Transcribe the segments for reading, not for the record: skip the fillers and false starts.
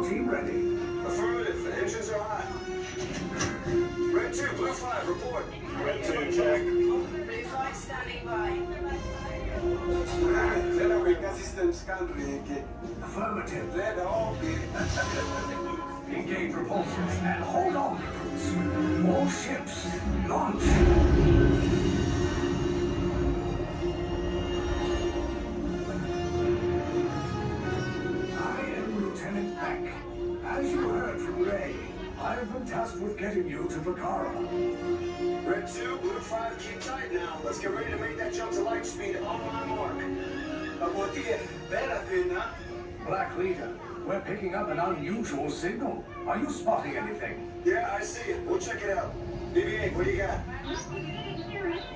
team ready? Affirmative. The engines are hot. Red 2, Blue 5, report. Red 2, check. Blue 5 standing by. Generator system scan rig. Affirmative. Let all be. Engage propulsors and hold on, recruits. All ships, launch. I am Lieutenant Beck. As you heard from Ray, I have been tasked with getting you to Vakara. Red 2, Blue 5, keep tight now. Let's get ready to make that jump to light speed on my mark. Black Leader, we're picking up an unusual signal. Are you spotting anything? Yeah, I see it. We'll check it out. BB-8, what do you got?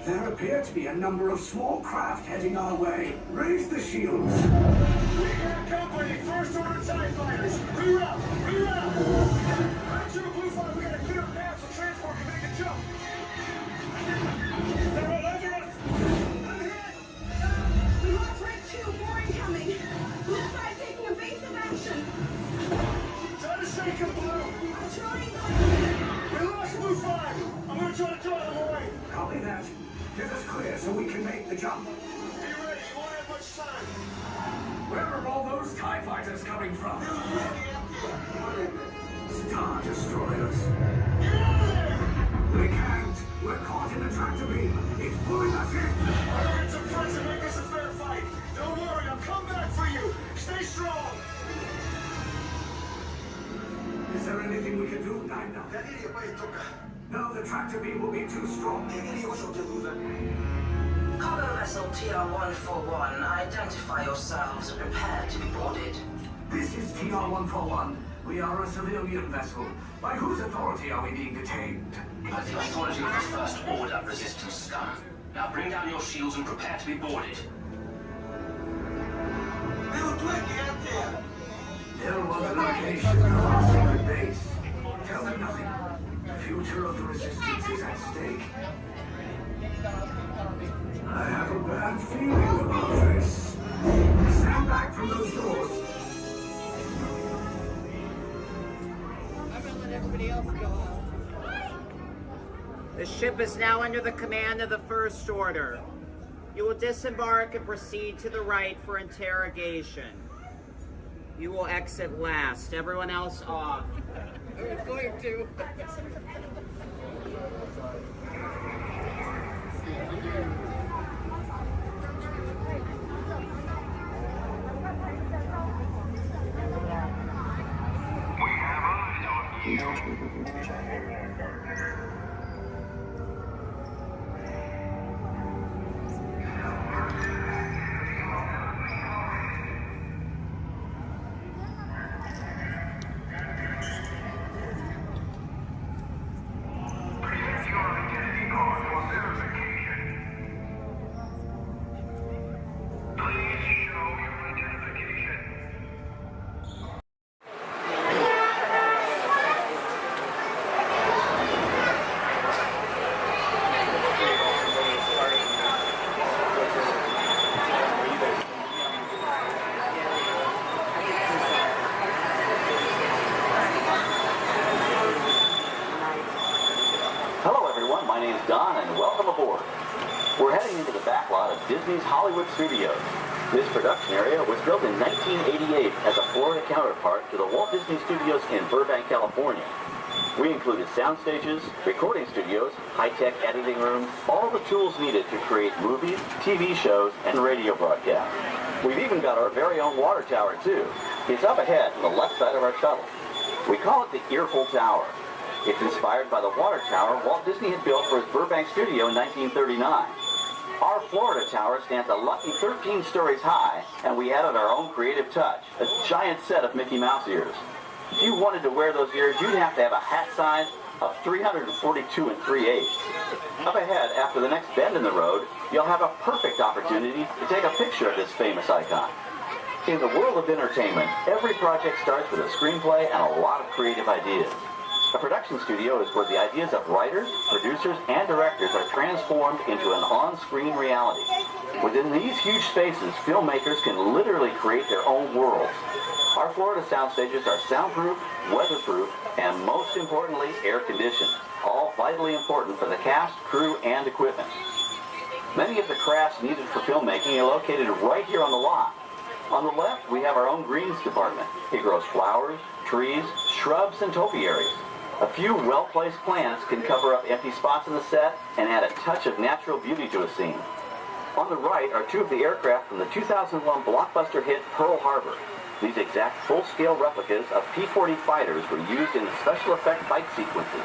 There appear to be a number of small craft heading our way. Raise the shields. We got company. First order TIE fighters. Reroute. Red 2, Blue 5, we got a clear path so transport can make a jump. They're all over us. I'm hit. We lost Red 2, more incoming. Blue 5 taking evasive action. Try to shake him, Blue. I'm trying. We lost Blue 5. I'm going to try to draw them away. Copy that. Get us clear so we can make the jump. Be ready. You won't have much time. Where are all those TIE fighters coming from? Star Destroyers. Get out of there. We can't. We're caught in a tractor beam. It's pulling us in. I'll get some friends and make this a fair fight. Don't worry. I'll come back for you. Stay strong. Is there anything we can do, Nina? No, the tractor beam will be too strong. Cargo vessel TR-141, identify yourselves and prepare to be boarded. This is TR-141. We are a civilian vessel. By whose authority are we being detained? By the authority of the First Order Resistance Scum. Now bring down your shields and prepare to be boarded. There was a location of our secret base. Tell them nothing. The future of the Resistance is at stake. I have a bad feeling about this. Stand back from those doors. I'm gonna let everybody else go out. The ship is now under the command of the First Order. You will disembark and proceed to the right for interrogation. You will exit last. Everyone else off. I was going to. My name's Don, and welcome aboard. We're heading into the back lot of Disney's Hollywood Studios. This production area was built in 1988 as a Florida counterpart to the Walt Disney Studios in Burbank, California. We included sound stages, recording studios, high-tech editing rooms, all the tools needed to create movies, TV shows, and radio broadcasts. We've even got our very own water tower, too. It's up ahead on the left side of our shuttle. We call it the Earful Tower. It's inspired by the water tower Walt Disney had built for his Burbank studio in 1939. Our Florida tower stands a lucky 13 stories high, and we added our own creative touch, a giant set of Mickey Mouse ears. If you wanted to wear those ears, you'd have to have a hat size of 342 3/8. Up ahead, after the next bend in the road, you'll have a perfect opportunity to take a picture of this famous icon. In the world of entertainment, every project starts with a screenplay and a lot of creative ideas. A production studio is where the ideas of writers, producers, and directors are transformed into an on-screen reality. Within these huge spaces, filmmakers can literally create their own worlds. Our Florida sound stages are soundproof, weatherproof, and most importantly, air-conditioned. All vitally important for the cast, crew, and equipment. Many of the crafts needed for filmmaking are located right here on the lot. On the left, we have our own greens department. It grows flowers, trees, shrubs, and topiaries. A few well-placed plants can cover up empty spots in the set and add a touch of natural beauty to a scene. On the right are two of the aircraft from the 2001 blockbuster hit Pearl Harbor. These exact full-scale replicas of P-40 fighters were used in the special effect fight sequences.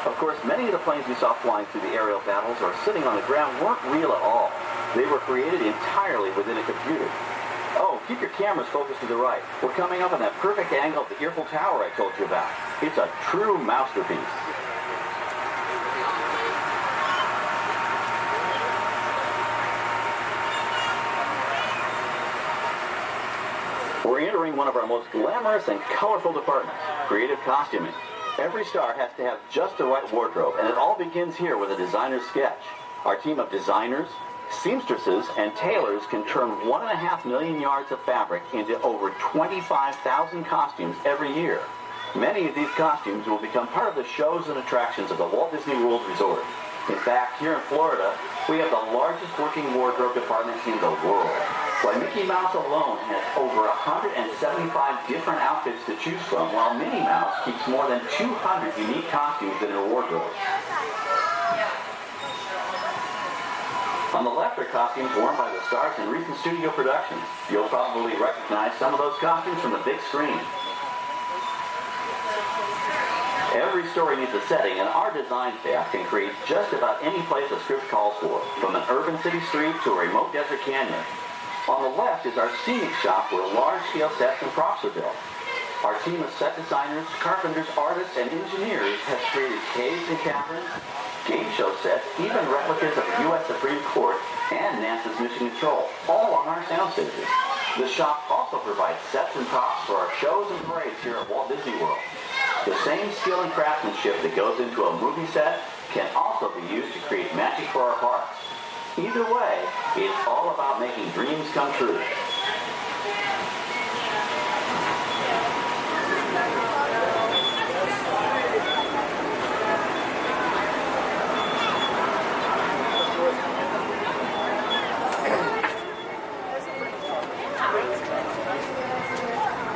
Of course, many of the planes we saw flying through the aerial battles or sitting on the ground weren't real at all. They were created entirely within a computer. Oh, keep your cameras focused to the right. We're coming up on that perfect angle of the Eiffel Tower I told you about. It's a true masterpiece. We're entering one of our most glamorous and colorful departments, creative costuming. Every star has to have just the right wardrobe, and it all begins here with a designer's sketch. Our team of designers, seamstresses, and tailors can turn 1.5 million yards of fabric into over 25,000 costumes every year. Many of these costumes will become part of the shows and attractions of the Walt Disney World Resort. In fact, here in Florida, we have the largest working wardrobe department in the world. Why, Mickey Mouse alone has over 175 different outfits to choose from, while Minnie Mouse keeps more than 200 unique costumes in her wardrobe. On the left are costumes worn by the stars in recent studio productions. You'll probably recognize some of those costumes from the big screen. Every story needs a setting, and our design staff can create just about any place a script calls for, from an urban city street to a remote desert canyon. On the left is our scenic shop where large-scale sets and props are built. Our team of set designers, carpenters, artists, and engineers has created caves and caverns, game show sets, even replicas of the U.S. Supreme Court and NASA's Mission Control, all on our sound stages. The shop also provides sets and props for our shows and parades here at Walt Disney World. The same skill and craftsmanship that goes into a movie set can also be used to create magic for our parks. Either way, it's all about making dreams come true.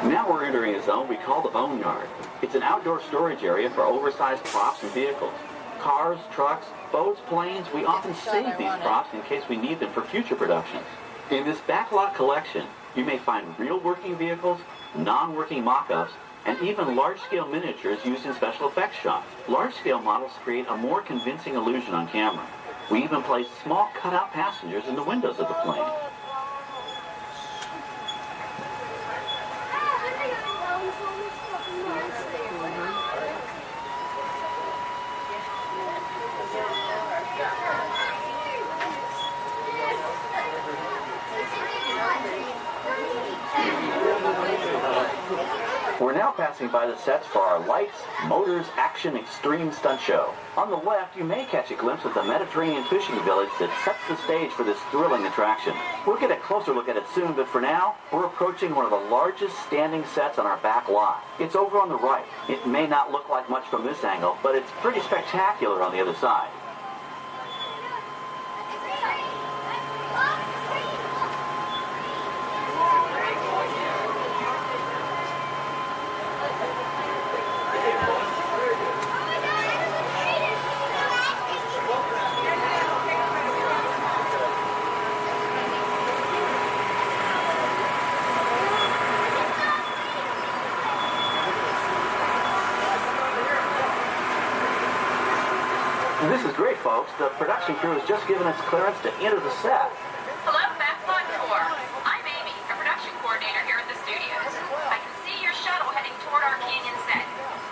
Now we're entering a zone we call the Boneyard. It's an outdoor storage area for oversized props and vehicles. Cars, trucks, boats, planes, we often save these props in case we need them for future productions. In this backlot collection, you may find real working vehicles, non-working mock-ups, and even large-scale miniatures used in special effects shots. Large-scale models create a more convincing illusion on camera. We even place small cutout passengers in the windows of the plane. We're now passing by the sets for our Lights, Motors, Action Extreme Stunt Show. On the left, you may catch a glimpse of the Mediterranean fishing village that sets the stage for this thrilling attraction. We'll get a closer look at it soon, but for now, we're approaching one of the largest standing sets on our back lot. It's over on the right. It may not look like much from this angle, but it's pretty spectacular on the other side. This is great, folks. The production crew has just given us clearance to enter the set. Hello, Backlot Tour. I'm Amy, a production coordinator here at the studios. I can see your shuttle heading toward our canyon set.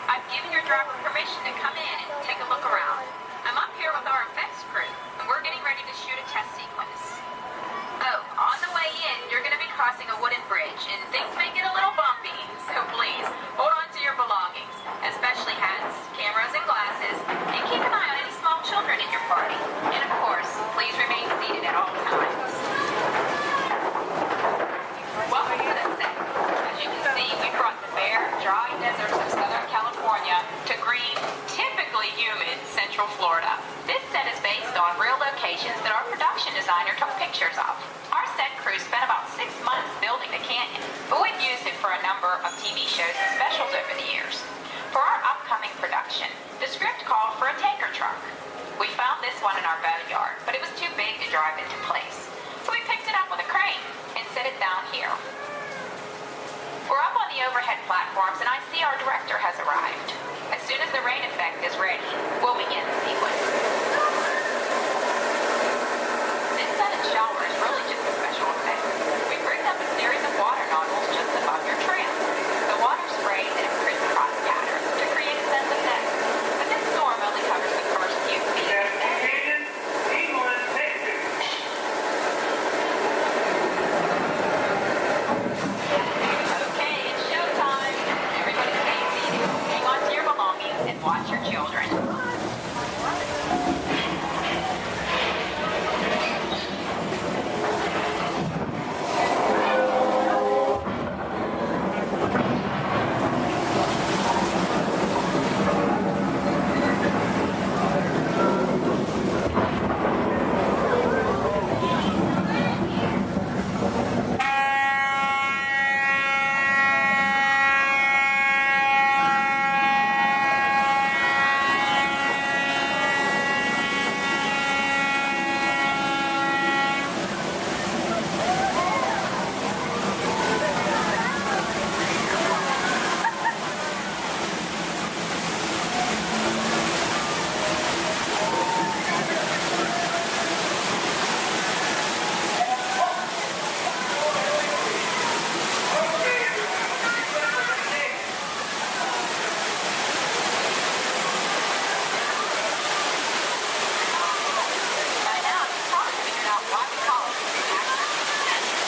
I've given your driver permission to come in and take a look around. I'm up here with our effects crew, and we're getting ready to shoot a test sequence. Oh, on the way in, you're going to be crossing a wooden bridge, and things may get a little bumpy, so please, hold on to your belongings, especially hats, cameras, and glasses, and keep an eye on any small children in your party. And of course, please remain seated at all times. Welcome to the set. As you can see, pictures of. Our set crew spent about 6 months building the canyon, but we've used it for a number of TV shows and specials over the years. For our upcoming production, the script called for a tanker truck. We found this one in our boatyard, but it was too big to drive into place. So we picked it up with a crane and set it down here. We're up on the overhead platforms and I see our director has arrived. As soon as the rain effect is ready, we'll begin the sequence. This sudden shower is really just a special effect. We rigged up a series of water nozzles just above your tram. The water sprays in a crisscross pattern to create a sense of depth. But this storm only covers the first few feet. Okay, it's showtime. Everybody stay seated. Hang on to your belongings and watch your children. By now, you've probably figured out why we call it action.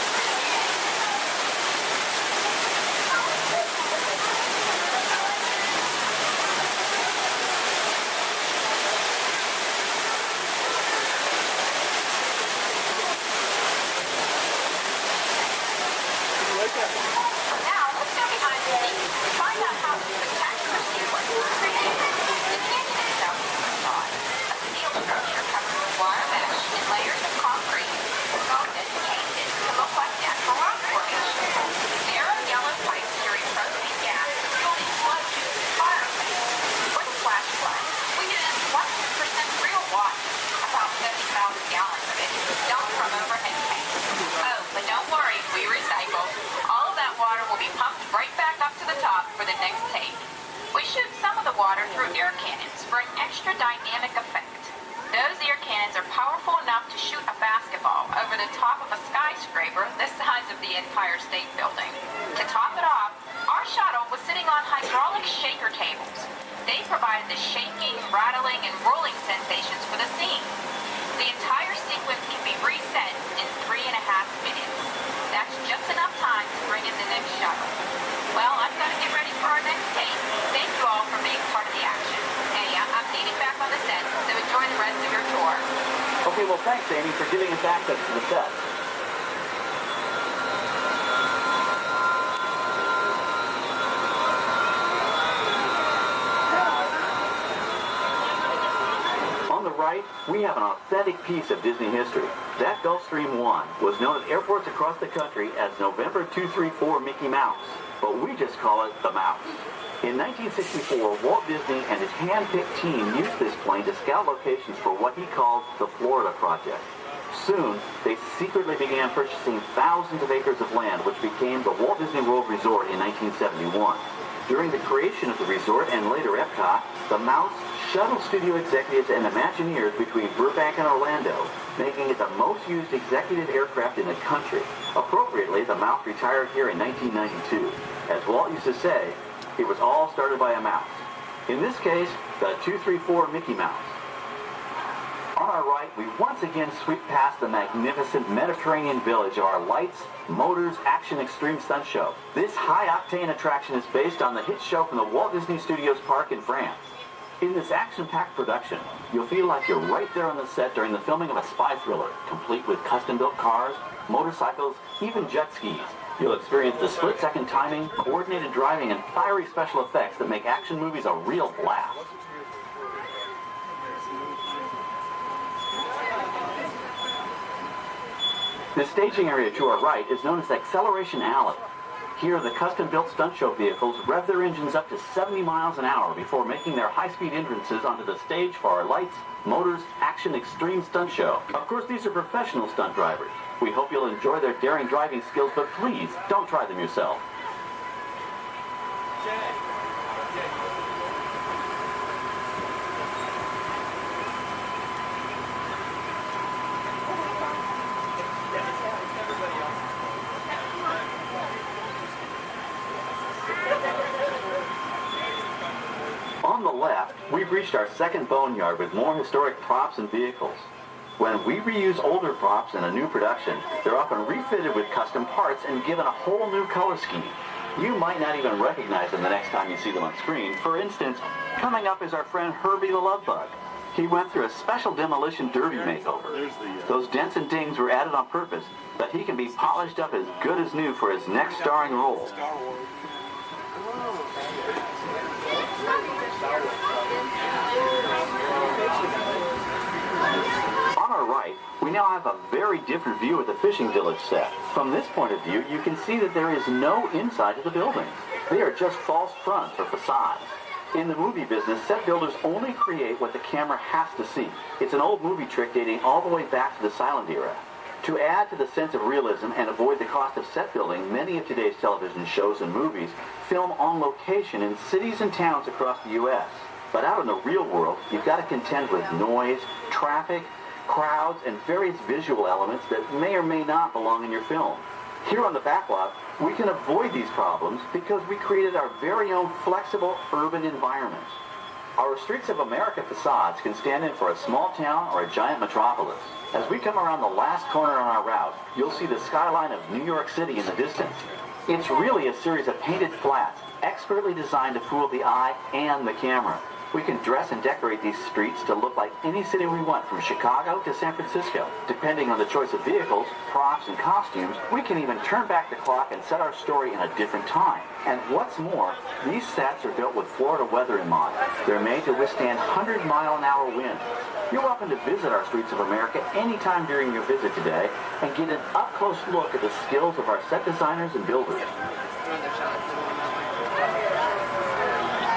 Now, let's go behind the scenes and find out how the spectacular sequence was created. The canyon itself is a facade, a steel structure covered with wire mesh and layers of concrete, sculpted and painted to look like natural rock formation. Narrow yellow pipes carry propane gas fueled in flow tubes and fire flames. For the flash flood, we used 100% real water, about 70,000 gallons of it, dumped from overhead tanks. Oh, but don't worry, we recycle. All of that water will be pumped right back up to the top for the next take. We shoot some of the water through air cannons for an extra dynamic effect. Those air cannons are powerful enough to shoot a basketball over the top of a skyscraper the size of the Empire State Building. To top it off, our shuttle was sitting on hydraulic shaker tables. They provided the shaking, rattling, and rolling sensations for the scene. The entire sequence can be reset in 3.5 minutes. That's just enough time to bring in the next shuttle. Well, I've got to get ready for our next take. Thank you all for being part of the action. Hey, I'm needing back on the set, so enjoy the rest of your tour. Okay, well, thanks, Amy, for giving us access to the set. On the right, we have an authentic piece of Disney history. That Gulfstream 1 was known at airports across the country as November 234 Mickey Mouse, but we just call it the Mouse. In 1964, Walt Disney and his hand-picked team used this plane to scout locations for what he called the Florida Project. Soon, they secretly began purchasing thousands of acres of land, which became the Walt Disney World Resort in 1971. During the creation of the resort and later Epcot, the Mouse shuttled studio executives and Imagineers between Burbank and Orlando, making it the most used executive aircraft in the country. Appropriately, the Mouse retired here in 1992. As Walt used to say, it was all started by a mouse. In this case, the 234 Mickey Mouse. On our right, we once again sweep past the magnificent Mediterranean village of our lights, motors, action extreme stunt show. This high-octane attraction is based on the hit show from the Walt Disney Studios Park in France. In this action-packed production, you'll feel like you're right there on the set during the filming of a spy thriller, complete with custom-built cars, motorcycles, even jet skis. You'll experience the split-second timing, coordinated driving, and fiery special effects that make action movies a real blast. The staging area to our right is known as Acceleration Alley. Here, the custom-built stunt show vehicles rev their engines up to 70 miles an hour before making their high-speed entrances onto the stage for our Lights, Motors, Action Extreme Stunt Show. Of course, these are professional stunt drivers. We hope you'll enjoy their daring driving skills, but please, don't try them yourself. On the left, we've reached our second boneyard with more historic props and vehicles. When we reuse older props in a new production, they're often refitted with custom parts and given a whole new color scheme. You might not even recognize them the next time you see them on screen. For instance, coming up is our friend Herbie the Love Bug. He went through a special demolition derby makeover. Those dents and dings were added on purpose, but he can be polished up as good as new for his next starring role. On our right, we now have a very different view of the fishing village set. From this point of view, you can see that there is no inside to the buildings. They are just false fronts or facades. In the movie business, set builders only create what the camera has to see. It's an old movie trick dating all the way back to the silent era. To add to the sense of realism and avoid the cost of set building, many of today's television shows and movies film on location in cities and towns across the U.S. But out in the real world, you've got to contend with noise, traffic, crowds, and various visual elements that may or may not belong in your film. Here on the backlot, we can avoid these problems because we created our very own flexible urban environment. Our Streets of America facades can stand in for a small town or a giant metropolis. As we come around the last corner on our route, you'll see the skyline of New York City in the distance. It's really a series of painted flats, expertly designed to fool the eye and the camera. We can dress and decorate these streets to look like any city we want, from Chicago to San Francisco. Depending on the choice of vehicles, props, and costumes, we can even turn back the clock and set our story in a different time. And what's more, these sets are built with Florida weather in mind. They're made to withstand 100-mile-an-hour winds. You're welcome to visit our Streets of America anytime during your visit today and get an up-close look at the skills of our set designers and builders.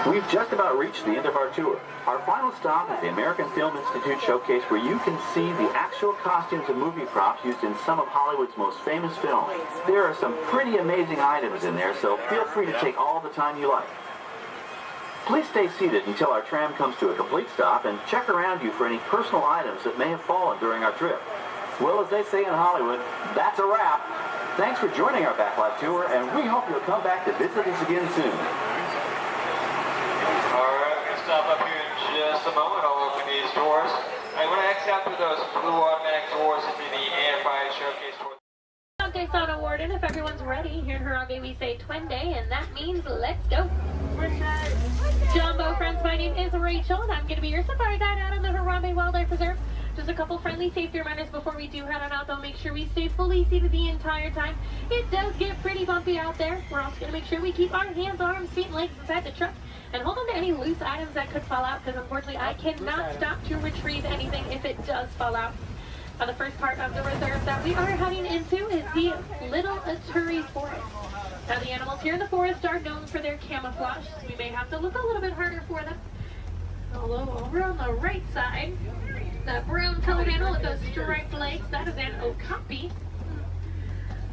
We've just about reached the end of our tour. Our final stop is the American Film Institute Showcase, where you can see the actual costumes and movie props used in some of Hollywood's most famous films. There are some pretty amazing items in there, so feel free to take all the time you like. Please stay seated until our tram comes to a complete stop and check around you for any personal items that may have fallen during our trip. Well, as they say in Hollywood, that's a wrap. Thanks for joining our backlot tour, and we hope you'll come back to visit us again soon. Stop up here in just a moment. I'll open these doors. I'm going to exit out through those blue automatic doors into the AFI showcase. Okay, Son Award, and if everyone's ready, here in Harambe we say Twende, and that means let's go. Jumbo friends, my name is Rachel, and I'm going to be your safari guide out in the Harambe Wildlife Reserve. Just a couple friendly safety reminders before we do head on out, though. Make sure we stay fully seated the entire time. It does get pretty bumpy out there. We're also going to make sure we keep our hands, arms, feet, and legs inside the truck. And hold on to any loose items that could fall out, because unfortunately I cannot stop to retrieve anything if it does fall out. Now, the first part of the reserve that we are heading into is the Little Aturi Forest. Now, the animals here in the forest are known for their camouflage, so we may have to look a little bit harder for them. Although over on the right side, the brown colored animal with those striped legs, that is an okapi.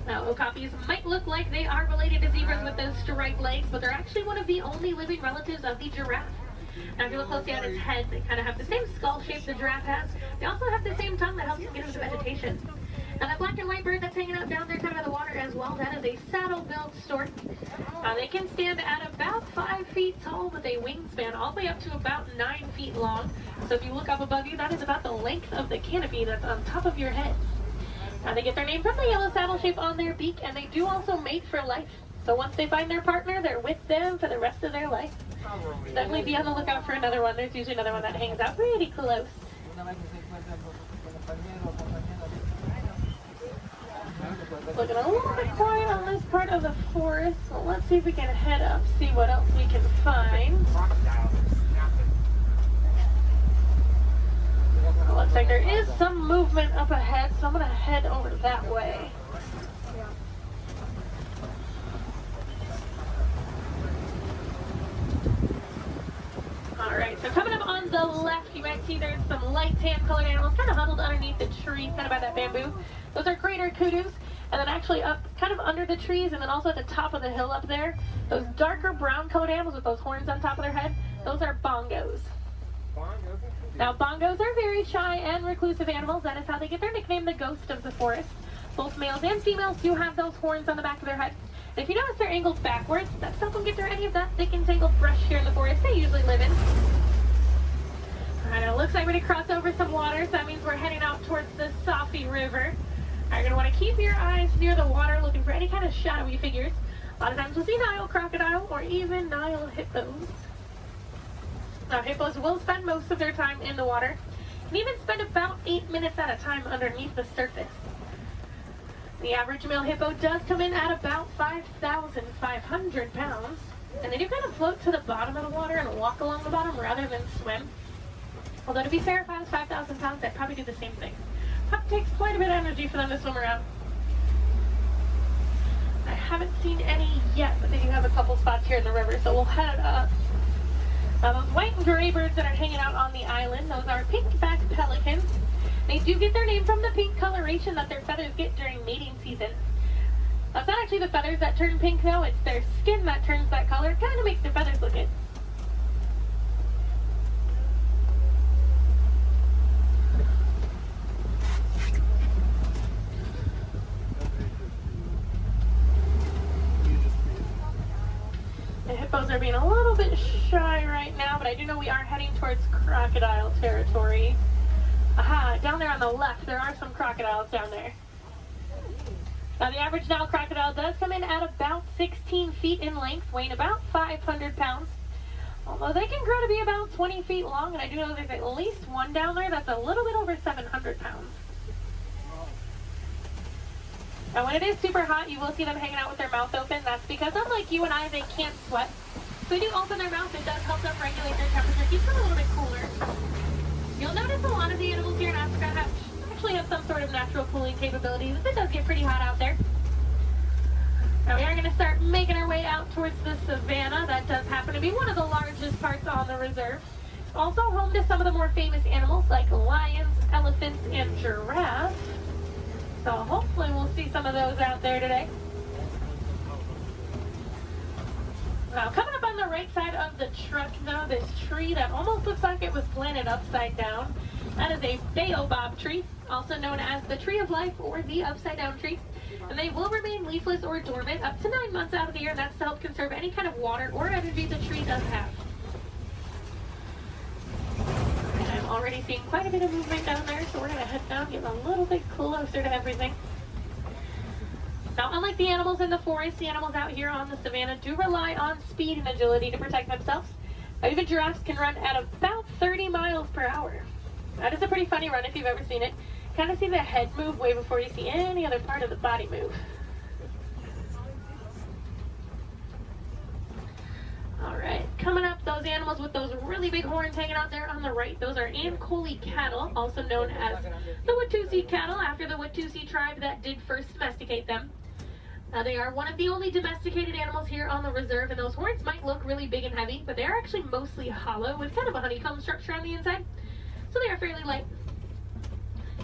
Now, okapis might look like they are related to zebras with those striped legs, but they're actually one of the only living relatives of the giraffe. Now, if you look closely at its head, they kind of have the same skull shape the giraffe has. They also have the same tongue that helps them get into vegetation. Now, that black and white bird that's hanging out down there kind of by the water as well, that is a saddle-billed stork. They can stand at about 5 feet tall with a wingspan all the way up to about 9 feet long. So if you look up above you, that is about the length of the canopy that's on top of your head. They get their name from the yellow saddle shape on their beak, and they do also mate for life. So once they find their partner, they're with them for the rest of their life. So definitely be on the lookout for another one. There's usually another one that hangs out pretty close. Looking a little bit quiet on this part of the forest, so let's see if we can head up, see what else we can find. Let's like there is some movement up ahead, so I'm gonna head over that way. Alright, so coming up on the left, you might see there's some light tan colored animals kind of huddled underneath the tree, kind of by that bamboo. Those are greater kudus. And then actually up kind of under the trees and then also at the top of the hill up there, those darker brown colored animals with those horns on top of their head, those are bongos. Now bongos are very shy and reclusive animals. That is how they get their nickname, the ghost of the forest. Both males and females do have those horns on the back of their head. And if you notice they're angled backwards, that's help them get through any of that thick and tangled brush here in the forest they usually live in. Alright, it looks like we're going to cross over some water, so that means we're heading out towards the Safi River. You're going to want to keep your eyes near the water looking for any kind of shadowy figures. A lot of times we'll see Nile crocodile or even Nile hippos. Now hippos will spend most of their time in the water and even spend about 8 minutes at a time underneath the surface. The average male hippo does come in at about 5,500 pounds, and they do kind of float to the bottom of the water and walk along the bottom rather than swim. Although to be fair, if I was 5,000 pounds, I'd probably do the same thing. It takes quite a bit of energy for them to swim around. I haven't seen any yet, but they do have a couple spots here in the river, so we'll head up. Now those white and gray birds that are hanging out on the island, those are pink-backed pelicans. They do get their name from the pink coloration that their feathers get during mating season. Now, it's not actually the feathers that turn pink though, it's their skin that turns that color. It kind of makes their feathers look it. The hippos are being a little bit shy right now, but I do know we are heading towards crocodile territory. Aha, down there on the left, there are some crocodiles down there. Now the average Nile crocodile does come in at about 16 feet in length, weighing about 500 pounds. Although they can grow to be about 20 feet long, and I do know there's at least one down there that's a little bit over 700 pounds. Now when it is super hot, you will see them hanging out with their mouth open. That's because unlike you and I, they can't sweat. So they do open their mouth. It does help them regulate their temperature, keeps them a little bit cooler. You'll notice a lot of the animals here in Africa actually have some sort of natural cooling capabilities. It does get pretty hot out there. Now we are going to start making our way out towards the savannah. That does happen to be one of the largest parts on the reserve. It's also home to some of the more famous animals like lions, elephants, and giraffes. So hopefully we'll see some of those out there today. Now coming up on the right side of the truck though, this tree that almost looks like it was planted upside down. That is a baobab tree, also known as the tree of life or the upside down tree. And they will remain leafless or dormant up to 9 months out of the year, and that's to help conserve any kind of water or energy the tree does have. And I'm already seeing quite a bit of movement down there, so we're going to head down, get a little bit closer to everything. Now, unlike the animals in the forest, the animals out here on the savannah do rely on speed and agility to protect themselves. Even giraffes can run at about 30 miles per hour. That is a pretty funny run if you've ever seen it. Kind of see the head move way before you see any other part of the body move. Alright, coming up, those animals with those really big horns hanging out there on the right, those are Ankole cattle, also known as the Watusi cattle, after the Watusi tribe that did first domesticate them. Now, they are one of the only domesticated animals here on the reserve, and those horns might look really big and heavy, but they are actually mostly hollow with kind of a honeycomb structure on the inside, so they are fairly light.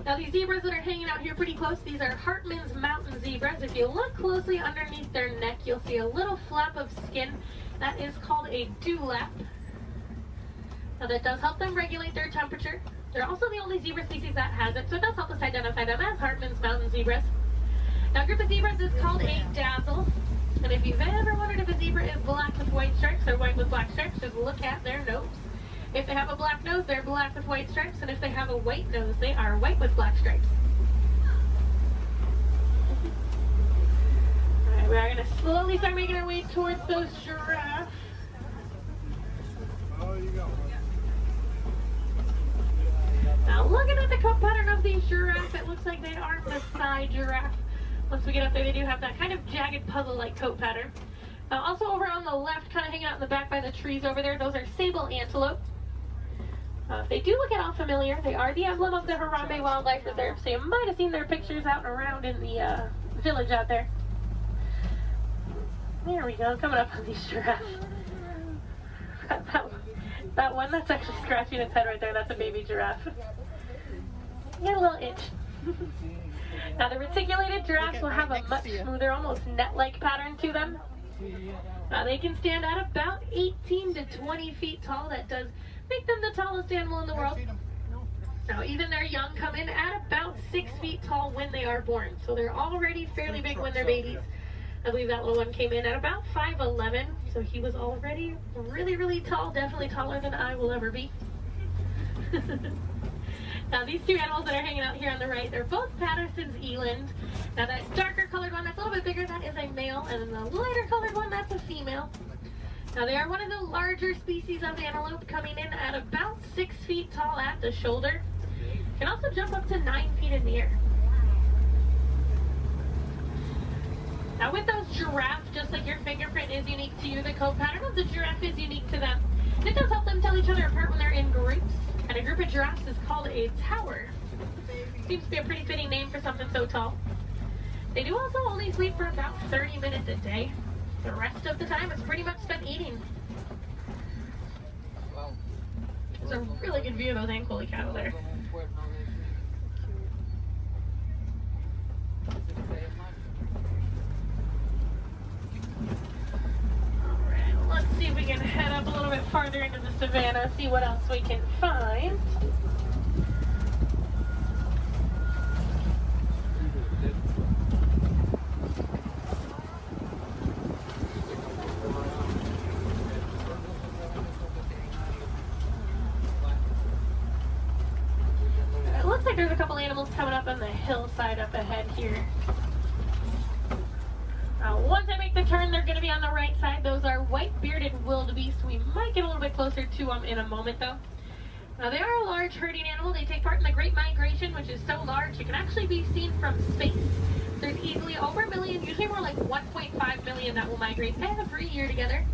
Now, these zebras that are hanging out here pretty close, these are Hartman's mountain zebras. If you look closely underneath their neck, you'll see a little flap of skin. That is called a dewlap. Now, that does help them regulate their temperature. They're also the only zebra species that has it, so it does help us identify them as Hartman's mountain zebras. Now, a group of zebras is called a dazzle. And if you've ever wondered if a zebra is black with white stripes or white with black stripes, just look at their nose. If they have a black nose, they're black with white stripes, and if they have a white nose, they are white with black stripes. Alright, we are going to slowly start making our way towards those giraffes. Now, looking at the coat pattern of these giraffes, it looks like they are Maasai giraffe. Once we get up there, they do have that kind of jagged puzzle-like coat pattern. Now, also over on the left, kind of hanging out in the back by the trees over there, those are sable antelope. They do look at all familiar. They are the emblem of the Harambe Wildlife Reserve, so you might have seen their pictures out and around in the village out there. There we go, coming up on these giraffes. That one that's actually scratching its head right there, that's a baby giraffe. Get a little itch. Now the reticulated giraffes will have a much smoother, almost net-like pattern to them. They can stand at about 18 to 20 feet tall. That does make them the tallest animal in the world. Now even their young come in at about 6 feet tall when they are born. So they're already fairly big when they're babies. I believe that little one came in at about 5'11", so he was already really, really tall, definitely taller than I will ever be. Now these two animals that are hanging out here on the right, they're both Patterson's eland. Now that darker colored one that's a little bit bigger, that is a male, and then the lighter colored one, that's a female. Now they are one of the larger species of antelope, coming in at about 6 feet tall at the shoulder. Can also jump up to 9 feet in the air. Now with those giraffes, just like your fingerprint is unique to you, the coat pattern of the giraffe is unique to them. And it does help them tell each other apart when they're in groups. And a group of giraffes is called a tower. Seems to be a pretty fitting name for something so tall. They do also only sleep for about 30 minutes a day. The rest of the time it's pretty much spent eating. There's a really good view of those ankole cattle there. Let's see if we can head up a little bit farther into the savannah, see what else we can find. It looks like there's a couple animals coming up on the hillside up ahead here. Once I make the turn, they're going to be on the right side. Those are white-bearded wildebeest. We might get a little bit closer to them in a moment, though. Now, they are a large herding animal. They take part in the Great Migration, which is so large it can actually be seen from space. There's easily over 1 million, usually more like 1.5 million that will migrate every year together.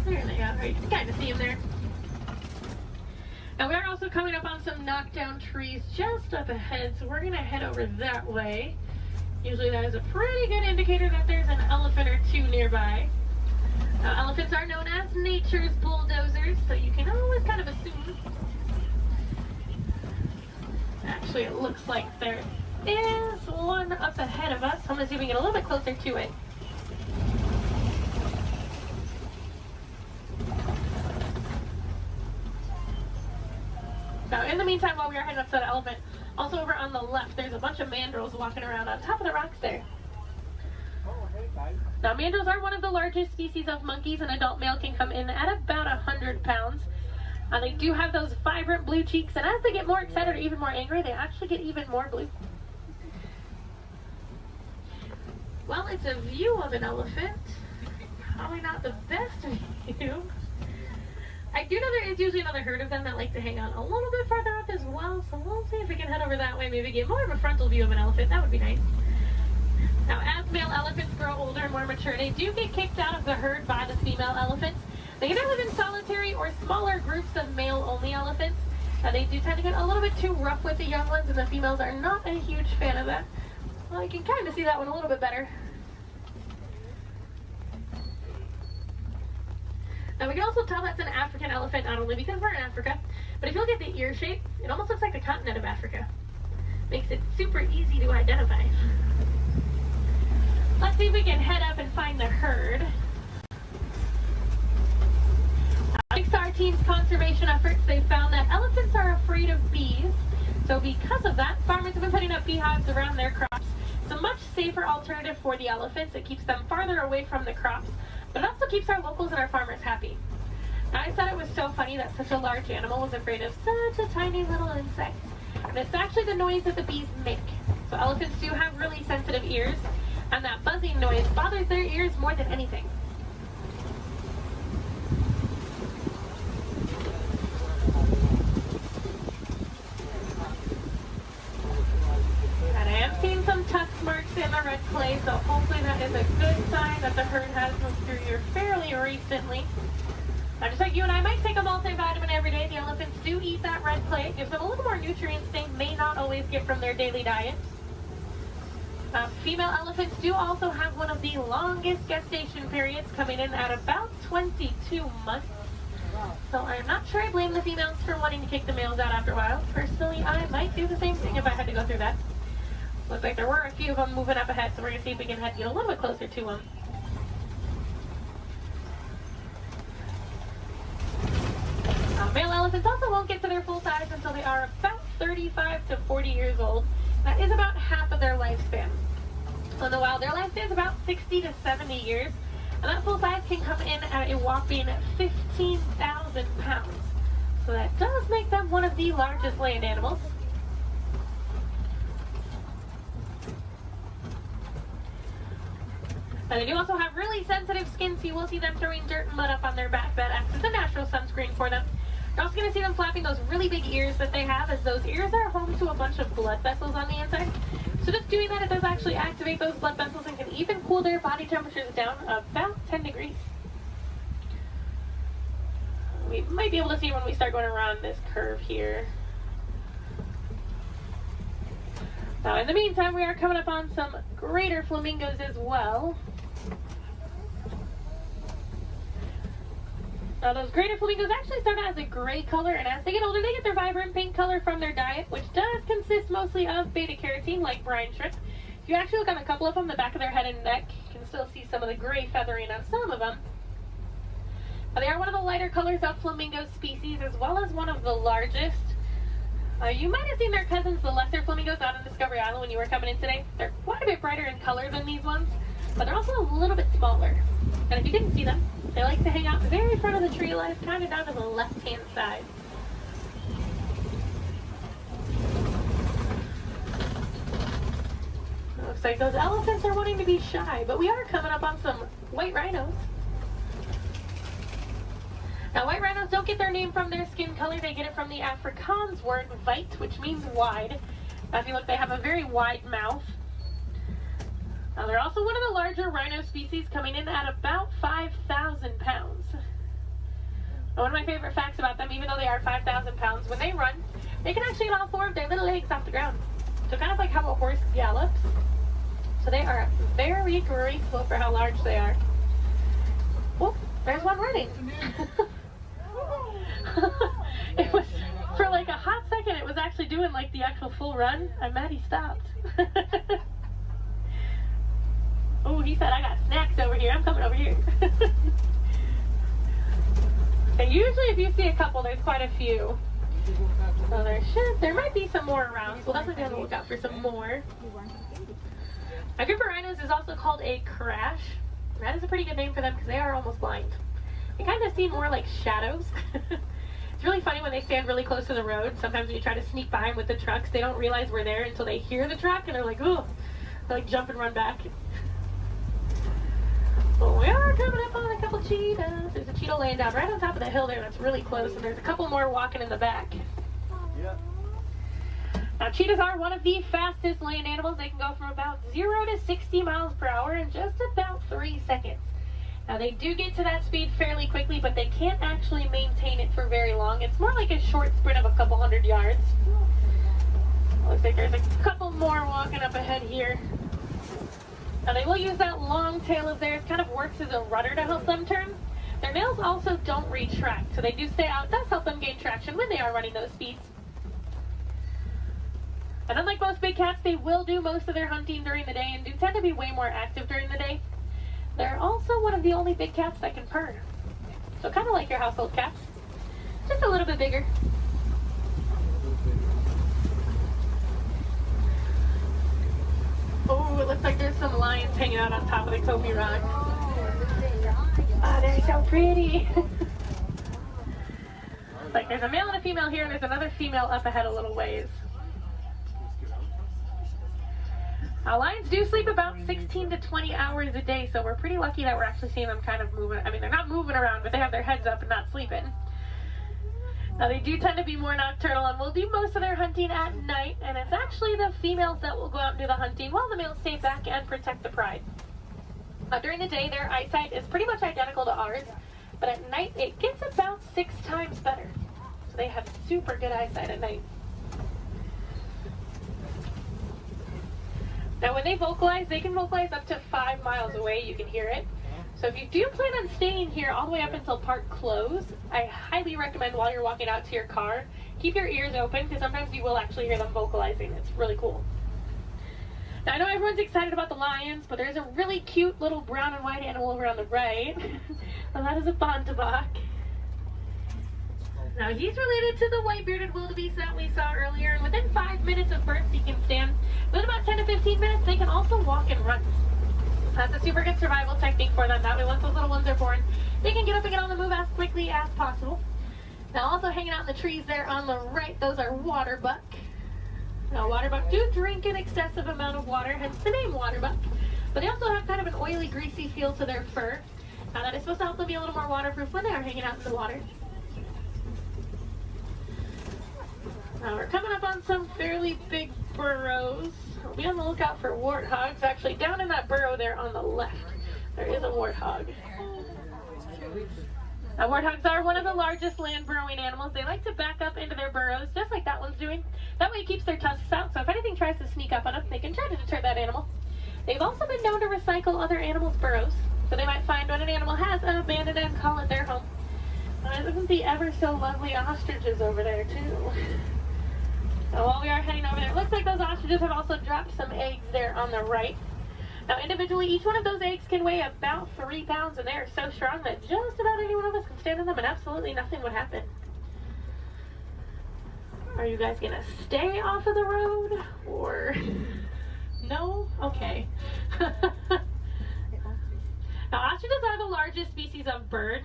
There they are. You can kind of see them there. Now we are also coming up on some knockdown trees just up ahead, so we're going to head over that way. Usually that is a pretty good indicator that there's an elephant or two nearby. Now elephants are known as nature's bulldozers, so you can always kind of assume. Actually, it looks like there is one up ahead of us. I'm going to see if we can get a little bit closer to it. Now, in the meantime, while we are heading up to that elephant, also over on the left, there's a bunch of mandrills walking around on top of the rocks there. Now, mandrills are one of the largest species of monkeys. An adult male can come in at about 100 pounds. They do have those vibrant blue cheeks, and as they get more excited or even more angry, they actually get even more blue. Well, it's a view of an elephant. Probably not the best view. I do know there is usually another herd of them that like to hang on a little bit farther up as well, so we'll see if we can head over that way, maybe get more of a frontal view of an elephant. That would be nice. Now, as male elephants grow older and more mature, they do get kicked out of the herd by the female elephants. They either live in solitary or smaller groups of male-only elephants. They do tend to get a little bit too rough with the young ones, and the females are not a huge fan of that. Well, you can kind of see that one a little bit better. Now we can also tell that's an African elephant, not only because we're in Africa, but if you look at the ear shape, it almost looks like the continent of Africa. Makes it super easy to identify. Let's see if we can head up and find the herd. Thanks to our team's conservation efforts, they found that elephants are afraid of bees. So because of that, farmers have been putting up beehives around their crops. It's a much safer alternative for the elephants. It keeps them farther away from the crops, but it also keeps our locals and our farmers happy. Now, I thought it was so funny that such a large animal was afraid of such a tiny little insect. And it's actually the noise that the bees make. So elephants do have really sensitive ears, and that buzzing noise bothers their ears more than anything. And I am seeing some tusk marks play, so hopefully that is a good sign that the herd has moved through here fairly recently. Now, just like you and I might take a multivitamin every day, the elephants do eat that red clay. It gives them a little more nutrients they may not always get from their daily diet. Female elephants do also have one of the longest gestation periods, coming in at about 22 months. So I'm not sure I blame the females for wanting to kick the males out after a while. Personally, I might do the same thing if I had to go through that. Looks like there were a few of them moving up ahead, so we're going to see if we can get a little bit closer to them. Male elephants also won't get to their full size until they are about 35 to 40 years old. That is about half of their lifespan. So in the wild, their lifespan is about 60 to 70 years, and that full size can come in at a whopping 15,000 pounds. So that does make them one of the largest land animals. And they do also have really sensitive skin, so you will see them throwing dirt and mud up on their back. That acts as a natural sunscreen for them. You're also going to see them flapping those really big ears that they have, as those ears are home to a bunch of blood vessels on the inside. So just doing that, it does actually activate those blood vessels and can even cool their body temperatures down about 10 degrees. We might be able to see when we start going around this curve here. Now, in the meantime, we are coming up on some greater flamingos as well. Now, those greater flamingos actually start out as a gray color, and as they get older, they get their vibrant pink color from their diet, which does consist mostly of beta-carotene, like brine shrimp. If you actually look on a couple of them, the back of their head and neck, you can still see some of the gray feathering on some of them. Now, they are one of the lighter colors of flamingo species, as well as one of the largest. You might have seen their cousins, the lesser flamingos, out on Discovery Island when you were coming in today. They're quite a bit brighter in color than these ones, but they're also a little bit smaller. And if you didn't see them, they like to hang out the very front of the tree line, kind of down to the left-hand side. Looks like those elephants are wanting to be shy, but we are coming up on some white rhinos. Now, white rhinos don't get their name from their skin color. They get it from the Afrikaans word wijd, which means wide. Now, if you look, they have a very wide mouth. Now, they're also one of the larger rhino species, coming in at about 5,000 pounds. Now, one of my favorite facts about them, even though they are 5,000 pounds, when they run, they can actually get all four of their little legs off the ground. So kind of like how a horse gallops. So they are very graceful for how large they are. Oh, there's one running. It was, for like a hot second, it was actually doing like the actual full run. I'm mad he stopped. Oh, he said, I got snacks over here. I'm coming over here. And usually if you see a couple, there's quite a few. So there might be some more around. So we'll definitely be on the lookout for some more. A group of rhinos is also called a crash. That is a pretty good name for them because they are almost blind. They kind of seem more like shadows. It's really funny when they stand really close to the road. Sometimes when you try to sneak by them with the trucks, they don't realize we're there until they hear the truck and they're like, oh, they like jump and run back. Well, we are coming up on a couple cheetahs. There's a cheetah laying down right on top of the hill there that's really close, and there's a couple more walking in the back. Yeah. Now, cheetahs are one of the fastest land animals. They can go from about 0 to 60 miles per hour in just about 3 seconds. Now, they do get to that speed fairly quickly, but they can't actually maintain it for very long. It's more like a short sprint of a couple hundred yards. Looks like there's a couple more walking up ahead here. Now, they will use that long tail of theirs, kind of works as a rudder to help them turn. Their nails also don't retract, so they do stay out. It does help them gain traction when they are running those speeds. And unlike most big cats, they will do most of their hunting during the day and do tend to be way more active during the day. They're also one of the only big cats that can purr. So kind of like your household cats, just a little bit bigger. Oh, it looks like there's some lions hanging out on top of the Kobe rock. Ah, they're so pretty. Like there's a male and a female here, and there's another female up ahead a little ways. Lions do sleep about 16 to 20 hours a day, so we're pretty lucky that we're actually seeing them kind of moving. I mean, they're not moving around, but they have their heads up and not sleeping. Now, they do tend to be more nocturnal and will do most of their hunting at night, and it's actually actually the females that will go out and do the hunting while the males stay back and protect the pride. During the day, their eyesight is pretty much identical to ours, but at night it gets about 6 times better. So they have super good eyesight at night. Now when they vocalize, they can vocalize up to 5 miles away. You can hear it. So if you do plan on staying here all the way up until park close, I highly recommend while you're walking out to your car, keep your ears open because sometimes you will actually hear them vocalizing. It's really cool. Now I know everyone's excited about the lions, but there's a really cute little brown and white animal over on the right. And that is a bontebok. Now he's related to the white-bearded wildebeest that we saw earlier, and within 5 minutes of birth he can stand. Within about 10 to 15 minutes they can also walk and run. That's a super good survival technique for them. That way once those little ones are born, they can get up and get on the move as quickly as possible. Now also hanging out in the trees there on the right, those are waterbuck. Now waterbuck do drink an excessive amount of water, hence the name waterbuck. But they also have kind of an oily, greasy feel to their fur. That is supposed to help them be a little more waterproof when they are hanging out in the water. Now we're coming up on some fairly big burrows. We'll be on the lookout for warthogs. Actually, down in that burrow there on the left, there is a warthog. Now, warthogs are one of the largest land burrowing animals. They like to back up into their burrows, just like that one's doing. That way it keeps their tusks out, so if anything tries to sneak up on them, they can try to deter that animal. They've also been known to recycle other animals' burrows, so they might find when an animal has an abandoned and call it their home. Isn't the ever so lovely ostriches over there, too? Now, while we are heading over there, it looks like those ostriches have also dropped some eggs there on the right. Now, individually, each one of those eggs can weigh about 3 pounds, and they are so strong that just about any one of us can stand on them and absolutely nothing would happen. Are you guys going to stay off of the road, or no? Okay. Now, ostriches are the largest species of bird.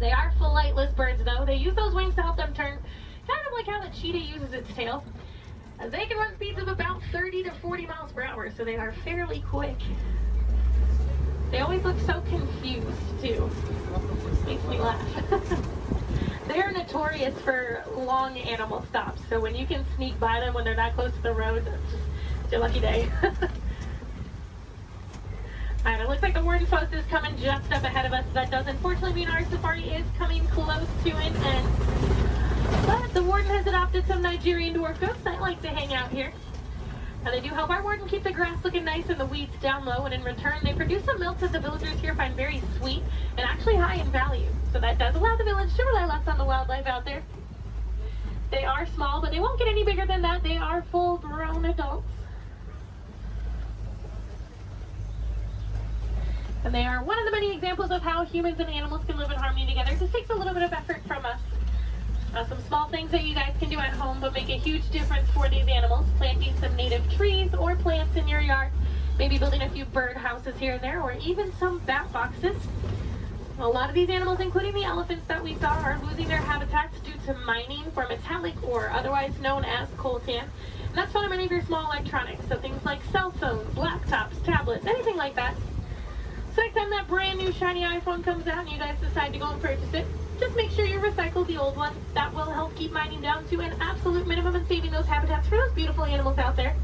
They are flightless birds, though. They use those wings to help them turn, kind of like how the cheetah uses its tail. They can run speeds of about 30 to 40 miles per hour, so they are fairly quick. They always look so confused, too. This makes me laugh. They are notorious for long animal stops, so when you can sneak by them when they're that close to the road, it's your lucky day. Alright, it looks like the warden post is coming just up ahead of us. That does unfortunately mean our safari is coming close to an end. But the warden has adopted some Nigerian dwarf goats that like to hang out here. Now they do help our warden keep the grass looking nice and the weeds down low, and in return they produce some milk that the villagers here find very sweet and actually high in value. So that does allow the village to rely less on the wildlife out there. They are small, but they won't get any bigger than that. They are full-grown adults. And they are one of the many examples of how humans and animals can live in harmony together. It just takes a little bit of effort from us. Some small things that you guys can do at home but make a huge difference for these animals. Planting some native trees or plants in your yard. Maybe building a few bird houses here and there, or even some bat boxes. A lot of these animals, including the elephants that we saw, are losing their habitats due to mining for metallic ore, otherwise known as coltan. And that's found in many of your small electronics, so things like cell phones, laptops, tablets, anything like that. So next time that brand new shiny iPhone comes out and you guys decide to go and purchase it, just make sure you recycle the old one. That will help keep mining down to an absolute minimum and saving those habitats for those beautiful animals out there.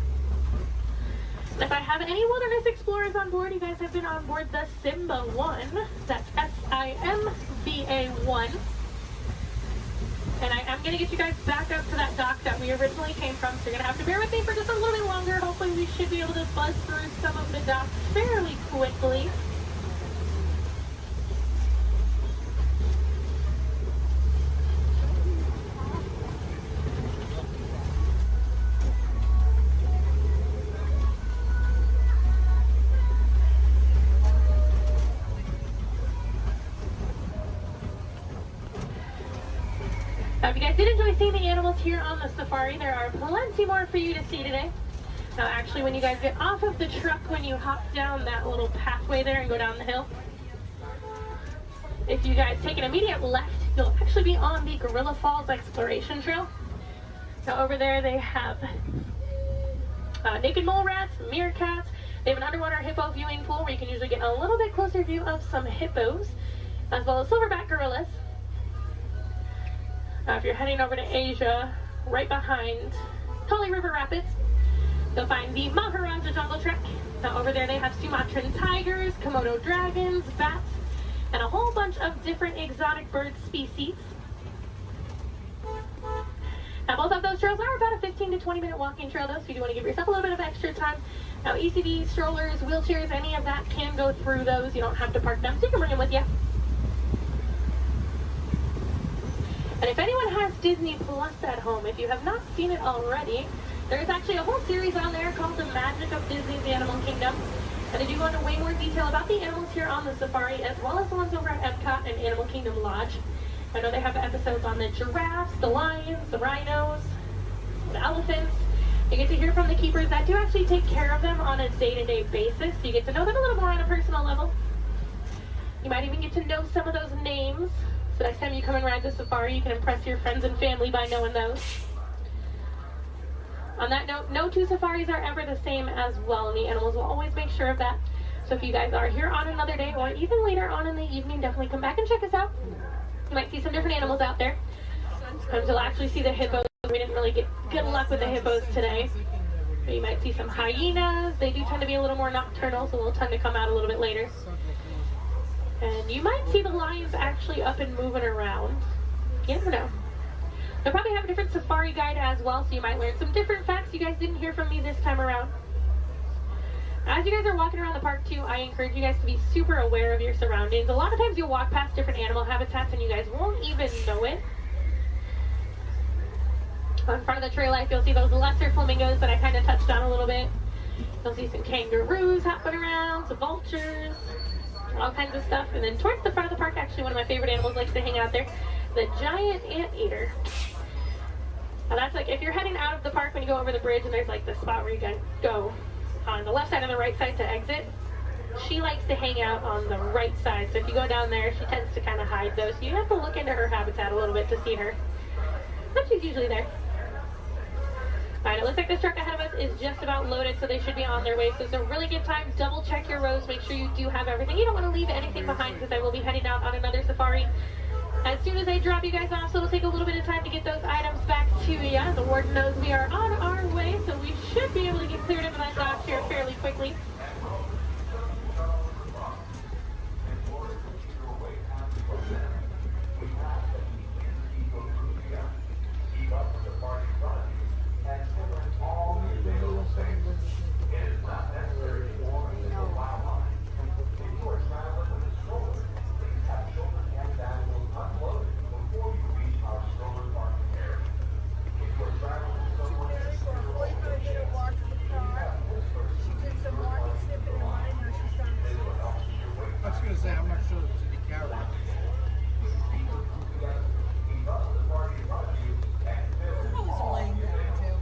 And if I have any wilderness explorers on board, you guys have been on board the Simba 1. That's S-I-M-B-A 1. And I am going to get you guys back up to that dock that we originally came from, so you're going to have to bear with me for just a little bit longer. Hopefully we should be able to buzz through some of the docks fairly quickly. Now, if you guys did enjoy seeing the animals here on the safari, there are plenty more for you to see today. Now, actually, when you guys get off of the truck, when you hop down that little pathway there and go down the hill, if you guys take an immediate left, you'll actually be on the Gorilla Falls Exploration Trail. Now, over there, they have naked mole rats, meerkats. They have an underwater hippo viewing pool where you can usually get a little bit closer view of some hippos, as well as silverback gorillas. Now, if you're heading over to Asia, right behind Kali River Rapids. You'll find the Maharaja Jungle Trek. Now over there they have Sumatran tigers, Komodo dragons, bats, and a whole bunch of different exotic bird species. Now both of those trails are about a 15 to 20 minute walking trail though, so if you do want to give yourself a little bit of extra time. Now ECVs, strollers, wheelchairs, any of that can go through those. You don't have to park them, so you can bring them with you. And if anyone has Disney Plus at home, if you have not seen it already, there's actually a whole series on there called The Magic of Disney's Animal Kingdom. And they do go into way more detail about the animals here on the safari, as well as the ones over at Epcot and Animal Kingdom Lodge. I know they have episodes on the giraffes, the lions, the rhinos, the elephants. You get to hear from the keepers that do actually take care of them on a day-to-day basis. So you get to know them a little more on a personal level. You might even get to know some of those names. So next time you come and ride the safari, you can impress your friends and family by knowing those. On that note, no two safaris are ever the same as well, and the animals will always make sure of that. So if you guys are here on another day or even later on in the evening, definitely come back and check us out. You might see some different animals out there. Sometimes you'll actually see the hippos. We didn't really get good luck with the hippos today. But you might see some hyenas. They do tend to be a little more nocturnal, so they'll tend to come out a little bit later. And you might see the lions actually up and moving around. You never know. They'll probably have a different safari guide as well, so you might learn some different facts you guys didn't hear from me this time around. As you guys are walking around the park too, I encourage you guys to be super aware of your surroundings. A lot of times you'll walk past different animal habitats and you guys won't even know it. On front of the trail life, you'll see those lesser flamingos that I kind of touched on a little bit. You'll see some kangaroos hopping around, some vultures, all kinds of stuff. And then towards the front of the park, actually one of my favorite animals likes to hang out there, the giant anteater. Now that's like, if you're heading out of the park when you go over the bridge and there's like the spot where you can go on the left side and the right side to exit, she likes to hang out on the right side. So if you go down there, she tends to kind of hide those. So you have to look into her habitat a little bit to see her. But she's usually there. Alright, it looks like this truck ahead of us is just about loaded, so they should be on their way. So it's a really good time. Double check your rows. Make sure you do have everything. You don't want to leave anything behind because I will be heading out on another safari as soon as I drop you guys off, so it'll take a little bit of time to get those items back to you. The warden knows we are on our way, so we should be able to get cleared into that dock here fairly quickly. I'm not sure there's any carrots. Probably some laying down too.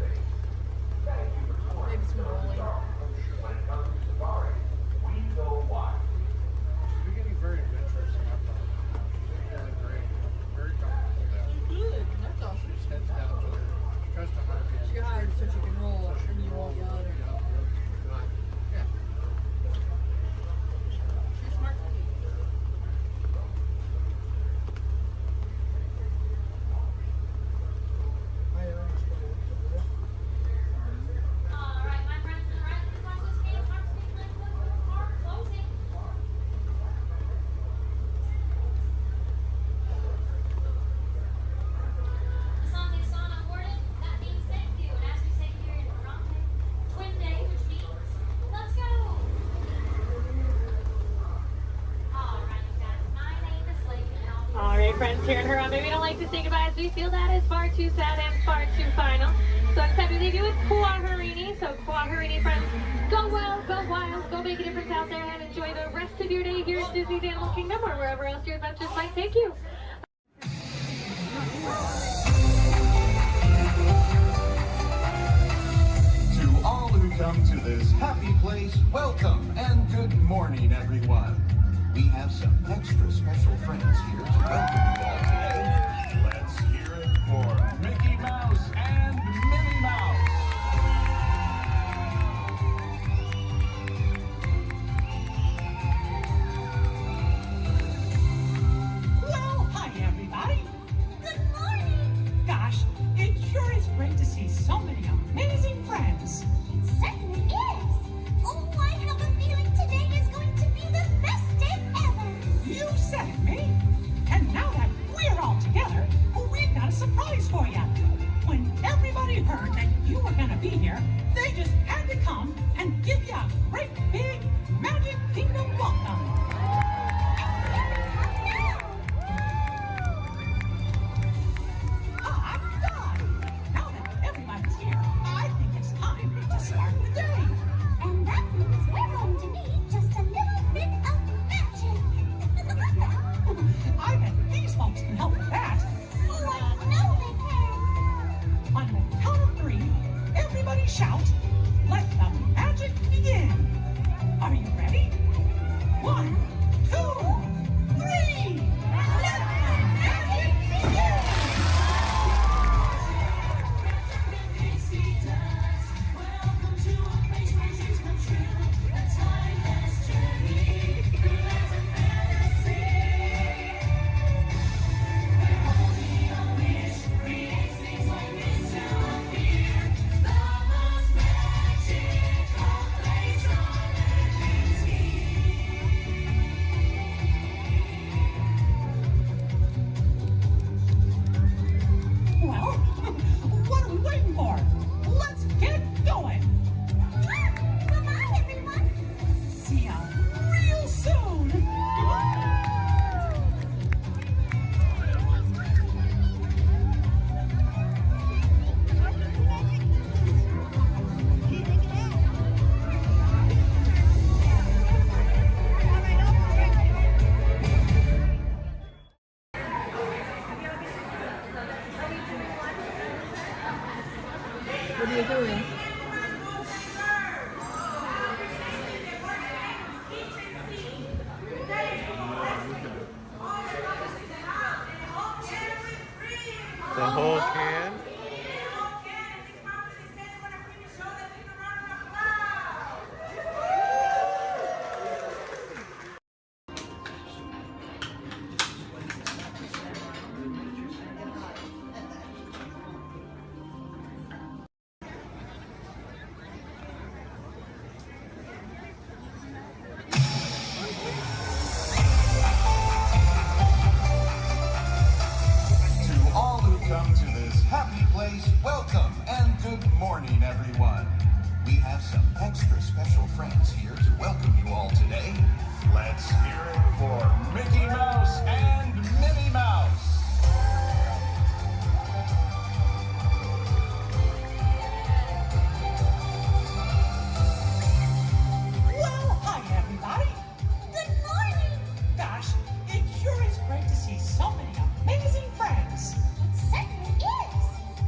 Maybe some rolling. You're getting very adventurous in our park. Really great. Very comfortable there. Good. That's awesome. Just heads down to her. Tries to hide it. She hides so she can roll and you won't yell at her. Yeah. She's smart. Friends here in Huron, maybe we don't like to say goodbye as we feel that is far too sad and far too final. So next time we leave you with Kuaharini. So Kuaharini friends, go well, go wild, go make a difference out there and enjoy the rest of your day here at Disney's Animal Kingdom or wherever else your adventures might take you. To all who come to this happy place, welcome and good morning, everyone. We have some extra special friends here to welcome you all today. Let's hear it for Mickey Mouse and Minnie Mouse. Well, hi everybody. Good morning. Gosh, it sure is great to see so many amazing shout, let the magic begin. Are you ready? 1, 2, 3. Let the magic begin. Welcome to a place where dreams come true. A timeless journey through lands of fantasy. Where holding a wish creates things like this to appear. The most magical place on earth is here. Well, what are we waiting for? Let's get going. Bye-bye, everyone. See ya real soon. What are you doing? The whole can? To all who come to this happy place, welcome and good morning, everyone. We have some extra special friends here to welcome you all today. Let's hear it for Mickey Mouse and Minnie Mouse. Well, hi, everybody. Good morning. Gosh, it sure is great to see so many amazing friends. It certainly is.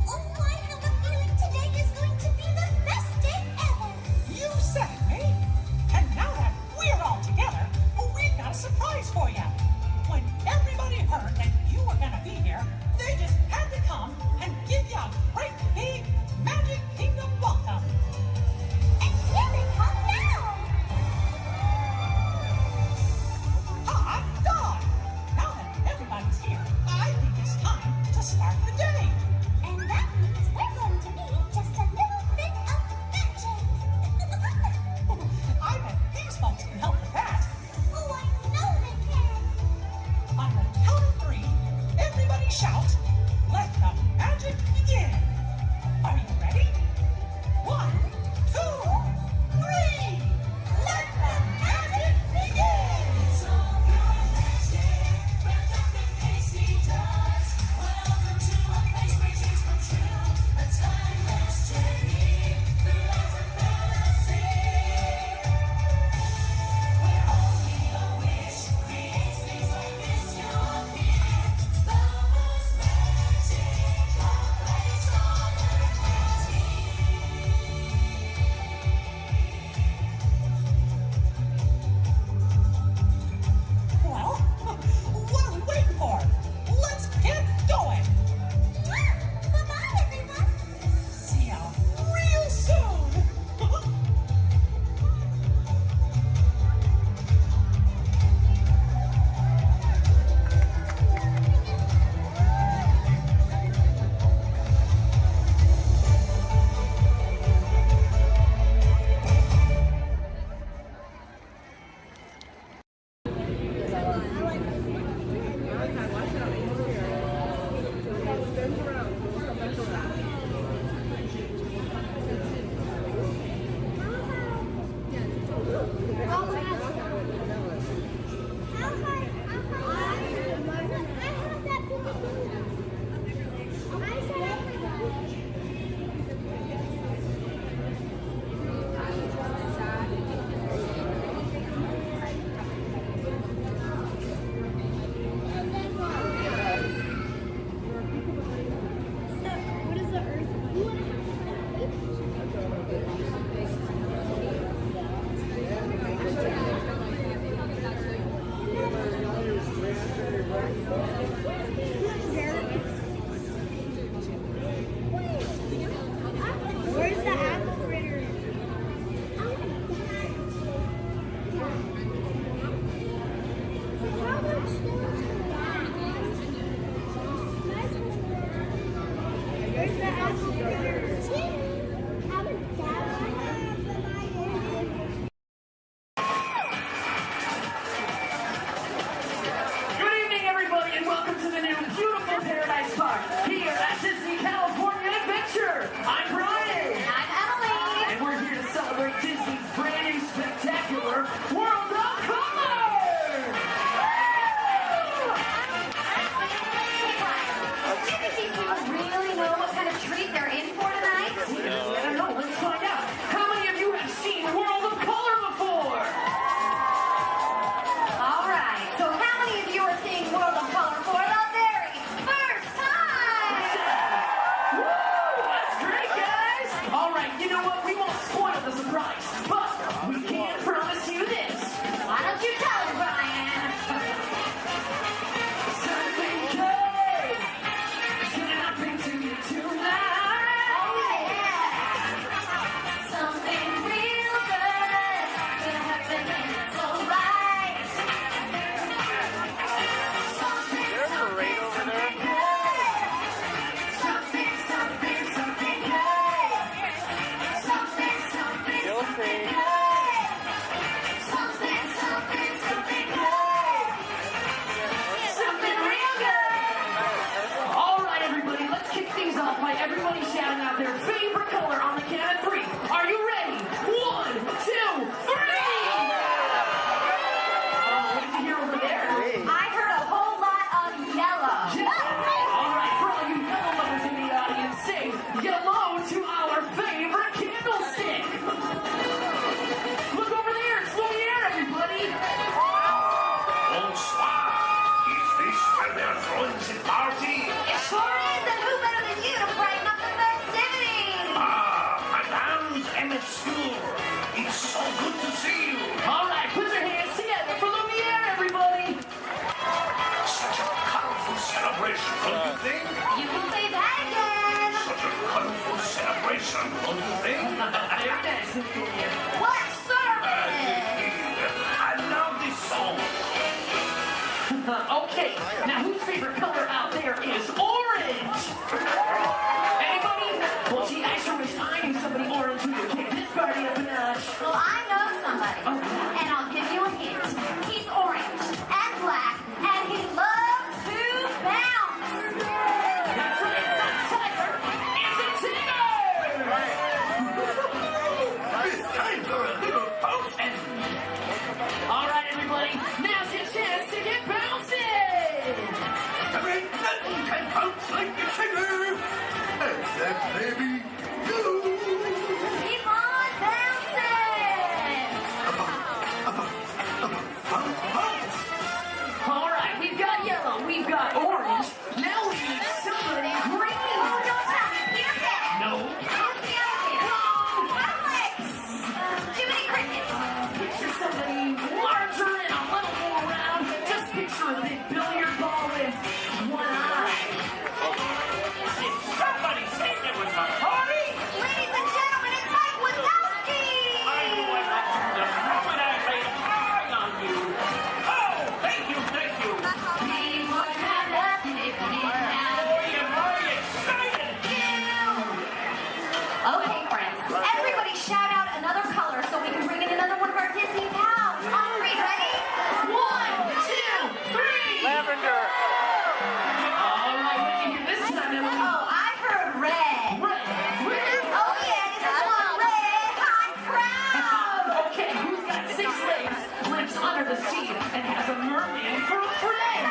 Oh, I have a feeling today is going to be the best day ever. You said it, Minnie. And now that we're all together, we've got a surprise for you. When everybody heard that you were going Et monsieur, it's so good to see you. All right, put your hands together for Lumiere, everybody. Such a colorful celebration, don't you think? You can say that again. Such a colorful celebration, don't you think? Very nice, Lumiere. What service? I love this song. Okay, now whose favorite color out there is orange? Anybody? Well, gee, I sure wish I knew somebody orange who could kick this party up a notch. Well, I know somebody. And I'll give you a hint. He's orange and black, and he loves to bounce. That's right, it's not Tiger, it's a Tigger! It's time for a little bouncing. All right, everybody, now's your chance to get bouncing! There ain't nothing can bounce like the Tigger. Except maybe you. Keep on bouncing. Bounce. All right, we've got yellow, we've got orange, now we need somebody green! Oh, don't tell me. Peter Pan. No. Who's the other kid? Alex. Jiminy Cricket. Picture somebody larger and a little more round. Just picture a big billiard ball with one eye. Did somebody say there was a party? Ladies and gentlemen, it's Mike Wazowski. I knew I liked you the moment I laid an eye on you. Oh, thank you, thank you. We would have nothing if we didn't have Boy, am I excited. you. Okay, friends, everybody shout out another color so we can bring in another one of our Disney pals. On three, ready? 1, 2, 3. Lavender. All right, what did you hear this time, Emily? Oh, I heard red. Red. Oh yeah, this is one red hot crowd. Okay, who's got 6 legs, lives under the sea, and has a merman for a friend?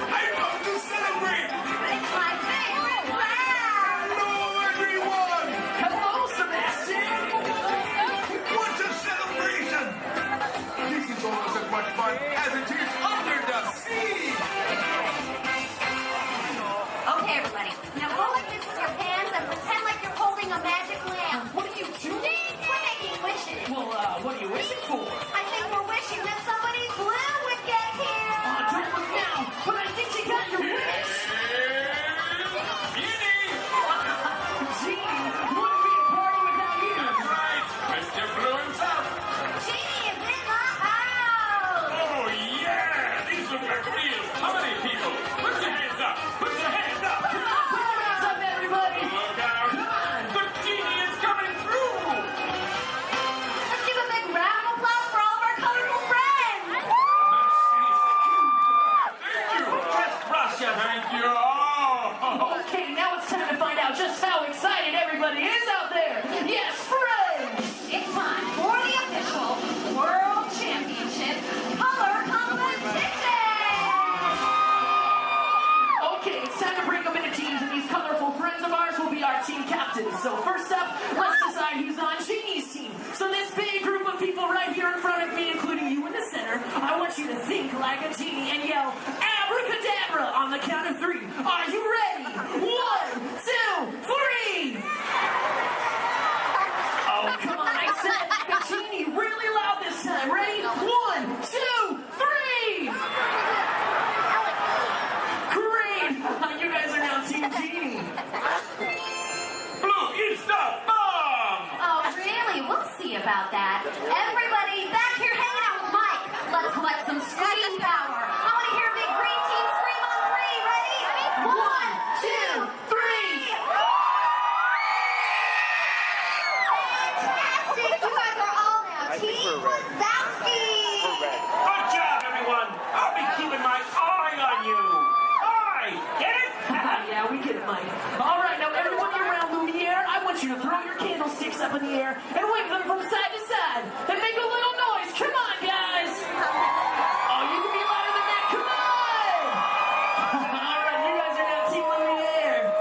I love to celebrate. It's my favorite round. Hello, everyone. Hello, Sebastian. What a celebration. This is almost as much fun as it is under the sea. Okay, everybody. Now go like this with your hands and pretend like you're holding a magic lamp. What are you doing? We're making wishes. Well, what are you wishing for? I think we're wishing that somebody blue would get here. Don't look now, but I think you got your wish. Genie, wouldn't be a party without you. Right, Mr. Blue himself. Genie is in the house. Oh, yeah. These look like real party people. Put your hands up. Put your hands up. Put your hands up, everybody. Look out. The genie is coming through. Let's give a big round of applause for all of our colorful friends. Just Russia, thank you. Oh. Okay, now it's time to find out just how excited everybody is out there. Yes, friends. It's time for the official World Championship Color Competition. Okay, it's time to break them into teams, and these colorful friends of ours will be our team captains. So first up, let's decide who's on Genie's team. So this big group of people right here in front of me, including you in the center, I want you to think like a genie and yell abracadabra on the count of 3. Are you ready? 1, 2, 3. Oh, come on, I said it like a genie really loud this time. Ready? 1, 2, 3. Great! You guys are now Team Genie. Blue is the bomb. Oh, really? We'll see about that. Everybody back here hanging out with Mike. Let's collect some scream power. I want to hear big green team scream on 3. Ready? 1, 2, 3. Fantastic! You guys are all now Team Wazowski. Good job, everyone. I'll be keeping my eye on you. Eye, get it? Yeah, we get it, Mike. All right, now everyone around Lumiere, I want you to throw your candlesticks up in the air and wave them from side to side and make a little noise. Come on, guys. Oh, you can be louder than that. Come on. All right, you guys are now Team Lumiere.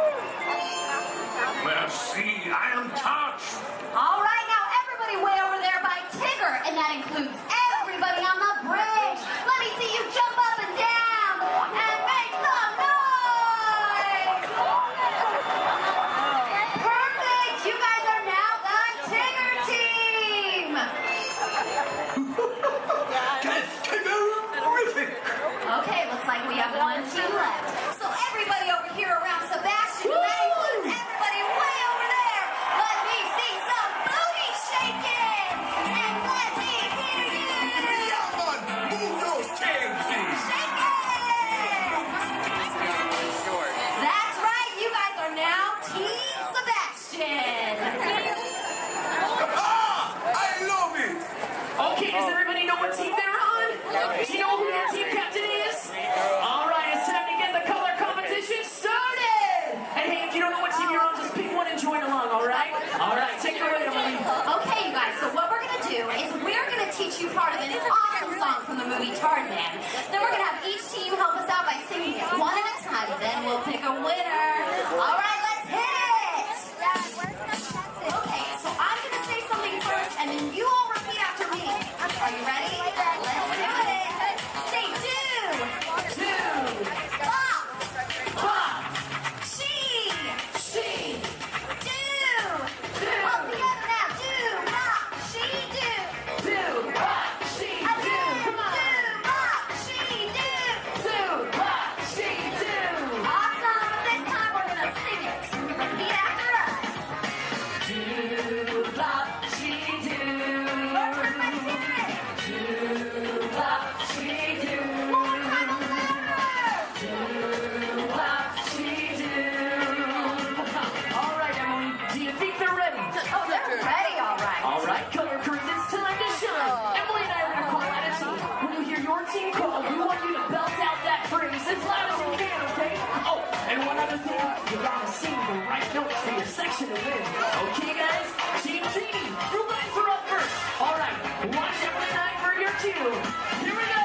Well, see, I am touched. All right, now everybody way over there by Tigger, and that includes everybody on the bridge. Let me see you jump up and down and make some noise. everything, you gotta sing the right notes for your section to win. Okay, guys? Team Genie, you guys are up first. All right, watch out tonight for your cue. Here we go.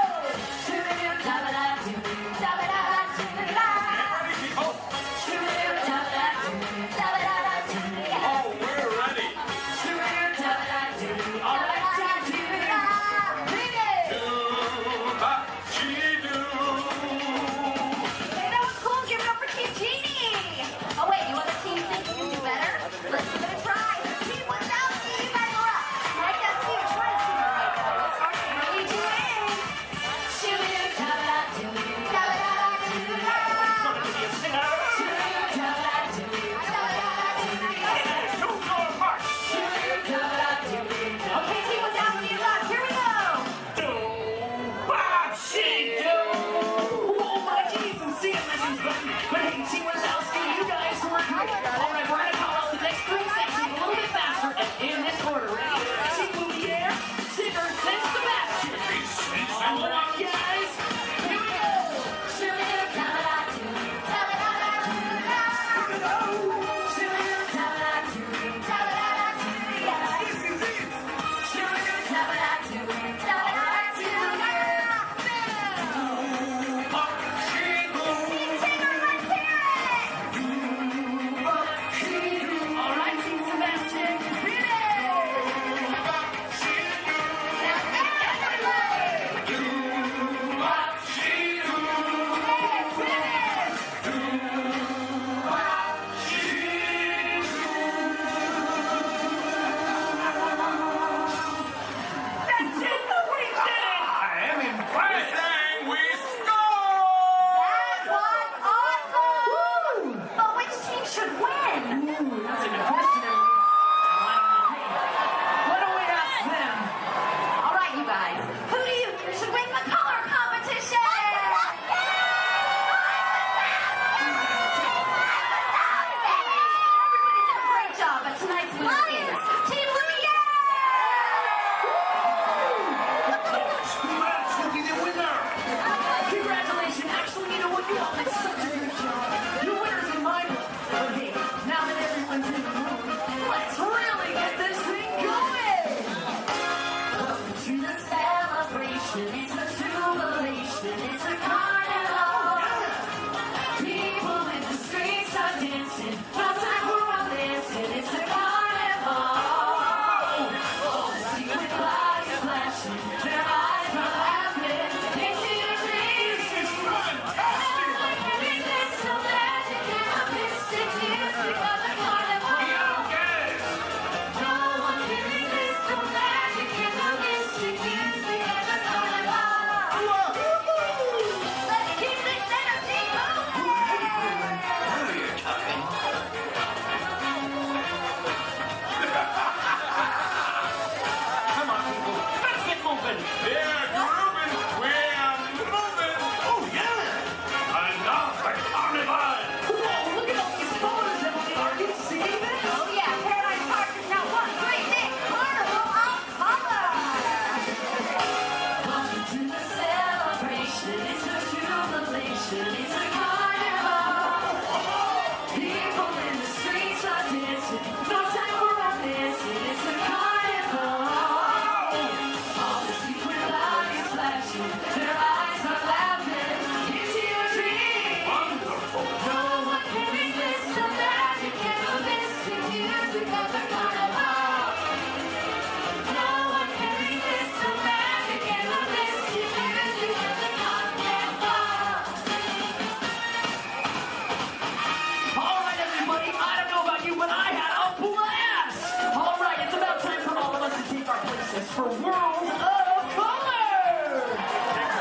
For World of Color!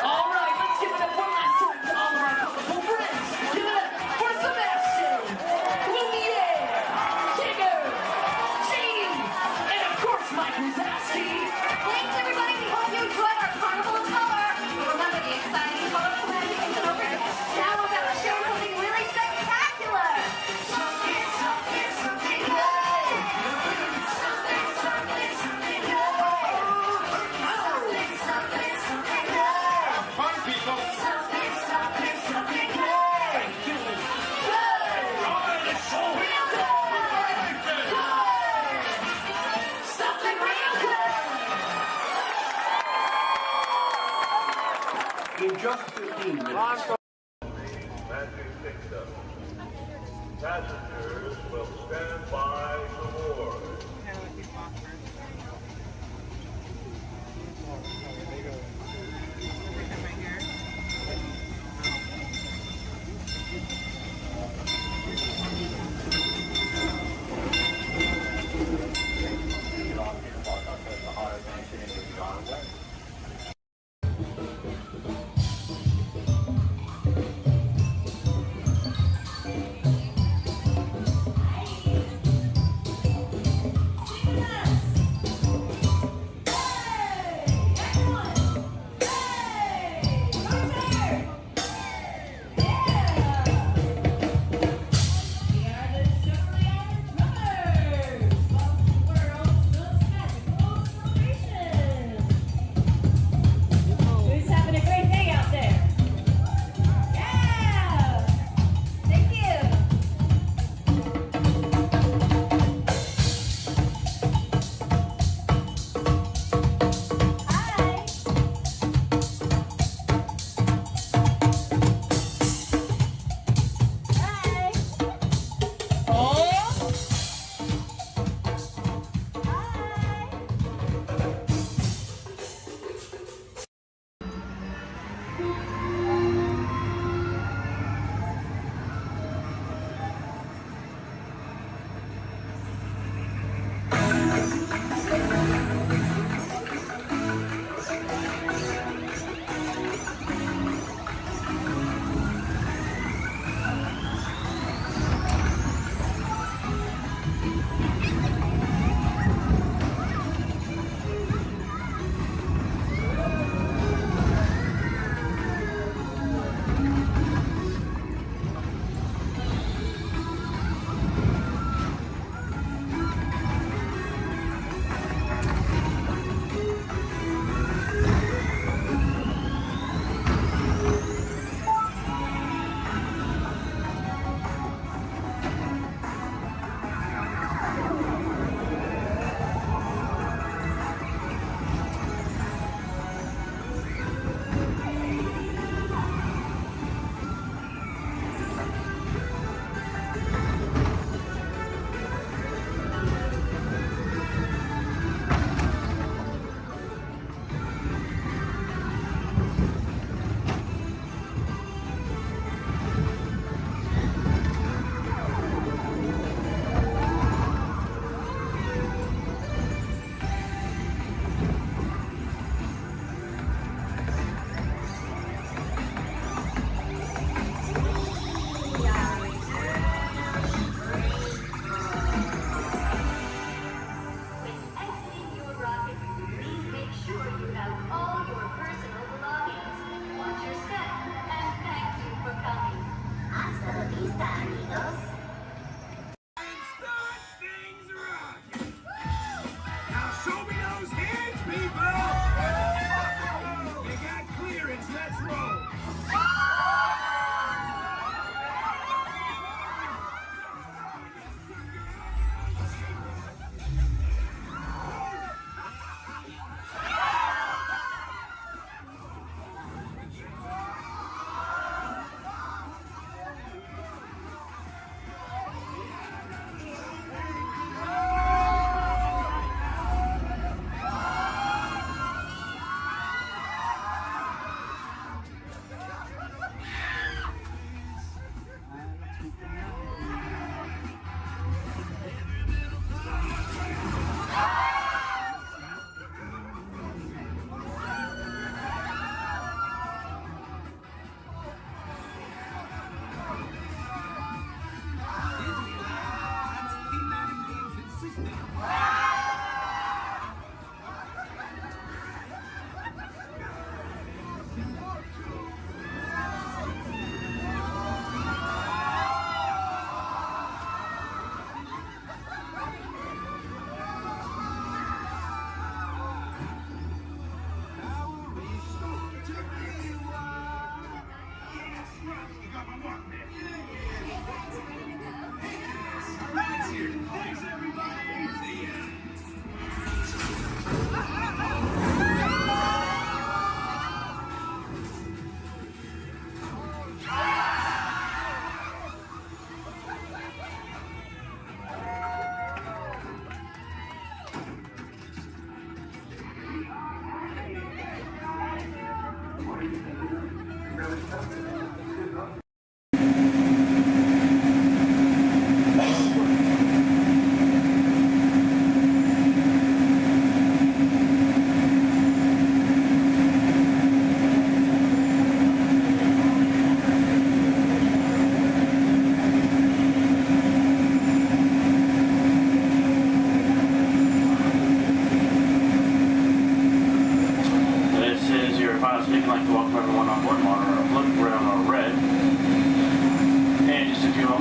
All right, let's give it up one last time to all of our colorful friends. Give it up for Sebastian, Lumiere, Tigger, Gene, and of course Mike Wazowski. Thanks everybody, we hope you enjoyed our Carnival of Color. Remember the exciting colorful magic isn't over yet. Now we're about to show something really spectacular. Something good. Something good. just 15 minutes. Passengers will stand by to board.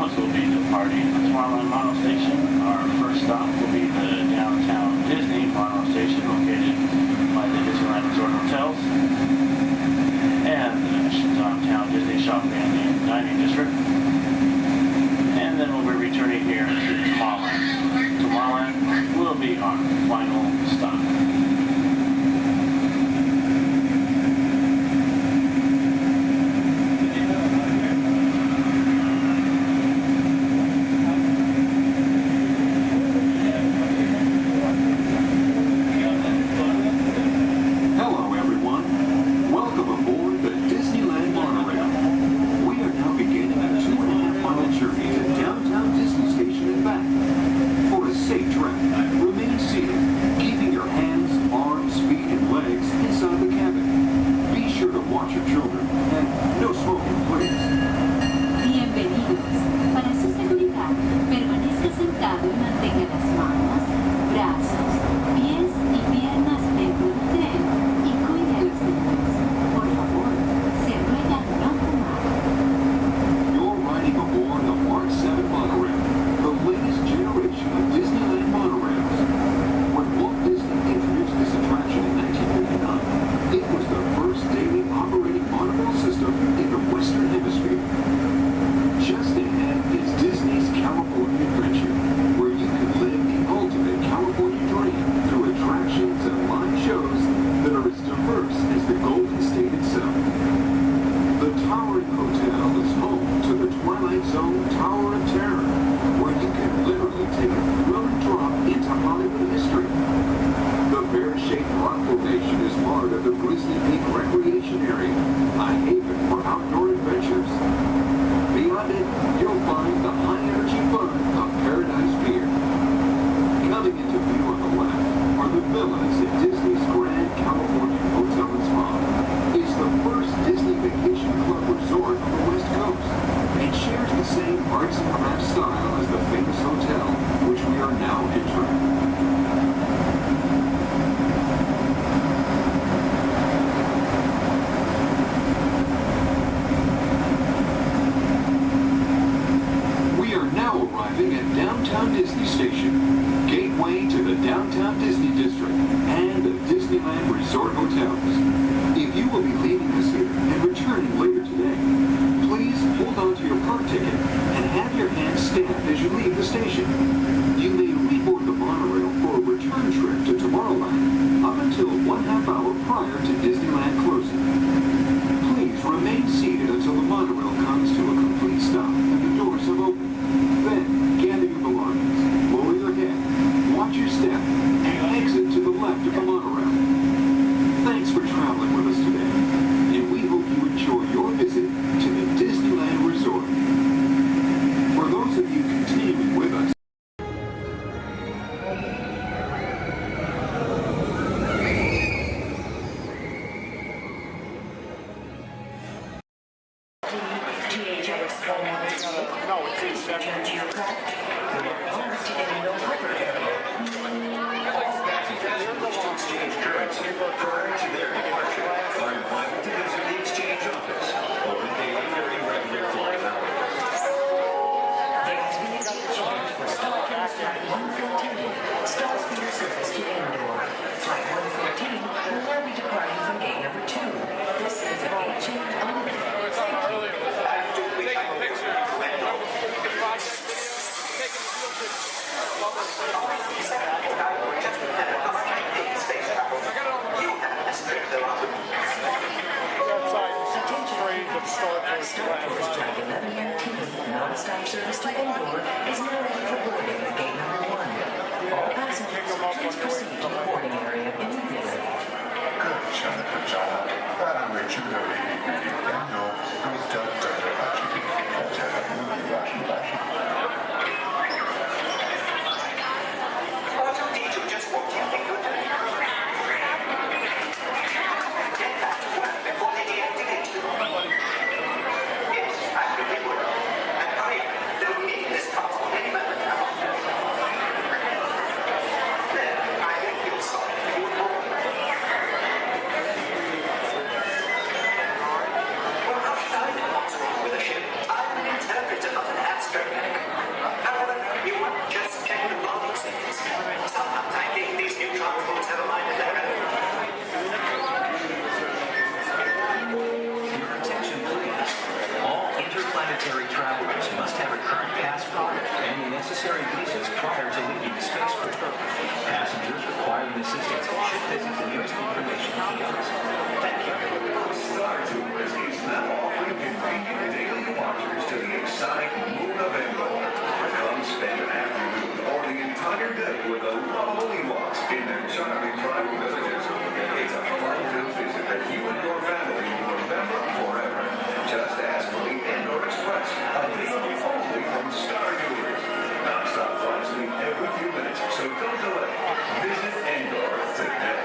us will be departing the Tomorrowland Mono Station. Our first stop will be the downtown Disney Mono Station, located by the Disneyland Resort Hotels, and the downtown Disney Shopping and Dining District. And then we'll be returning here to Tomorrowland. Tomorrowland will be our final stop. Hello, everyone. Welcome aboard the Disneyland monorail. We are now beginning a 2.5-mile journey to downtown Disney Station and back. For a safe trip, remain seated, keeping your hands, arms, feet, and legs inside the cabin. Be sure to watch your children, and no smoking, please. Bienvenidos. Para su seguridad, permanezca sentado y mantenga las manos, brazos, pies y piernas dentro del tren y cuide a los niños. Por favor, se ruega no fumar. You're riding aboard the Mark 7 monorail, the latest generation of Disneyland monorails. When Walt Disney introduced this attraction in 1959, it was the first daily operating monorail system in the Western Hemisphere. Just ahead is Disney's California Adventure, where you can live the ultimate California dream through attractions and live shows that are as diverse as the Golden State itself. The Towering Hotel is home to the Twilight Zone Tower of Terror, where you can literally take a thrilling drop into Hollywood history. The bear-shaped rock formation is part of the Grizzly Peak Recreation Area, a haven for outdoor adventures. Beyond it, you'll find the high-energy fun of Paradise Pier. Coming into view on the left are the villas at Disney's Grand California Hotel and Spa. It's the first Disney Vacation Club resort on the West Coast and shares the same arts and crafts style as the famous hotel, which we are now entering. We are now arriving at Downtown Disney Station, gateway to the Downtown Disney District and the Disneyland Resort Hotels. If you will be leaving us here and returning later today, please hold on to your park ticket and have your hand stamped as you leave the station. You may reboard the monorail for a return trip to Tomorrowland up until 1/2 hour prior to Disneyland closing. Please remain seated until the monorail comes to a complete stop and the doors have opened. Then, gather your belongings, lower your head, watch your step, and exit to the left of the monorail. Thanks for traveling with us today, and we hope you enjoy your visit to the Disneyland Resort. For those of you continuing with us, non-stop service to Indoor is now ready for boarding at gate number 1. All passengers, please proceed to the boarding area immediately. R2-D2 just walked in. Get back to work before they deactivate you. Yes, I really would. And hurry, they'll need this console anywhere now. There, I think you'll solve it. necessary visas prior to leaving the spaceport. Passengers requiring assistance should visit the nearest information kiosk. Thank you. Star Tours is now offering convenient daily departures to the exotic moon of Endor. Come spend an afternoon or the entire day with the lovely Walts in their charming tribal villages. It's a fun-filled visit that you and your family will remember forever. Just ask for the Endor Express, available only from Star Tours. Non-stop flights leave every few minutes, so don't delay. Visit Endor today.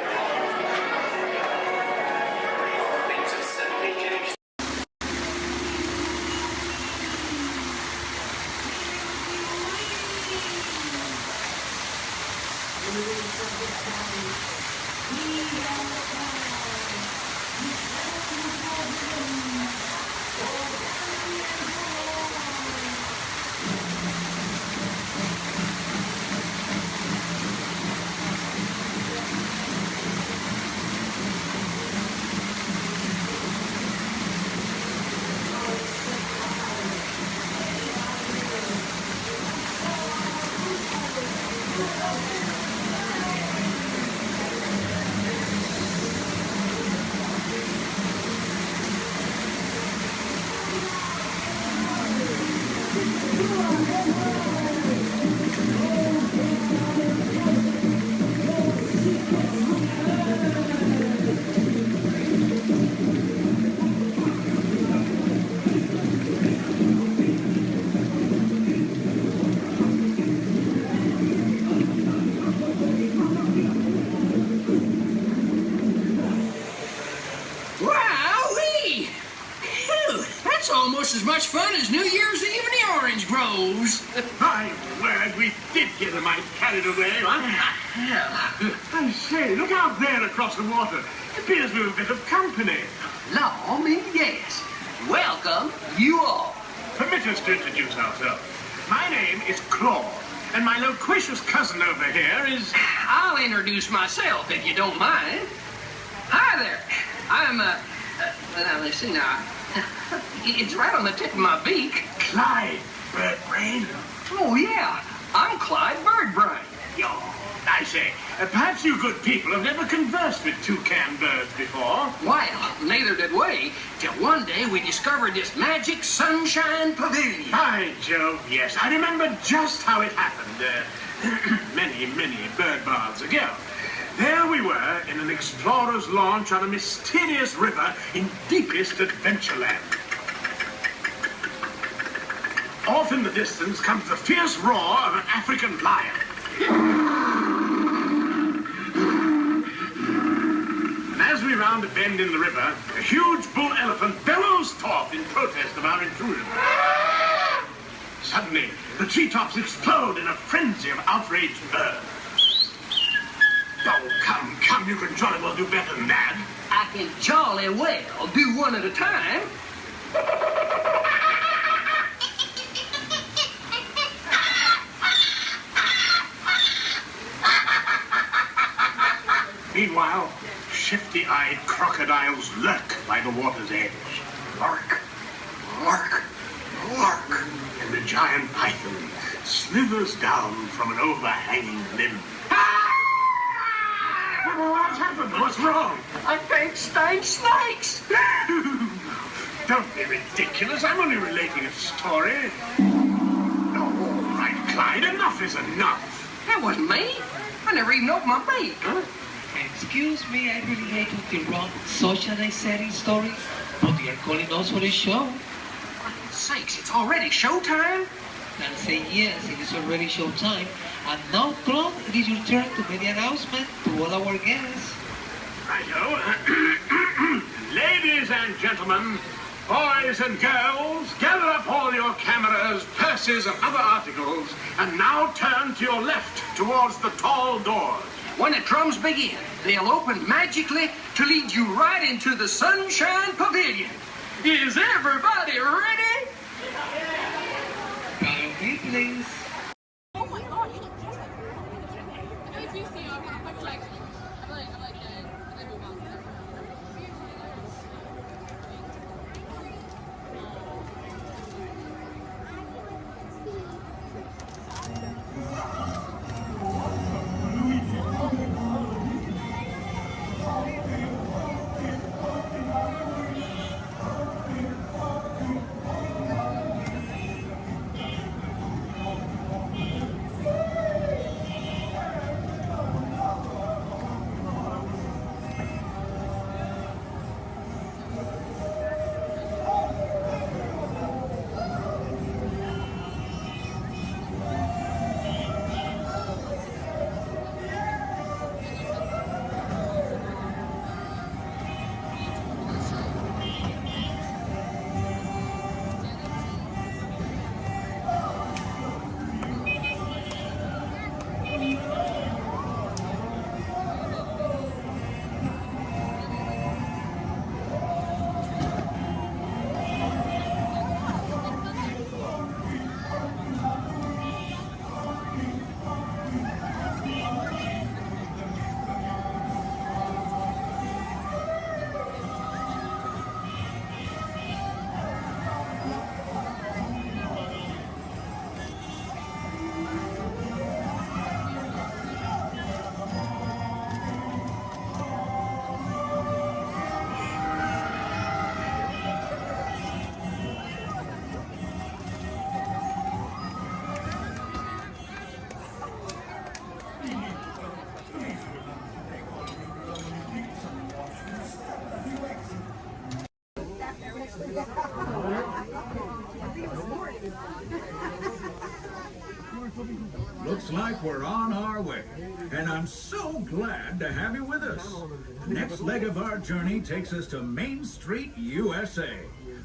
Wowee! Phew, that's almost as much fun as New Year's Eve in the orange groves. My word, we did get a mite carried away, huh? I say, look out there across the water. It appears we're a bit of company. Law me, yes. Welcome, you all. Permit us to introduce ourselves. My name is Claude, and my loquacious cousin over here is... I'll introduce myself, if you don't mind. Hi there. I'm, now, let's see now. It's right on the tip of my beak. Clyde Birdbrain. Oh, yeah. I'm Clyde Birdbrain. Yo, I say, perhaps you good people have never conversed with toucan birds before. Well, neither did we, till one day we discovered this magic sunshine pavilion. By Jove, yes. I remember just how it happened, many, many bird baths ago. There we were in an explorer's launch on a mysterious river in deepest Adventureland. Off in the distance comes the fierce roar of an African lion. And as we round a bend in the river, a huge bull elephant bellows forth in protest of our intrusion. Suddenly, the treetops explode in a frenzy of outraged birds. Oh, come, you can jolly well do better than that. I can jolly well do one at a time. Meanwhile, shifty-eyed crocodiles lurk by the water's edge. Lurk, lurk, lurk. And the giant python slithers down from an overhanging limb. What's happened? What's wrong? I think snakes. Don't be ridiculous. I'm only relating a story. Oh, all right, Clyde. Enough is enough. That wasn't me. I never even opened my beak. Huh? Excuse me, I really hate to interrupt such an exciting story, but you're calling us for a show. For sakes, it's already showtime? And say yes, it is already showtime. And now, Claude, it is your turn to make the announcement to all our guests. Righto. Ladies and gentlemen, boys and girls, gather up all your cameras, purses, and other articles, and now turn to your left towards the tall doors. When the drums begin, they'll open magically to lead you right into the Sunshine Pavilion. Is everybody ready? Follow me, please. Oh my god, you look just like I do see I'm like I move on. Looks like we're on our way, and I'm so glad to have you with us. The next leg of our journey takes us to Main Street, USA.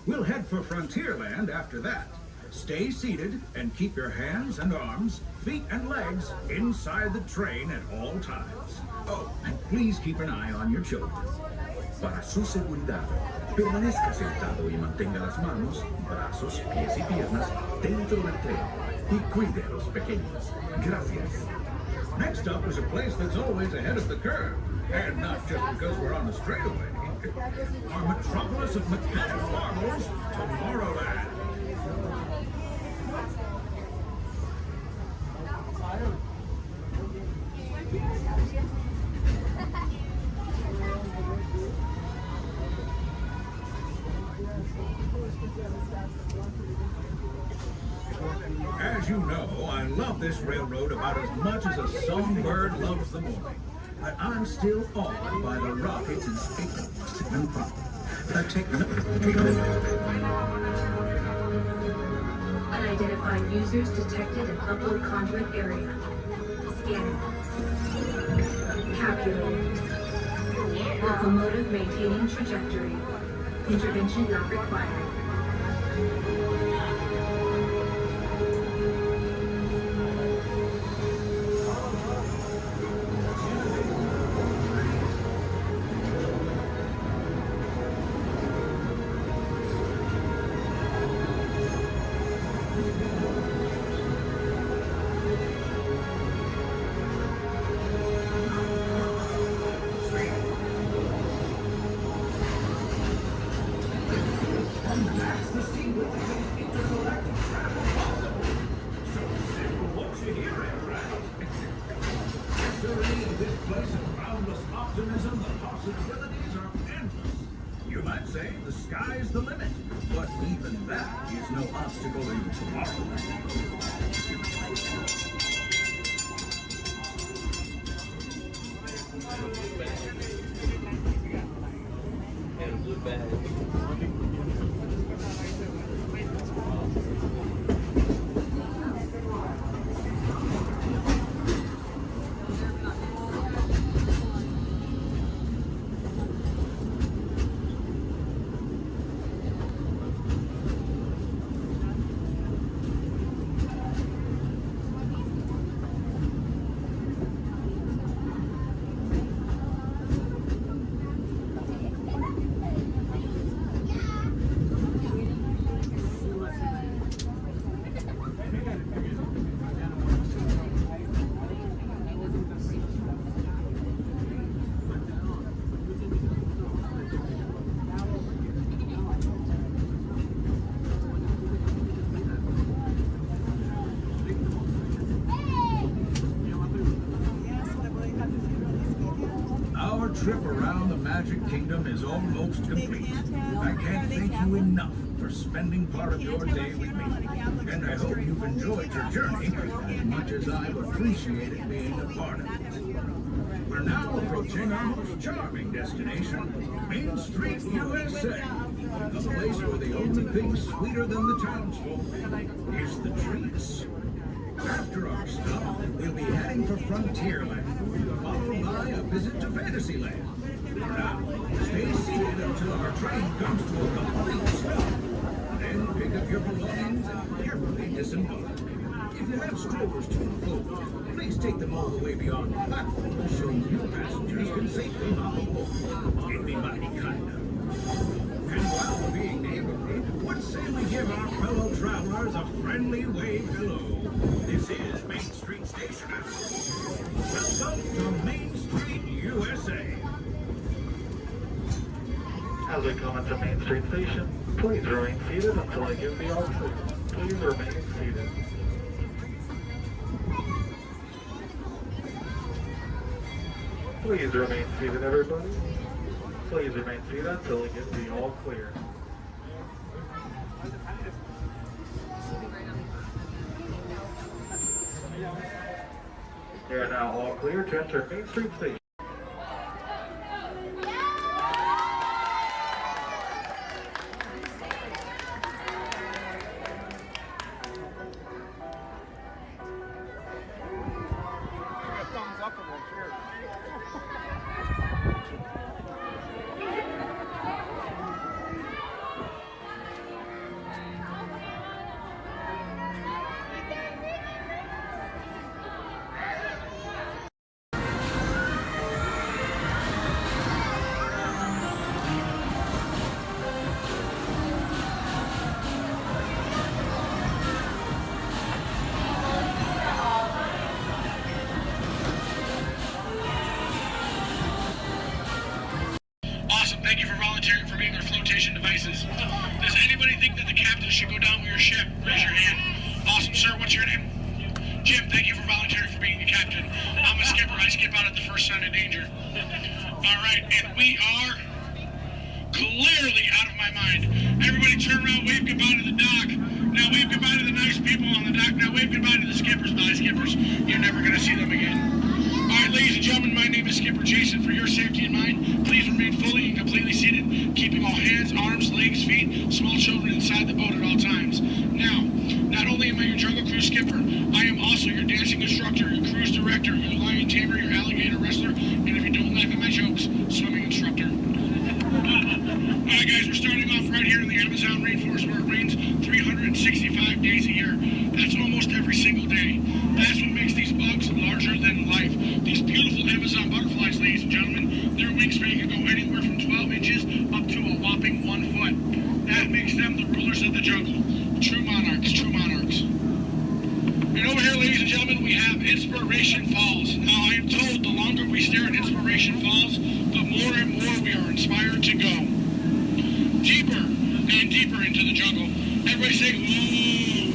We'll head for Frontierland after that. Stay seated and keep your hands and arms, feet and legs inside the train at all times. Oh, and please keep an eye on your children. Para su seguridad, permanezca sentado y mantenga las manos, brazos, pies y piernas dentro del tren y cuide a los pequeños. Gracias. Next up is a place that's always ahead of the curve, and not just because we're on the straightaway. Our metropolis of mechanic marvels, Tomorrowland. As you know, I love this railroad about as much as a songbird loves the morning. But I'm still awed by the rockets and space and fun. Unidentified users detected in upload conduit area. Scanning. Calculated. Locomotive maintaining trajectory. Intervention not required. You might say the sky's the limit, but even that is no obstacle in Tomorrowland. And a blue bag. Our trip around the Magic Kingdom is almost complete. I can't thank you enough for spending part of your day with me. And I hope you've enjoyed your journey as much as I've appreciated being a part of it. We're now approaching our most charming destination, Main Street, USA. A place where the only thing sweeter than the townsfolk is the treats. After our stop, we'll be heading for Frontierland, followed by a visit to Fantasyland. Now, stay seated until our train comes to a complete stop. Then pick up your belongings and carefully disembark. If you have strollers to unfold, please take them all the way beyond the platform so new passengers can safely hop aboard. It'd be mighty kind of. And while we're being neighborly, what say we give our fellow travelers a friendly wave hello? This is Main Street Station. Welcome to Main Street, USA. As we come into Main Street Station, please remain seated until I give the all clear. Please remain seated. Please remain seated, everybody. Please remain seated until I give the all clear. You are now all clear to enter Main Street Station. sign of danger. All right, and we are clearly out of my mind. Everybody turn around, wave goodbye to the dock. Now wave goodbye to the nice people on the dock. Now wave goodbye to the skippers. Bye, skippers. You're never going to see them again. All right, ladies and gentlemen, my name is Skipper Jason. For your safety and mine, please remain fully and completely seated, keeping all hands, arms, legs, feet, small children inside the boat at all times. Now, not only am I your Jungle Cruise skipper, I am also your dancing instructor, your cruise director, your lion tamer, your alligator wrestler, and if you don't laugh at my jokes, swimming instructor. Alright guys, we're starting off right here in the Amazon rainforest where it rains 365 days a year. That's almost every single day. That's what makes these bugs larger than life. These beautiful Amazon butterflies, ladies and gentlemen, their wingspan can go anywhere from 12 inches up to a whopping 1 foot. That makes them the rulers of the jungle. True monarchs, true monarchs. And over here, ladies and gentlemen, we have Inspiration Falls. Now, I am told the longer we stare at Inspiration Falls, the more and more we are inspired to go deeper and deeper into the jungle. Everybody say, ooh.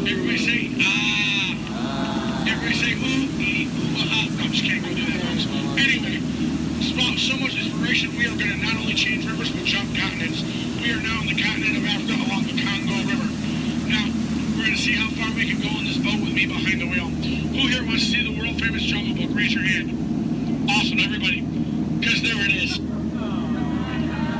Everybody say, ah. Everybody say, ooh, ee, ooh, ah. No, I'm just kidding. Don't do that, folks. Anyway, so much inspiration, we are going to not only change rivers, but jump continents. We are now on the continent of Africa along the Congo River. Now, we're going to see how far we can go on this boat with me behind the wheel. Who here wants to see the world-famous Jungle Book? Raise your hand. Awesome, everybody. Because there it is.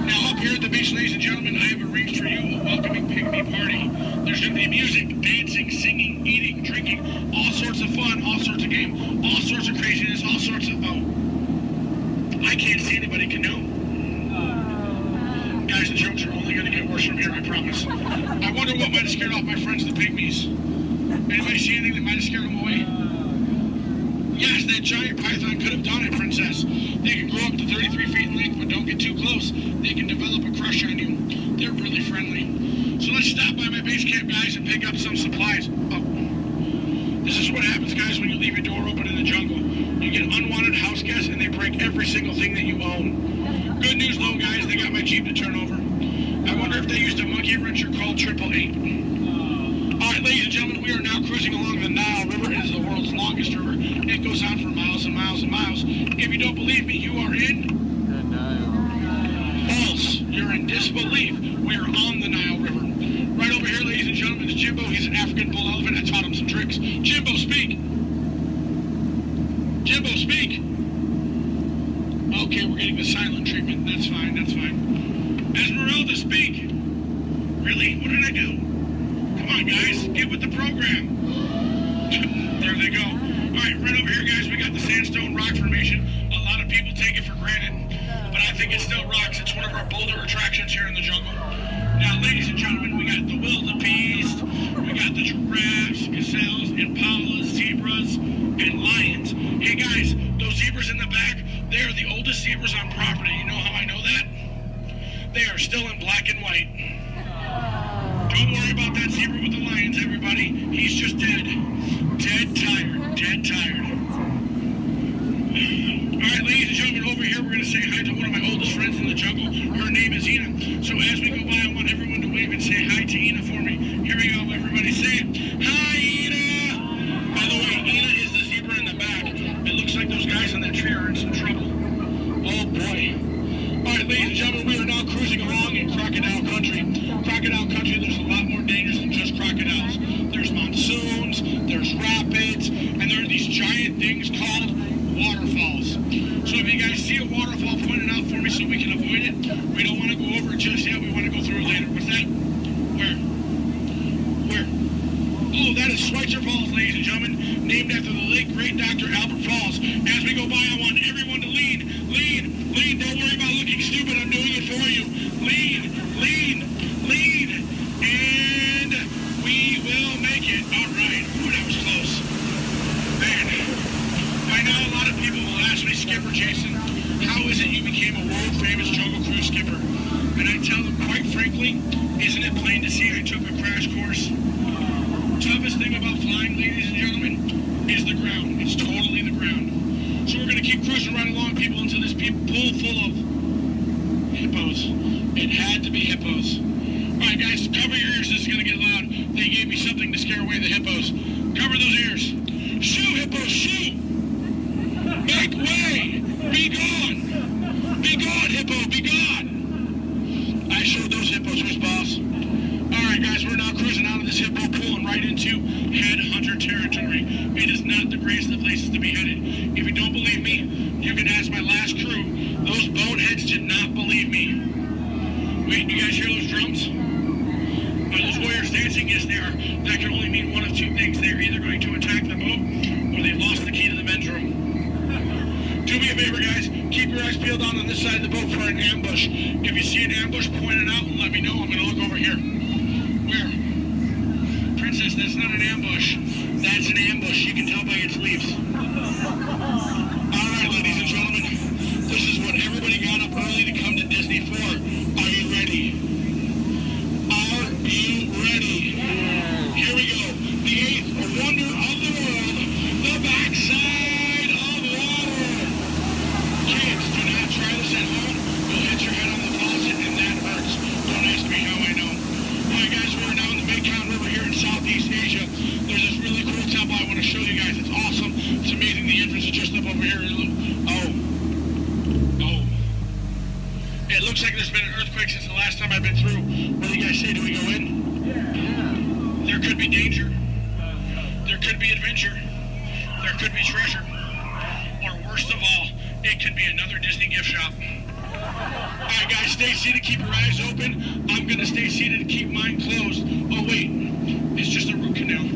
Now, up here at the beach, ladies and gentlemen, I have arranged for you a welcoming pygmy party. There's going to be music, dancing, singing, eating, drinking, all sorts of fun, all sorts of game, all sorts of craziness, all sorts of... Oh. I can't see anybody canoe. Guys, the jokes are only going to get worse from here, I promise. I wonder what might have scared off my friends, the pygmies. Anybody see anything that might have scared them away? Yes, that giant python could have done it, princess. They can grow up to 33 feet in length, but don't get too close. They can develop a crush on you. They're really friendly. So let's stop by my base camp, guys, and pick up some supplies. Oh. This is what happens, guys, when you leave your door open in the jungle. You get unwanted house guests, and they break every single thing that you own. Good news, though, guys, they got my Jeep to turn over. I wonder if they used a monkey wrencher called 888. All right, ladies and gentlemen, we are now cruising along the Nile River. It is the world's longest river. It goes on for miles and miles and miles. If you don't believe me, you are in... the Nile. False. You're in disbelief. We are on the Nile River. Right over here, ladies and gentlemen, is Jimbo. He's an African bull elephant. I taught him some tricks. Jimbo, speak. Jimbo, speak. Okay, we're getting the silent treatment. That's fine, that's fine. Esmeralda, speak. Really? What did I do? Come on, guys. Get with the program. There they go. All right, right over here, guys, we got the sandstone rock formation. A lot of people take it for granted, but I think it's still rocks. It's one of our bolder attractions here in the jungle. Now, ladies and gentlemen, we got the wildebeest, we got the giraffes, gazelles, impalas, zebras, and lions. Hey, guys, those zebras in the back, they are the oldest zebras on property. You know how I know that? They are still in black and white. Don't worry about that zebra with the lions, everybody. He's just dead. Dead tired. Dead tired. All right, ladies and gentlemen, over here, we're going to say hi to one of my oldest friends in the jungle. Her name is Ina. So as we go by, I want everyone to wave and say hi to Ina for me. Here we go, everybody. Say it. Hi, Ina. By the way, Ina is the zebra in the back. It looks like those guys on that tree are in some trouble. Oh, boy. All right, ladies and gentlemen, we are now cruising along in crocodile country. Crocodile country, there's a lot more dangers than just crocodiles. There's monsoons, there's rapids, and there are these giant things called waterfalls. So if you guys see a waterfall, point it out for me so we can avoid it. We don't want to go over it just yet. We want to go through it later. What's that? Where? Where? Oh, that is Schweitzer Falls, ladies and gentlemen, named after the late great Dr. Albert Falls. As we go by, I want everyone to lean. Lean, lean. Don't worry about looking stupid. I'm doing it for you. Lean, lean, lean. And we will make it. All right. Ooh, that was close. Man, I know a lot of people will ask me, Skipper Jason, how is it you became a world-famous Jungle Cruise skipper? And I tell them, quite frankly, isn't it plain to see I took a crash course? Toughest thing about flying, ladies and gentlemen, is the ground. It's totally the ground. So we're going to keep cruising right along, people, into this pool full of hippos. It had to be hippos. All right, guys, cover your ears. This is going to get loud. They gave me something to scare away the hippos. Cover those ears. Shoo, hippos, shoo! Make way! Be gone! Be gone, hippo! Be gone! I showed those hippos who's boss. Alright guys, we're now cruising out of this hippo pool and right into headhunter territory. It is not the greatest of places to be headed. If you don't believe me, you can ask my last crew. Those boneheads did not believe me. Wait, you guys hear those drums? Are those warriors dancing? Yes, they are. That can only mean one of two things. They're either going to attack the boat or they've lost the key to the men's room. Do me a favor, guys. Keep your eyes peeled on this side of the boat for an ambush. If you see an ambush, point it out and let me know. I'm going to look over here. Where? Princess, that's not an ambush. That's an ambush. You can tell by its leaves. Alright, ladies and gentlemen. This is what everybody got up early to come to Disney for. Are you ready? Are you ready? Here we go. The eighth wonder of the world. The backside of water. Kids, do not try this at home. You'll hit your head on the faucet and that hurts. Don't ask me how I know. Alright guys, we're now in the Mekong River here in Southeast Asia. There's this really cool temple I want to show you guys. It's awesome. It's amazing. The entrance is just up over here. It looks like there's been an earthquake since the last time I've been through. What do you guys say? Do we go in? Yeah. There could be danger. There could be adventure. There could be treasure. Or worst of all, it could be another Disney gift shop. Alright guys, stay seated, keep your eyes open. I'm gonna stay seated and keep mine closed. Oh wait, it's just a root canal.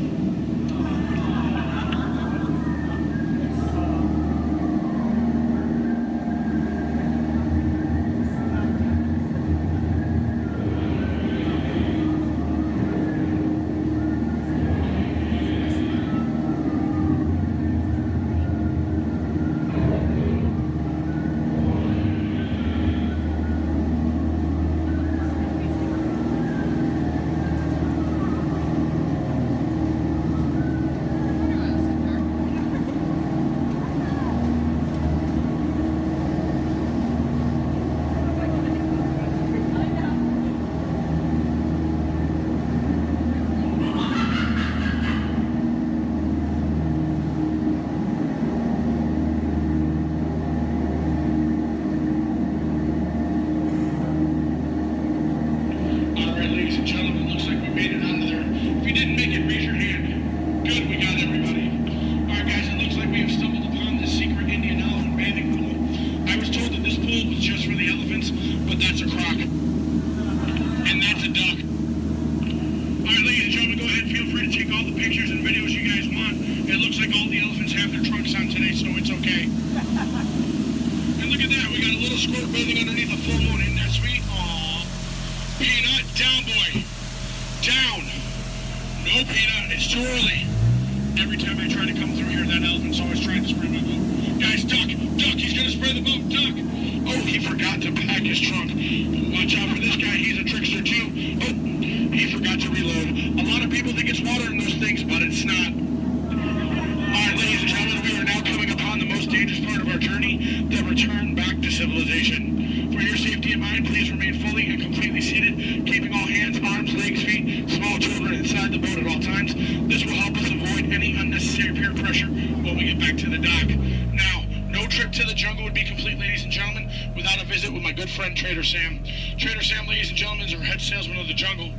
Trader Sam, ladies and gentlemen, is our head salesman of the jungle.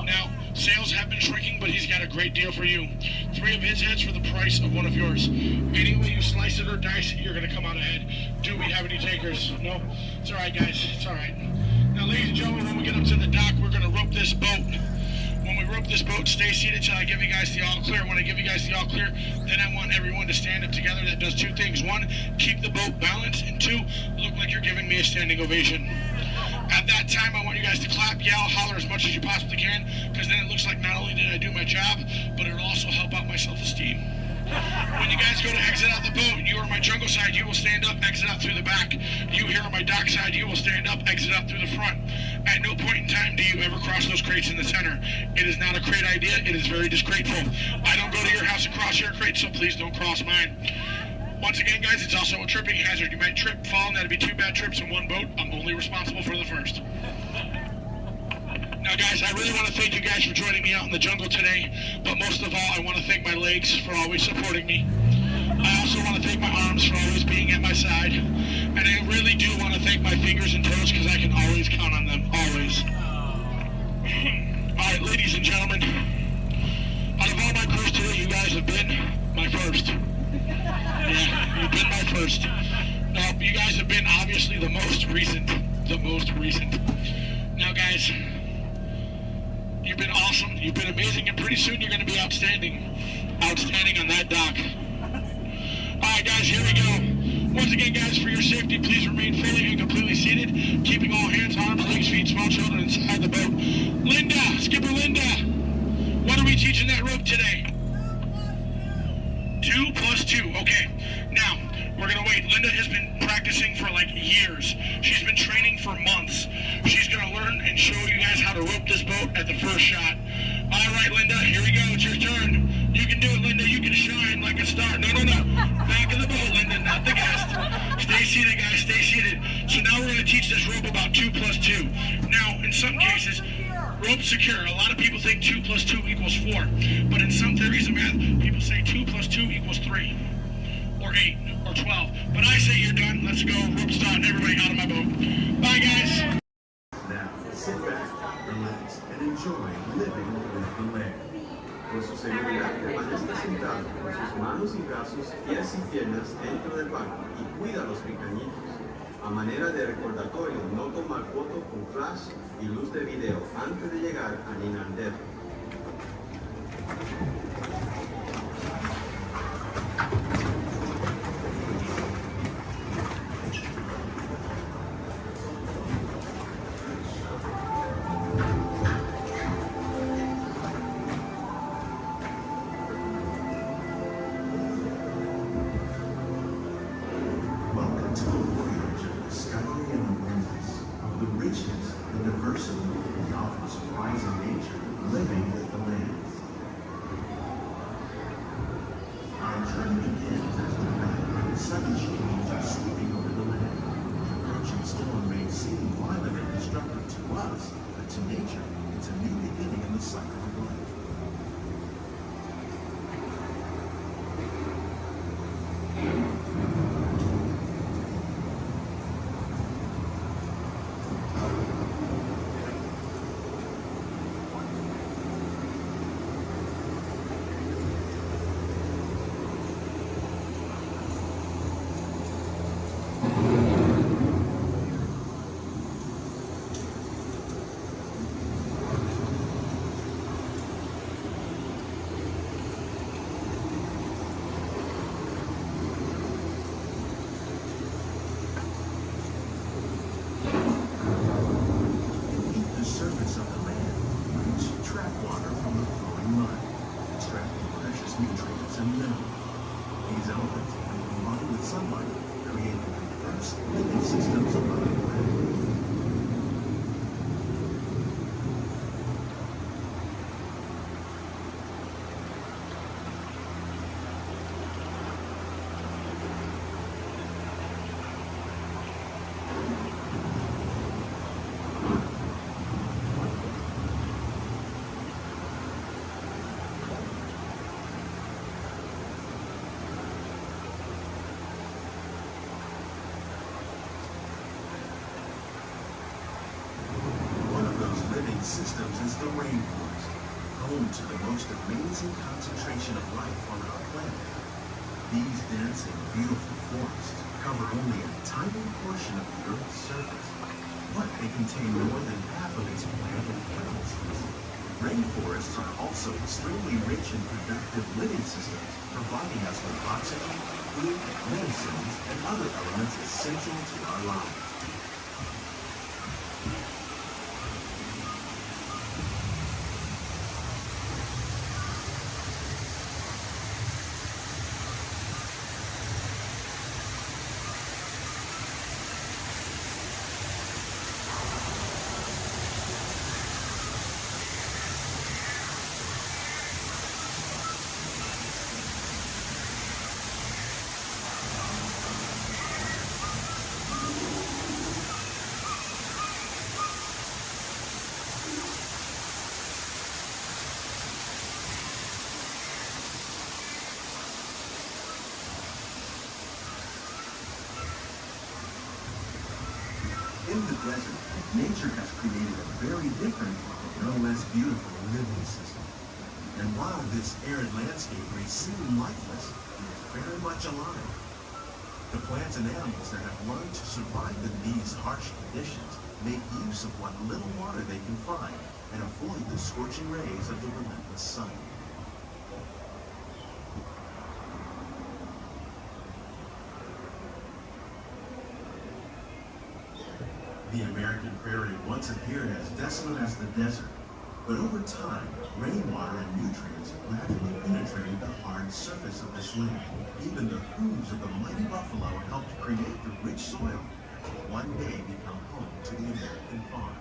Now, sales have been shrinking, but he's got a great deal for you. 3 of his heads for the price of 1 of yours. Any way you slice it or dice it, you're going to come out ahead. Do we have any takers? No? It's all right, guys. It's all right. Now, ladies and gentlemen, when we get up to the dock, we're going to rope this boat. When we rope this boat, stay seated till I give you guys the all clear. When I give you guys the all clear, then I want everyone to stand up together. That does 2 things. 1, keep the boat balanced, and 2, look like you're giving me a standing ovation. At that time, I want you guys to clap, yell, holler as much as you possibly can, because then it looks like not only did I do my job, but it'll also help out my self-esteem. When you guys go to exit out the boat, you are on my jungle side, you will stand up, exit out through the back. You here on my dock side, you will stand up, exit out through the front. At no point in time do you ever cross those crates in the center. It is not a crate idea, it is very disgraceful. I don't go to your house and cross your crate, so please don't cross mine. Once again, guys, it's also a tripping hazard. You might trip, fall, and that'd be 2 bad trips in one boat. I'm only responsible for the first. Now, guys, I really want to thank you guys for joining me out in the jungle today, but most of all, I want to thank my legs for always supporting me. I also want to thank my arms for always being at my side. And I really do want to thank my fingers and toes because I can always count on them, always. Alright, ladies and gentlemen, out of all my crews today, you guys have been my first. Yeah, you've been my first. Now, you guys have been obviously the most recent. Now, guys, you've been awesome, you've been amazing, and pretty soon you're going to be outstanding on that dock. Alright, guys, here we go. Once again, guys, for your safety, please remain fully and completely seated, keeping all hands, arms, legs, feet, small children inside the boat. Linda, Skipper Linda, what are we teaching that rope today? 2 plus 2, okay. Now, we're gonna wait. Linda has been practicing for like years. She's been training for months. She's gonna learn and show you guys how to rope this boat at the first shot. All right, Linda, here we go. It's your turn. You can do it, Linda. You can shine like a star. No. Back of the boat, Linda, not the guest. Stay seated, guys. Stay seated. So now we're gonna teach this rope about 2 plus 2. Now, in some cases, rope secure. A lot of people think 2 plus 2 equals 4. But in some theories of math, people say 2 plus 2 equals 3. Or 8. Or 12. But I say you're done. Let's go. Rope start. Everybody out of my boat. Bye, guys. Now, sit back, relax, and enjoy living with the land. Por su seguridad, permanezca sentado con sus manos y brazos, pies y piernas dentro del barco y cuida a los pequeñitos. A manera de recordatorio, no tomar foto con flash y luz de video antes de llegar a Ninandero. Welcome to a voyage of discovery and awareness of the richness, the diversity, and often surprising nature living with the land. Our journey begins as the rain, sudden change are sweeping over the land. The approaching storm may seem violent and destructive to us, but to nature, it's a new beginning in the cycle of life. Systems is the rainforest, home to the most amazing concentration of life on our planet. These dense and beautiful forests cover only a tiny portion of the Earth's surface, but they contain more than half of its plant and animal species. Rainforests are also extremely rich in productive living systems, providing us with oxygen, food, medicines, and other elements essential to our lives. In the desert, nature has created a very different, no less beautiful living system. And while this arid landscape may seem lifeless, it is very much alive. The plants and animals that have learned to survive in these harsh conditions make use of what little water they can find and avoid the scorching rays of the relentless sun. The American prairie once appeared as desolate as the desert, but over time, rainwater and nutrients gradually penetrated the hard surface of this land. Even the hooves of the mighty buffalo helped create the rich soil that will one day become home to the American farm.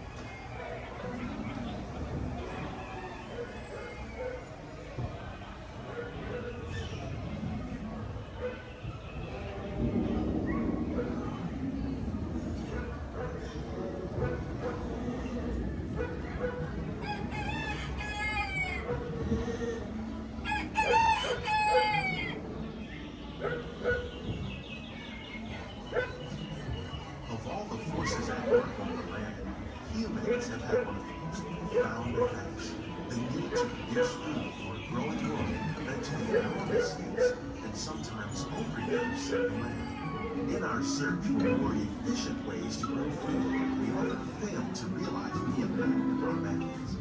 Of all the forces at work on the land, humans have had one of the most profound effects. The need to produce food for a growing world led to the enormous use and sometimes overuse of the land. In our search for more efficient ways to grow food, we often fail to realize the impact of our methods.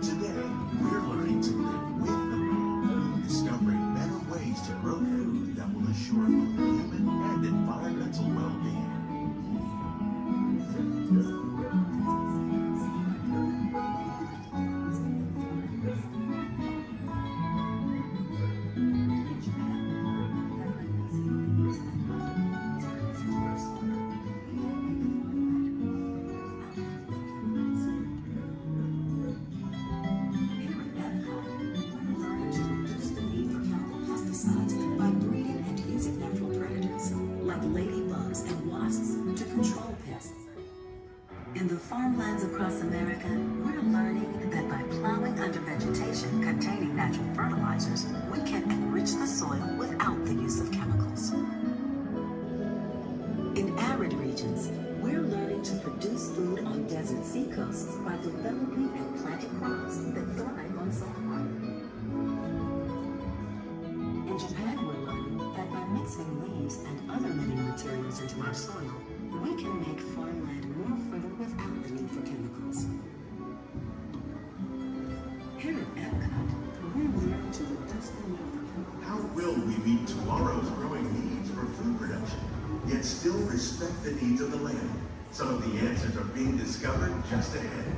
Today, we're learning to live with the land, discovering better ways to grow food that will assure both human and environmental well-being. By breeding and using natural predators like ladybugs and wasps to control pests. In the farmlands across America, we're learning that by plowing under vegetation containing natural fertilizers, we can enrich the soil without the use of chemicals. In arid regions, we're learning to produce food on desert seacoasts by developing and planting crops that thrive on salt water. In Japan, we're learning that by mixing leaves and other living materials into our soil, we can make farmland more fertile without the need for chemicals. Here at Epcot, we're learning to reduce the need for chemicals. How will we meet tomorrow's growing needs for food production, yet still respect the needs of the land? Some of the answers are being discovered just ahead.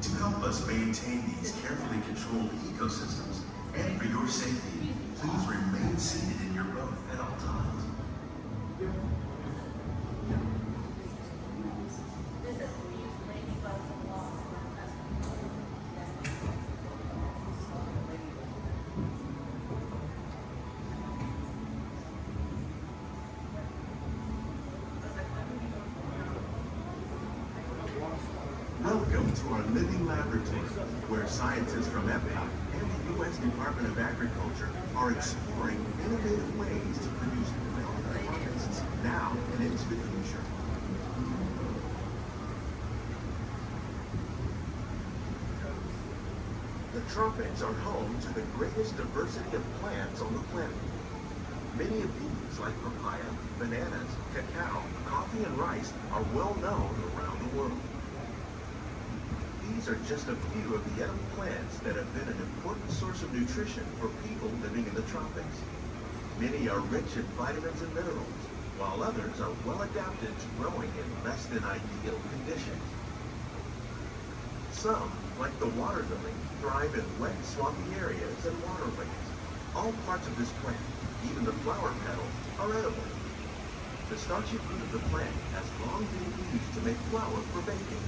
To help us maintain these carefully controlled ecosystems, and for your safety, please remain seated in your boat at all times. Welcome to our living laboratory, where scientists from Epcot and the U.S. Department of Agriculture are exploring innovative ways to produce healthy harvests now and into the future. The tropics are home to the greatest diversity of plants on the planet. Many of these, like papaya, bananas, cacao, coffee, and rice, are well known around the world. These are just a few of the edible plants that have been an important source of nutrition for people living in the tropics. Many are rich in vitamins and minerals, while others are well adapted to growing in less than ideal conditions. Some, like the water lily, thrive in wet, swampy areas and waterways. All parts of this plant, even the flower petals, are edible. The starchy fruit of the plant has long been used to make flour for baking.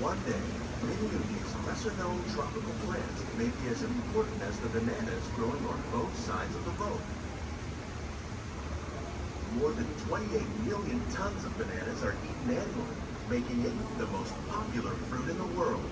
One day, many of these lesser-known tropical plants may be as important as the bananas growing on both sides of the boat. More than 28 million tons of bananas are eaten annually, making it the most popular fruit in the world.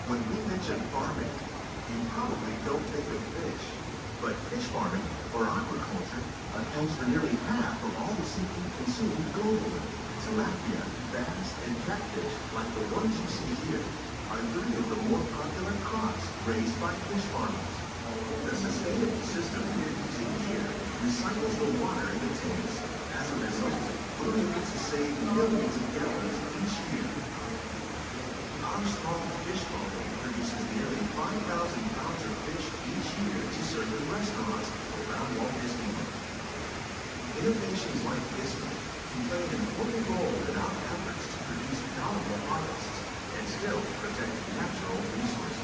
When we mention farming, you probably don't think of fish. But fish farming, or aquaculture, accounts for nearly half of all the seafood consumed globally. Tilapia, bass, and catfish, like the ones you see here, are 3 of the more popular crops raised by fish farmers. The sustainable system we're using here recycles the water in the tanks. As a result, we're able to save millions of gallons each year. Our small fish farm produces nearly 5,000 pounds of fish each year to serve in restaurants around Walt Disneyland. Innovations like this one can play an important role in our efforts to produce palatable harvests and still protect natural resources.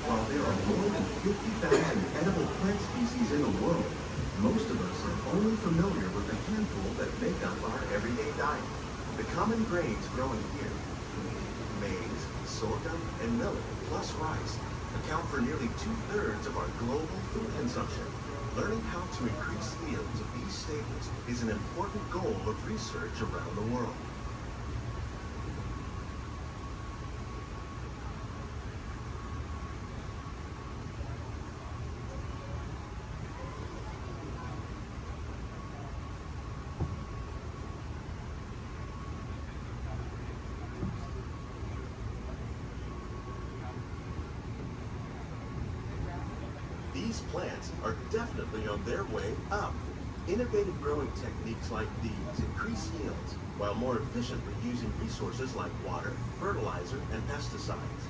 While there are more than 50,000 edible plant species in the world, most of us are only familiar with a handful that make up our everyday diet. The common grains growing here, maize, sorghum, and millet, plus rice, account for nearly 2/3 of our global food consumption. Learning how to increase yields of these staples is an important goal of research around the world. These plants are definitely on their way up. Innovative growing techniques like these increase yields while more efficiently using resources like water, fertilizer, and pesticides.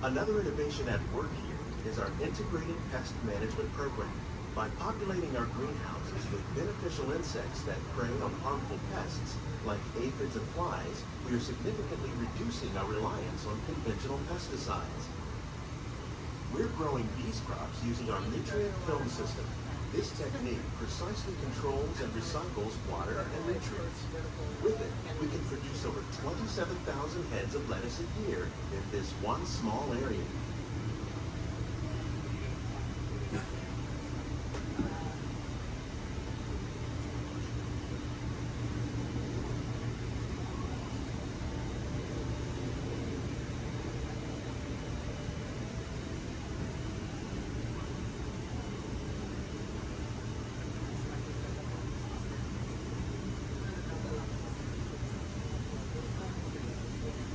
Another innovation at work here is our integrated pest management program. By populating our greenhouses with beneficial insects that prey on harmful pests like aphids and flies, we are significantly reducing our reliance on conventional pesticides. We're growing these crops using our nutrient film system. This technique precisely controls and recycles water and nutrients. With it, we can produce over 27,000 heads of lettuce a year in this one small area.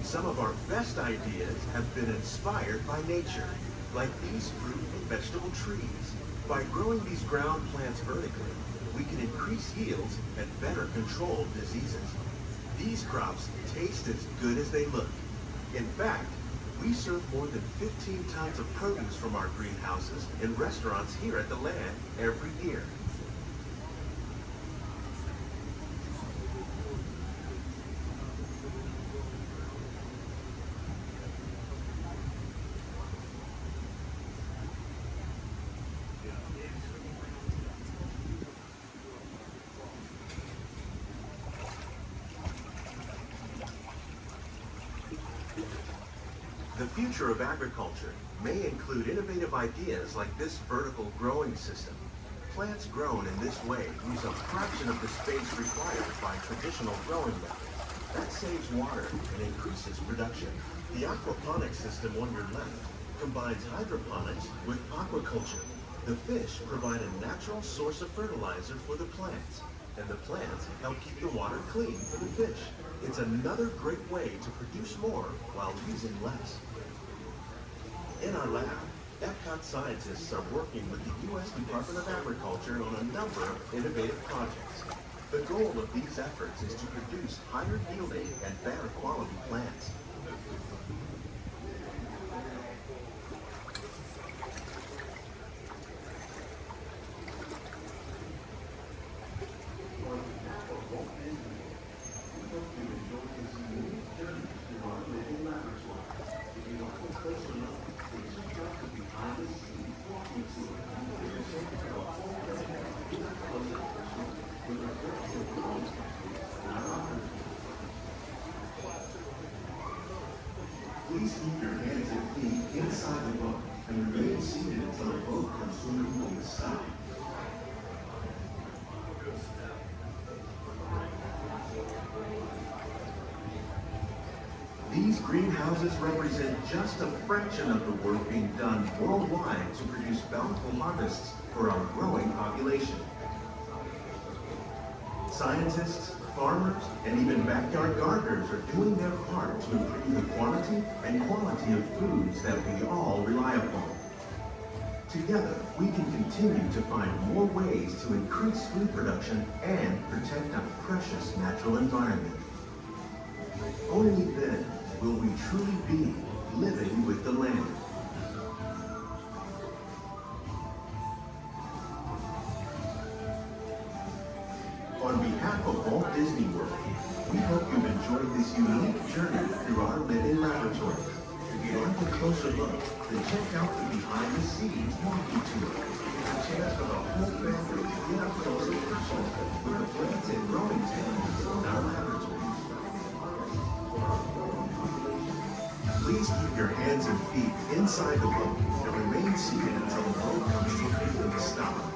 Some of our best ideas have been inspired by nature, like these fruit and vegetable trees. By growing these ground plants vertically, we can increase yields and better control diseases. These crops taste as good as they look. In fact, we serve more than 15 tons of produce from our greenhouses in restaurants here at the Land every year. The future of agriculture may include innovative ideas like this vertical growing system. Plants grown in this way use a fraction of the space required by traditional growing methods. That saves water and increases production. The aquaponics system on your left combines hydroponics with aquaculture. The fish provide a natural source of fertilizer for the plants, and the plants help keep the water clean for the fish. It's another great way to produce more while using less. In our lab, Epcot scientists are working with the U.S. Department of Agriculture on a number of innovative projects. The goal of these efforts is to produce higher yielding and better quality plants. Please keep your hands and feet inside the boat and remain seated until the boat comes to a complete stop. These greenhouses represent just a fraction of the work being done worldwide to produce bountiful harvests for our growing population. Scientists, farmers, and even backyard gardeners are doing their part to improve the quantity and quality of foods that we all rely upon. Together, we can continue to find more ways to increase food production and protect our precious natural environment. Only then will we truly be living with the land. On behalf of Walt Disney World, we hope you've enjoyed this unique journey through our living laboratory. If you'd like a closer look, then check out the behind-the-scenes walking tour. A chance for the whole family to get up close and personal with the plants and growing techniques in our laboratory. Please keep your hands and feet inside the boat and remain seated until the boat comes to a complete stop.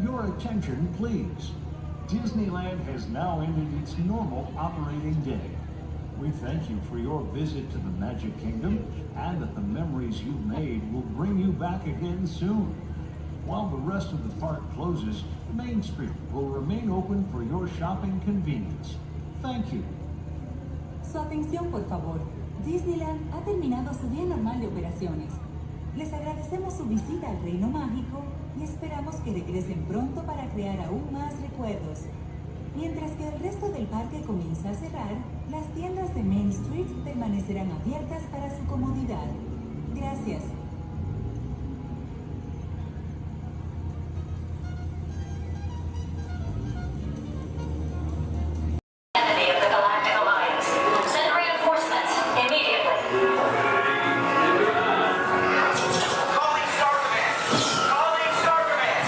Your attention, please. Disneyland has now ended its normal operating day. We thank you for your visit to the Magic Kingdom and that the memories you've made will bring you back again soon. While the rest of the park closes, Main Street will remain open for your shopping convenience. Thank you. Su atención, por favor. Disneyland ha terminado su día normal de operaciones. Les agradecemos su visita al Reino Mágico y esperamos que regresen pronto para crear aún más recuerdos. Mientras que el resto del parque comienza a cerrar, las tiendas de Main Street permanecerán abiertas para su comodidad. Gracias. Enemy of the Galactic Alliance. Send reinforcements immediately. Calling Star Command! Calling Star Command!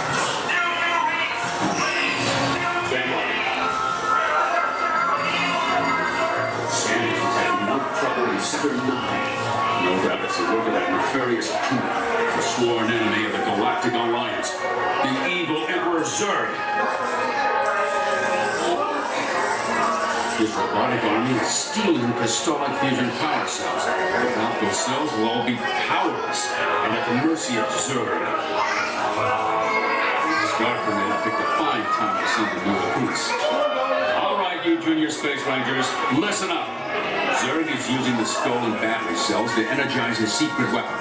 Do you read? Sandy's having no trouble in Sector 9. No doubt it's the work of that nefarious King, the sworn enemy of the Galactic Alliance, the evil Emperor Zurg. His robotic army is stealing crystallic fusion power cells. Without those cells, we'll all be powerless and at the mercy of Zurg. Star Command picked a fine time to send the new piece. All right, you junior space rangers, listen up. Zurg is using the stolen battery cells to energize his secret weapon.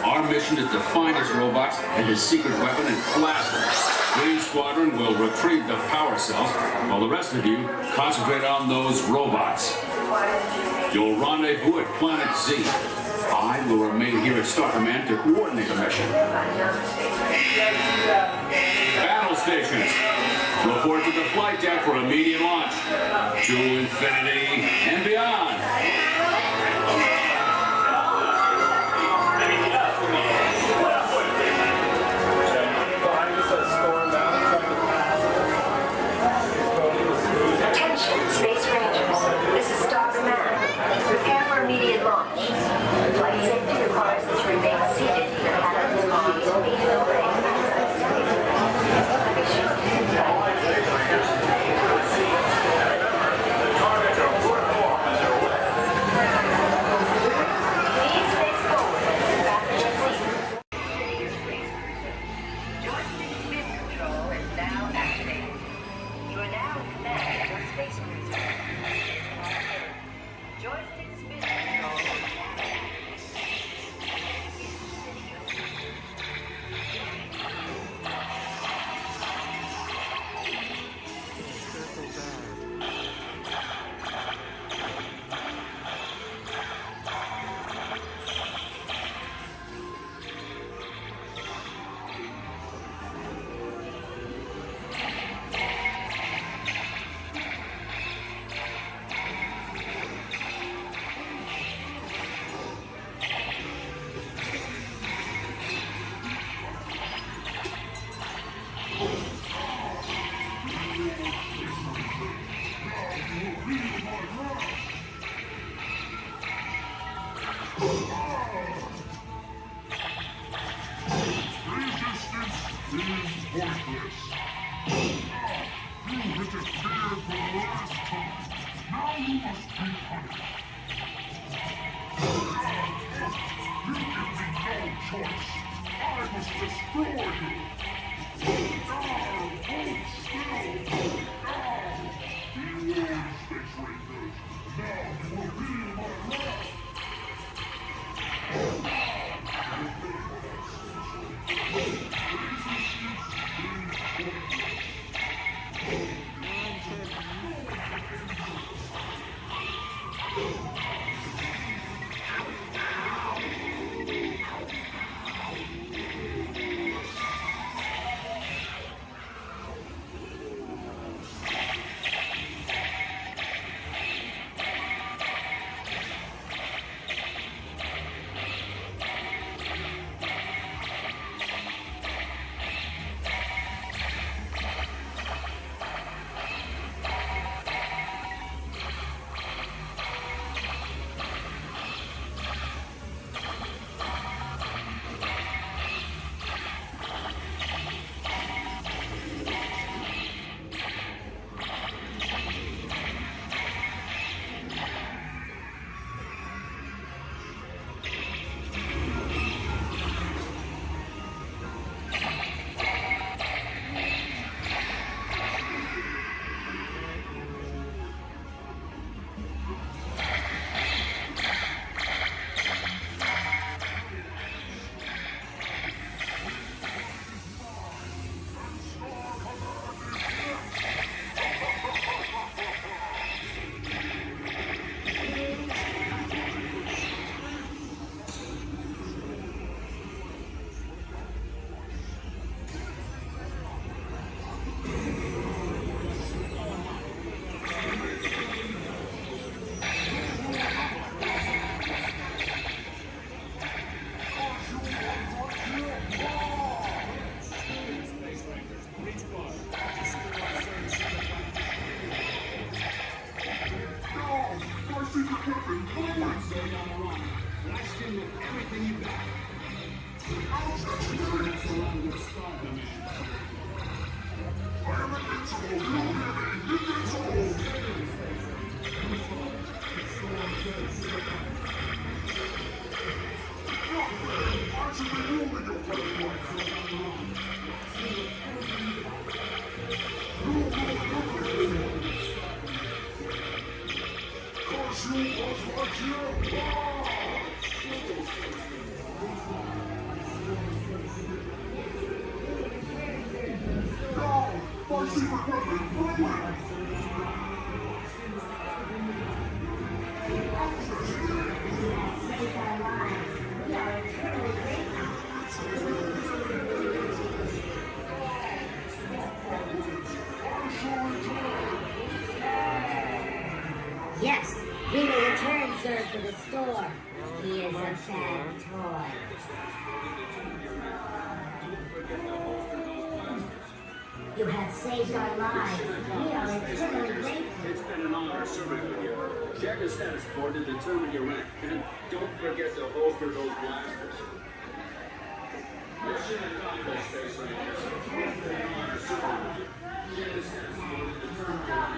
Our mission is to find his robots and his secret weapon and blast them. Green Squadron will retrieve the power cells, while the rest of you concentrate on those robots. You'll rendezvous at Planet Z. I will remain here at Star Command to coordinate the mission. Battle stations, report to the flight deck for immediate launch. To infinity and beyond. Attention, Space Rangers. This is Star Command. Prepare for immediate launch. Flight safety requires that you Yes, we will return, sir, to the store. He is a bad toy. You have saved our lives. We are eternally grateful. It's been an honor serving with you. Check the status board to determine your rank. And don't forget to holster those blasters. Mission accomplished, Space Rangers. It's been an honor serving with you. Check the status board to determine your rank.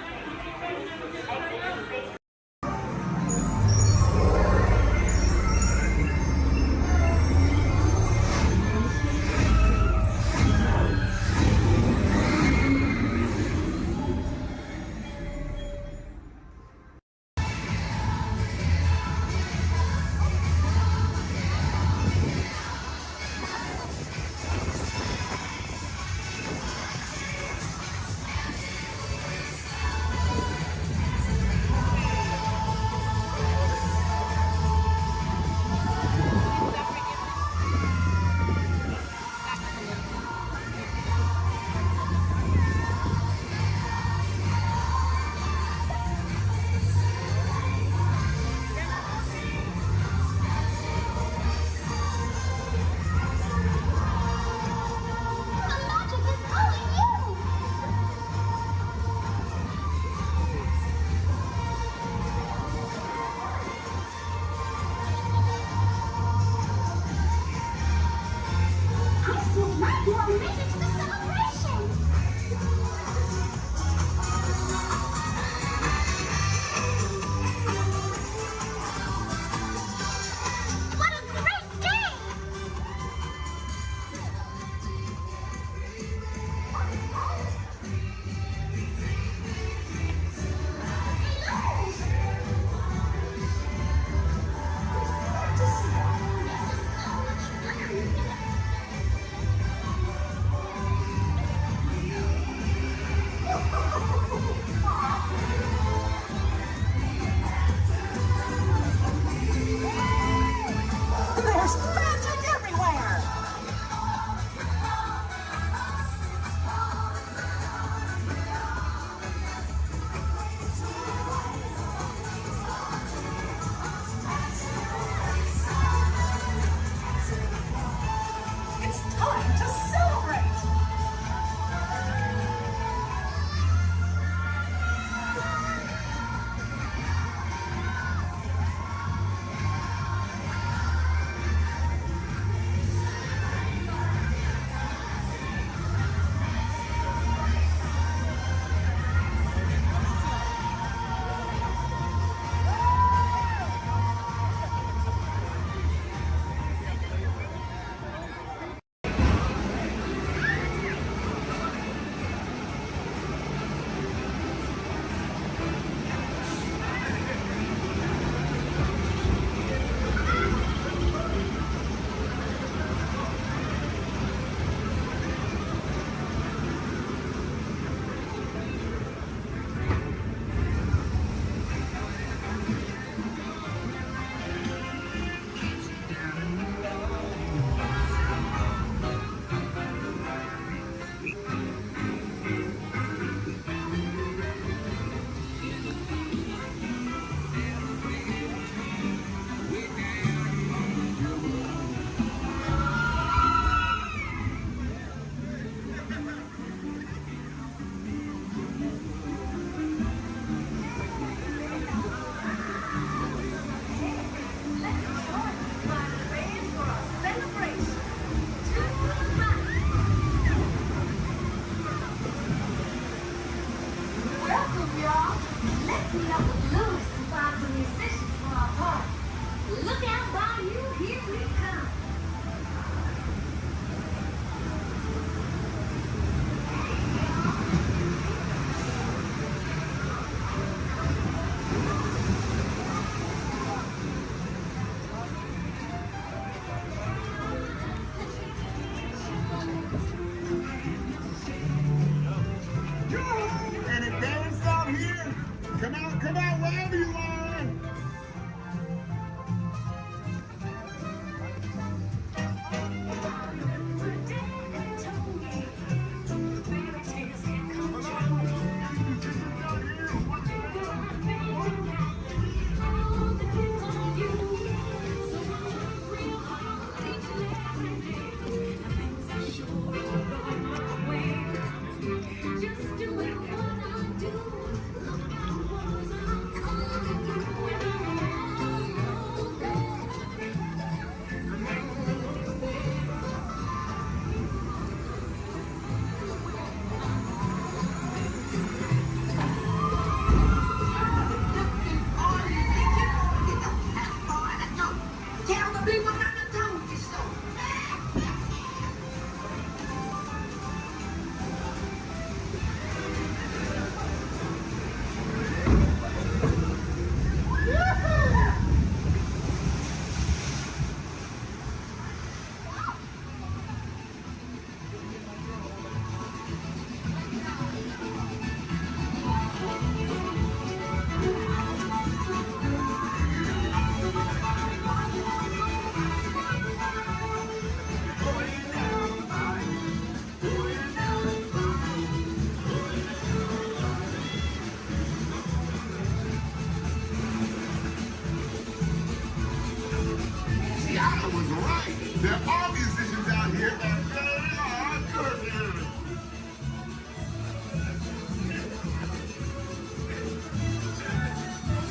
There are musicians out here and they are good.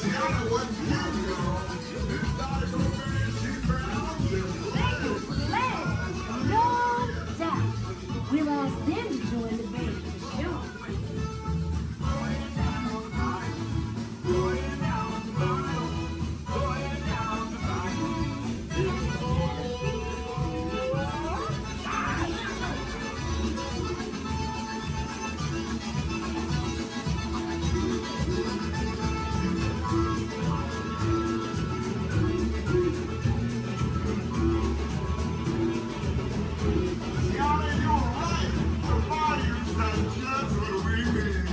Tiana wasn't here, y'all. This started over and she found them. No doubt. We'll ask them to join the band for sure. Tiana, you're right. The fire's not just what we need.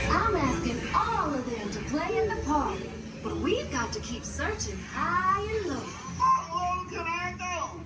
I'm asking all of them to play at the party, but we've got to keep searching high and low. How low can I go?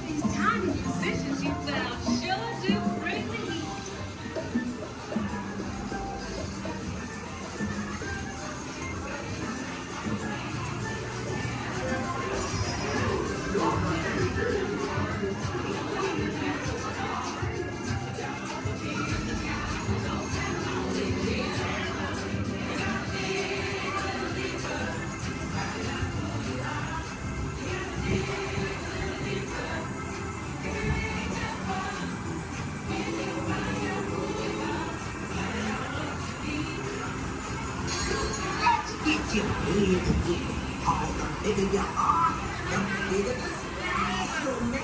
These tiny musicians you found sure do bring the heat. Get your hands again. All the bigger you are, the bigger the splash will make.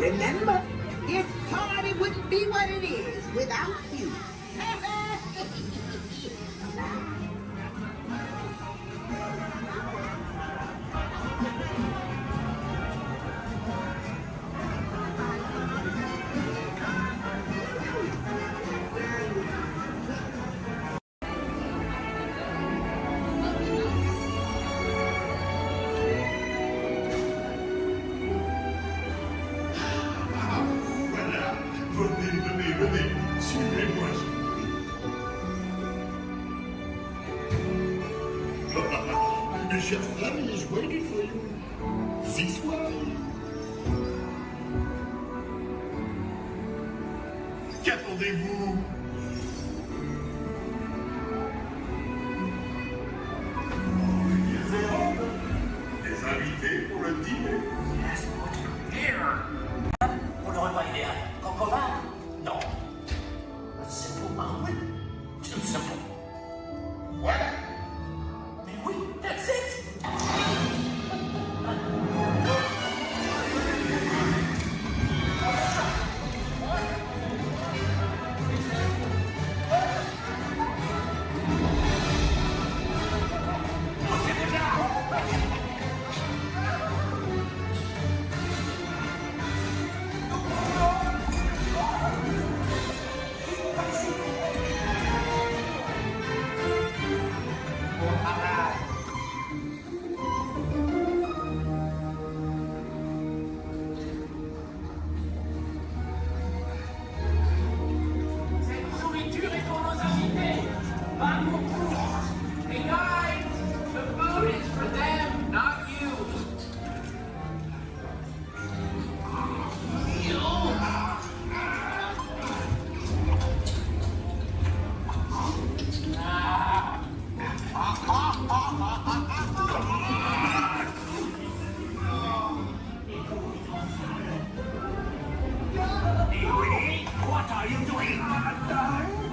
Remember, this party wouldn't be what it is without you. Venez, suivez-moi. Mes chers amis, is waiting for you. This way. Qu'attendez-vous? Des invités pour le dîner. Yes, here. Vous n'aurez pas idéal. Comprends? No. A simple omelet? Too simple. What? Mais oui, that's it.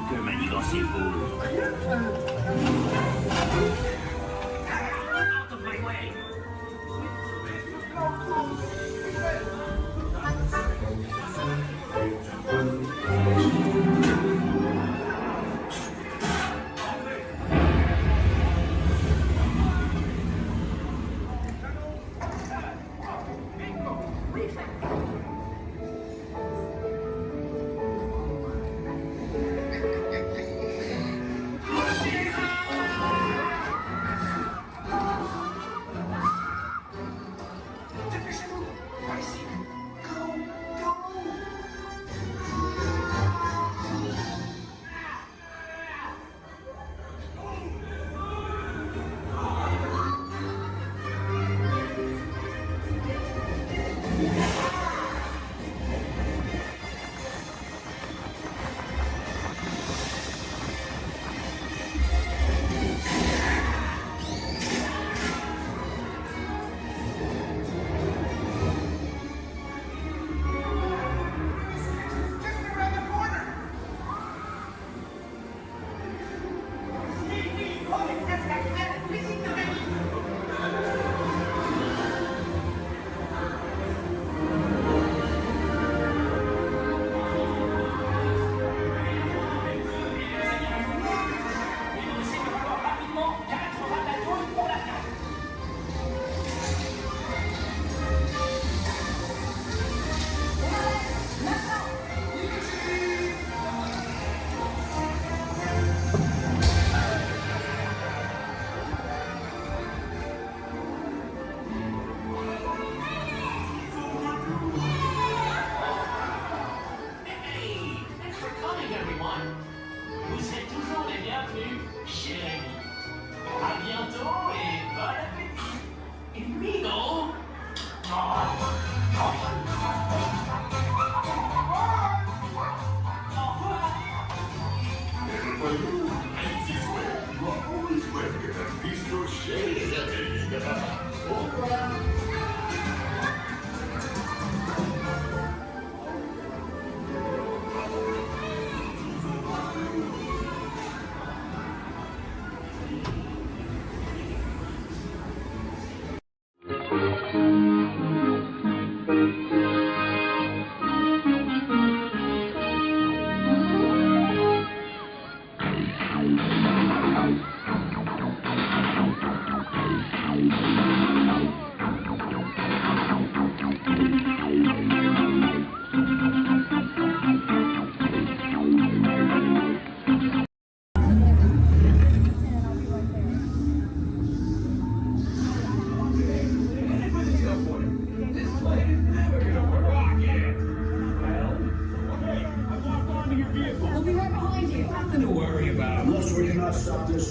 Que manigancez-vous? Out of my way!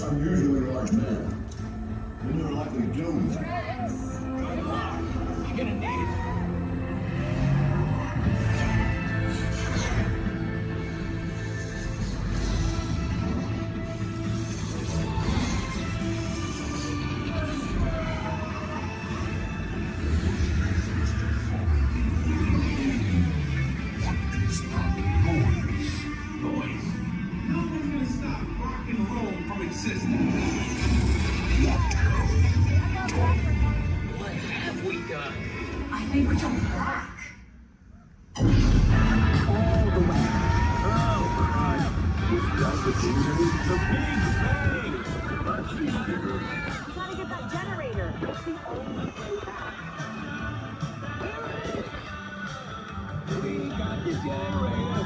unusually large men. Then you're likely doomed. Good luck. You're gonna need it. What have we done? I think we're jumping back. All the way. Oh, Christ. With that decision, the big bang. Let's be bigger. We gotta get that generator. It's the only way back. We got the generator.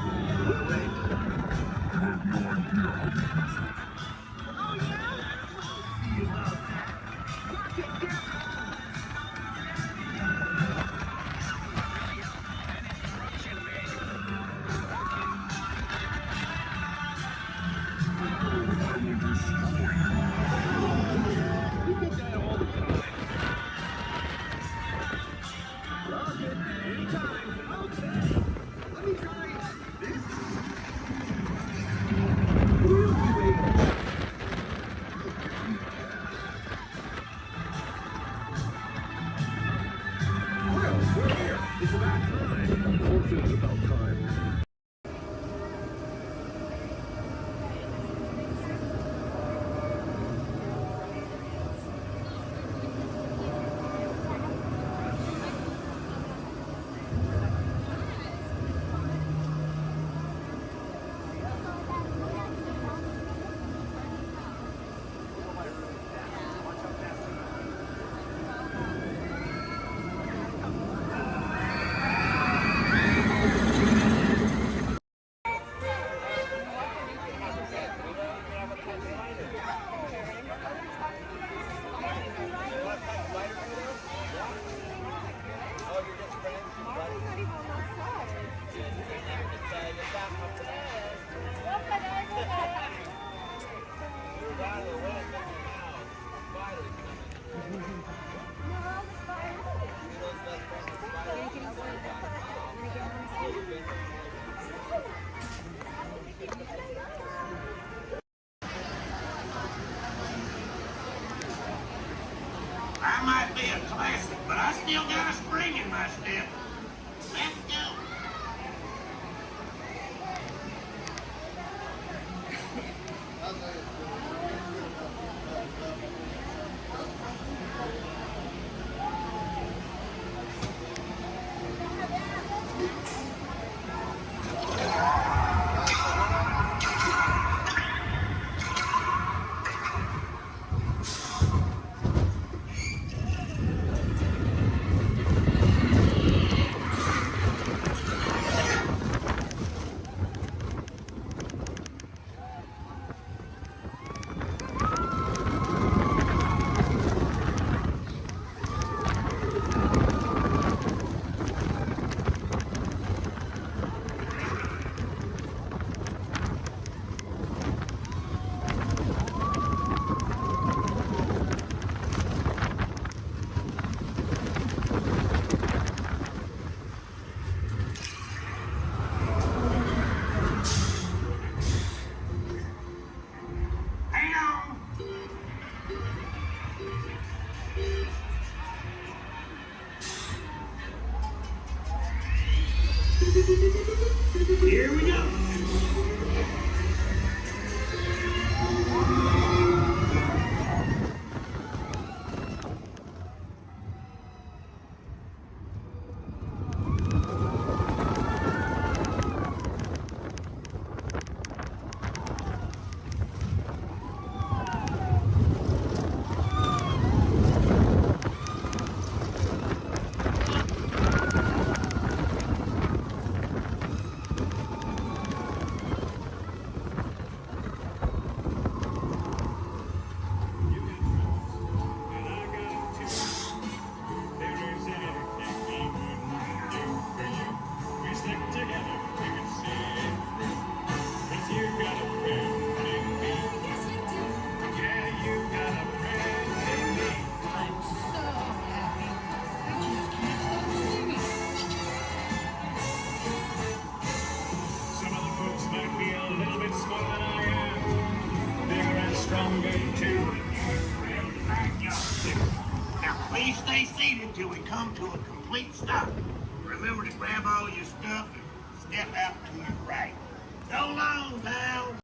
I might be a classic, but I still got a spring in my step. Let's go. Here we go. Please stay seated till we come to a complete stop. Remember to grab all your stuff and step out to your right. So long, pal.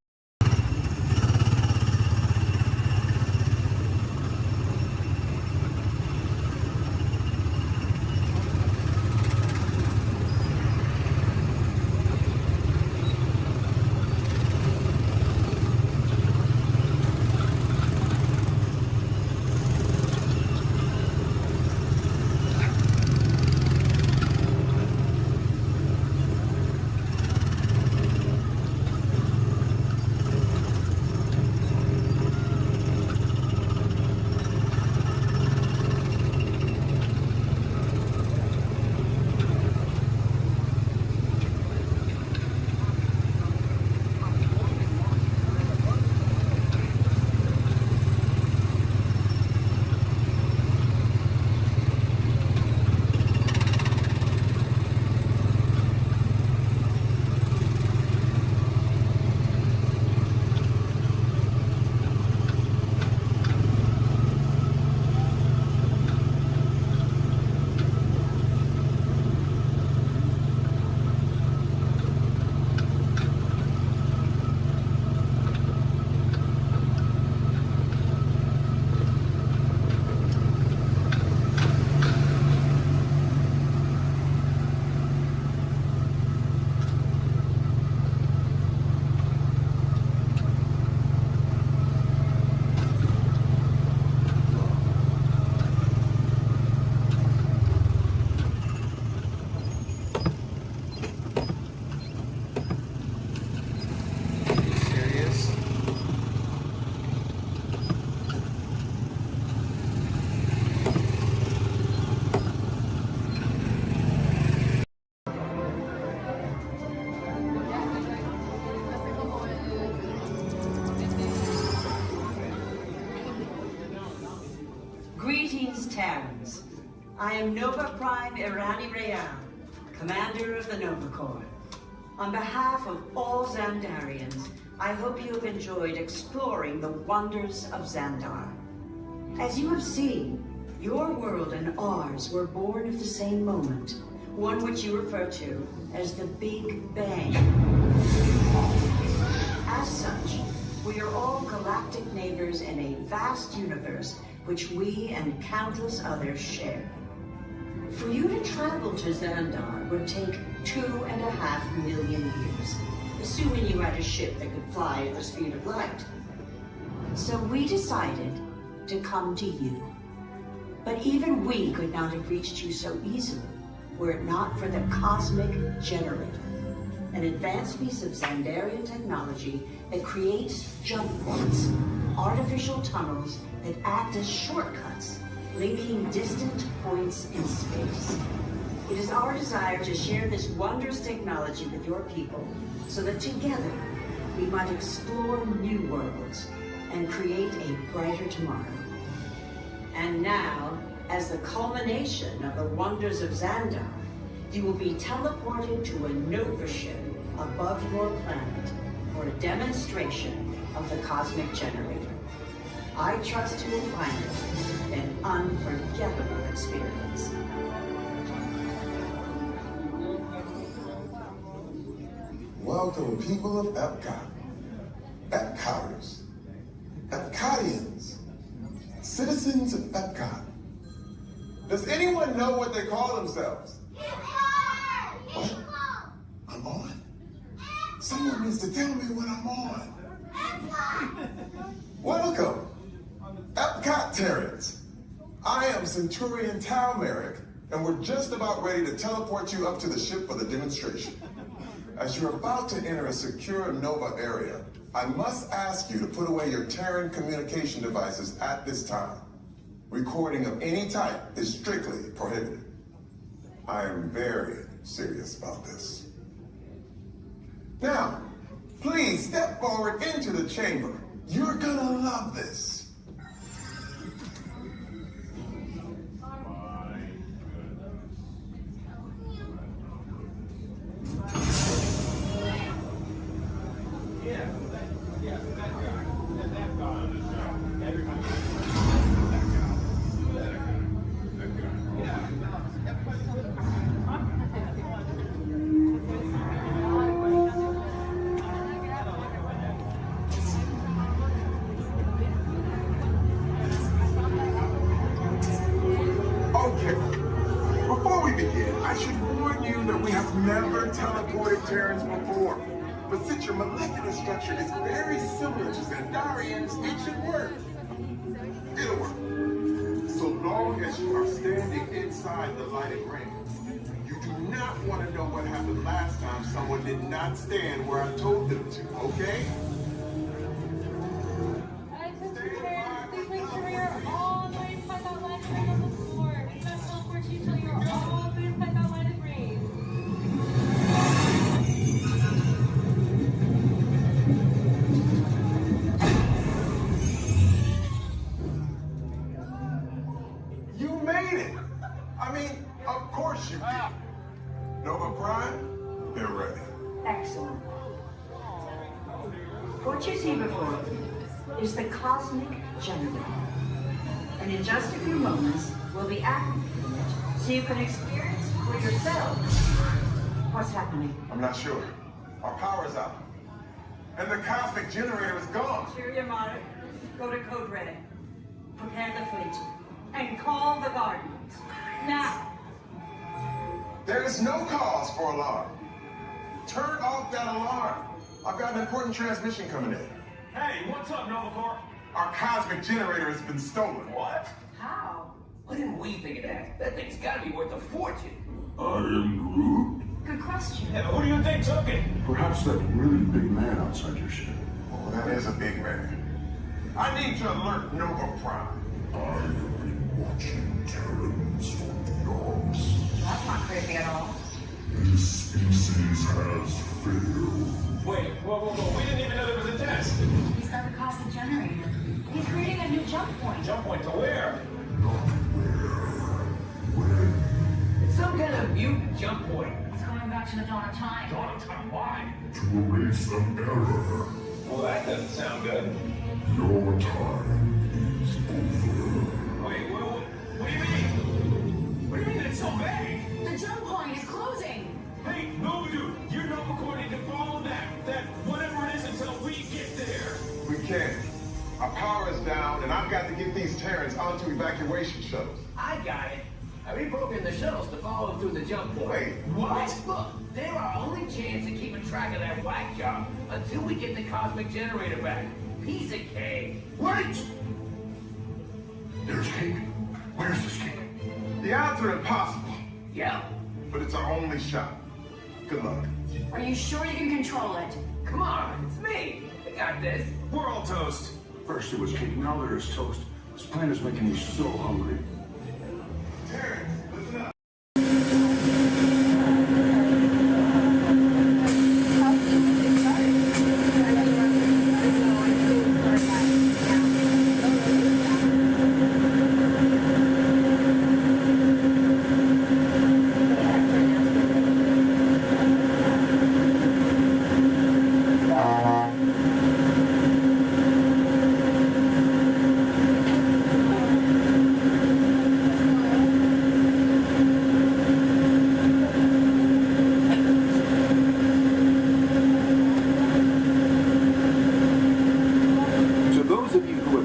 Greetings, Terrans. I am Nova Prime Irani Rayan, Commander of the Nova Corps. On behalf of all Xandarians, I hope you have enjoyed exploring the wonders of Xandar. As you have seen, your world and ours were born of the same moment, one which you refer to as the Big Bang. As such, we are all galactic neighbors in a vast universe which we and countless others share. For you to travel to Xandar would take 2.5 million years, assuming you had a ship that could fly at the speed of light. So we decided to come to you. But even we could not have reached you so easily were it not for the Cosmic Generator, an advanced piece of Xandarian technology that creates jump points, artificial tunnels that act as shortcuts, linking distant points in space. It is our desire to share this wondrous technology with your people so that together we might explore new worlds and create a brighter tomorrow. And now, as the culmination of the wonders of Xandar, you will be teleported to a Nova ship above your planet for a demonstration of the Cosmic Generator. I trust you will find it an unforgettable experience. Welcome, people of Epcot, Epcoters, Epcotians, citizens of Epcot. Does anyone know what they call themselves? What? I'm on? Someone needs to tell me what I'm on. Welcome, Epcot-tarians. I am Centurion Talmeric, and we're just about ready to teleport you up to the ship for the demonstration. As you're about to enter a secure Nova area, I must ask you to put away your Terran communication devices at this time. Recording of any type is strictly prohibited. I am very serious about this. Now, please step forward into the chamber. You're gonna love this. Okay. Before we begin, I should warn you that we have never teleported Terrans before. But since your molecular structure is very similar to Zendarian's, it should work. It'll work. So long as you are standing inside the lighted ring. You do not want to know what happened last time someone did not stand where I told them to, okay? Please make sure you're all the way inside that lighted ring on the floor. We must teleport you till you're all the way inside that lighted ring. You made it! I mean, of course you did. Nova Prime, they're ready. Excellent. What you see before you is the cosmic generator. And in just a few moments, we'll be activating it so you can experience for yourself what's happening. I'm not sure. Our power's out. And the cosmic generator is gone. Cheerio, Mark. Go to Code Red. Prepare the fleet. And call the Guardians. Now. There is no cause for alarm. Turn off that alarm. I've got an important transmission coming in. Hey, what's up, Nova Corps? Our cosmic generator has been stolen. What? How? Why didn't we think of that? That thing's gotta be worth a fortune. I am Groot. Good question. Yeah, who do you think took it? Perhaps that really big man outside your ship. Oh, that is a big man. I need to alert Nova Prime. I have been watching Terrans for eons. That's not creepy at all. This species has failed. Wait, whoa, we didn't even know there was a test. He's got the cosmic generator. He's creating a new jump point. Jump point to where? Not where. When? It's some kind of mutant jump point. He's going back to the dawn of time. Dawn of time, why? To erase an error. Well, that doesn't sound good. Your time is over. Wait, what do you mean? What do you mean it's so vague? The jump point is closing. Hey, Nova Dude, you're Nova Corps need to follow that whatever it is until we get there. We can't. Our power is down, and I've got to get these Terrans onto evacuation shuttles. I got it. I reprogrammed the shuttles to follow them through the jump point. Wait, what? Look, they're our only chance of keeping track of that whack job until we get the cosmic generator back. Piece of cake. Wait! There's cake. Where's this cake? The odds are impossible, Yeah. but it's our only shot. Good luck. Are you sure you can control it? Come on, it's me. I got this. We're all toast. First it was cake, now there is toast. This plan is making me so hungry. Terrans, listen up.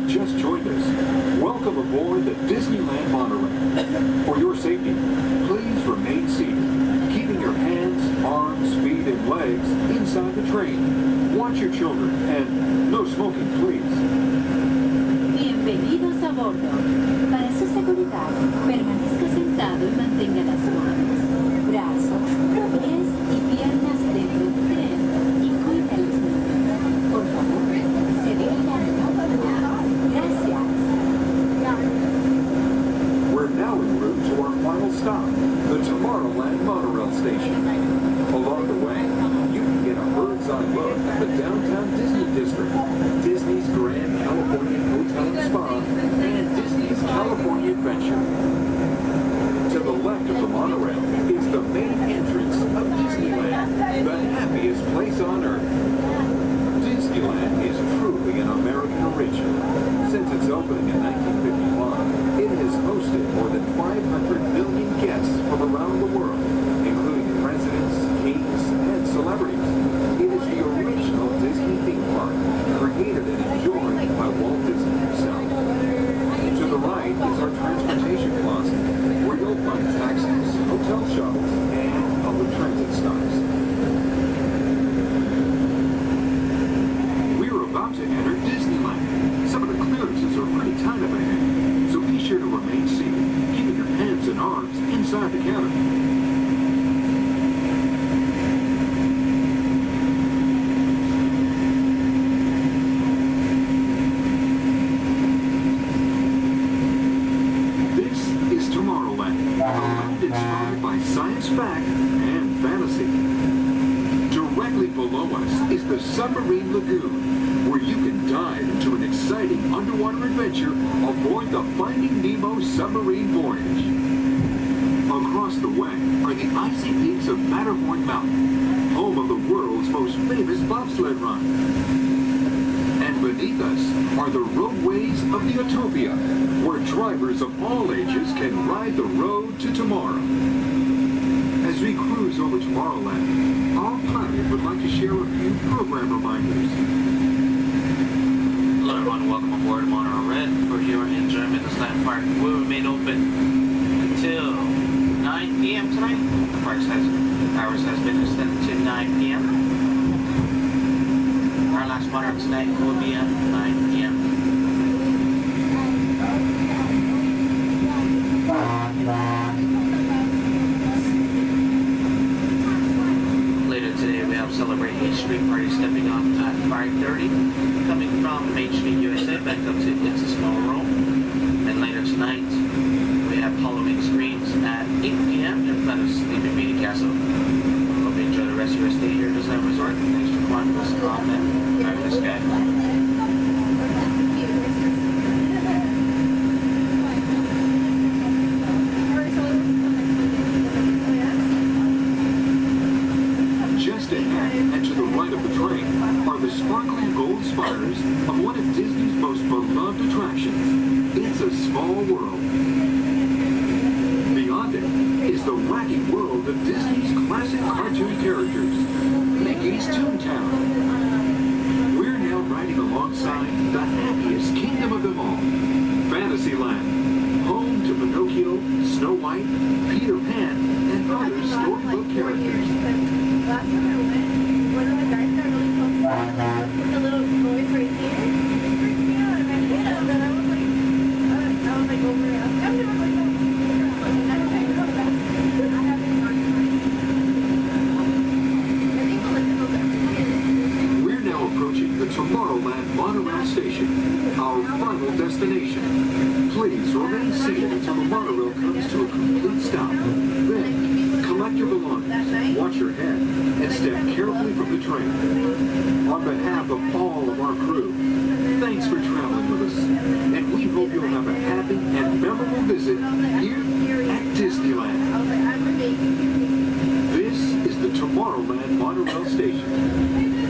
Just joined us. Welcome aboard the Disneyland monorail. For your safety, please remain seated, keeping your hands, arms, feet, and legs inside the train. Watch your children and no smoking, please. Bienvenidos a bordo. Para su seguridad, permanezca sentado y mantenga las manos, brazos, pies y piernas dentro del tren y cuida a los niños. Por favor, se dirija a la Gracias. We're now en route to our final stop, the Tomorrowland monorail station. Along the way, you can get a bird's-eye look at the downtown Disney district, Disney's Grand California Hotel and Spa, and Disney's California Adventure. To the left of the monorail is the main entrance of Disneyland, the happiest place on Earth. Disneyland is truly an American original. Since its opening in 1955, it has hosted more than 500 million guests from around the world, including presidents, kings, and celebrities. It is the original Disney theme park, created and enjoyed by Walt Disney himself. To the right is our transportation closet, where inspired by science fact and fantasy. Directly below us is the Submarine Lagoon, where you can dive into an exciting underwater adventure aboard the Finding Nemo submarine voyage. Across the way are the icy peaks of Matterhorn Mountain, home of the world's most famous bobsled run. And beneath us are the roadways of the Utopia, where drivers of all ages can ride the road to tomorrow. As we cruise over Tomorrowland, our pilot would like to share a few program reminders. Hello everyone, welcome aboard Monorail Red for your enjoyment. This land park will remain open until 9 p.m. tonight. The park's hours has been extended to 9 p.m. Our last monorail tonight will be at 9 p.m. Later today we have Celebrate H Street Party stepping off at 5:30, coming from Main Street, USA, back up to It's a Small World. And later tonight we have Halloween screens at 8 p.m. in front of Sleeping Beauty Castle. Hope you enjoy the rest of your stay here at Disneyland Resort. Thanks for joining us on that fabulous guy. Just ahead and to the right of the train are the sparkling gold spires of one of Disney's most beloved attractions, It's a Small World. Beyond it is the wacky world of Disney's classic cartoon characters, Mickey's Toontown. We're now riding alongside the happiest kingdom of them all, Fantasyland, home to Pinocchio, Snow White, Peter Pan, and other storybook characters. Last time I went, one of the guys got really close with the little boys right here. It freaked me out, and I hit him, and I was like over it. I'm never going to We're now approaching the Tomorrowland monorail station, our final destination. Please remain seated until the monorail comes to a complete stop. Then, collect your belongings, watch your head, and step carefully from the train. On behalf of all of our crew, thanks for traveling with us, and we hope you'll have a happy and memorable visit here at Disneyland. This is the Tomorrowland monorail station.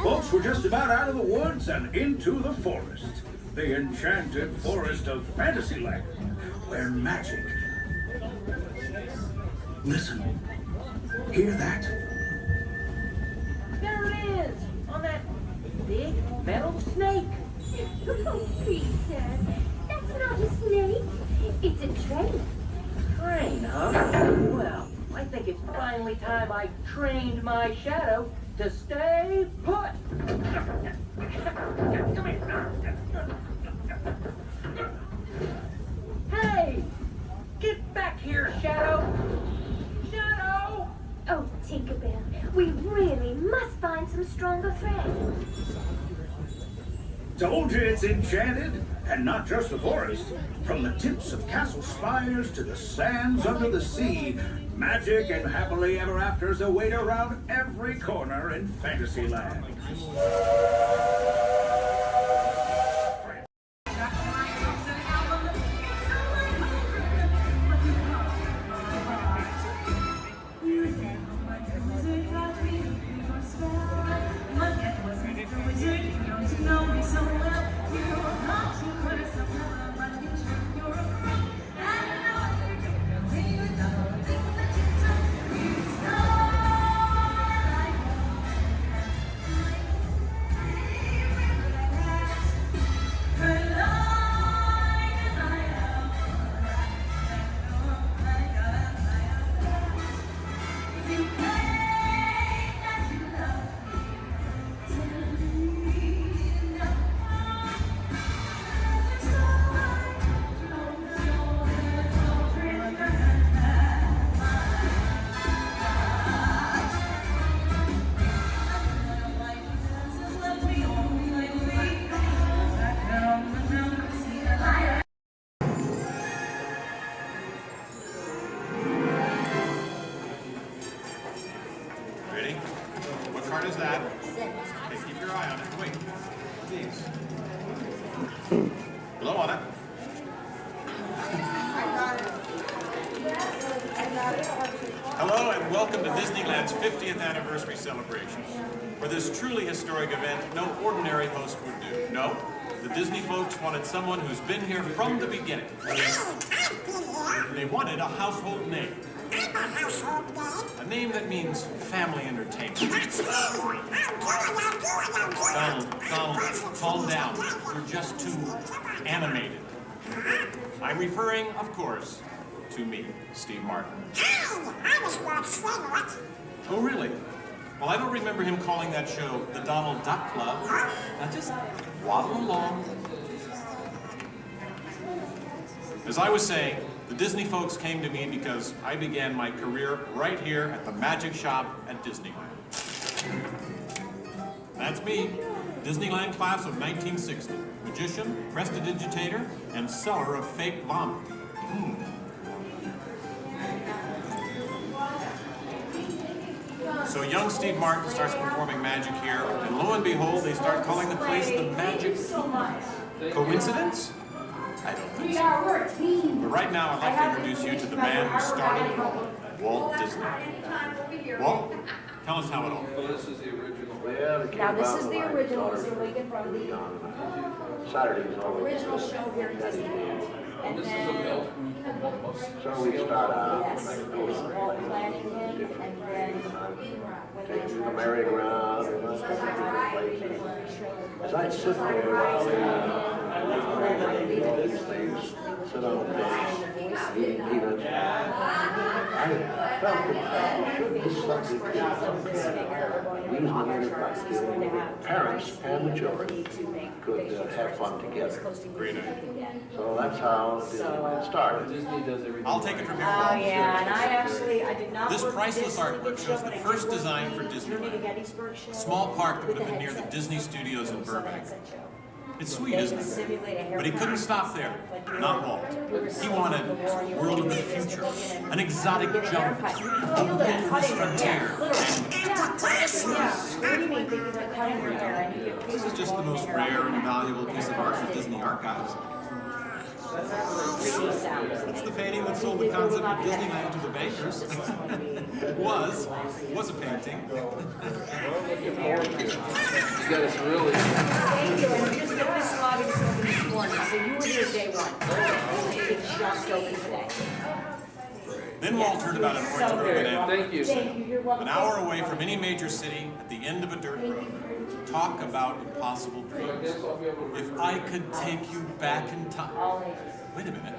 Folks, we're just about out of the woods and into the forest. The enchanted forest of Fantasyland, where magic... Listen. Hear that? There it is! On that big metal snake! Oh, Peter, that's not a snake. It's a train. Train, huh? Well, I think it's finally time I trained my shadow to stay some stronger friends. Told you it's enchanted, and not just the forest. From the tips of castle spires to the sands under the sea, magic and happily ever afters await around every corner in Fantasyland. Ready? What card is that? Okay, keep your eye on it. Wait. Please. Blow on it. Hello and welcome to Disneyland's 50th anniversary celebration. For this truly historic event, no ordinary host would do. No, the Disney folks wanted someone who's been here from the beginning. They wanted a household name. A name that means family entertainment. Donald, calm down. You're just too animated. I'm referring, of course, to me, Steve Martin. Oh, really? Well, I don't remember him calling that show the Donald Duck Club. Now just waddle along. As I was saying, the Disney folks came to me because I began my career right here at the Magic Shop at Disneyland. That's me, Disneyland class of 1960. Magician, prestidigitator, and seller of fake vomit. So young Steve Martin starts performing magic here, and lo and behold, they start calling the place the Magic Kingdom. Coincidence? I don't think so. But right now, I'd like to introduce you to the man who started it all, Walt Disney. Walt, tell us how it all began. Now, this is the original. This is taken from the original show here in Disneyland. And then, So we start out Walt planning him, and then taking the merry-go-round and let's go to different places. As I sit there, all these things, sit on the bench, eating peanuts, I felt that this subject we the parents and the children could have fun together. Great idea. So that's how Disneyland started. I'll take it from here. Oh, yeah, and I did not. This priceless artwork shows the first design for Disneyland. A small park that would have been near the Disney Studios in Burbank. It's sweet, isn't it? But he couldn't stop there. Not Walt. He wanted a world of the future, an exotic jungle, a wilderness frontier. This is just the most rare and valuable piece of art for Disney archives. It's the painting that sold the concept of Disneyland to the bakers. was a painting. You got us really. Thank you, and just get this lobby just open this morning, so you were here day one. It's just open today. Then Walt heard about an orange grove in Anaheim. Thank you. Thank you. You're welcome. An hour away from any major city, at the end of a dirt road. Talk about impossible dreams. If I could take you back in time. Wait a minute.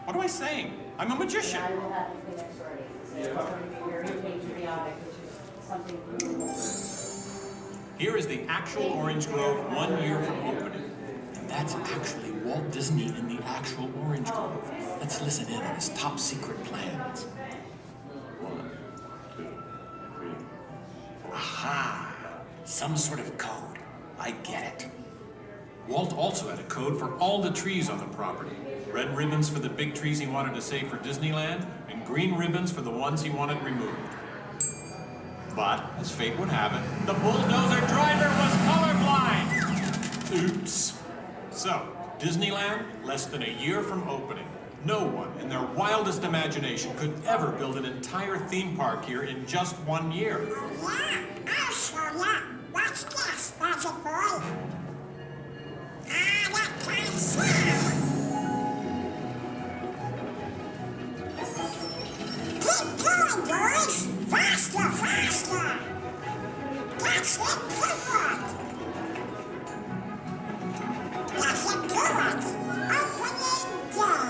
What am I saying? I'm a magician. Here is the actual orange grove 1 year from opening. And that's actually Walt Disney in the actual orange grove. Let's listen in on his top secret plans. 1, 2, 3. Aha! Some sort of code. I get it. Walt also had a code for all the trees on the property. Red ribbons for the big trees he wanted to save for Disneyland, and green ribbons for the ones he wanted removed. But, as fate would have it, the bulldozer driver was colorblind! Oops. So, Disneyland, less than a year from opening. No one, in their wildest imagination, could ever build an entire theme park here in just 1 year. Yeah, I'll show ya. Watch this, Magic Boy. That kind of sound. Keep going, boys. Faster, faster. That's it, good work. That's it, good work. Opening day.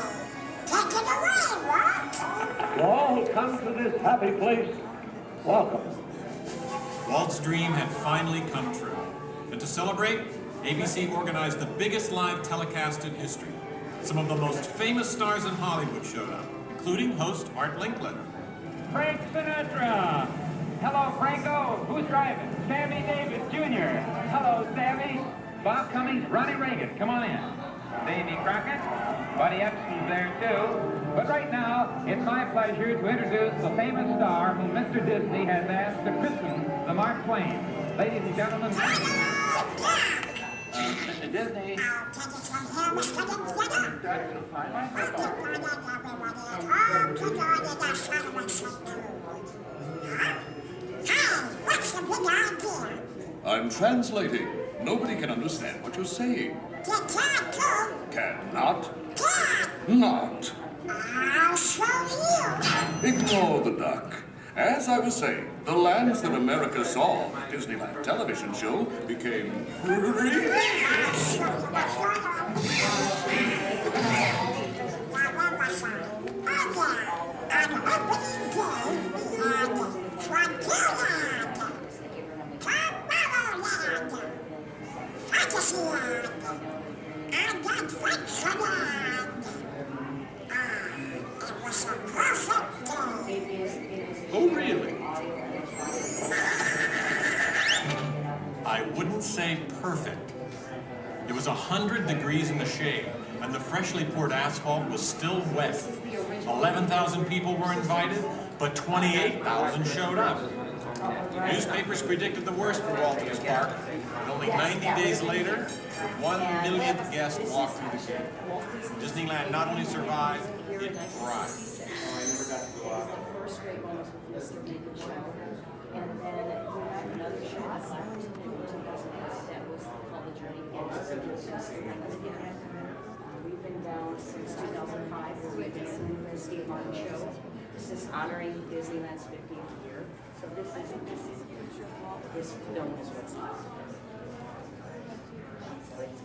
Take it away, Walt. To all who come to this happy place, welcome. Walt's dream had finally come true. And to celebrate, ABC organized the biggest live telecast in history. Some of the most famous stars in Hollywood showed up, including host Art Linkletter. Frank Sinatra. Hello, Franco. Who's driving? Sammy Davis Jr. Hello, Sammy. Bob Cummings, Ronnie Reagan. Come on in. Davy Crockett. Buddy Epson's there, too. But right now, it's my pleasure to introduce the famous star whom Mr. Disney has asked to christen the Mark Twain. Ladies and gentlemen, Mr. Disney. I'll take it from here, Mr. Linkletter. Hey, what's the big idea? I'm translating. Nobody can understand what you're saying. You can't too. Cannot. Can't. Not. I'll show you. Ignore the duck. As I was saying, the lands that America saw on the Disneyland television show became green. I'll show you what's going on. Now, where was I? Oh, yeah. On opening day, we had Frontierland, Tomorrowland, Fantasyland, and Adventureland. It was a perfect day. Oh, really? I wouldn't say perfect. It was 100 degrees in the shade, and the freshly poured asphalt was still wet. 11,000 people were invited, but 28,000 showed up. Newspapers predicted the worst for Walt Disney Park, and only 90 days later, 1 millionth guest walked through the gate. Disneyland not only survived, it thrived. First great one was with Mr. Lincoln show, and then we had another show that was called The Journey. We've been down since 2005, where we've been in the Steve Martin show. This is honoring Disneyland's 50th year. So this film is what's left.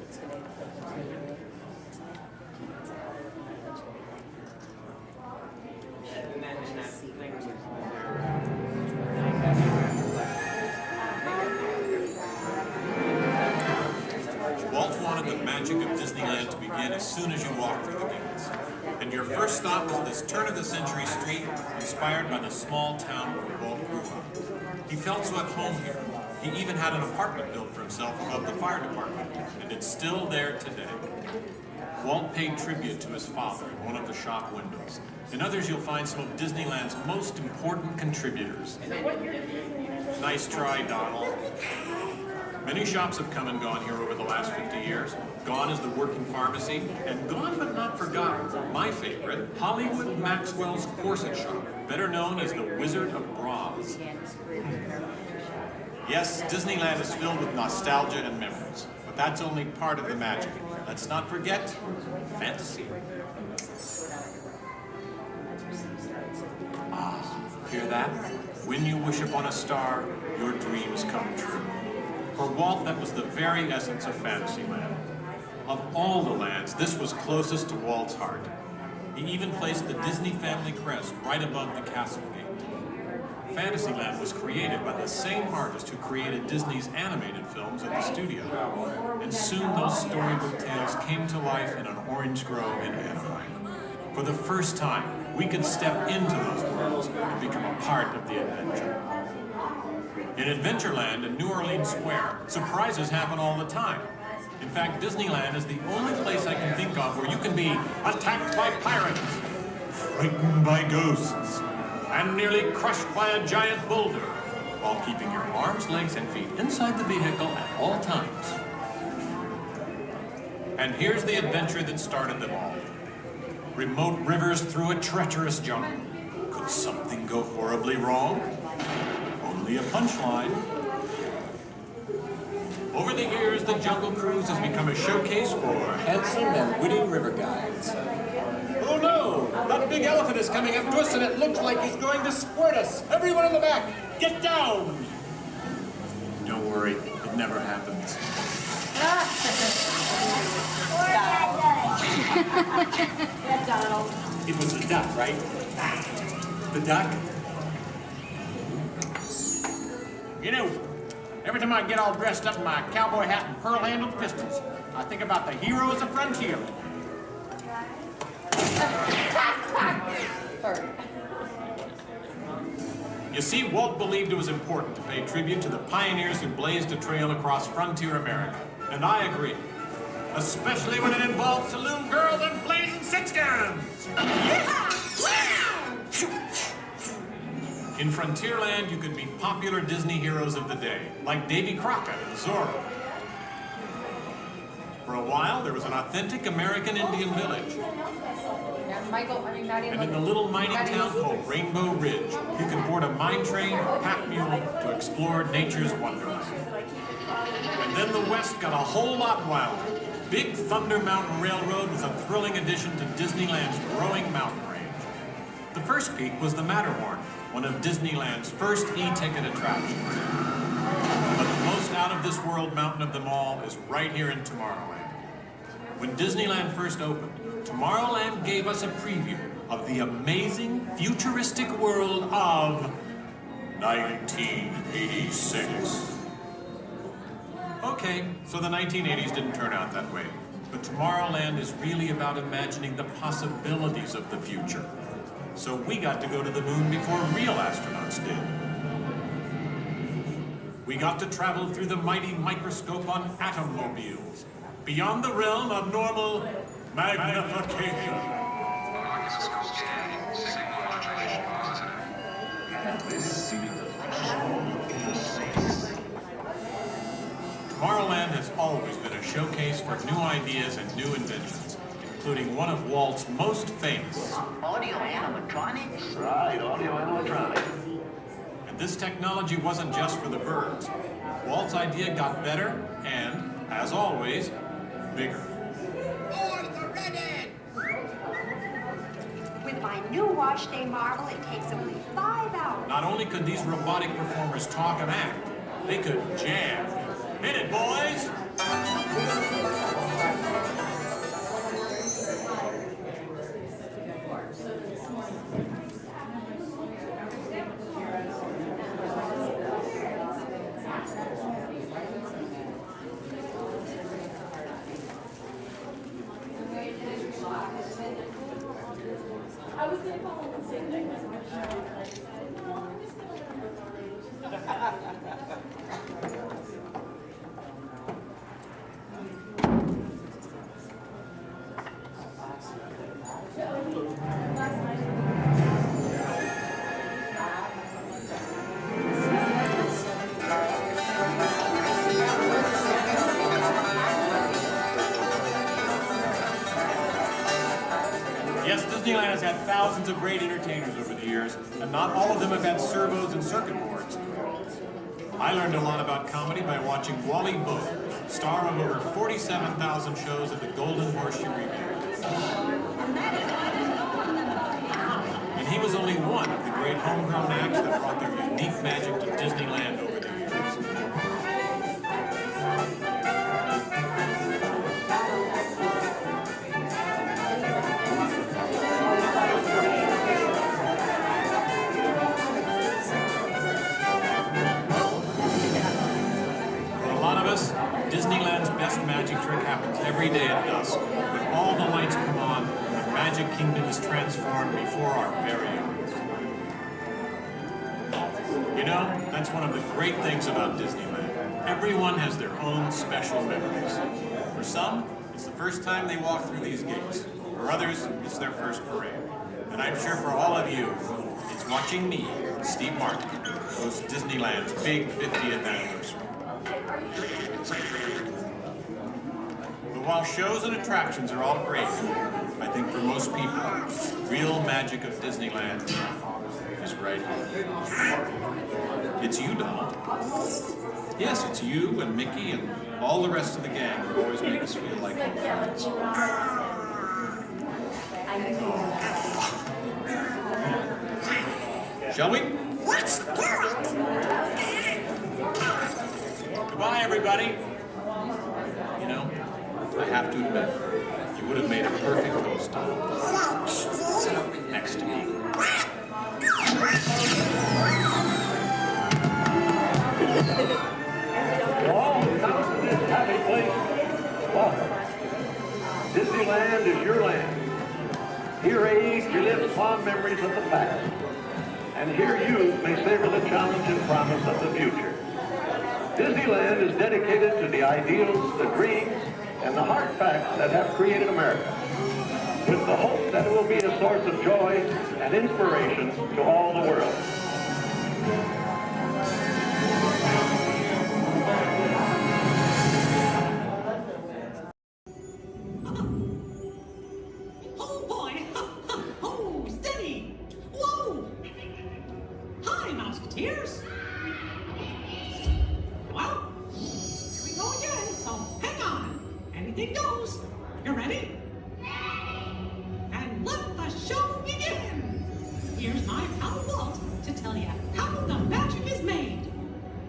It's going to Walt wanted the magic of Disneyland to begin as soon as you walked through the gates. And your first stop was this turn-of-the-century street inspired by the small town where Walt grew up. He felt so at home here. He even had an apartment built for himself above the fire department, and it's still there today. Walt paid tribute to his father in one of the shop windows. In others, you'll find some of Disneyland's most important contributors. Nice try, Donald. Many shops have come and gone here over the last 50 years. Gone is the working pharmacy, and gone but not forgotten, my favorite, Hollywood Maxwell's corset shop, better known as the Wizard of Bras. Yes, Disneyland is filled with nostalgia and memories, but that's only part of the magic. Let's not forget fantasy. Ah, hear that? When you wish upon a star, your dreams come true. For Walt, that was the very essence of Fantasyland. Of all the lands, this was closest to Walt's heart. He even placed the Disney family crest right above the castle gate. Fantasyland was created by the same artist who created Disney's animated films at the studio. And soon those storybook tales came to life in an orange grove in Anaheim. For the first time, we could step into those worlds and become a part of the adventure. In Adventureland and New Orleans Square, surprises happen all the time. In fact, Disneyland is the only place I can think of where you can be attacked by pirates, frightened by ghosts, and nearly crushed by a giant boulder, while keeping your arms, legs, and feet inside the vehicle at all times. And here's the adventure that started them all. Remote rivers through a treacherous jungle. Could something go horribly wrong? Only a punchline. Over the years, the Jungle Cruise has become a showcase for handsome and witty river guides. Oh no! That big elephant is coming up to us and it looks like he's going to squirt us! Everyone in the back, get down! Don't worry, it never happens. Donald. It was the duck, right? The duck? You know, every time I get all dressed up in my cowboy hat and pearl-handled pistols, I think about the heroes of Frontierland. You see, Walt believed it was important to pay tribute to the pioneers who blazed a trail across frontier America. And I agree. Especially when it involves saloon girls and blazing six-guns! In Frontierland, you could meet popular Disney heroes of the day, like Davy Crockett and Zorro. For a while, there was an authentic American Indian village. And in the little mining town called Rainbow Ridge, you could board a mine train or pack mule to explore nature's wonderland. And then the West got a whole lot wilder. Big Thunder Mountain Railroad was a thrilling addition to Disneyland's growing mountain range. The first peak was the Matterhorn, one of Disneyland's first e-ticket attractions. But the most out-of-this-world mountain of them all is right here in Tomorrowland. When Disneyland first opened, Tomorrowland gave us a preview of the amazing, futuristic world of 1986. Okay, so the 1980s didn't turn out that way. But Tomorrowland is really about imagining the possibilities of the future. So we got to go to the moon before real astronauts did. We got to travel through the mighty microscope on atommobiles, beyond the realm of normal magnification. Tomorrowland has always been a showcase for new ideas and new inventions, including one of Walt's most famous. Audio animatronics? Right, audio animatronics. And this technology wasn't just for the birds. Walt's idea got better and, as always, bigger. Boys are ready! With my new wash day marvel, it takes only 5 hours. Not only could these robotic performers talk and act, they could jam. Hit it, boys! I was going to call him and say that. Yes, Disneyland has had thousands of great entertainers over the years, and not all of them have had servos and circuit boards. I learned a lot about comedy by watching Wally Boat, star of over 47,000 shows at the Golden Horseshoe Review. And he was only one of the great homegrown acts that brought their unique magic to Disneyland over the years. Disneyland's best magic trick happens every day at dusk, when all the lights come on and the Magic Kingdom is transformed before our very eyes. In know, that's one of the great things about Disneyland. Everyone has their own special memories. For some, it's the first time they walk through these gates. For others, it's their first parade. And I'm sure for all of you, it's watching me, Steve Martin, host Disneyland's big 50th anniversary. But while shows and attractions are all great, I think for most people, the real magic of Disneyland is right here. It's you, Donald. Yes, it's you and Mickey and all the rest of the gang who always make us feel like home friends. Shall we? Let's do it! Goodbye, everybody. You know, I have to admit, you would have made a perfect host, Donald. Next to me. All come to this happy place. Welcome. Disneyland is your land. Here age relive fond memories of the past. And here youth may savor the challenge and promise of the future. Disneyland is dedicated to the ideals, the dreams, and the hard facts that have created America, with the hope that it will be a source of joy and inspiration to all the world. Oh boy! Oh, steady! Whoa! Hi, Mouseketeers! Well, here we go again, so hang on. Anything goes. You ready? And let the show begin! Here's my pal Walt to tell you how the magic is made.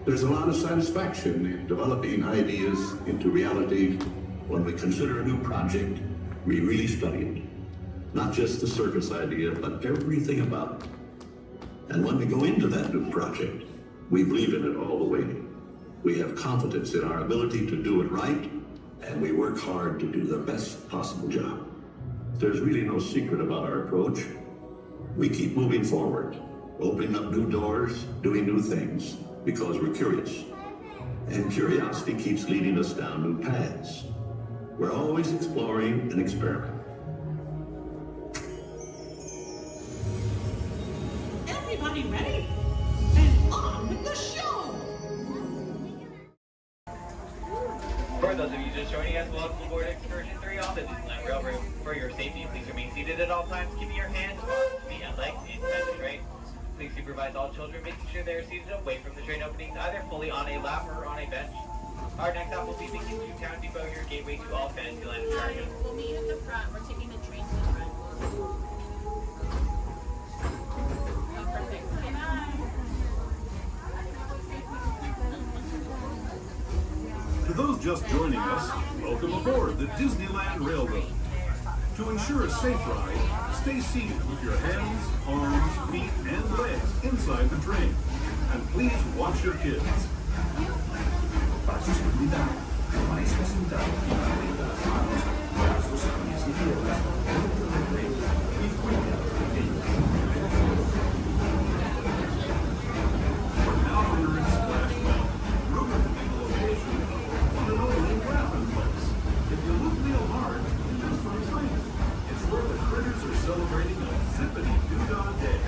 There's a lot of satisfaction in developing ideas into reality. When we consider a new project, we really study it. Not just the surface idea, but everything about it. And when we go into that new project, we believe in it all the way. We have confidence in our ability to do it right, and we work hard to do the best possible job. There's really no secret about our approach. We keep moving forward, opening up new doors, doing new things, because we're curious. And curiosity keeps leading us down new paths. We're always exploring and experimenting. Everybody ready? Then on with the show! For those of you just joining us, welcome aboard Excursion 3 on the Disneyland Railroad. For your safety, please remain seated at all times, keeping your hands, arms, feet, and legs inside the train. Please supervise all children, making sure they are seated away from the train openings, either fully on a lap or on a bench. Our next stop will be the Kids Town Depot, your gateway to all Fantasyland attractions. We'll meet at the front. We're taking the train to the front. Oh, perfect. Bye. To those just joining us, welcome aboard the Disneyland Railroad. To ensure a safe ride, stay seated with your hands, arms, feet, and legs inside the train. And please watch your kids. Para su seguridad, permanezca sentado y mantenga las manos, brazos, pies y piernas dentro del tren y fuera de ellos. We're now entering Splash Mountain, rumored to be the location of the one and only Rabbit Place. If you look real hard, just for a second, it's where the critters are celebrating a zippity-doo-dah day.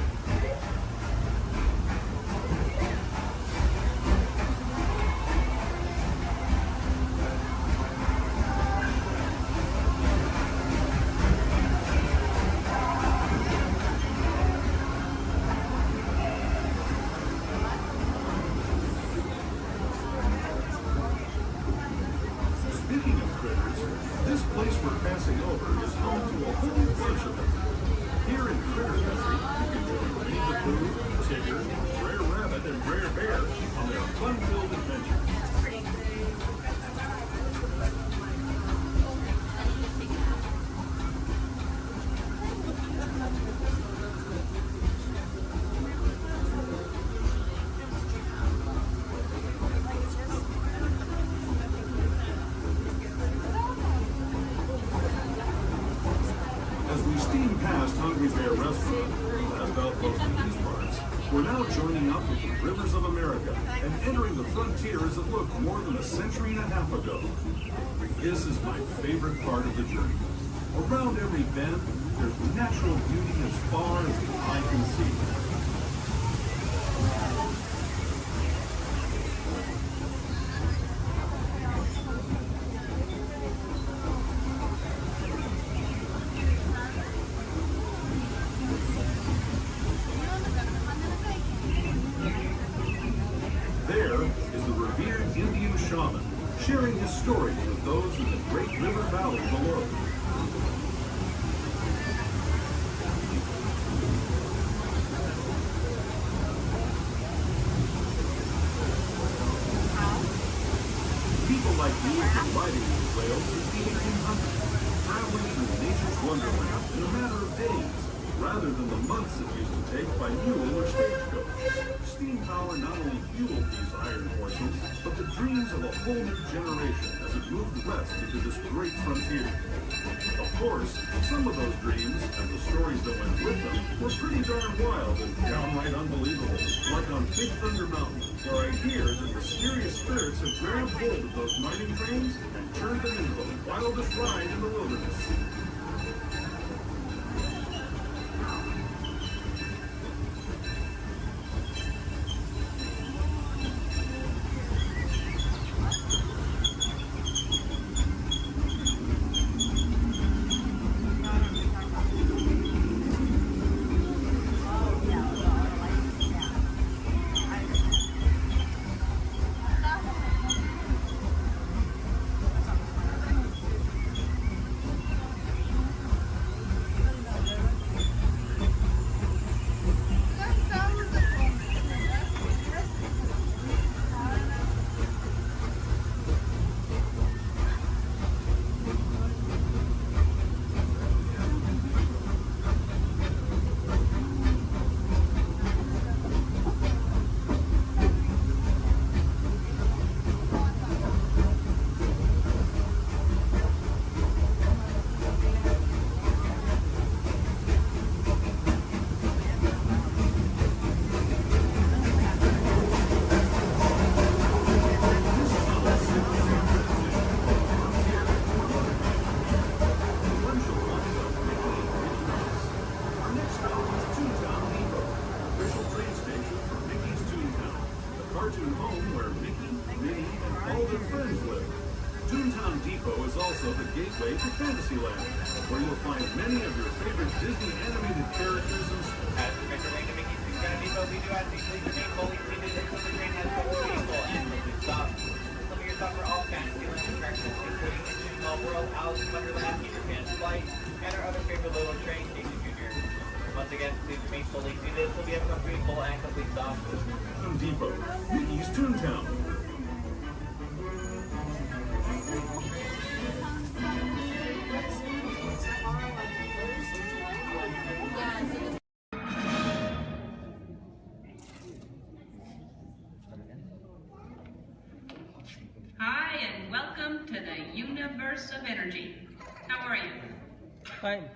Speaking of critters, this place we're passing over is home to a whole bunch of them. Here in Critter Country, you can join Winnie the Pooh, Tigger, Brer Rabbit, and Brer Bear on their fun-filled adventures. As we steam past Hungry Bear Restaurant, last outpost in these parts, We're now joining up with the rivers of America and entering the frontiers that looked more than a century and a half ago. This is my favorite part of the journey. Around every bend, there's natural beauty as far as the eye can see. There is the revered Indian shaman, sharing his stories with those in the great river valley below. People like me have been riding these rails since the 1800s, traveling through nature's wonderland in a matter of days, rather than the months it used to take by mule or stagecoach. Steam power not only fueled these iron horses, but the dreams of a whole new generation as it moved west into this great frontier. Of course, some of those dreams and the stories that went with them were pretty darn wild and downright unbelievable, like on Big Thunder Mountain, where I hear that mysterious spirits have grabbed hold of those mining trains and turned them into the wildest ride in the wilderness. Cartoon home where Mickey, Minnie, and all their friends live. Toontown Depot is also the gateway to Fantasyland, where you'll find many of your favorite Disney animated characters and As we make our way to Mickey's Toontown Depot, we do ask you please remain fully seated until the train has been vehicle and quickly stopped. Some of your thoughts for all Fantasyland attractions, including Into Small World, Alice in Wonderland, Peter Pan's Flight, and our other favorite little train, Casey Jr. Once again, please remain fully seated until we have come full and complete stop. Depot, Mickey's Toontown. Hi, and welcome to the universe of energy. How are you? Fine.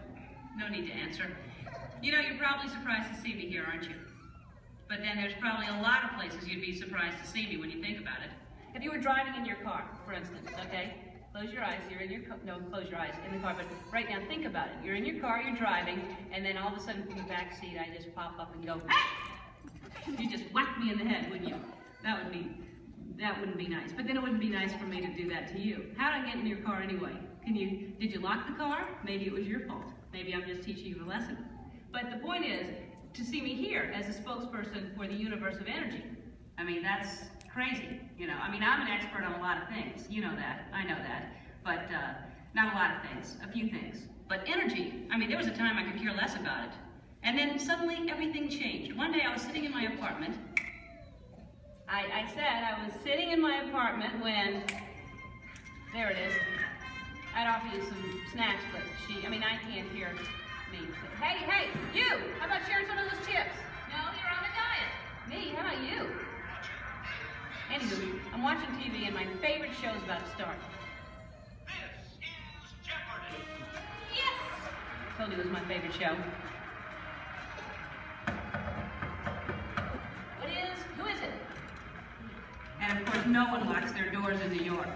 No need to answer. You know, you're probably surprised to see me here, aren't you? But then there's probably a lot of places you'd be surprised to see me when you think about it. If you were driving in your car, for instance, okay? Close your eyes, you're in your car, no, close your eyes, in the car, but right now think about it. You're in your car, you're driving, and then all of a sudden from the back seat, I just pop up and go, ah! You just whack me in the head, wouldn't you? That wouldn't be nice. But then it wouldn't be nice for me to do that to you. How'd I get in your car anyway? Did you lock the car? Maybe it was your fault. Maybe I'm just teaching you a lesson. But the point is, to see me here as a spokesperson for the universe of energy. I mean, that's crazy, you know. I mean, I'm an expert on a lot of things. You know that, I know that. But not a lot of things, a few things. But energy, I mean, there was a time I could care less about it. And then suddenly everything changed. One day I was sitting in my apartment. I said I was sitting in my apartment when, there it is. I'd offer you some snacks, but I can't hear me. Hey, you! How about sharing some of those chips? No, you're on a diet. Me? How about you? Anywho, I'm watching TV and my favorite show's about to start. This is Jeopardy! Yes! I told you it was my favorite show. course, no one locks their doors in New York.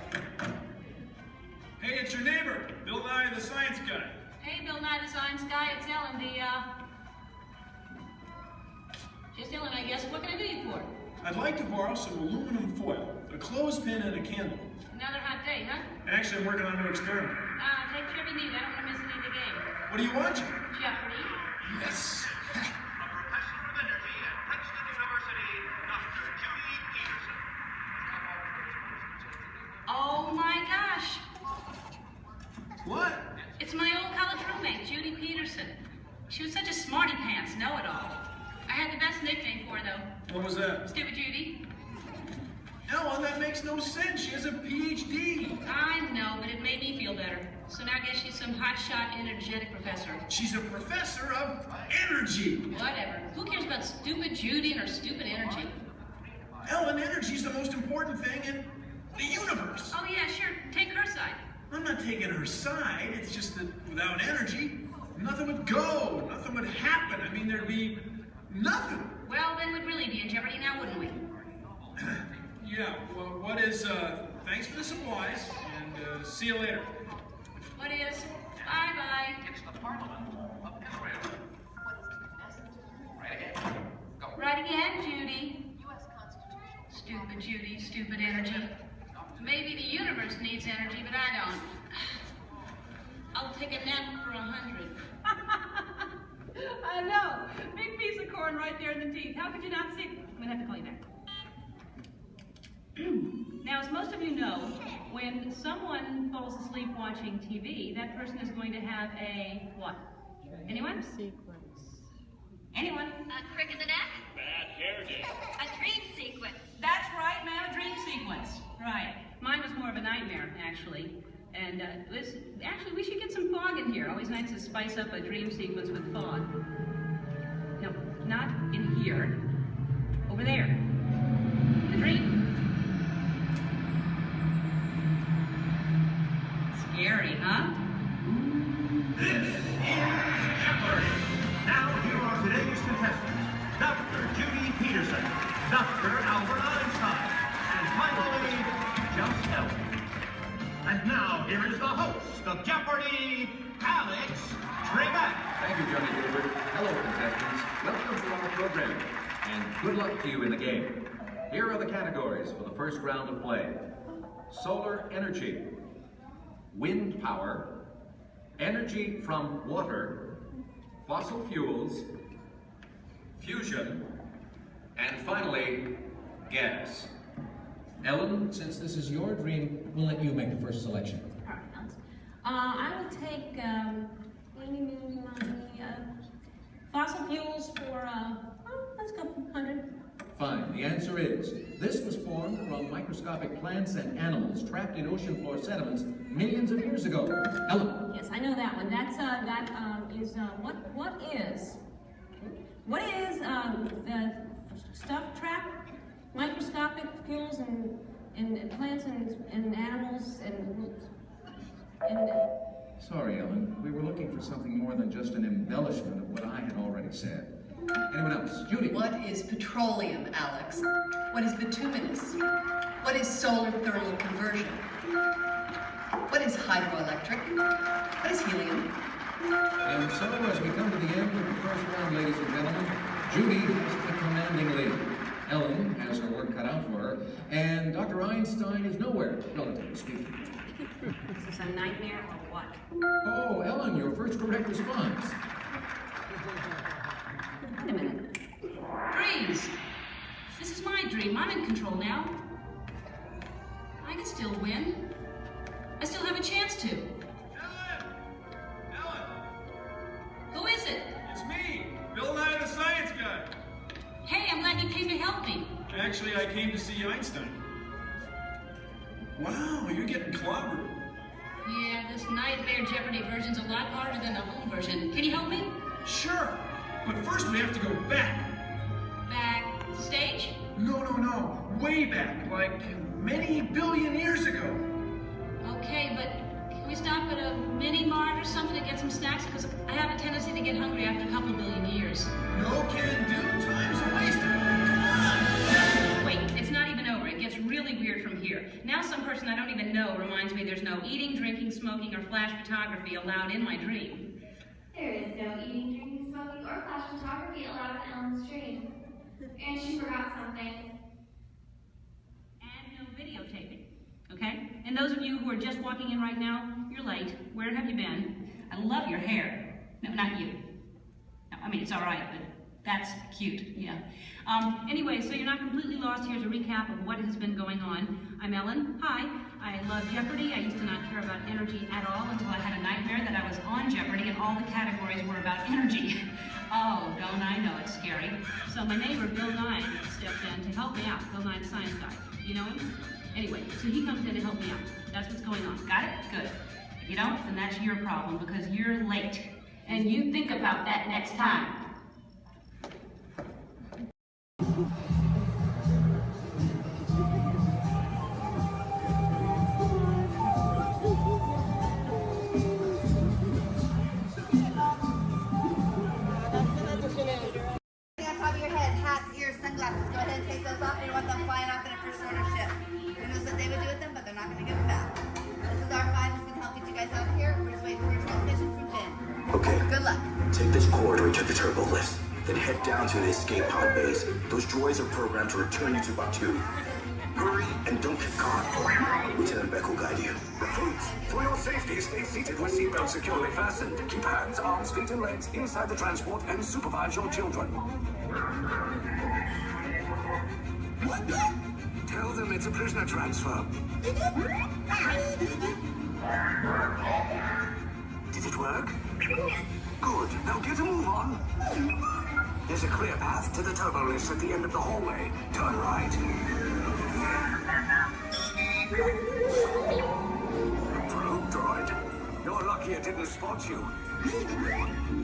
Hey, it's your neighbor, Bill Nye the Science Guy. Hey, Bill Nye the Science Guy, it's Ellen, Just Ellen, I guess. What can I do you for? I'd like to borrow some aluminum foil, a clothespin, and a candle. Another hot day, huh? Actually, I'm working on a new experiment. Take care of your need. I don't want to miss any of the game. What are you watching? Jeopardy. Yes. Oh my gosh. What? It's my old college roommate, Judy Peterson. She was such a smarty pants, know-it-all. I had the best nickname for her, though. What was that? Stupid Judy. Ellen, that makes no sense. She has a PhD. I know, but it made me feel better. So now I guess she's some hotshot, energetic professor. She's a professor of energy. Whatever. Who cares about stupid Judy and her stupid energy? Ellen, energy's the most important thing in the universe. Oh yeah, sure. Take her side. I'm not taking her side. It's just that without energy, nothing would go. Nothing would happen. I mean, there'd be nothing. Well, then we'd really be in jeopardy now, wouldn't we? Yeah, well, what is, thanks for the supplies, and see you later. What is? Bye-bye. It's the Parliament of Israel. Right ahead. Go. Right again, Judy. Stupid Judy, stupid energy. Maybe the universe needs energy, but I don't. I'll take a nap for 100. I know. Big piece of corn right there in the teeth. How could you not see it? I'm gonna have to call you back. Now, as most of you know, when someone falls asleep watching TV, that person is going to have a what? Anyone? Sequence. Anyone? A crick in the neck? Bad hair day. A dream sequence. That's right, ma'am, a dream sequence. Right. Mine was more of a nightmare, actually. And actually, we should get some fog in here. Always nice to spice up a dream sequence with fog. No, not in here. Over there. The dream. Scary, huh? This is Jeopardy! Now here are today's contestants. Dr. Judy Peterson, Dr. Albert Einstein, and finally, just Ellen. And now here is the host of Jeopardy, Alex Trebek. Thank you, Johnny Gilbert. Hello, contestants. Welcome to our program, and good luck to you in the game. Here are the categories for the first round of play. Solar energy, wind power, energy from water, fossil fuels, fusion, and finally, gas. Ellen, since this is your dream, we'll let you make the first selection. I will take fossil fuels for, let's go 100. Fine. The answer is, this was formed from microscopic plants and animals trapped in ocean floor sediments millions of years ago. Ellen. Yes, I know that one. That's, what is the stuff trapped? Microscopic fuels and plants and animals and Sorry, Ellen. We were looking for something more than just an embellishment of what I had already said. Anyone else? Judy. What is petroleum, Alex? What is bituminous? What is solar thermal conversion? What is hydroelectric? What is helium? And so, as we come to the end of the first round, ladies and gentlemen, Judy has the commanding lead. Ellen has her work cut out for her, and Dr. Einstein is nowhere, relatively speaking. Is this a nightmare or what? Oh, Ellen, your first correct response. Wait a minute. Dreams. This is my dream. I'm in control now. I can still win. I still have a chance to. Ellen! Who is it? It's me, Bill Nye the Science Guy. Hey, I'm glad you came to help me. Actually, I came to see Einstein. Wow, you're getting clobbered. Yeah, this Nightmare Jeopardy version's a lot harder than the home version. Can you help me? Sure, but first we have to go back. Backstage? No, way back, like many billion years ago. Okay, but can we stop at a mini-mart or something to get some snacks? Because I have a tendency to get hungry after a couple billion years. No can do, time's a wasted. Come on! Wait, it's not even over. It gets really weird from Now some person I don't even know reminds me there's no eating, drinking, smoking, or flash photography allowed in my dream. There is no eating, drinking, smoking, or flash photography allowed in Ellen's dream. And she forgot something. And no videotaping, okay? And those of you who are just walking in right now, you're late. Where have you been? I love your hair. No, not you. No, I mean, it's all right, but that's cute, yeah. Anyway, so you're not completely lost. Here's a recap of what has been going on. I'm Ellen. Hi. I love Jeopardy. I used to not care about energy at all until I had a nightmare that I was on Jeopardy and all the categories were about energy. Oh, don't I know it's scary. So my neighbor, Bill Nye, stepped in to help me out. Bill Nye, the science guy. You know him? Anyway, so he comes in to help me out. That's what's going on. Got it? Good. If you don't, then that's your problem because you're late. And you think about that next time. On top of your head, hats, ears, sunglasses. Go ahead and take those off. You want them flying off in a first order ship. Who knows what they would do with them, but they're not going to give them back. This is R5. It's going to help get you guys out of here. We're just waiting for a transmission from Finn. Okay. Good luck. Take this corridor to the turbo lift. Then head down to the escape pod base. Those droids are programmed to return you to Batu. Hurry and don't get caught. Lieutenant Beck will guide you. Recruits, for your safety, stay seated with seatbelts securely fastened. Keep hands, arms, feet, and legs inside the transport and supervise your children. Tell them it's a prisoner transfer. Did it work? Good. Now get a move on. There's a clear path to the turbo lifts at the end of the hallway. Turn right. Probe droid. You're lucky it didn't spot you.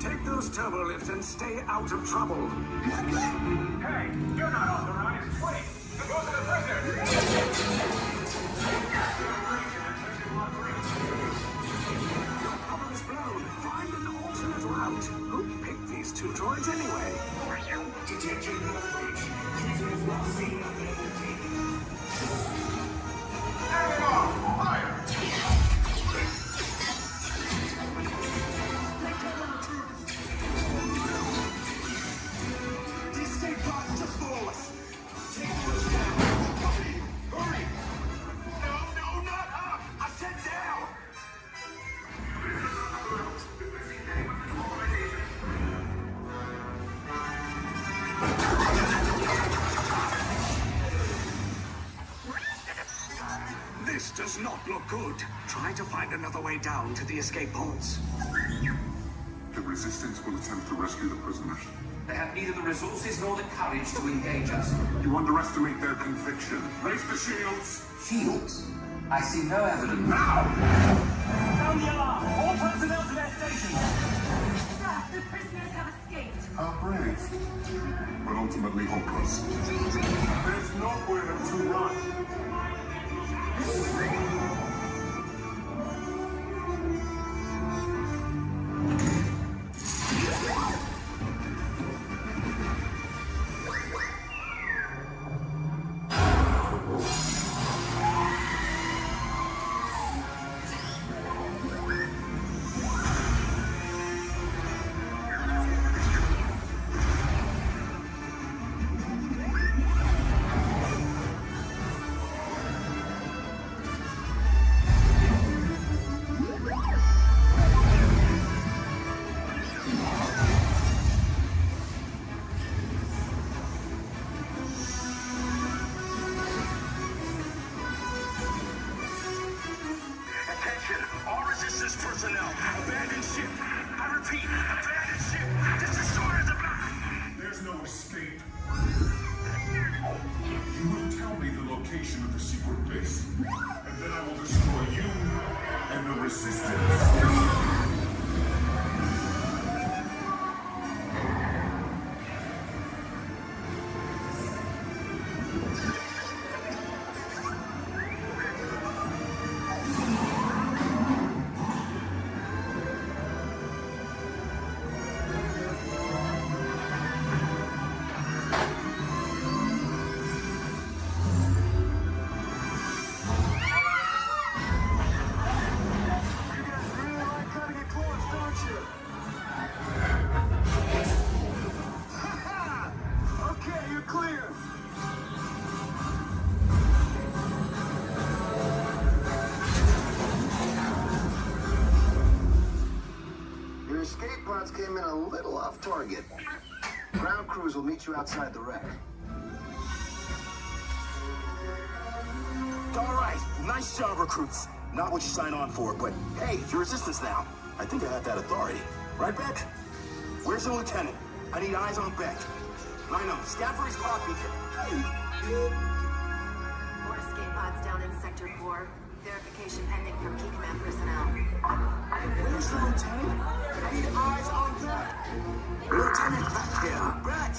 Take those turbo lifts and stay out of trouble. Hey, you're not authorized. Wait, the ghost of the prisoner. Your cover is blown. Find an alternate route. Who picked these two droids anyway? Detention approach. Prisoners not seen on the other team. Everyone, fire! This does not look good. Try to find another way down to the escape pods. The Resistance will attempt to rescue the prisoners. They have neither the resources nor the courage to engage us. You underestimate their conviction. Raise the shields! Shields? I see no evidence. Now! Sound the alarm! All personnel to their stations! Sir, the prisoners have escaped. How brave, but ultimately hopeless. There's nowhere to run. personnel. Abandon ship. I repeat, abandon ship. This destroyer the black. There's no escape. You will tell me the location of the secret base, and then I will destroy you and the Resistance. came in a little off target. Ground crews will meet you outside the wreck. All right, nice job, recruits. Not what you signed on for, but hey, you're resistance now. I think I have that authority. Right, Beck? Where's the lieutenant? I need eyes on Beck. Line up. Scout for his copy. More escape pods down in Sector 4. Verification pending from key command personnel. Where's the lieutenant? I need eyes on Beck. Lieutenant Beck here. Beck!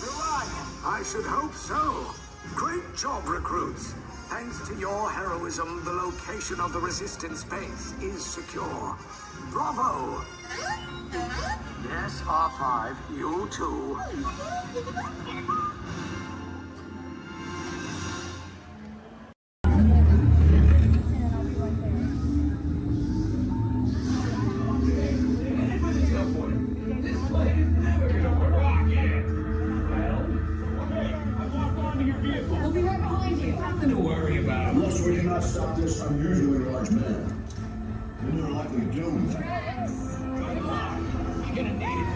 You're right. I should hope so. Great job, recruits. Thanks to your heroism, the location of the resistance base is secure. Bravo! Yes, R5, you too. Unless we cannot stop this unusually large man, then you're likely doomed. You're gonna need it.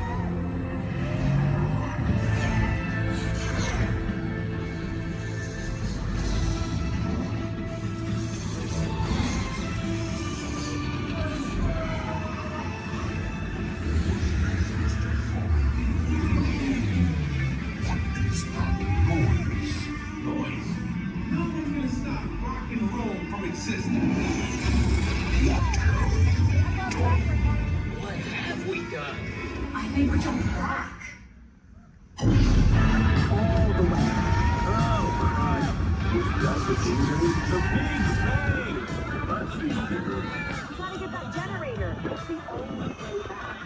What have we done? I think we're jumping back. All the way. Oh, Christ. We've got the big bang. That's the bigger. Gotta get that generator. It's the only way back.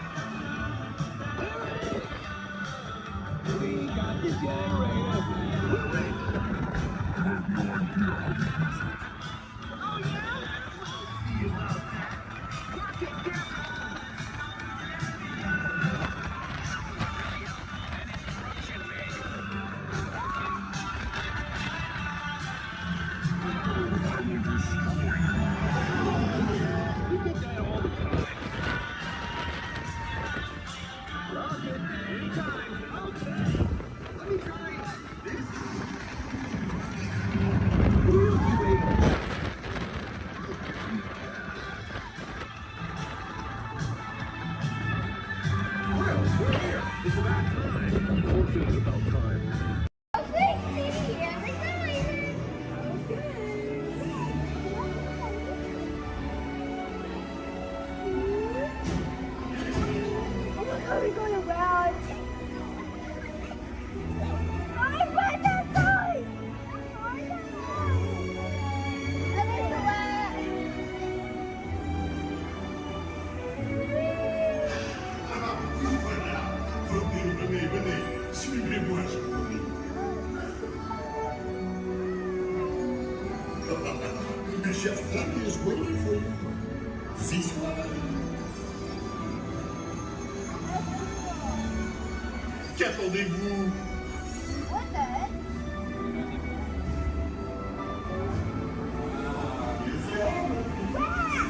We got the generator. Oh, yeah? See about that. Rocket down. We get that all the time. Rocket, anytime. Okay. Let me try this. We'll be waiting. Well, we're here. It's about time. Of course it's about time. Okay, see, every time. Oh my God, we're going around. I find that side. Venez, suivez-moi, je vous prie. The chef Happy is waiting for you. This way. Qu'attendez-vous? What the heck?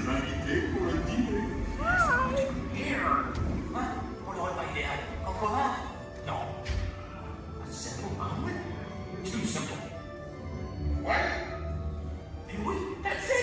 Invité pour le dîner. Hi. On n'aurait pas idéal. Encore un? Non. A simple omelet? Too simple. What? Et oui, that's it!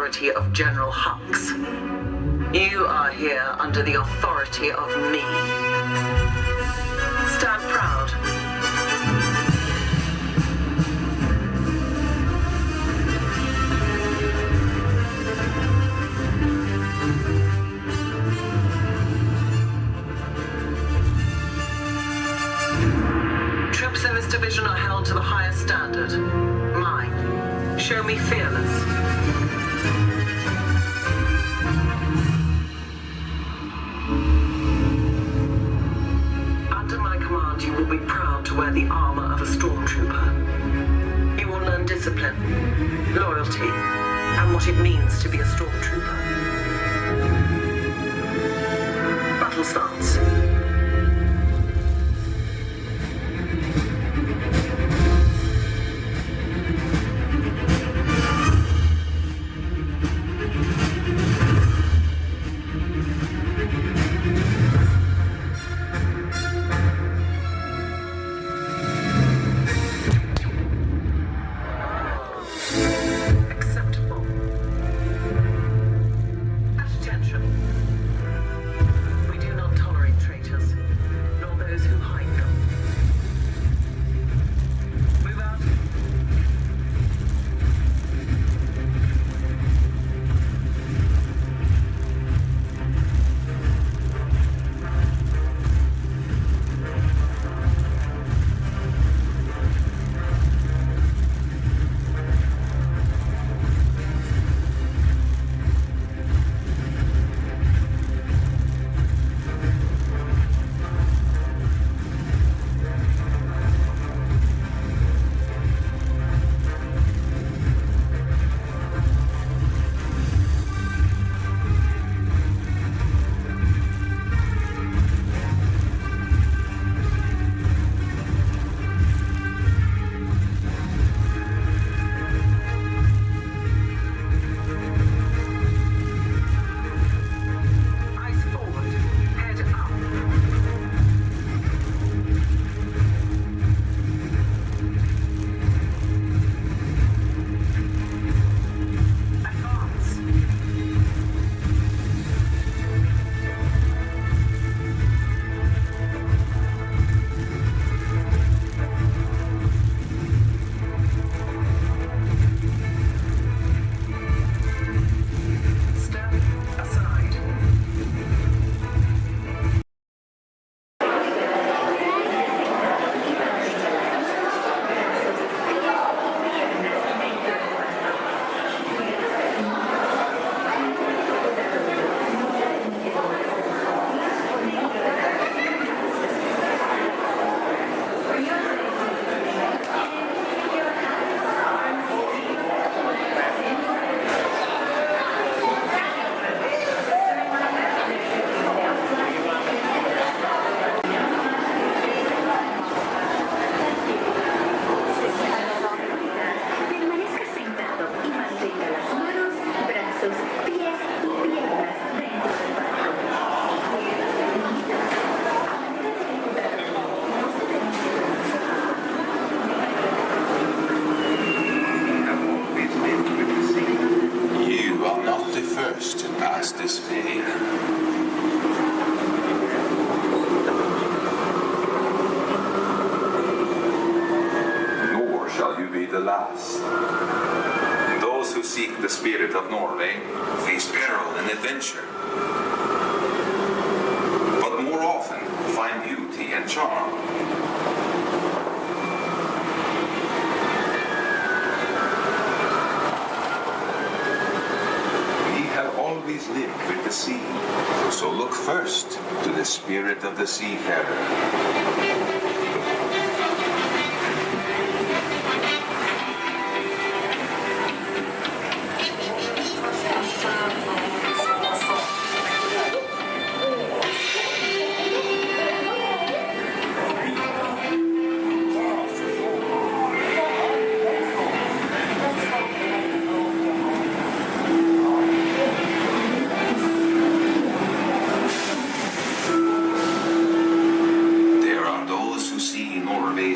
authority of General Hux. You are here under the authority of me. Stand proud. Troops in this division are held to the highest standard. Mine. Show me fearless. Under my command, you will be proud to wear the armor of a stormtrooper. You will learn discipline, loyalty, and what it means to be a stormtrooper. Battle starts. Those who seek the spirit of Norway face peril and adventure, but more often find beauty and charm. We have always lived with the sea, so look first to the spirit of the seafarer.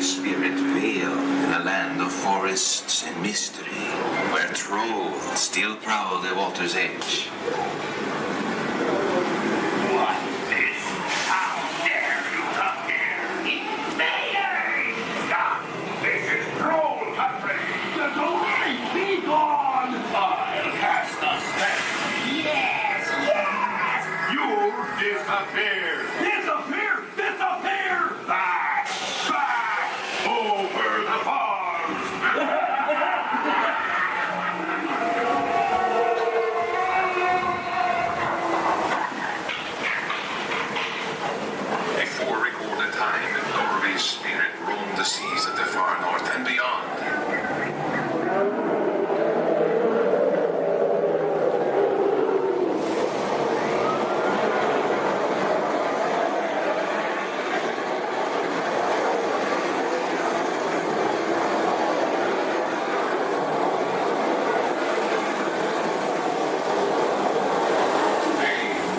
Spirit veiled in a land of forests and mystery, where Roll, still proud of Walter's age. What is? How dare you come here? Invaders! Stop! This is troll country! Get away! Be gone! I'll cast the spell. Yes! Yes! You disappear! Disappear! Disappear! Back! Back! Over the farms! Before recorded time, Norway's spirit roamed the seas of the far north and beyond.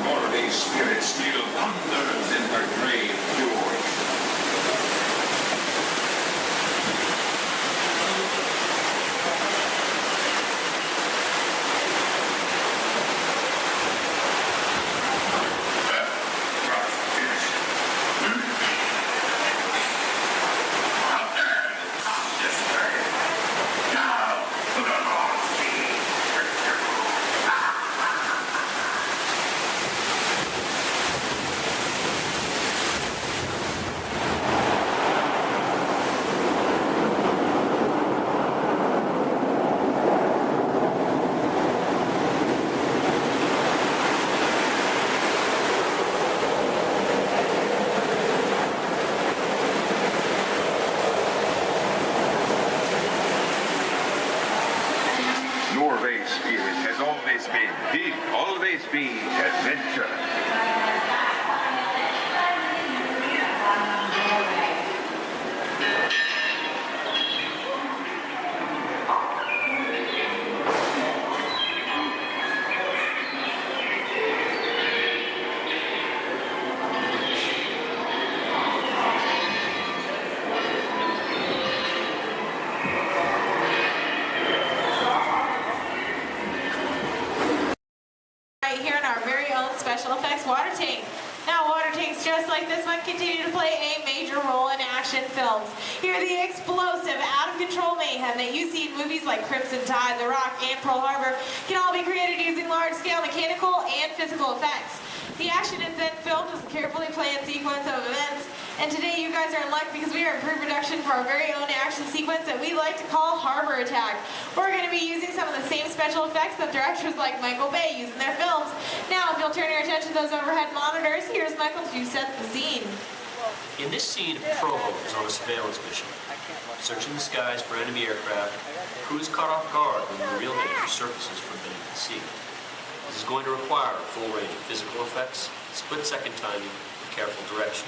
Norway's spirit still thunders in her grave fjord. Norway's spirit has always been, will always be adventure. Right here in our very own special effects water tank. Now, water tanks just like this one continue to play a major role in action films. Here, the explosive, out-of-control mayhem that you see in movies like Crimson Tide, The Rock, and Pearl Harbor can all be created using large-scale mechanical and physical effects. The action is then filmed as a carefully planned sequence of events. And today you guys are in luck because we are in pre-production for our very own action sequence that we like to call Harbor Attack. We're going to be using some of the same special effects that directors like Michael Bay use in their films. Now, if you'll turn your attention to those overhead monitors, here's Michael to set the scene. In this scene, Provo is on a surveillance mission, searching the skies for enemy aircraft. The crew is caught off guard when the real danger surfaces from beneath the sea. This is going to require a full range of physical effects, split-second timing, and careful direction.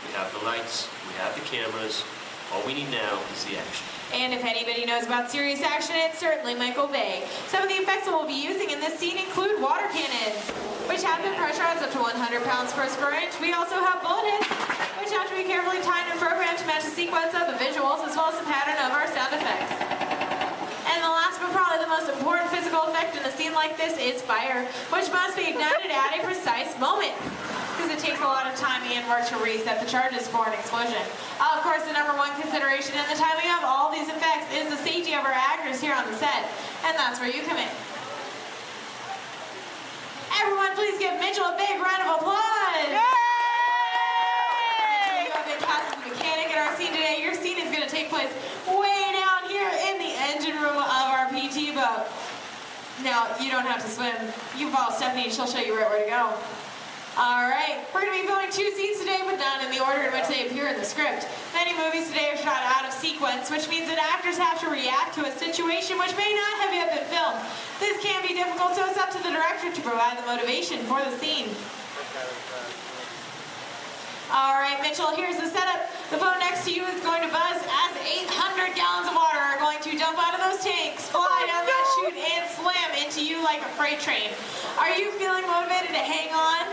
We have the lights, we have the cameras. All we need now is the action. And if anybody knows about serious action, it's certainly Michael Bay. Some of the effects that we'll be using in this scene include water cannons, which have been pressurized up to 100 pounds per square inch. We also have bullet hits, which have to be carefully timed and programmed to match the sequence of the visuals as well as the pattern of our sound effects. And the last but probably the most important physical effect in a scene like this is fire, which must be ignited at a precise moment, because it takes a lot of time and work to reset the charges for an explosion. Of course, the number one consideration in the timing of all these effects is the safety of our actors here on the set, and that's where you come in. Everyone, please give Mitchell a big round of applause! Yay! You have been cast as the mechanic in our scene today. Your scene is going to take place way down here in the engine room of our PT boat. Now, you don't have to swim. You can follow Stephanie and she'll show you right where to go. Alright, we're going to be filming 2 scenes today, but not in the order in which they appear in the script. Many movies today are shot out of sequence, which means that actors have to react to a situation which may not have yet been filmed. This can be difficult, so it's up to the director to provide the motivation for the scene. Alright, Mitchell, here's the setup. The boat next to you is going to buzz as 800 gallons of water are going to dump out of those tanks, fly down that chute, and slam into you like a freight train. Are you feeling motivated to hang on?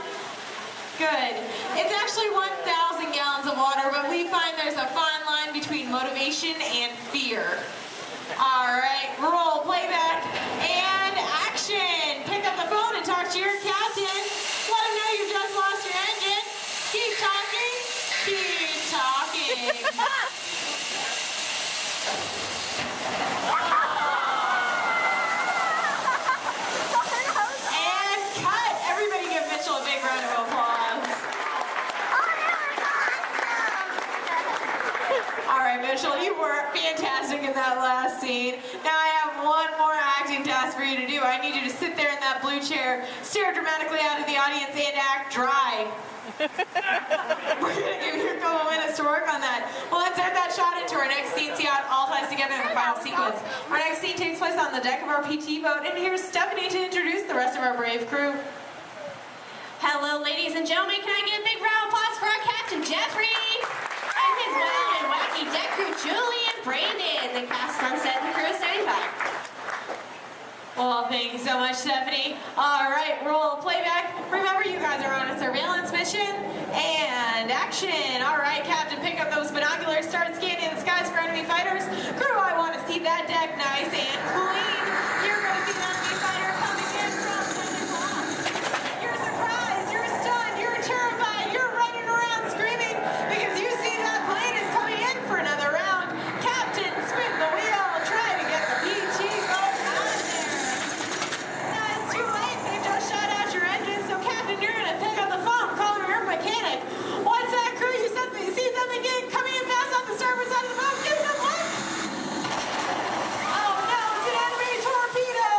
Good. It's actually 1,000 gallons of water, but we find there's a fine line between motivation and fear. All right, roll playback and action. Pick up the phone and talk to your captain. Let him know you just lost your engine. Keep talking. Keep talking. And cut. Everybody give Mitchell a big round of applause. All right, Mitchell, you were fantastic in that last scene. Now I have one more acting task for you to do. I need you to sit there in that blue chair, stare dramatically out at the audience, and act dry. We're going to give you a couple minutes to work on that. Well, let's add that shot into our next scene, see how it all ties together in the final sequence. Our next scene takes place on the deck of our PT boat, and here's Stephanie to introduce the rest of our brave crew. Hello, ladies and gentlemen. Can I get a big round of applause for our Captain Jeffrey? And his wild and wacky deck crew, Julie and Brandon. The cast Sunset and the crew is standing by. Well, thank you so much, Stephanie. All right, roll playback. Remember, you guys are on a surveillance mission. And action. All right, Captain, pick up those binoculars. Start scanning the skies for enemy fighters. Crew, I want to see that deck nice and clean. You're going to see an enemy fighter coming in from 10 o'clock. You're surprised. You're stunned. You're terrified. You're running around screaming because you see that plane is coming in for another round. Captain, spin the wheel. Try to get the PT boat out of there. Now, it's too late. They've just shut out your engine. So, Captain, you're going to pick up the phone, call your mechanic. What's that, crew? You see something coming in fast off the starboard side of the boat? Give them one. Oh, no, it's an enemy torpedo.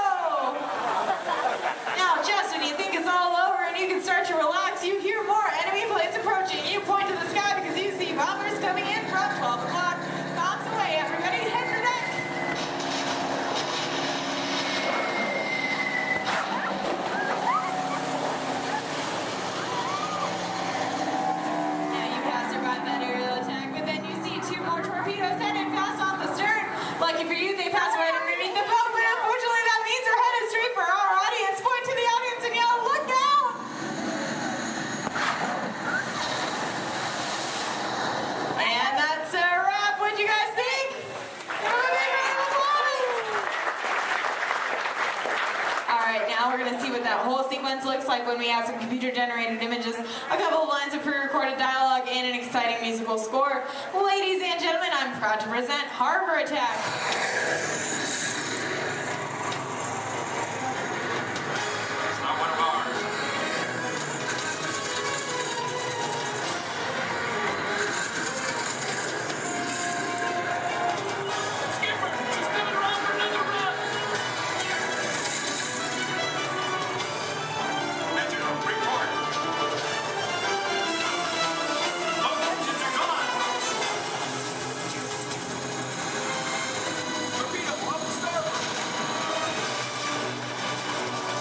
Now, Justin, you think it's all over and you can start to relax. You hear more enemy planes approaching. You point to the sky because you see bombers coming in from 12 o'clock. Bombs away, everybody. Head for deck. Now you pass survive that aerial attack, but then you see two more torpedoes headed fast off the stern. Lucky for you, they pass right underneath the boat, but unfortunately that means they're headed straight for our audience. Point to the audience and yell, look out! And that's a wrap. What'd you guys think? Give them a big round of applause. All right, now we're going to see what that whole sequence looks like when we have some computer-generated images, a couple of lines of pre-recorded dialogue, and an exciting musical score. Ladies and gentlemen, I'm proud to present Harbor Attack. It's not one of ours. Skipper, she's coming around for another run. Metro, report. Both engines are gone. Torpedo, up starboard.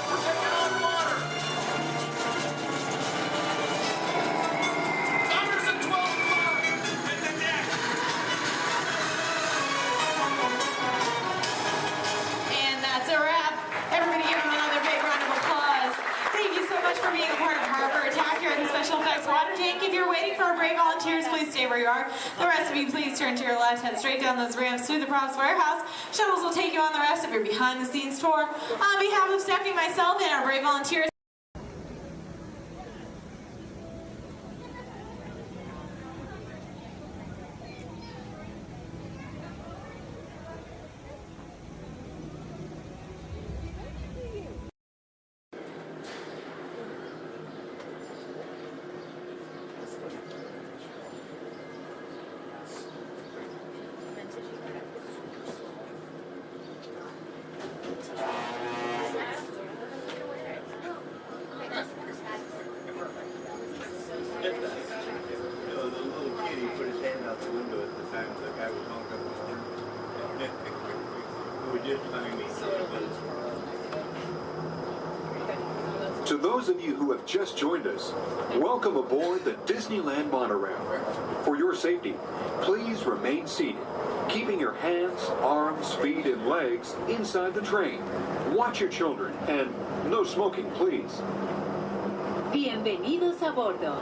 We're taking on water. Thunder's at 12 o'clock. Hit the deck. And that's a wrap. Everybody give them another big round of applause. Thank you so much for being a part of Harbor Attack here at the Special Effects Water Tank. If you're waiting for our break, volunteers, please stay where you are. The rest of you, please turn to your left, head straight down those ramps to the props warehouse. Shuttles will take you on the rest of your behind-the-scenes tour. On behalf of Stephanie, myself, and our brave volunteers, To those of you who have just joined us, welcome aboard the Disneyland monorail. For your safety, please remain seated, keeping your hands, arms, feet, and legs inside the train. Watch your children, and no smoking, please. Bienvenidos a bordo.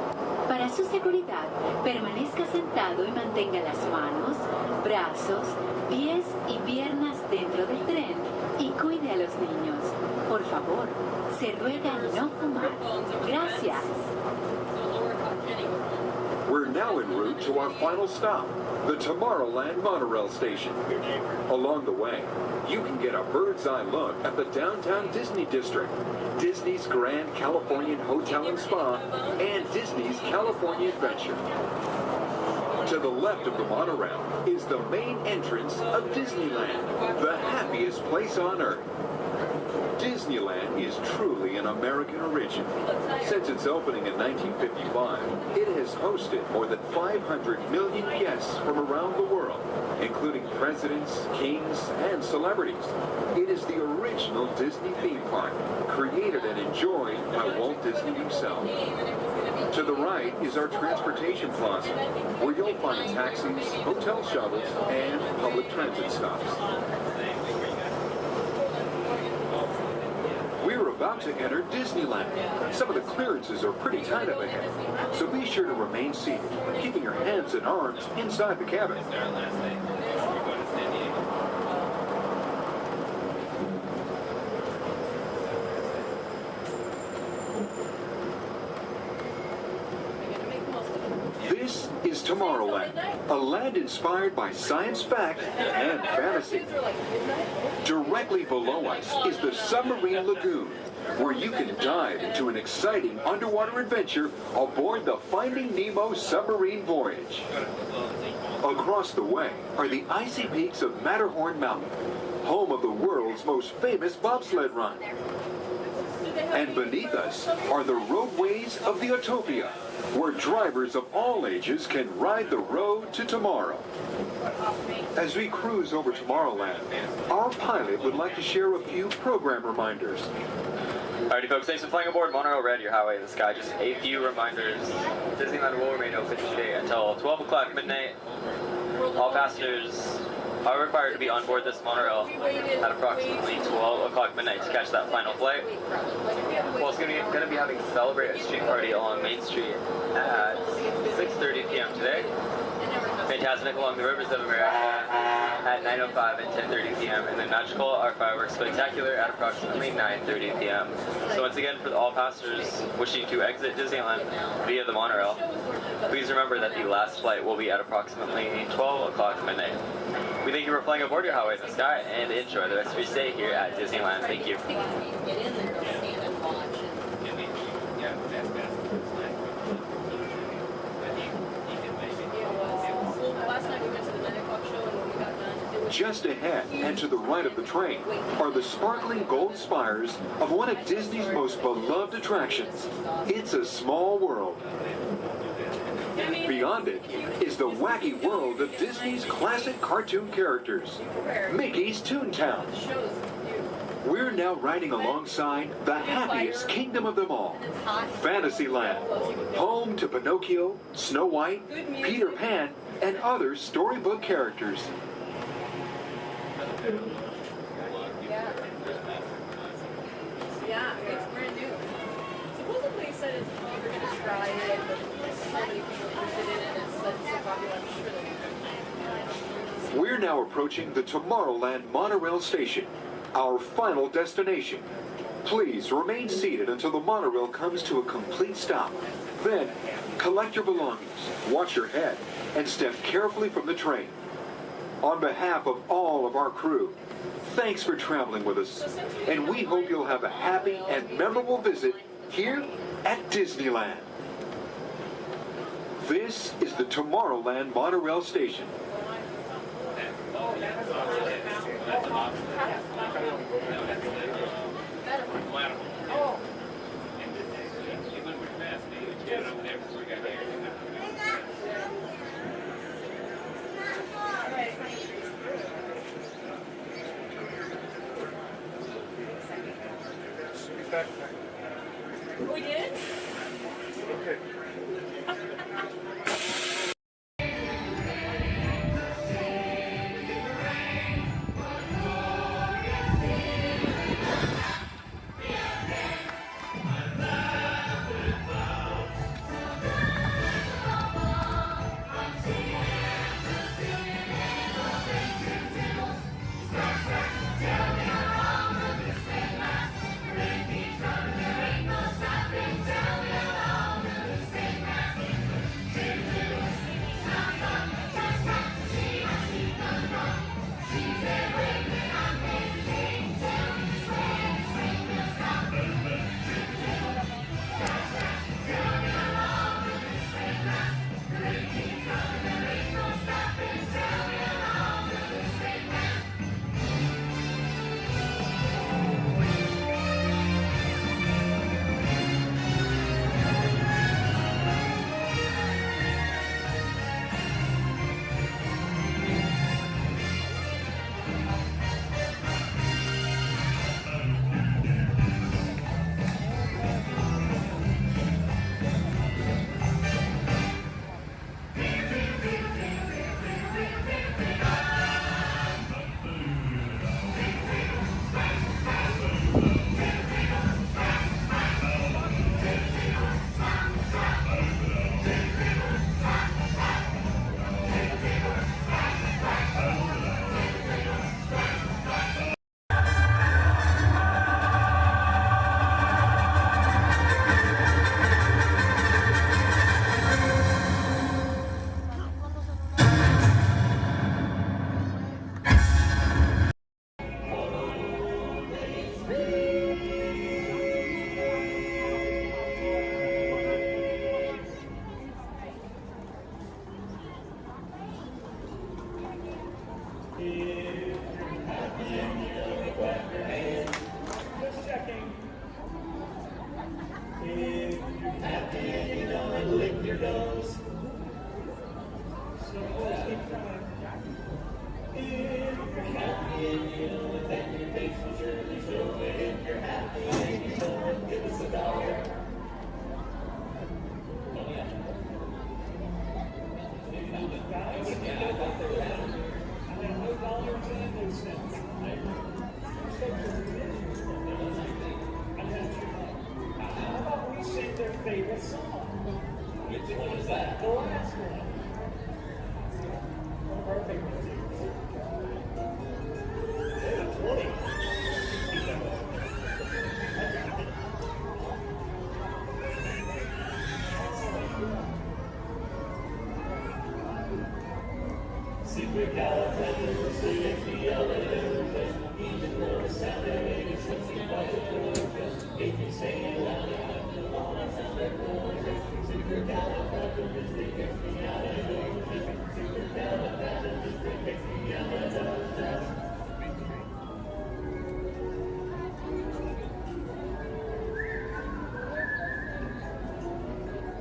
Para su seguridad, permanezca sentado y mantenga las manos, brazos, pies y piernas dentro del tren y cuide a los niños. Por favor, se ruega no fumar. Gracias. We're now en route to our final stop, the Tomorrowland monorail station. Along the way, you can get a bird's eye look at the downtown Disney district, Disney's Grand Californian Hotel and Spa, and Disney's California Adventure. To the left of the monorail is the main entrance of Disneyland, the happiest place on earth. Disneyland is truly an American origin. Since its opening in 1955, it has hosted more than 500 million guests from around the world, including presidents, kings, and celebrities. It is the original Disney theme park, created and enjoyed by Walt Disney himself. To the right is our transportation plaza, where you'll find taxis, hotel shuttles, and public transit stops. We're about to enter Disneyland. Some of the clearances are pretty tight up ahead, so be sure to remain seated, keeping your hands and arms inside the cabin. This is Tomorrowland, a land inspired by science fact and fantasy. Directly below us is the Submarine Lagoon, where you can dive into an exciting underwater adventure aboard the Finding Nemo submarine voyage. Across the way are the icy peaks of Matterhorn Mountain, home of the world's most famous bobsled run. And beneath us are the roadways of the Utopia, where drivers of all ages can ride the road to tomorrow. As we cruise over Tomorrowland, our pilot would like to share a few program reminders. Alrighty folks, thanks for flying aboard Monorail Red, your highway in the sky. Just a few reminders. Disneyland will remain open today until 12 o'clock midnight. All passengers are required to be on board this monorail at approximately 12 o'clock midnight to catch that final flight. Well, it's going to be having a Celebrate a Street Party along Main Street at 6:30 p.m. today. Fantastic along the Rivers of America at 9:05 and 10:30 p.m. and then Magical Art Fireworks Spectacular at approximately 9:30 p.m. So once again, for all passengers wishing to exit Disneyland via the monorail, please remember that the last flight will be at approximately 12 o'clock midnight. We thank you for flying aboard your highway in the sky and enjoy the rest of your stay here at Disneyland. Thank you. Just ahead and to the right of the train are the sparkling gold spires of one of Disney's most beloved attractions. It's a Small World. Beyond it is the wacky world of Disney's classic cartoon characters, Mickey's Toontown. We're now riding alongside the happiest kingdom of them all, Fantasyland, home to Pinocchio, Snow White, Peter Pan, and other storybook characters. Yeah, it's brand new. Supposedly it said it's we're gonna try it, but so many people interested in it, and it's so popular, I'm sure they'll be. We're now approaching the Tomorrowland monorail station, our final destination. Please remain seated until the monorail comes to a complete stop. Then, collect your belongings, watch your head, and step carefully from the train. On behalf of all of our crew, thanks for traveling with us, and we hope you'll have a happy and memorable visit here at Disneyland. This is the Tomorrowland monorail station. We did? Okay.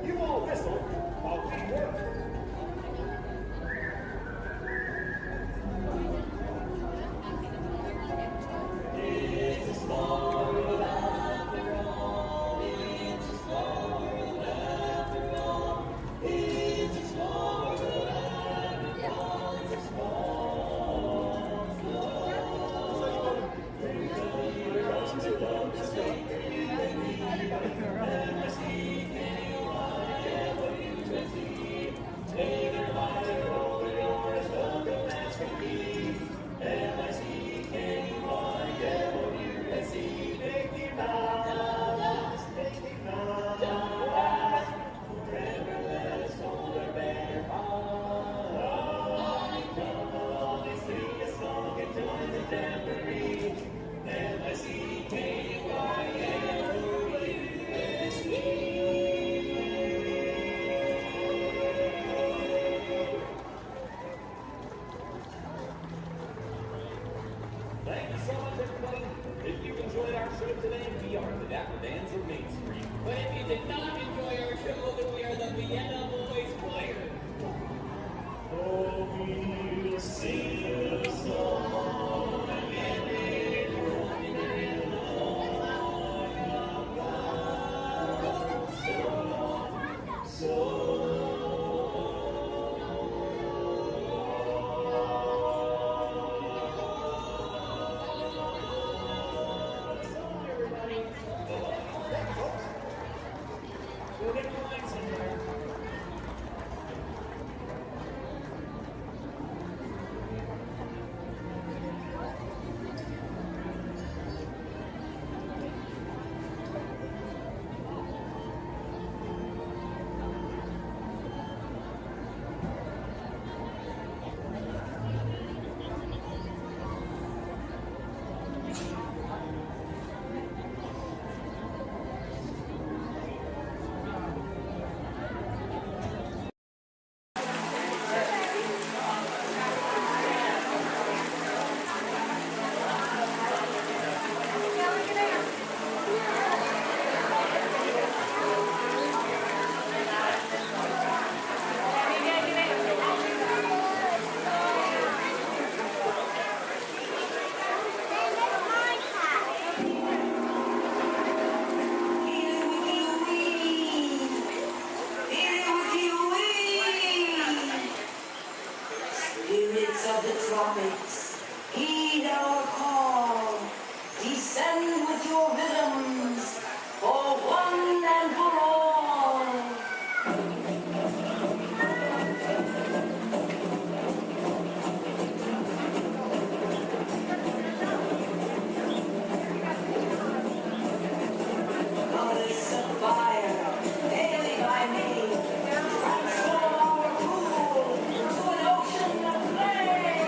You all whistle while we work. Thank you so much, everybody. If you enjoyed our show today, we are the Dapper Bands of Main Street. But if you did not enjoy our show, then we are the Vienna Boys Choir. Oh, we'll sing a song every morning We'll get the line somewhere. Spirits of the tropics, heed our call. Descend with your rhythms for one and for all. Goddess of fire, daily by me, transform our pool to an ocean of flame.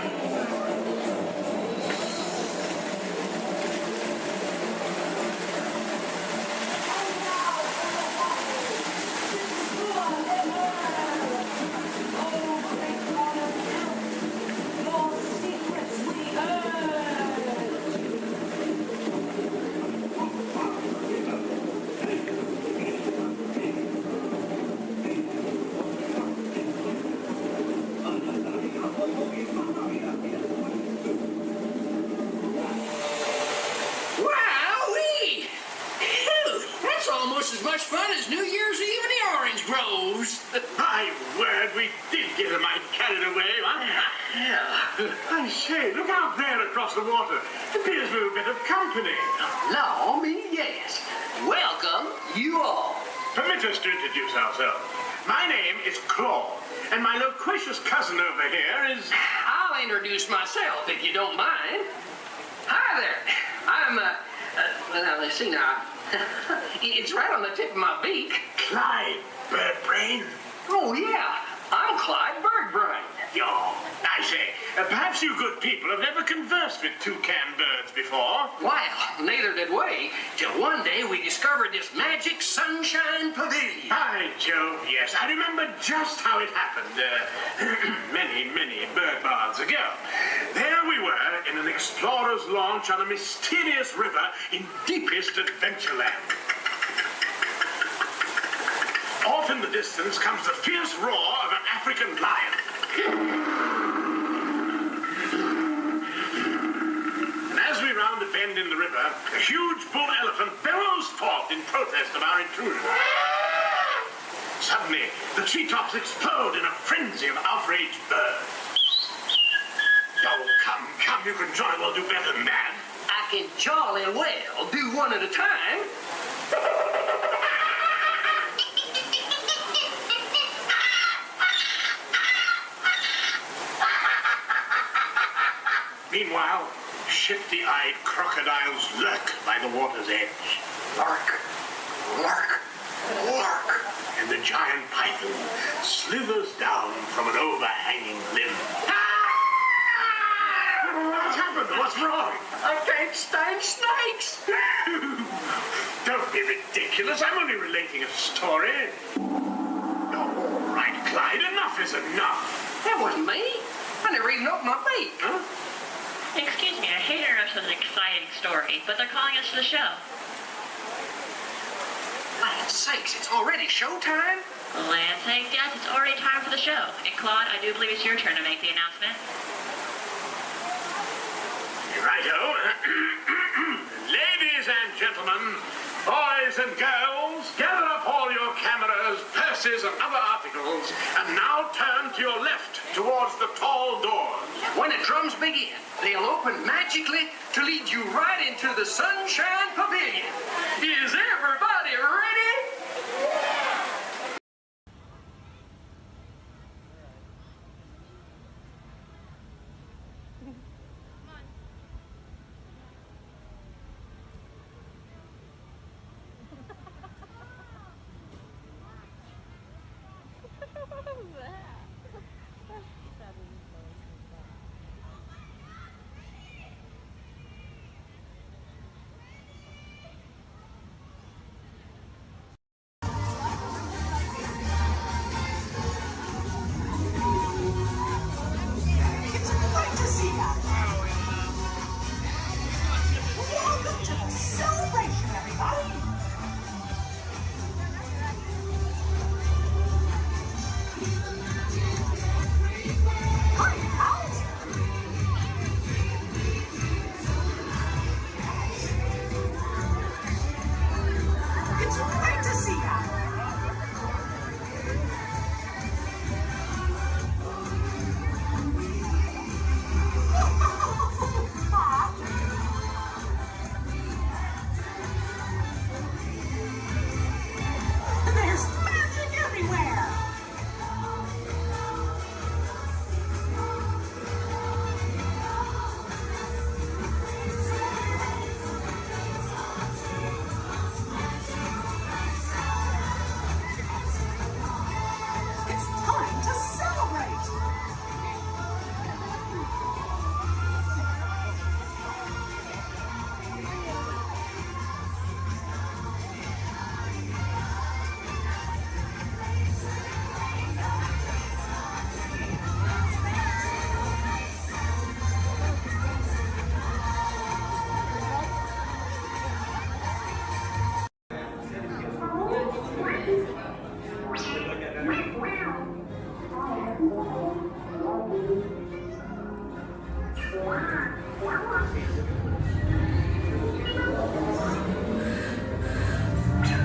Wowee! Phew, that's almost as much fun as New Year's Eve in the orange groves. My word, we did get a mite carried away, huh? Yeah. I say, look out there across the water. Appears we're a bit of company. Allow me, yes. Welcome, you all. Permit us to introduce ourselves. My name is Claude, and my loquacious cousin over here is... I'll introduce myself, if you don't mind. Hi there. I'm, well, let's see now. It's right on the tip of my beak. Clyde Birdbrain. Oh, yeah. I'm Clyde Birdbrain. Yo, I say, perhaps you good people have never conversed with toucan birds before. Well, neither did we, till one day we discovered this magic sunshine pavilion. By Jove, yes. I remember just how it happened, many bird baths ago. There we were in an explorer's launch on a mysterious river in deepest Adventureland. Off in the distance comes the fierce roar of an African lion. And as we round a bend in the river, a huge bull elephant bellows forth in protest of our intrusion. Suddenly, the treetops explode in a frenzy of outraged birds. Oh, come, you can jolly well do better than that. I can jolly well do one at a time. Meanwhile, shifty-eyed crocodiles lurk by the water's edge. Lurk, lurk, lurk. And the giant python slithers down from an overhanging limb. What's happened? What's wrong? I can't stand snakes. Don't be ridiculous. I'm only relating a story. All right, Clyde, enough is enough. That wasn't me. I never even opened my beak. Huh? Excuse me, I hate to interrupt such an exciting story, but they're calling us to the show. Land's sakes, it's already showtime? Land's sakes, yes, it's already time for the show. And Claude, I do believe it's your turn to make the announcement. Righto. Ladies and gentlemen, boys and girls, gather up all your cameras, purses, and other articles, and now turn to your left towards the tall doors. When the drums begin, they'll open magically to lead you right into the Sunshine Pavilion. Is everybody ready?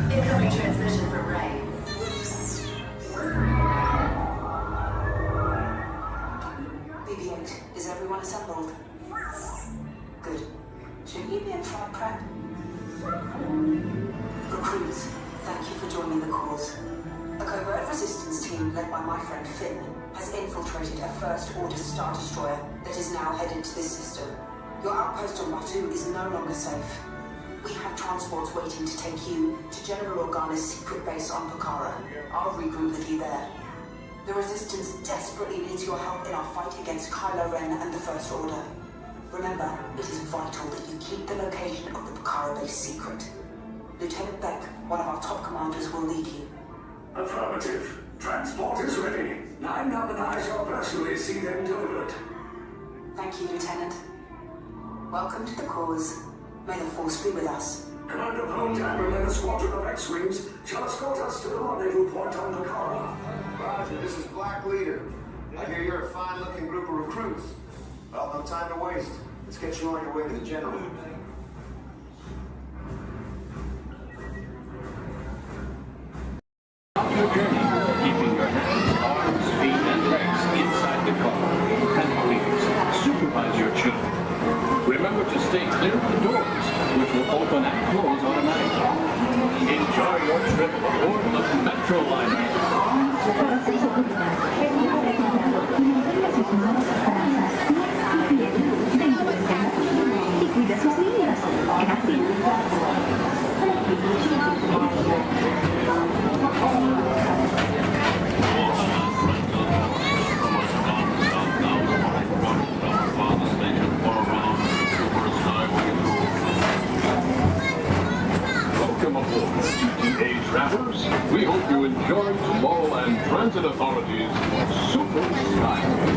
Incoming transmission from Ray. BB-8, is everyone assembled? Good. Should you be in flight prep? Recruits, thank you for joining the cause. A covert resistance team led by my friend Finn has infiltrated a First Order Star Destroyer that is now headed to this system. Your outpost on Batu is no longer safe. We have transports waiting to take you to General Organa's secret base on Pokhara. I'll regroup with you there. The Resistance desperately needs your help in our fight against Kylo Ren and the First Order. Remember, it is vital that you keep the location of the Pokhara base secret. Lieutenant Beck, one of our top commanders, will lead you. Affirmative. Transport is ready. 9 Number 9 shall personally see them delivered. Thank you, Lieutenant. Welcome to the cause. May the Force be with us. Commander Poltam and a squadron of X-Wings shall escort us to the rendezvous point on Pokhara. Roger, this is Black Leader. I hear you're a fine-looking group of recruits. Well, no time to waste. Let's get you on your way to the General. Your journey, keeping your hands, arms, feet, and legs inside the car. And please, supervise your children. Remember to stay clear of the doors, which will open and close automatically. Enjoy your trip aboard the Metro Liner. Welcome aboard, GTA travelers. We hope you enjoy Tomorrow and Transit Authority's Super Skyway.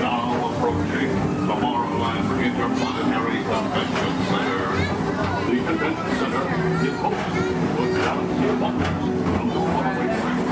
Now approaching Tomorrowland Interplanetary Convention Center. The convention center is host to a galaxy of wonders from the faraway planet.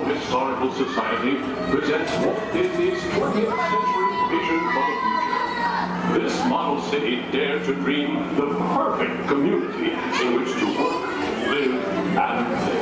Historical Society presents Walt Disney's 20th century vision for the future. This model city dared to dream the perfect community in which to work, live, and play.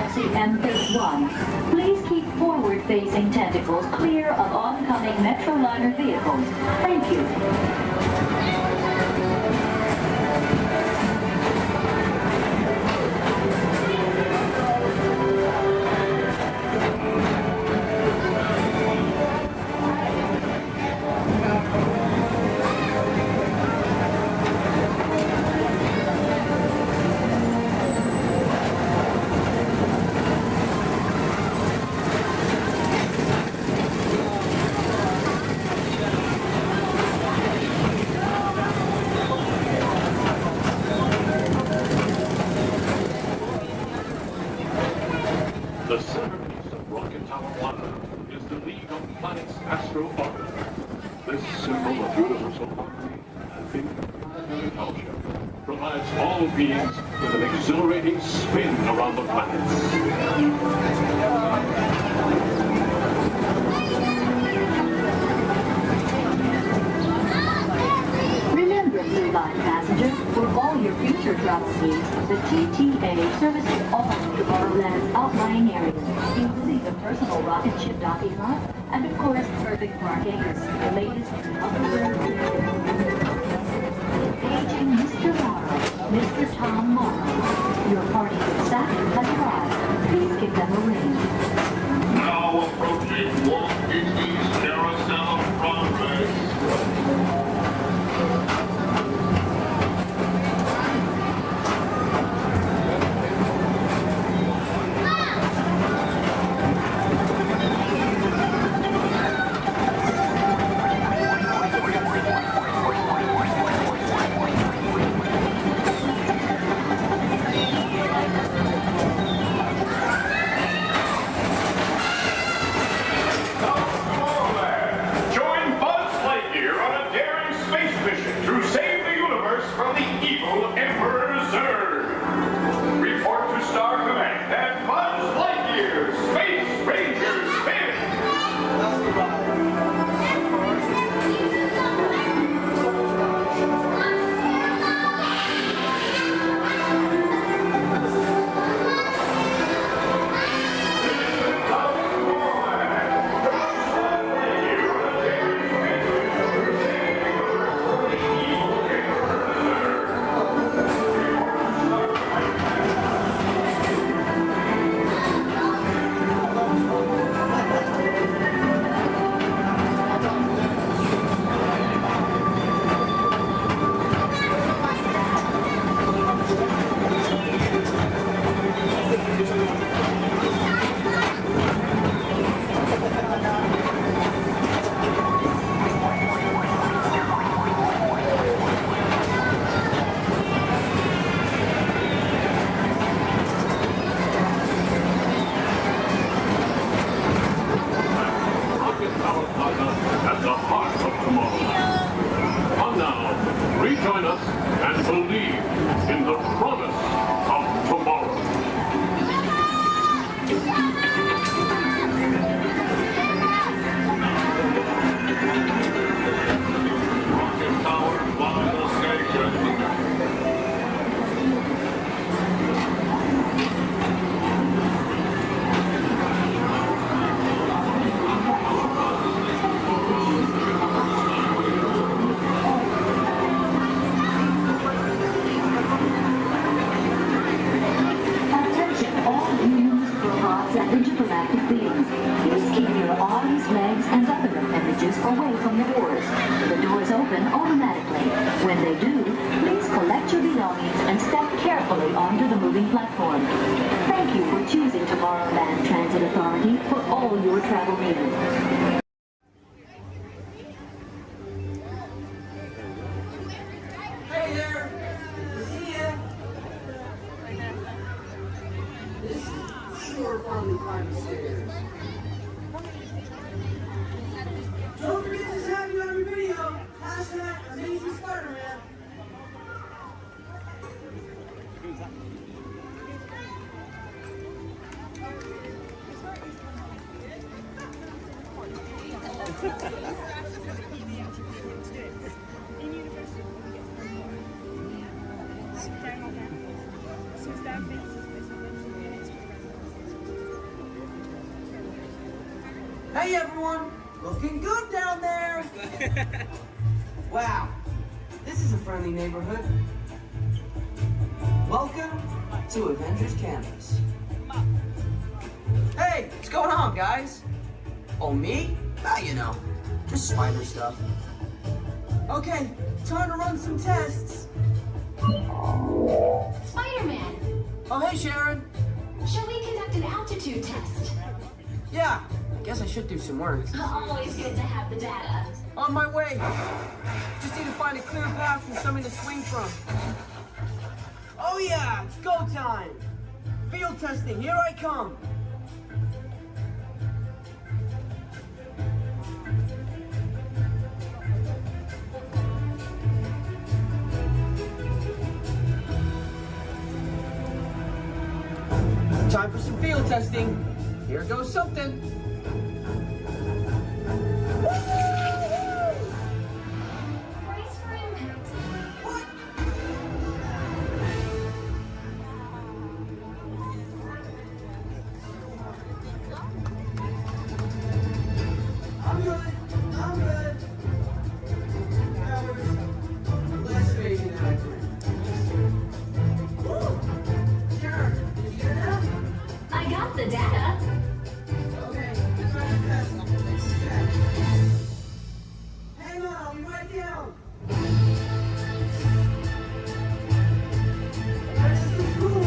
Galaxy M31. Please keep forward-facing tentacles clear of oncoming Metroliner vehicles. Thank you. The centerpiece of Rocket Tower 1 is the League of Planets Astro Orbiter. This symbol of universal harmony and intelligence provides all beings with an exhilarating spin around the planets. Remember, Blue Line passengers, for all your future travel needs, the TTA services all of Tomorrowland's outlying areas, including the personal rocket ship docking lot, and of course, perfect parking, the latest in hoverboard. Paging Mr. Morrow, Mr. Tom Morrow. Your party's exact has arrived. Please give them a ring. Now approaching Walt Disney's Carousel of Progress. Rejoin us and believe in the promise of tomorrow. Rocket Tower, final station. Intergalactic beings. Please keep your arms, legs, and other appendages away from the doors. The doors open automatically. When they do, please collect your belongings and step carefully onto the moving platform. Thank you for choosing Tomorrowland Transit Authority for all your travel needs. Hey there! See ya! This is sure fun time stairs. Don't forget to tag me on your video. # Amazing Spider-Man. Hey everyone, looking good down there. Wow, this is a friendly neighborhood. Welcome to Avengers Campus. Hey, what's going on, guys? Oh, me? Ah, you know, just spider stuff. Okay, time to run some tests. Spider-Man, Oh, hey, Sharon. shall we conduct an altitude test? Yeah, I guess I should do some work. Always good to have the data. On my way. Just need to find a clear path for something to swing from. Oh yeah, it's go time. Field testing, here I come. Time for some field testing. Here goes something. Brace for impact. I'm good. Less crazy than I think. Sure. Did you get that? I got the data. Okay. Hang on, I'll be right down. This is cool.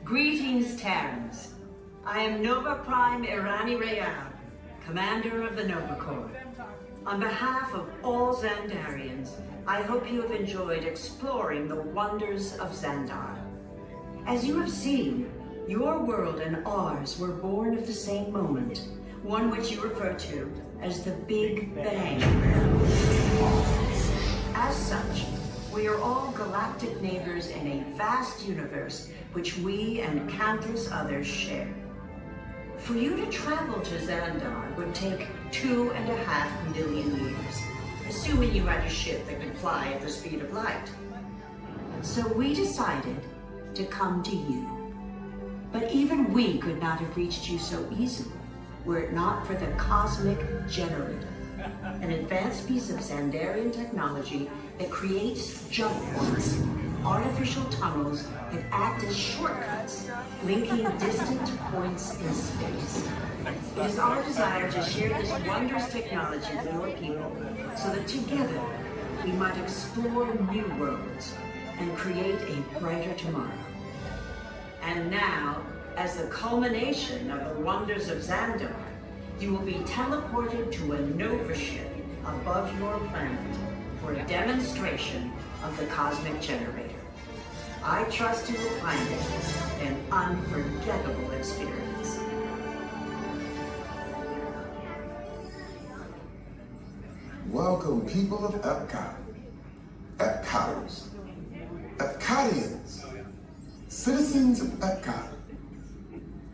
Greetings, Terrans. I am Nova Prime Irani Rayab, Commander of the Nova Corps. On behalf of all Xandarians, I hope you have enjoyed exploring the wonders of Xandar. As you have seen, your world and ours were born of the same moment, one which you refer to as the Big Bang. As such, we are all galactic neighbors in a vast universe which we and countless others share. For you to travel to Xandar would take 2.5 million years, assuming you had a ship that could fly at the speed of light. So we decided to come to you. But even we could not have reached you so easily were it not for the Cosmic Generator, an advanced piece of Xandarian technology that creates jump points, artificial tunnels that act as shortcuts, linking distant points in space. It is our desire to share this wondrous technology with your people, so that together we might explore new worlds and create a brighter tomorrow. And now, as the culmination of the wonders of Xandar, you will be teleported to a Nova ship above your planet for a demonstration of the Cosmic Generator. I trust you will find it an unforgettable experience. Welcome, people of Epcot, Epcoters, Epcotians, citizens of Epcot.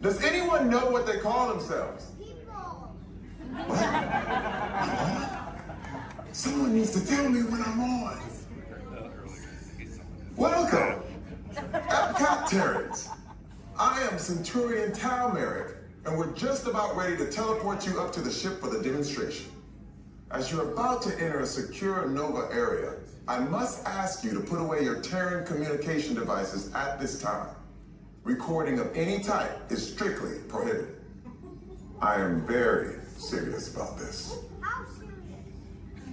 Does anyone know what they call themselves? What? Someone needs to tell me when I'm on. Welcome, Epcot Terrans. I am Centurion Tal Merrick, and we're just about ready to teleport you up to the ship for the demonstration. As you're about to enter a secure Nova area, I must ask you to put away your Terran communication devices at this time. Recording of any type is strictly prohibited. I am very serious about this.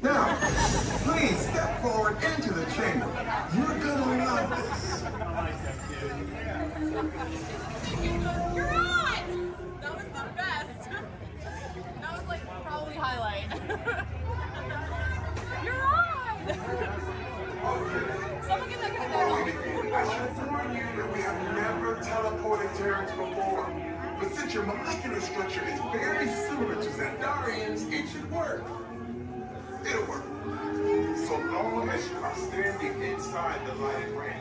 Now, please step forward into the chamber. You're gonna love this. You're on! That was the best. That was like probably highlight. You're on! Someone get that guy back on. I should warn you that we have never never teleported Terrence before, but since your molecular structure is very similar to Xandarian's, it should work. It'll work. So long as you are standing inside the lighted ring.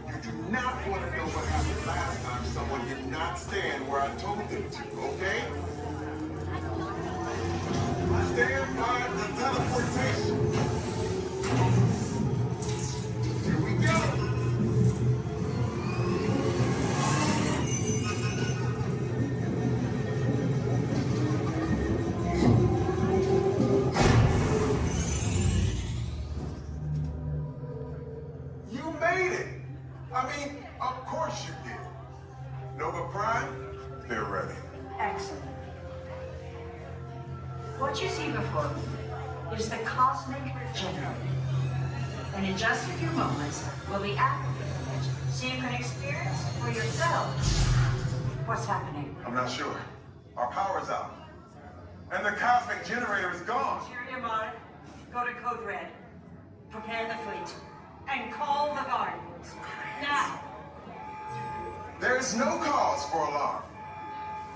You do not want to know what happened last time someone did not stand where I told them to, okay? Stand by the teleportation. Here we go. You made it. I mean, of course you did. Nova Prime, they're ready. Excellent. What you see before you is the cosmic generator. And in just a few moments, we'll be activating it so you can experience for yourselves what's happening. I'm not sure. Our power's out. And the cosmic generator is gone. Interior Mark, go to Code Red. Prepare the fleet. And call the Guardians. Now. There is no cause for alarm.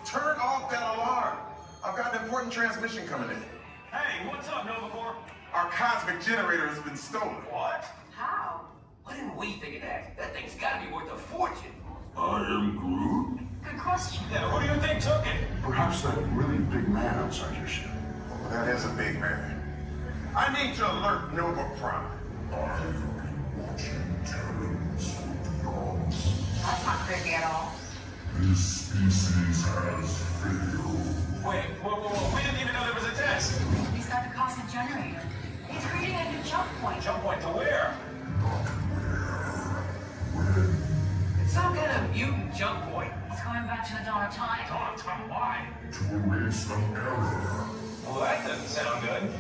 Turn off that alarm. I've got an important transmission coming in. Hey, what's up, Nova Corps? Our cosmic generator has been stolen. What? How? Why didn't we think of that? That thing's gotta be worth a fortune. I am Groot. Good question. Yeah, who do you think took it? Perhaps that really big man outside your ship. Oh, that is a big man. I need to alert Nova Prime. I've been watching Terrans for beyond. That's not creepy at all. This species has failed. Wait, whoa. We didn't even know there was a test. He's got the cosmic generator. He's creating a new jump point. Jump point to where? It's some kind of mutant jump point. He's going back to the dawn of time. Dawn of time, why? To erase an error. Well, that doesn't sound good.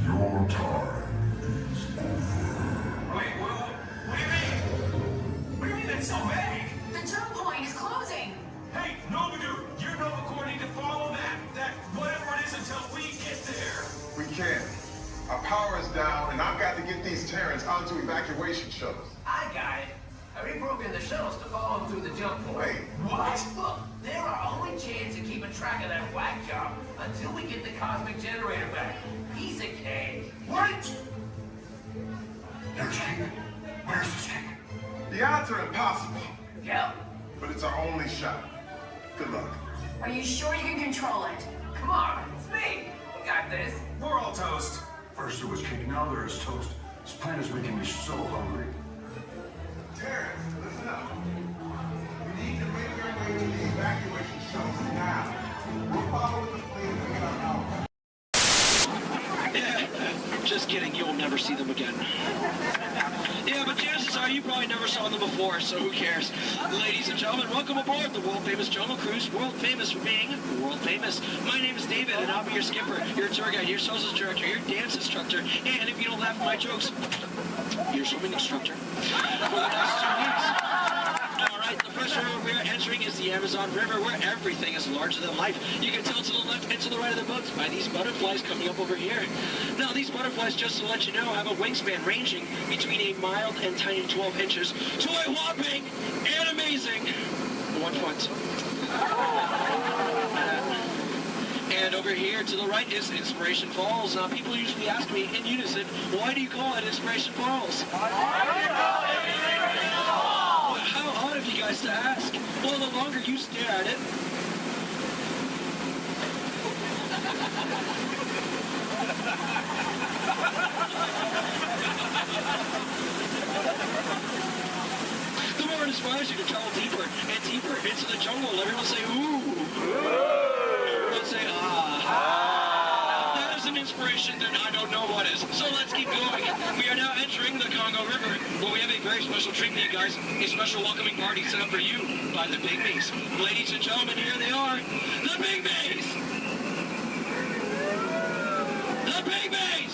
Your time is over. Wait, what do you mean? What do you mean that's so vague? The jump point is closing. Hey, Nova Dude, you Nova Corps need to follow that whatever it is until we get there. We can't. Our power is down, and I've got to get these Terrans onto evacuation shuttles. I got it. I reprogrammed the shuttles to follow them through the jump point. Wait, what? Look, they're our only chance of keeping track of that whack job until we get the cosmic generator back. Piece of cake. Wait! There's King. Where's this King? The odds are impossible. Yep. But it's our only shot. Good luck. Are you sure you can control it? Come on, it's me. We got this. We're all toast. First there was King, now there is toast. This plan is making me so hungry. Terrence, listen up. We need to make our way to the evacuation shuttles now. We'll follow the fleet and get our power. Just kidding, you'll never see them again. Yeah, but chances are you probably never saw them before, so who cares? Ladies and gentlemen, welcome aboard the world-famous Jungle Cruise, world famous for being world famous. My name is David, and I'll be your skipper, your tour guide, your social director, your dance instructor, and if you don't laugh at my jokes, your swimming instructor. For the next 2 weeks. All right, the first river we're entering is the Amazon River, where everything is larger than life. You can tell to the left and to the right of the boats by these butterflies coming up over here. Now, these butterflies, just to let you know, have a wingspan ranging between a mild and tiny 12 inches to a whopping and amazing 1 foot. And over here to the right is Inspiration Falls. Now, people usually ask me in unison, why do you call it Inspiration Falls? Why do you call it Inspiration Falls? Well, how odd of you guys to ask. Well, the longer you stare at it, the more it inspires you to travel deeper and deeper into the jungle. Everyone say, ooh. Everyone say, ah. That is an inspiration that I don't know what is. So let's keep going. We are now entering the Congo River, where we have a very special treat for you guys. A special welcoming party set up for you by the Pygmies. Ladies and gentlemen, here they are. The Pygmies! The Pygmies!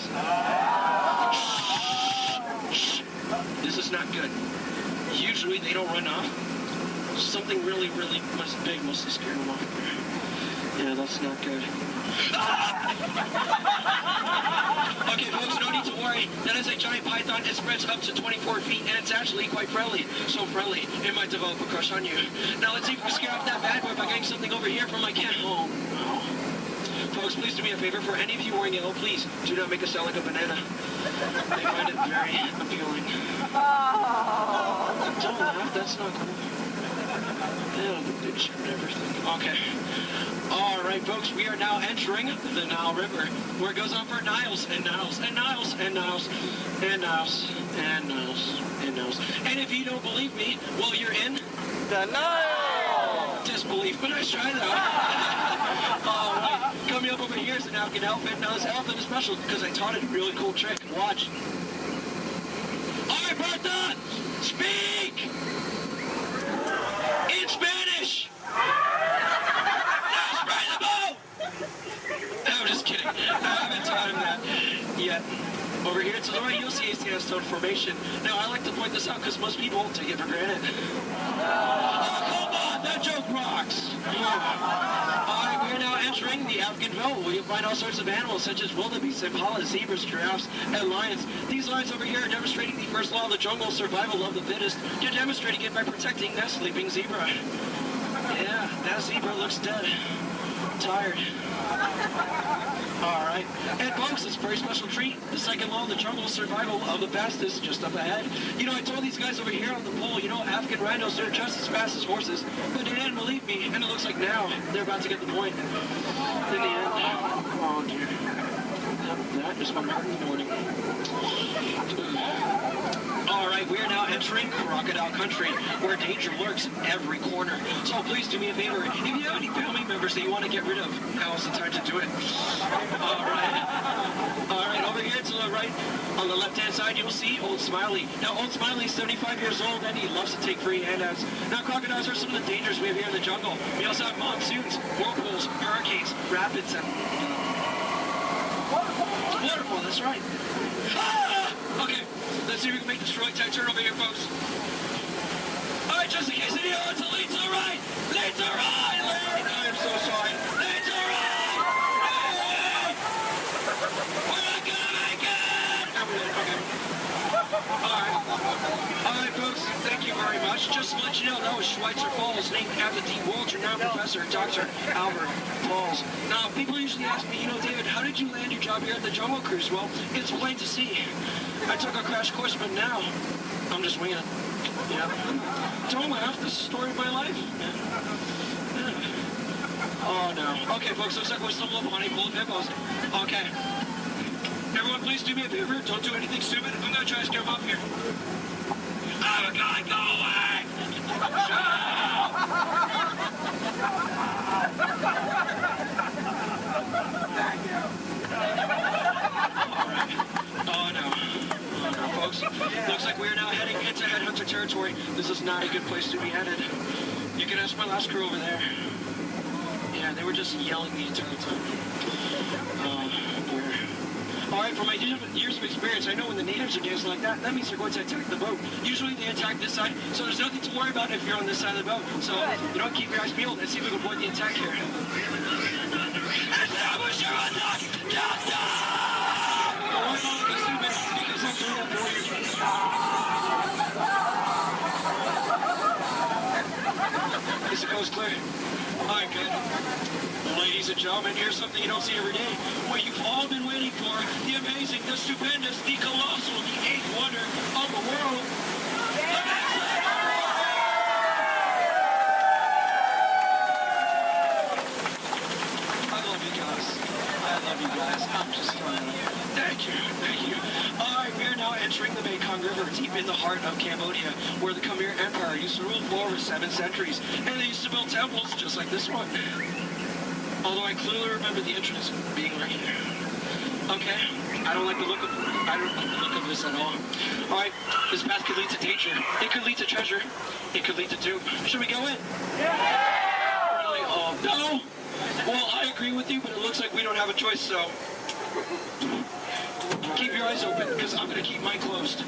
Shh. This is not good. Usually they don't run off. Something really big must have scared him off. Yeah, that's not good. Okay, folks, no need to worry. That is a giant python. It spreads up to 24 feet, and it's actually quite friendly. So friendly, it might develop a crush on you. Now, let's see if we can scare off that bad boy by getting something over here from my cat. Oh, no. Folks, please do me a favor. For any of you wearing yellow, please do not make us sound like a banana. They find it very appealing. Don't laugh. That's not cool. Yeah, the bitch and everything. Okay. All right, folks, we are now entering the Nile River, where it goes on for Niles and Niles and Niles and Niles and Niles and Niles and Niles. And if you don't believe me, well, you're in the Nile. Disbelief, but nice try, though. All right, coming up over here is an African elephant. Now, this elephant is special because I taught it a really cool trick. Watch. All right, Bertha, speak in Spanish. I'm just kidding. I haven't taught him that yet. Over here to the right, you'll see a sandstone formation. Now, I like to point this out because most people take it for granted. Oh, come on, that joke rocks. All right, we're now entering the African Veld, where you'll find all sorts of animals such as wildebeests, impalas, zebras, giraffes, and lions. These lions over here are demonstrating the first law of the jungle, survival of the fittest. You're demonstrating it by protecting that sleeping zebra. Yeah, that zebra looks dead. Tired. All right. And folks, it's a very special treat. The second law of the jungle, survival of the fastest, just up ahead. You know, I told these guys over here on the pole, you know, African rhinos, they're just as fast as horses, but they didn't believe me, and it looks like now they're about to get the point. In the end, oh dear. That is my heart in the morning. All right, we are now entering crocodile country, where danger lurks in every corner. So please do me a favor. If you have any family members that you want to get rid of, now is the time to do it. All right, over here to the right, on the left-hand side, you will see Old Smiley. Now, Old Smiley is 75 years old, and he loves to take free handouts. Now, crocodiles are some of the dangers we have here in the jungle. We also have monsoons, whirlpools, hurricanes, rapids, and waterfall, that's right. Okay, let's see if we can make this really tight turn over here, folks. All right, just in case any odds, lead to the right! Lead to the right! Lead! I'm so sorry. Lead to the right! Lead! We're not gonna make it! Okay. All right, folks, thank you very much. Just to let you know, that was Schweitzer Falls, named after the world-renowned professor, Dr. Albert Falls. Now, people usually ask me, you know, David, how did you land your job here at the Jungle Cruise? Well, it's plain to see. I took a crash course, but now I'm just winging it. Yeah. Don't laugh. This is the story of my life. Yeah. Oh, no. Okay, folks, looks like we're still up on a pool of hippos. Okay. Everyone, please do me a favor. Don't do anything stupid. I'm going to try to scare them up here. Oh, God, go away! Shut up! Thank you! All right. Oh, no. Folks, looks like we're now heading into headhunter territory. This is not a good place to be headed. You can ask my last crew over there. Yeah, they were just yelling the entire time. Dear. All right, from my years of experience, I know when the natives are dancing like that, that means they're going to attack the boat. Usually they attack this side, so there's nothing to worry about if you're on this side of the boat. So, you know, keep your eyes peeled and see if we can avoid the attack here. Establish your attack! Is the coast clear? All right, good. Ladies and gentlemen, here's something you don't see every day. What you've all been waiting for, the amazing, the stupendous, the colossal, the eighth wonder of the world. I love you guys. I'm just fine. Thank you. All right, we are now entering the Mekong River, deep in the heart of Cambodia, where the Khmer Empire used to rule for over 7 centuries, and they used to build temples just like this one. Although I clearly remember the entrance being right here. Okay, I don't like the look of this at all. All right, this path could lead to danger. It could lead to treasure. It could lead to doom. Should we go in? Yeah! Really? Oh, no? Well, I agree with you, but it looks like we don't have a choice, so keep your eyes open, because I'm going to keep mine closed.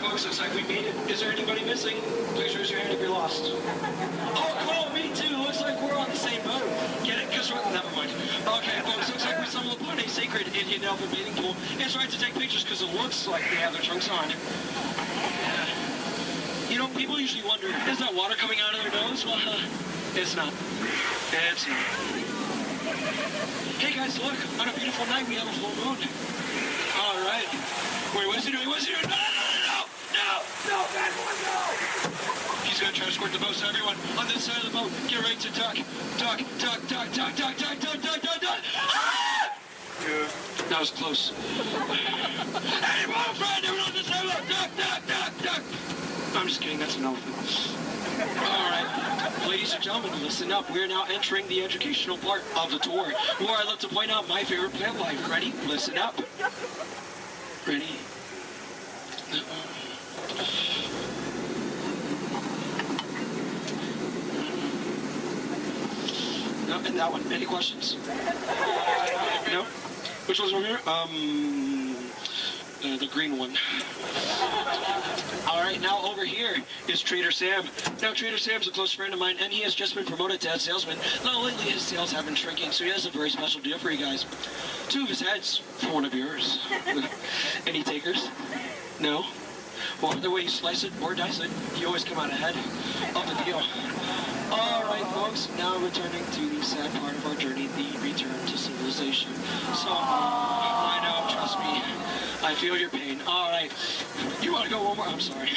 folks, looks like we made it. Is there anybody missing? Please raise your hand if you're lost. Oh, cool, me too. Looks like we're on the same boat. Get it? Because we're, never mind. Okay, folks, looks like we stumbled upon a sacred Indian elephant bathing pool. It's right to take pictures because it looks like they have their trunks on. You know, people usually wonder, is that water coming out of their nose? Well, it's not. It's not. Hey guys, look, on a beautiful night we have a full moon. All right. Wait, what's he doing? What's he doing? No, bad boy, no! He's gonna try to squirt the boat, so everyone on this side of the boat, get ready to duck. Duck, duck, duck, duck, duck, duck, duck, duck, duck, duck. Ah! That was close. Hey, my friend, everyone on this side of the boat, duck, duck, duck, duck. I'm just kidding, that's an elephant. All right, ladies and gentlemen, listen up. We're now entering the educational part of the tour, where I love to point out my favorite plant life. Ready? Listen up. Ready? No, and that one. Any questions? No? Which one's over here? The green one. All right, now over here is Trader Sam. Now, Trader Sam's a close friend of mine, and he has just been promoted to head salesman. Now, lately his sales have been shrinking, so he has a very special deal for you guys. 2 of his heads for one of yours. Any takers? No? Well, either way you slice it or dice it, you always come out ahead of the deal. All right, folks, now returning to the sad part of our journey, the return to civilization. So, I know, trust me, I feel your pain. All right, you want to go one more? I'm sorry.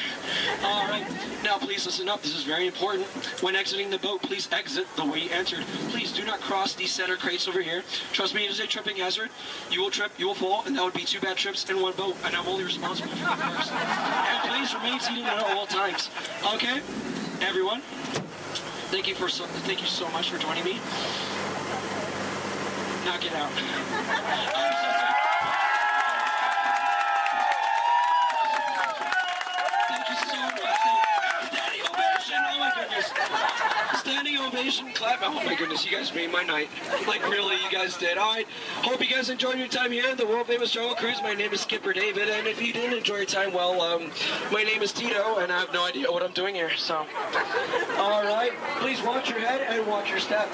All right, now please listen up. This is very important. When exiting the boat, please exit the way you entered. Please do not cross these center crates over here. Trust me, it is a tripping hazard. You will trip, you will fall, and that would be 2 bad trips in one boat, and I'm only responsible for the first. And please remain seated at all times. Okay, everyone? Thank you so much for joining me. Now get out. Thank you so much. Standing ovation. Oh my goodness. Standing ovation, clap. Oh my goodness, you guys made my night. Like really, you guys did. All right. Hope you guys enjoyed your time here at the world famous Jungle Cruise. My name is Skipper David, and if you didn't enjoy your time, well, my name is Tito, and I have no idea what I'm doing here. So, all right. Please watch your head and watch your step.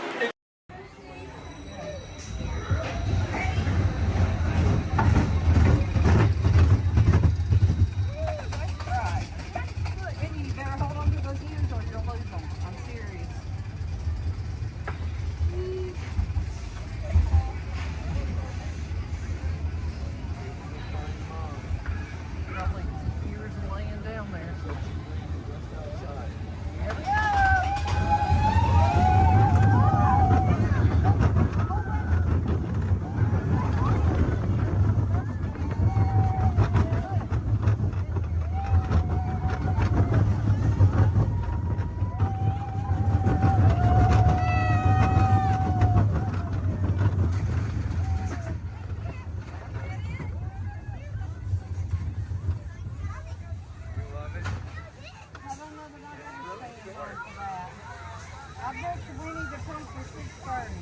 I bet you we need to pay for 6:30.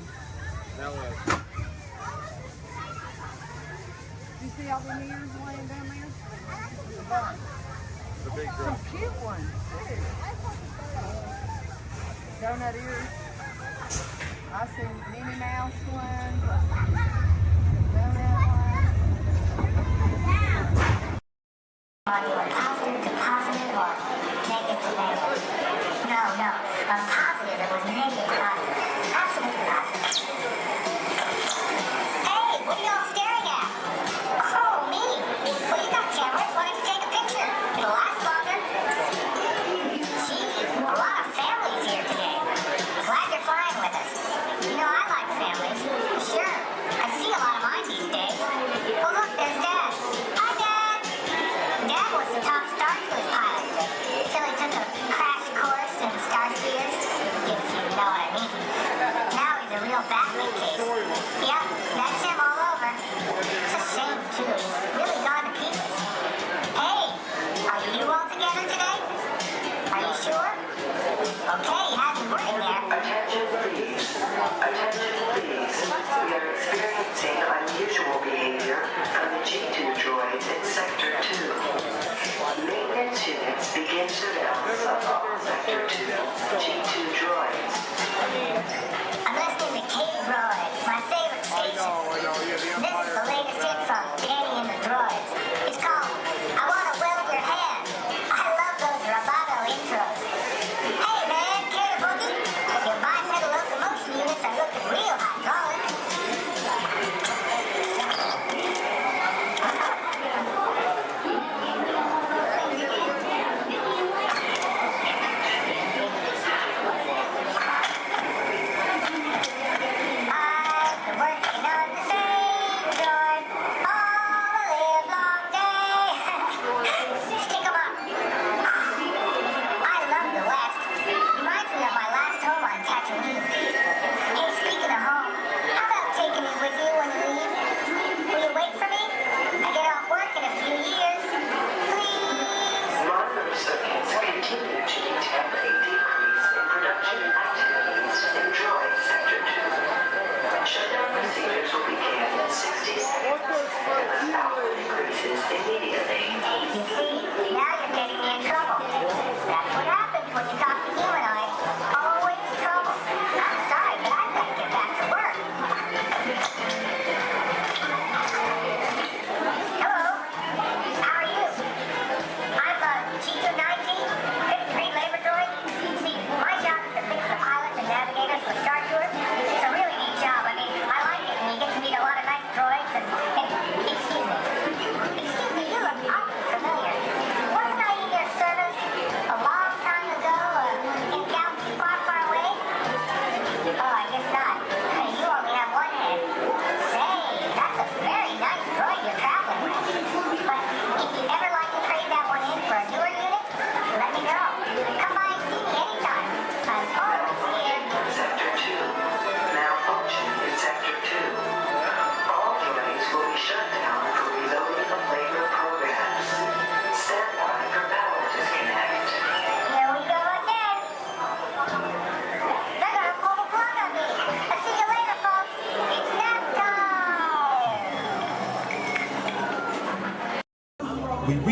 Now what? You see all the ears laying down there? The big Some drum. cute ones, too. Donut ears. I see Minnie Mouse ones. I see donut ones. Positive to positive or negative to negative? No. A positive that was negative positive. Absolutely positive. Hey, what are y'all staring at? Oh, me. Well, you got cameras. Why don't you take a picture? It'll last longer. Gee, a lot of families here today. Glad you're flying with us. You know, I like families. Sure. I see a lot of mine these days. Oh, look, there's Dad. Hi, Dad. Dad was the top Star Cruise pilot. Till he took a crash course in Star Speeders, if you know what I mean. Now he's a real Batman case. Yep, that's him all over. It's a shame, too. He's really gone to pieces. Hey, are you all together today? Are you sure? Okay, you have me working there. Attention please. Attention please. We are experiencing unusual behavior from the G2 droids in Sector 2. Maintenance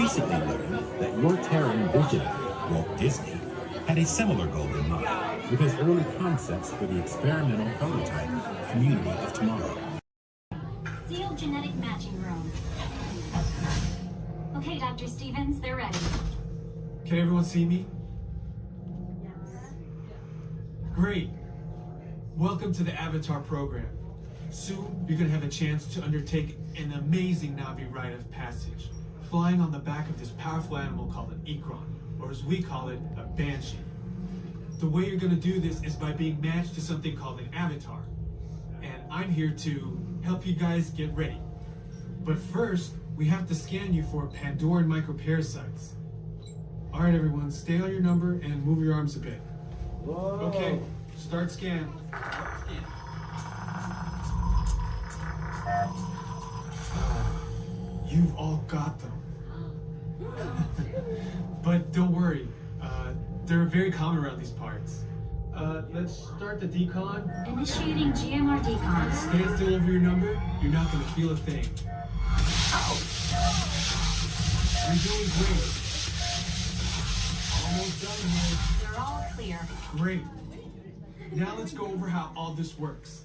recently learned that your Terran visionary, Walt Disney, had a similar goal in mind with his early concepts for the experimental prototype Community of Tomorrow. Sealed genetic matching room. Okay, Dr. Stevens, they're ready. Can everyone see me? Great. Welcome to the Avatar program. Soon, you're going to have a chance to undertake an amazing Na'vi rite of passage, flying on the back of this powerful animal called an Ikron, or as we call it, a Banshee. The way you're going to do this is by being matched to something called an avatar. And I'm here to help you guys get ready. But first, we have to scan you for Pandoran microparasites. All right, everyone, stay on your number and move your arms a bit. Whoa. Okay, start scan. You've all got them. But don't worry, they're very common around these parts. Let's start the decon. Initiating GMR decon. Stay still over your number. You're not going to feel a thing. You're doing great. Almost done here. You're all clear. Great. Now let's go over how all this works.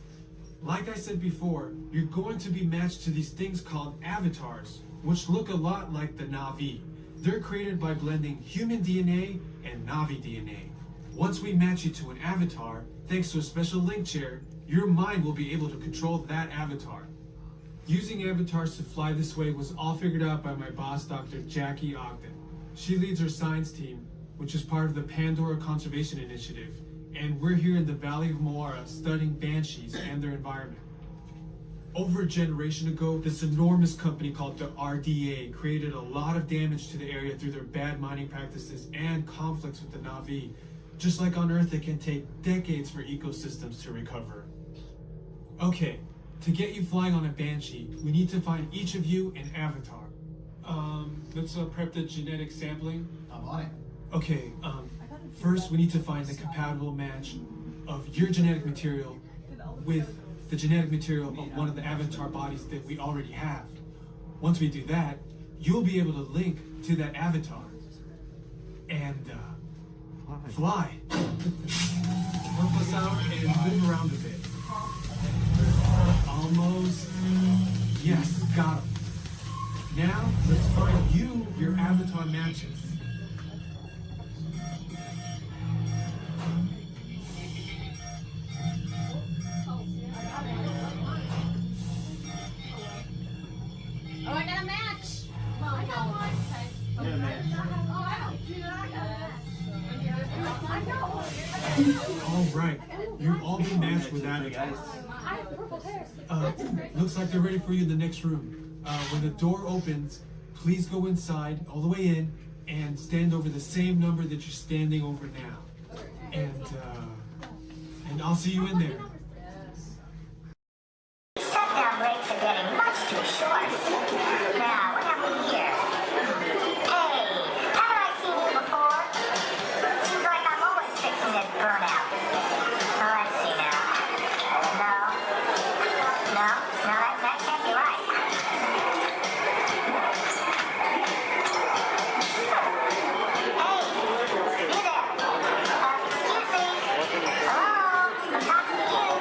Like I said before, you're going to be matched to these things called avatars, which look a lot like the Na'vi. They're created by blending human DNA and Na'vi DNA. Once we match you to an avatar, thanks to a special link chair, your mind will be able to control that avatar. Using avatars to fly this way was all figured out by my boss, Dr. Jackie Ogden. She leads our science team, which is part of the Pandora Conservation Initiative, and we're here in the Valley of Moara studying banshees and their environment. Over a generation ago, this enormous company called the RDA created a lot of damage to the area through their bad mining practices and conflicts with the Na'vi. Just like on Earth, it can take decades for ecosystems to recover. Okay, to get you flying on a Banshee, we need to find each of you an avatar. Let's prep the genetic sampling. I'm on it. Okay, first we need to find the compatible match of your genetic material with the genetic material of one of the avatar bodies that we already have. Once we do that, you'll be able to link to that avatar and fly. Help us out and move around a bit. Almost. Yes, got him. Now, let's find you your avatar matches. Oh, I got a match. I got one. Get a match. Oh, I don't do that. I got one. All right, you've all been matched with avatars. I have purple hair. Looks like they're ready for you in the next room. When the door opens, please go inside, all the way in, and stand over the same number that you're standing over now. And I'll see you in there. Shutdown breaks are getting much too short. Now, what have we here? Hey, haven't I seen you before? Seems like I'm always fixing this burnout. Oh, let's see now. No, that can't be right. Hey, you there. Excuse me. Hello, I'm talking to you.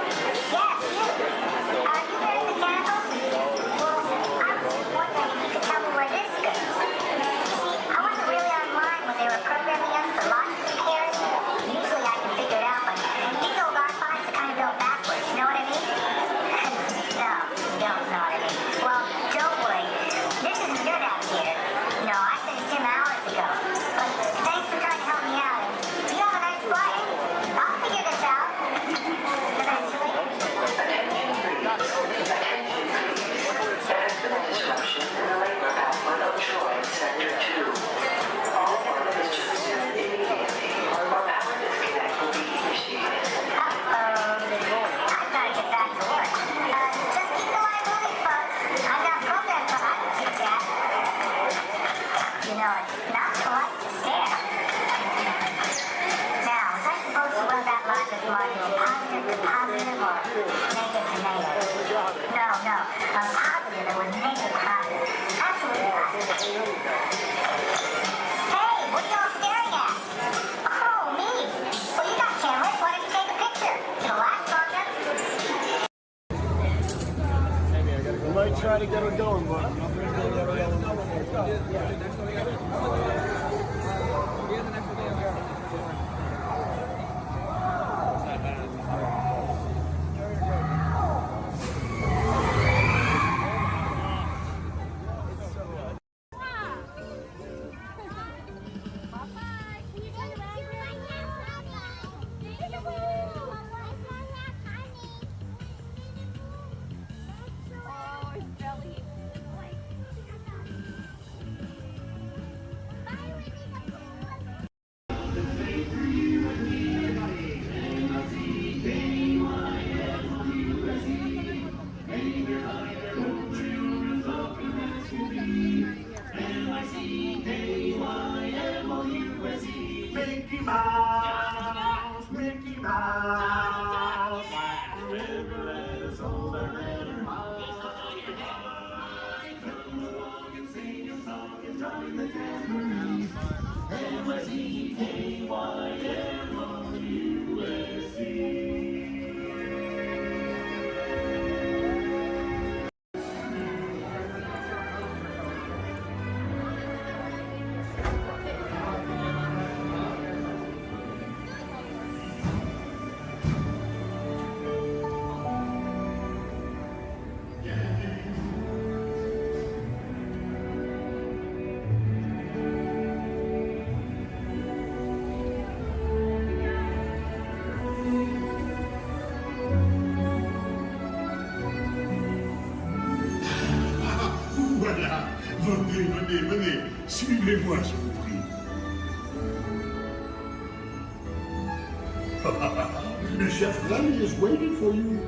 try to get her going, but Mickey Mouse, Mickey Mouse. River is over there. Come along and sing your song and join the jamboree. Voilà, venez, suivez-moi, je vous prie. Le chef Granny is waiting for you.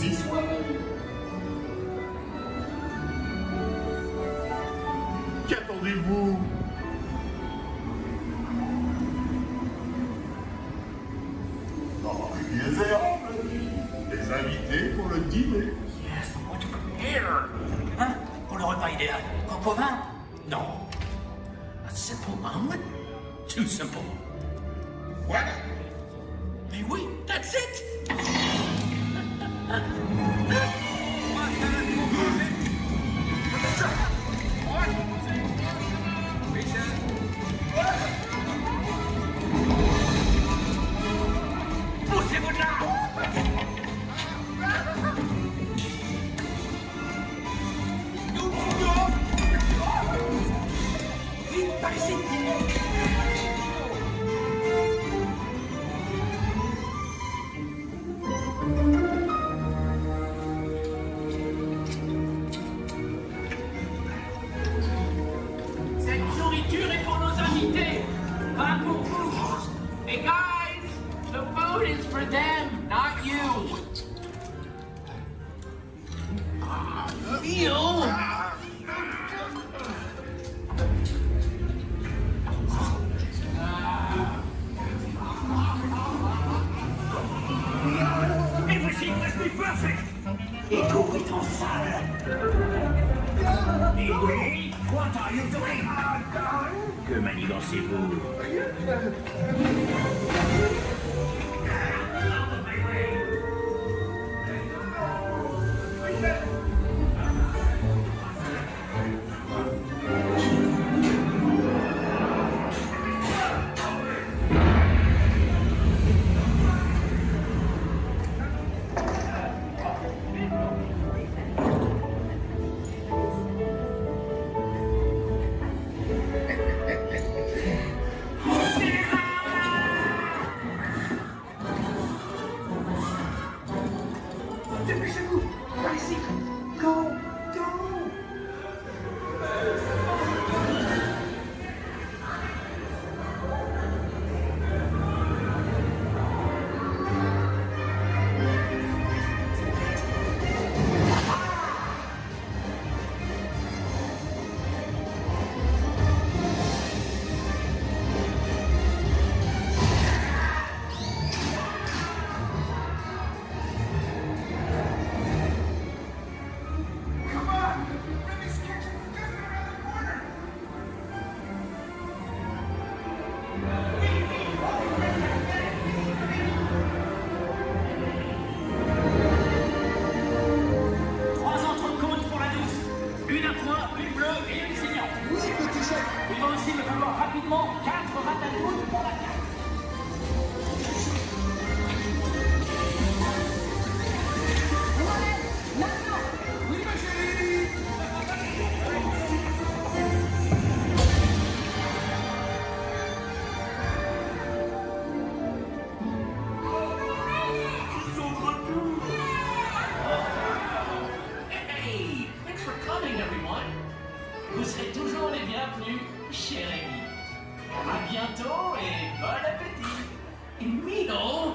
This way. Qu'attendez-vous? Oh, il est humble. Les invités pour le dîner. Yes, but what to prepare? Hein? Pour le repas idéal? Coq au vin? Non. A simple omelet? Too simple. What? Mais oui, that's it! Poussez-vous de là! Vite, par ici! Cette nourriture est pour nos invités, pas pour vous. Hey guys, the food is for them, not you. Meal? Everything must be perfect! Et tout est en salle! Et oui, what are you doing? Que manigancez-vous? Out of my way! chaud et bon appétit. Et Mino.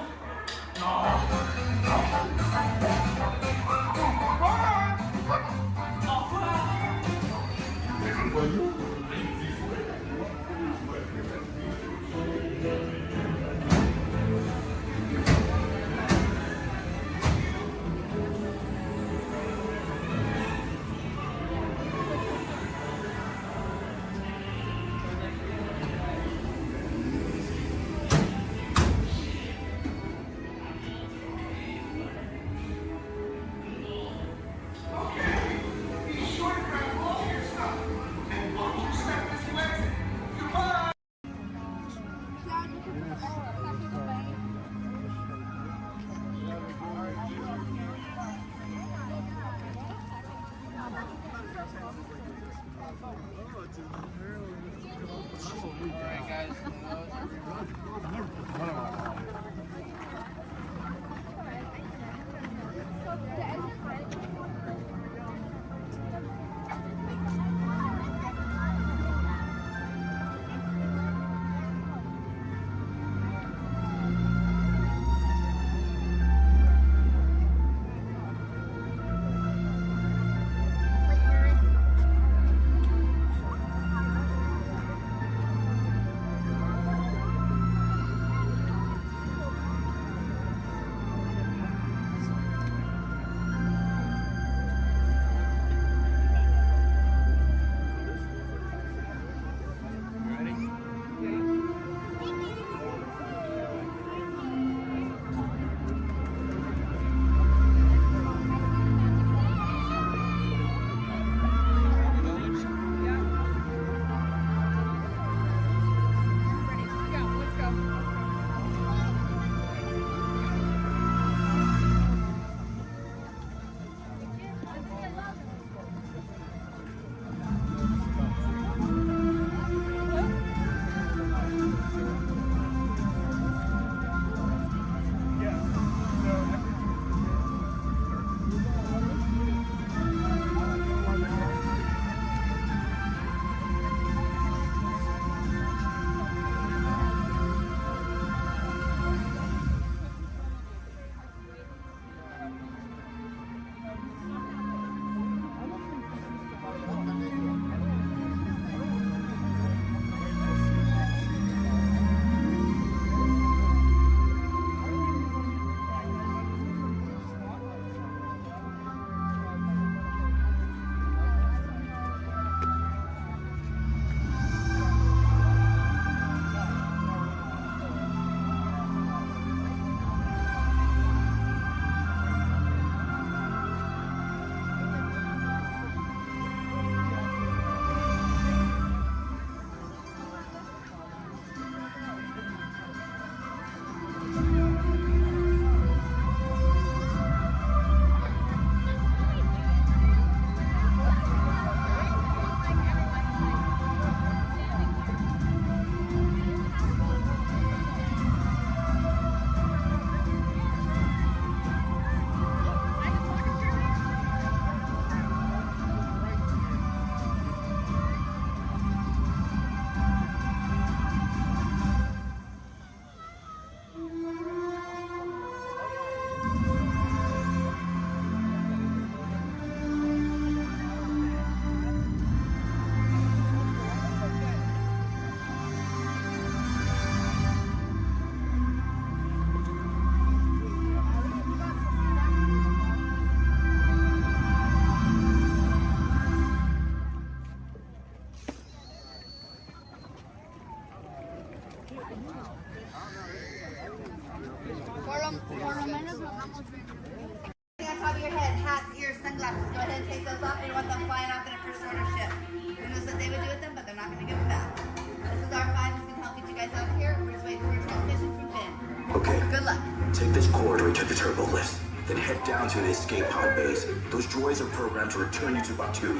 top of your head, hats, ears, sunglasses. Go ahead and take those off. We want them flying off in a first order ship. Who knows what they would do with them, but they're not going to give them back. This is R5. This can help get you guys out of here. We're just waiting for a transmission from Finn. Okay. Good luck. Take this corridor to the turbo lift. Then head down to the escape pod base. Those droids are programmed to return you to Batu.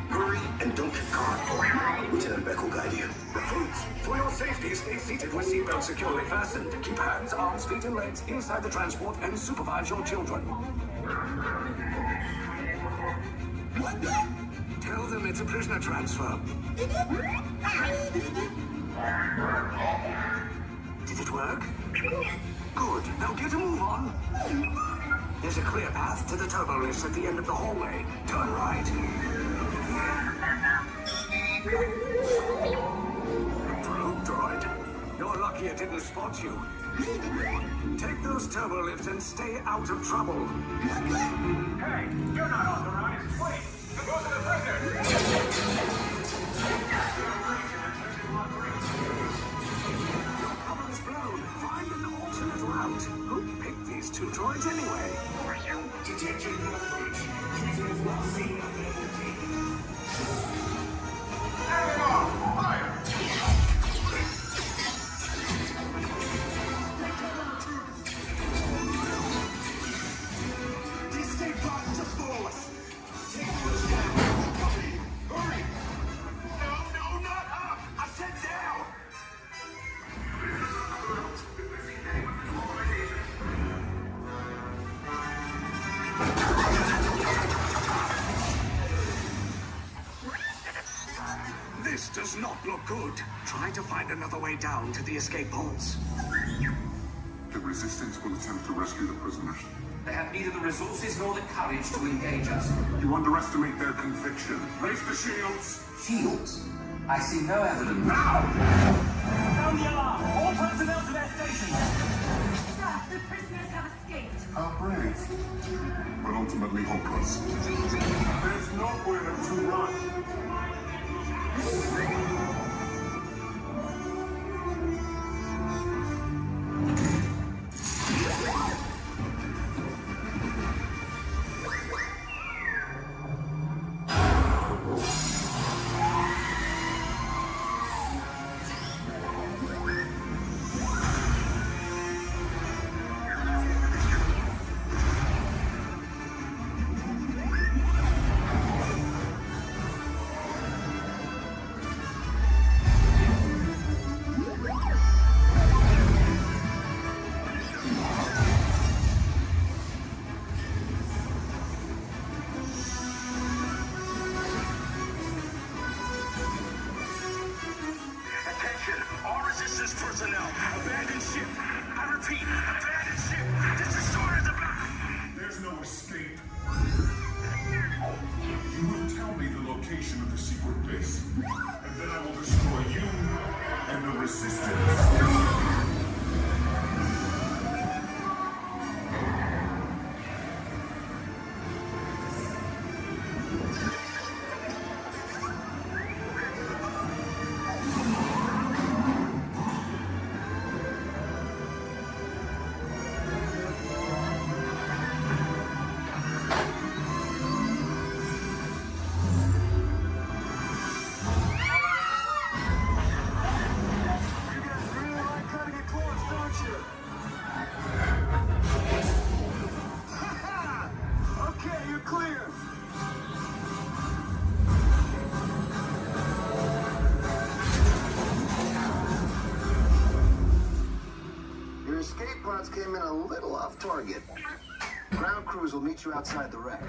Hurry and don't get caught. Lieutenant Beck will guide you. Recruits, for your safety, stay seated with seatbelts securely fastened. Keep hands, arms, feet, and legs inside the transport and supervise your children. Tell them it's a prisoner transfer. Did it work? Good. Now get a move on. There's a clear path to the turbo lifts at the end of the hallway. Turn right. Probe droid. You're lucky it didn't spot you. Take those turbo lifts and stay out of trouble. Hey, you're not authorized. Wait, go to the prisoners. Your cover is blown. Find an alternate route. Who picked these two droids anyway? Detention approach. Prisoners will see nothing of the team. Fire! This does not look good. Try to find another way down to the escape pods. The Resistance will attempt to rescue the prisoners. They have neither the resources nor the courage to engage us. You underestimate their conviction. Raise the shields! Shields? I see no evidence. Now! Sound the alarm! All personnel to their stations! Sir, the prisoners have escaped. How brave, but ultimately hopeless. There's nowhere to run. Personnel, abandon ship. I repeat, abandon ship. This destroyer is about. There's no escape. You will tell me the location of the secret base, and then I will destroy you and the Resistance. Escape pods came in a little off target. Ground crews will meet you outside the wreck.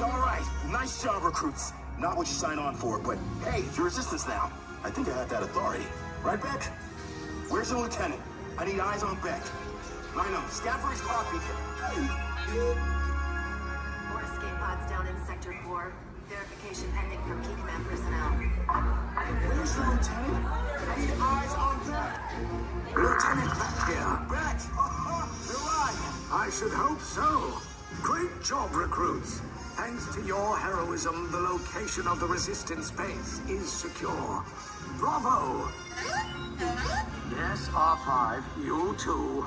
All right, nice job, recruits. Not what you signed on for, but hey, you're Resistance now. I think I have that authority. Right, Beck? Where's the lieutenant? I need eyes on Beck. Rhino, scan for his clock beacon. More escape pods down in Sector 4. Verification pending from key command personnel. Where's the lieutenant? I need eyes on Beck. Lieutenant Beck here. Beck! You're right. I should hope so. Great job, recruits. Thanks to your heroism, the location of the Resistance base is secure. Bravo! Yes, R5, you too.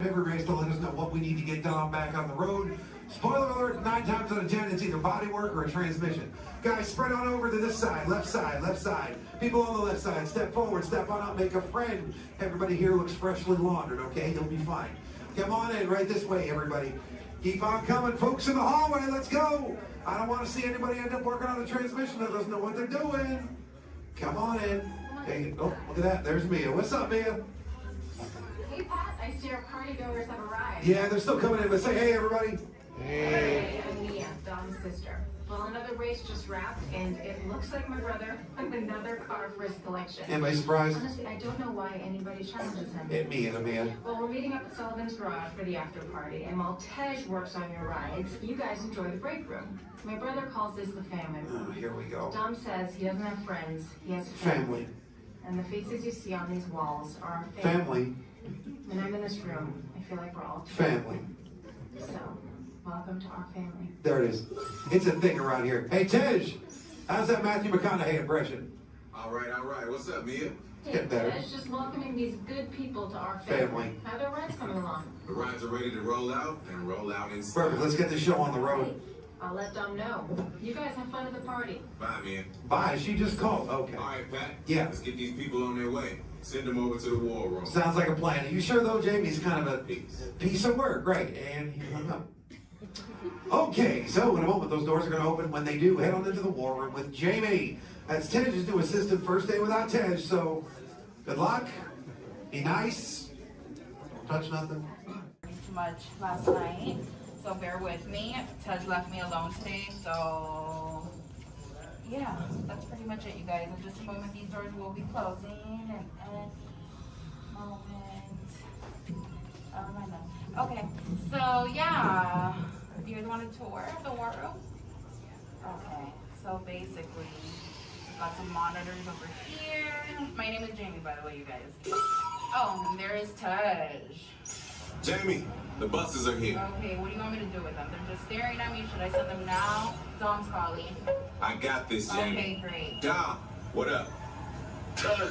Every race to let us know what we need to get done back on the road. Spoiler alert, 9 times out of 10, it's either bodywork or a transmission. Guys, spread on over to this side, left side, left side. People on the left side, step forward, step on up, make a friend. Everybody here looks freshly laundered, okay? You'll be fine. Come on in, right this way, everybody. Keep on coming, folks in the hallway, let's go. I don't want to see anybody end up working on the transmission that doesn't know what they're doing. Come on in. Hey, oh, look at that, there's Mia. What's up, Mia? Hey, Pat, I see our party goers have arrived. Yeah, they're still coming in, but say hey, everybody. Hey. I'm Mia, Dom's sister. Well, another race just wrapped, and it looks like my brother won another car for his collection. Anybody surprised? Honestly, I don't know why anybody challenges him. Me and a man. Well, we're meeting up at Sullivan's Garage for the after party, and while Tej works on your rides, you guys enjoy the break room. My brother calls this the family room. Oh, here we go. Dom says he doesn't have friends, he has Family. And the faces you see on these walls are our Family. When I'm in this room, I feel like we're all Family. So, welcome to our family. There it is. It's a thing around here. Hey, Tej, how's that Matthew McConaughey impression? All right. What's up, Mia? Get better. Tej, just welcoming these good people to our family. How are their rides coming along? The rides are ready to roll out and roll out inside. Perfect. Let's get the show on the road. I'll let Dom know. You guys have fun at the party. Bye, Mia. Bye. She just called. Okay. All right, Pat. Yeah. Let's get these people on their way. Send them over to the war room. Sounds like a plan. Are you sure, though, Jamie's kind of a piece of work? Great. And he hung up. Okay, so in a moment, those doors are going to open. When they do, head on into the war room with Jamie. That's Tej's new assistant. First day without Tej, so good luck. Be nice. Don't touch nothing. Too much last night, so bear with me. Tej left me alone today, so yeah, that's pretty much it, you guys. In just a moment, these doors will be closing, and okay, so yeah, you guys want a tour of the war room? Okay, so basically, got some monitors over here. My name is Jamie, by the way, you guys. Oh, and there is Tej. Jamie, the buses are here. Okay, what do you want me to do with them? They're just staring at me. Should I send them now? Dom's calling. I got this, Jamie. Okay, great. Dom, what up? Tej,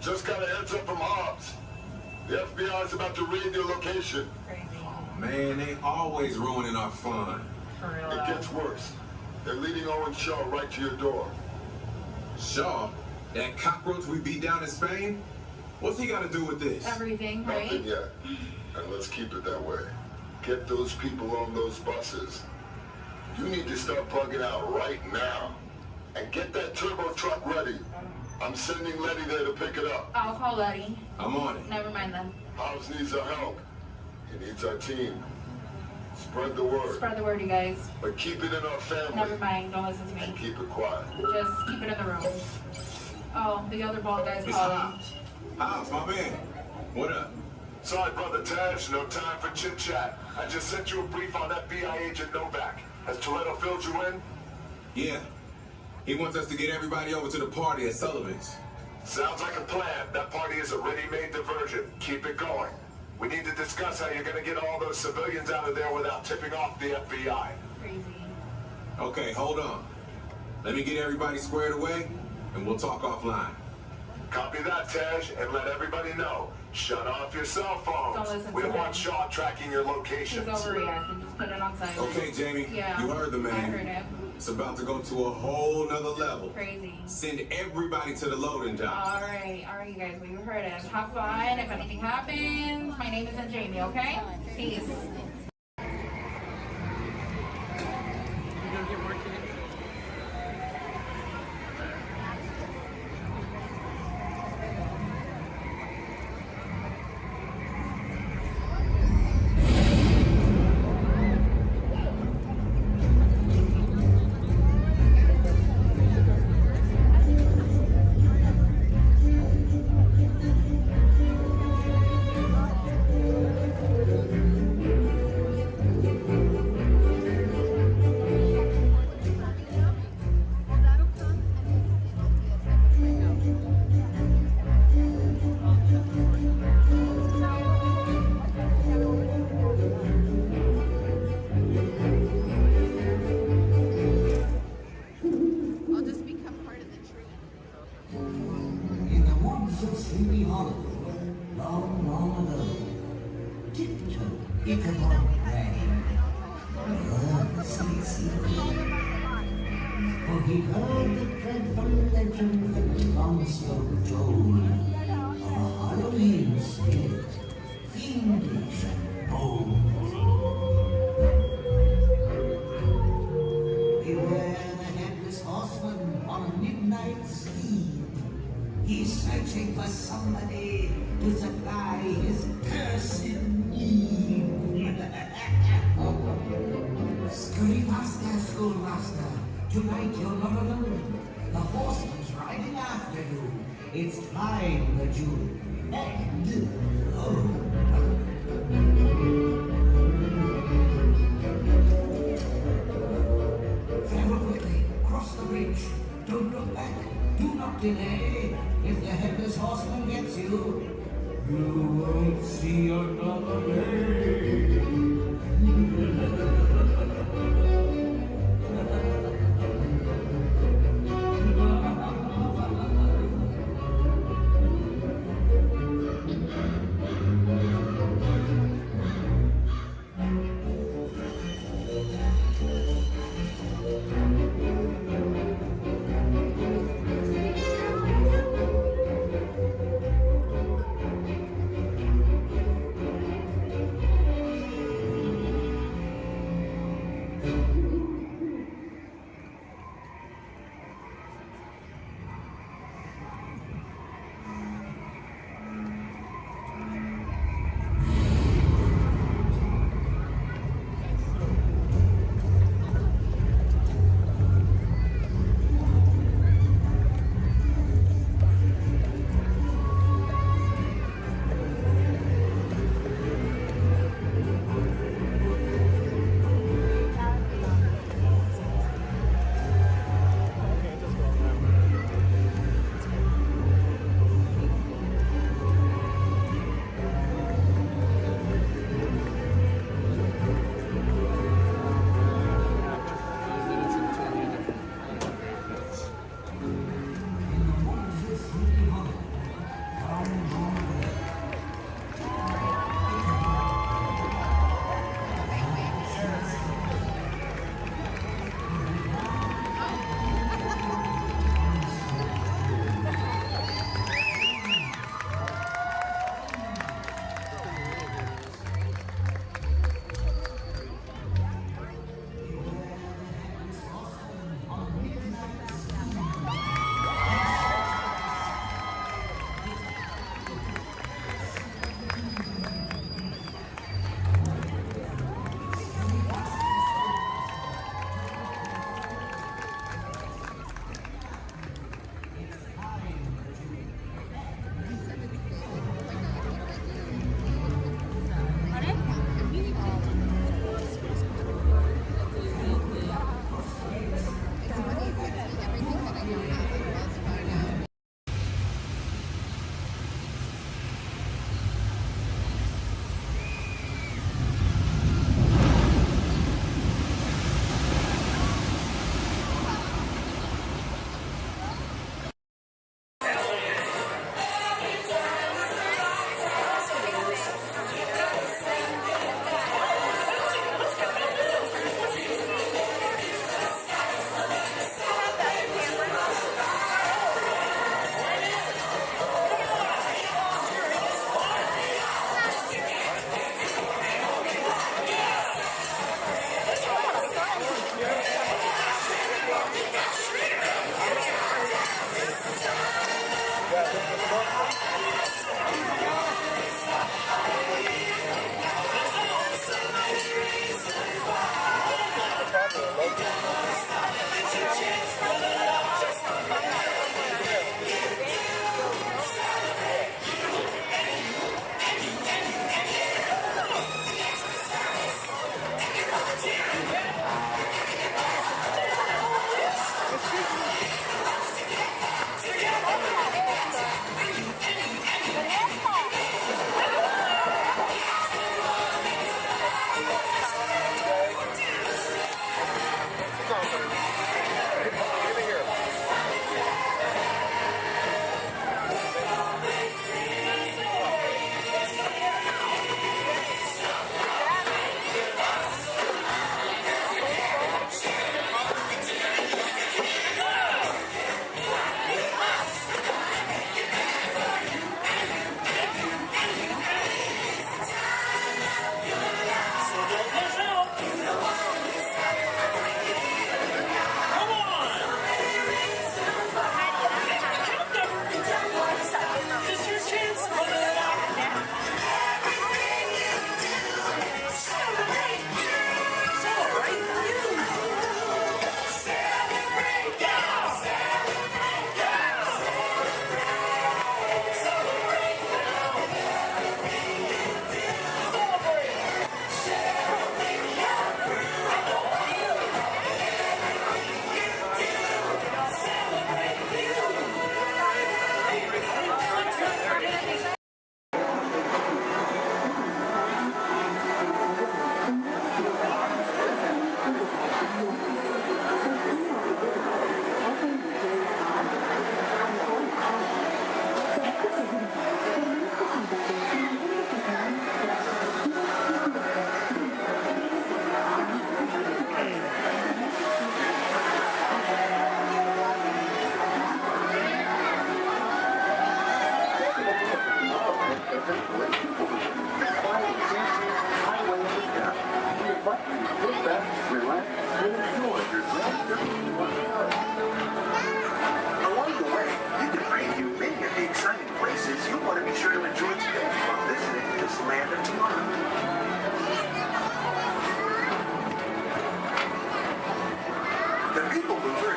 just got a heads up from Hobbs. The FBI's about to raid your location. Crazy. Man, they always ruining our fun. For real. It gets worse. They're leading Owen Shaw right to your door. Shaw? That cockroach we beat down in Spain? What's he got to do with this? Everything, right? Nothing yet. And let's keep it that way. Get those people on those buses. You need to start plugging out right now. And get that turbo truck ready. I'm sending Letty there to pick it up. I'll call Letty. I'm on it. Never mind then. Hobbs needs our help. He needs our team. Spread the word. Spread the word, you guys. But keep it in our family. Never mind. Don't listen to me. And keep it quiet. Just keep it in the room. Oh, the other bald guy's It's calling. Hobbs, my man. What up? Sorry, Brother Tej, no time for chit-chat. I just sent you a brief on FBI agent Novak. Has Toretto filled you in? Yeah. He wants us to get everybody over to the party at Sullivan's. Sounds like a plan. That party is a ready-made diversion. Keep it going. We need to discuss how you're going to get all those civilians out of there without tipping off the FBI. Crazy. Okay, hold on. Let me get everybody squared away, and we'll talk offline. Copy that, Tej, and let everybody know. Shut off your cell phones. Don't listen We to don't want him. Shaw tracking your locations. He's overreacting. Just put it on silent. Okay, Jamie, Yeah. you heard the man. I heard him. It's about to go to a whole nother level. Crazy. Send everybody to the loading dock. All right, you guys. We heard him. Have fun. If anything happens, my name isn't Jamie. Okay? Peace. In the woods of Sleepy Hollow, long, long ago, tiptoe Ichabod Crane nervously slept. For he heard the dreadful legend that monster told of a Halloween spirit, fiendish and bold. Beware the headless horseman on a midnight steed. He's searching for somebody to supply his cursed need. Master, Schoolmaster, tonight you're not alone. The horseman's riding after you. It's time that you end. Travel quickly, cross the bridge. Don't look back, do not delay. If the headless horseman gets you, you won't see another day.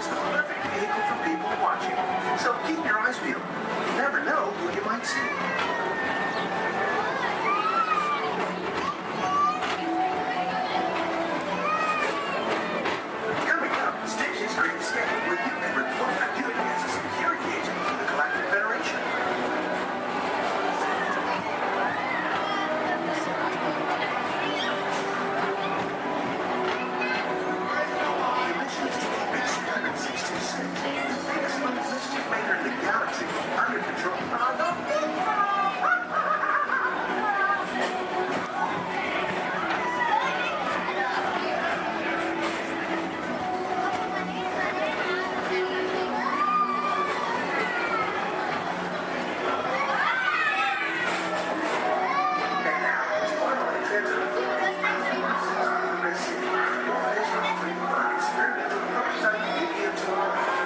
It's the perfect vehicle for people watching. So keep your eyes peeled. You never know who you might see. Coming up, Stacy's Great Escape, where you can report activity as a security agent to the Galactic Federation. The mission is to keep Experiment 626, the biggest mischief maker in the galaxy, under control.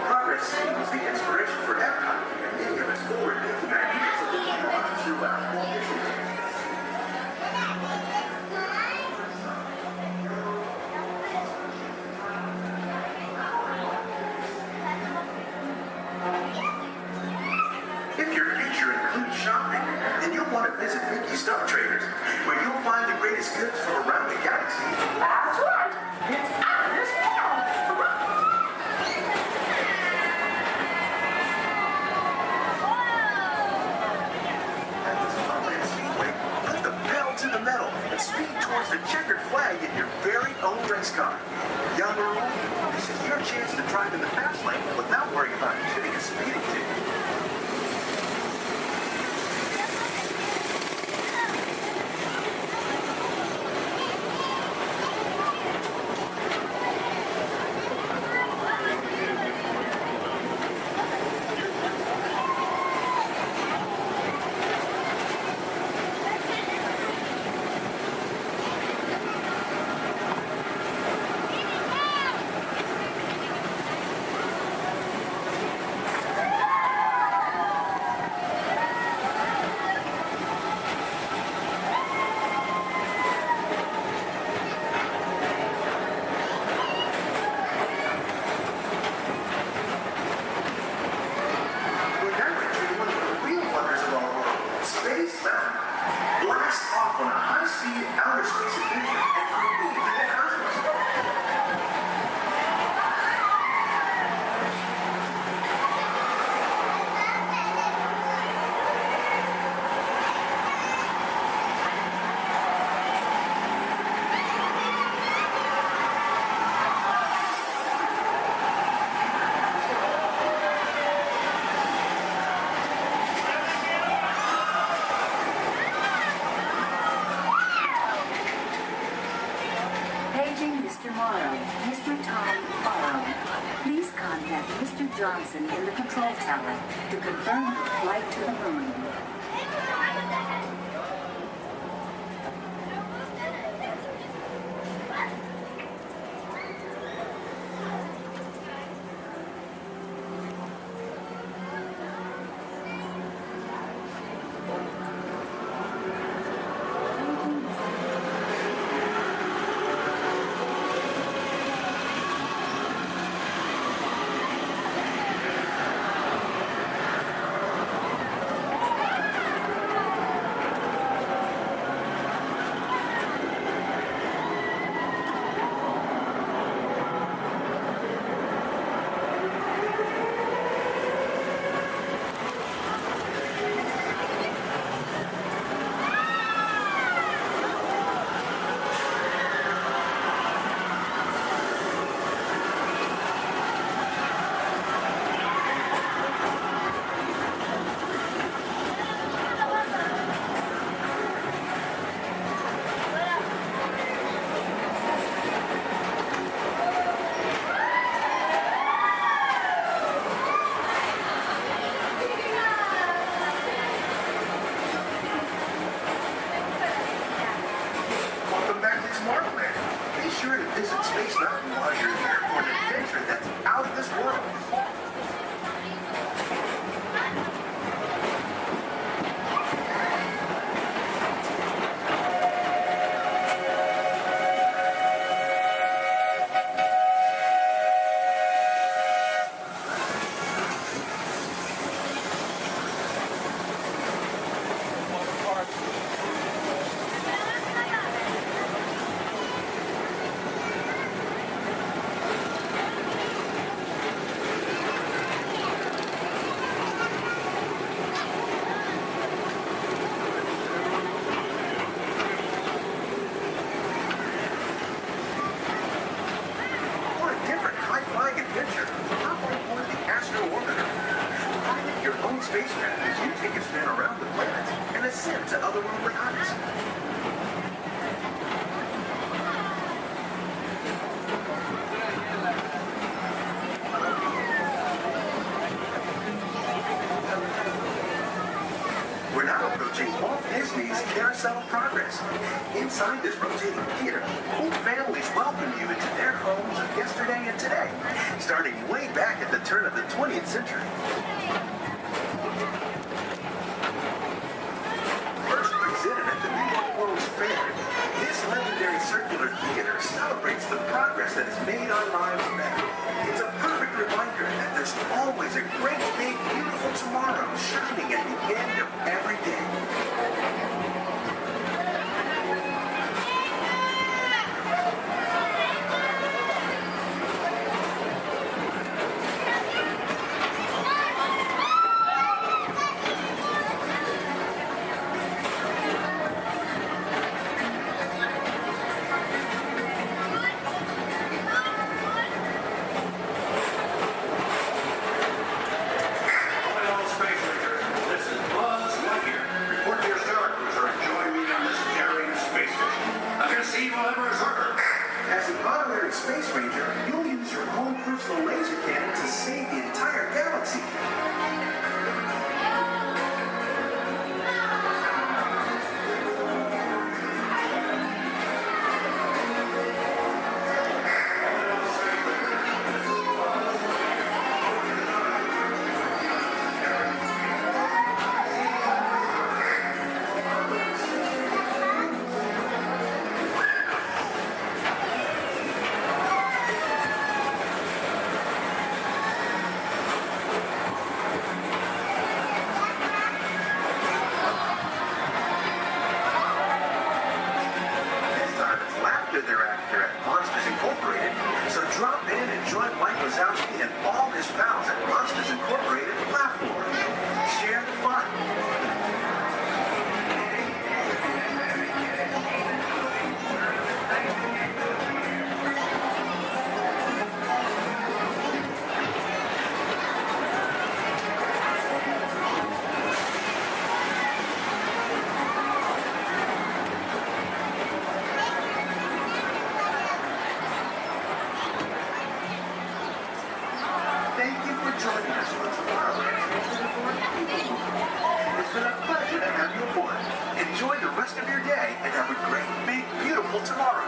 Progress seems the inspiration for Epcot, and many of its forward-thinking ideas have been utilized throughout Walt Disney. If your future includes shopping, then you'll want to visit Mickey's Star Traders, where you'll find the greatest goods from around the galaxy. That's right. It's out this At the Disneyland Speedway, put the pedal to the metal and speed towards the checkered flag in your very own race car. Young or old, this is your chance to drive in the fast lane without worrying about getting a speeding ticket. Mr. Johnson in the control tower to confirm flight to the moon. otherworldly artists. We're now approaching Walt Disney's Carousel of Progress. Inside this rotating theater, whole families welcome you into their homes of yesterday and today, starting way back at the turn of the 20th century. First presented at the New York World's Fair, this legendary circular theater celebrates the progress that has made our lives better. It's a perfect reminder that there's always a great, big, beautiful tomorrow shining at the end of every day. As an honorary space ranger, you'll use your own personal laser cannon to save the entire galaxy. And all his pals at Monsters Incorporated laugh for him. Share the fun. Thank you for joining us for Tomorrowland. It's been a pleasure to have you aboard. Enjoy the rest of your day and have a great, big, beautiful tomorrow.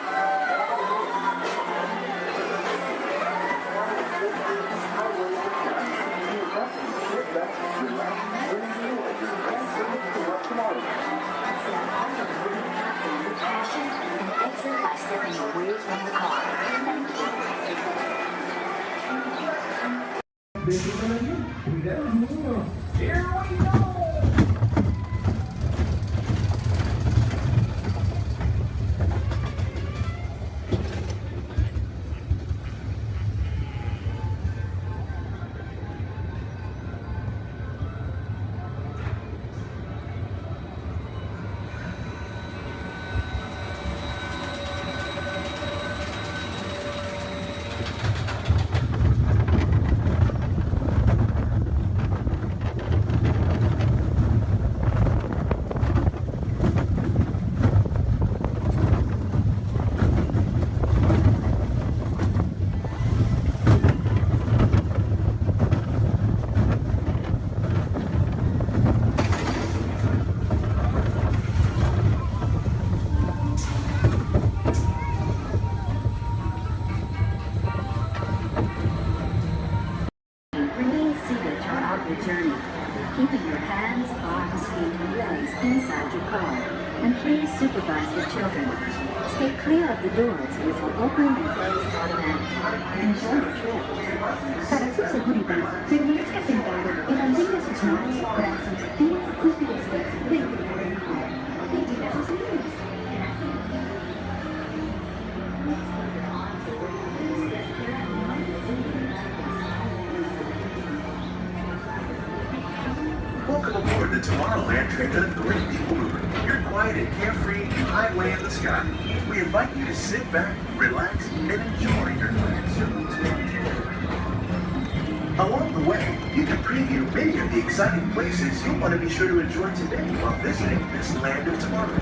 Exit by stepping away from the car. Here we go! Journey, keeping your hands, arms, feet, and legs inside your car, and please supervise the children. Stay clear of the doors with your open and closed automatic. Enjoy the trip. Para su seguridad, permanezca sentado y mantenga sus manos, brazos, pies y pies dentro del car. Vigila sus niños. Welcome aboard the Tomorrowland Transit Authority People Mover. Your quiet and carefree highway in the sky. We invite you to sit back, relax, and enjoy your next journey. Along the way, you can preview many of the exciting places you'll want to be sure to enjoy today while visiting this land of tomorrow.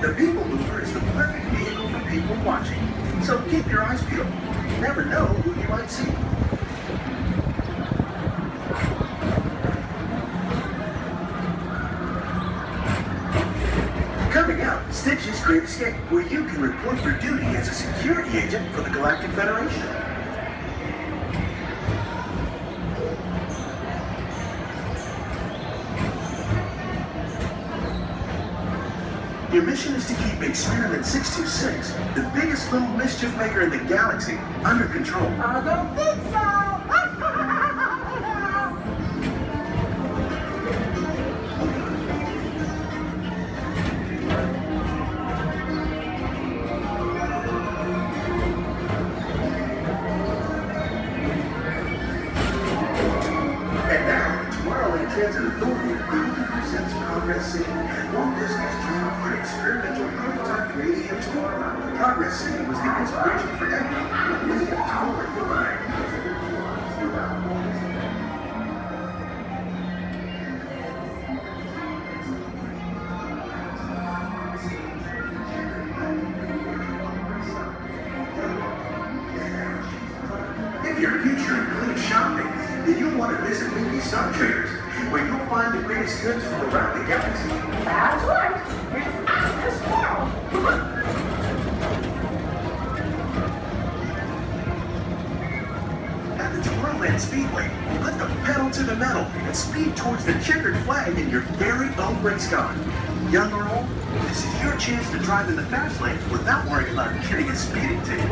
The People Mover is the perfect vehicle for people watching, so keep your eyes peeled. You never know who you might see. Coming up, Stitch's Great Escape, where you can report for duty as a security agent for the Galactic Federation. Your mission is to keep Experiment 626, the biggest little mischief maker in the galaxy, under control. I don't think so. And now, Tomorrowland Transit Authority proudly presents Progress City, Walt Disney's dream for an experimental prototype radio tomorrow. Progress City was the inspiration for everything Disney was forward moving. If your future includes shopping, then you'll want to visit Movie Star Traders, where you'll find the greatest goods from around the galaxy. That's right. It's after tomorrow. At the Tomorrowland Speedway, put the pedal to the metal and speed towards the checkered flag in your very own race car. Young or old, this is your chance to drive in the fast lane without worrying about getting a speeding ticket.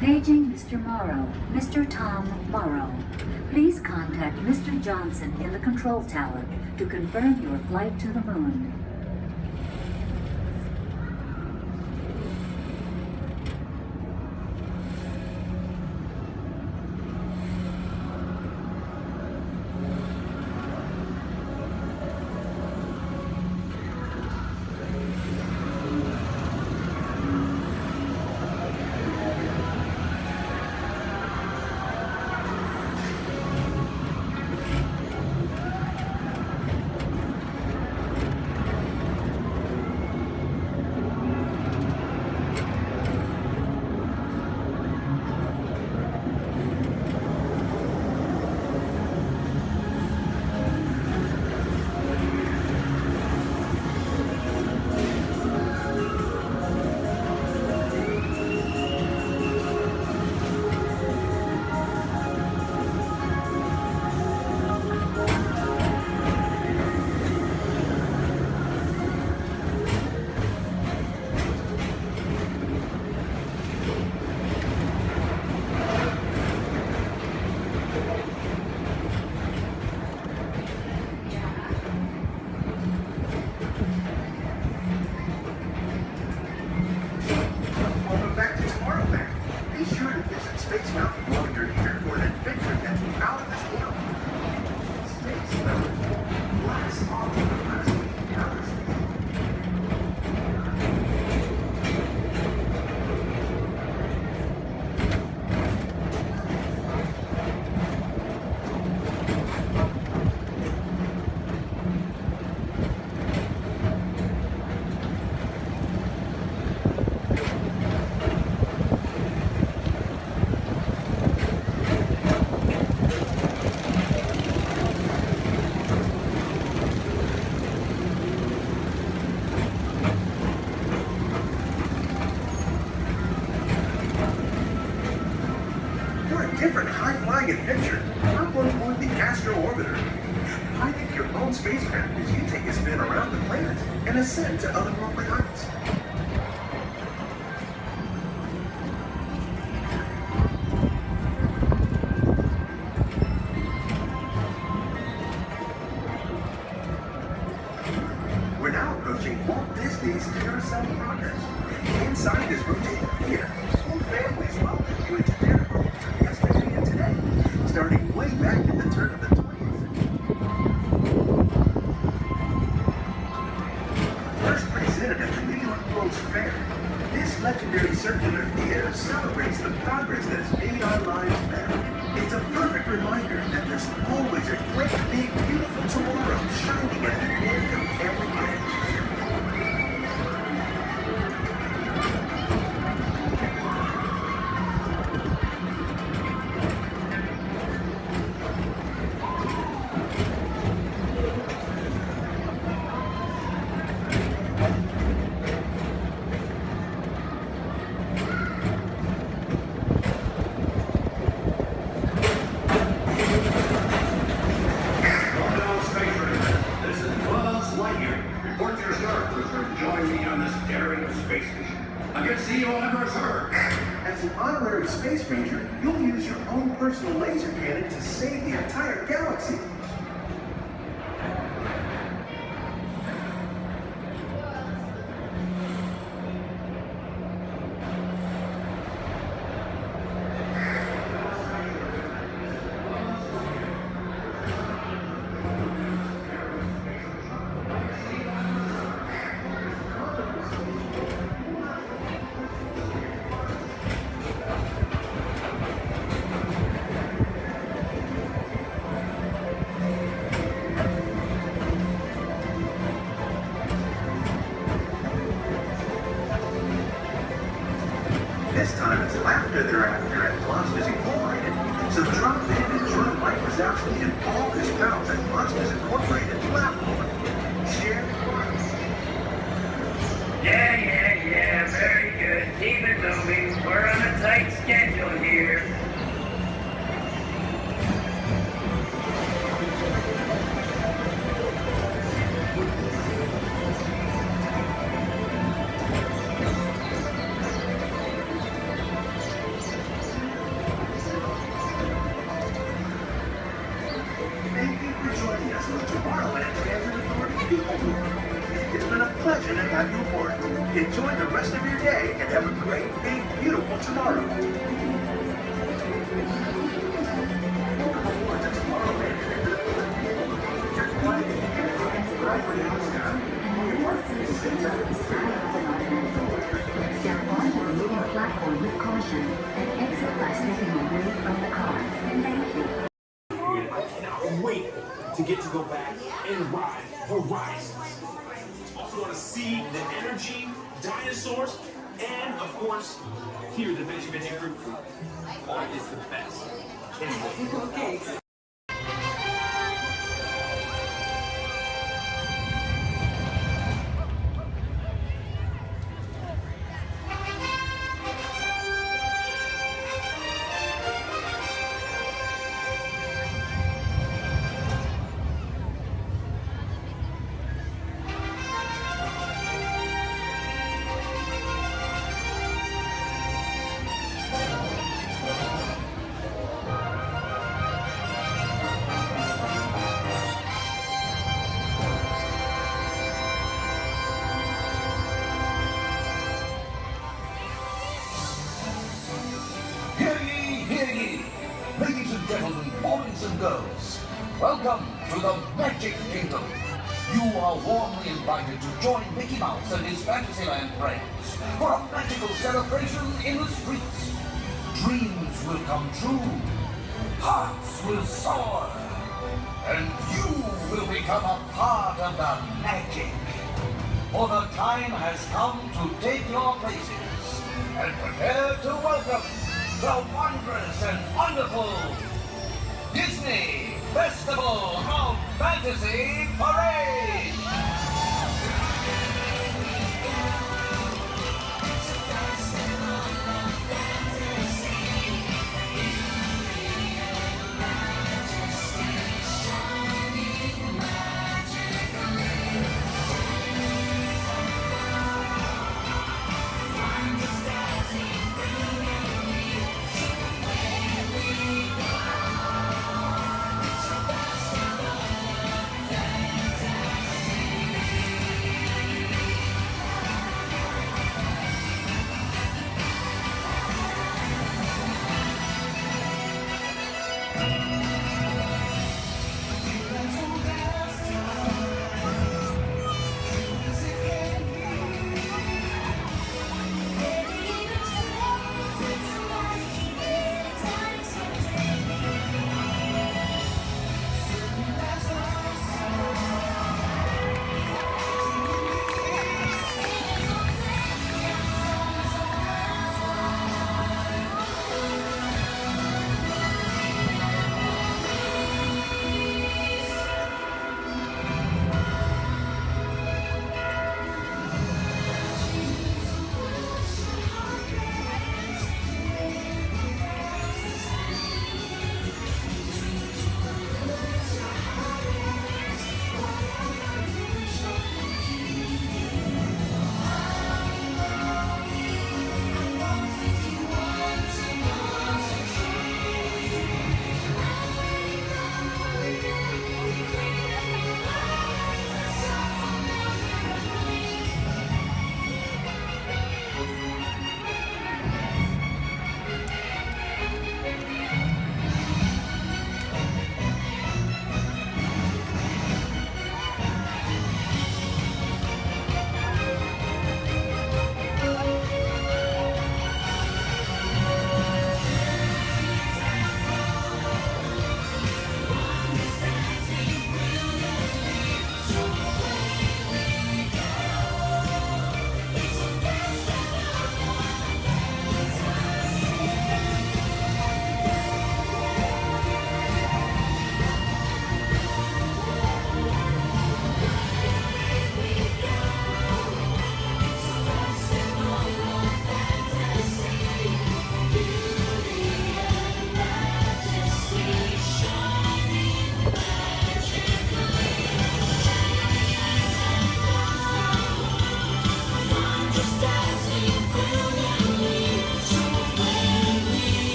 Paging Mr. Morrow, Mr. Tom Morrow. Please contact Mr. Johnson in the control tower to confirm your flight to the moon. spacecraft as you take a spin around the planet and ascend to otherworldly heights. We're now approaching Walt Disney's Carousel of Progress. Inside this rotating theater, whole families welcome you into their world from yesterday and today, starting way back at the turn of the 20th. First presented at the New York World's Fair, this legendary circular theater celebrates the progress that has made our lives better. It's a perfect reminder that there's always a great, big, beautiful tomorrow shining at the end of every day. As an honorary space ranger, you'll use your own personal laser cannon to save the entire galaxy. This time it's laughter they're after at Monsters Incorporated. So drop in and join Mike Wazowski and all his pals at Monsters Incorporated to laugh more. Share the fun. Yeah, very good. Keep it moving. We're on a tight schedule here. Thank you for joining us on tomorrow at Transit Authority People Mover. It's been a pleasure to have you aboard. Enjoy the rest of your day and have a great, big, beautiful tomorrow. Step onto the moving platform with caution and exit by stepping away from the car. Thank you. I cannot wait to get to go back and ride Horizons. Also want to see the energy, dinosaurs, and of course, hear the Veggie Fruit. Walt is the best. Can't wait. Okay. Ladies and gentlemen, boys and girls, welcome to the Magic Kingdom. You are warmly invited to join Mickey Mouse and his Fantasyland friends for a magical celebration in the streets. Dreams will come true, hearts will soar, and you will become a part of the magic. For the time has come to take your places and prepare to welcome the wondrous and wonderful Disney Festival of Fantasy Parade!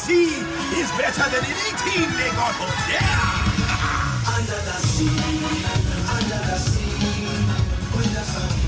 sea is better than anything they got out there. Under the sea, with the sun.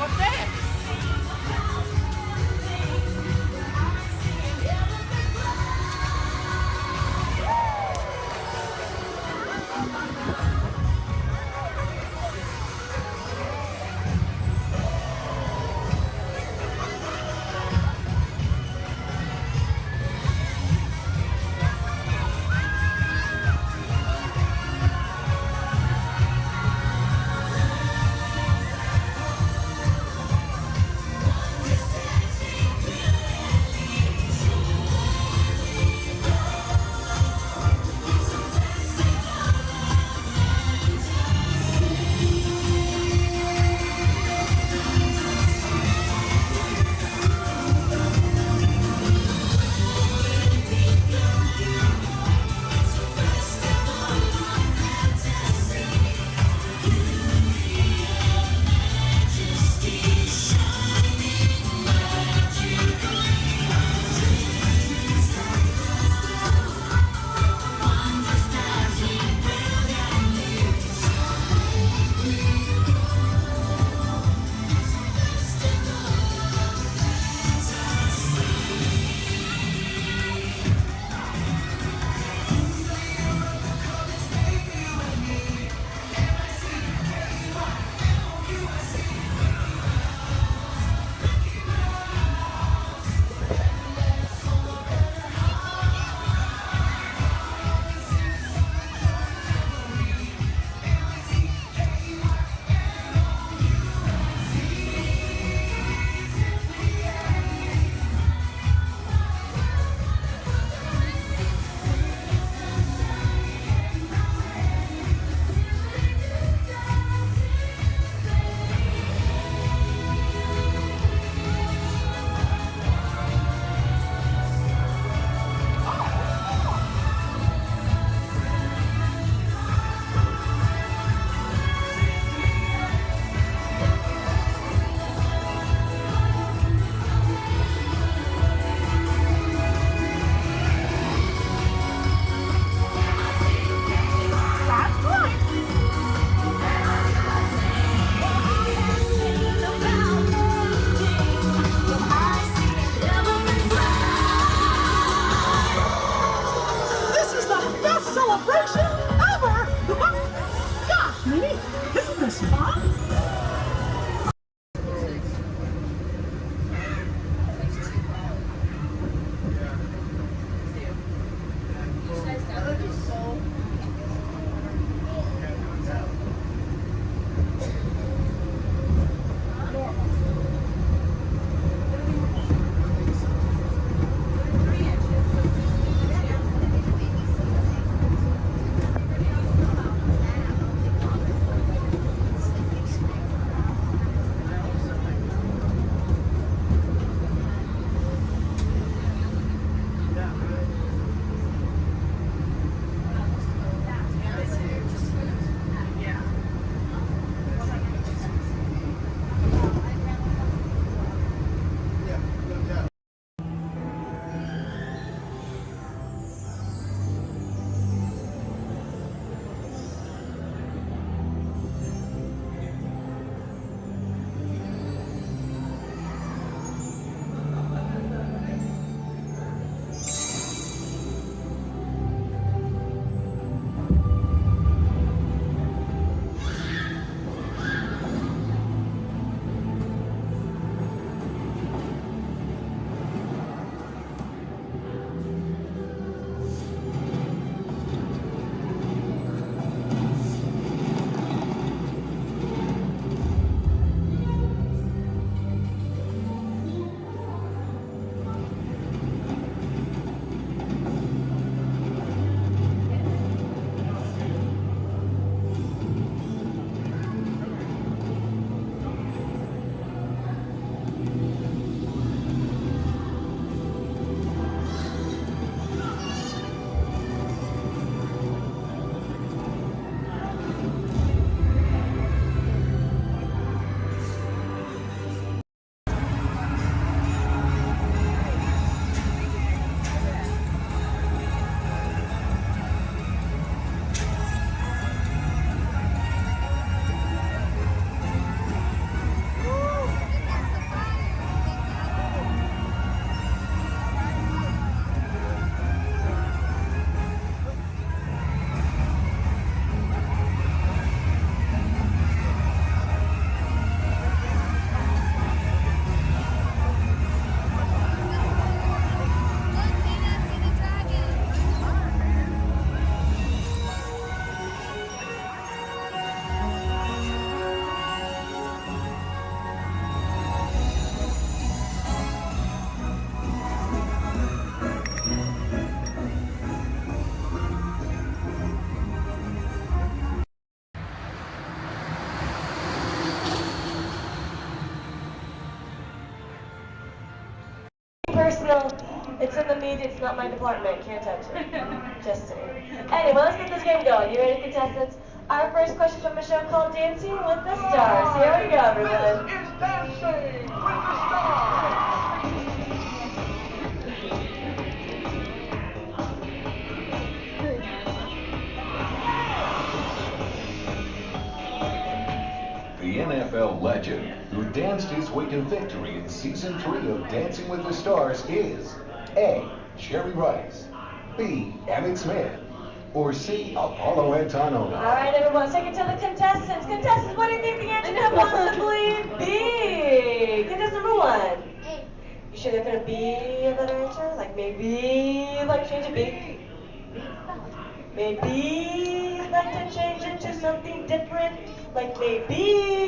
out there. still, it's in the media, it's not my department, can't touch it. Just saying. Anyway, let's get this game going. You ready, contestants? Our first question from a show called Dancing with the Stars. Here we go, everyone. This is Dancing with the Stars. The NFL legend who danced his way to victory in Season 3 of Dancing with the Stars is A. Jerry Rice, B. Emmett Smith, or C. Apollo Antonova. All right, everyone, take it to the contestants. Contestants, what do you think the answer could possibly be? Contestant number 1. You sure they're going to be a better answer? Like maybe like change it B? Maybe like to change it to something different? Like maybe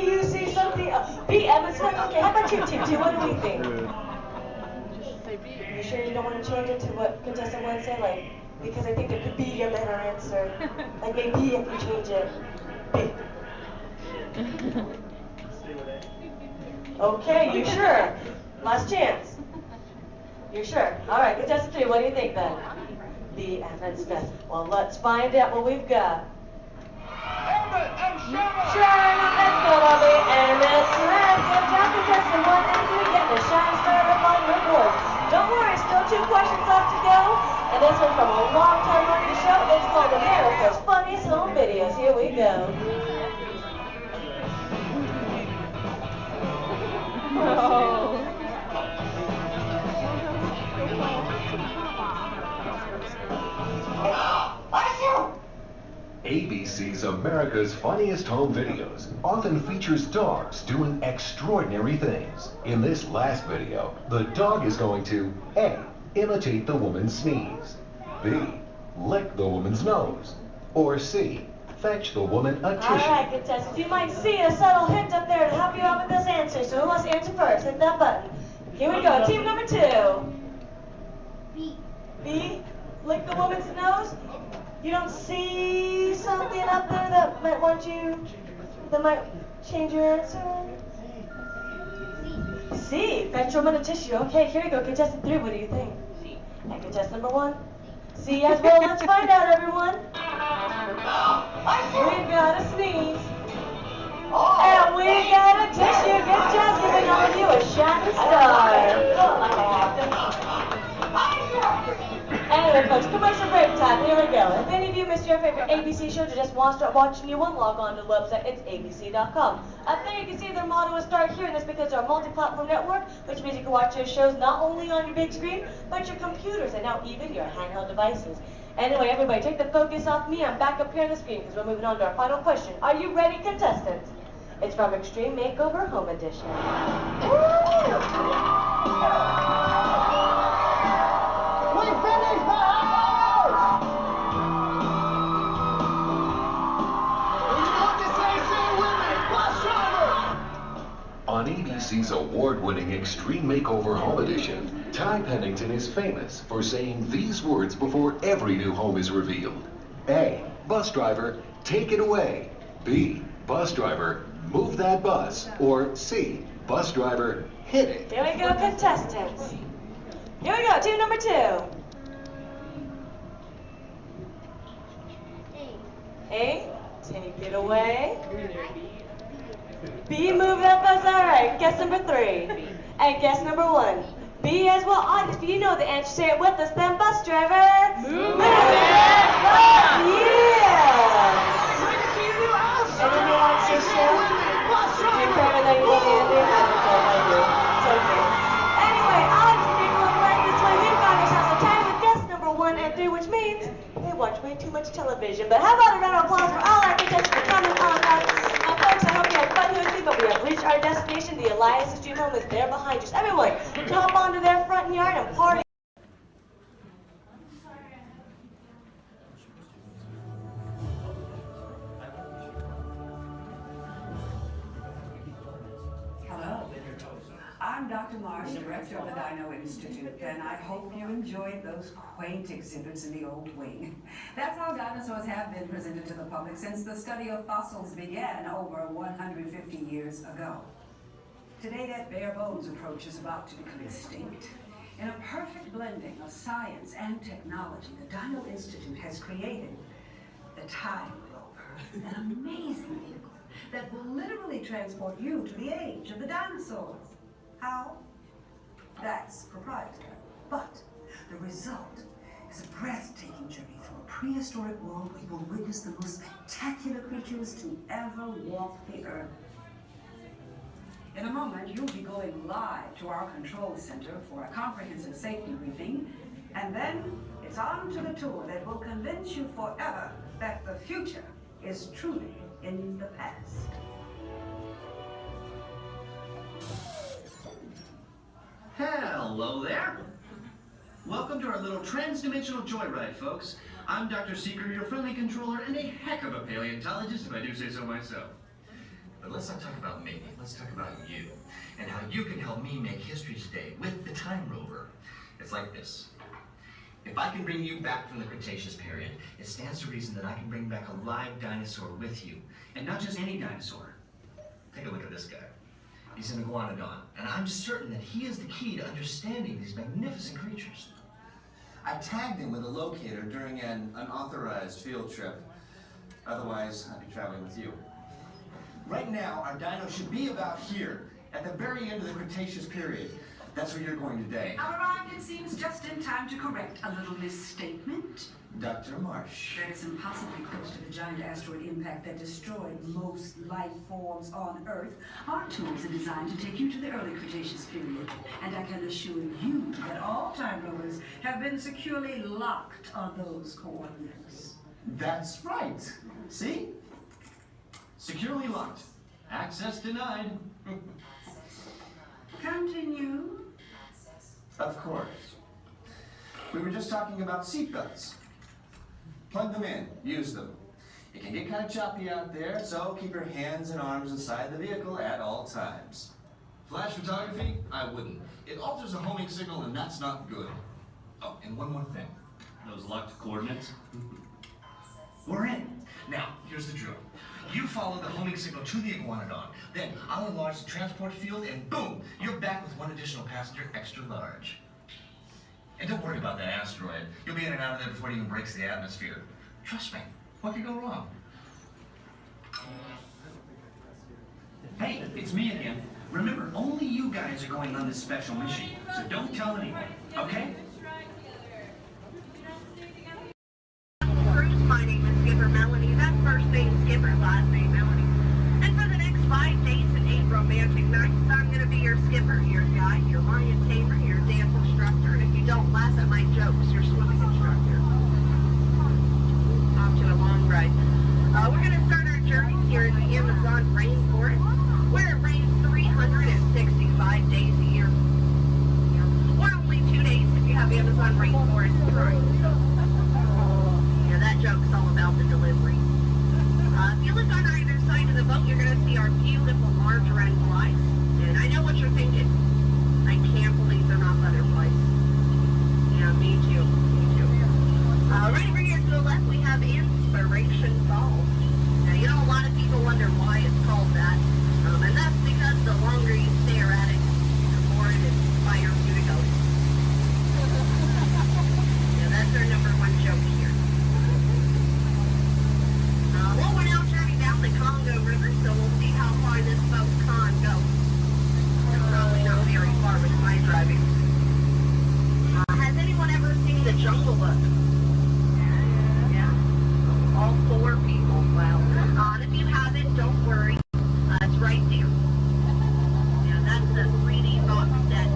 you see something. B. Emmett Smith. Okay, how about you, Team 2? What do we think? You sure you don't want to change it to what contestant 1 said? Like, because I think there could be a better answer. Like maybe if you change it. B. Okay, you sure? Last chance. You're sure? All right, contestant 3, what do you think then? B. Emmett Smith. Well, let's find out what we've got. Emmett and Sharon! Sharon, let's go, Bobby. Emmett Smith. Good job, contestant 1 and 3 getting a shine star up on your board. Don't worry, still 2 questions left to go. And this one's from a long time running show. It's called America's Funniest Home Videos. Here we go. Oh. ABC's America's Funniest Home Videos often features dogs doing extraordinary things. In this last video, the dog is going to A. Imitate the woman's sneeze, B. Lick the woman's nose, or C. Fetch the woman a tissue. All right, contestants, you might see a subtle hint up there to help you out with this answer. So who wants to answer first? Hit that button. Here we go. Team number 2. B. B. Lick the woman's nose. You don't see something up there that might change your answer? C. Fetch your woman a tissue. Okay, here we go. Contestant 3, what do you think? C. And contestant number 1? C as well. Let's find out, everyone. We've got a sneeze. And we got a tissue. Good job giving all of you a shining star. Anyway, folks, commercial break time. Here we go. If any of you missed your favorite ABC shows or just want to start watching new one, log on to the website. It's abc.com. Up there you can see their motto is Start Here, and that's because they're a multi-platform network, which means you can watch your shows not only on your big screen, but your computers and now even your handheld devices. Anyway, everybody, take the focus off me. I'm back up here on the screen because we're moving on to our final question. Are you ready, contestants? It's from Extreme Makeover Home Edition. We finished the house! What to say with me, bus driver! On ABC's award-winning Extreme Makeover Home Edition, Ty Pennington is famous for saying these words before every new home is revealed. A. Bus driver, take it away. B. Bus driver, move that bus. Or C. Bus driver, hit it. Here we go, contestants. Here we go, team number 2. A, take it away. B, move that bus. All right, guess number 3. And guess number 1. B as well. Audience, do you know the answer? Say it with us then, bus driver. Move that bus. Yeah. Anyone wants to share? Do you care that you love Andy? It's okay. Anyway, audience, if you're going right this way, we've got ourselves a tie with guess number 1 and 3, which means they watch way too much television. But how about a round of applause for all our contestants for coming on out? Now, folks, I hope you had fun here with me, but we have reached our destination. The Elias Stream Home is there behind us. Everyone, jump onto their front yard and party. Hello. I'm Dr. Marsh, director of the Dino Institute, and I hope you enjoyed those quaint exhibits in the old wing. That's how dinosaurs have been presented to the public since the study of fossils began over 150 years ago. Today, that bare bones approach is about to become extinct. In a perfect blending of science and technology, the Dino Institute has created the Time Rover, an amazing vehicle that will literally transport you to the age of the dinosaurs. How? That's proprietary. But the result is a breathtaking journey through a prehistoric world where you will witness the most spectacular creatures to ever walk the earth. In a moment, you'll be going live to our control center for a comprehensive safety briefing, and then it's on to the tour that will convince you forever that the future is truly in the past. Hello there. Welcome to our little trans-dimensional joyride, folks. I'm Dr. Seeker, your friendly controller, and a heck of a paleontologist, if I do say so myself. But let's not talk about me. Let's talk about you, and how you can help me make history today with the Time Rover. It's like this. If I can bring you back from the Cretaceous period, it stands to reason that I can bring back a live dinosaur with you. And not just any dinosaur. Take a look at this guy. He's an iguanodon, and I'm certain that he is the key to understanding these magnificent creatures. I tagged him with a locator during an unauthorized field trip. Otherwise, I'd be traveling with you. Right now, our dino should be about here, at the very end of the Cretaceous period. That's where you're going today. Arrived, it seems, just in time to correct a little misstatement. Dr. Marsh. That is impossibly close to the giant asteroid impact that destroyed most life forms on Earth. Our tools are designed to take you to the early Cretaceous period. And I can assure you that all Time Rovers have been securely locked on those coordinates. That's right. See? Securely locked. Access denied. Continue. Of course. We were just talking about seatbelts. Plug them in. Use them. It can get kind of choppy out there, so keep your hands and arms inside the vehicle at all times. Flash photography? I wouldn't. It alters the homing signal, and that's not good. Oh, and one more thing. Those locked coordinates? We're in. Now, here's the drill. You follow the homing signal to the iguanodon. Then I'll enlarge the transport field, and boom, you're back with one additional passenger extra large. And don't worry about that asteroid. You'll be in and out of there before it even breaks the atmosphere. Trust me, what could go wrong? Hey, it's me again. Remember, only you guys are going on this special mission, so don't tell anyone, okay? My name is Skipper Melanie. That's first name Skipper, last name Melanie. And for the next 5 days and 8 romantic nights, I'm going to be your skipper, your guide, your lion tamer, your dance instructor, and if you don't laugh at my jokes, your swimming instructor. Off to a long ride. We're going to start our journey here in the Amazon rainforest, where it rains 365 days a year. Or only 2 days if you have Amazon rainforest Prime. That joke's all about the delivery. If you look on either side of the boat, you're going to see our beautiful large red flies. And I know what you're thinking. I can't believe they're not butterflies. Yeah, me too. Me too. Right over here to the left, we have Inspiration Falls. Now, you know, a lot of people wonder why it's called that. And that's because the longer you stare at it, the more it inspires you to go. Yeah, that's our #1 joke here. Well, we're now turning down the Congo River, so we'll see how far this boat can go. Probably not very far with my driving. Has anyone ever seen The Jungle Book? Yeah. All 4 people. Wow. And if you haven't, don't worry. It's right there. Yeah, that's the 3D box set.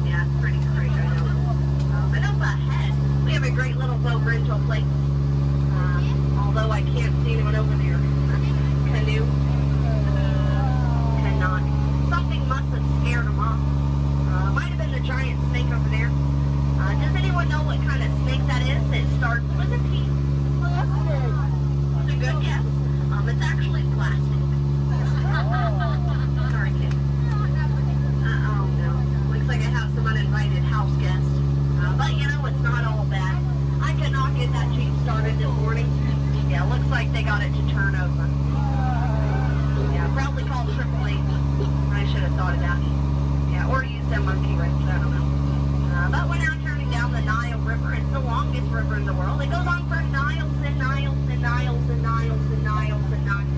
Yeah, it's pretty great, I know. And up ahead, we have a great little boat rental place. Although I can't see anyone over there. Canoe? Cannot. Something must have scared them off. Might have been the giant snake over there. Does anyone know what kind of snake that is? It starts with a P. It's a good guess. It's actually plastic. Sorry, kid. Oh no. Looks like I have some uninvited house guests. But you know, it's not all bad. I could not get that Jeep started this morning. Yeah, looks like they got it to turn over. Yeah, probably called AAA. I should have thought of that. Yeah, or use that monkey wrench, I don't know. But we're now turning down the Nile River. It's the longest river in the world. It goes on for miles and miles and miles and miles and miles and miles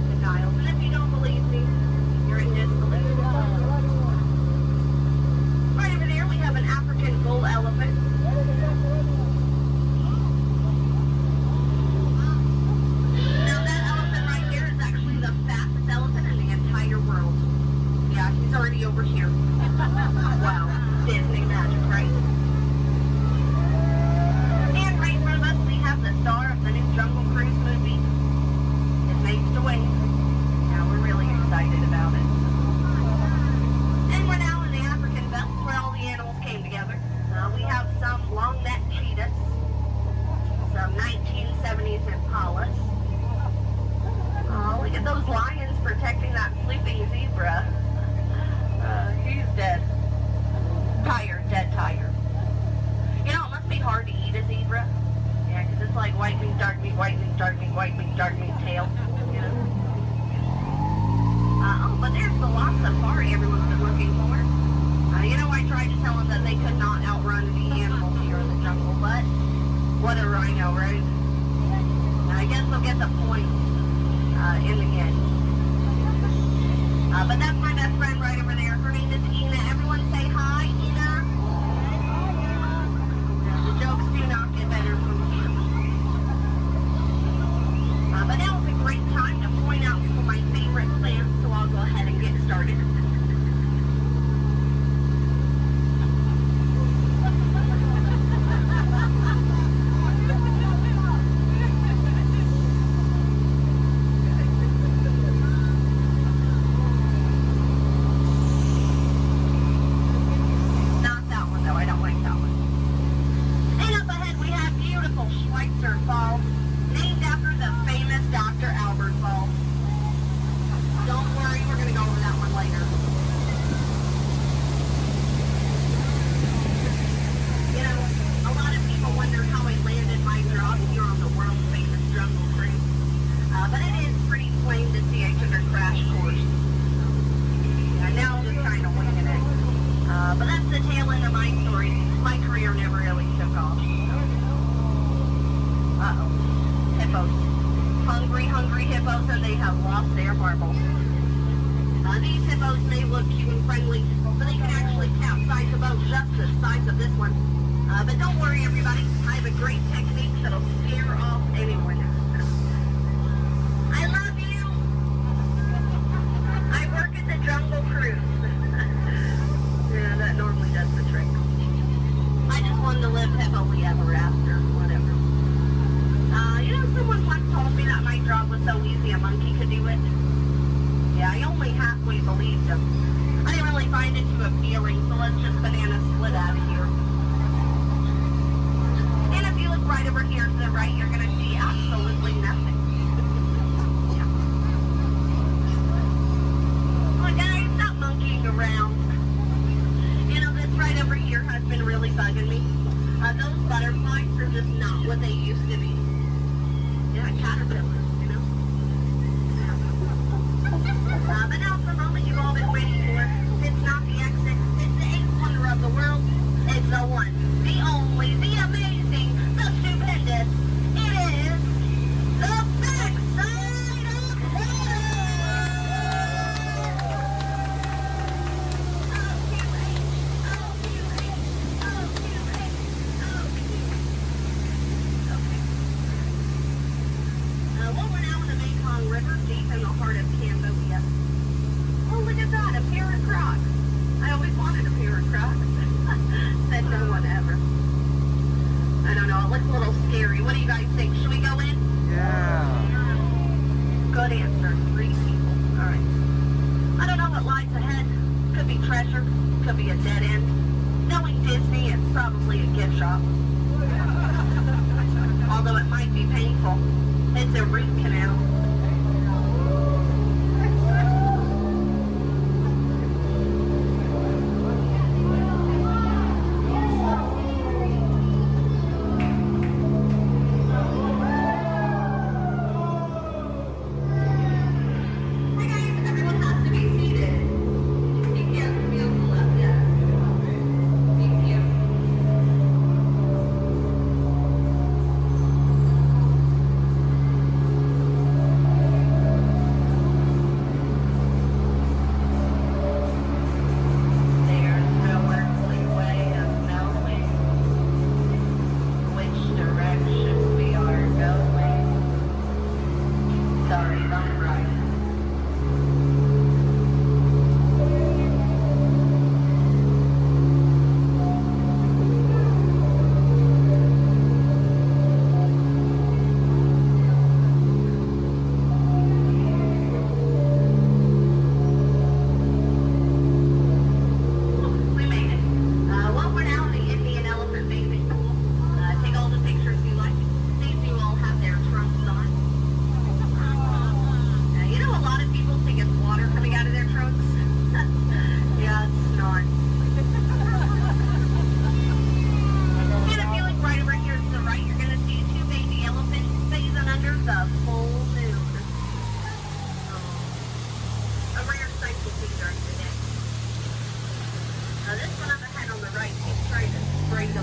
and miles. And if you don't believe me, you're in disbelief. Right over there, we have an African bull elephant. Now that elephant right there is actually the fastest elephant in the entire world. Yeah, he's already over here. Wow, Disney magic, right? And right in front of us, we have the star of the new Jungle Cruise movie. His name's Dwayne. Yeah, we're really excited about it. And we're now in the African belt where all the animals came together. We have some long-necked cheetahs, some 1970s impalas. Oh, look at those lions protecting that sleeping zebra. He's dead. Tired, dead tired. You know, it must be hard to eat a zebra. Yeah, because it's like white meat, dark meat, white meat, dark meat, white meat, dark meat tail. You know? Oh, but there's the lost safari everyone's been looking for. You know, I tried to tell them that they could not outrun the animals here in the jungle, but what a rhino, right? I guess they'll get the point in the end. But that's my best friend right over there. Her name is Ina. Everyone say hi, Ina. The jokes do not get better from here. But now is a great time to point out some of my favorite plants, so I'll go ahead and get started.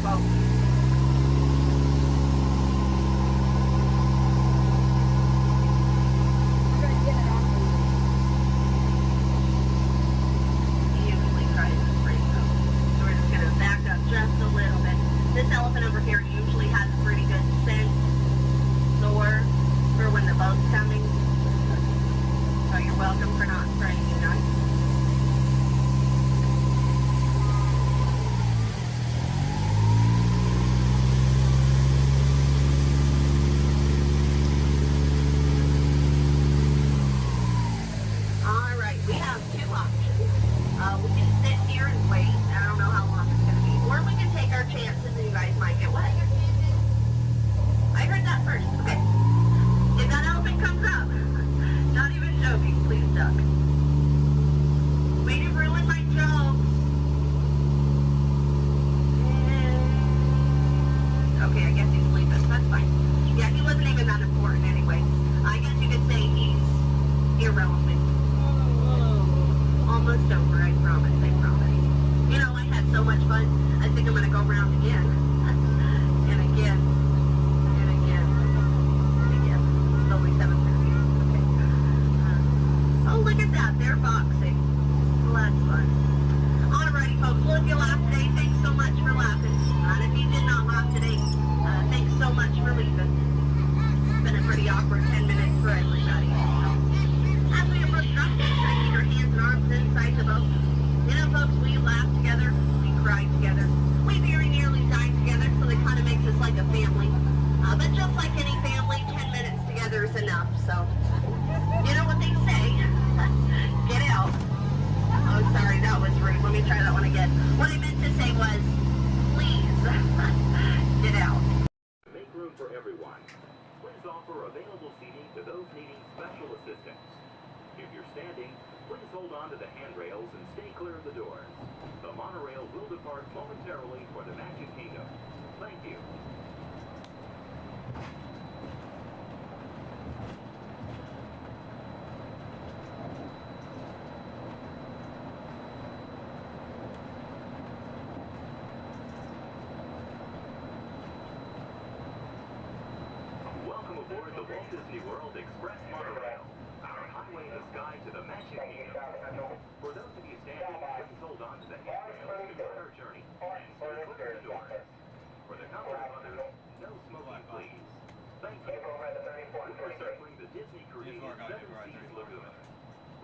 boat. He usually tries to break them. So we're just going to back up just a little bit. This elephant over here usually has a pretty good scent for when the boat's coming. So you're welcome for not spraying me none. Alright, we have two options. We can sit here and wait. I don't know how long it's going to be. Or we can take our chances and you guys might get wet. I heard that first. Okay. If that elephant comes up, not even joking, please duck. Way to ruin my joke. Okay, I guess he's sleeping. That's fine. Yeah, he wasn't even that important anyway. I guess you could say he's irrelevant. Almost over, I promise, I promise. You know, I had so much fun. I think I'm going to go around again. And again. And again. And again. It's only 7:30. Okay. Oh, look at that. They're boxing. Well, that's fun. Alrighty, folks. Well, if you laughed today, thanks so much for laughing. And if you did not laugh today, thanks so much for leaving. It's been a pretty awkward 10 minutes for everybody. As we approach drop dead, try to keep your hands and arms inside the boat. You know, folks, we laugh together, we cry together, we very nearly die together, so it kind of makes us like a family. But just like any family, 10 minutes together is enough, so you know what they say. Get out. Oh, sorry, that was rude. Let me try that one again. What I meant to say was, please, get out. Make room for everyone. Please offer available seating to those needing special assistance. If you're standing, please hold on to the handrails and stay clear of the doors. The monorail will depart momentarily for the Magic Kingdom. Thank you. Welcome aboard the Walt Disney World Express Monorail, our highway in the sky to the Magic Kingdom. For those of you standing, please hold on to the handrails to start our journey and stay clear of the doors. For the comfort of others, no smoking, please. Thank you. We are circling the Disney-created Seven Seas Lagoon.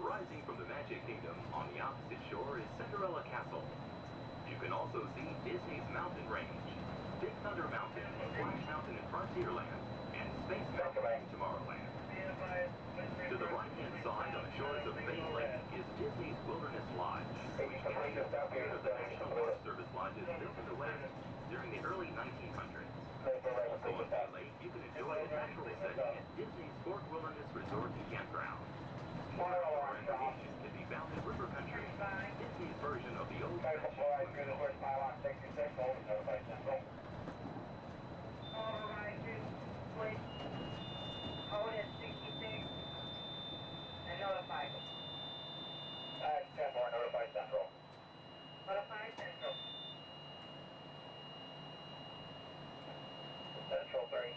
Rising from the Magic Kingdom on the opposite shore is Cinderella Castle. You can also see Disney's Mountain Range, Big Thunder Mountain, Splash Mountain in Frontierland, and Space Mountain in Tomorrowland. To the right-hand side on the shores of Bay Lake is Disney's Wilderness Lodge, which captures the spirit of the National Forest Service lodges built in the West during the early 1900s. Also on Bay Lake, you can enjoy a natural setting at Disney's Fort Wilderness Resort and Campground. More outdoor recreation can be found in River Country, Disney's version of the old fashioned Hold at 66 and notify. 10-4, notify Central. Notify Central. Central 3.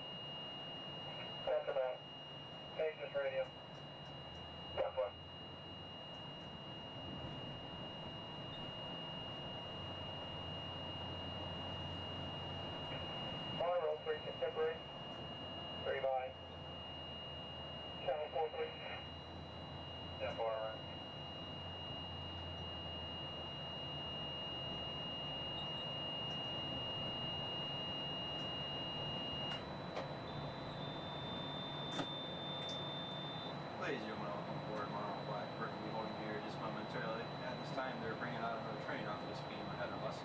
Central, Patience Radio. Central. Monorail 3 contemporary. 3 by. Channel 4, please. Channel 4, right. Ladies and gentlemen, welcome aboard Monorail Blackbird. We'll be holding here just momentarily. At this time, they're bringing out another train off of this beam ahead of us.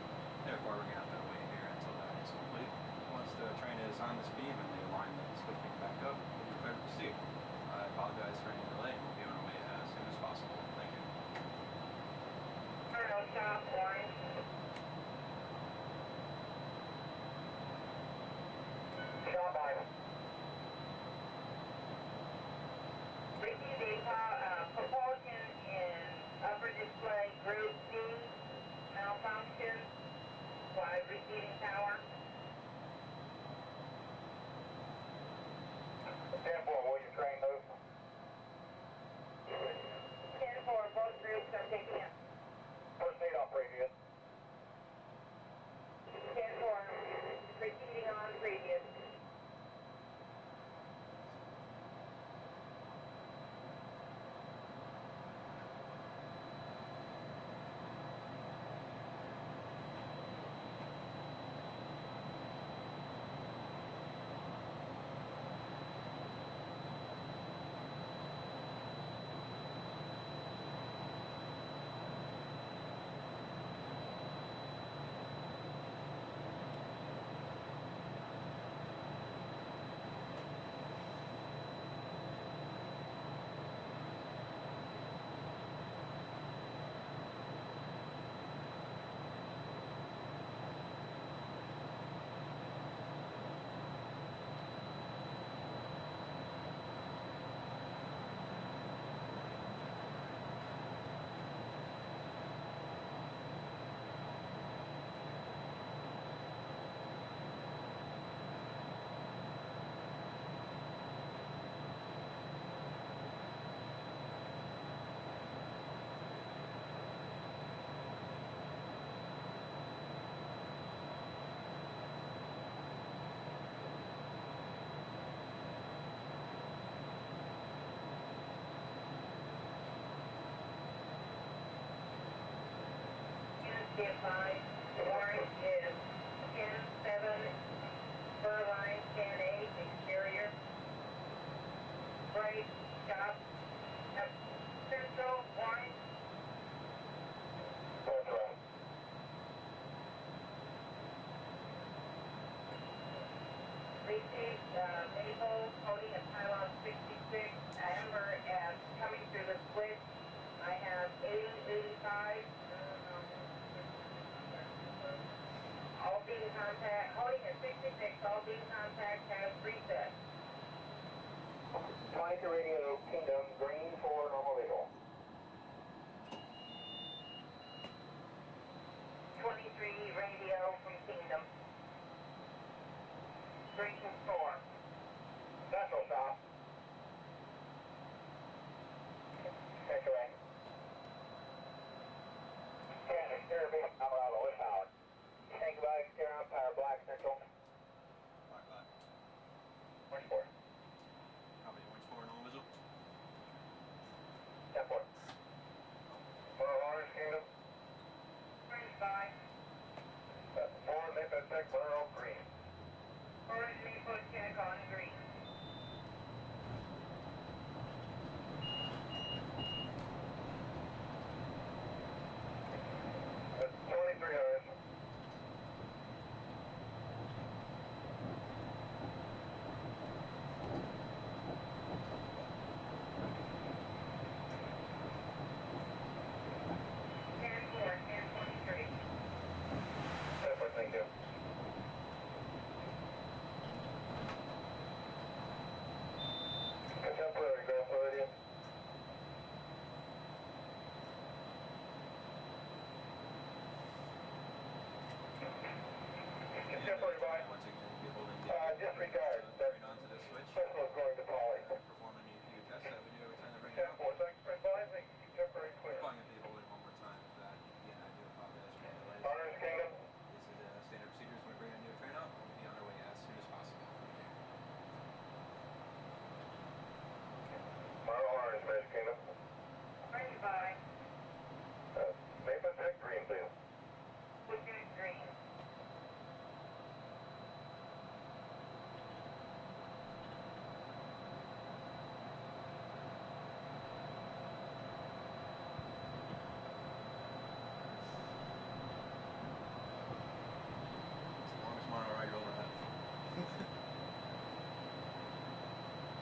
Therefore, we're going to have to wait here until that is complete. Once the train is on this beam and the alignment is switching back up, we'll be prepared to proceed. I apologize for any delay, and we'll be on our way as soon as possible. Thank you. Turn stop, orange. Stop item. Ricky Data, propulsion in upper display group C, malfunction, 5 receiving tower. 10-4, will you train move? 10-4, both groups are picking up. First aid on previous. 10-4, proceeding on previous. Get by. Orange is 10-7, fur line 10-8, exterior. Right, stop. At Central, orange. That's right. Receive Maple holding a pylon 66, Amber as coming through the switch. I have 80-85. All beam contact, holding at 66, all beam contact has reset. 22 radio, Kingdom, green for normal visual. 23 radio from Kingdom. Green 4. Central stop. Take away. And exterior beam, Colorado, with power. Thank you, bye. Exterior on power, black, central. Black. Orange 4. Copy, orange 4, normal visual. 10-4. For Orange Kingdom. Orange 5. 4, Maple 6, Burrow, green. Orange Maple, check on green. That's 23 hours. Thank you. Contemporary, Grand Floridian. Contemporary by. Once again, be holding the Disregard. right onto this switch. Special is going to Polly. Performing the EQ test. That video every time they bring it up. 10-4, thanks for advising. Contemporary clear. Probably going to be holding one more time if that. Again, I do apologize for the delays. Orange Kingdom. This is standard procedures when we bring a new train up. We'll be on our way as soon as possible. Orange, Magic Kingdom. Orange 5. Maple 6, green, please. Lieutenant green.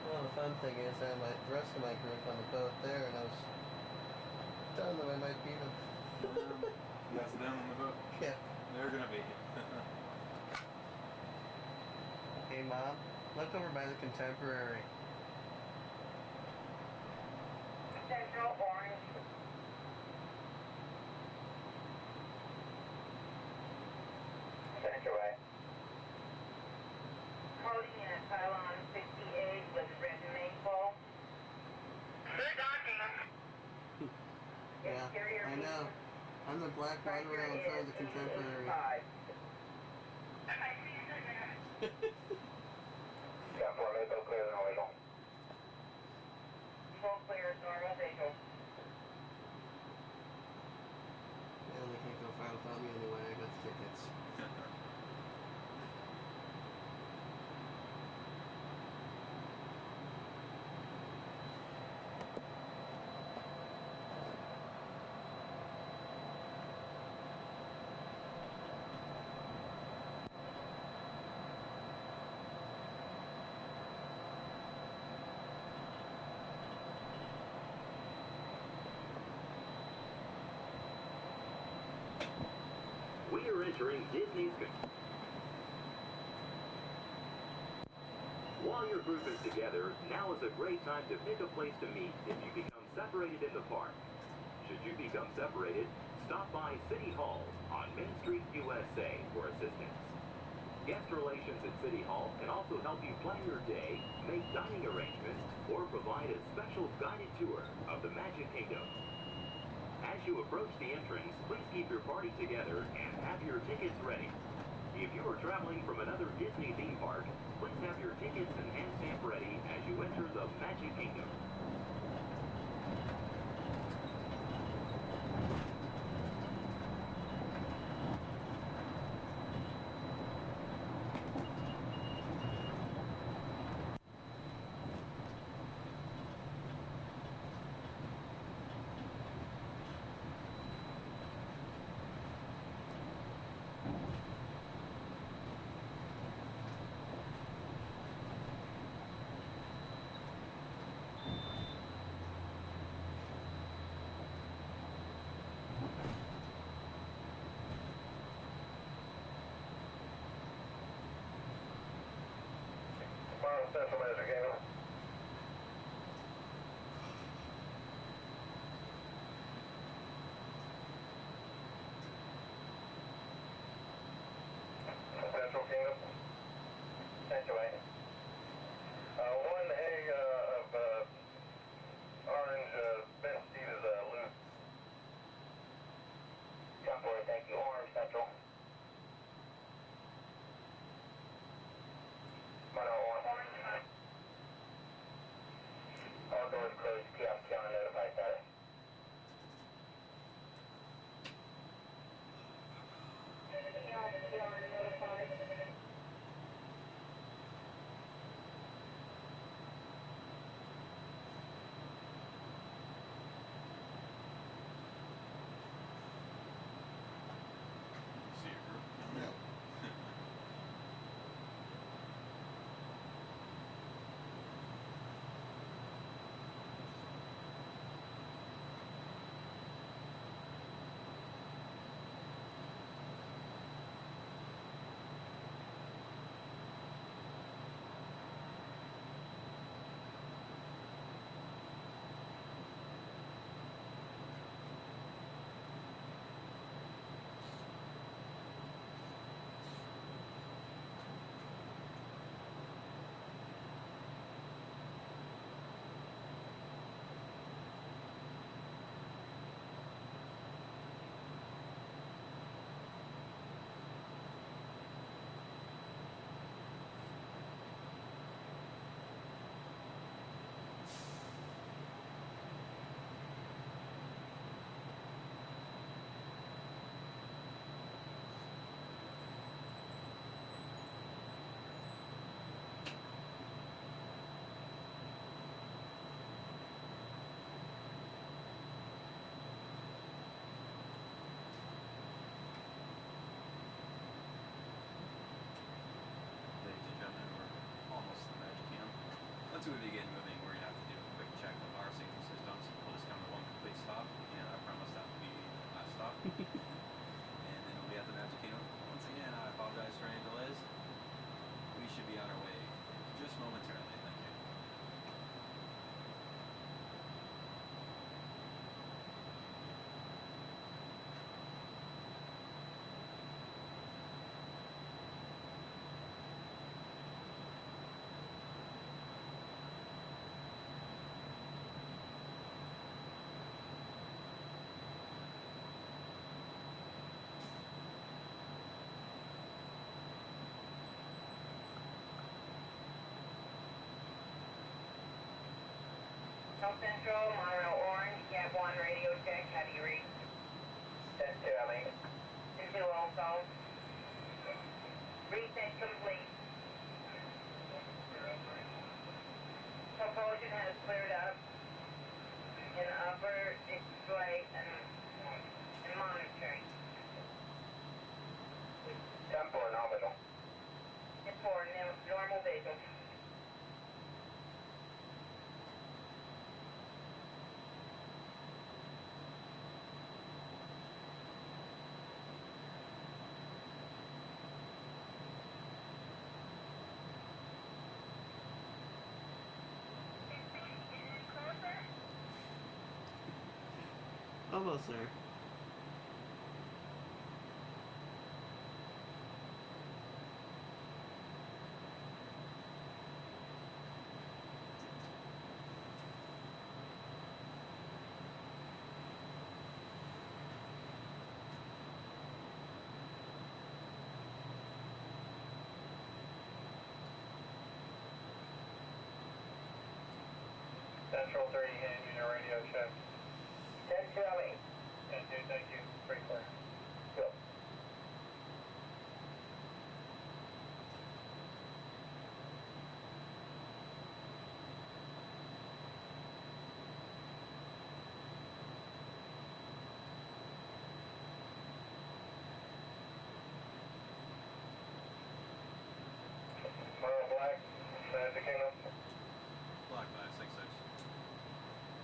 Well, the fun thing is I had the rest of my group on the boat there, and I was telling them I might beat them. That's them on the boat? Yeah. They're gonna be. Hey, Mom, look over by the Contemporary. Central, orange. Thank you, Ray. Holding in a pylon 68 with red Yeah, I know. I'm the black right around in front of the contemporary. Yeah, for me, go clear and illegal. Full clear, normal visual. Man, they can't go far without me anyway. I got the tickets. We are entering Disney's. While your group is together, now is a great time to pick a place to meet if you become separated in the park. Should you become separated, stop by City Hall on Main Street, USA for assistance. Guest relations at City Hall can also help you plan your day, make dining arrangements, or provide a special guided tour of the Magic Kingdom. As you approach the entrance, please keep your party together and have your tickets ready. If you are traveling from another Disney theme park, please have your tickets and hand stamp ready as you enter the Magic Kingdom. Central Magic Kingdom. Central Kingdom. Sanctuary. One egg of orange bench seat is loose. Temporary, thank you. Orange Central. All doors closed. Kiosk on notified status. See your group? Yeah. Ladies and gentlemen, we're almost to the Magic Kingdom. Once we begin moving, we're going to have to do a quick check of our safety systems. We'll just come to one complete stop, and I promise that will be the last stop. And then we'll be at the Magic Kingdom. Once again, I apologize for any delays. We should be on our way just momentarily. Thank you. South Central, Monorail Orange, Cab 1 radio check, how do you read? 10-2, I mean. 2 also. Reset complete. Propulsion has cleared up in upper display and monitoring. 10-4, nominal. 10-4, normal visual. Almost there. Central 3, hand unit radio check. 10-2, I mean. 10-2, thank you. Pretty clear. Go. Black, Magic Kingdom. Black 966.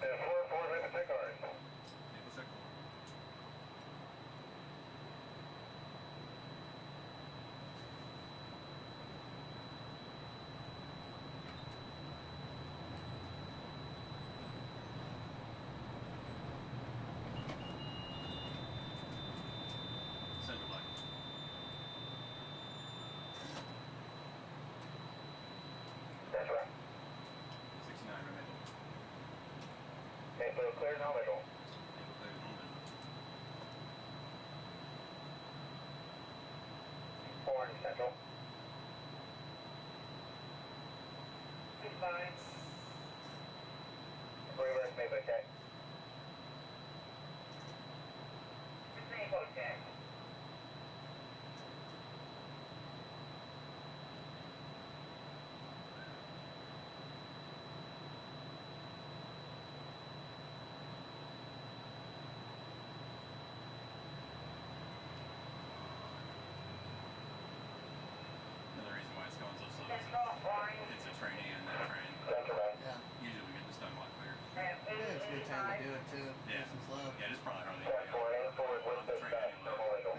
And 4-4, Maple Check ours. Maple check. Central Black. That's right. 69 Maple. Maple clear, no visual. Maple clear, no visual. Orange Central. Fine. Reverse Maple check. Maple check. Another reason why it's going so slow is Central Orange. it's a trainee and that train. Yeah. Usually we get this done a lot clearer. Yeah, it's a good time to do it too. Yeah. Nice and slow. Yeah, there's probably hardly Check anybody forward on the with train dispatch, anyway. normal visual.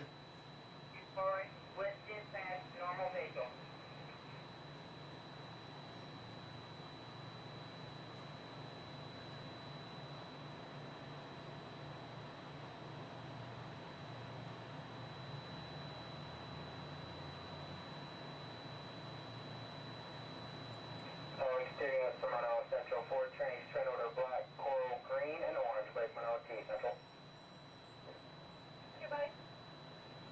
Forward with dispatch, normal visual. Exterior Monroe Central 4 trains, train order black, coral, green, and orange, break Monroe T Central. Goodbye.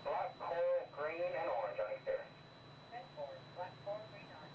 Black, coral, green, and orange on exterior. 10-4, black 4, green, orange.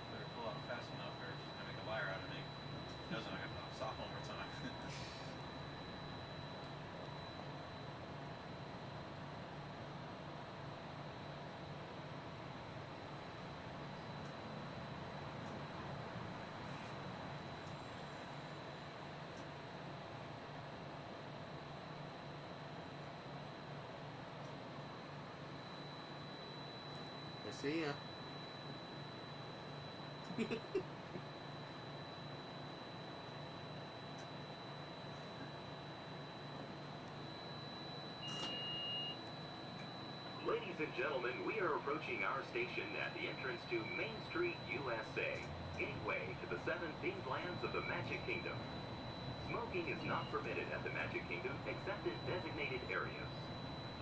Better pull out fast enough or I make a liar out of me. If it doesn't, I got to stop one more time. I see ya. Ladies and gentlemen, we are approaching our station at the entrance to Main Street, USA, gateway to the 7 themed lands of the Magic Kingdom. Smoking is not permitted at the Magic Kingdom except in designated areas.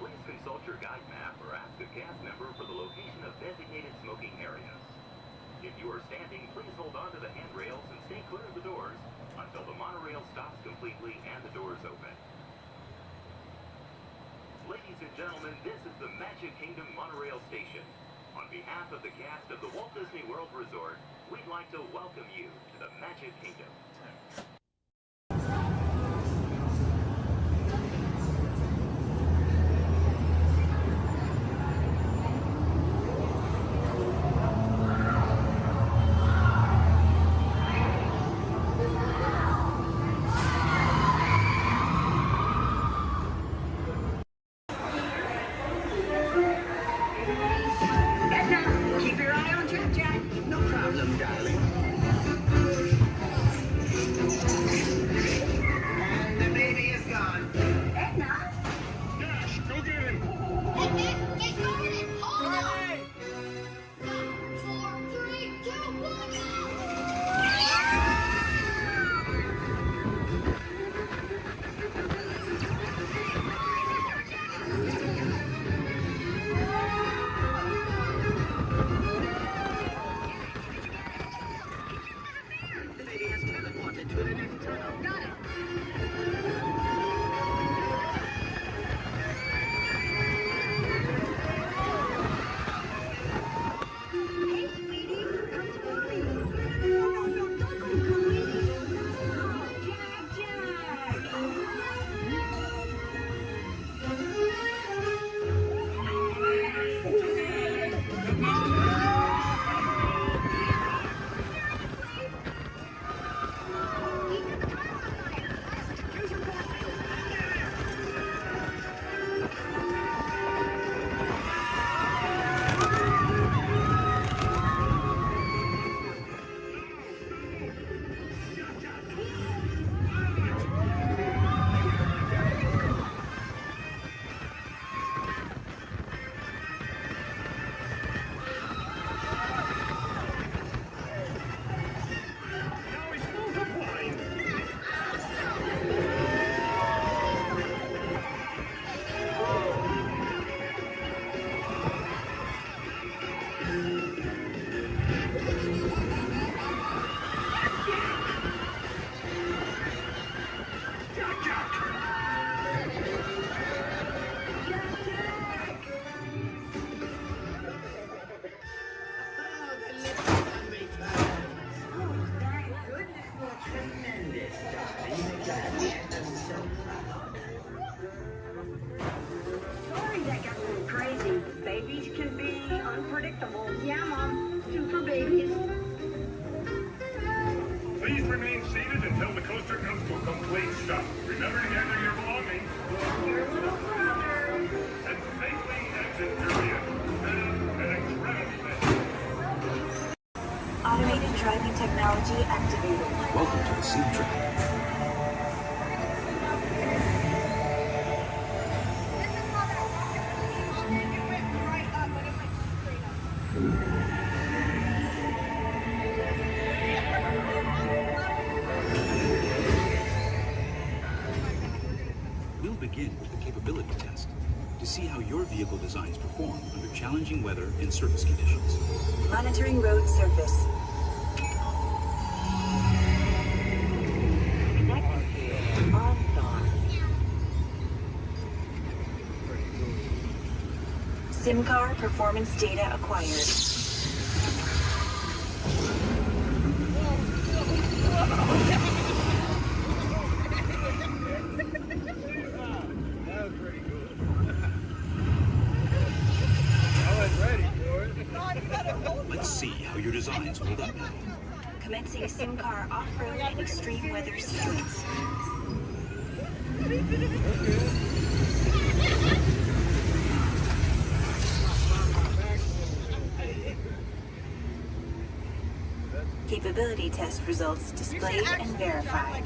Please consult your guide map or ask a cast member for the location of designated smoking areas. If you are standing, please hold on to the handrails and stay clear of the doors until the monorail stops completely and the doors open. Ladies and gentlemen, this is the Magic Kingdom Monorail Station. On behalf of the cast of the Walt Disney World Resort, we'd like to welcome you to the Magic Kingdom. Keep your eye on Jack Jack. No problem, darling. And the baby is gone. Edna? Dash, go get him. Edna, get started. Hold on. 5, 4, 3, 2, 1, go. The baby has teleported to the next tunnel. Got it. Hey, sweetie, come to mommy. No, don't go, Chloe. Oh, Jack, Sorry that got a little crazy. Babies can be unpredictable. Yeah, Mom. Super babies. Please remain seated until the coaster comes to a complete stop. Remember to gather your belongings. And safely exit area. An incredible thing. Automated driving technology activated. Welcome to the Seed Track. We'll begin with the capability test to see how your vehicle designs perform under challenging weather and surface conditions. Monitoring road surface. SIM card performance data acquired. Let's see how your designs hold up now. Commencing SIM car off-road and extreme weather sequence. That's capability test results displayed and verified.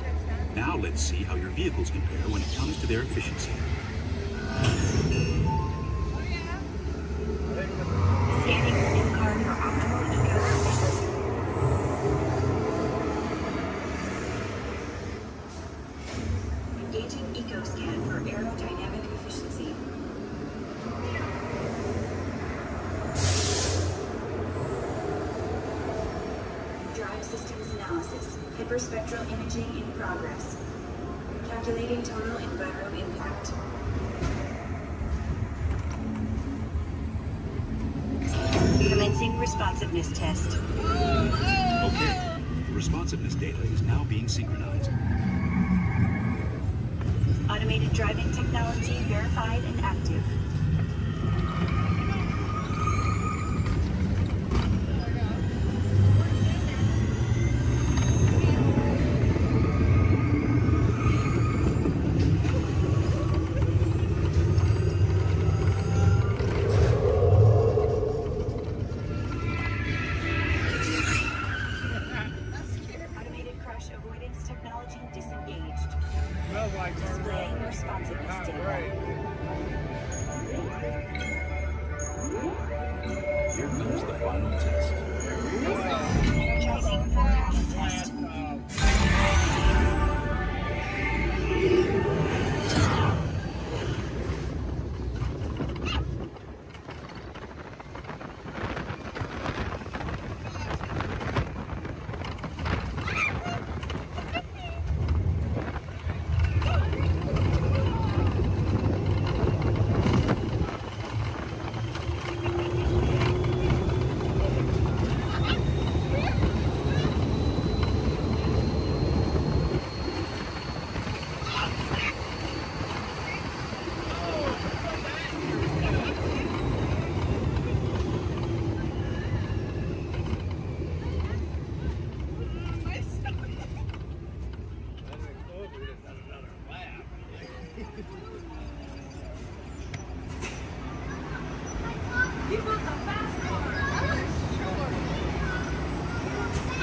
Now let's see how your vehicles compare when it comes to their efficiency. Scanning the new car for optimal eco-efficiency. Engaging EcoScan for aerodynamic efficiency. Drive systems analysis. Hyperspectral imaging in progress. Calculating total enviro impact. Commencing responsiveness test. Okay, the responsiveness data is now being synchronized. Automated driving technology verified and active. Automated crash avoidance technology disengaged. Displaying responsiveness data. Here comes the final test. Energizing for rapid test.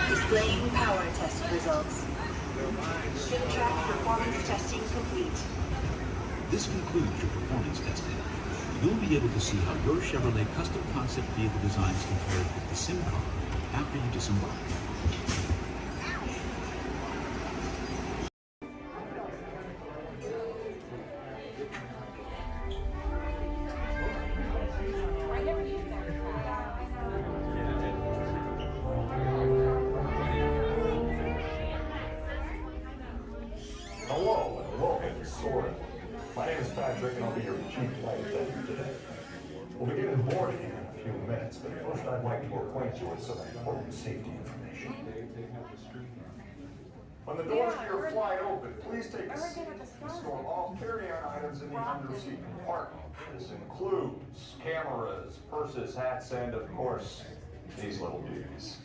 Displaying power test results. SimTrack performance testing complete. This concludes your performance testing. You'll be able to see how your Chevrolet custom concept vehicle designs compare with the sim car after you disembark. Hello and welcome to Soaring. My name is Patrick and I'll be your chief flight attendant today. We'll begin boarding in a few minutes, but first I'd like to acquaint you with some important safety information. When the doors to your flight open, please take a seat and store all carry-on items in the under-seat compartment. This includes cameras, purses, hats, and of course, these little beauties.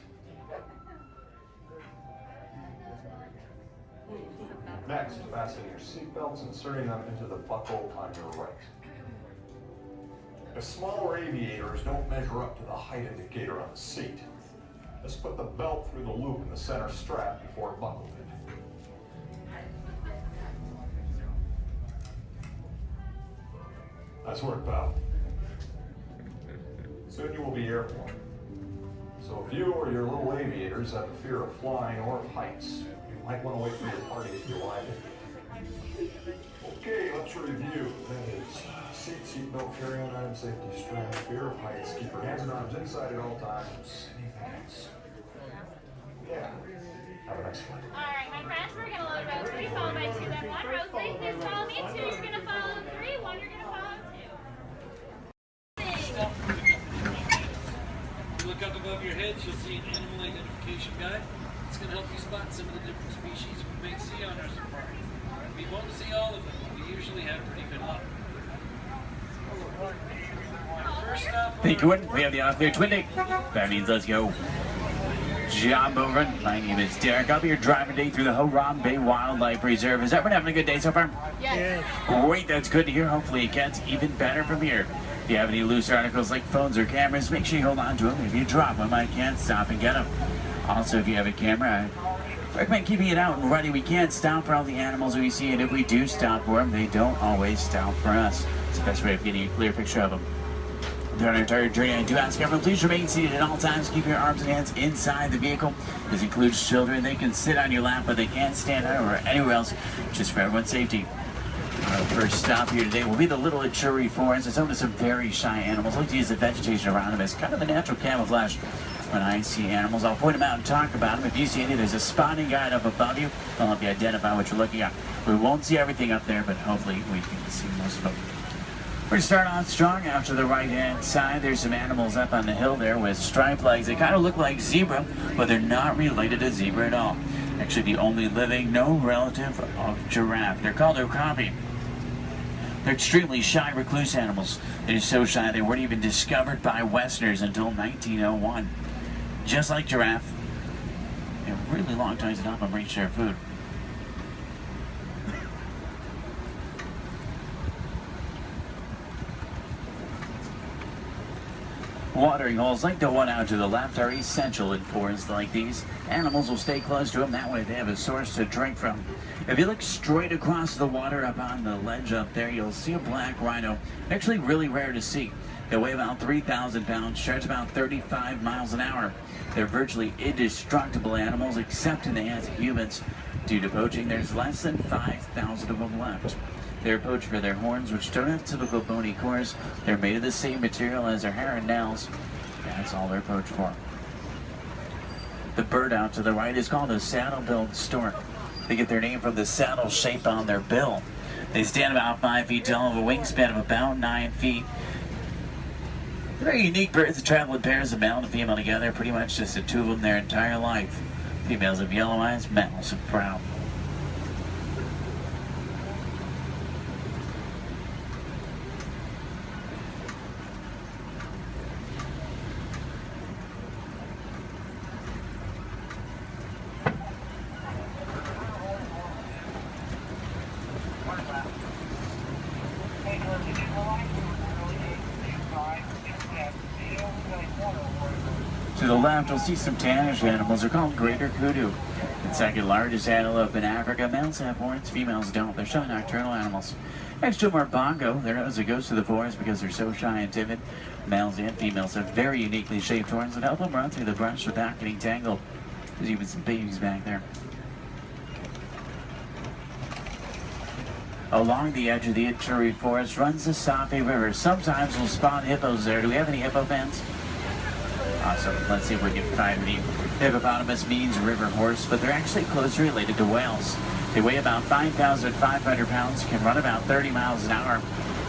Next, fasten your seatbelts, inserting them into the buckle on your right. The smaller aviators don't measure up to the height indicator on the seat. Just put the belt through the loop in the center strap before buckling it. Nice work, pal. Soon you will be airborne. So if you or your little aviators have a fear of flying or of heights, you might want to wait for your party to arrive. Okay, let's review. That is seat belt, carry-on item, safety strap, fear of heights, keep your hands and arms inside at all times. Anything else? Yeah. Have a nice flight. All right, my friends, we're going to load row 3, followed by 2, then 1. Row 3, please follow me. 2, you're going to follow 3. 1, you're going to follow 2. Look up above your heads, you'll see an animal identification guide. It's going to help you spot some of the different species we may see on our safari. We won't see all of them, but we usually have pretty good luck. First up, Hey, Twin, we have the on-clear twin day. That means let's go. Job over. My name is Derek. I'll be your driver today through the Harambe Wildlife Reserve. Is everyone having a good day so far? Yes. Great, that's good to hear. Hopefully it gets even better from here. If you have any loose articles like phones or cameras, make sure you hold on to them. If you drop them, I can't stop and get them. Also, if you have a camera, I recommend keeping it out and ready. We can't stop for all the animals we see, and if we do stop for them, they don't always stop for us. It's the best way of getting a clear picture of them. Throughout our entire journey, I do ask everyone, please remain seated at all times. Keep your arms and hands inside the vehicle. This includes children. They can sit on your lap, but they can't stand out or anywhere else, just for everyone's safety. Our first stop here today will be the Little Ituri Forest. It's home to some very shy animals. I like to use the vegetation around them as kind of a natural camouflage. When I see animals, I'll point them out and talk about them. If you see any, there's a spotting guide up above you. I'll help you identify what you're looking at. We won't see everything up there, but hopefully we can see most of them. We're going to start off strong out to the right-hand side. There's some animals up on the hill there with striped legs. They kind of look like zebra, but they're not related to zebra at all. Actually, the only living, no relative of giraffe. They're called okapi. They're extremely shy, recluse animals. They're so shy they weren't even discovered by Westerners until 1901. Just like giraffe, they have really long tongues to help them reach their food. Watering holes like the one out to the left are essential in forests like these. Animals will stay close to them, that way they have a source to drink from. If you look straight across the water up on the ledge up there, you'll see a black rhino. Actually really rare to see. They weigh about 3,000 pounds, charge about 35 miles an hour. They're virtually indestructible animals except in the hands of humans. Due to poaching, there's less than 5,000 of them left. They're poached for their horns, which don't have typical bony cores. They're made of the same material as their hair and nails. That's all they're poached for. The bird out to the right is called a saddle-billed stork. They get their name from the saddle shape on their bill. They stand about 5 feet tall, have a wingspan of about 9 feet. They're very unique birds that travel in pairs of male and female together, pretty much just the two of them their entire life. Females have yellow eyes, males have brown. To the left, you'll see some tannish animals. They're called greater kudu. The second largest antelope in Africa. Males have horns, females don't. They're shy nocturnal animals. Next to them are bongo. They're known as the ghosts of the forest because they're so shy and timid. Males and females have very uniquely shaped horns that help them run through the brush without getting tangled. There's even some babies back there. Along the edge of the Ituri Forest runs the Safe River. Sometimes we'll spawn hippos there. Do we have any hippo fans? Awesome. Let's see if we can find any. Hippopotamus means river horse, but they're actually closely related to whales. They weigh about 5,500 pounds, can run about 30 miles an hour.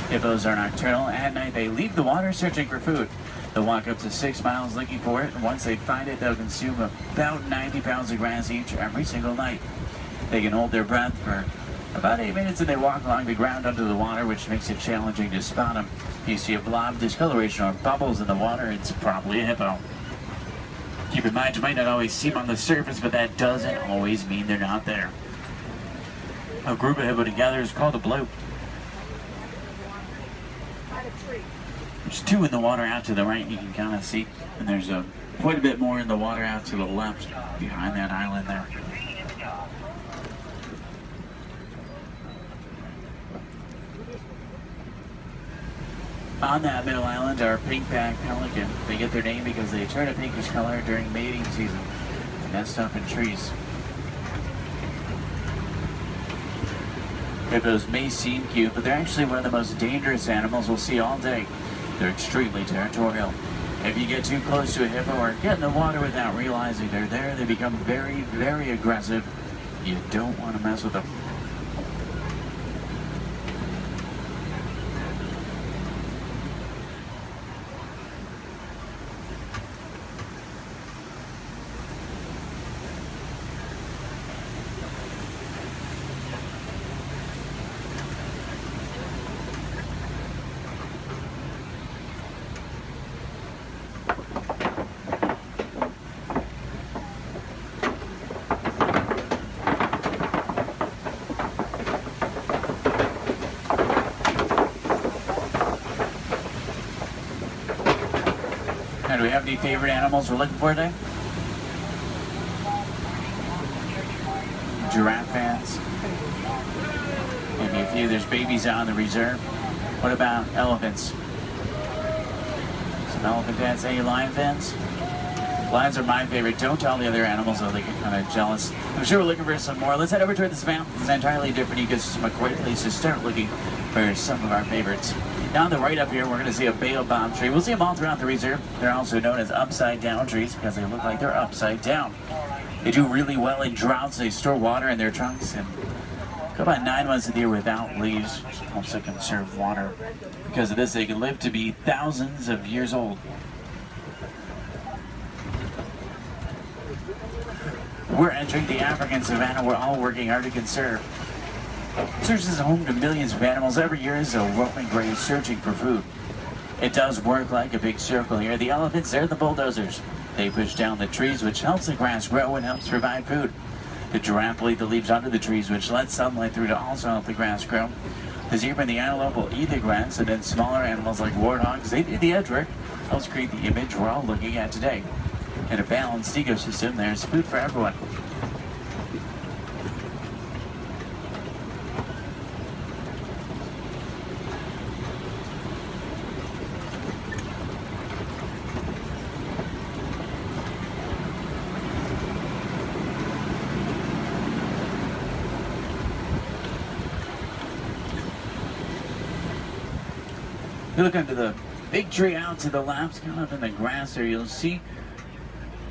Hippos are nocturnal. At night, they leave the water searching for food. They'll walk up to 6 miles looking for it, and once they find it, they'll consume about 90 pounds of grass each every single night. They can hold their breath for about 8 minutes, and they walk along the ground under the water, which makes it challenging to spot them. If you see a blob discoloration or bubbles in the water, it's probably a hippo. Keep in mind, you might not always see them on the surface, but that doesn't always mean they're not there. A group of hippo together is called a bloat. There's 2 in the water out to the right, you can kind of see, and there's quite a bit more in the water out to the left behind that island there. On that middle island are pink-backed pelican. They get their name because they turn a pinkish color during mating season. They nest up in trees. Hippos may seem cute, but they're actually one of the most dangerous animals we'll see all day. They're extremely territorial. If you get too close to a hippo or get in the water without realizing they're there, they become very, very aggressive. You don't want to mess with them. Do we have any favorite animals we're looking for today? few. There's babies out on the reserve. What about elephants? Some elephant fans. Any lion fans? Lions are my favorite. Don't tell the other animals, though they get kind of jealous. I'm sure we're looking for some more. Let's head over to this map. It's an entirely different ecosystem, a great place to start looking for some of our favorites. Now on the right up here, we're going to see a baobab tree. We'll see them all throughout the reserve. They're also known as upside-down trees because they look like they're upside down. They do really well in droughts. They store water in their trunks and go about 9 months of the year without leaves, which helps to conserve water. Because of this, they can live to be thousands of years old. We're entering the African savanna we're all working hard to conserve. Serves as a home to millions of animals. Every year is a roaming grave searching for food. It does work like a big circle here. The elephants, they're the bulldozers. They push down the trees, which helps the grass grow and helps provide food. The giraffe will eat the leaves under the trees, which lets sunlight through to also help the grass grow. The zebra and the antelope will eat the grass, and then smaller animals like warthogs, they do the edge work. Helps create the image we're all looking at today. In a balanced ecosystem, there's food for everyone. If you look under the big tree out to the left, kind of in the grass there, you'll see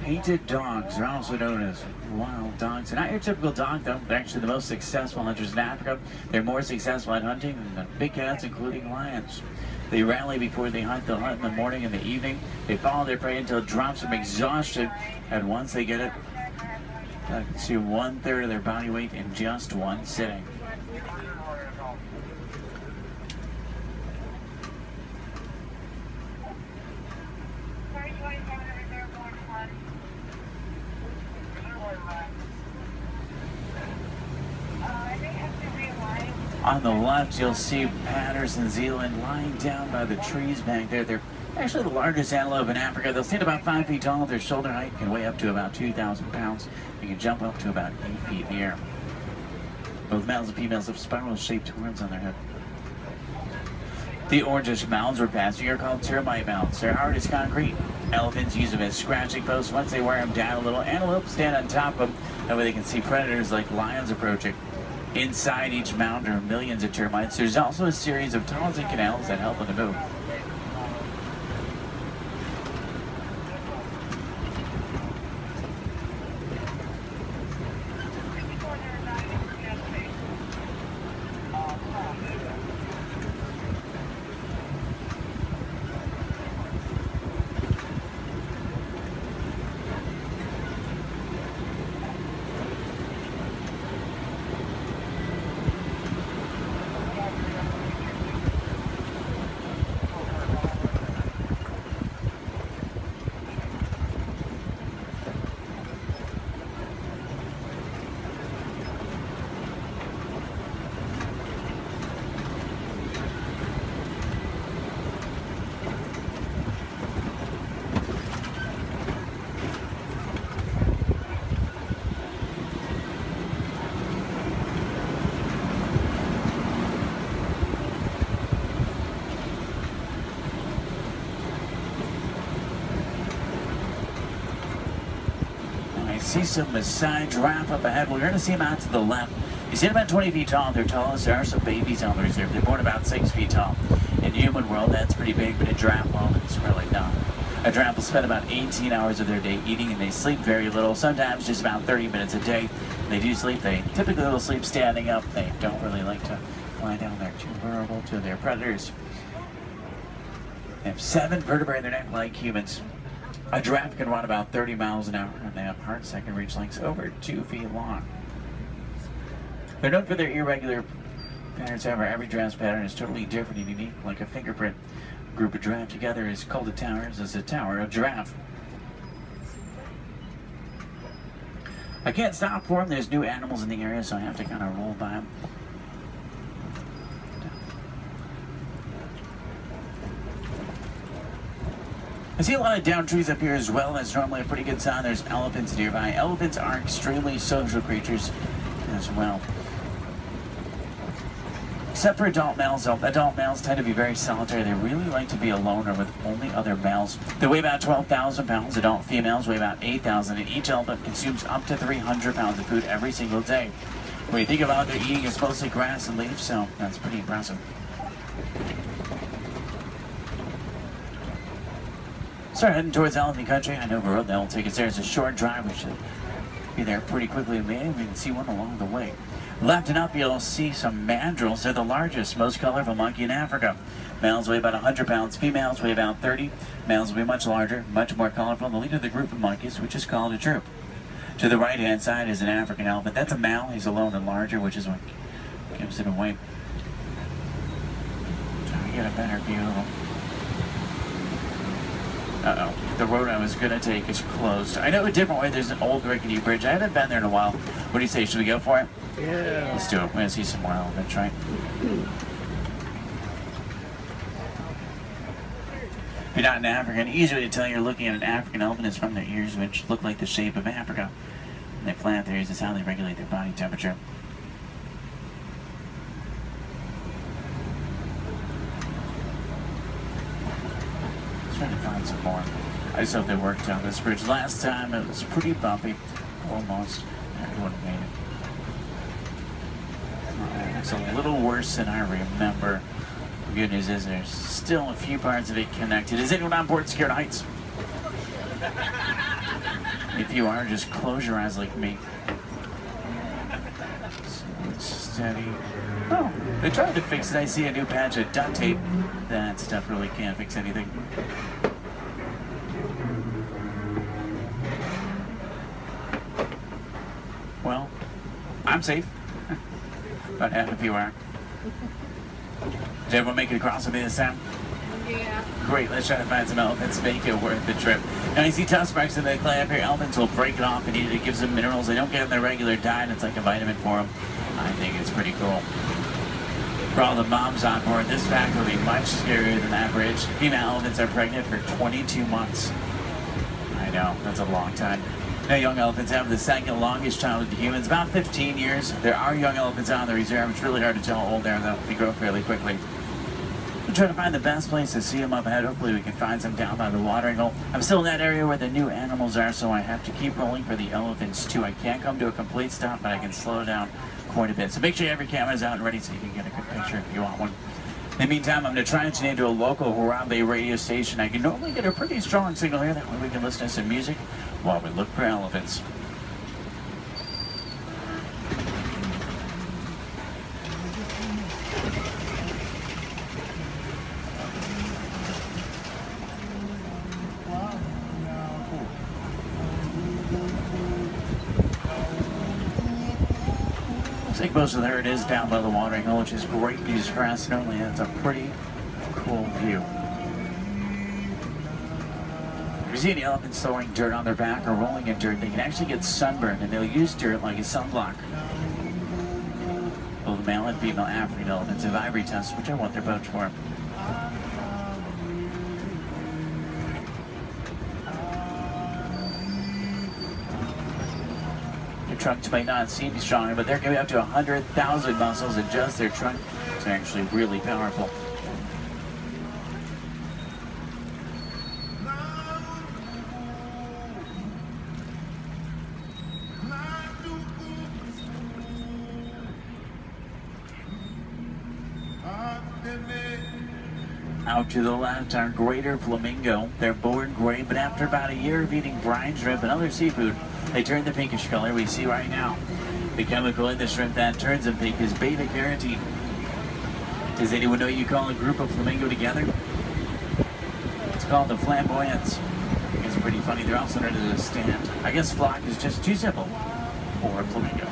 painted dogs. They're also known as wild dogs. They're not your typical dog, though. They're actually the most successful hunters in Africa. They're more successful at hunting than the big cats, including lions. They rally before they hunt. They'll hunt in the morning and the evening. They follow their prey until it drops from exhaustion. And once they get it, they consume 1/3 of their body weight in just one sitting. On the left, you'll see Patterson Zealand lying down by the trees back there. They're actually the largest antelope in Africa. They'll stand about 5 feet tall. Their shoulder height can weigh up to about 2,000 pounds. They can jump up to about 8 feet in the air. Both males and females have spiral-shaped horns on their head. The orangish mounds we're passing are called termite mounds. They're hard as concrete. Elephants use them as scratching posts. Once they wear them down a little, antelopes stand on top of them. That way they can see predators like lions approaching. Inside each mound are millions of termites. There's also a series of tunnels and canals that help them to move. See some Maasai giraffe up ahead. We're going to see them out to the left. You see them about 20 feet tall. They're tallest. There are some babies on the reserve. They're born about 6 feet tall. In human world, that's pretty big, but in giraffe world, it's really not. A giraffe will spend about 18 hours of their day eating, and they sleep very little, sometimes just about 30 minutes a day. When they do sleep, they typically will sleep standing up. They don't really like to lie down. They're too vulnerable to their predators. They have 7 vertebrae in their neck like humans. A giraffe can run about 30 miles an hour, and they have hearts that can reach lengths over 2 feet long. They're known for their irregular patterns. However, every giraffe's pattern is totally different and unique, like a fingerprint. A group of giraffe together is called a tower. This is a tower of giraffe. I can't stop for them. There's new animals in the area, so I have to kind of roll by them. I see a lot of down trees up here as well. That's normally a pretty good sign. There's elephants nearby. Elephants are extremely social creatures as well. Except for adult males, adult males tend to be very solitary. They really like to be alone or with only other males. They weigh about 12,000 pounds. Adult females weigh about 8,000, and each elephant consumes up to 300 pounds of food every single day. When you think about what they're eating, it's mostly grass and leaves, so that's pretty impressive. Start heading towards elephant country. I know the road that will take us there. It's a short drive. We should be there pretty quickly. Maybe we can see one along the way. Left and up, you'll see some mandrills. They're the largest, most colorful monkey in Africa. Males weigh about 100 pounds. Females weigh about 30. Males will be much larger, much more colorful. The leader of the group of monkeys, which is called a troop. To the right-hand side is an African elephant. That's a male. He's alone and larger, which is what gives it away. Try to get a better view of him. Uh-oh. The road I was going to take is closed. I know a different way. There's an old rickety bridge. I haven't been there in a while. What do you say? Should we go for it? Yeah. Let's do it. We're going to see some more elephants, right? If you're not an African, easy way to tell you're looking at an African elephant is from their ears, which look like the shape of Africa. When they flap their ears, is how they regulate their body temperature. Trying to find some more. I just hope they worked on this bridge. Last time it was pretty bumpy. Almost. Everyone made it. It's a little worse than I remember. The good news is there's still a few parts of it connected. Is anyone on board scared of heights? If you are, just close your eyes like me. Steady. Oh, they tried to fix it. I see a new patch of duct tape. That stuff really can't fix anything. Well, I'm safe. About half of you are. Did everyone make it across with me this time? Yeah. Great, let's try to find some elephants, make it worth the trip. Now you see tusk marks in the clay up here. Elephants will break it off and eat it. It gives them minerals they don't get in their regular diet. It's like a vitamin for them. I think it's pretty cool. For all the moms on board, this fact will be much scarier than average. Female elephants are pregnant for 22 months. I know, that's a long time. Now, young elephants have the second longest childhood to humans, about 15 years. There are young elephants on the reserve. It's really hard to tell how old they are, though. They grow fairly quickly. We'll try to find the best place to see them up ahead. Hopefully we can find some down by the watering hole. I'm still in that area where the new animals are, so I have to keep rolling for the elephants, too. I can't come to a complete stop, but I can slow down quite a bit. So make sure you have your cameras out and ready so you can get a good picture if you want one. In the meantime, I'm going to try and tune into a local Harambe radio station. I can normally get a pretty strong signal here. That way we can listen to some music while we look for elephants. Looks like most of there it is down by the watering hole, which is great news for us. Normally that's a pretty cool view. If you see any elephants throwing dirt on their back or rolling in dirt, they can actually get sunburned, and they'll use dirt like a sunblock. Both male and female African elephants have ivory tusks, which I want their boats for. Their trunks might not seem stronger, but they're going to be up to 100,000 muscles in just their trunk. It's actually really powerful. Out to the left are greater flamingo. They're born gray, but after about a year of eating brine shrimp and other seafood, they turn the pinkish color we see right now. The chemical in the shrimp that turns them pink is beta-carotene. Does anyone know you call a group of flamingo together? It's called the flamboyants. It's pretty funny. They're also known as a stand. I guess flock is just too simple for a flamingo.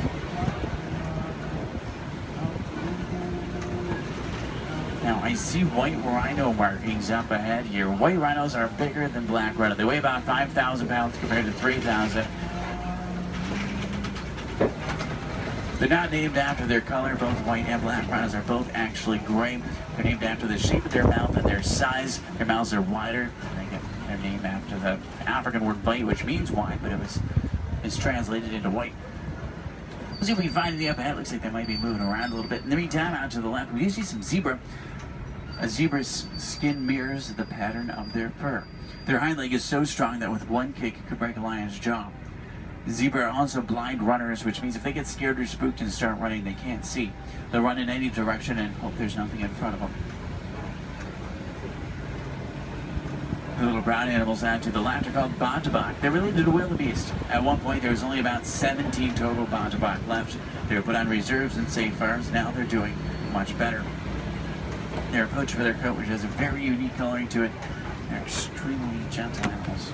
Now, I see white rhino markings up ahead here. White rhinos are bigger than black rhino. They weigh about 5,000 pounds compared to 3,000. They're not named after their color. Both white and black rhinos are both actually gray. They're named after the shape of their mouth and their size. Their mouths are wider. They get their name after the African word bite, which means wide, but it's translated into white. Let's see if we can find any up ahead. Looks like they might be moving around a little bit. In the meantime, out to the left, we do see some zebra. A zebra's skin mirrors the pattern of their fur. Their hind leg is so strong that with one kick it could break a lion's jaw. Zebra are also blind runners, which means if they get scared or spooked and start running, they can't see. They'll run in any direction and hope there's nothing in front of them. The little brown animals out to the left are called bontebok. They're related to wildebeest. At one point, there was only about 17 total bontebok left. They were put on reserves and safe farms. Now they're doing much better. They're poached for their coat, which has a very unique coloring to it. They're extremely gentle animals.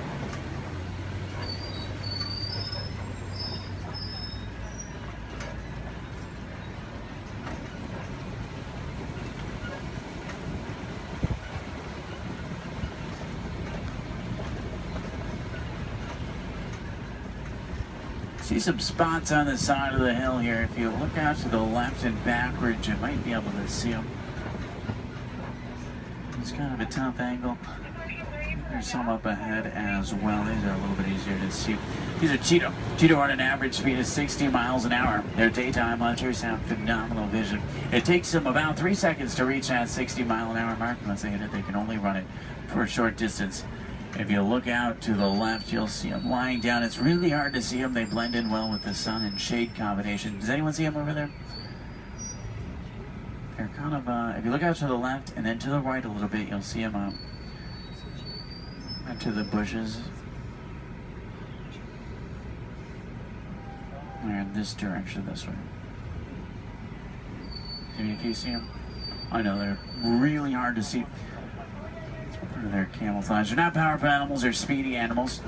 See some spots on the side of the hill here. If you look out to the left and backwards, you might be able to see them. It's kind of a tough angle. There's some up ahead as well. These are a little bit easier to see. These are Cheetah. Cheetah run an average speed of 60 miles an hour. Their daytime hunters have phenomenal vision. It takes them about 3 seconds to reach that 60-mile-an-hour mark. Once they hit it, they can only run it for a short distance. If you look out to the left, you'll see them lying down. It's really hard to see them. They blend in well with the sun and shade combination. Does anyone see them over there? They're kind of, if you look out to the left and then to the right a little bit, you'll see them out to the bushes. They're in this direction, this way. Can you see them? I know, they're really hard to see. Part of their camouflage. They're not powerful animals, they're speedy animals.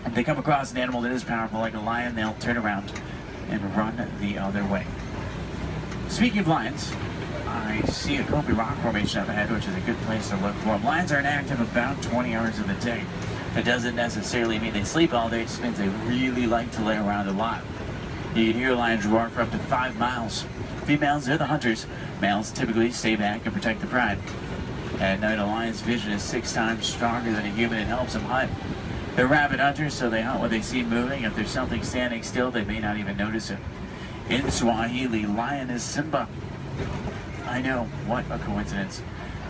If they come across an animal that is powerful, like a lion, they'll turn around and run the other way. Speaking of lions, I see a Kobe rock formation up ahead, which is a good place to look for them. Lions are inactive about 20 hours of the day. That doesn't necessarily mean they sleep all day, it just means they really like to lay around a lot. You can hear lions roar for up to 5 miles. Females, they're the hunters. Males typically stay back and protect the pride. At night, a lion's vision is 6 times stronger than a human and helps them hunt. They're rabid hunters, so they hunt what they see moving. If there's something standing still, they may not even notice it. In Swahili, lion is Simba. I know, what a coincidence.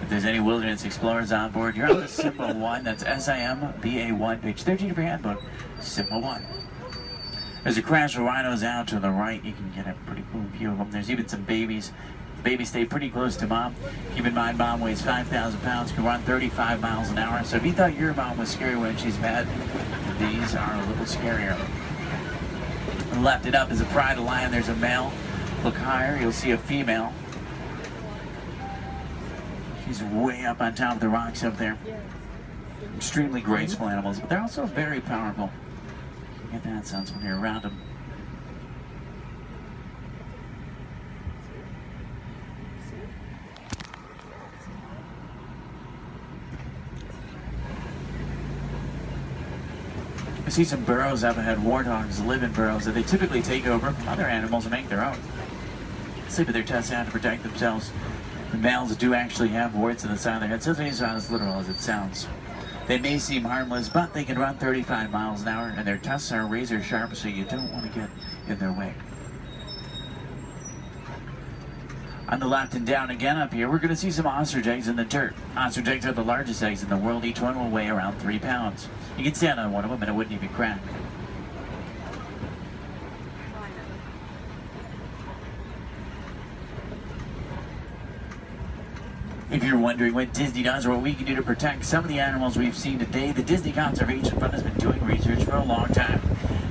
If there's any wilderness explorers on board, you're on the Simba 1. That's SIMBA1, page 13 of your handbook, Simba 1. There's a crash of rhinos out to the right. You can get a pretty cool view of them. There's even some babies. The babies stay pretty close to mom. Keep in mind, mom weighs 5,000 pounds, can run 35 miles an hour. So if you thought your mom was scary when she's mad, these are a little scarier. Left it up is a pride of lion. There's a male. Look higher, you'll see a female. She's way up on top of the rocks up there. Extremely graceful animals, but they're also very powerful. You get that sense when you're around them. I see some burrows up ahead. Warthogs live in burrows that they typically take over from other animals and make their own. Sleep with their tusks out to protect themselves. The males do actually have warts in the side of their head, so it's not as literal as it sounds. They may seem harmless, but they can run 35 miles an hour, and their tusks are razor sharp, so you don't want to get in their way. On the left and down again up here, we're going to see some ostrich eggs in the dirt. Ostrich eggs are the largest eggs in the world. Each one will weigh around 3 pounds. You can stand on one of them and it wouldn't even crack. If you're wondering what Disney does or what we can do to protect some of the animals we've seen today, the Disney Conservation Fund has been doing research for a long time.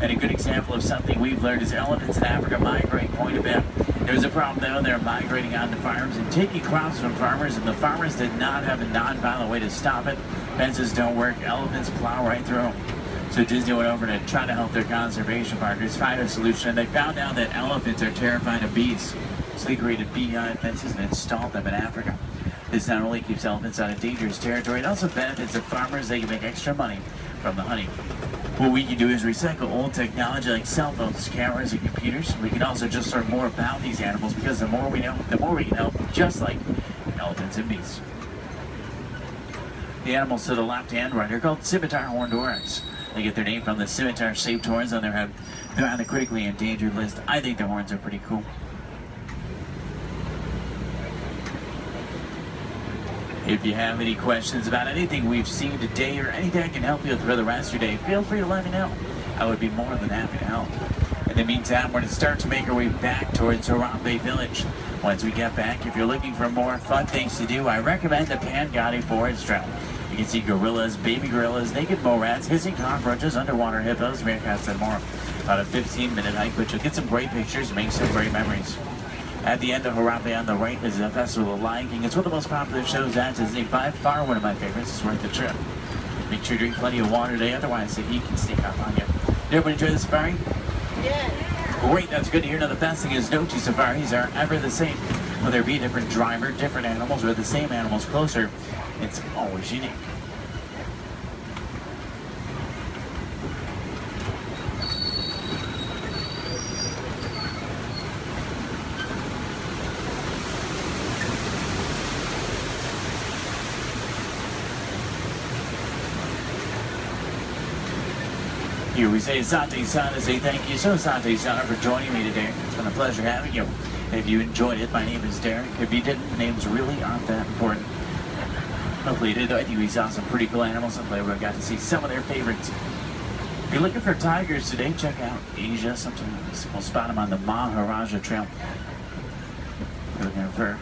And a good example of something we've learned is elephants in Africa migrate quite a bit. There's a problem though, they're migrating onto farms and taking crops from farmers, and the farmers did not have a non-violent way to stop it. Fences don't work, elephants plow right through them. So Disney went over to try to help their conservation partners find a solution, and they found out that elephants are terrified of bees. So they created bee fences and installed them in Africa. This not only keeps elephants out of dangerous territory, it also benefits the farmers. They can make extra money from the honey. What we can do is recycle old technology like cell phones, cameras, and computers. We can also just learn more about these animals, because the more we know, the more we can help, just like elephants and bees. The animals to the left and right are called scimitar horned oryx. They get their name from the scimitar-shaped horns on their head. They're on the critically endangered list. I think the horns are pretty cool. If you have any questions about anything we've seen today or anything I can help you with for the rest of your day, feel free to let me know. I would be more than happy to help. In the meantime, we're going to start to make our way back towards Harambe Village. Once we get back, if you're looking for more fun things to do, I recommend the Pangani Forest Trail. You can see gorillas, baby gorillas, naked mole rats, hissing cockroaches, underwater hippos, meerkats, and more. About a 15-minute hike, but you'll get some great pictures, make some great memories. At the end of Harambe on the right is the Festival of Lion King. It's one of the most popular shows at Disney. By far one of my favorites. It's worth the trip. Make sure you drink plenty of water today, otherwise the heat can sneak up on you. Did everybody enjoy the safari? Yeah. Great, that's good to hear. Now the best thing is no two safaris are ever the same. Whether it be a different driver, different animals, or the same animals closer, it's always unique. Here we say Asante Sana, say thank you so Asante Sana for joining me today. It's been a pleasure having you. If you enjoyed it, my name is Derek. If you didn't, names really aren't that important. Hopefully you did. I think we saw some pretty cool animals and we got to see some of their favorites. If you're looking for tigers today, check out Asia. Sometimes we'll spot them on the Maharaja Trail. If you're looking for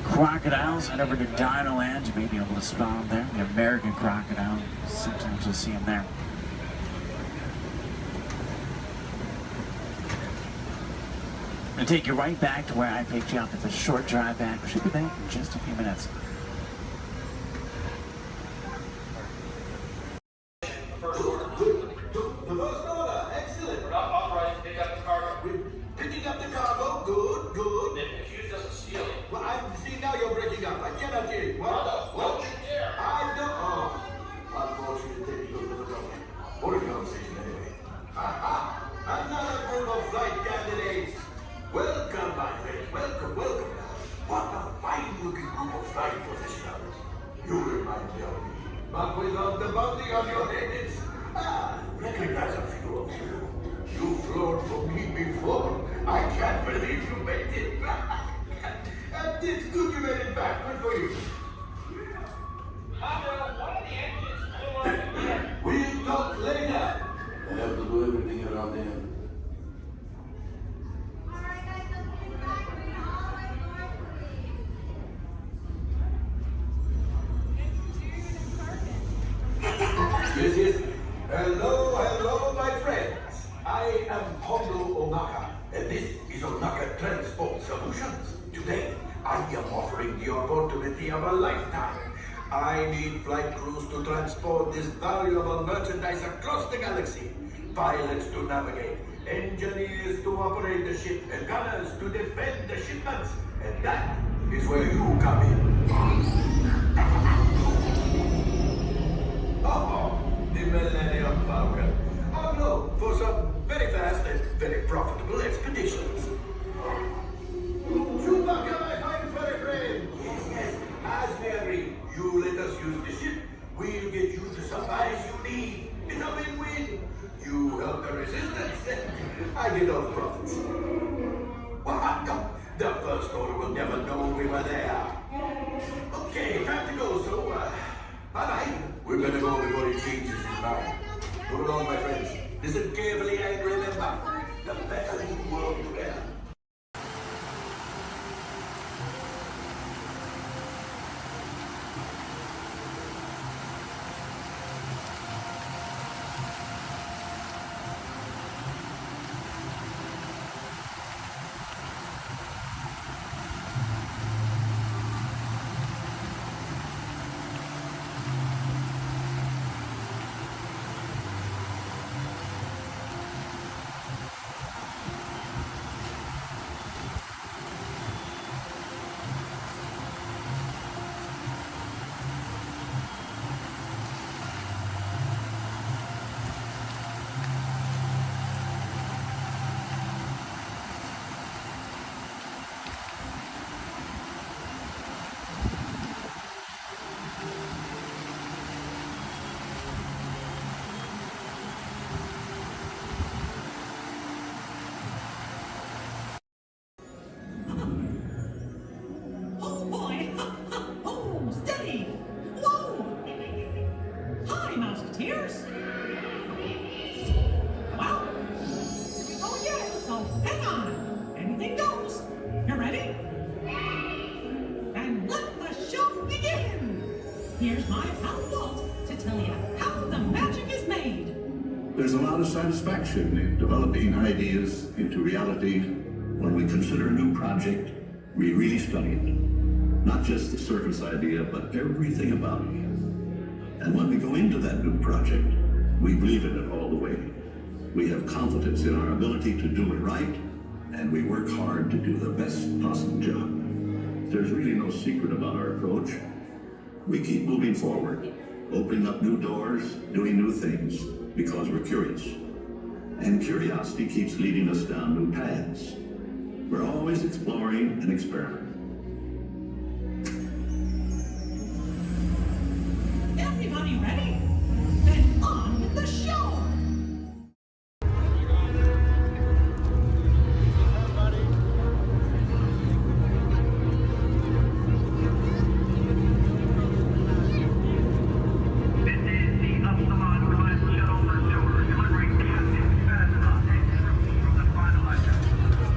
crocodiles, head over to Dinoland. You may be able to spot them there. The American crocodile. Sometimes you'll see them there. I'm going to take you right back to where I picked you up. It's a short drive back. We should be back in just a few minutes. The first order, excellent. We're not authorized to pick up the cargo. We're picking up the cargo, good, good. They've accused us of stealing. Well, see, now you're breaking up. I cannot hear you. What? Don't you dare. I don't. Oh, unfortunately, you don't know. What a conversation anyway. Another group of flight candidates. Welcome, my friend. Welcome, welcome. What a fine-looking group of flight professionals. You remind me of me. But without the bounty on your heads. Recognize a few of you. You've flown for me before. I can't believe you made it back. And it's good you made it back. Good for you. We'll talk later. I have to do everything around them. Yes. Hello, my friends. I am Hondo Onaka, and this is Onaka Transport Solutions. Today, I am offering the opportunity of a lifetime. I need flight crews to transport this valuable merchandise across the galaxy. Pilots to navigate, engineers to operate the ship, and gunners to defend the shipments. And that is where you come in. The Millennium Falcon. No, for some very fast and very profitable expeditions. Chewbacca, my fine furry friend. Yes. As we agreed, you let us use the ship. We'll get you the supplies you need. It's a win-win. You help the resistance, and I get all the profits. Well, the First Order will never know we were there. Okay, time to go, so, bye-bye. We better go before he changes his mind. Move along, my friends. Listen carefully and remember, the better you world together. Here's my pal Walt to tell you how the magic is made. There's a lot of satisfaction in developing ideas into reality. When we consider a new project, we really study it. Not just the surface idea, but everything about it. And when we go into that new project, we believe in it all the way. We have confidence in our ability to do it right, and we work hard to do the best possible job. There's really no secret about our approach. We keep moving forward, opening up new doors, doing new things, because we're curious. And curiosity keeps leading us down new paths. We're always exploring and experimenting. Everybody ready? Then on with the show!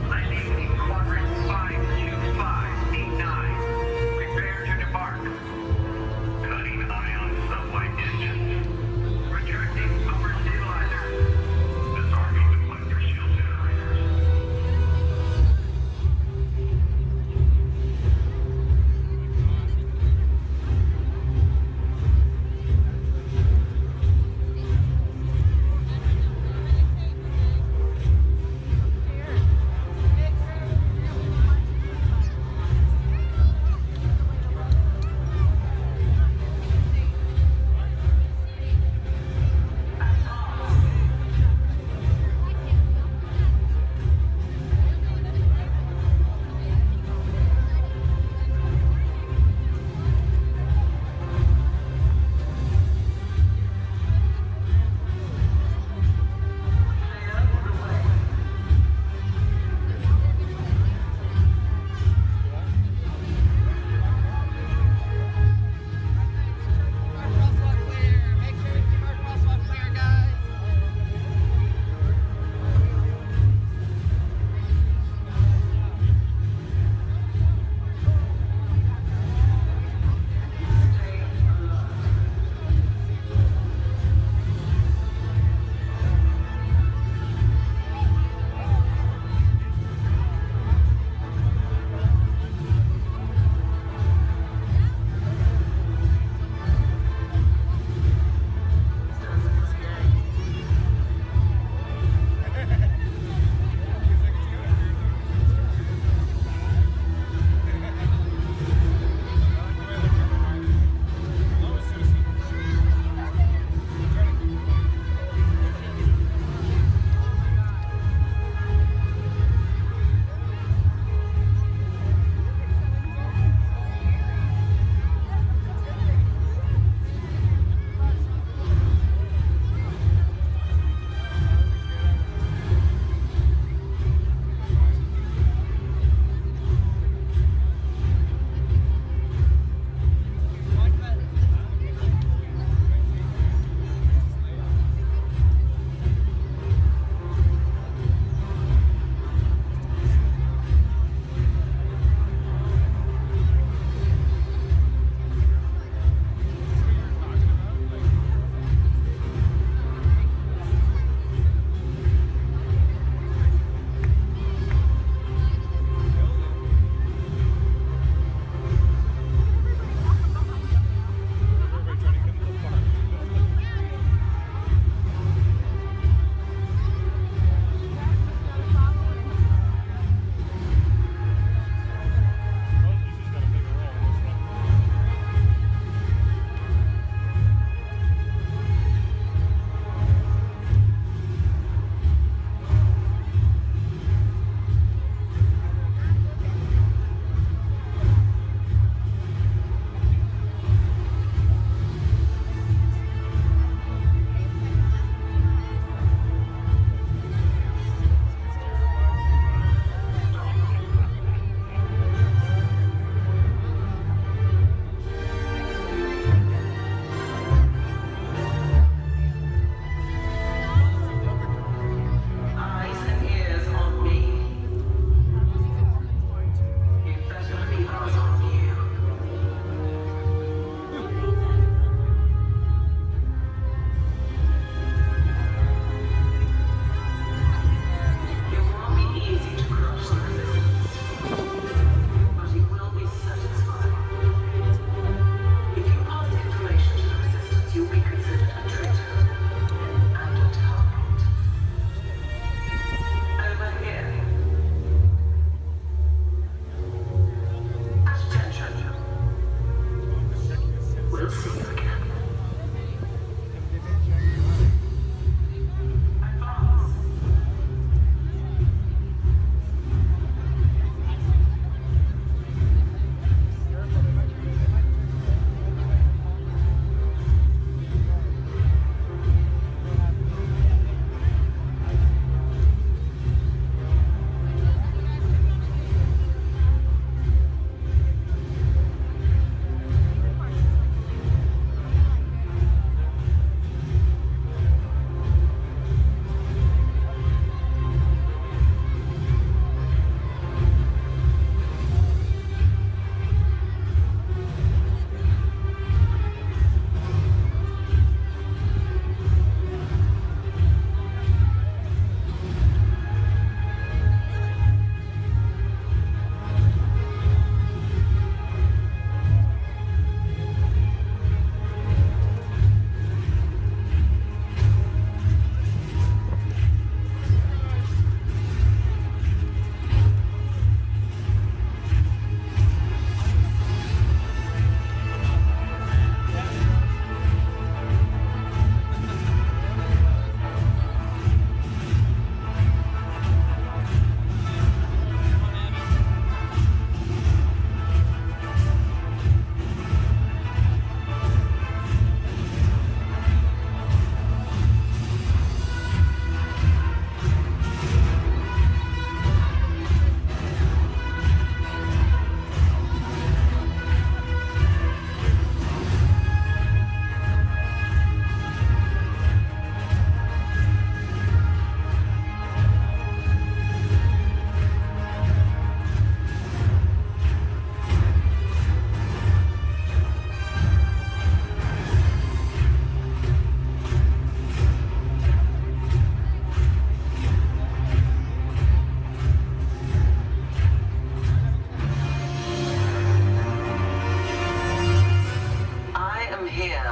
Landing in quadrant 525.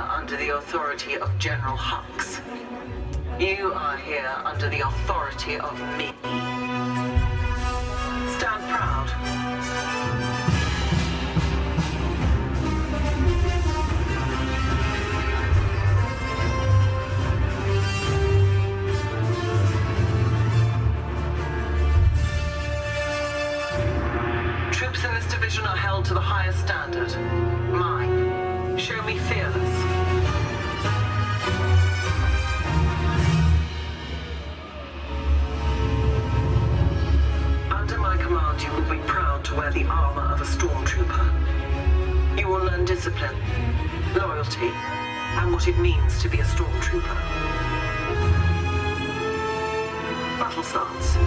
under the authority of General Hux. You are here under the authority of me. Stand proud. Troops in this division are held to the highest standard. Mine. Show me fearless. Under my command, you will be proud to wear the armor of a stormtrooper. You will learn discipline, loyalty, and what it means to be a stormtrooper. Battle starts.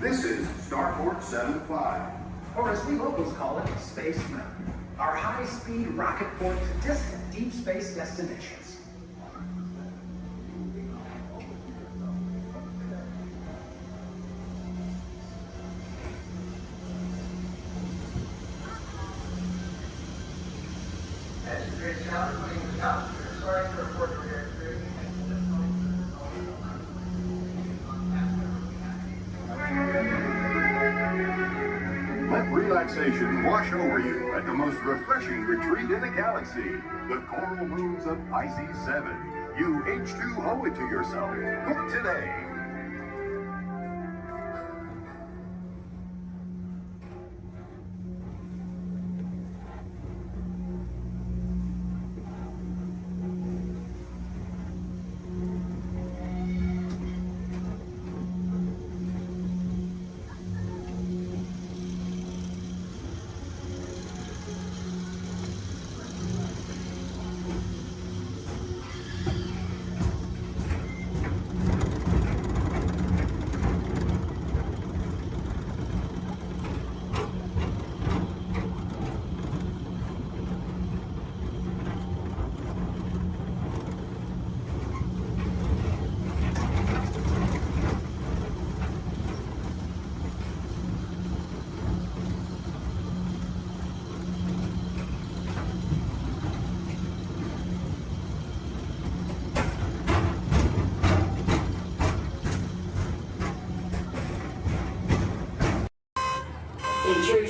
This is Starport 7-5, or as we locals call it, Space Mountain, our high-speed rocket port to distant deep space destinations. Let relaxation wash over you at the most refreshing retreat in the galaxy, the coral moons of Pisces 7. You H2O it to yourself. Book today.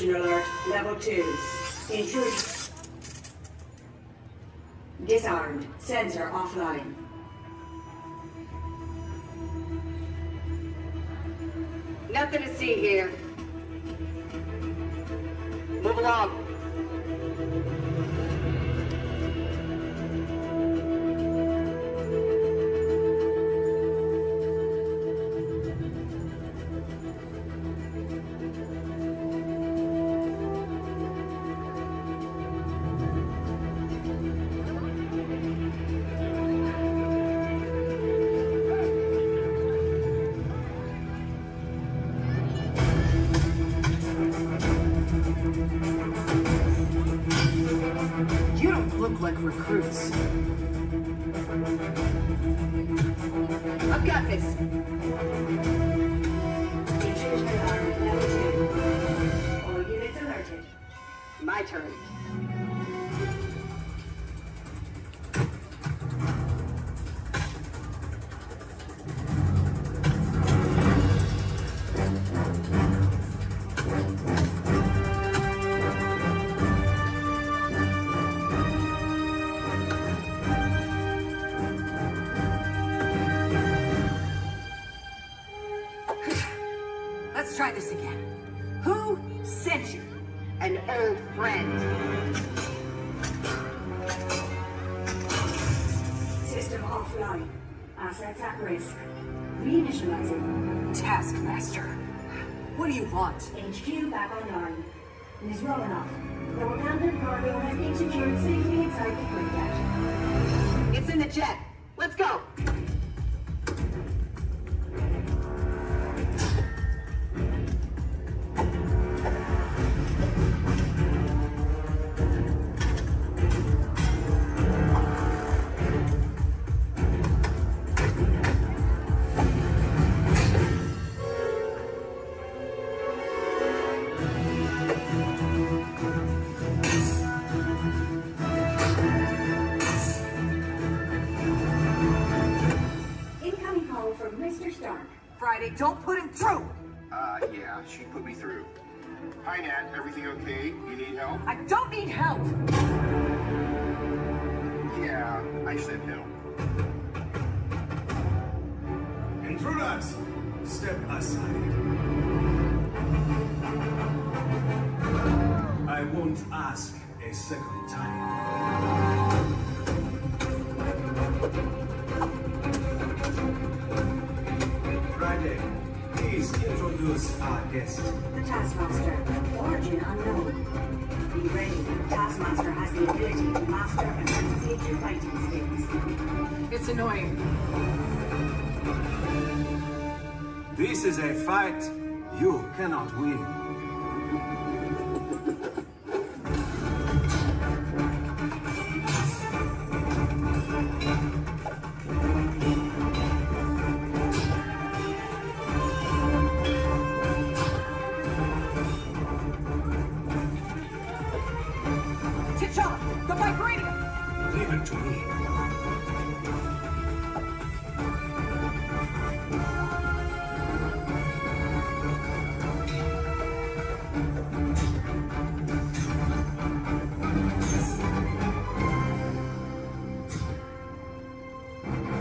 Intrusion alert, level 2. Intrusion. Disarmed. Sensor offline. Nothing to see here. Move along. You don't look like recruits. I've got this. Intrusion alarm, level 2. All units alerted. My turn. Let's try this again. Who sent you? An old friend. System offline. Assets at risk. Reinitializing. Taskmaster. What do you want? HQ back online. Ms. Romanoff, the Wakandan cargo has been secured safely inside the Quinjet. It's in the jet. Let's go. Incoming call from Mr. Stark. Friday, don't put him through! Yeah, she put me through. Hi, Nat. Everything okay? You need help? I don't need help! Yeah, I said help. Intruders, step aside. I won't ask a second time. Friday, please introduce our guest. The Taskmaster. Origin unknown. Be ready. Taskmaster has the ability to master and manipulate your fighting skills. It's annoying. This is a fight you cannot win. T'Challa, the vibranium! Leave it to me.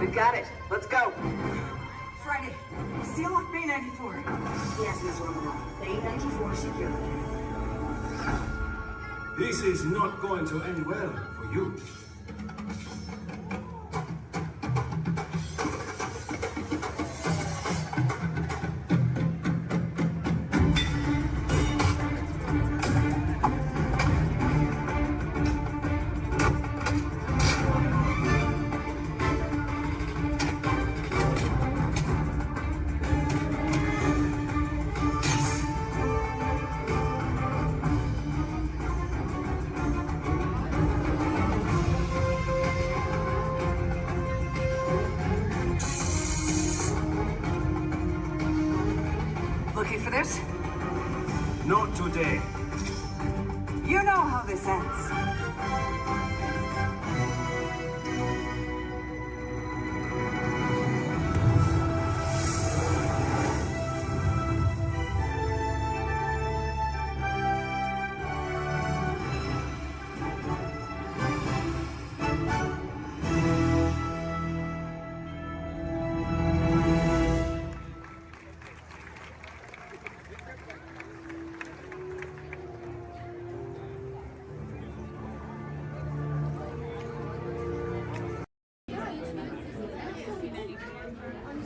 We got it. Let's go. Friday, seal off Bay 94. Yes, Ms. Romanoff. Bay 94 secured. This is not going to end well for you. Looking for this? Not today. You know how this ends.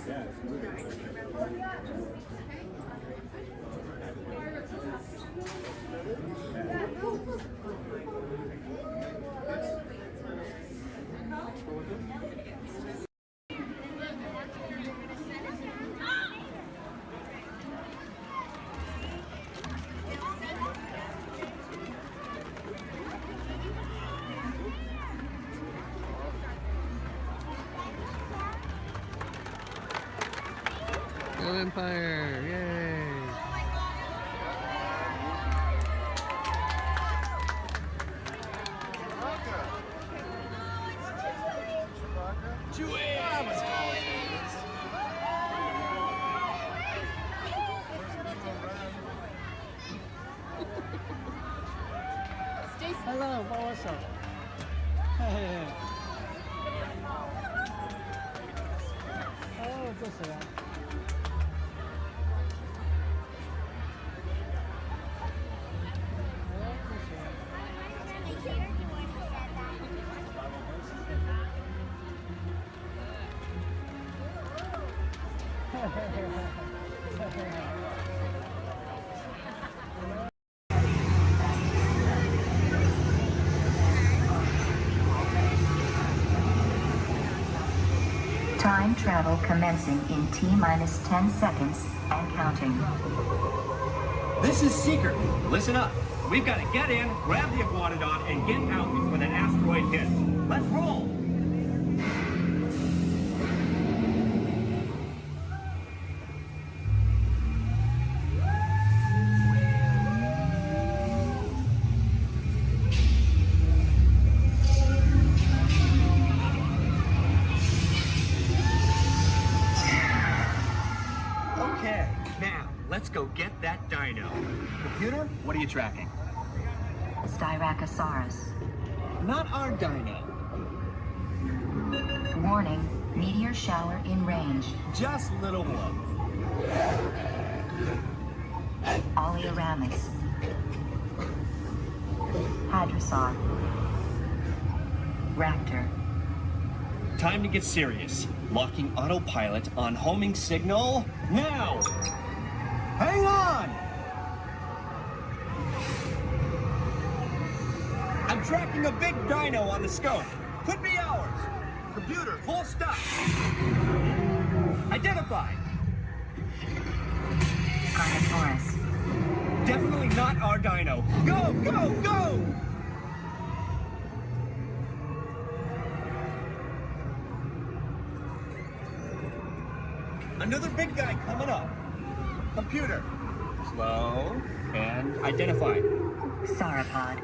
Go Empire! Yay! Hello, what's up? Hey. Oh, 这谁啊？ Time travel commencing in T-minus 10 seconds and counting. This is Seeker. Listen up. We've got to get in, grab the Iguanodon, and get out before that asteroid hits. Let's roll! Okay, now, let's go get that dino. Computer, what are you tracking? Styracosaurus. Not our dino. Warning, meteor shower in range. Just little one. Oleoramus. Hadrosaur. Raptor. Time to get serious. Locking autopilot on homing signal now! Hang on! I'm tracking a big dino on the scope. Could be ours. Computer, full stop. Identified. Carnotaurus. Definitely not our dino. Go, go, go! Another big guy coming up. Computer. Slow and identify. Sauropod.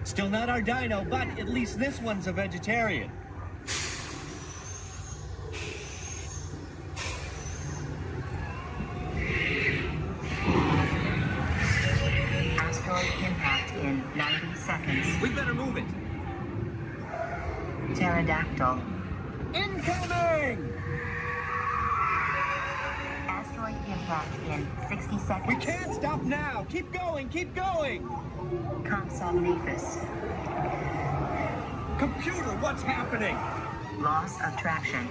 Still not our dino, but at least this one's a vegetarian. Asteroid impact in 90 seconds. We better move it. Pterodactyl. Incoming! Asteroid impact in 60 seconds. We can't stop now. Keep going, keep going. Compsognathus. Computer, what's happening? Loss of traction.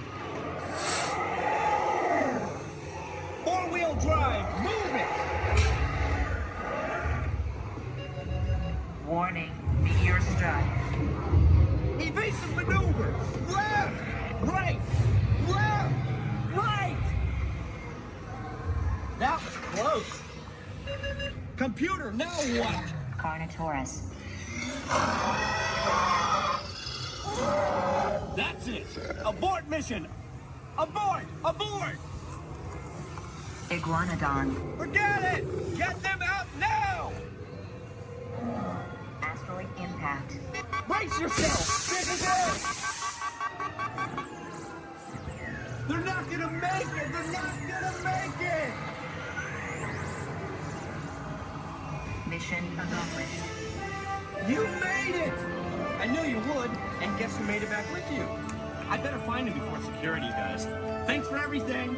Four-wheel drive, move it! Warning, meteor strike. Evasive maneuver! Left! Right! Left! Right! That was close. Computer, now what? Carnotaurus. That's it! Abort mission! Abort! Abort! Iguanodon. Forget it! Get them out now! Asteroid impact. Brace yourself! This is it! They're not gonna make it! They're not gonna make it! Mission accomplished. You made it! I knew you would, and guess who made it back with you? I better find him before security does. Thanks for everything!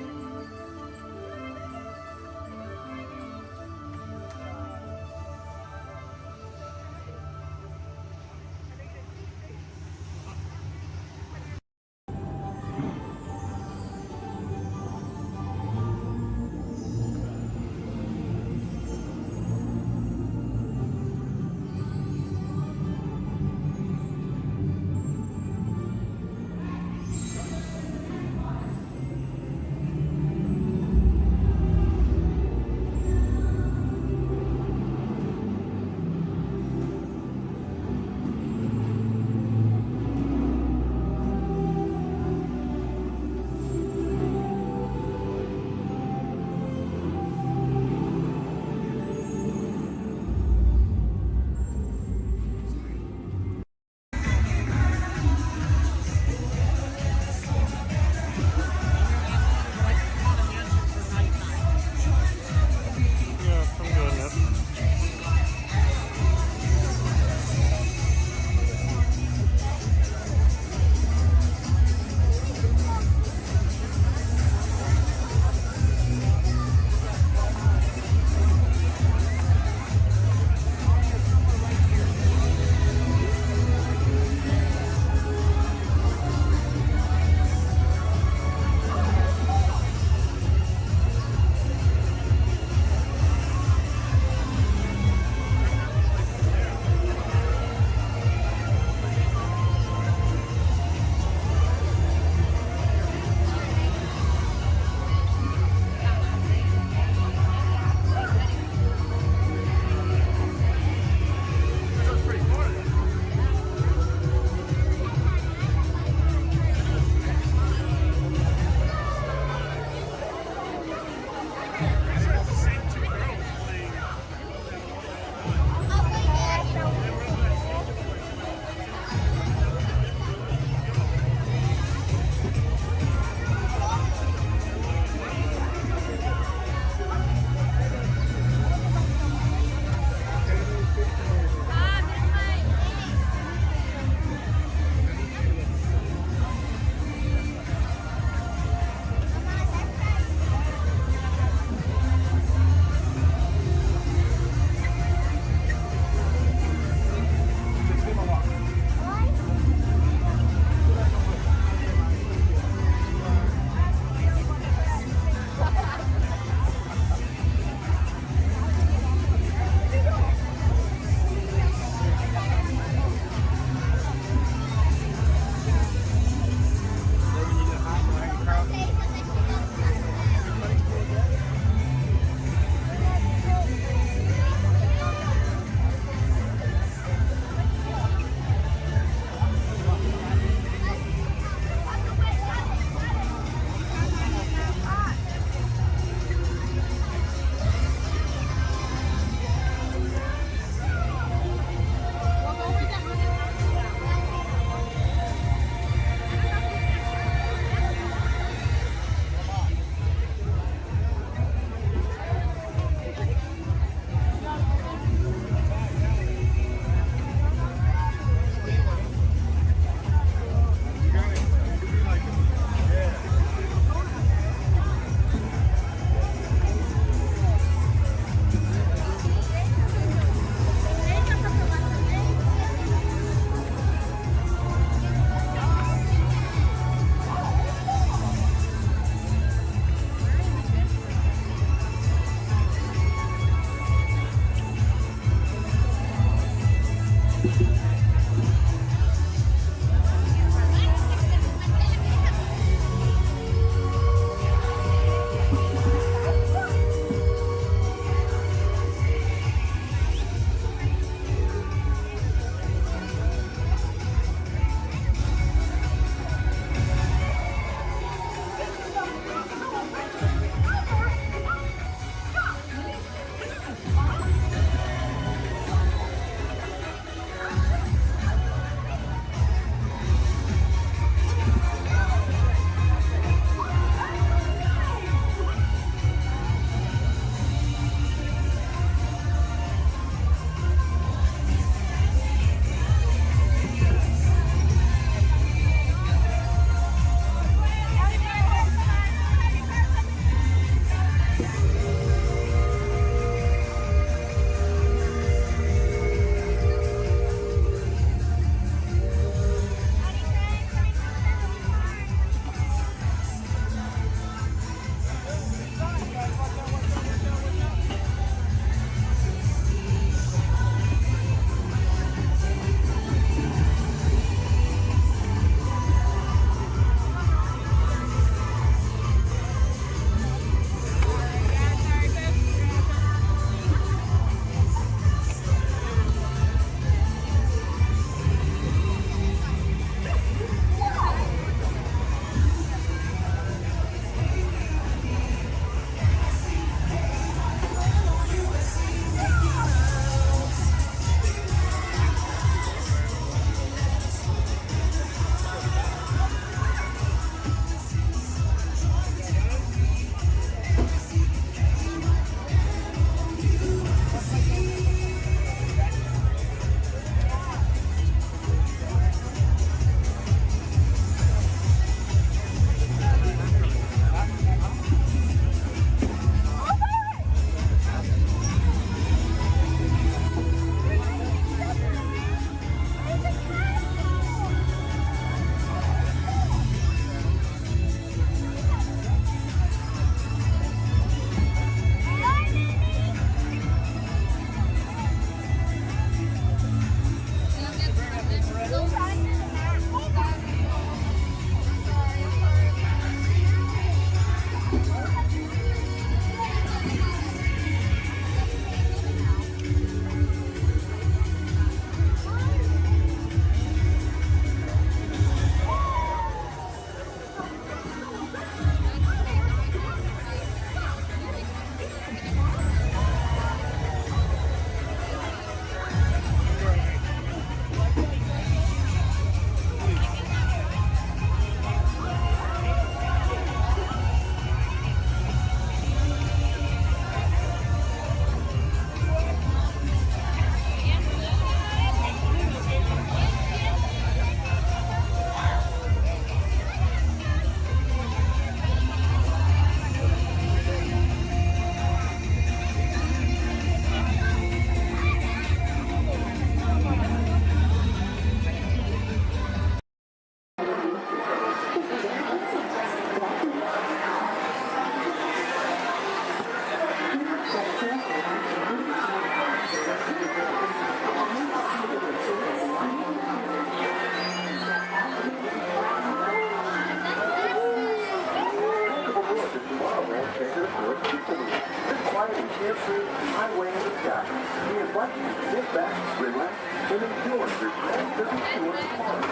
carefree highway in the sky. We invite you to sit back, relax, and enjoy your grand visit tour tomorrow.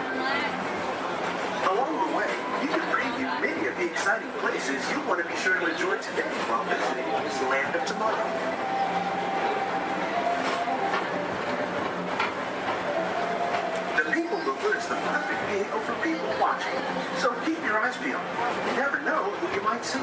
Along the way, you can preview many of the exciting places you want to be sure to enjoy today while visiting this land of tomorrow. The People Mover is the perfect vehicle for people watching, so keep your eyes peeled. You never know who you might see.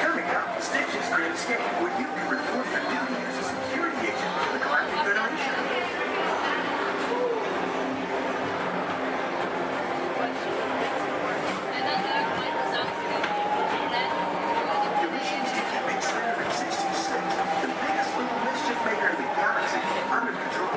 Coming up, Stitch's Great Escape, where you can report for duty as a security agent for the Galactic Federation. Your missions to keep Experiment 66, the biggest little mischief maker in the galaxy, under control.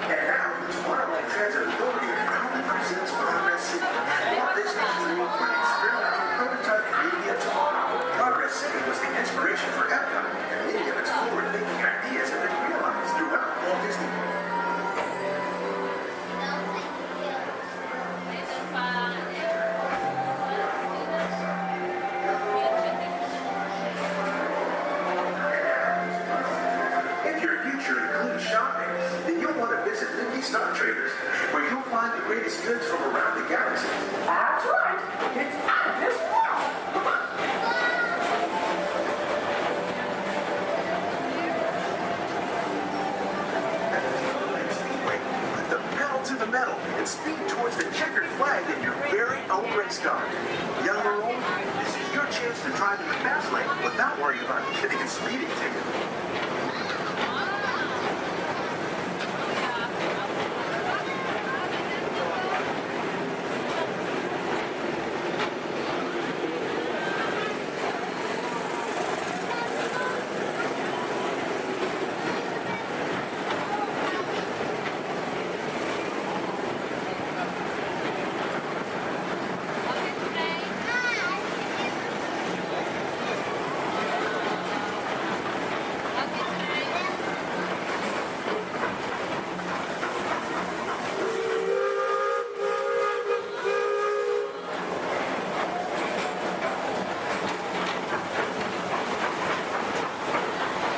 And now, Tomorrowland Transit Authority proudly presents Progress City, Walt Disney's dream for an experimental prototype media tomorrow. Progress City was the inspiration for Epcot, and many of its forward-thinking ideas have been realized throughout Walt Disney World. If your future includes shopping, then you'll want to visit Lindy Stock Traders, where you'll find the greatest goods from around the galaxy. That's right. It's out of this world. Come on. At the Disneyland Speedway, put the pedal to the metal and speed towards the checkered flag in your very own race car. Young or old, this is your chance to drive in the fast lane without worrying about getting a speeding ticket.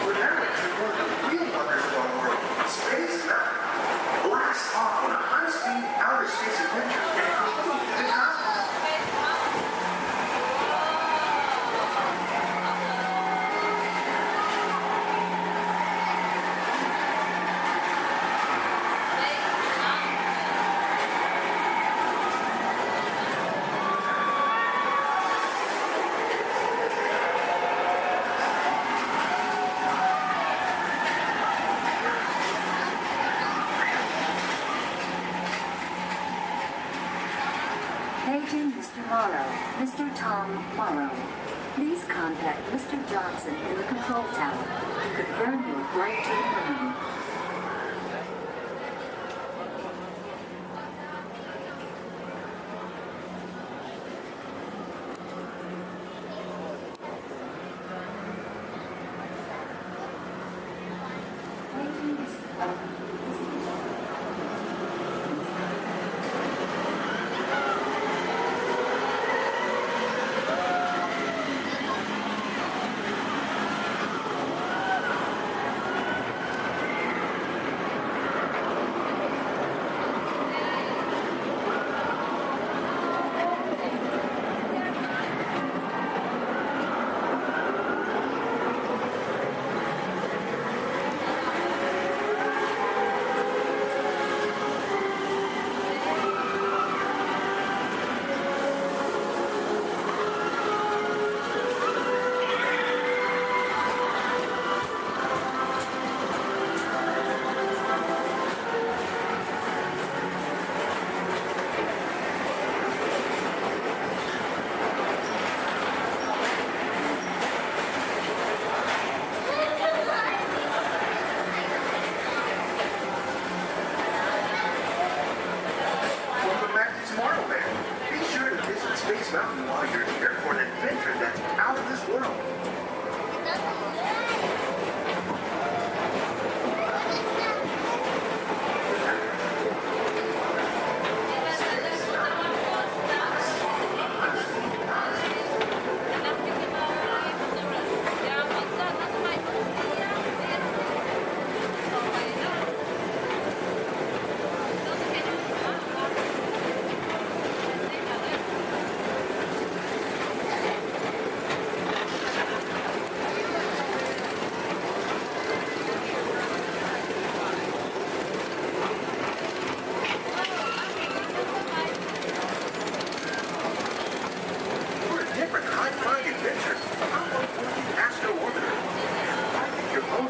We're now entering one of the real wonders of our world, space travel. Blast off on a high-speed outer space adventure and complete the cosmos. Paging Mr. Morrow, Mr. Tom Morrow. Please contact Mr. Johnson in the control tower to confirm your flight to the moon. Paging Mr.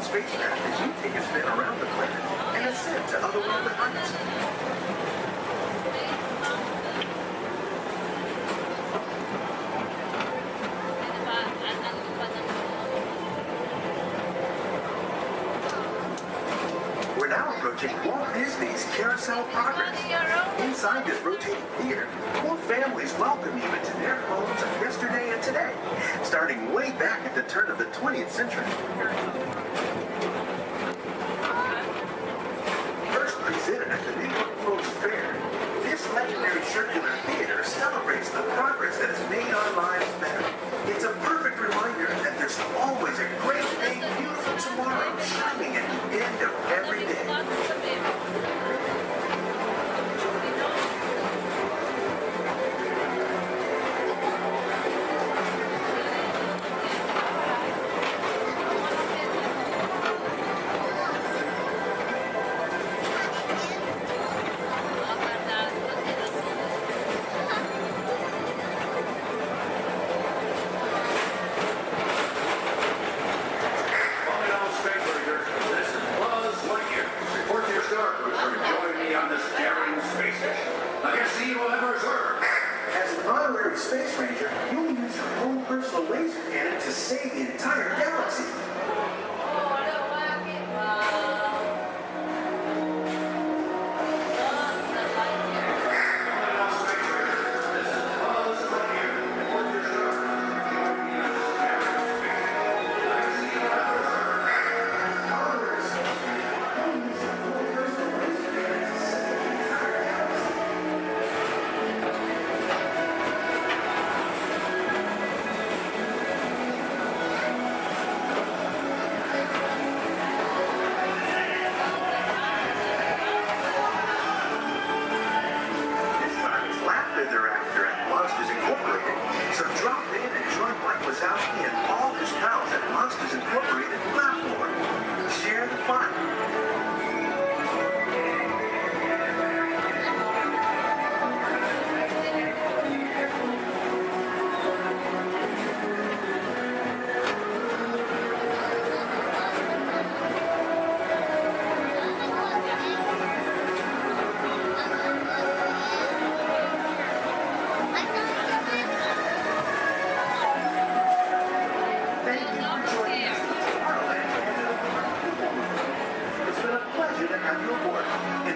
own spacecraft as you take a spin around the planet and ascend to otherworldly heights. We're now approaching Walt Disney's Carousel Progress. Inside this rotating theater, 4 families welcome you into their homes of yesterday and today, starting way back at the turn of the 20th century. First presented at the New York World's Fair, this legendary circular theater celebrates the progress that has made our lives better. It's a perfect reminder that there's always a great, big, beautiful tomorrow shining at the end of every day. As an honorary space ranger, you'll use your own personal laser cannon to save the entire galaxy.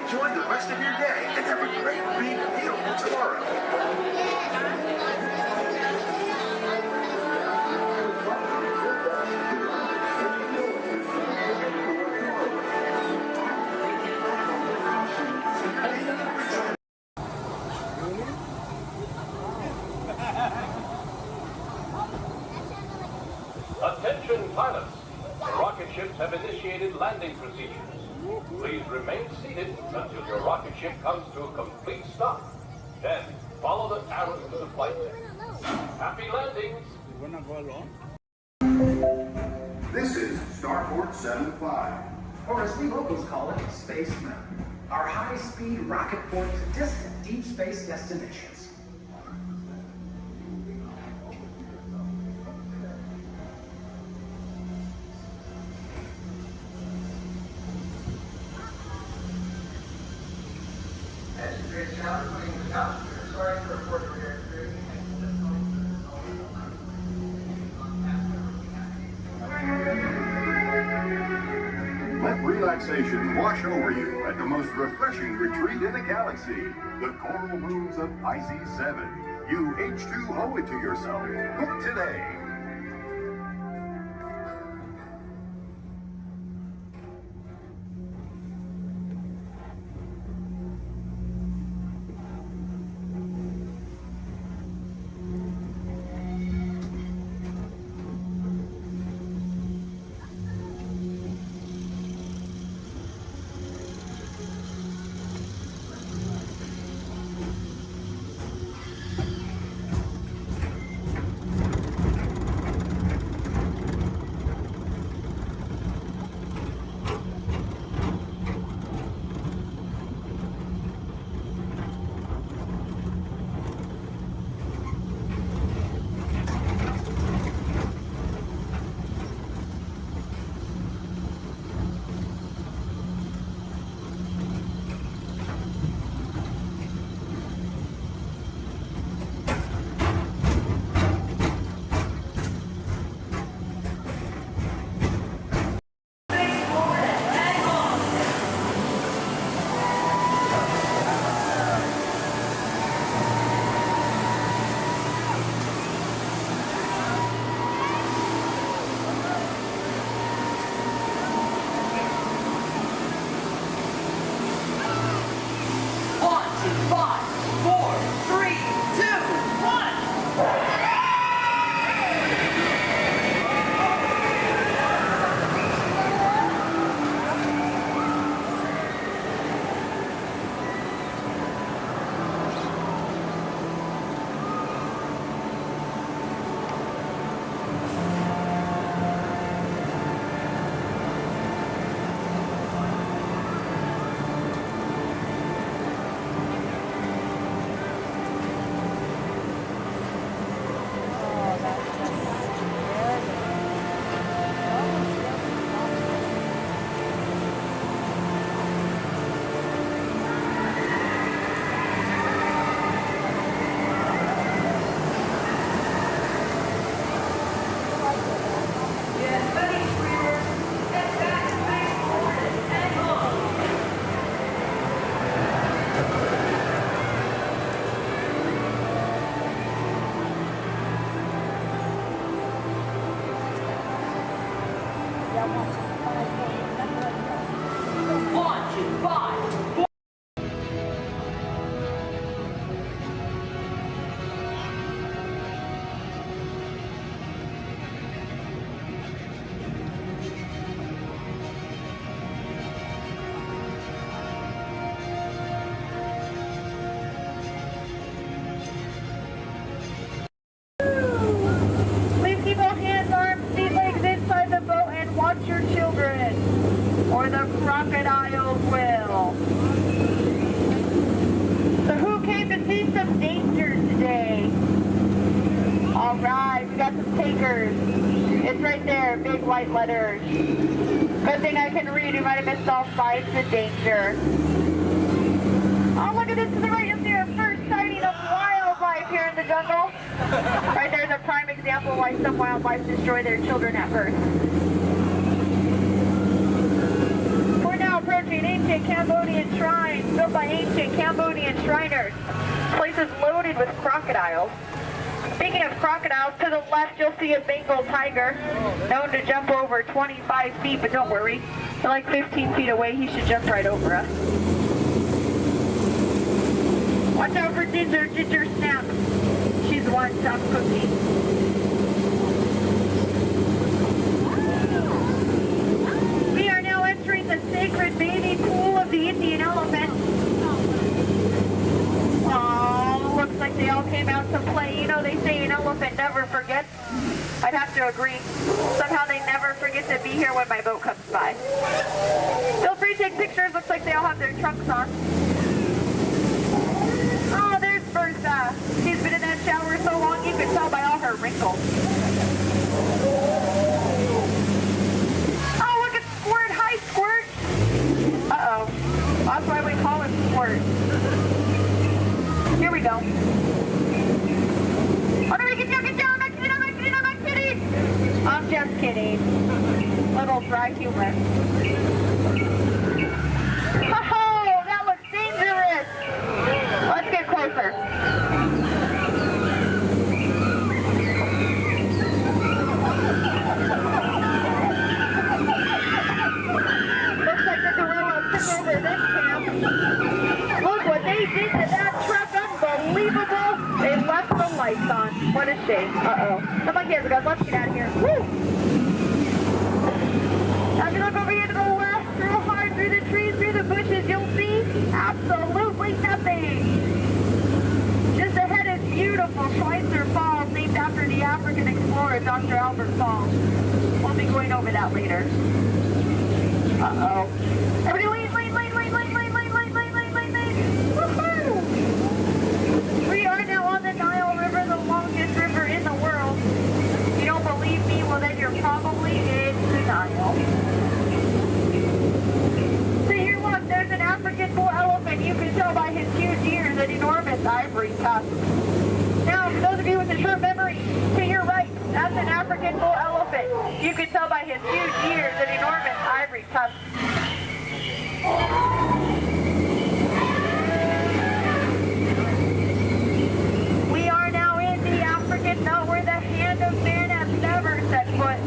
Enjoy the rest of your day and have a great, big, beautiful tomorrow. Attention pilots, the rocket ships have initiated landing procedures. Please remain seated until your rocket ship comes to a complete stop. Then follow the arrows to the flight deck. Happy landings! You wanna go along? This is Starport 75. Or as we locals call it, Space Mountain. Our high-speed rocket port to distant deep space destinations. Let relaxation wash over you at the most refreshing retreat in the galaxy, the coral moons of Pisces 7. You H2O it to yourself. Book today. Launch in 5, 4. Please keep all hands, arms, feet, legs inside the boat and watch your children, or the crocodiles will. So who came to see some danger today? All right, we got some takers. It's right there, big white letters. Good thing I can read. You might have missed all signs of danger. Oh, look at this to the right. You'll see our first sighting of wildlife here in the jungle. Right there's a prime example of why some wildlife destroy their children at birth. We're now approaching ancient Cambodian shrines built by ancient Cambodian Shriners. This place is loaded with crocodiles. Speaking of crocodiles, to the left you'll see a Bengal tiger, known to jump over 25 feet, but don't worry, they're like 15 feet away, he should jump right over us. Watch out for Ginger, Ginger Snap. She's the one top cookie. We are now entering the sacred bathing pool of the Indian elephant. Oh, looks like they all came out to play. You know, they say an elephant never forgets. I'd have to agree. Somehow they never forget to be here when my boat comes by. Feel free to take pictures. Looks like they all have their trunks on. Oh, there's Bertha. She's been in that shower so long you can tell by all her wrinkles. Oh, look at Squirt. Hi, Squirt. Uh-oh. That's why we call him Squirt. Here we go. Oh, no, get down. I'm not kidding. I'm just kidding. Little dry humor. Oh, that looks dangerous. Let's get closer. Looks like the gorilla took over this camp. Look what they did to that truck. Unbelievable. They left the lights on. What a shame. Uh-oh. Come on, guys. Let's get out of here. Woo! Now if you look over here to the left, real hard through the trees, through the bushes, you'll see absolutely nothing. Just ahead is beautiful Schweitzer Falls, named after the African explorer, Dr. Albert Falls. We'll be going over that later. Uh-oh. Everybody lean. Woohoo! We are now on the Nile River, the longest river in the world. If you don't believe me, well then you're probably in the Nile. So here look, there's an African bull elephant. You can tell by his huge ears and enormous ivory tusks. Now, for those of you with a short memory, to your right, that's an African bull elephant. You can tell by his huge ears and enormous ivory tusks. We are now in the African belt where the hand of man has never set foot.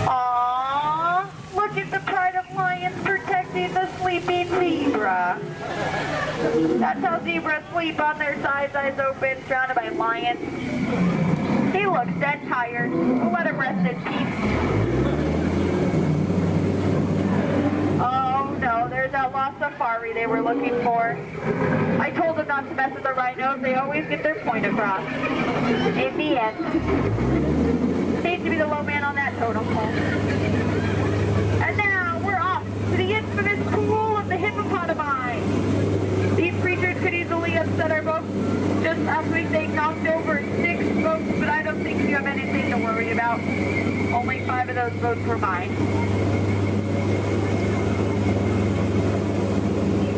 Aww, look at the pride of lions protecting the sleeping zebra. That's how zebras sleep, on their sides, eyes open, surrounded by lions. He looks dead tired. We'll let him rest in peace. Oh no, there's that lost safari they were looking for. I told them not to mess with the rhinos. They always get their point across. In the end. Seems to be the low man on that totem pole. And now we're off to the infamous pool of the hippopotami. These creatures could easily upset our boat. Just last week they knocked over 6 boats, but I don't think you have anything to worry about. Only 5 of those boats were mine.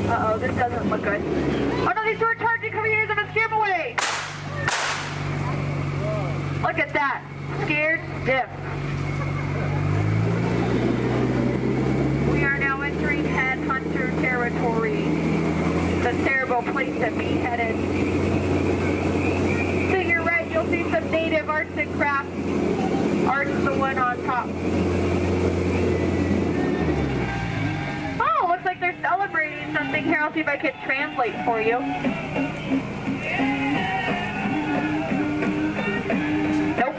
Uh-oh, this doesn't look good. Oh no, these two are charging, coming here, I'm gonna scare them away! Look at that. Scared stiff. We are now entering headhunter territory. It's a terrible place to be headed. To your right, you'll see some native arts and crafts. Art's the one on top. here. I'll see if I can translate for you. Nope.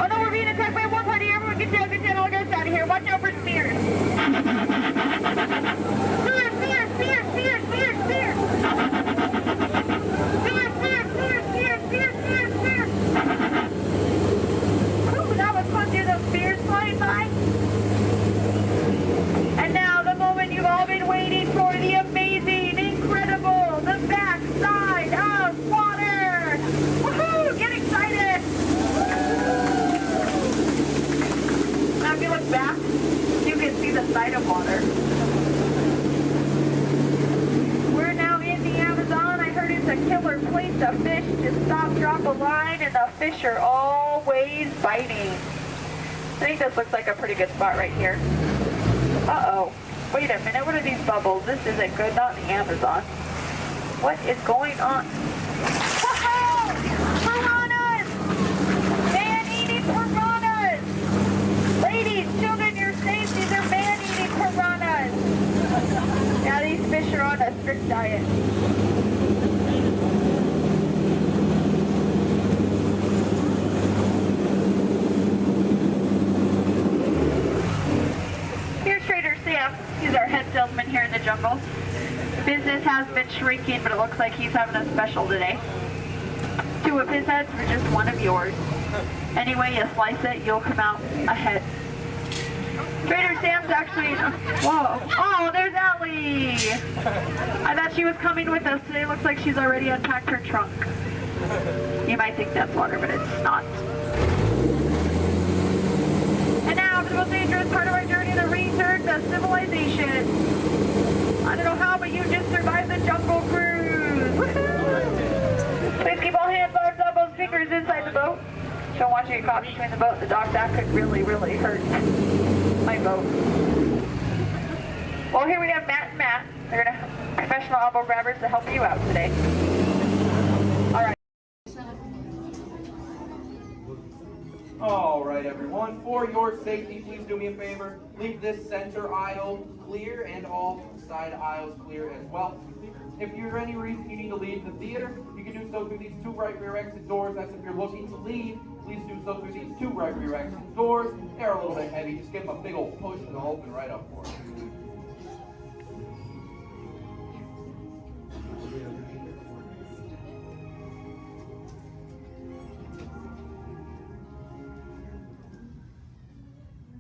Oh no, we're being attacked by one party. Everyone get down, all get us out of here. Watch out for spears. Spears, spears, spears, spears, spears, spears. Spears, spears, spears, spears, spears, spears, spears. Ooh, that was fun to hear those spears flying by. And now the moment you've all been waiting for, the amazing, incredible, the backside of water. Woohoo! Get excited! Now if you look back, you can see the side of water. We're now in the Amazon. I heard it's a killer place to fish. Just stop, drop a line, and the fish are always biting. I think this looks like a pretty good spot right here. Uh-oh. Wait a minute, what are these bubbles? This isn't good, not in the Amazon. What is going on? Woohoo! Piranhas! Man-eating piranhas! Ladies, children, you're safe. These are man-eating piranhas. Now these fish are on a strict diet. He's our head salesman here in the jungle. Business has been shrinking, but it looks like he's having a special today. 2 of his heads for just 1 of yours. Any way you slice it, you'll come out ahead. Trader Sam's actually... Whoa. Oh, there's Allie! I thought she was coming with us today. Looks like she's already unpacked her trunk. You might think that's water, but it's not. And now for the most dangerous part of our journey, the return to civilization. I don't know how, but you just survived the jungle cruise. Woohoo! Please keep all hands, arms, elbows, fingers inside the boat. Don't want you to get caught between the boat and the dock. That could really, really hurt my boat. Well, here we have Matt and Matt. They're gonna professional elbow grabbers to help you out today. All right. All right, everyone, for your safety, please do me a favor. Leave this center aisle clear and all side aisles clear as well. If for any reason you need to leave the theater, you can do so through these 2 right rear exit doors. That's if you're looking to leave. Please do so through these 2 right rear exit doors. They're a little bit heavy. Just give them a big old push and they'll open right up for you.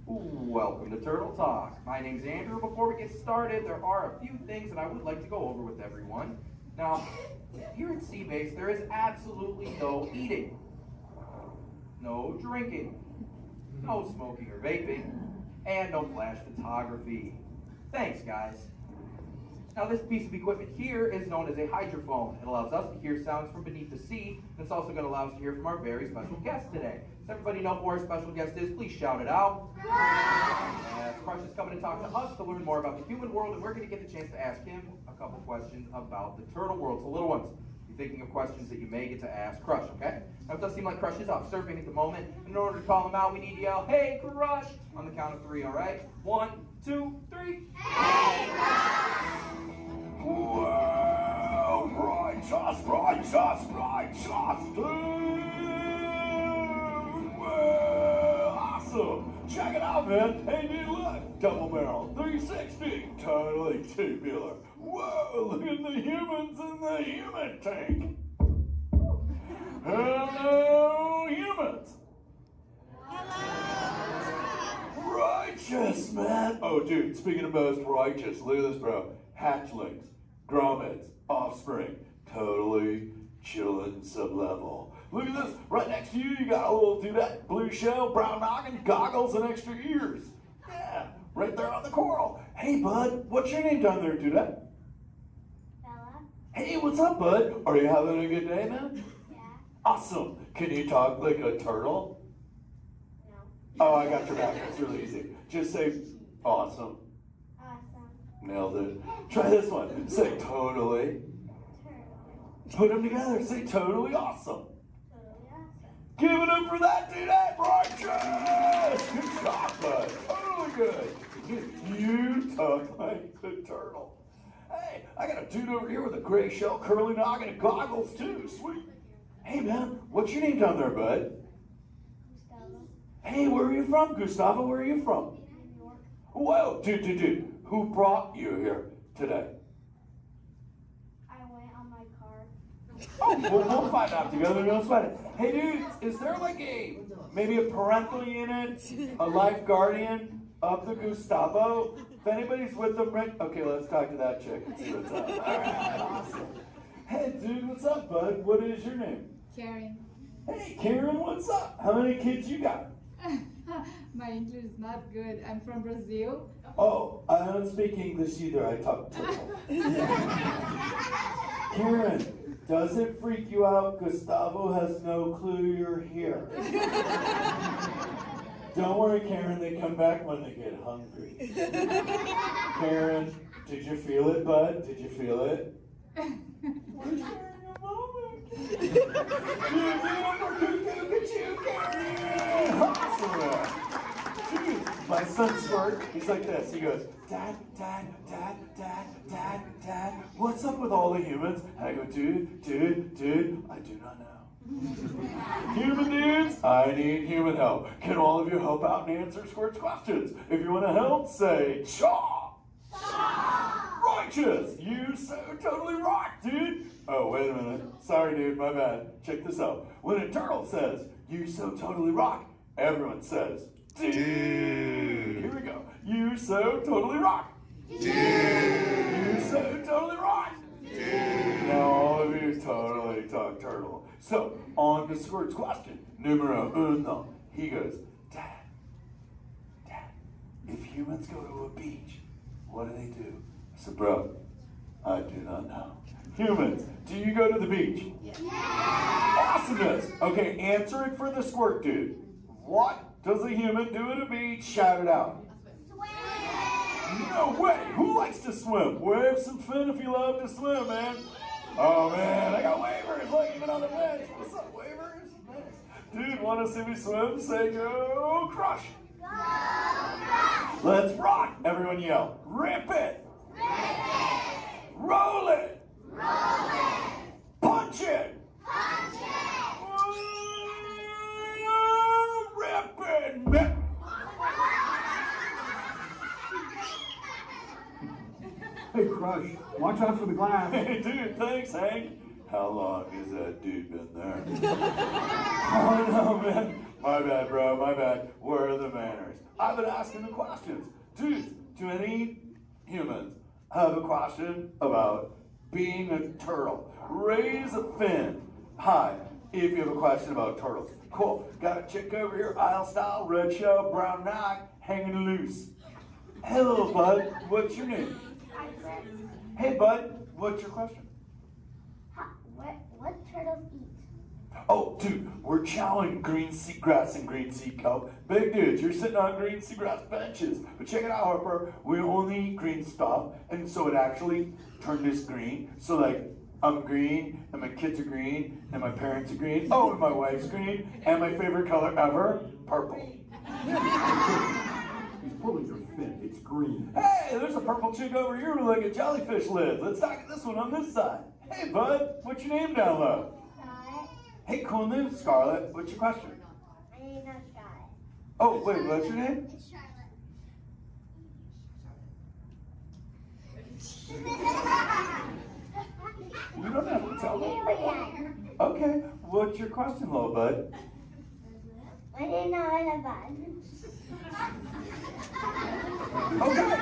Welcome to Turtle Talk. My name's Andrew. Before we get started, there are a few things that I would like to go over with everyone. Now, here at Sea Base, there is absolutely no eating, no drinking, no smoking or vaping, and no flash photography. Thanks, guys. Now, this piece of equipment here is known as a hydrophone. It allows us to hear sounds from beneath the sea, and it's also going to allow us to hear from our very special guest today. Does everybody know who our special guest is? Please shout it out. Yes, Crush is coming to talk to us to learn more about the human world, and we're going to get the chance to ask him a couple questions about the turtle world. So, little ones, be thinking of questions that you may get to ask Crush, okay? Now, it does seem like Crush is off surfing at the moment, and in order to call him out, we need to yell, "Hey, Crush!" on the count of 3, all right? 1, 2, 3. Hey, Crush! Well, righteous, righteous, righteous, well, awesome. Check it out, man. Hey, dude, look. Double barrel, 360, totally tubular. Whoa, look at the humans in the human tank. Hello, humans. Righteous, man. Oh, dude, speaking of most righteous, look at this, bro. Hatchlings, grommets, offspring, totally chillin' sub-level. Look at this, right next to you, you got a little dudette, blue shell, brown noggin, goggles, and extra ears. Yeah, right there on the coral. Hey, bud, what's your name down there, dudette? Bella. Hey, what's up, bud? Are you having a good day, man? Yeah. Awesome. Can you talk like a turtle? No. Oh, I got your back. It's really easy. Just say, awesome. Awesome. Nailed it. Try this one. Say totally. Put them together. Say totally awesome. Totally awesome. Give it up for that dude. Righteous. Good job, bud. Totally good. talk like a turtle. Hey, I got a dude over here with a gray shell, curly noggin, and goggles too. Sweet. Hey, man, what's your name down there, bud? Gustavo. Hey, where are you from, Gustavo? Where are you from? New York. Whoa, dude. Who brought you here today? I went on my car. Oh, we'll find out together. Don't sweat it. Hey, dudes, is there like maybe a parental unit, a life guardian of the Gustavo? If anybody's with them, right? Okay, let's talk to that chick and see what's up. All right, awesome. Hey, dude, what's up, bud? What is your name? Karen. Hey, Karen, what's up? How many kids you got? My English is not good. I'm from Brazil. Oh, I don't speak English either. I talk turtle. Karen, does it freak you out? Gustavo has no clue you're here. Don't worry, Karen. They come back when they get hungry. Karen, did you feel it, bud? Did you feel it? We're sharing a moment. Look at you, Karen. Awesome. Dude, my son Squirt, he's like this. He goes, Dad, what's up with all the humans? And I go, dude, I do not know. Human dudes, I need human help. Can all of you help out and answer Squirt's questions? If you want to help, say, Chaw! Righteous! You so totally rock, dude! Oh, wait a minute. Sorry, dude, my bad. Check this out. When a turtle says, you so totally rock, everyone says, dude! Here we go. You so totally rock! Dude! You so totally rock! Dude! Now all of you totally talk turtle. So, on to Squirt's question. Numero uno. He goes, Dad, if humans go to a beach, what do they do? I said, bro, I do not know. Humans, do you go to the beach? Yes. Awesomeness. Okay, answer it for the Squirt dude. What does a human do at a beach? Shout it out. Swim. No way. Who likes to swim? Wave some fin if you love to swim, man. Oh, man, I got wavers. Look, even on the bench. What's up, wavers? Nice. Dude, want to see me swim? Say go crush. Go crush. Let's rock. Everyone yell. Rip it. Rip it. Roll it. Roll it. Punch it. Punch it. Rip it. Rip. Hey, Crush, watch out for the glass. Hey, dude, thanks, Hank. How long has that dude been there? Oh, no, man. My bad, bro, my bad. Where are the manners? I've been asking the questions. Dudes, do any humans have a question about being a turtle? Raise a fin. Hi, if you have a question about turtles. Cool. Got a chick over here, aisle style, red shell, brown knock, hanging loose. Hello, bud. What's your name? Hey, bud. What's your question? What turtles eat? Oh, dude, we're chowing green seagrass and green sea kelp. Big dudes, you're sitting on green seagrass benches. But check it out, Harper. We only eat green stuff, and so it actually turned us green. So, like, I'm green, and my kids are green, and my parents are green. Oh, and my wife's green, and my favorite color ever, purple. He's pulling your fin. It's green. Hey, there's a purple chick over here with like a jellyfish lid. Let's talk to this one on this side. Hey, bud, what's your name down low? Scarlet. Hey, cool name, Scarlet. What's your question? My name's not Scarlet. Oh, wait, what's your name? It's Charlotte. You don't have to tell me. Okay, what's your question, little bud? My name's not bad. Okay.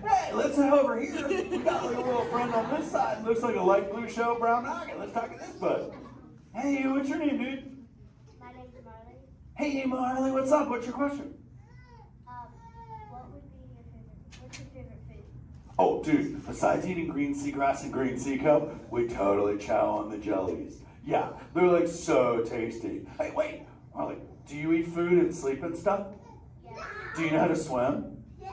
Hey, let's head over here. We got like a little friend on this side. Looks like a light blue shell, brown noggin. Let's talk to this bud. Hey, what's your name, dude? My name's Marley. Hey, Marley, what's up? What's your question? What's your favorite food? Oh, dude, besides eating green seagrass and green sea kelp, we totally chow on the jellies. Yeah, they're like so tasty. Hey, wait, Marley, do you eat food and sleep and stuff? Yeah. Do you know how to swim? Yeah.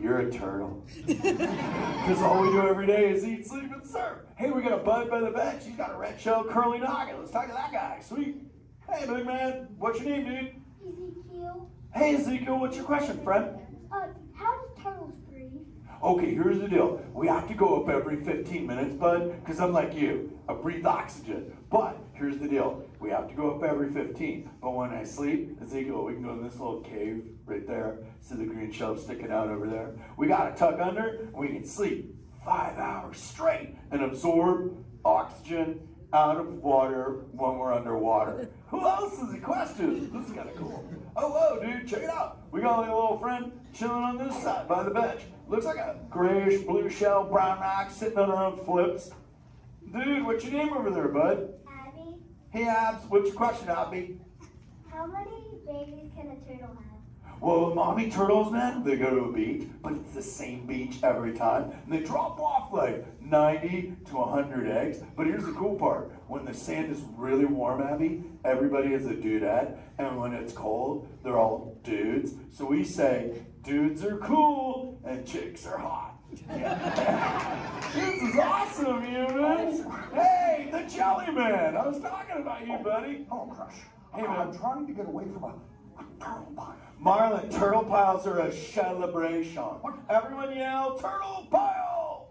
You're a turtle. Because all we do every day is eat, sleep, and surf. Hey, we got a bud by the bench. He's got a red shell curly noggin. Let's talk to that guy. Sweet. Hey, big man. What's your name, dude? Ezekiel. Hey, Ezekiel. What's your question, friend? How do turtles breathe? Okay, here's the deal. We have to go up every 15 minutes, bud, because I'm like you. I breathe oxygen. But here's the deal. We have to go up every 15. But when I sleep, Ezekiel, we can go in this little cave right there. See the green shelf sticking out over there? We got to tuck under, and we can sleep 5 hours straight and absorb oxygen out of water when we're underwater. Who else has a question? This is kind of cool. Oh, whoa, dude, check it out. We got a little friend chilling on this side by the bench. Looks like a grayish blue shell, brown rock sitting on her own flips. Dude, what's your name over there, bud? Abby, Hey, Abs, what's your question, Abby? how many babies can a turtle have? Well, mommy turtles, man, they go to a beach, but it's the same beach every time. And they drop off like 90 to 100 eggs. But here's the cool part. When the sand is really warm, Abby, everybody is a dudette. And when it's cold, they're all dudes. So we say, dudes are cool and chicks are hot. Yeah. This is awesome, humans. Hey, the Jelly Man. I was talking about you, buddy. Oh, Crush. Hey, man. I'm trying to get away from a turtle pile. Marlon, turtle piles are a celebration. Everyone yell, turtle pile!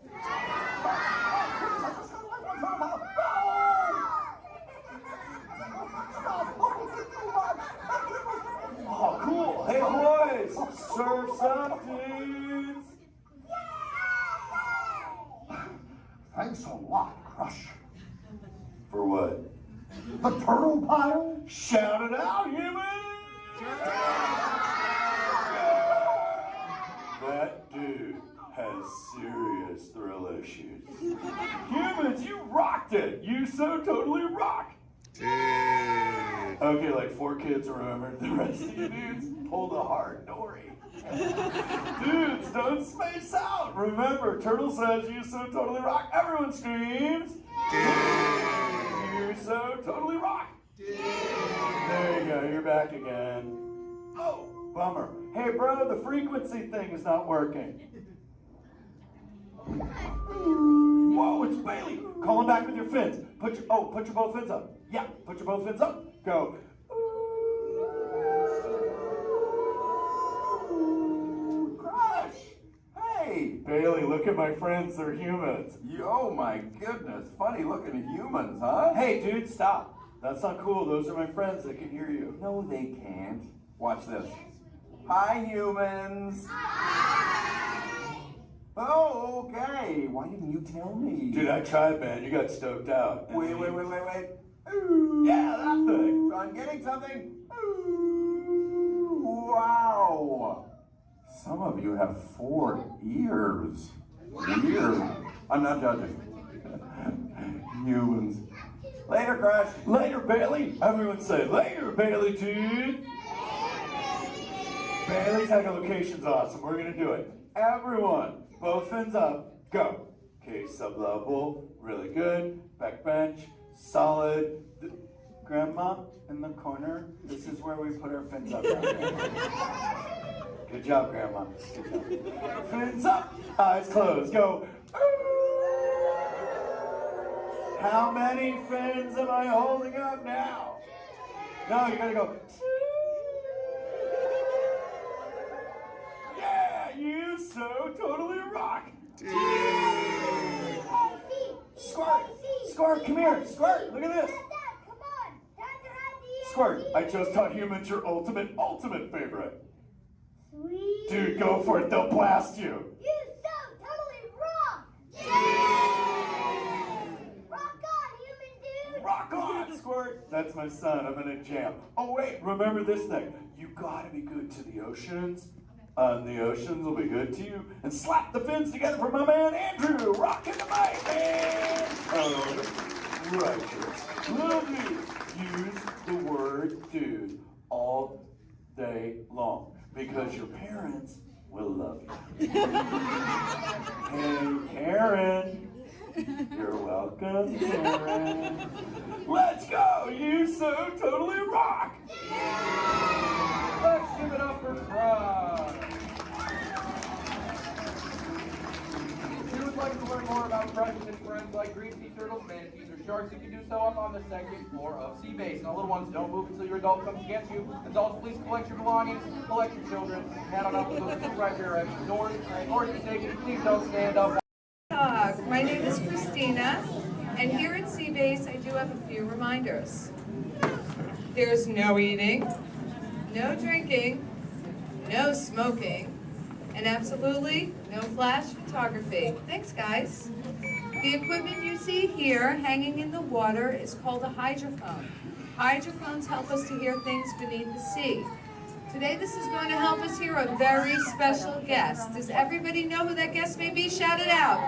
Oh, cool. Hey, boys, surf's up, dudes. Thanks a lot, Crush. For what? The turtle pile? Shout it out, humans! That dude has serious thrill issues. Humans, you rocked it! You so totally rock! Okay, like 4 kids remembered. The rest of you dudes pulled a hard Dory. Dudes, don't space out! Remember, Turtle says you so totally rock. Everyone screams! You so totally rock! There you go, you're back again. Oh, bummer. Hey, bro, the frequency thing is not working. Whoa, it's Bailey. Call him back with your fins. Put your both fins up. Yeah, put your both fins up. Go. Crush! Hey! Bailey, look at my friends. They're humans. Oh my goodness, funny looking humans, huh? Hey, dude, stop. That's not cool. Those are my friends. They can hear you. No, they can't. Watch this. Hi, humans. Hi. Oh, okay. Why didn't you tell me? Dude, I tried, man. You got stoked out. Wait. Ooh. Yeah, that thing. I'm getting something. Ooh. Wow. Some of you have 4 ears. Weird. I'm not judging. Humans. Later, Crush. Later, Bailey. Everyone say, later, Bailey, dude. Bailey's echolocation's awesome. We're going to do it. Everyone, both fins up. Go. Okay, sub-level. Really good. Back bench. Solid. Grandma, in the corner. This is where we put our fins up. Good job, Grandma. Good job. Fins up. Eyes closed. Go. How many fins am I holding up now? No, you gotta go. Yeah, you so totally rock. Squirt, come here. Squirt, look at this. Squirt, I just taught humans your ultimate favorite. Sweet. Dude, go for it. They'll blast you. You so totally rock. Yeah. Rock on, human dude. Rock on, Squirt. That's my son. I'm in a jam. Oh, wait. Remember this thing. You gotta be good to the oceans. And the oceans will be good to you. And slap the fins together for my man Andrew. Rocking the mic, man. Oh, righteous. Little dude. Use the word dude all day long. Because your parents will love you. Hey, Karen. You're welcome, Karen. Let's go. You so totally rock. Let's give it up for Crush. If you would like to learn more about Crush and his friends like green sea turtles, manatees, or sharks, you can do so up on the second floor of Sea Base. Now, little ones, don't move until your adult comes to get you. Adults, please collect your belongings, collect your children, head on up to those two right direction doors. Or if you're safety, please don't stand up. My name is Christina, and here at Sea Base, I do have a few reminders. There's no eating, no drinking, no smoking, and absolutely no flash photography. Thanks, guys. The equipment you see here hanging in the water is called a hydrophone. Hydrophones help us to hear things beneath the sea. Today, this is going to help us hear a very special guest. Does everybody know who that guest may be? Shout it out.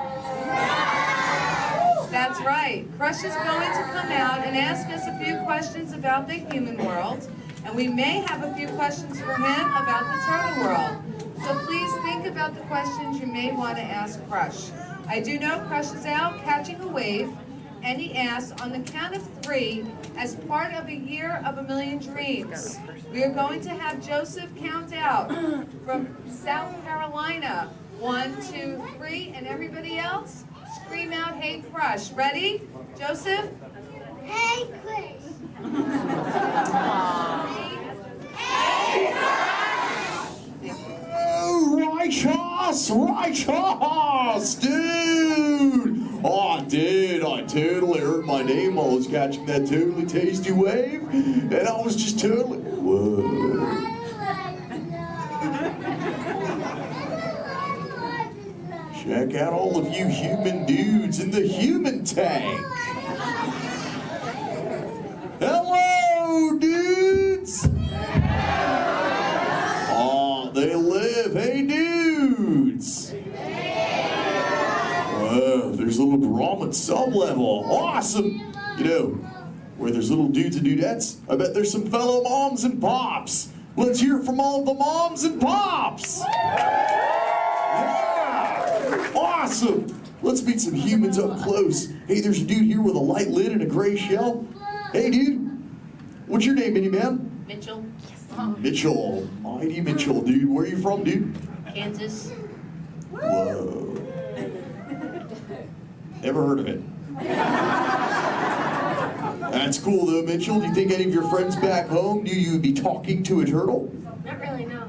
That's right. Crush is going to come out and ask us a few questions about the human world, and we may have a few questions for him about the turtle world. So please think about the questions you may want to ask Crush. I do know Crush is out catching a wave, and he asks, on the count of 3, as part of a year of a million dreams, we are going to have Joseph count out from South Carolina. 1, 2, 3, and everybody else, scream out, "Hey, Crush." Ready? Joseph? Hey, Chris. Righteous, dude! Oh, I totally heard my name while I was catching that totally tasty wave, and I was just totally, whoa. Check out all of you human dudes in the human tank. Hello, dudes! Oh, they live. Hey, dudes! Wow, there's a little Brahmin sub-level. Awesome! You know, where there's little dudes and dudettes, I bet there's some fellow moms and pops. Let's hear it from all of the moms and pops! Yeah! Awesome! Let's meet some humans up close. Hey, there's a dude here with a light lid and a gray shell. Hey, dude. What's your name, Minnie Man? Mitchell. Mitchell. Mighty Mitchell, dude. Where are you from, dude? Kansas. Whoa. Never heard of it. That's cool, though, Mitchell. Do you think any of your friends back home knew you'd be talking to a turtle? Not really, no.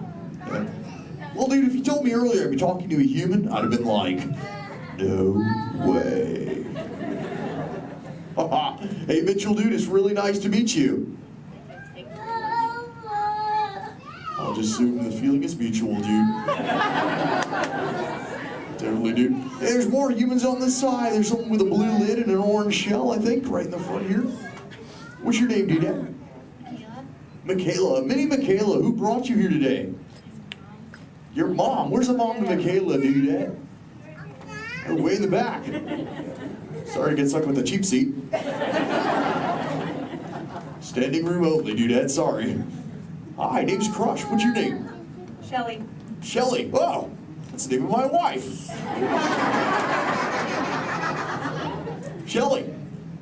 Yeah. Well, dude, if you told me earlier I'd be talking to a human, I'd have been like, no way. Hey, Mitchell, dude, it's really nice to meet you. I'll just assume the feeling is mutual, dude. Totally, dude. Hey, there's more humans on this side. There's someone with a blue lid and an orange shell, I think, right in the front here. What's your name, dude? Michaela. Minnie Michaela, who brought you here today? Your mom. Where's the mom to Michaela, dude? Oh, way in the back. Sorry to get stuck with the cheap seat. Standing room only, dude. Sorry. Hi, name's Crush. What's your name? Shelly. Shelly. Oh, that's the name of my wife. Shelly.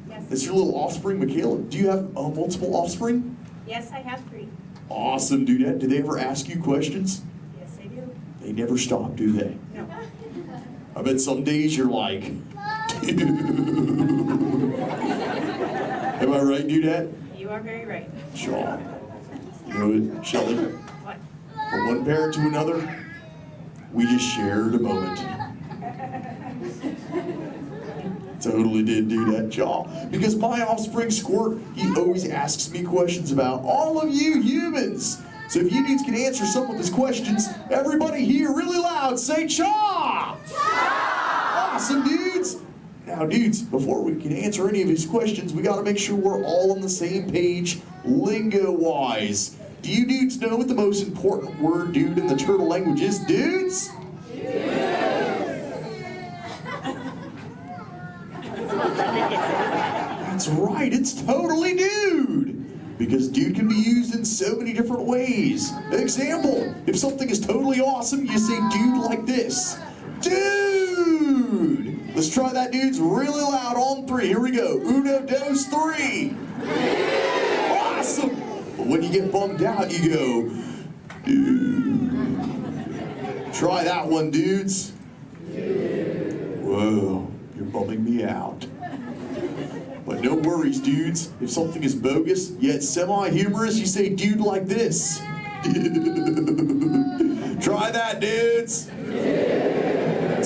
Yes. That's your little offspring, Michaela. Do you have multiple offspring? Yes, I have 3. Awesome, dude. Did they ever ask you questions? Yes, I do. They never stop, do they? No. I bet some days you're like, dude. Am I right, dudette? You are very right. Sure. You know what, Shelly? What? From one parent to another, we just shared a moment. Totally did do that, y'all. Because my offspring Squirt, he always asks me questions about all of you humans. So if you dudes can answer some of his questions, everybody here really loud say Chaw! Awesome, dudes! Now, dudes, before we can answer any of his questions, we gotta make sure we're all on the same page, lingo-wise. Do you dudes know what the most important word, dude, in the turtle language is, dudes? That's right, it's totally dude! Because dude can be used in so many different ways. Example, if something is totally awesome, you say dude like this. Dude! Let's try that, dudes, really loud on 3. Here we go. 1, 2, 3. Awesome! But when you get bummed out, you go, dude. Try that one, dudes. Whoa, you're bumming me out. But No worries, dudes. If something is bogus, yet semi-humorous, you say dude like this. Try that, dudes.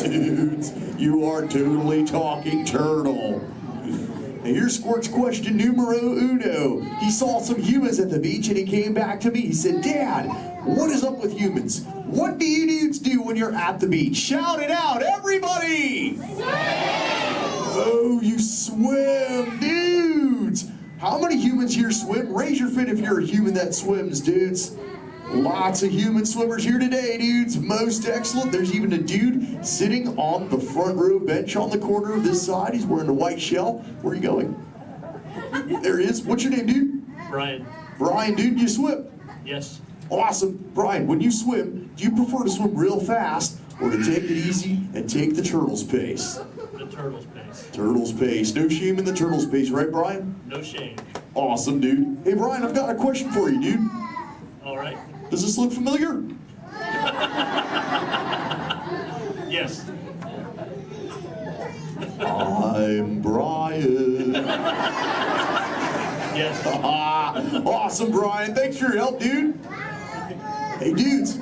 Dudes, you are totally talking turtle. Now here's Squirt's question numero uno. He saw some humans at the beach and he came back to me. He said, Dad, what is up with humans? What do you dudes do when you're at the beach? Shout it out, everybody! Oh, you swim, dudes! How many humans here swim? Raise your fin if you're a human that swims, dudes. Lots of human swimmers here today, dudes. Most excellent. There's even a dude sitting on the front row bench on the corner of this side. He's wearing a white shell. Where are you going? There he is. What's your name, dude? Brian. Brian, dude, you swim? Yes. Awesome. Brian, when you swim, do you prefer to swim real fast or to take it easy and take the turtle's pace? The turtle's pace. Turtle's pace. No shame in the turtle's pace, right, Brian? No shame. Awesome, dude. Hey, Brian, I've got a question for you, dude. All right. Does this look familiar? Yes. I'm Brian. Yes. Awesome, Brian. Thanks for your help, dude. Hey, dudes.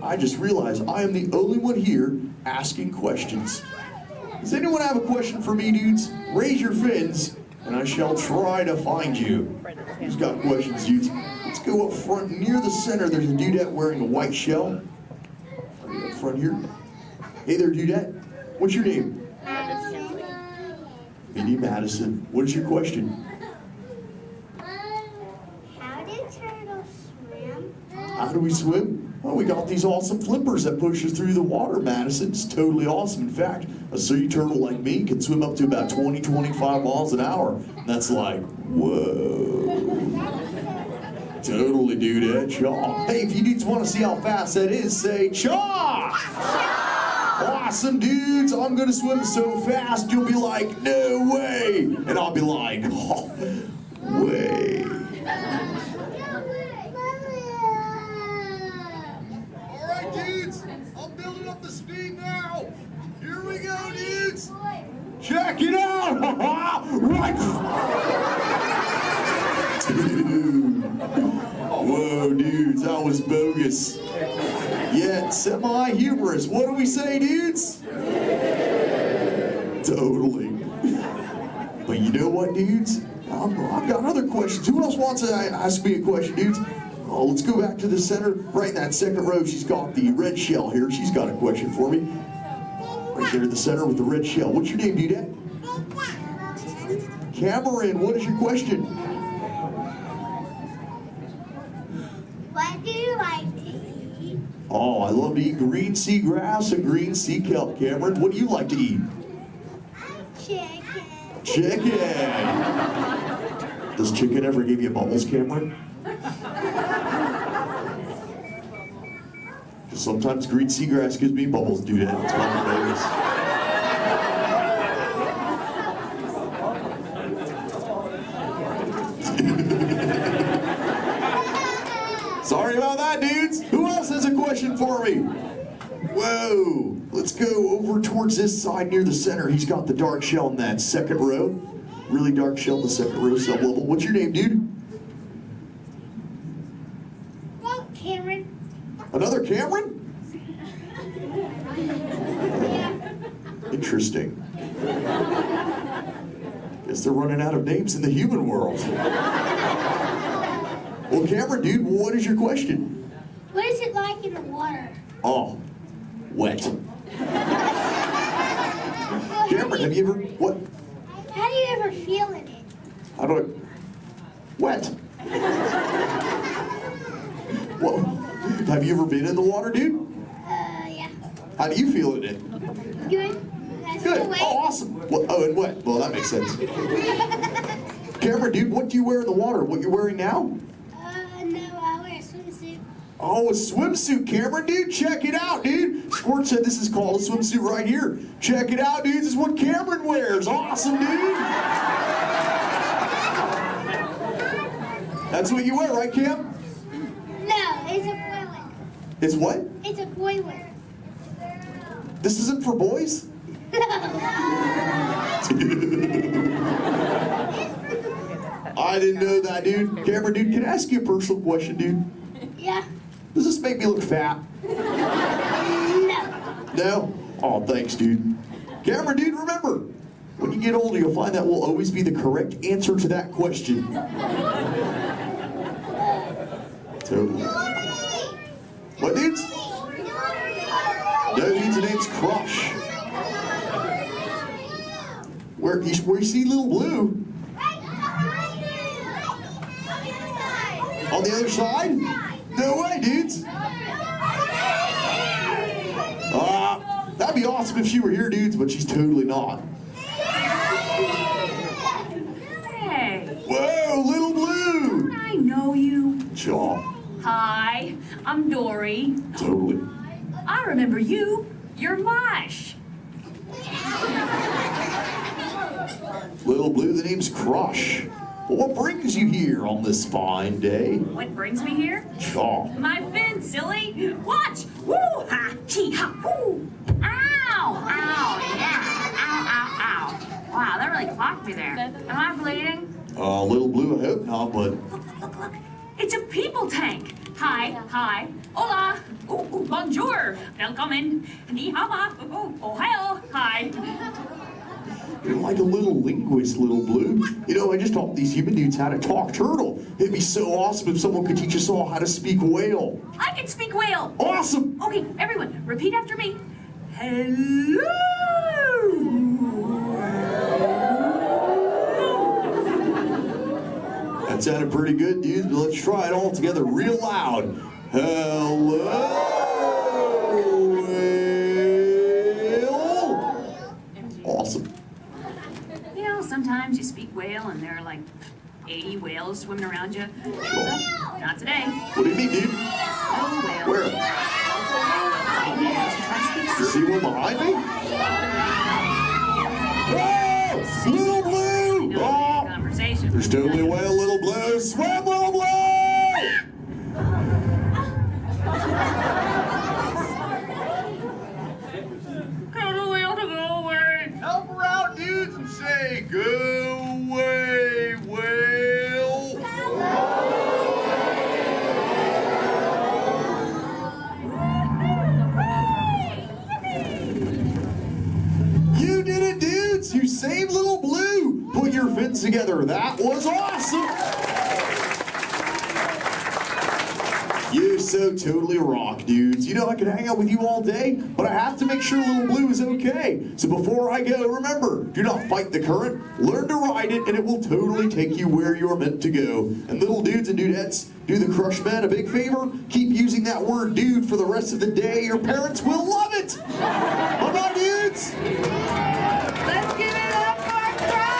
I just realized I am the only one here asking questions. Does anyone have a question for me, dudes? Raise your fins, and I shall try to find you. Who's got questions, dudes? Let's go up front near the center. There's a dudette wearing a white shell. Right up front here. Hey there, dudette. What's your name? Madison. Mindy Madison. What is your question? How do turtles swim? How do we swim? Well, we got these awesome flippers that push us through the water, Madison. It's totally awesome. In fact, a sea turtle like me can swim up to about 20, 25 miles an hour. And that's like, whoa. Totally, dude, chaw. Hey, if you dudes want to see how fast that is, say chaw! Awesome, dudes. I'm going to swim so fast, you'll be like, no way. And I'll be like, oh, way. All right, dudes. I'm building up the speed now. Here we go, dudes. Check it out. Right. Dude. Whoa, dudes, that was bogus. Yet semi-humorous. What do we say, dudes? Totally. But you know what, dudes? I've got other questions. Who else wants to ask me a question, dudes? Oh, let's go back to the center. Right in that second row, she's got the red shell here. She's got a question for me. Right there in the center with the red shell. What's your name, dudette? Cameron, what is your question? What do you like to eat? Oh, I love to eat green sea grass and green sea kelp. Cameron, what do you like to eat? Chicken. Chicken. Does chicken ever give you bubbles, Cameron? Sometimes green sea grass gives me bubbles, dude. It's kind of bogus. Sorry about that, dudes. Who else has a question for me? Whoa. Let's go over towards this side near the center. He's got the dark shell in that second row. Really dark shell in the second row, sub-level. What's your name, dude? Cameron. Another Cameron? Interesting. Guess they're running out of names in the human world. Well, Cameron, dude, what is your question? What is it like in the water? Oh, wet. Cameron, have you ever, what? How do you ever feel in it? How do I, wet. What? Have you ever been in the water, dude? Yeah. How do you feel in it? Good. Good. Oh, awesome. Well, oh, and wet. Well, that makes sense. Cameron, dude, what do you wear in the water? What you're wearing now? No, I wear a swimsuit. Oh, a swimsuit, Cameron, dude. Check it out, dude. Squirt said this is called a swimsuit right here. Check it out, dude. This is what Cameron wears. Awesome, dude. That's what you wear, right, Cam? No, it's a boy wear. It's what? It's a boy wear. This isn't for boys? No. I didn't know that, dude. Camera dude, can I ask you a personal question, dude? Yeah. Does this make me look fat? No? Oh, thanks, dude. Camera dude, remember, when you get older, you'll find that will always be the correct answer to that question. Totally. What, dudes? No, dudes, the name's Crush. Where you see Little Blue? On the other side? No way, dudes. That'd be awesome if she were here, dudes, but she's totally not. Hey. Whoa, Little Blue. I know you. Jaw. Hi, I'm Dory. Totally. I remember you. You're Mush. Little Blue, the name's Crush. Well, what brings you here on this fine day? What brings me here? Jaw. My fin, silly. Watch. Woo ha, chee ha, woo. Ow, ow, yeah. Ow, ow, ow. Wow, that really clocked me there. Am I bleeding? Little Blue, I hope not, but... Look. It's a people tank. Hi. Hola. Ooh, bonjour. Welcome. Ni hao. Ohio. Hi. You're like a little linguist, Little Blue. You know, I just taught these human dudes how to talk turtle. It'd be so awesome if someone could teach us all how to speak whale. I can speak whale. Awesome. Okay, everyone, repeat after me. Hello. That sounded pretty good, dudes, but let's try it all together real loud. Hello, whale. Awesome. You know, sometimes you speak whale and there are like 80 whales swimming around you. Not today. What do you mean, dude? No whale. Where? You see one behind me? Whoa! Little Blue! Oh! Conversation. There's totally a whale, Little Blue. Swim, Little Blue! Tell the whale to go away. Help her out, dudes, and say, go away, whale. You did it, dudes! You saved Little Blue! Put your fins together. That was awesome! You so totally rock, dudes. You know, I could hang out with you all day, but I have to make sure Little Blue is okay. So before I go, remember, do not fight the current. Learn to ride it, and it will totally take you where you're meant to go. And little dudes and dudettes, do the Crush Man a big favor. Keep using that word dude for the rest of the day. Your parents will love it. Bye-bye, dudes. Let's give it up for Crush!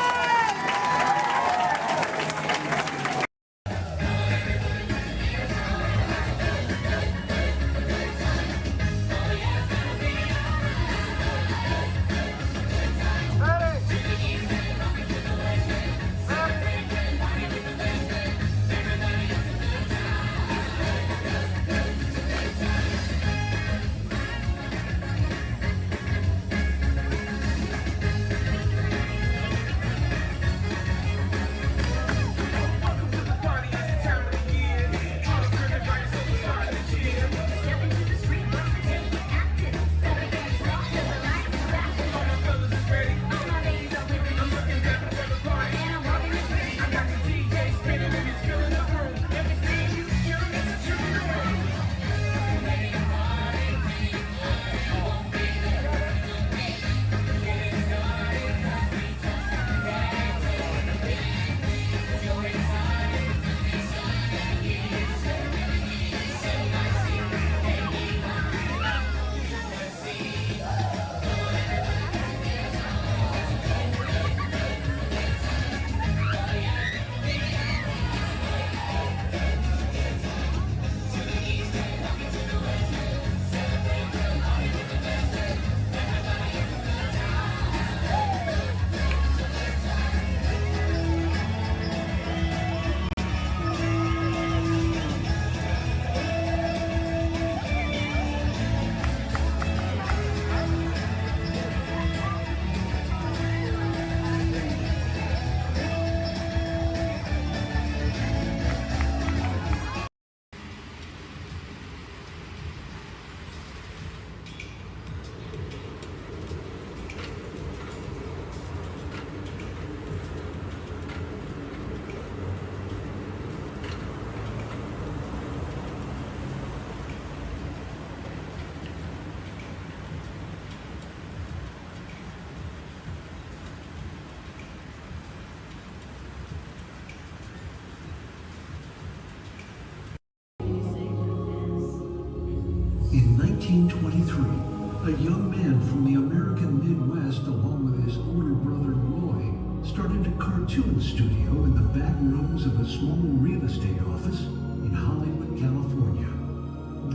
In 1923, a young man from the American Midwest, along with his older brother Roy, started a cartoon studio in the back rooms of a small real estate office in Hollywood, California.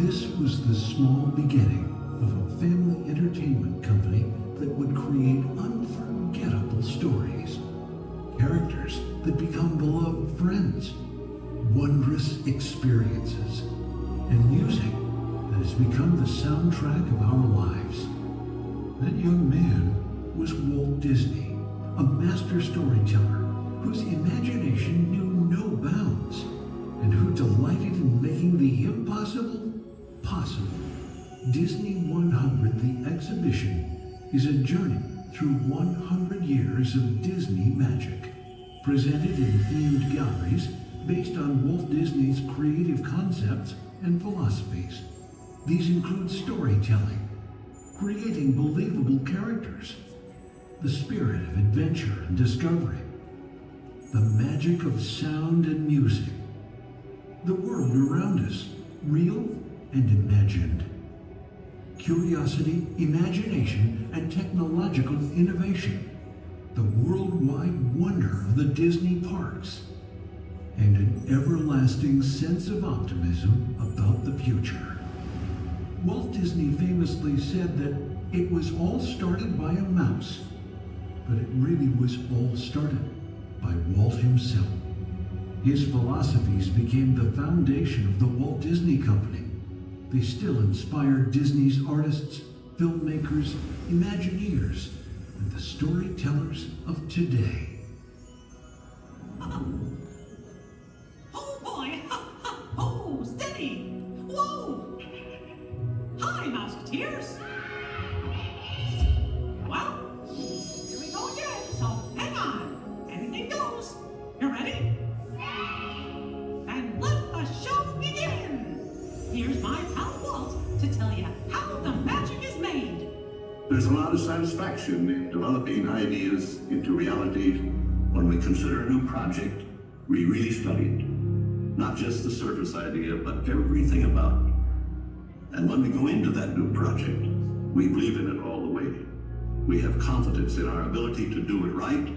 This was the small beginning of a family entertainment company that would create unforgettable stories, characters that become beloved friends, wondrous experiences, and music that has become the soundtrack of our lives. That young man was Walt Disney, a master storyteller whose imagination knew no bounds and who delighted in making the impossible possible. Disney 100, the exhibition, is a journey through 100 years of Disney magic, presented in themed galleries based on Walt Disney's creative concepts and philosophies. These include storytelling, creating believable characters, the spirit of adventure and discovery, the magic of sound and music, the world around us, real and imagined, curiosity, imagination, and technological innovation, the worldwide wonder of the Disney parks, and an everlasting sense of optimism about the future. Walt Disney famously said that it was all started by a mouse, but it really was all started by Walt himself. His philosophies became the foundation of the Walt Disney Company. They still inspire Disney's artists, filmmakers, Imagineers, and the storytellers of today. Oh boy! Oh, steady! Whoa! Hi, Mouseketeers! Well, here we go again, so hang on. Anything goes. You ready? And let the show begin! Here's my pal Walt to tell you how the magic is made. There's a lot of satisfaction in developing ideas into reality when we consider a new project we really studied. Not just the surface idea, but everything about it. And when we go into that new project, we believe in it all the way. We have confidence in our ability to do it right,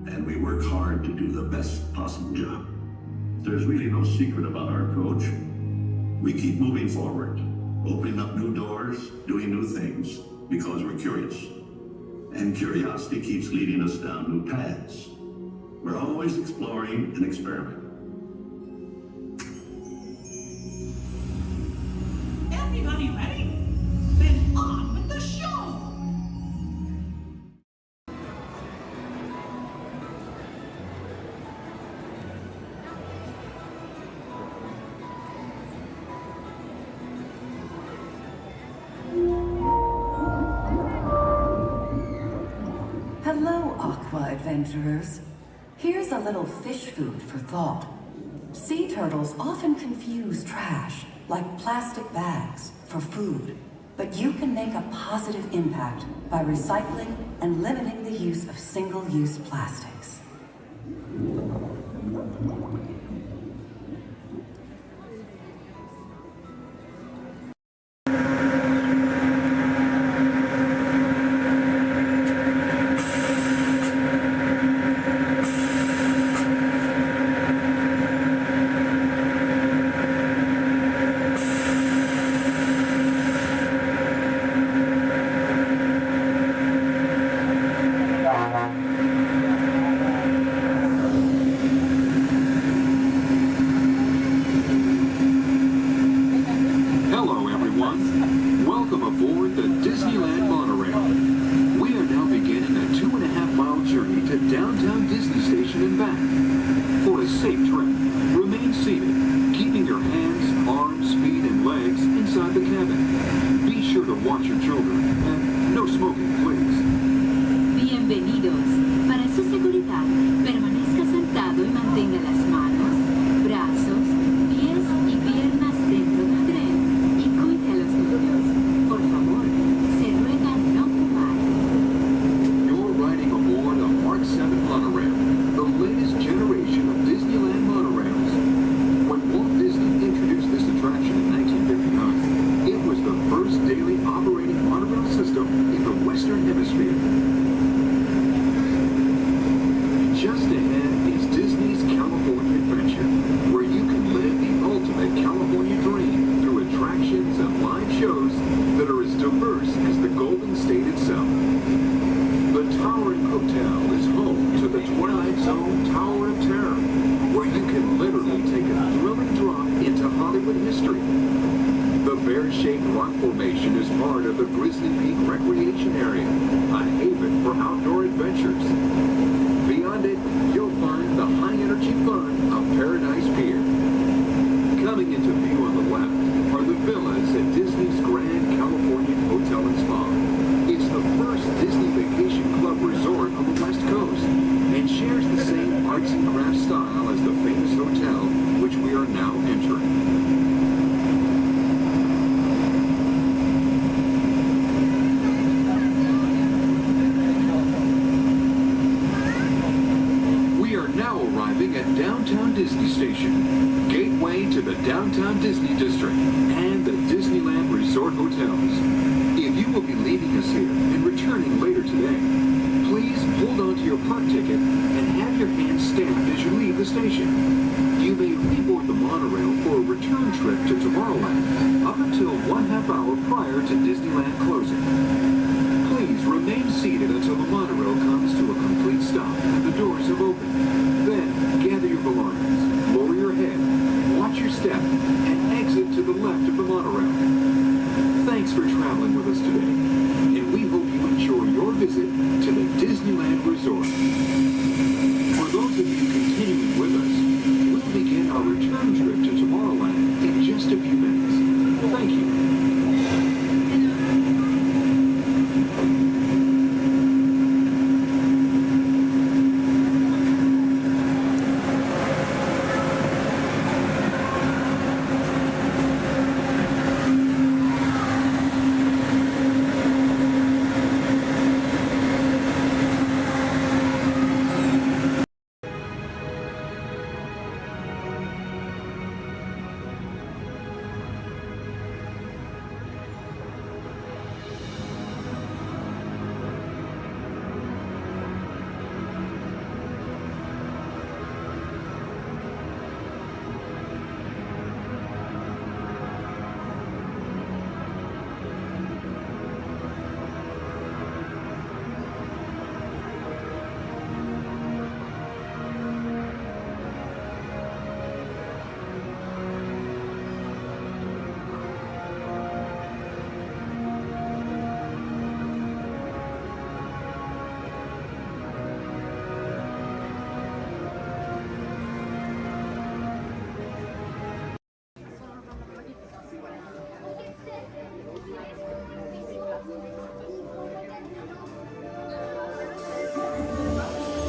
and we work hard to do the best possible job. There's really no secret about our approach. We keep moving forward, opening up new doors, doing new things, because we're curious. And curiosity keeps leading us down new paths. We're always exploring and experimenting. Everybody ready? Then on with the show! Hello, Aqua Adventurers. Here's a little fish food for thought. Sea turtles often confuse trash, like plastic bags, for food. But you can make a positive impact by recycling and limiting the use of single-use plastics. Hello, everyone. Welcome aboard the Disneyland monorail. We are now beginning a 2.5-mile journey to downtown Disney Station and back. For a safe trip, remain seated, keeping your hands, arms, feet, and legs inside the cabin. Be sure to watch your children, and no smoking, please. Bienvenidos. Para su seguridad, permanezca sentado y mantenga las manos, brazos, pies y piernas dentro del tren y cuide a los niños. Por favor, se ruega no fumar. You're riding aboard a Mark 7 monorail, the latest generation of Disneyland monorails. When Walt Disney introduced this attraction in 1959, it was the bear-shaped rock formation is part of the Grizzly Peak Recreation Area, a haven for outdoor adventures. Beyond it, you'll find the high-energy fun of Paradise Pier. Coming into view on the left are the villas at Disney's Grand Californian Hotel and Spa. It's the first Disney Vacation Club resort on the West Coast and shares the same arts and crafts style as the famous hotel, which we are now entering. At Downtown Disney Station, gateway to the Downtown Disney District and the Disneyland Resort Hotels. If you will be leaving us here and returning later today, please hold on to your park ticket and have your hands stamped as you leave the station. You may reboard the monorail for a return trip to Tomorrowland up until 1/2 hour prior to Disneyland closing. Please remain seated until the monorail comes to a complete stop and the doors have opened. Then, gather your belongings, lower your head, watch your step, and exit to the left of the monorail. Thanks for traveling with us today, and we hope you enjoy your visit to the Disneyland Resort. For those of you continuing with us, we'll begin our return trip to Tomorrowland in just a few minutes. Thank you.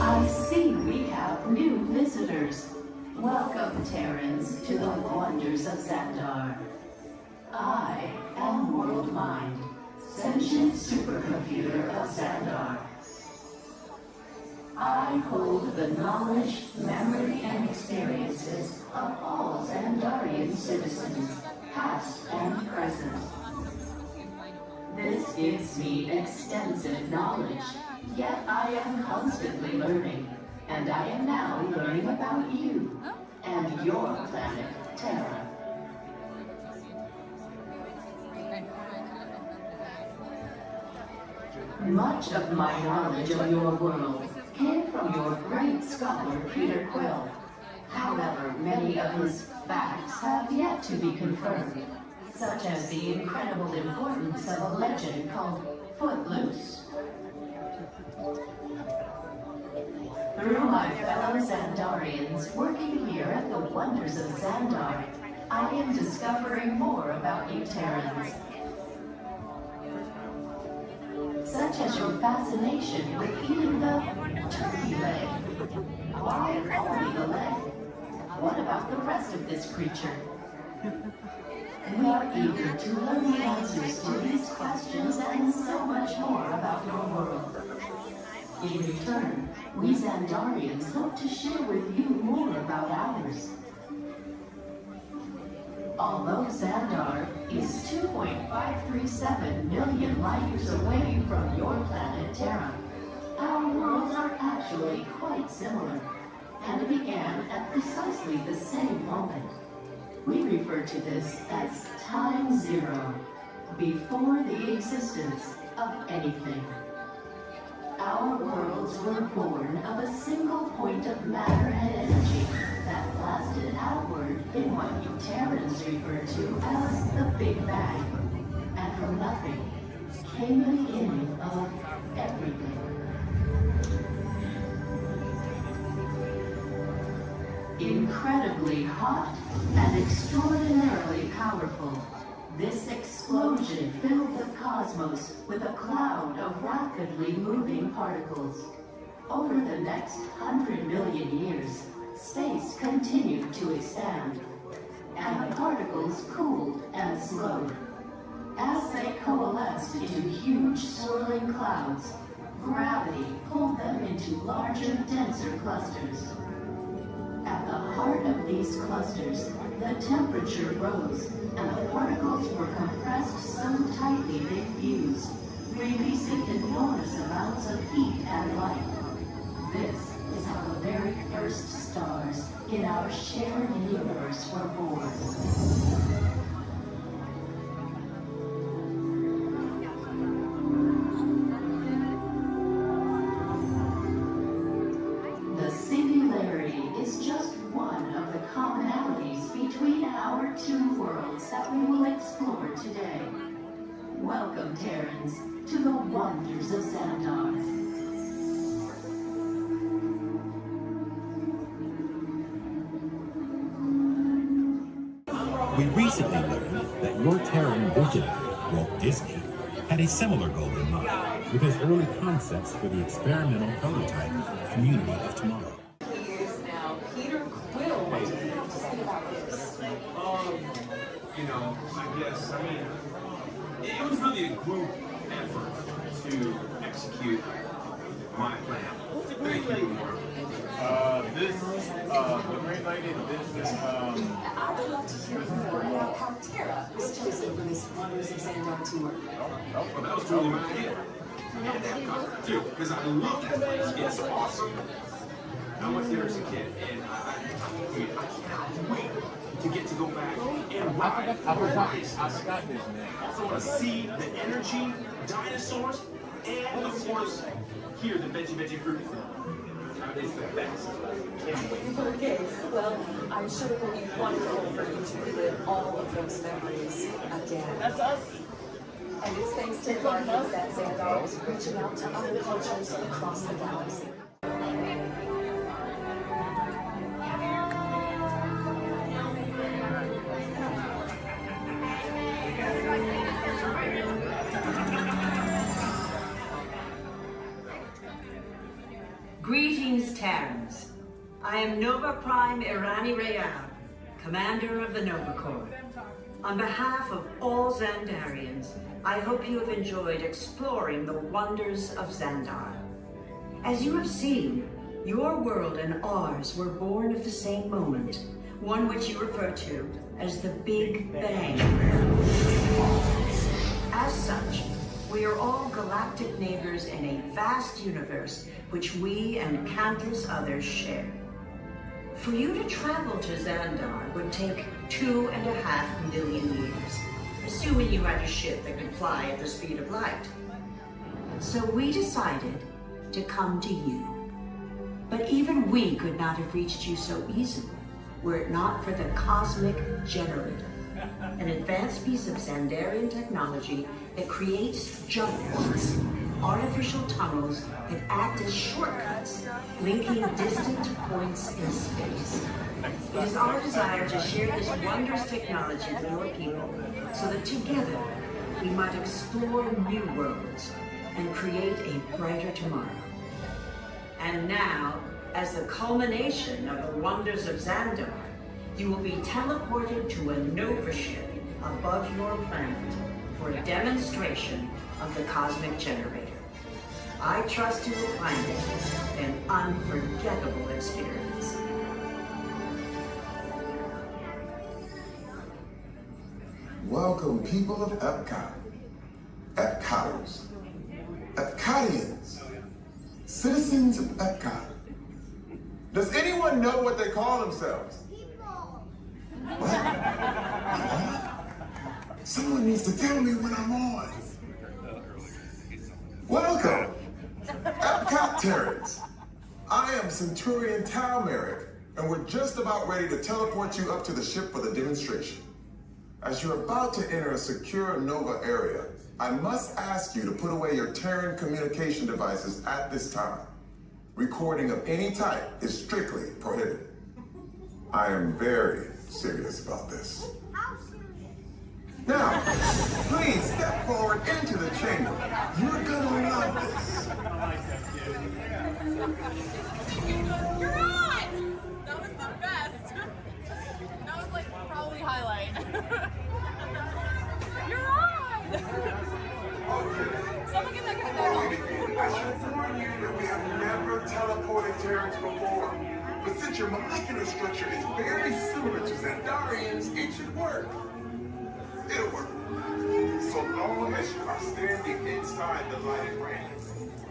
I see we have new visitors. Welcome, Terrans, to the wonders of Xandar. I am World Mind, sentient supercomputer of Xandar. I hold the knowledge, memory, and experiences of all Xandarian citizens, past and present. This gives me extensive knowledge, yet I am constantly learning, and I am now learning about you and your planet, Terra. Much of my knowledge of your world came from your great scholar, Peter Quill. However, many of his facts have yet to be confirmed, such as the incredible importance of a legend called Footloose. Through my fellow Xandarians working here at the Wonders of Xandar, I am discovering more about you Terrans. Such as your fascination with eating the turkey leg. Why only the leg? What about the rest of this creature? We are eager to learn the answers to these questions and so much more about your world. In return, we Xandarians hope to share with you more about ours. Although Xandar is 2.537 million light years away from your planet Terra, our worlds are actually quite similar and began at precisely the same moment. We refer to this as time zero, before the existence of anything. Our worlds were born of a single point of matter and energy, that blasted outward in what you Terrans refer to as the Big Bang. And from nothing came the beginning of everything. Incredibly hot and extraordinarily powerful, this explosion filled the cosmos with a cloud of rapidly moving particles. Over the next 100 million years, space continued to expand, and the particles cooled and slowed. As they coalesced into huge swirling clouds, gravity pulled them into larger, denser clusters. At the heart of these clusters, the temperature rose, and the particles were compressed so tightly they fused, releasing enormous amounts of heat and light. This is how the very first stars in our shared universe were born. The singularity is just one of the commonalities between our two worlds that we will explore today. Welcome, Terrans, to the wonders of Xandar. We recently learned that your Terran visionary, Walt Disney, had a similar goal in mind with his early concepts for the experimental prototype Community of Tomorrow. You know, I guess, it was really a group effort to execute my plan. Thank you, Mark. The great lady, I would love to hear more about how Terra was chosen for this Wonders of Xandar tour. Well, that was totally my idea. And that got too, because I love that place. It's awesome. I went there as a kid, and I can't wait to get to go back and ride. I want to see the energy, dinosaurs, and of course, hear the veggie fruit. It's the best. Okay, well, I'm sure it will be wonderful for you to relive all of those memories again. That's us. And it's thanks to Wonders that Xandar is reaching out to other cultures across the galaxy. Greetings, Terrans. I am Nova Prime Irani Rayal, Commander of the Nova Corps. On behalf of all Xandarians, I hope you have enjoyed exploring the wonders of Xandar. As you have seen, your world and ours were born of the same moment, one which you refer to as the Big Bang. As such, we are all galactic neighbors in a vast universe which we and countless others share. For you to travel to Xandar would take 2.5 million years, assuming you had a ship that could fly at the speed of light. So we decided to come to you. But even we could not have reached you so easily were it not for the Cosmic Generator, an advanced piece of Xandarian technology that creates jump points, artificial tunnels that act as shortcuts, linking distant points in space. It is our desire to share this wondrous technology with your people, so that together we might explore new worlds and create a brighter tomorrow. And now, as the culmination of the wonders of Xandar, you will be teleported to a Nova ship above your planet for a demonstration of the Cosmic Generator. I trust you will find it an unforgettable experience. Welcome, people of Epcot, Epcoters, Epcotians, citizens of Epcot. Does anyone know what they call themselves? What? Someone needs to tell me when I'm on. Welcome, Epcot Terrans. I am Centurion Tal Merrick, and we're just about ready to teleport you up to the ship for the demonstration. As you're about to enter a secure Nova area, I must ask you to put away your Terran communication devices at this time. Recording of any type is strictly prohibited. I am very serious about this. Now, please step forward into the chamber. You're gonna love this. You're on! That was the best. That was like probably highlight. You're on! Someone get that guy. I should warn you that we have never teleported Terrans before. But since your molecular structure is very similar to Xandarian's, it should work. It'll work. So long as you are standing inside the lighted ring.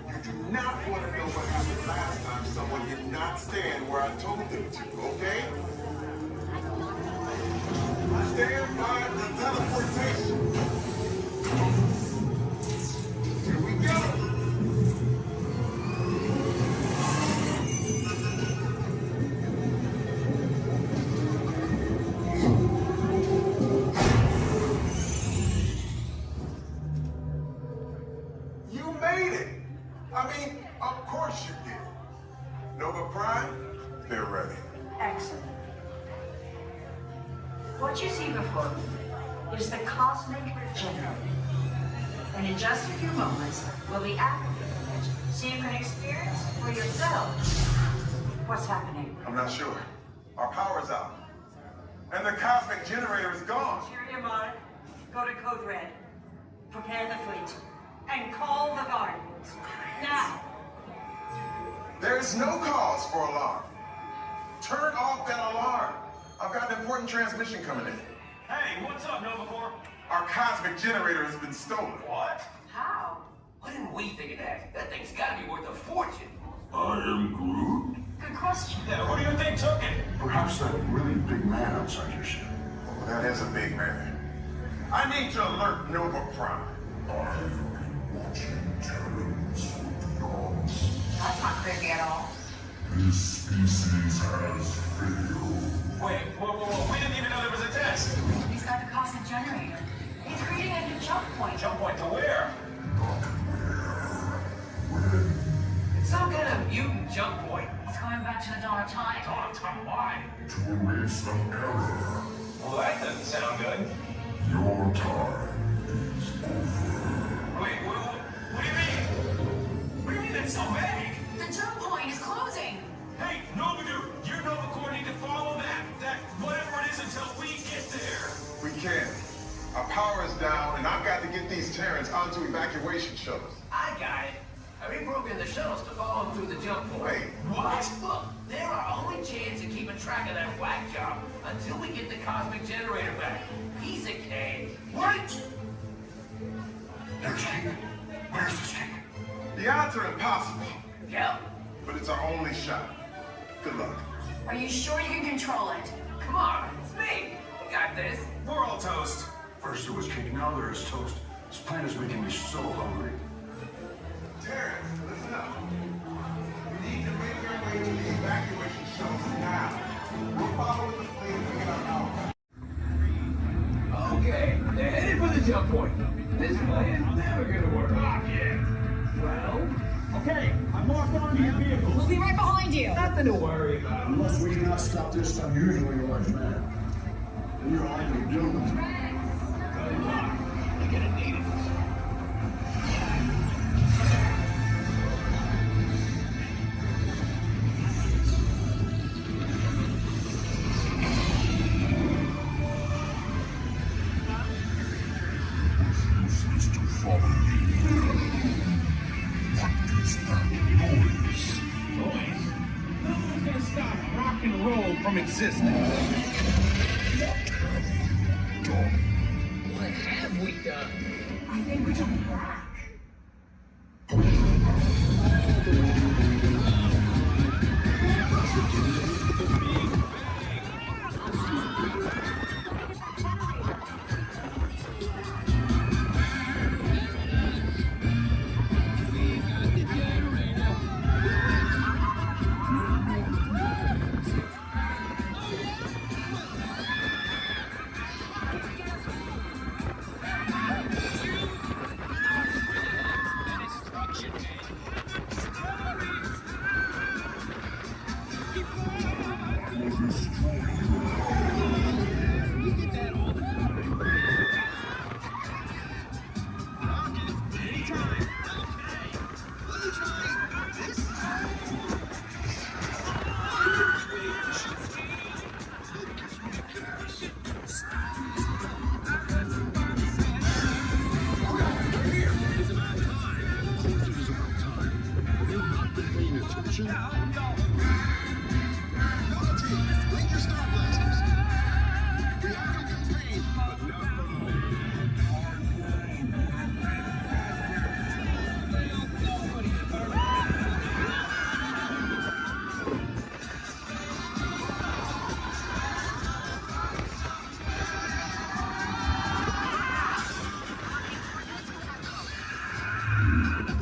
You do not want to know what happened last time someone did not stand where I told them to, okay? Stand by the teleportation. Here we go. Of course you did. Nova Prime, they're ready. Excellent. What you see before you is the cosmic generator. And in just a few moments, we'll be activating it so you can experience for yourself what's happening. I'm not sure. Our power's out. And the cosmic generator is gone. Interior Mod, go to Code Red. Prepare the fleet. And call the Guardians. Now. There is no cause for alarm. Turn off that alarm. I've got an important transmission coming in. Hey, what's up, Nova Corps? Our cosmic generator has been stolen. What? How? Why didn't we think of that? That thing's gotta be worth a fortune. I am Groot. Good question. Yeah, who do you think took it? Perhaps that really big man outside your ship. Oh, that is a big man. I need to alert Nova Prime. I'm watching Terrans for dogs. That's not creepy at all. This species has failed. Wait, whoa. We didn't even know there was a test. He's got the cosmic generator. He's creating a new jump point. Jump point to where? Not where. When. It's some kind of mutant jump point. He's going back to the dawn of time. Dawn of time, why? To erase an error. Well, that doesn't sound good. Your time is over. Wait, what do you mean? What do you mean that's so vague? The jump point is closing. Hey, Nova Dude, your Nova Corps need to follow that whatever it is until we get there. We can. Our power is down, and I've got to get these Terrans onto evacuation shuttles. I got it. I reprogrammed the shuttles to follow them through the jump point. Wait, what? Look, they're our only chance of keeping track of that whack job until we get the cosmic generator back. Piece of cake. What? There's King. Where's this King? The odds are impossible. Yep. But it's our only shot. Good luck. Are you sure you can control it? Come on, it's me. We got this. We're all toast. First there was cake, now there is toast. This plan is making me so hungry. Terrence, listen up. We need to make our way to the evacuation shuttles now. We'll follow the fleet and get our power. Okay, they're headed for the jump point. This plan's never gonna work. Yeah. Well, okay, I'm locked onto your vehicle. We'll be right behind you. Nothing to worry about. Unless we do not stop this unusually large man. We are likely doomed. Good luck. You're gonna need it. From existing. What have we done? I think we took back.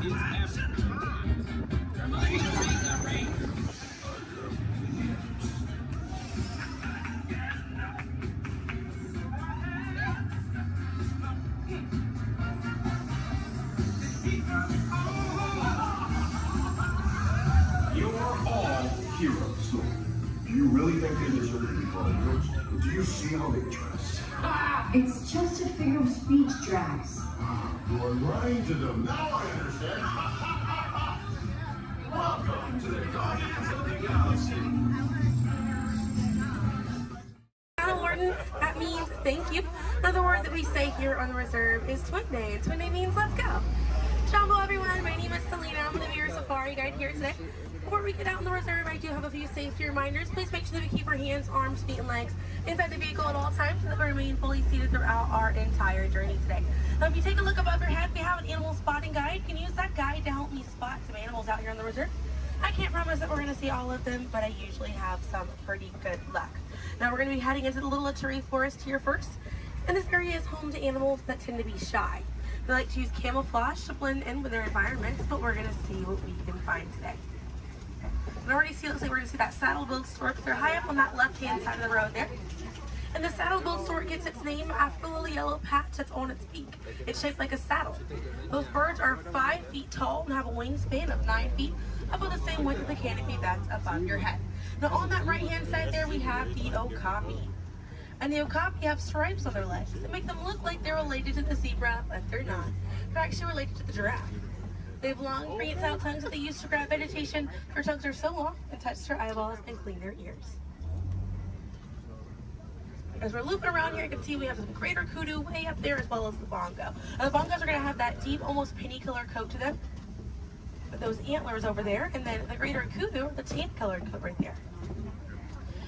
is epic. You're all heroes. Do you really think they deserve to be called heroes? Do you see how they dress? It's just a figure of speech, Drax. You are lying to them. Now I understand. Welcome to the Guardians of the Galaxy. That means thank you. Another word that we say here on the reserve is Twin Day. Twin Day means let's go. Jumbo everyone, my name is Selena. I'm going to be your safari guide here today. Before we get out in the reserve, I do have a few safety reminders. Please make sure that we keep our hands, arms, feet, and legs inside the vehicle at all times so that we remain fully seated throughout our entire journey today. Now, if you take a look above your head, we have an animal spotting guide. You can use that guide to help me spot some animals out here on the reserve. I can't promise that we're going to see all of them, but I usually have some pretty good luck. Now, we're going to be heading into the Little Aturi Forest here first. And this area is home to animals that tend to be shy. They like to use camouflage to blend in with their environments, but we're going to see what we can find today. And already see, it looks like we're going to see that saddle-billed stork. They're high up on that left-hand side of the road there. And the saddle-billed stork gets its name after the little yellow patch that's on its beak. It's shaped like a saddle. Those birds are 5 feet tall and have a wingspan of 9 feet, about the same width of the canopy that's above your head. Now on that right-hand side there, we have the okapi. And the okapi have stripes on their legs that make them look like they're related to the zebra, but they're not. They're actually related to the giraffe. They have long, prehensile tongues that they use to grab vegetation. Their tongues are so long, they touch their eyeballs and clean their ears. As we're looping around here, you can see we have some greater kudu way up there as well as the bongo. Now, the bongos are going to have that deep, almost penny color coat to them, with those antlers over there, and then the greater kudu, the tan colored coat right there.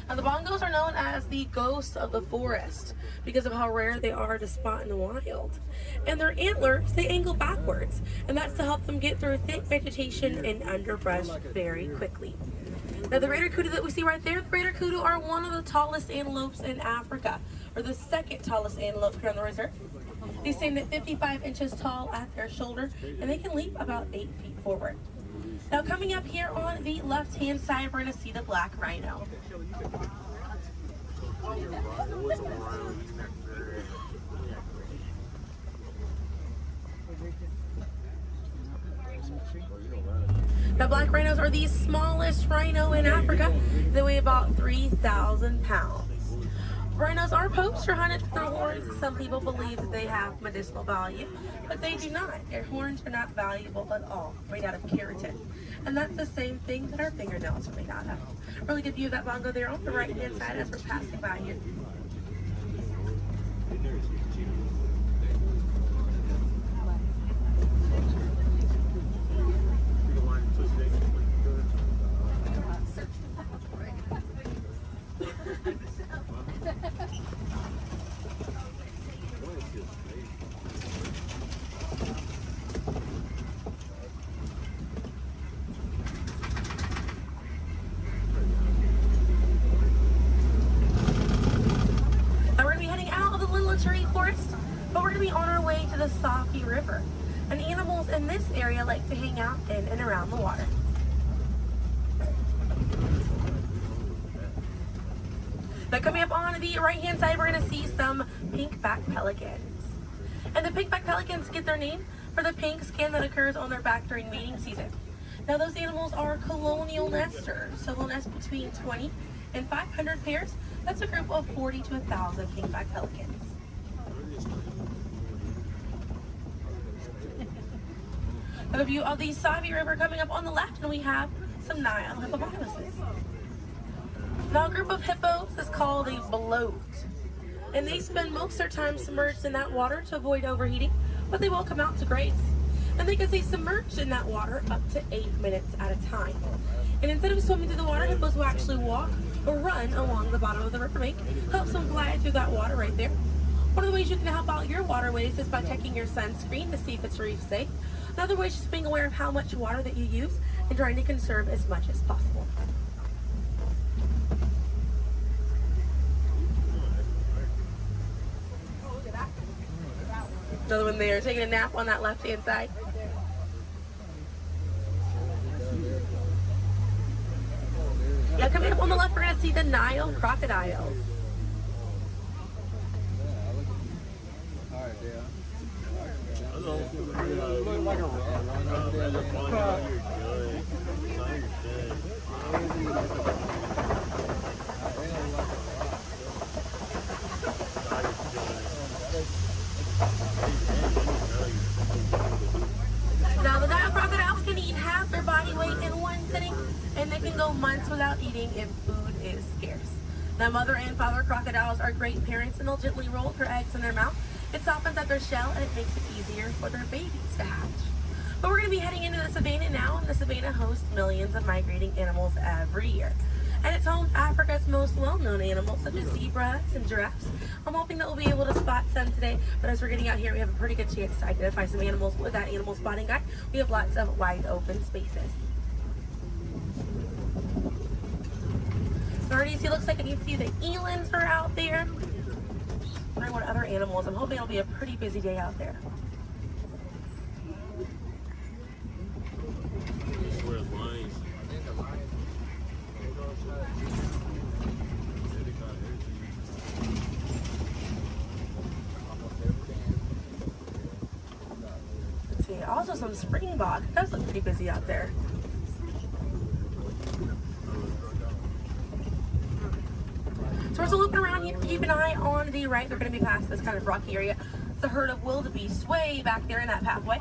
Now, the bongos are known as the ghosts of the forest because of how rare they are to spot in the wild. And their antlers, they angle backwards, and that's to help them get through thick vegetation and underbrush very quickly. Now, the greater kudu that we see right there, the greater kudu are one of the tallest antelopes in Africa, or the second tallest antelope here on the reserve. They stand at 55 inches tall at their shoulder, and they can leap about 8 feet forward. Now, coming up here on the left-hand side, we're going to see the black rhino. Now, black rhinos are the smallest rhino in Africa. They weigh about 3,000 pounds. Rhinos are poached or hunted for their horns. Some people believe that they have medicinal value, but they do not. Their horns are not valuable at all, made out of keratin. And that's the same thing that our fingernails are made out of. Really good view of that bongo there on the right-hand side as we're passing by here. Forest, but we're going to be on our way to the Safi River. And animals in this area like to hang out in and around the water. Now, coming up on the right-hand side, we're going to see some pink-backed pelicans. And the pink-backed pelicans get their name for the pink skin that occurs on their back during mating season. Now, those animals are colonial nesters, so they'll nest between 20 and 500 pairs. That's a group of 40 to 1,000 pink-backed pelicans. A view of the Savi River coming up on the left, and we have some Nile hippopotamuses. Now, a group of hippos is called a bloat, and they spend most of their time submerged in that water to avoid overheating, but they will come out to graze. And they can stay submerged in that water up to 8 minutes at a time. And instead of swimming through the water, hippos will actually walk or run along the bottom of the riverbank, helps them glide through that water right there. One of the ways you can help out your waterways is by checking your sunscreen to see if it's reef safe. Another way is just being aware of how much water that you use and trying to conserve as much as possible. Another one there, taking a nap on that left-hand side. Now coming up on the left, we're going to see the Nile crocodiles. Now the Nile crocodiles can eat half their body weight in one sitting, and they can go months without eating if food is scarce. Now mother and father crocodiles are great parents, and they'll gently roll their eggs in their mouth. It softens up their shell, and it makes it easier for their babies to hatch. But we're going to be heading into the savannah now, and the savannah hosts millions of migrating animals every year. And it's home to Africa's most well-known animals, such as zebras and giraffes. I'm hoping that we'll be able to spot some today, but as we're getting out here, we have a pretty good chance to identify some animals with that animal spotting guide. We have lots of wide open spaces. Already see, looks like you can see the elands are out there. Wondering what other animals. I'm hoping it'll be a pretty busy day out there. Let's see, also some springbok. That looks pretty busy out there. So we're still looking around. You keep an eye on the right. They're going to be past this kind of rocky area. It's a herd of wildebeest way back there in that pathway.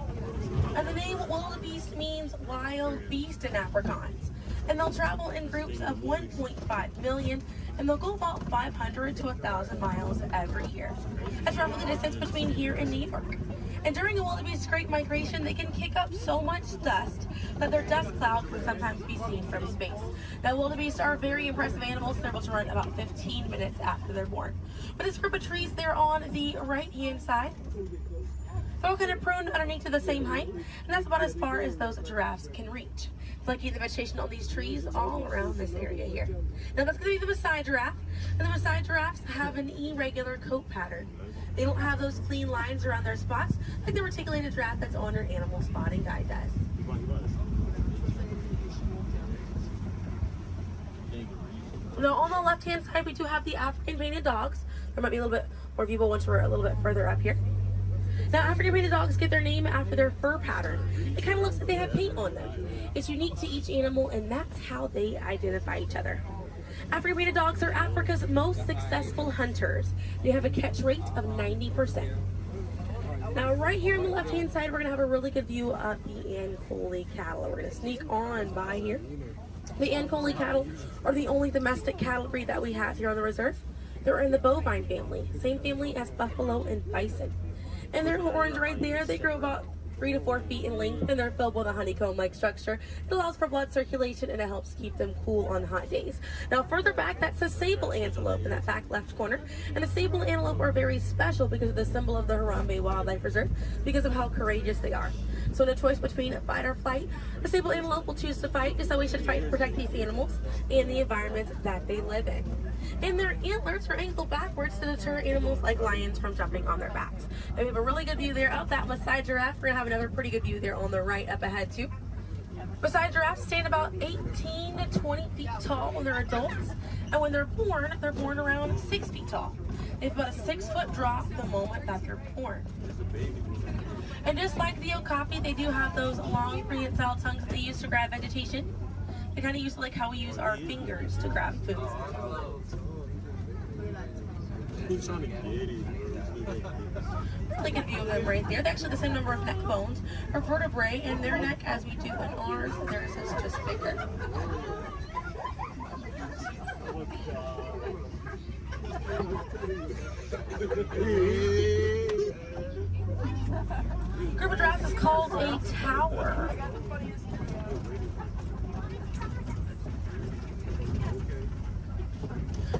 And the name wildebeest means wild beast in Afrikaans. And they'll travel in groups of 1.5 million, and they'll go about 500 to 1,000 miles every year. That's roughly the distance between here and New York. And during a wildebeest great migration, they can kick up so much dust that their dust cloud can sometimes be seen from space. Now, wildebeest are very impressive animals. They're able to run about 15 minutes after they're born. But this group of trees there on the right-hand side, they're all kind of pruned underneath to the same height, and that's about as far as those giraffes can reach. Looking at the vegetation on these trees all around this area here. Now that's going to be the Maasai giraffe, and the Maasai giraffes have an irregular coat pattern. They don't have those clean lines around their spots like the reticulated giraffe that's on your animal spotting guide does. Now on the left-hand side, we do have the African painted dogs. There might be a little bit more people once we're a little bit further up here. Now, African painted dogs get their name after their fur pattern. It kind of looks like they have paint on them. It's unique to each animal, and that's how they identify each other. African painted dogs are Africa's most successful hunters. They have a catch rate of 90%. Now, right here on the left-hand side, we're going to have a really good view of the Ankole cattle. We're going to sneak on by here. The Ankole cattle are the only domestic cattle breed that we have here on the reserve. They're in the bovine family, same family as buffalo and bison. And their horns right there, they grow about 3 to 4 feet in length, and they're filled with a honeycomb-like structure. It allows for blood circulation, and it helps keep them cool on hot days. Now, further back, that's a sable antelope in that back left corner. And the sable antelope are very special because of the symbol of the Harambe Wildlife Reserve, because of how courageous they are. So in a choice between fight or flight, the sable antelope will choose to fight, just so we should fight to protect these animals and the environment that they live in. And their antlers are angled backwards to deter animals like lions from jumping on their backs. And we have a really good view there of that Maasai giraffe. We're going to have another pretty good view there on the right up ahead too. Maasai giraffes stand about 18 to 20 feet tall when they're adults. And when they're born around 6 feet tall. They have about a 6-foot drop the moment that they're born. And just like the okapi, they do have those long prehensile tongues that they use to grab vegetation. They kind of use like how we use our fingers to grab food. Really good view of them right there. They actually have the same number of neck bones or vertebrae in their neck as we do in ours. Theirs is just bigger. Group of giraffes is called a tower.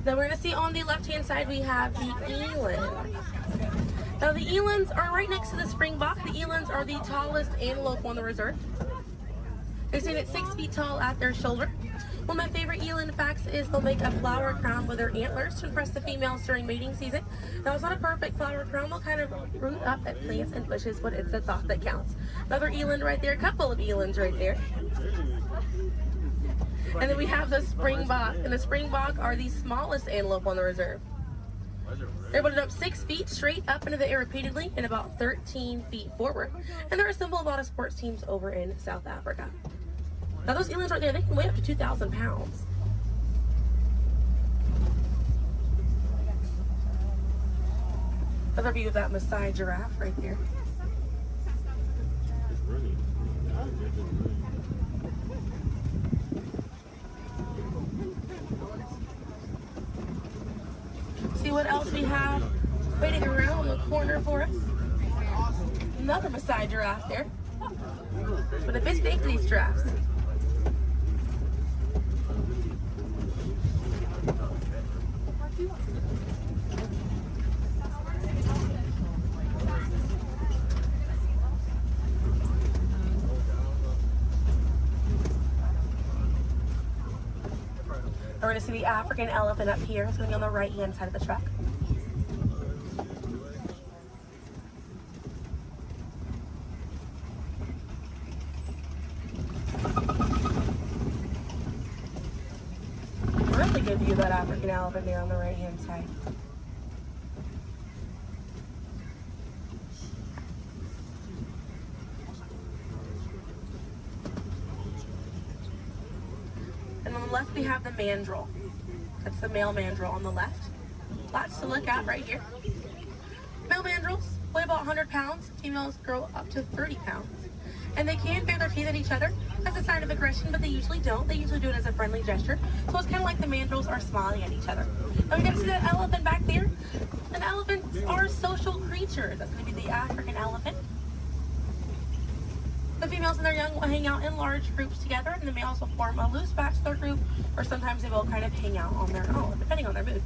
Now we're going to see on the left-hand side we have the elands. Now the elands are right next to the springbok. The elands are the tallest antelope on the reserve. They stand at 6 feet tall at their shoulder. One of my favorite eland facts is they'll make a flower crown with their antlers to impress the females during mating season. Now it's not a perfect flower crown. They'll kind of root up at plants and bushes, but it's the thought that counts. Another eland right there, a couple of elands right there. And then we have the springbok, and the springbok are the smallest antelope on the reserve. They're able to jump 6 feet straight up into the air repeatedly and about 13 feet forward. And they're a symbol of a lot of sports teams over in South Africa. Now those elands right there, they can weigh up to 2,000 pounds. Another view of that Maasai giraffe right there. See what else we have waiting around the corner for us. Another Maasai giraffe there. But a bit big for these giraffes. We're going to see the African elephant up here. It's going to be on the right-hand side of the truck. Really good view of that African elephant there on the right-hand side. And on the left we have the mandrill. That's the male mandrill on the left. Lots to look at right here. Male mandrills weigh about 100 pounds. Females grow up to 30 pounds. And they can bare their teeth at each other as a sign of aggression, but they usually don't. They usually do it as a friendly gesture. So it's kind of like the mandrills are smiling at each other. Now we got to see that elephant back there. And elephants are social creatures. That's going to be the African elephant. The females and their young will hang out in large groups together, and the males will form a loose bachelor group, or sometimes they will kind of hang out on their own, depending on their mood.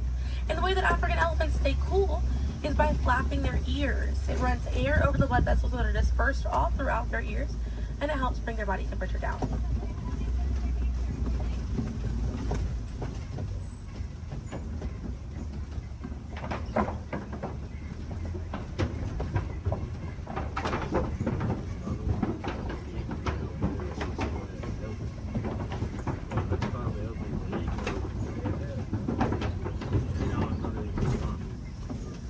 And the way that African elephants stay cool is by flapping their ears. It runs air over the blood vessels that are dispersed all throughout their ears, and it helps bring their body temperature down.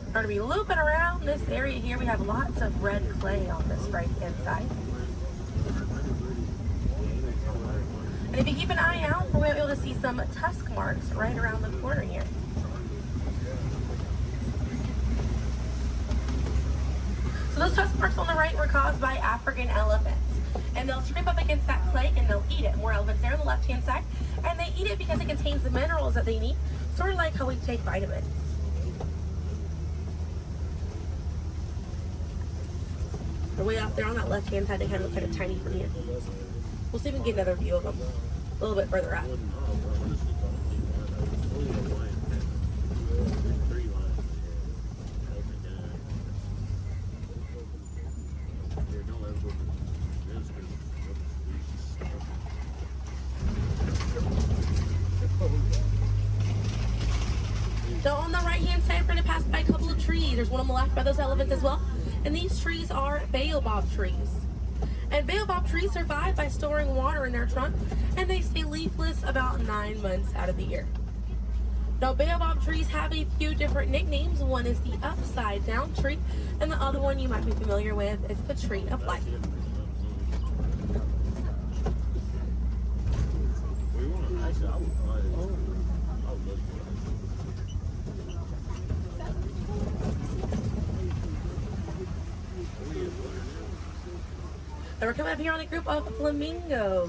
We're going to be looping around this area here. We have lots of red clay on this right hand side. And if you keep an eye out, we'll be able to see some tusk marks right around the corner here. So those tusk marks on the right were caused by African elephants. And they'll scrape up against that clay and they'll eat it. More elephants there on the left hand side. And they eat it because it contains the minerals that they need, sort of like how we take vitamins. They're way out there on that left-hand side, they kind of look kind of tiny from here. We'll see if we can get another view of them a little bit further up. So on the right-hand side, we're going to pass by a couple of trees. There's one on the left by those elephants as well. And these trees are baobab trees. And baobab trees survive by storing water in their trunk, and they stay leafless about 9 months out of the year. Now, baobab trees have a few different nicknames. One is the upside down tree, and the other one you might be familiar with is the tree of life. And we're coming up here on a group of flamingos.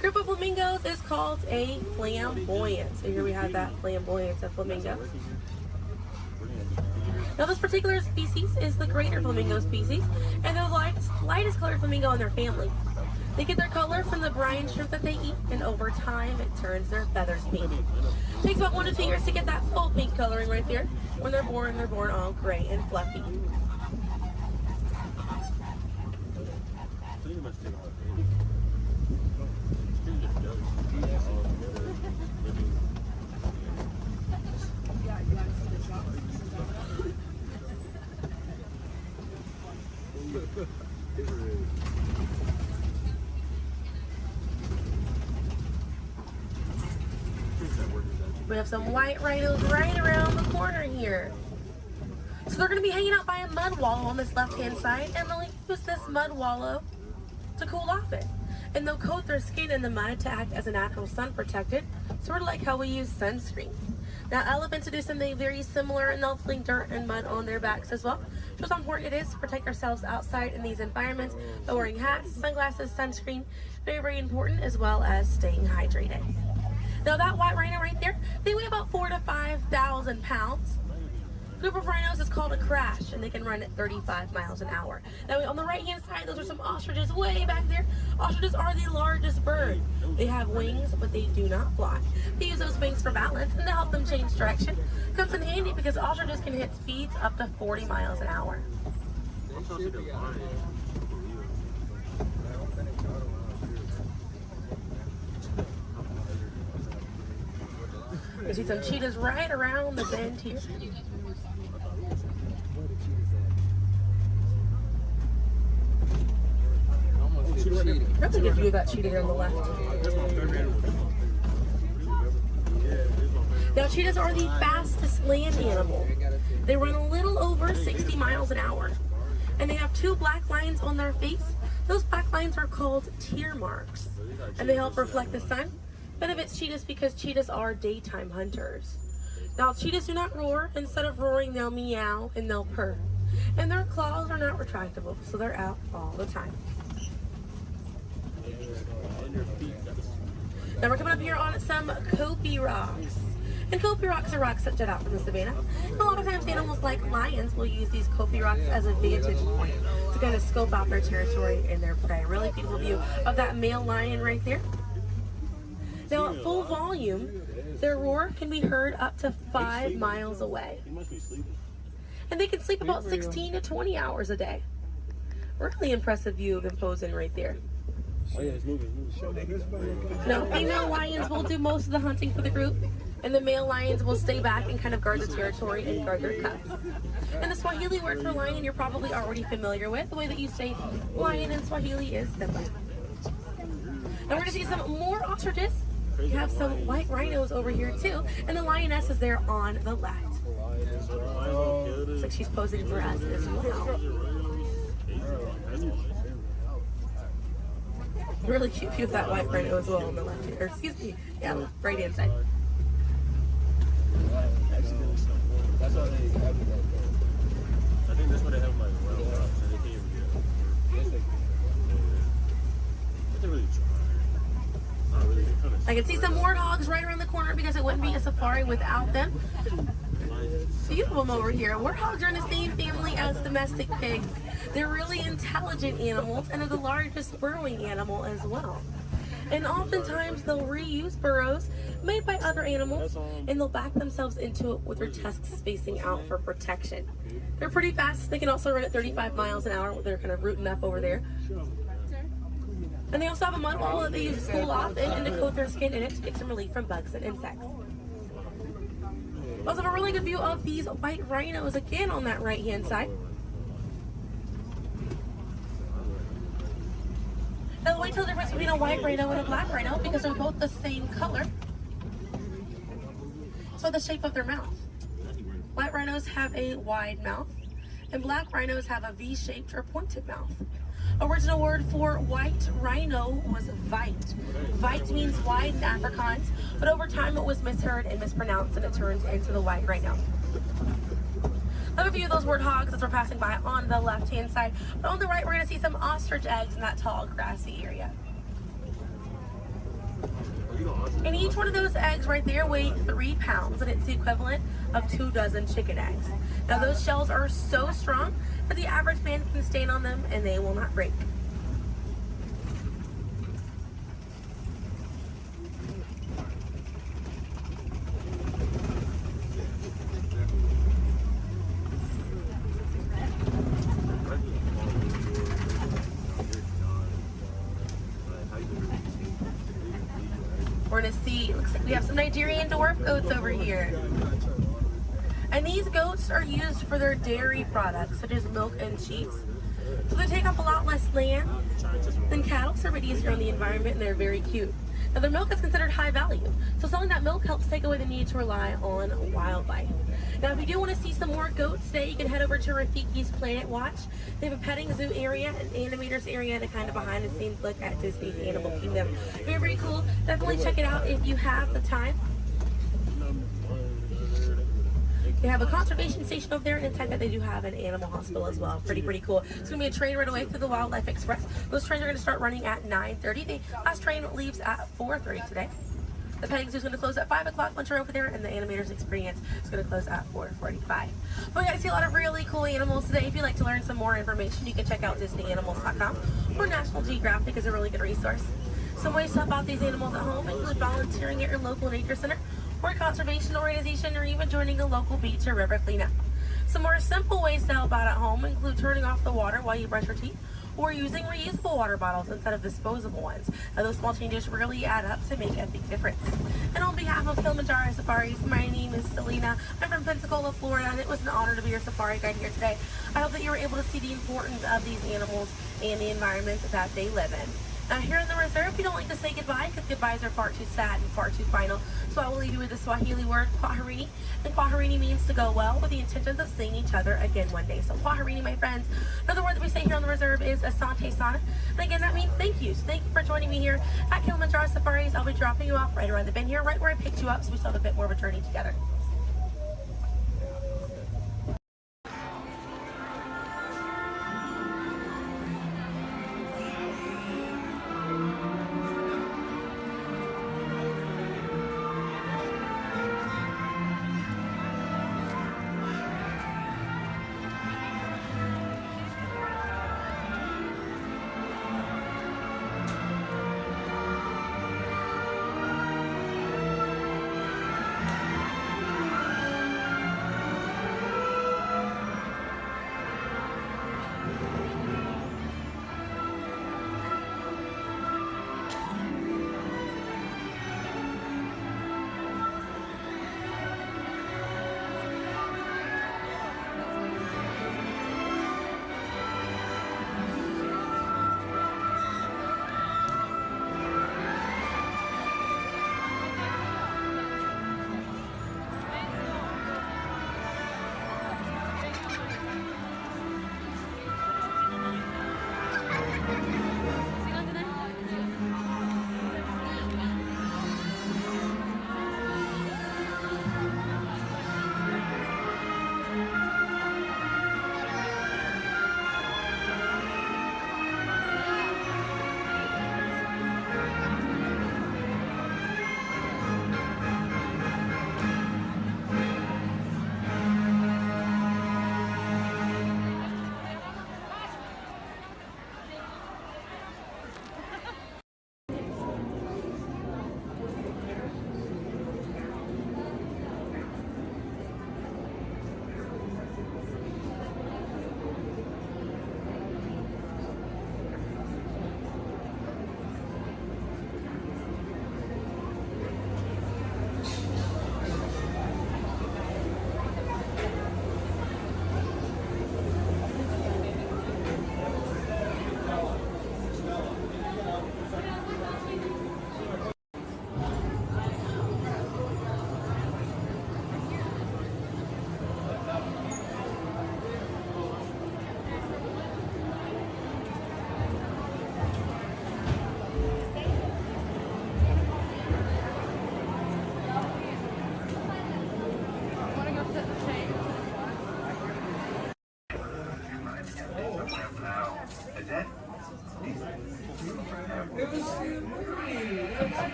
Group of flamingos is called a flamboyant. So here we have that flamboyant of flamingos. Now this particular species is the greater flamingo species, and they're the lightest colored flamingo in their family. They get their color from the brine shrimp that they eat, and over time it turns their feathers pink. It takes about 1 to 2 years to get that full pink coloring right there. When they're born all gray and fluffy. We have some white rhinos right around the corner here. So they're going to be hanging out by a mud wallow on this left-hand side, and they'll use this mud wallow to cool off it. And they'll coat their skin in the mud to act as a natural sun protectant, sort of like how we use sunscreen. Now elephants do something very similar, and they'll fling dirt and mud on their backs as well. Just how important it is to protect ourselves outside in these environments by wearing hats, sunglasses, sunscreen, very, very important, as well as staying hydrated. Now that white rhino right there, they weigh about 4,000 to 5,000 pounds. A group of rhinos is called a crash, and they can run at 35 miles an hour. Now on the right hand side, those are some ostriches way back there. Ostriches are the largest bird. They have wings, but they do not fly. They use those wings for balance and to help them change direction. Comes in handy because ostriches can hit speeds up to 40 miles an hour. You see some cheetahs right around the bend here. That's a good view of that cheetah here on the left. Now cheetahs are the fastest land animal. They run a little over 60 miles an hour. And they have 2 black lines on their face. Those black lines are called tear marks. And they help reflect the sun. Benefits cheetahs because cheetahs are daytime hunters. Now cheetahs do not roar. Instead of roaring, they'll meow and they'll purr. And their claws are not retractable, so they're out all the time. Now we're coming up here on some Kopi rocks. And Kopi rocks are rocks that jut out from the savannah. And a lot of times animals like lions will use these Kopi rocks as a vantage point to kind of scope out their territory and their prey. Really beautiful view of that male lion right there. Now at full volume, their roar can be heard up to 5 miles away. And they can sleep about 16 to 20 hours a day. Really impressive view of imposing right there. Oh yeah, it's moving. Now, female lions will do most of the hunting for the group, and the male lions will stay back and kind of guard the territory and guard their cubs. And the Swahili word for lion you're probably already familiar with. The way that you say lion in Swahili is Simba. Now we're going to see some more ostriches. We have some white rhinos over here too, and the lioness is there on the left. Looks like she's posing for us as well. Really cute view of that white rhino as well on the left here. Or excuse me, yeah, right hand side. That's how they have it. I think that's what they have like wild rocks, and they can't even get it. But they really try. Not really. I can see some warthogs right around the corner because it wouldn't be a safari without them. Few of them over here. Warthogs are in the same family as domestic pigs. They're really intelligent animals, and they're the largest burrowing animal as well. And oftentimes they'll reuse burrows made by other animals, and they'll back themselves into it with their tusks spacing out for protection. They're pretty fast. They can also run at 35 miles an hour. They're kind of rooting up over there. And they also have a mud wall that they use to cool off and to coat their skin in it to get some relief from bugs and insects. We also have a really good view of these white rhinos again on that right hand side. Now wait till the difference between a white rhino and a black rhino because they're both the same color. So the shape of their mouth. White rhinos have a wide mouth and black rhinos have a V-shaped or pointed mouth. Original word for white rhino was vite. Vite means wide in Afrikaans, but over time it was misheard and mispronounced and it turned into the white rhino. Another view of those warthogs as we're passing by on the left-hand side. But on the right, we're going to see some ostrich eggs in that tall, grassy area. And each one of those eggs right there weigh 3 pounds, and it's the equivalent of 2 dozen chicken eggs. Now those shells are so strong that the average man can stand on them and they will not break. We're going to see, looks like we have some Nigerian dwarf goats over here. And these goats are used for their dairy products, such as milk and cheese. So they take up a lot less land than cattle, so they're easier on the environment, and they're very cute. Now, their milk is considered high value, so selling that milk helps take away the need to rely on wildlife. Now, if you do want to see some more goats today, you can head over to Rafiki's Planet Watch. They have a petting zoo area, an animators area, and a kind of behind the scenes look at Disney's Animal Kingdom. Very, very cool. Definitely check it out if you have the time. They have a conservation station over there, and inside that they do have an animal hospital as well. Pretty cool. It's going to be a train right away through the Wildlife Express. Those trains are going to start running at 9:30. The last train leaves at 4:30 today. The petting zoo is going to close at 5 o'clock once you're over there, and the animators experience is going to close at 4:45. But we got to see a lot of really cool animals today. If you'd like to learn some more information, you can check out DisneyAnimals.com, or National Geographic is a really good resource. Some ways to help out these animals at home include volunteering at your local nature center, or conservation organization, or even joining a local beach or river cleanup. Some more simple ways to help out at home include turning off the water while you brush your teeth, or using reusable water bottles instead of disposable ones. Now, those small changes really add up to make a big difference. And on behalf of Kilimanjaro Safaris, my name is Selena. I'm from Pensacola, Florida, and it was an honor to be your safari guide here today. I hope that you were able to see the importance of these animals and the environment that they live in. Now, here in the reserve, we don't like to say goodbye because goodbyes are far too sad and far too final. So I will leave you with the Swahili word, kwaherini. And kwaherini means to go well, with the intentions of seeing each other again one day. So kwaherini, my friends. Another word that we say here on the reserve is asante sana. And again, that means thank you. So thank you for joining me here at Kilimanjaro Safaris. I'll be dropping you off right around the bend here, right where I picked you up, so we still have a bit more of a journey together.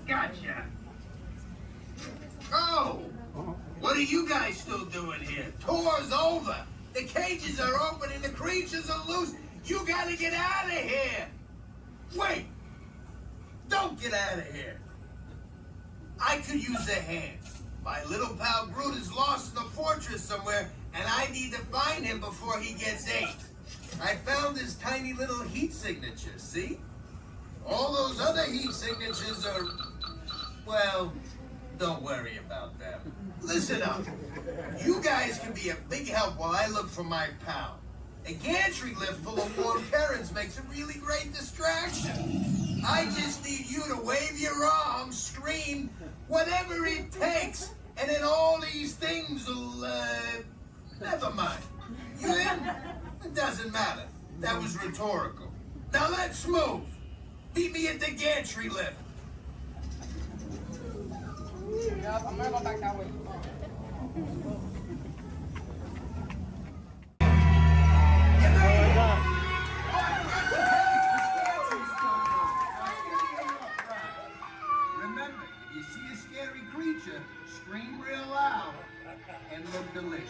Gotcha. Oh, what are you guys still doing here? Tour's over. The cages are open and the creatures are loose. You gotta get out of here. Wait. Don't get out of here. I could use a hand. My little pal Groot is lost in the fortress somewhere, and I need to find him before he gets ate. I found his tiny little heat signature, see? All those other heat signatures are, well, don't worry about them. Listen up. You guys can be a big help while I look for my pal. A gantry lift full of warm Karens makes a really great distraction. I just need you to wave your arms, scream, whatever it takes, and then all these things will, never mind. You in? It doesn't matter. That was rhetorical. Now let's move. Meet me at the gantry lift. Yep, I'm gonna go back that way. Remember, if you see a scary creature, scream real loud and look delicious.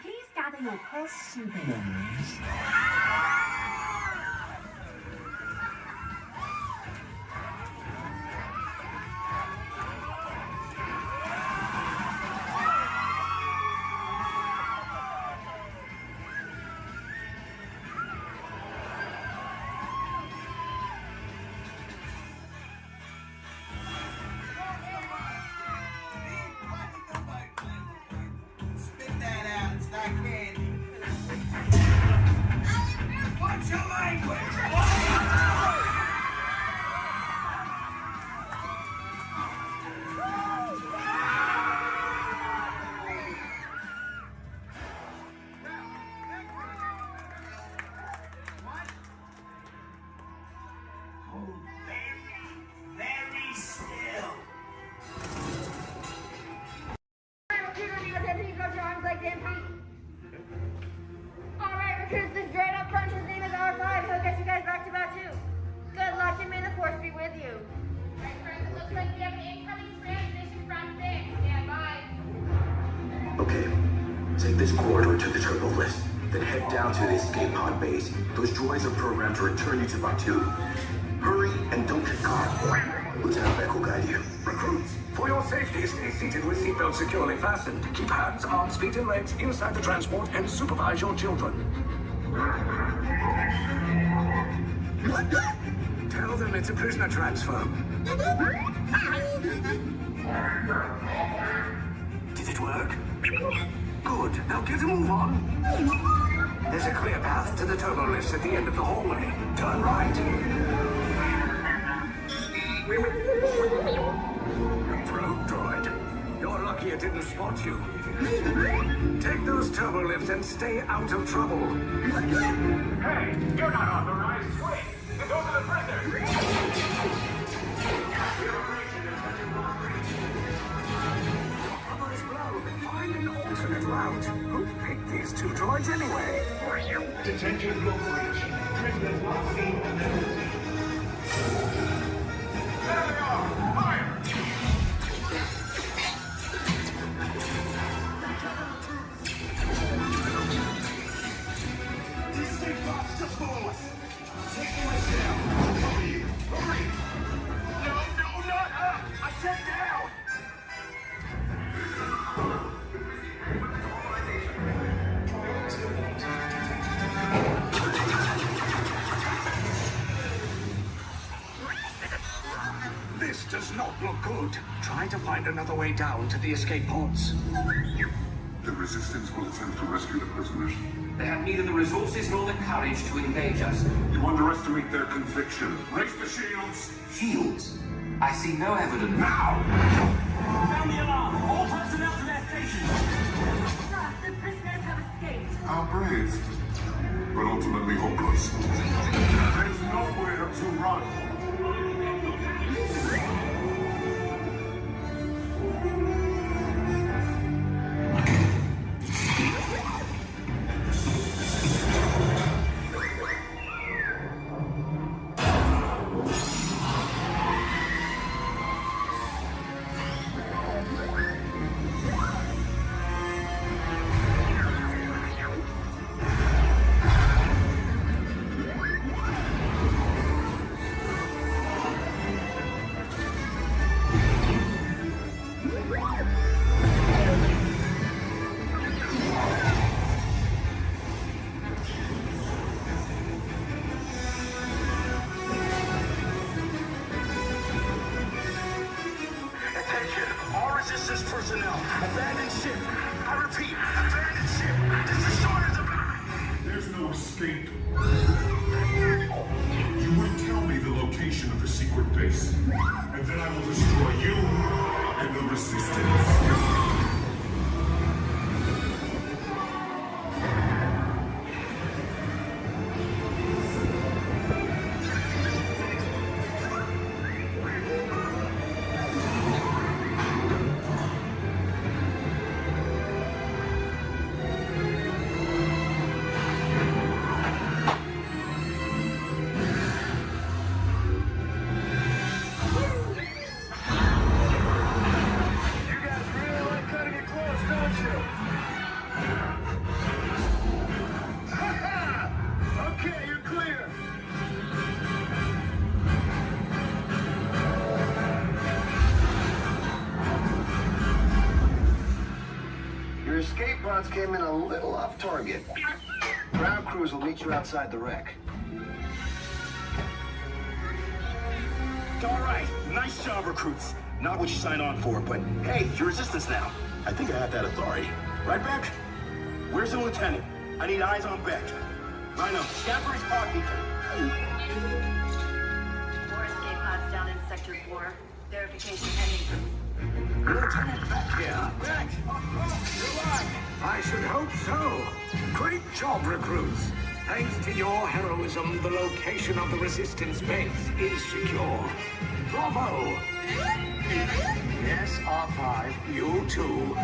Please gather your purse souvenirs. What's your language? Very still. Alright, recruits, this droid up front, his name is R5. He'll get you guys back to Batuu. Good luck and may the force be with you. Alright, friends, it looks like we have an incoming transmission from 6. Stand by. Okay, take this corridor to the turbo lift, then head down to the escape pod base. Those droids are programmed to return you to Batuu. Hurry and don't get caught. Lieutenant Beck will guide you. Recruits, for your safety, stay seated with seatbelts securely fastened. Keep hands, arms, feet, and legs inside the transport and supervise your children. Tell them it's a prisoner transfer. Did it work? Good. Now get a move on. There's a clear path to the turbo lifts at the end of the hallway. Turn right. Probe droid. You're lucky it didn't spot you. Take those turbo lifts and stay out of trouble. Hey, you're not authorized. Wait, those are the prisoners. Cover is blown. Find an alternate route. Who picked these two droids anyway? Detention location. Prisoners not seen and never seen. There they are. Fire! This does not look good. Try to find another way down to the escape pods. The resistance will attempt to rescue the prisoners. They have neither the resources nor the courage to engage us. You underestimate their conviction. Raise the shields. Shields? I see no evidence. Now! Sound the alarm! All personnel to their stations! Sir, the prisoners have escaped. How brave, but ultimately hopeless. There's nowhere to run. personnel, abandon ship. I repeat, abandon ship. This destroyer's about. There's no escape. You will tell me the location of the secret base, and then I will destroy you and the Resistance. Your escape pods came in a little off target. Ground crews will meet you outside the wreck. All right, nice job, recruits. Not what you signed on for, but hey, you're Resistance now. I think I have that authority. Right, Beck? Where's the lieutenant? I need eyes on Beck. Rhino, scan for his pod beacon. 4 escape pods down in Sector 4. Verification pending. Lieutenant Beck here. Beck! You're alive! I should hope so. Great job, recruits. Thanks to your heroism, the location of the Resistance base is secure. Bravo! Yes, R5, you too.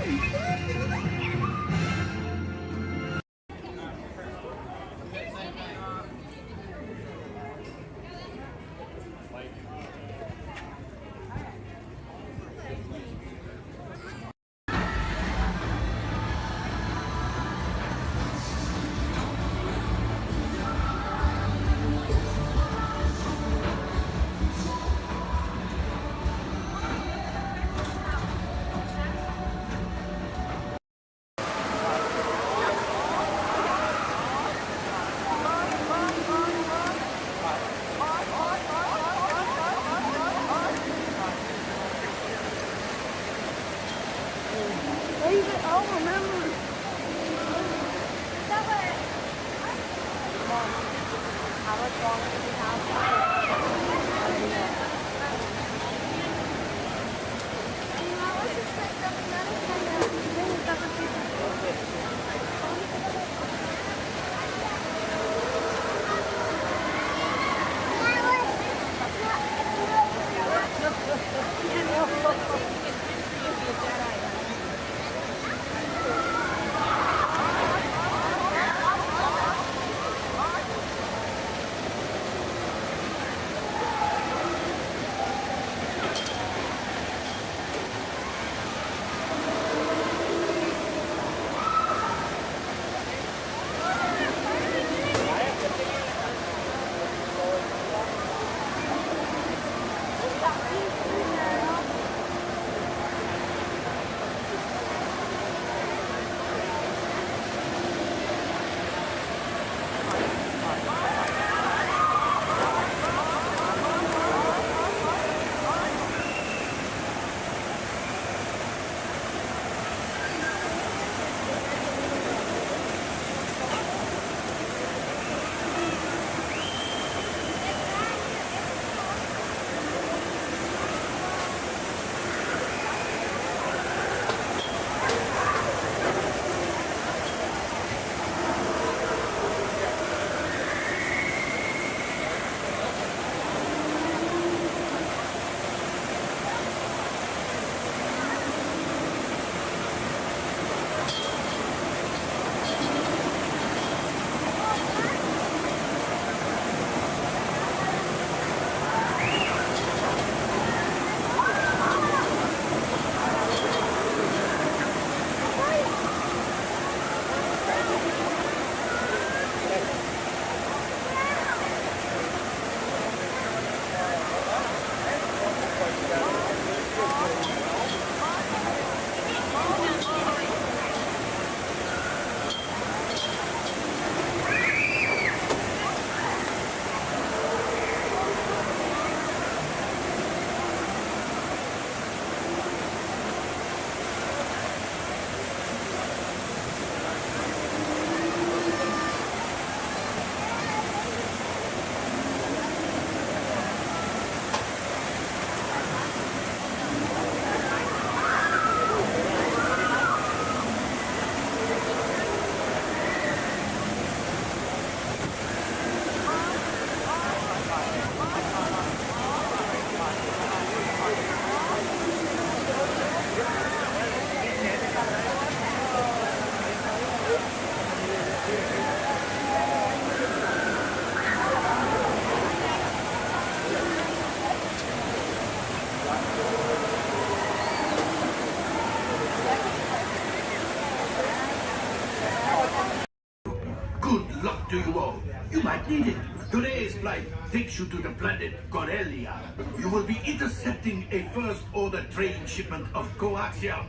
to you all. You might need it. Today's flight takes you to the planet Corellia. You will be intercepting a first-order train shipment of coaxium.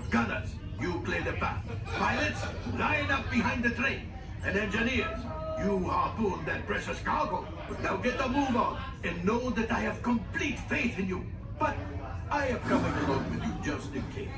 Gunners, you clear the path. Pilots, line up behind the train. And engineers, you harpoon that precious cargo. Now get a move on and know that I have complete faith in you. But I am coming along with you just in case.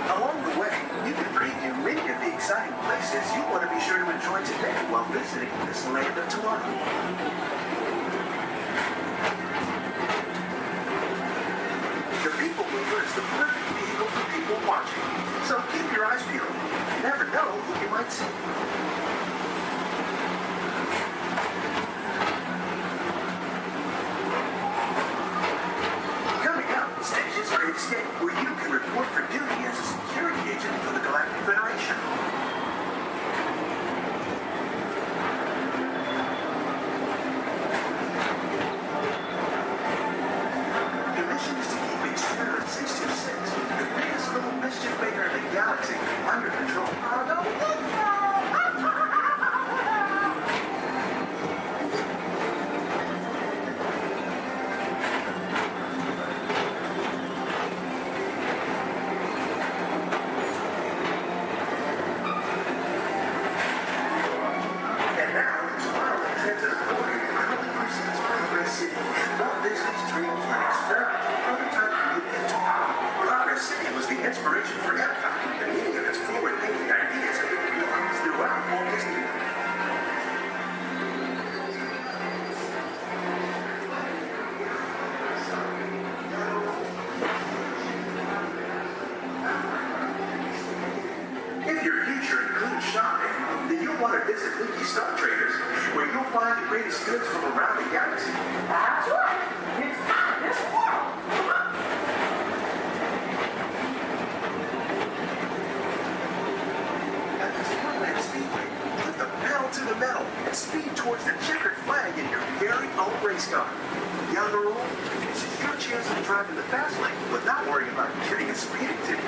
Along the way, you can preview many of the exciting places you want to be sure to enjoy today while visiting this land of tomorrow. The People Mover is the perfect vehicle for people watching, so keep your eyes peeled. You never know who you might see. Stations Great Escape, where you can report for duty as a security agent for the Galactic Federation. The mission is to keep Experiment 626, the biggest little mischief maker in the galaxy, under control. Walt Disney's dream for an experimental prototype moving into power. Progress City was the inspiration for Epcot, and many of its forward-thinking ideas have been realized throughout Walt Disney. If your future includes shopping, then you'll want to visit Mickey Star Traders, where you'll find the greatest goods from around the galaxy. That's right. It's out of this world. At the Disneyland Speedway, put the pedal to the metal and speed towards the checkered flag in your very own race car. Young or old, this is your chance to drive in the fast lane, but not worrying about getting a speeding ticket.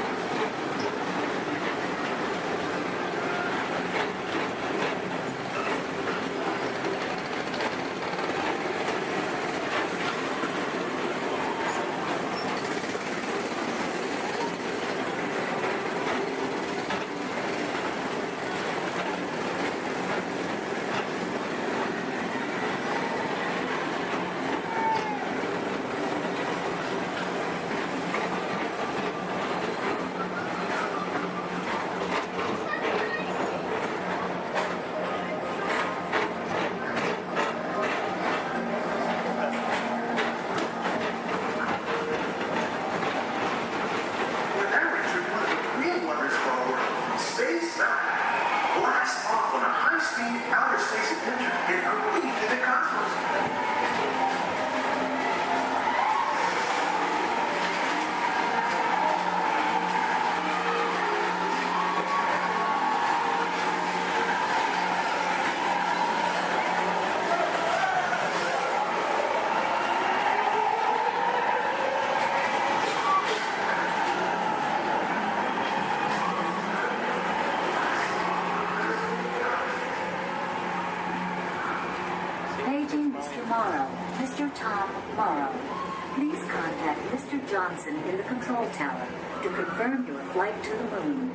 Please contact Mr. Johnson in the control tower to confirm your flight to the moon.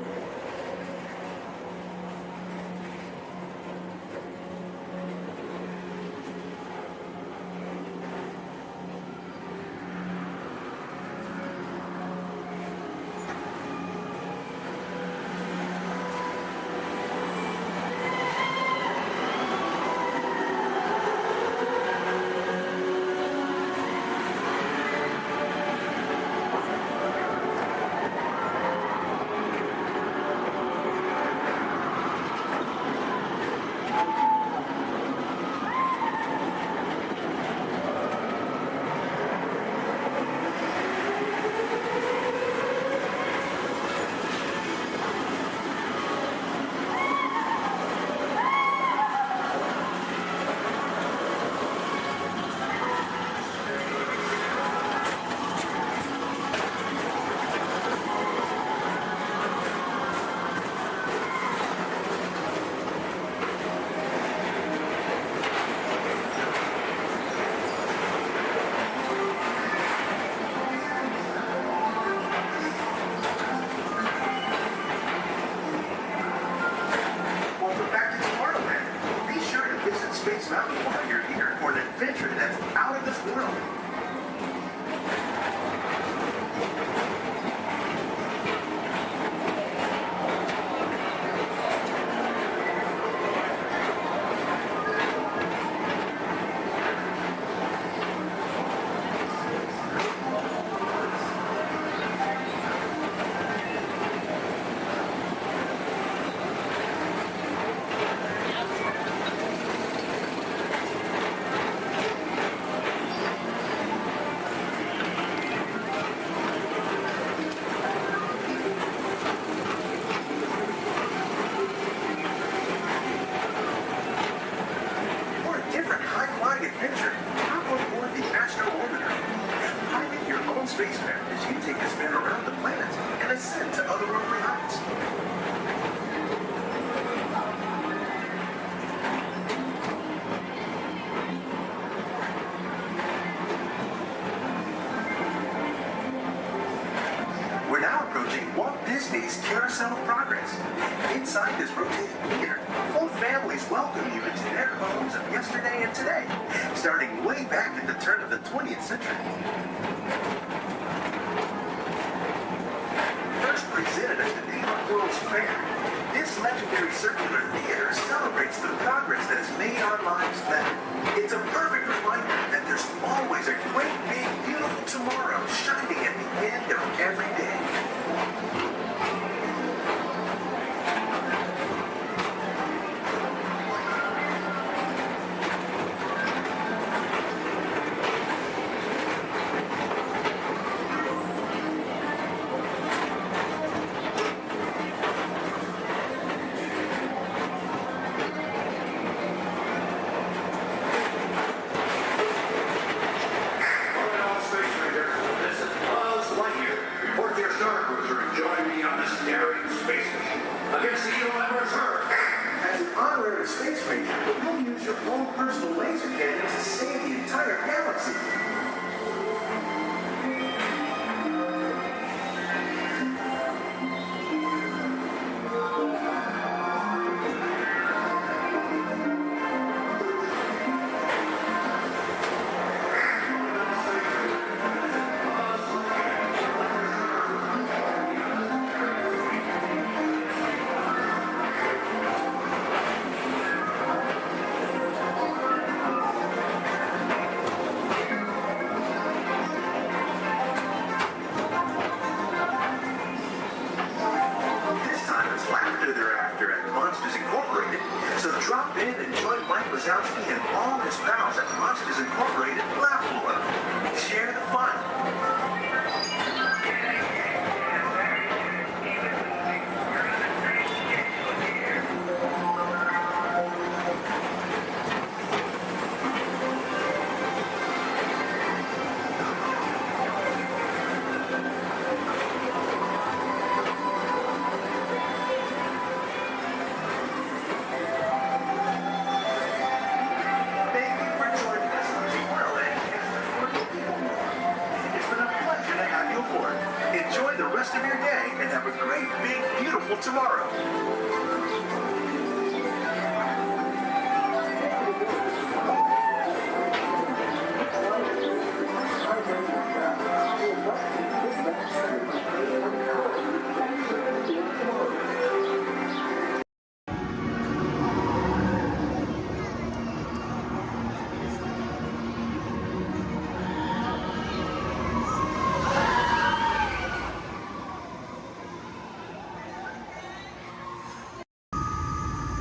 Disney's Carousel of Progress. Inside this rotating theater, whole families welcome you into their homes of yesterday and today, starting way back at the turn of the 20th century. First presented at the New York World's Fair, this legendary circular theater celebrates the progress that has made our lives better. It's a perfect reminder that there's always a great, big, beautiful tomorrow shining at the end of every day.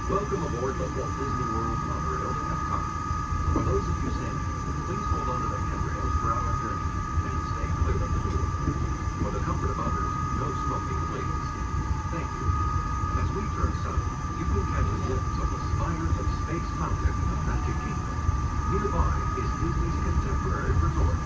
Welcome aboard the Walt Disney World monorail at Epcot. For those of you standing, please hold on to the handrails throughout our journey and stay clear of the door. For the comfort of others, no smoking, please. Thank you. As we turn south, you can catch a glimpse of the spires of Space Mountain in the Magic Kingdom. Nearby is Disney's contemporary resort.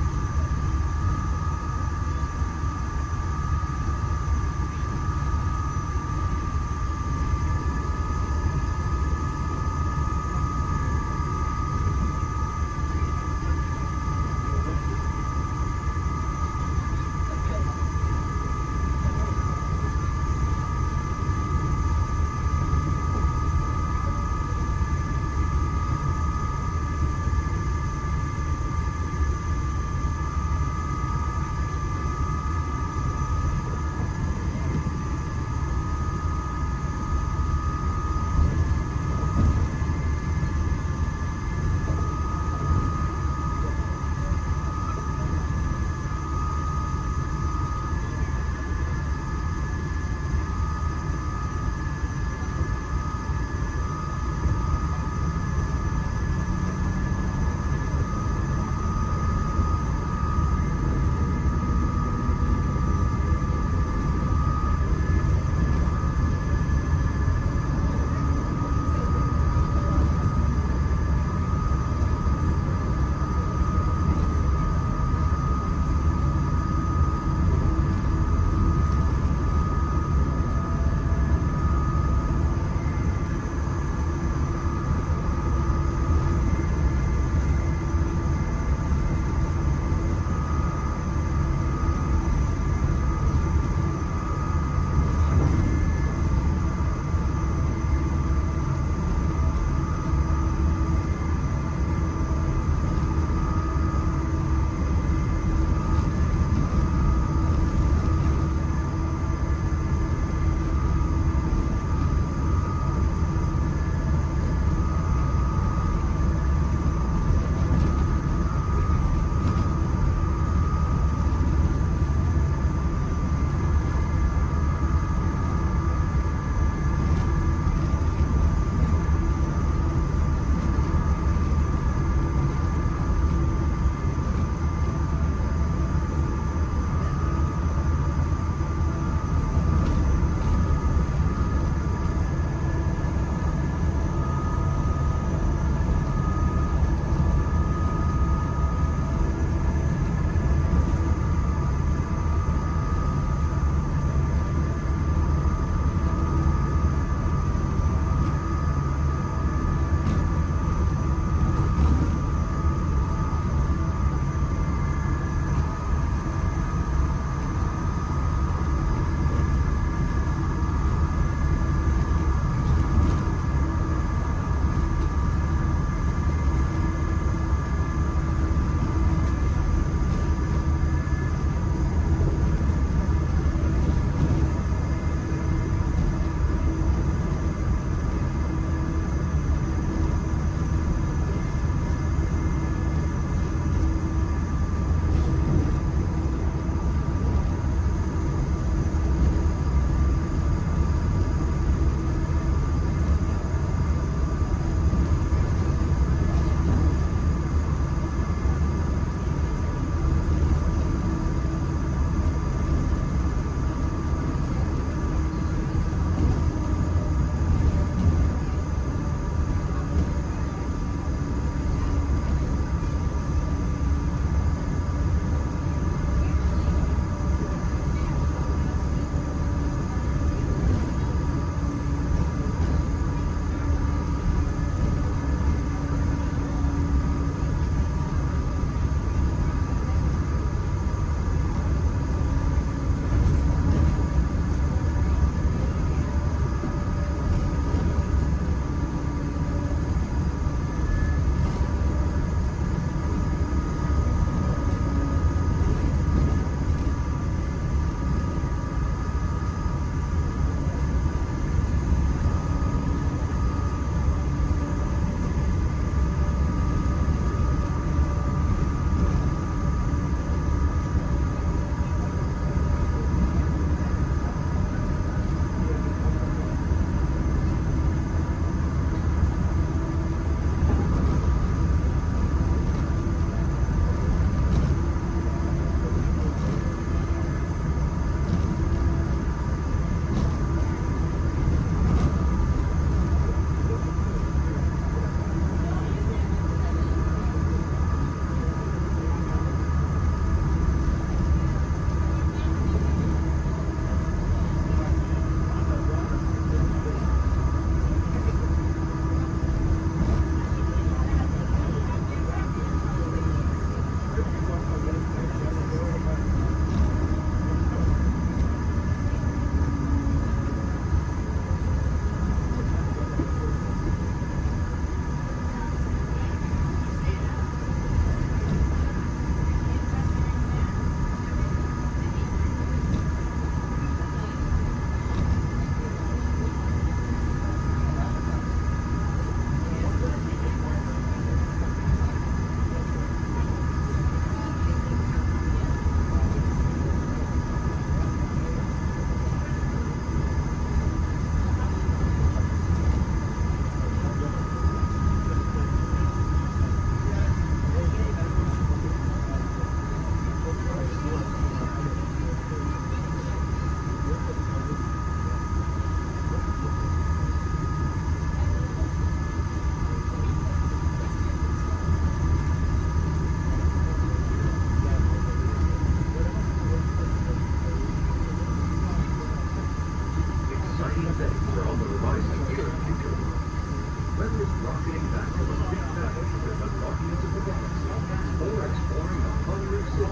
These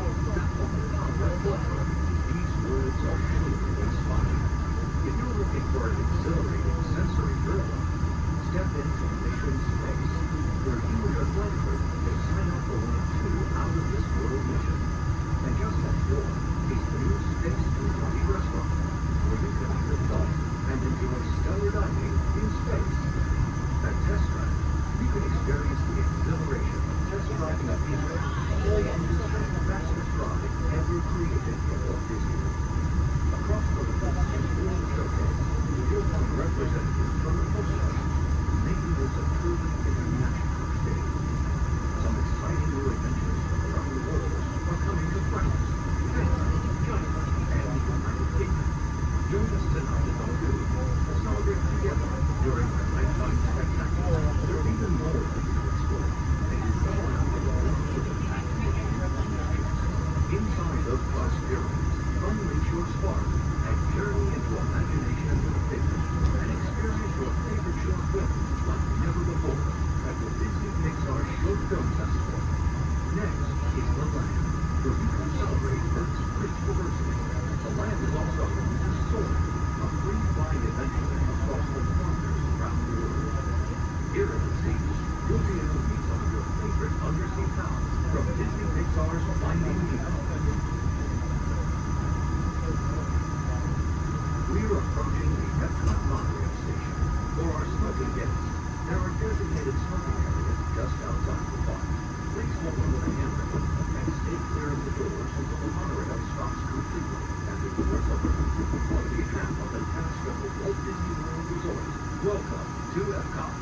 words are sure to inspire. If you're looking for an exhilarating sensory thriller, step into Mission Space, where you and your flight crew can sign up for one of 2 out-of-this-world missions. And just next door is the new Space 220 restaurant, where you can eat at night and enjoy stellar dining in space. At Test Drive, you can experience the exhilaration of test driving a vehicle all on the fastest ride ever created in Walt Disney. Across the World Showcase, you'll find representatives from the Coast, making this a truly international experience. Some exciting new adventures from around the world are coming to France, Canada, China, and the United Kingdom. Join us tonight at the Lagoon to celebrate together during the nighttime spectacular. There's even more for you to explore, and you come around the world with a package of experiences. Inside those glass pyramids, unleash your spark and journey into imagination with figures and experience your favorite short films like never before at the Disney Pixar Short Film Festival. Next is the Land, where you can celebrate Earth's graceful diversity. The Land is also home to Soar, a free flying adventure across the wonders around the world. Here at the seas, you'll be able to meet some of your favorite undersea pals from Disney Pixar's Finding Nemo. We're approaching the Epcot monorail station. For our smoking guests, there are designated smoking areas just outside the park. Please hold on to the handrail and stay clear of the doors until the monorail stops completely and the doors open. On behalf of the cast of the Walt Disney World Resort, welcome to Epcot.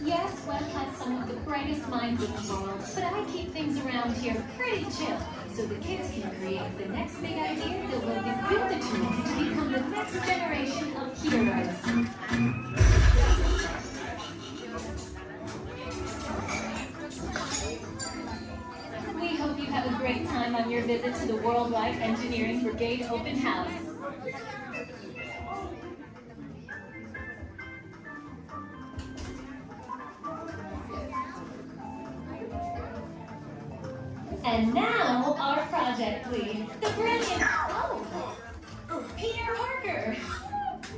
Yes, Walt has some of the brightest minds in the world, but I keep things around here pretty chill, so the kids can create the next big idea that will give you the tools to become the next generation of heroes. We hope you have a great time on your visit to the Worldwide Engineering Brigade Open House. And now, our project lead, the brilliant, Peter Parker.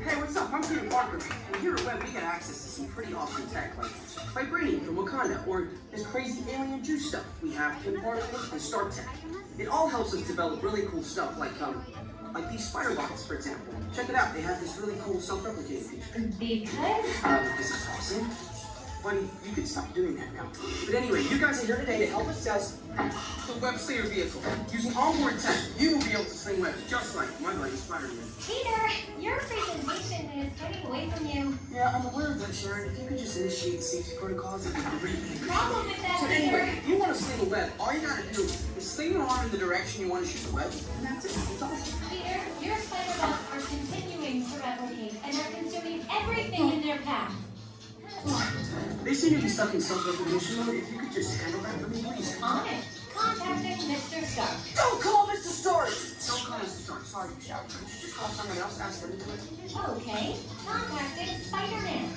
Hey, what's up? I'm Peter Parker. And here at Web, we get access to some pretty awesome tech, like vibranium from Wakanda, or this crazy alien juice stuff. We have Kim particles and Star Tech. It all helps us develop really cool stuff, like these spider bottles, for example. Check it out. They have this really cool self-replicating feature. Because? This is awesome. Buddy, you can stop doing that now. But anyway, you guys are here today to help us test the Web Slayer vehicle. Using onboard tech, you will be able to sling webs just like my buddy Spider-Man. Peter, your presentation is getting away from you. Yeah, I'm aware of that, Sharon. If you could just initiate the safety protocols, it'd be great. Problem with that, So Peter. anyway, if you want to sling a web, all you gotta do is sling your arm in the direction you want to shoot the web, and that's it. It's awesome. Peter, your spider bots are continuing to replicate and are consuming everything in their path. They They seem to be stuck in self-recognition mode. If you could just handle that for me, please. On it. Contacting Mr. Stark. Don't call Mr. Stark! Don't call Mr. Stark. Sorry, you shout. Could you just call someone else? Ask them to do it. Okay. Contacting Spider-Man.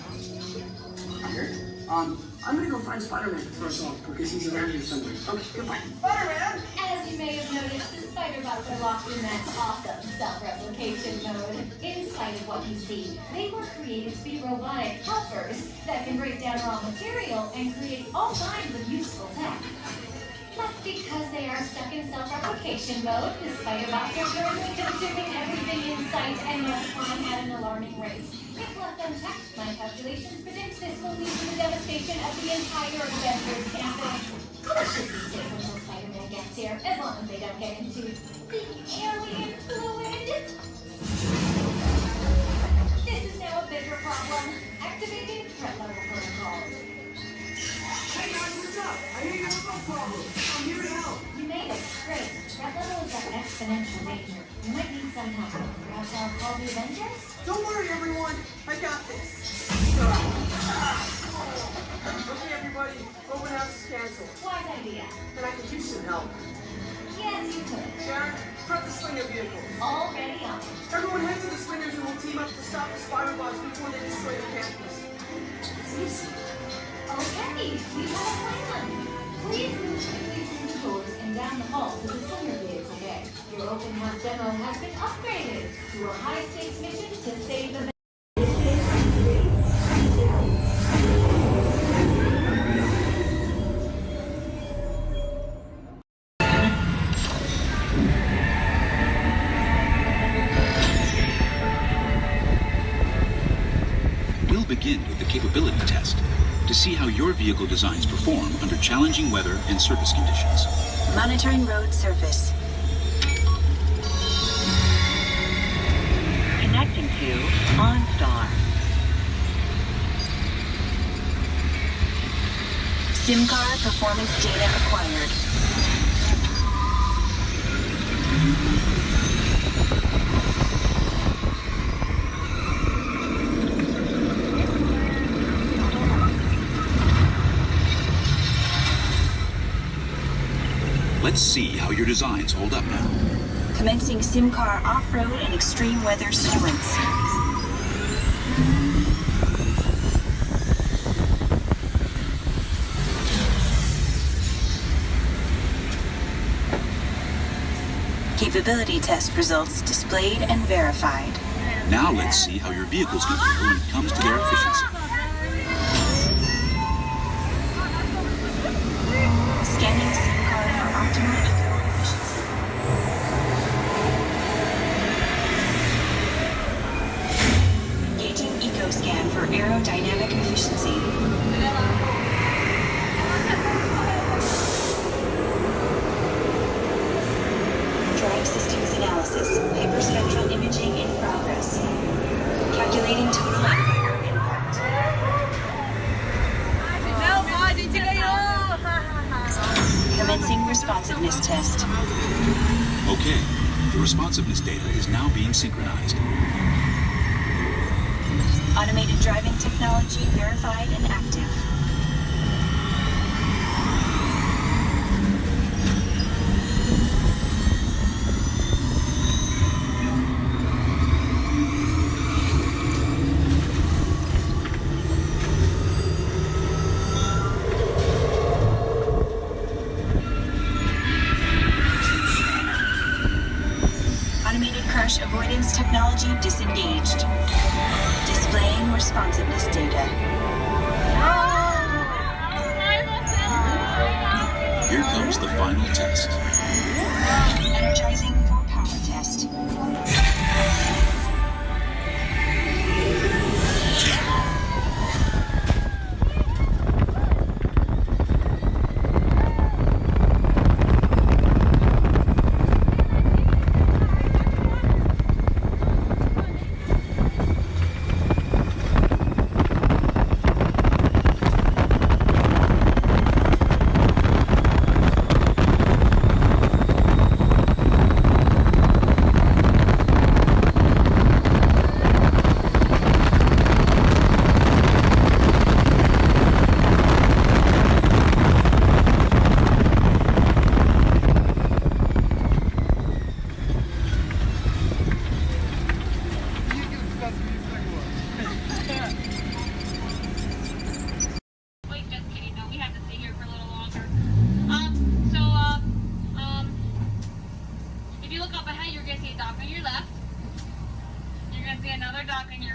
Here. I'm gonna go find Spider-Man for us all, because he's around here somewhere. Okay, goodbye. Spider-Man! As you may have noticed, the Spider-Bots are locked in that awesome self-replication mode. In spite of what you see, they were created to be robotic helpers that can break down raw material and create all kinds of useful tech. But because they are stuck in self-replication mode, the Spider-Bots are currently consuming everything in sight and multiplying at an alarming rate. If left unchecked, my calculations predict this will lead to the devastation of the entire Avengers campus. It should be safe until Spider-Man gets here, as long as they don't get into the alien fluid. This is now a bigger problem. Activating threat level protocols. Hey guys, what's up? I hear you have no problem. I'm here to help. You made it. Great. Threat level is at exponential danger. You might need some help. Perhaps I'll call the Avengers? Don't worry, everyone. I got this. Okay, everybody. Open house is canceled. Wise idea. And I could use some help. Yes, you could. Sharon, prep the Slinger vehicle. Already on. Everyone head to the Slingers and we'll team up to stop the Spider-Bots before they destroy the campus. It's easy. Okay, we have a plan. Please move quickly through the doors and down the hall to the Slinger vehicle bay. Your open house demo has been upgraded to a high-stakes mission to save the We'll begin with the capability test to see how your vehicle designs perform under challenging weather and surface conditions. Monitoring road surface. Connecting to OnStar. SIM card performance data acquired. Let's see how your designs hold up now. Commencing SIM car off-road and extreme weather sequence. Capability test results displayed and verified. Now let's see how your vehicles compare when it comes to their efficiency. Scanning SIM card for optimal eco efficiency. Gauging eco scan for aerodynamic efficiency. Drive systems analysis. Hyperspectral imaging in progress. Calculating total environment impact. Commencing responsiveness test. Okay, the responsiveness data is now being synchronized. Automated driving technology verified and active. Automated crash avoidance technology disengaged. Displaying responsiveness data. Here comes the final test. Energizing for power test.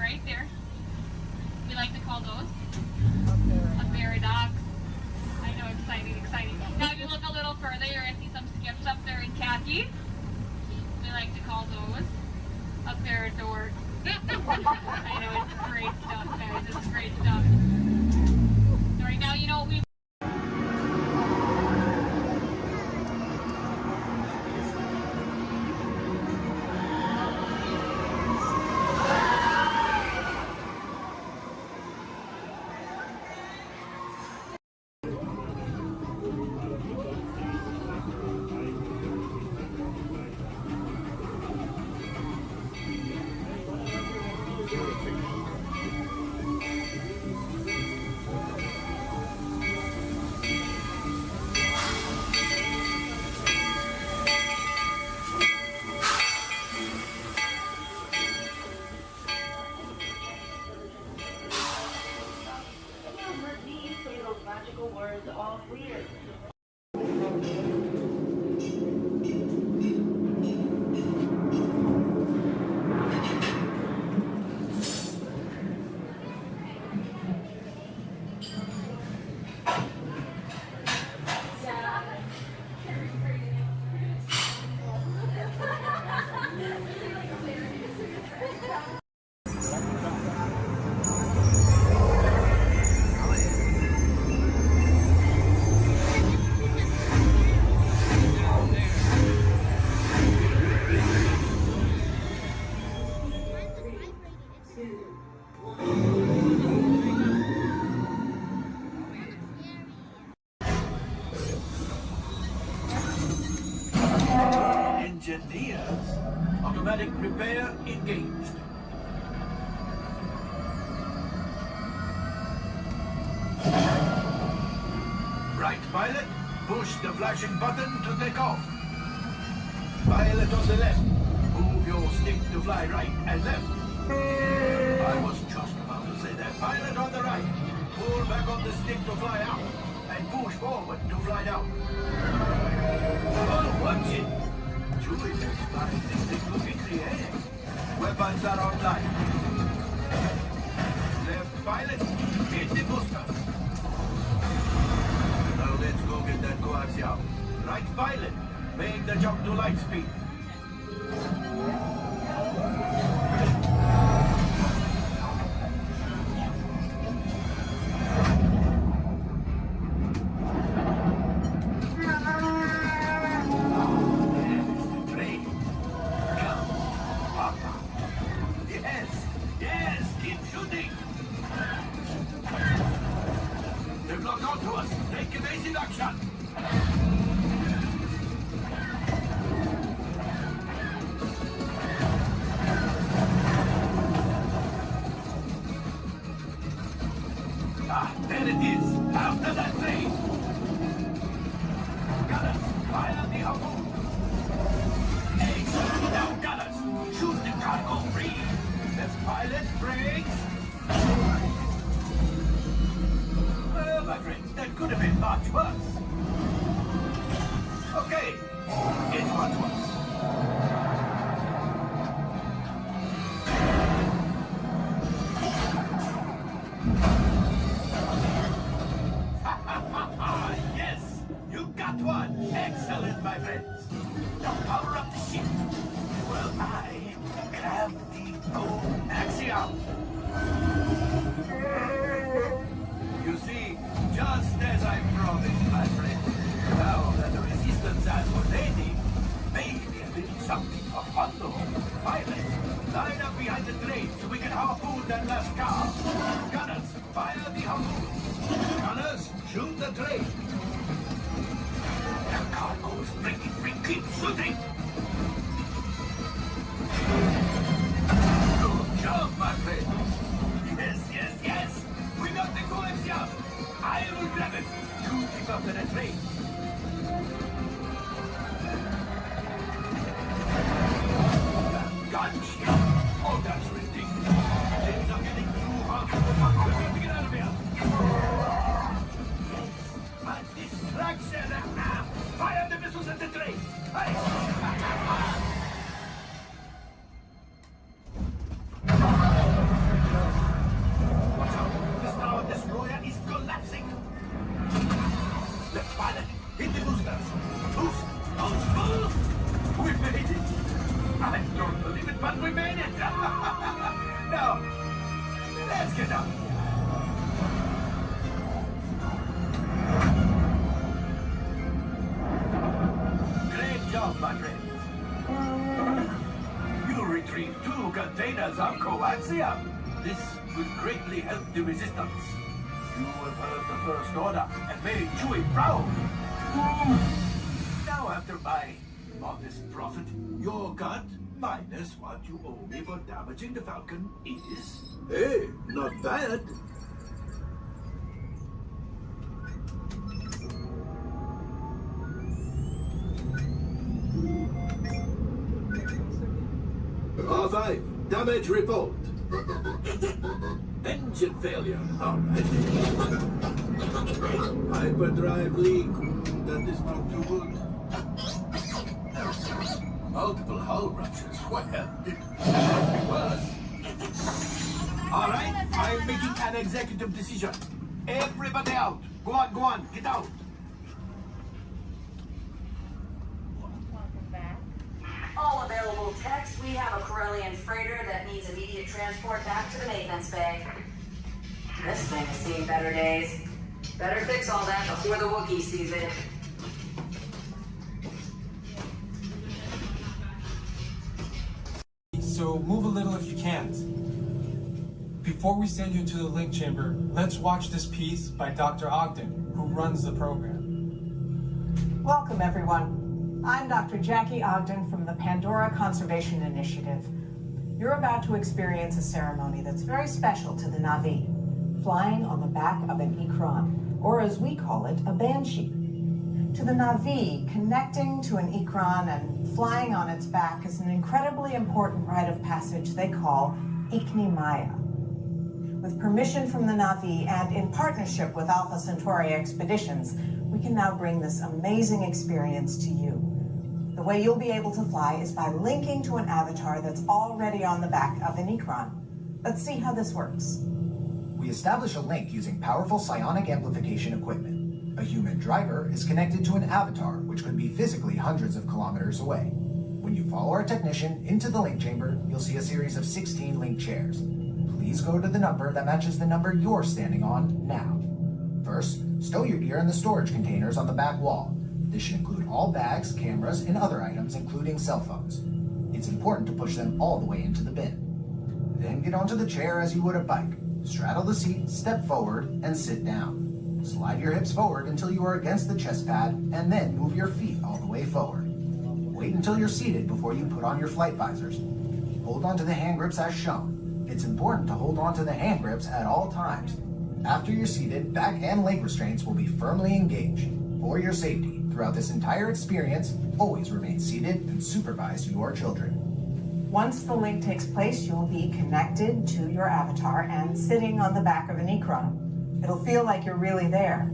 right there. We like to call those Aperidox. I know, exciting. Now if you look a little further, you're going to see some skips up there in khaki. We like to call those Aperidorks. I know, it's great stuff, guys. It's great stuff. So right now, you know what we Engineers. Automatic repair engaged. Right, pilot. Push the flashing button to take off. Pilot on the left. Move your stick to fly right and left. I was just about to say that. Pilot on the right. Pull back on the stick to fly out. And push forward to fly down. Oh, watch it. Julie is flying this thing looking in the air. Weapons are online. Left pilot, hit the booster. Now let's go get that coaxial. Right pilot, make the jump to light speed. There it is, after that train. Gunners, fire the harpoon. Excellent, now gunners, shoot the cargo free. Left pilot, brakes. Well, my friends, that could have been much worse. Okay, it's much worse. Yes, you got one. Excellent, my friends. Now power up the ship. Well, I grab the gold axiom. You see, just as I promised, my friend, now that the resistance has what they need, maybe a little something for Hondo. Pilots, line up behind the train so we can harpoon that last car. Gunners, fire the harpoon. Gunners, shoot the train. The cargo is breaking free. Keep shooting. Good job, my friends. Yes. We got the coaxium. I will grab it. You keep up to the train. Gunship. Oh, that's ridiculous. Things are getting too hot. We're going to get out of here. A distraction! Fire the missiles at the train! we made it! Now, let's get out of here. Great job, my friends. You retrieved 2 containers of coaxium. This will greatly help the resistance. You have heard the First Order and made Chewie proud. Now, after my modest profit, your cut minus what you owe me for damaging the Falcon is... Hey, not bad. R5, damage report. Engine failure. All right. Hyperdrive leak. That is not too good. Multiple hull ruptures. Well, worse. All right, I'm making an executive decision. Everybody out. Go on, get out. All available techs, we have a Corellian freighter that needs immediate transport back to the maintenance bay. This thing has seen better days. Better fix all that before the Wookiee sees it. So move a little if you can't. Before we send you into the link chamber, let's watch this piece by Dr. Ogden, who runs the program. Welcome, everyone. I'm Dr. Jackie Ogden from the Pandora Conservation Initiative. You're about to experience a ceremony that's very special to the Na'vi, flying on the back of an Ikran, or as we call it, a banshee. To the Na'vi, connecting to an Ikran and flying on its back is an incredibly important rite of passage they call Ikni Maya. With permission from the Na'vi and in partnership with Alpha Centauri Expeditions, we can now bring this amazing experience to you. The way you'll be able to fly is by linking to an avatar that's already on the back of an Ikran. Let's see how this works. We establish a link using powerful psionic amplification equipment. A human driver is connected to an avatar, which could be physically hundreds of kilometers away. When you follow our technician into the link chamber, you'll see a series of 16 link chairs. Please go to the number that matches the number you're standing on now. First, stow your gear in the storage containers on the back wall. This should include all bags, cameras, and other items, including cell phones. It's important to push them all the way into the bin. Then get onto the chair as you would a bike. Straddle the seat, step forward, and sit down. Slide your hips forward until you are against the chest pad, and then move your feet all the way forward. Wait until you're seated before you put on your flight visors. Hold on to the hand grips as shown. It's important to hold on to the hand grips at all times. After you're seated, back and leg restraints will be firmly engaged. For your safety, throughout this entire experience, always remain seated and supervise your children. Once the link takes place, you'll be connected to your avatar and sitting on the back of an Ikran. It'll feel like you're really there.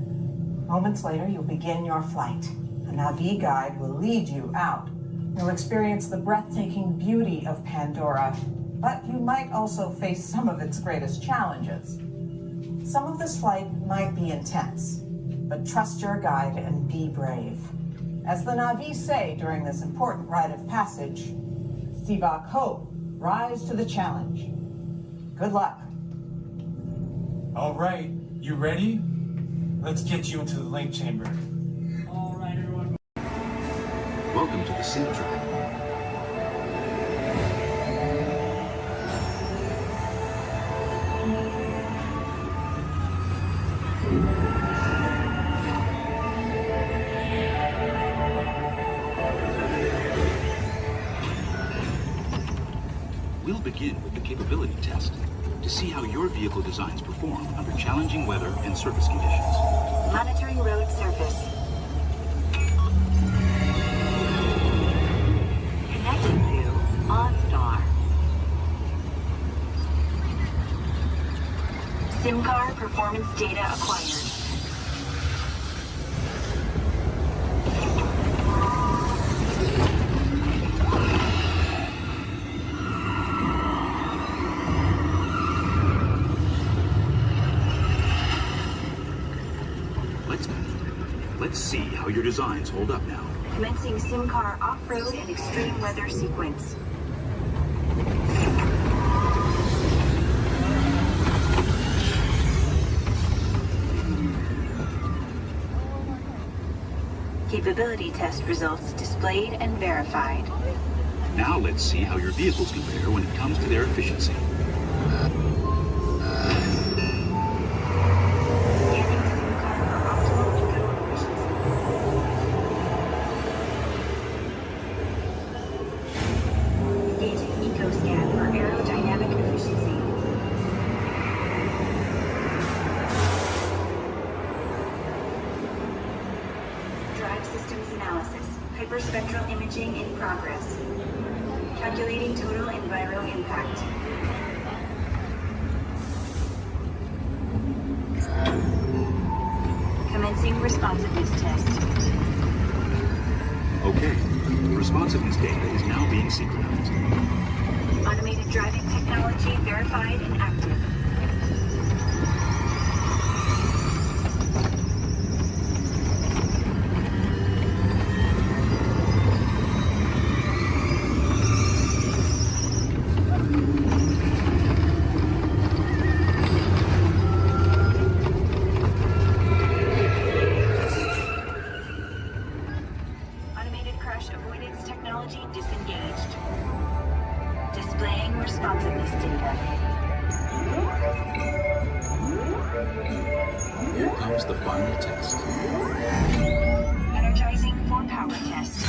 Moments later, you'll begin your flight. A Na'vi guide will lead you out. You'll experience the breathtaking beauty of Pandora, but you might also face some of its greatest challenges. Some of this flight might be intense, but trust your guide and be brave. As the Na'vi say during this important rite of passage, Sivak Ho, rise to the challenge. Good luck. All right, you ready? Let's get you into the link chamber. All right, everyone. Welcome to the sync track. We'll begin with the capability test to see how your vehicle designs perform under challenging weather and surface conditions. Monitoring road surface. Connecting to OnStar. SIM card performance data acquired. Let's see how your designs hold up now. Commencing SIM car off-road and extreme weather sequence. Capability test results displayed and verified. Now let's see how your vehicles compare when it comes to their efficiency. Hyperspectral imaging in progress. Calculating total enviro impact. Commencing responsiveness test. Okay, responsiveness data is now being synchronized. Automated driving technology verified and active. Here comes the final test. Energizing for power test.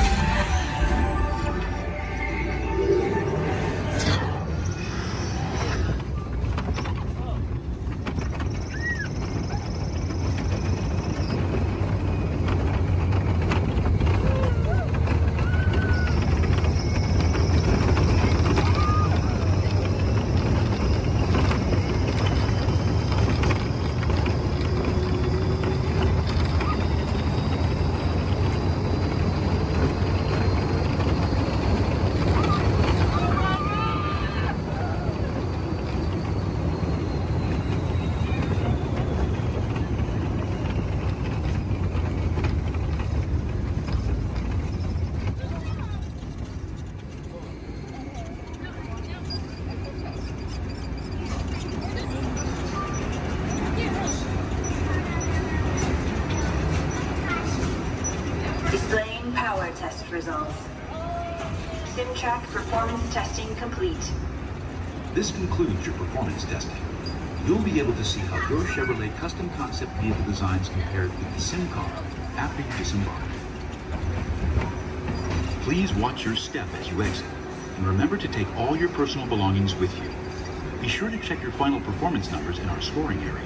Displaying power test results. SimTrack performance testing complete. This concludes your performance testing. You'll be able to see how your Chevrolet custom concept vehicle designs compare with the sim car after you disembark. Please watch your step as you exit, and remember to take all your personal belongings with you. Be sure to check your final performance numbers in our scoring area.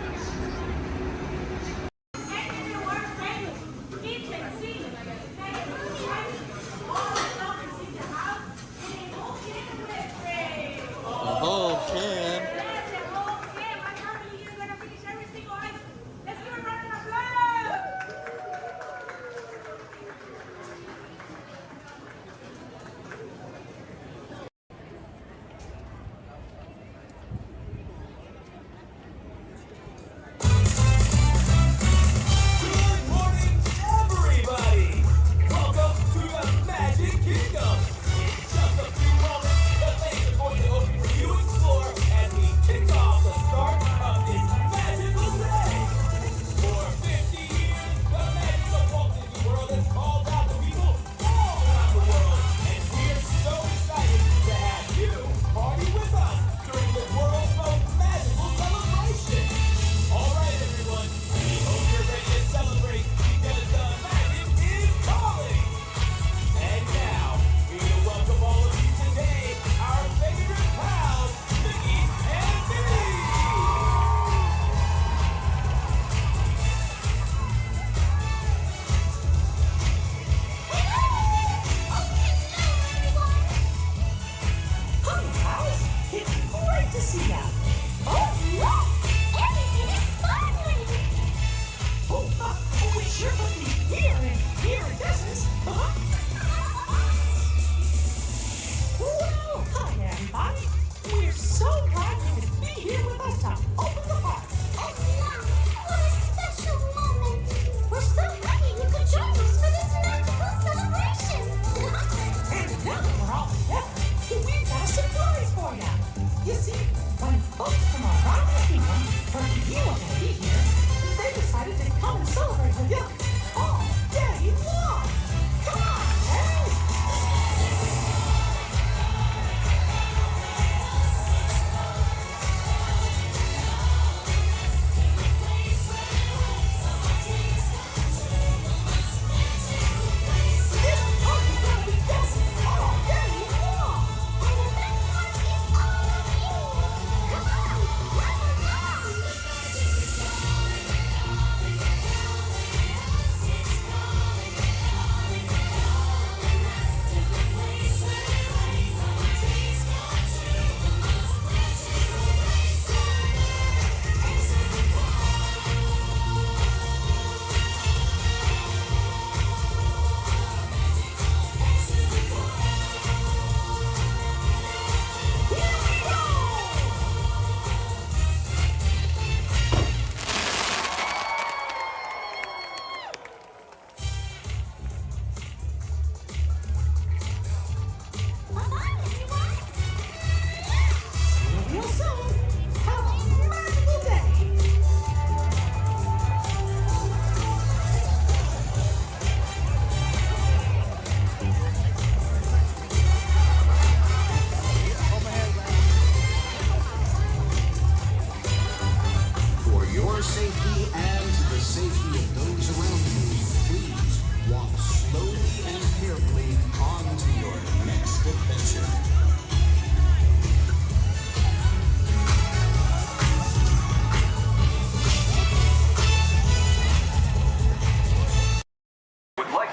Celebrate with you all day long.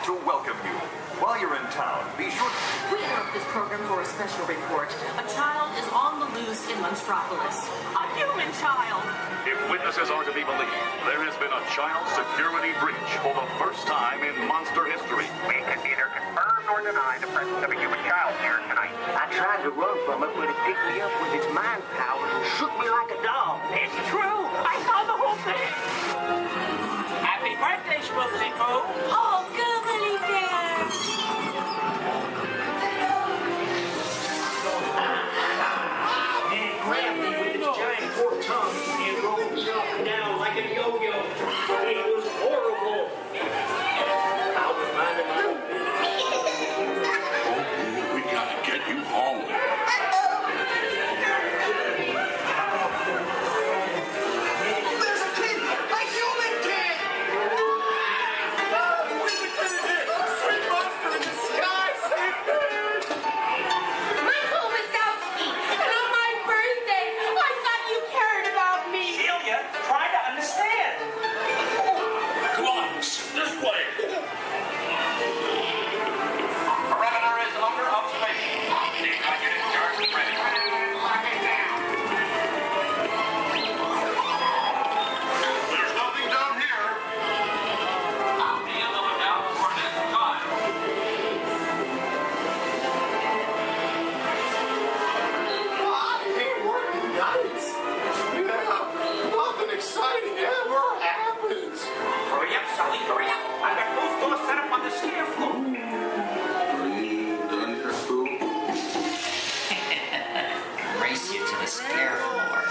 to welcome you. While you're in town, be sure to... We interrupt this program for a special report. A child is on the loose in Monstropolis. A human child! If witnesses are to be believed, there has been a child security breach for the first time in monster history. We can neither confirm nor deny the presence of a human child here tonight. I tried to run from it, but it picked me up with its mind powers and shook me like a dog. It's true! I saw the whole thing! Happy birthday, Schmoozy Poo! Oh, goodly bear! Man grabbed me with his giant forked tongue and rolled me up and down like a yo-yo. It was horrible. I was minding my own business. We gotta get you home. There's a kid! A human kid! Where's the kid here? Sweet monster in the sky! Save me! My home is Southsea, and on my birthday, I thought you cared about me. Celia, try to understand. Come on, this way! Perimeter is under observation. The executive charge is ready. Lock it down. There's nothing down here. Be on the lookout for this child. I hate working nights. Yeah, nothing exciting ever happens. Hurry up, Sully, hurry up. I've got both doors set up on the stair floor. Are you done here, Boo? Race you to the stair floor.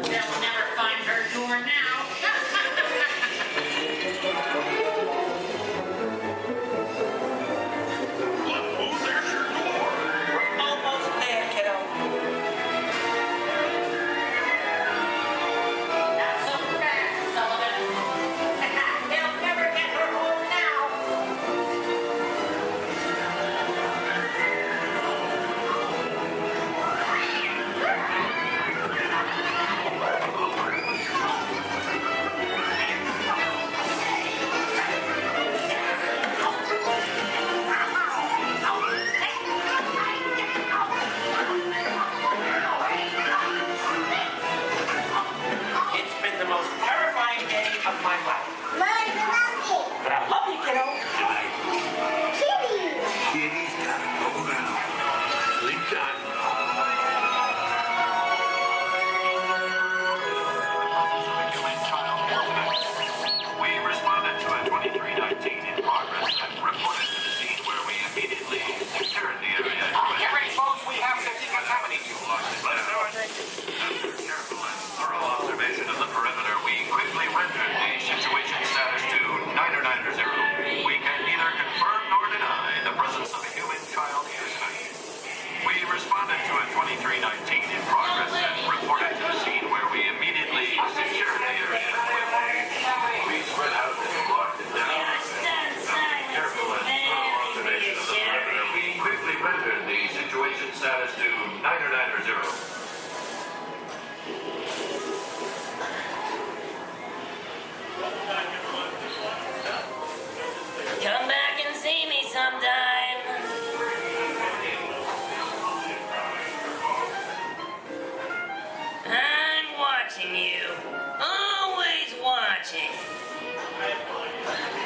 They'll never find her door now. Oh, there's your door. We're almost there, kiddo. Not so fast, Sullivan. They'll never get her home now. It's been the most terrifying day of my life. But I love you, kiddo. Kitty's gotta go now. Sleep time. We responded to a 2319 in progress and reported to the scene where we immediately secured the area. Get ready, folks. We have to decontaminate you. After careful and thorough observation of the perimeter, we quickly rendered the situation status to 990. We can neither confirm nor deny the presence of a human child here tonight. We responded to a 2319 in progress and reported to the scene where we immediately secured the area. We spread out and locked it down. After careful and thorough observation of the perimeter, we quickly rendered the situation status to 990. Come back and see me sometime. I'm watching you. Always watching.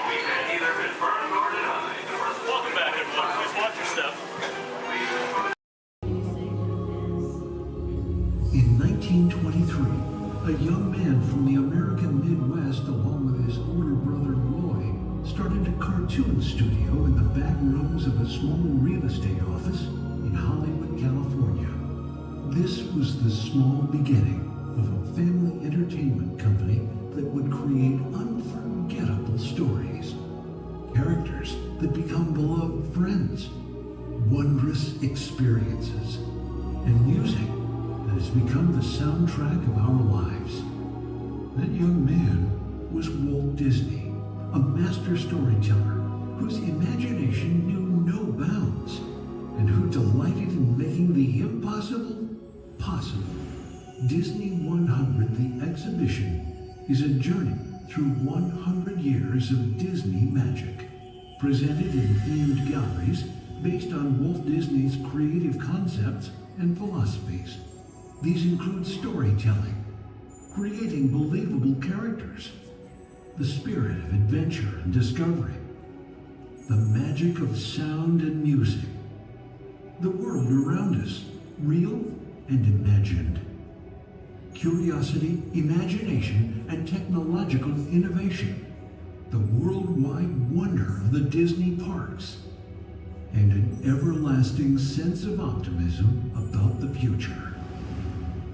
We can neither confirm nor deny the presence. Welcome back, everyone. Please watch your step. In 1923, a young man from the American Midwest, along with his older brother Roy, started a cartoon studio in the back rooms of a small real estate office in Hollywood, California. This was the small beginning of a family entertainment company that would create unforgettable stories, characters that become beloved friends, wondrous experiences, and music that has become the soundtrack of our lives. That young man was Walt Disney, a master storyteller whose imagination knew no bounds and who possible. Disney 100, the exhibition, is a journey through 100 years of Disney magic, presented in themed galleries based on Walt Disney's creative concepts and philosophies. These include storytelling, creating believable characters, the spirit of adventure and discovery, the magic of sound and music, the world around us, real and imagined, curiosity, imagination, and technological innovation, the worldwide wonder of the Disney parks, and an everlasting sense of optimism about the future.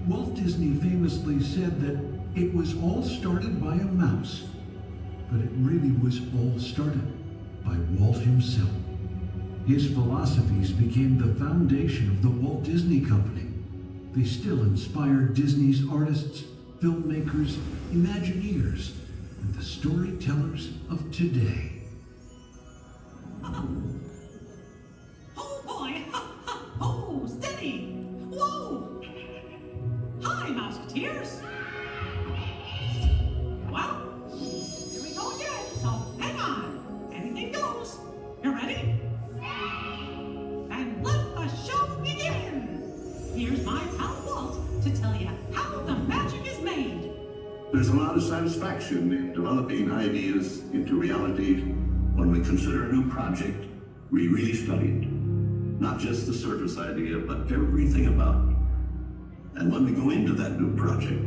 Walt Disney famously said that it was all started by a mouse, but it really was all started by Walt himself. His philosophies became the foundation of the Walt Disney Company. They still inspire Disney's artists, filmmakers, Imagineers, and the storytellers of today. Oh boy! Oh, steady! Whoa! Hi, Mouseketeers! Well, here we go again, so hang on. Anything goes. You ready? And let the show begin! Here's my pal Walt to tell you how the magic is made. There's a lot of satisfaction in developing ideas into reality when we consider a new project we really studied. Not just the surface idea, but everything about it. And when we go into that new project,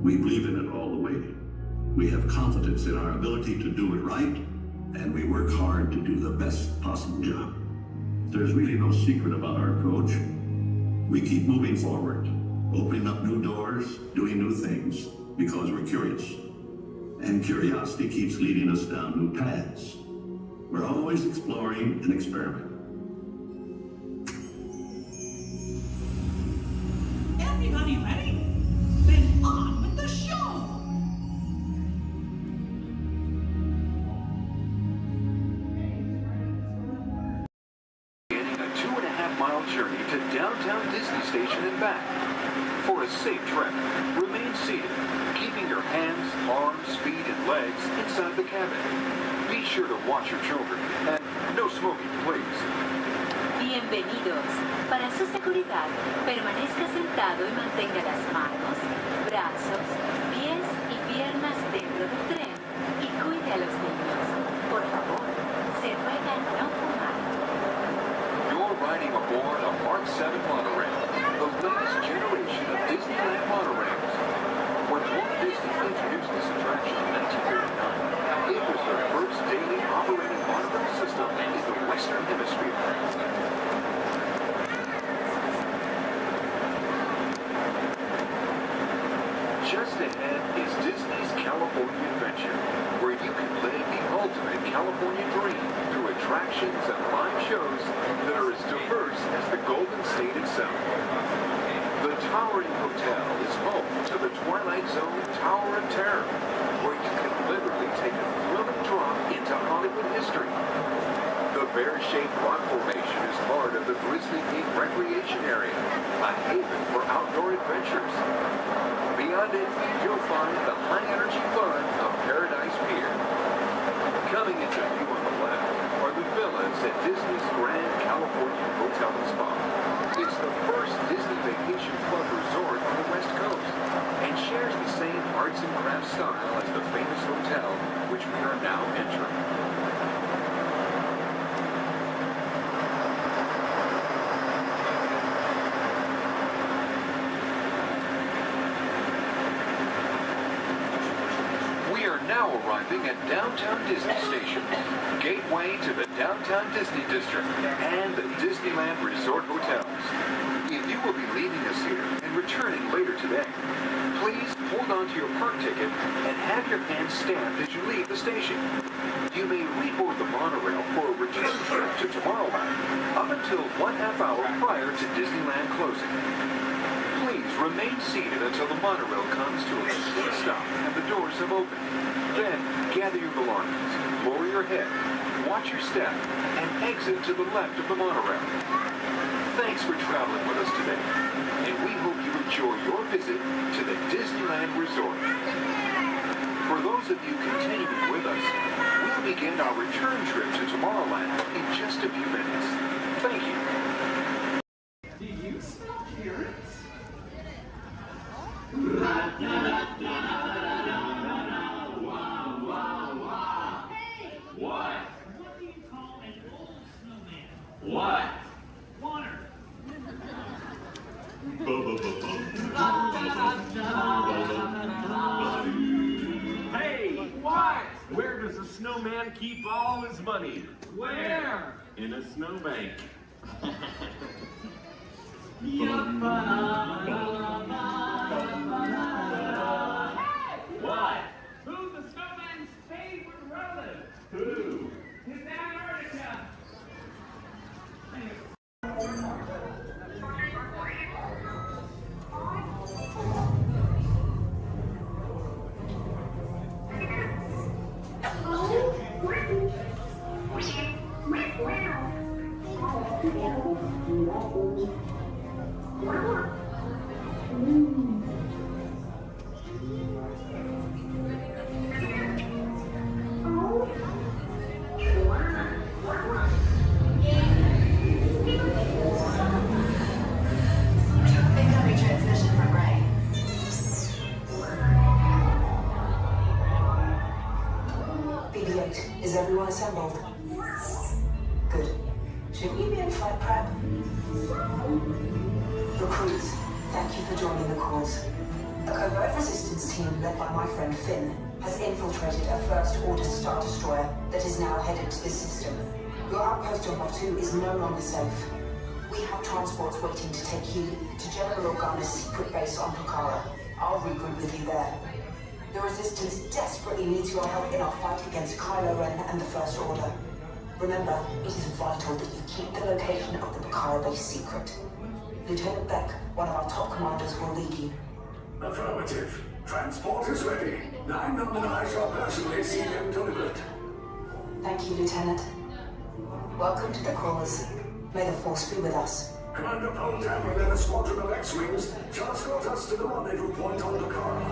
we believe in it all the way. We have confidence in our ability to do it right, and we work hard to do the best possible job. There's really no secret about our approach. We keep moving forward, opening up new doors, doing new things, because we're curious. And curiosity keeps leading us down new paths. We're always exploring and experimenting. Everybody ready? Then on with the show! Beginning a 2.5-mile journey to downtown Disney Station and back. For a safe trek, remain seated, keeping your hands, arms, feet, and legs inside the cabin. Be sure to watch your children, and no smoking, please. Bienvenidos. Para su seguridad, permanezca sentado y mantenga las manos, brazos, pies y piernas dentro del tren y cuide a los niños. Por favor, se ruega no fumar. You're riding aboard a Mark 7 monorail, the latest generation of Disneyland monorails. When Walt Disney introduced this attraction in 1939, it was the first daily operating monorail system in the Western Hemisphere. Just ahead is Disney's California Adventure, where you can live the ultimate California dream through attractions and live shows that are as diverse as the Golden State itself. The Towering Hotel is home to the Twilight Zone Tower of Terror, where you can literally take a thrilling drop into Hollywood history. The bear-shaped rock formation is part of the Grizzly Peak Recreation Area, a haven for outdoor adventures. Beyond it, you'll find the high-energy fun of Paradise Pier. Coming into view on the left are the villas at Disney's Grand California Hotel and Spa. It's the first Disney Vacation Club resort on the West Coast and shares the same arts and crafts style as the famous hotel, which we are now entering. Now arriving at Downtown Disney Station, gateway to the Downtown Disney District and the Disneyland Resort Hotels. If you will be leaving us here and returning later today, please hold on to your park ticket and have your hand stamped as you leave the station. You may reboard the monorail for a return trip to Tomorrowland up until 1/2 hour prior to Disneyland closing. Please remain seated until the monorail comes to a complete stop and the doors have opened. Then, gather your belongings, lower your head, watch your step and exit to the left of the monorail. Thanks for traveling with us today, and we hope you enjoy your visit to the Disneyland Resort. For those of you continuing with us, we'll begin our return trip to Tomorrowland in just a few minutes. Thank you. Do you smell carrots? Hey! What? What do you call an old snowman? What? Water. Hey, what? Where does a snowman keep all his money? Where? In a snowbank. What? Who's the snowman's favorite relative? Who? His Antarctica. Incoming transmission from Ray. BB-8, is everyone assembled? Good. Should we be in flight prep? Recruits, thank you for joining the cause. A covert resistance team led by my friend Finn has infiltrated a First Order Star Destroyer that is now headed to this system. Your outpost on Batu is no longer safe. We have transports waiting to take you to General Organa's secret base on Pucara. I'll regroup with you there. The Resistance desperately needs your help in our fight against Kylo Ren and the First Order. Remember, it is vital that you keep the location of the Pucara base secret. Lieutenant Beck, one of our top commanders, will lead you. Affirmative. Transport is ready. 9 and I shall personally see them delivered. Thank you, Lieutenant. Welcome to the cause. May the Force be with us. Commander Poltam led a squadron of X-Wings to escort us to the rendezvous point on Pucara.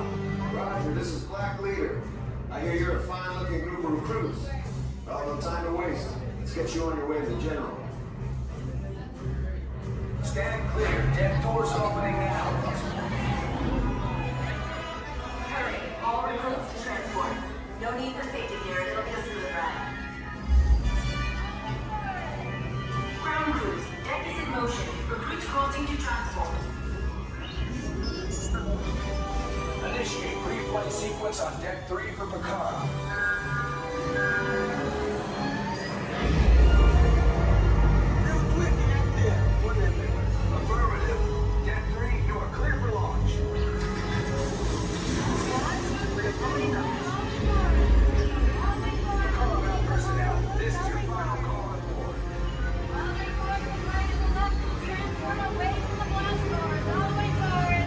Roger, this is Black Leader. I hear you're a fine-looking group of recruits. Well, no time to waste. Let's get you on your way to the General. Stand clear. Deck doors opening now. Hurry, all recruits to transport. No need for safety gear, it'll be a smooth ride. Ground crews, deck is in motion. Recruits crossing to transport. Initiate pre-flight sequence on Deck 3 for Pucara. Affirmative. Deck 3, you are clear for launch. Pucara personnel, this is your final call on board. Transform away from the blast doors. All the way forward.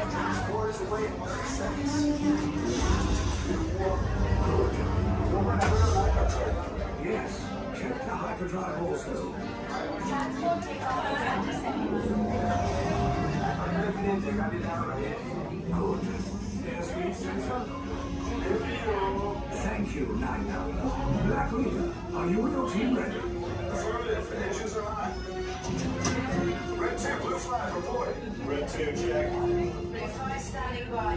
Transport is away in 30 seconds. Yes, check the hyperdrive also. Transport take off in 20 seconds. Good. Airspeed sensor. Thank you, 9 Black Leader, are you and your team ready? Affirmative. Engines are hot. Red 2, Blue 5, reporting. Red 2, check. Blue 5 standing by.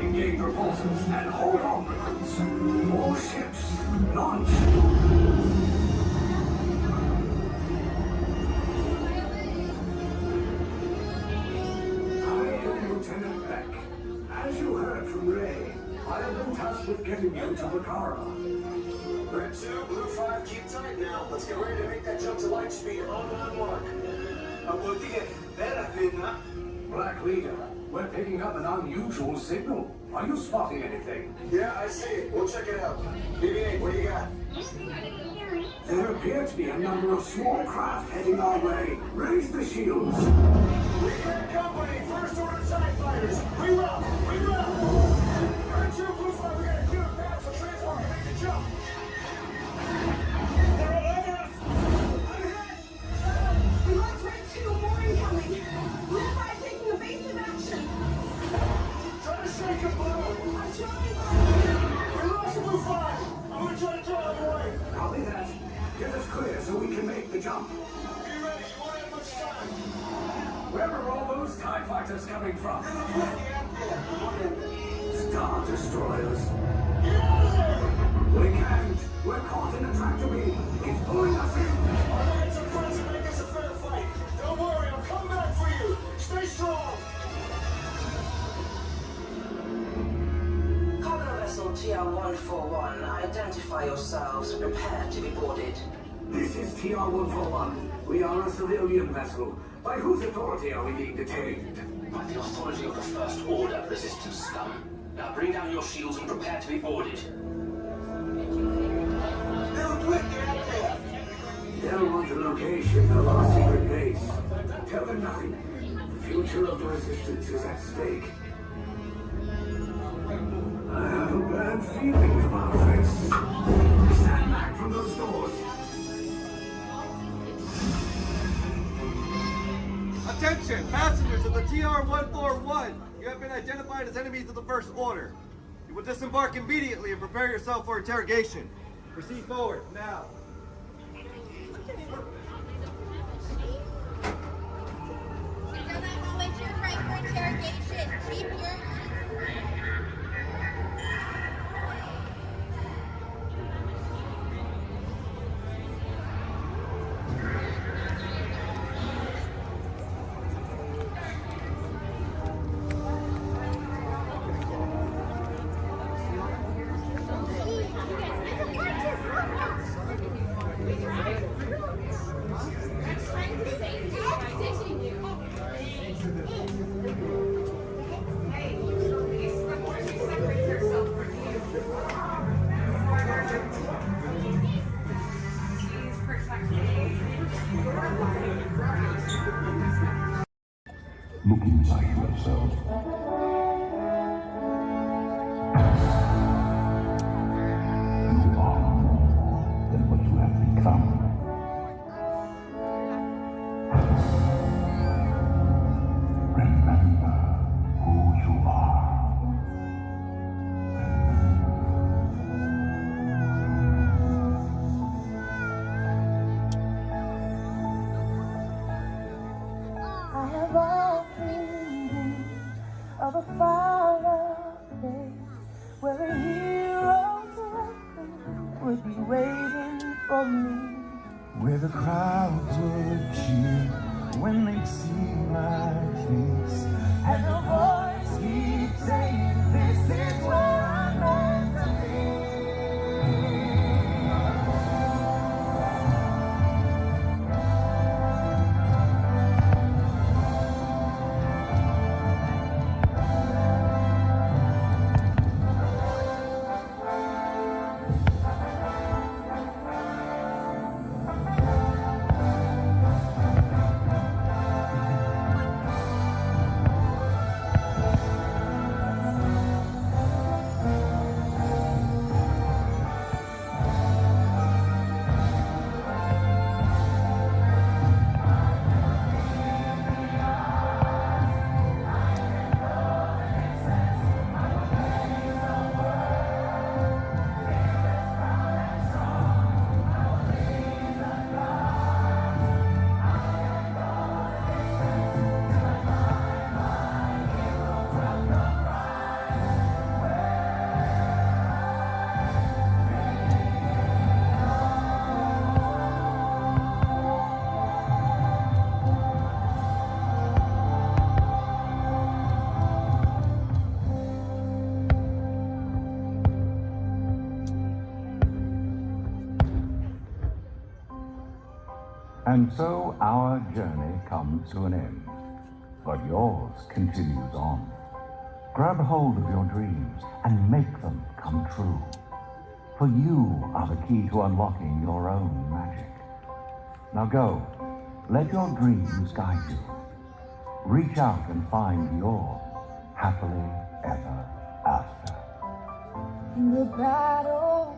Engage propulsors and hold on, recruits. More ships. Launch. I am Lieutenant Beck. As you heard from Ray, I have been tasked with getting you to Pucara. Red 2, Blue 5, keep tight now. Let's get ready to make that jump to light speed on mark. Black Leader, we're picking up an unusual signal. Are you spotting anything? Yeah, I see it. We'll check it out. BB-8, what do you got? There appear to be a number of small craft heading our way. Raise the shields. Weekend Company, First Order TIE Fighters. Reroute! Reroute! Red 2, Blue 5, we got a clear path for transport. Make the jump. They're all over us. I'm hit. We lost Red 2, more incoming. Blue 5 taking evasive action. Try to shake him, Blue. I'm trying. We lost Blue 5. I'm gonna try to draw him away. Copy that. Get us clear so we can make the jump. Be ready, you won't have much time. Where are all those TIE fighters coming from? Star Destroyers. Get out of there! We can't. We're caught in a tractor beam. It's pulling us in. Our lines are friends and make us a fair fight. Don't worry, I'll come back for you. Stay strong. Cargo vessel TR-141, identify yourselves and prepare to be boarded. This is TR-141. We are a civilian vessel. By whose authority are we being detained? By the authority of the First Order, Resistance scum. Now bring down your shields and prepare to be boarded. They'll want the location of our secret base. Tell them nothing. The future of the Resistance is at stake. I have a bad feeling about this. Stand back from those doors. Attention, passengers of the TR-141. You have been identified as enemies of the First Order. You will disembark immediately and prepare yourself for interrogation. Proceed forward, now. Don't always your right for interrogation. Keep your Look inside yourself. You are more than what you have become. Remember who you are. I have all dreamed of a far place where a hero's welcome would be waiting for me. Where the crowds would cheer when they see my face, And a voice keeps saying, this is where I'm meant to be. And so our journey comes to an end, but yours continues on. Grab hold of your dreams and make them come true. For you are the key to unlocking your own magic. Now go, let your dreams guide you. Reach out and find your happily ever after. The battles,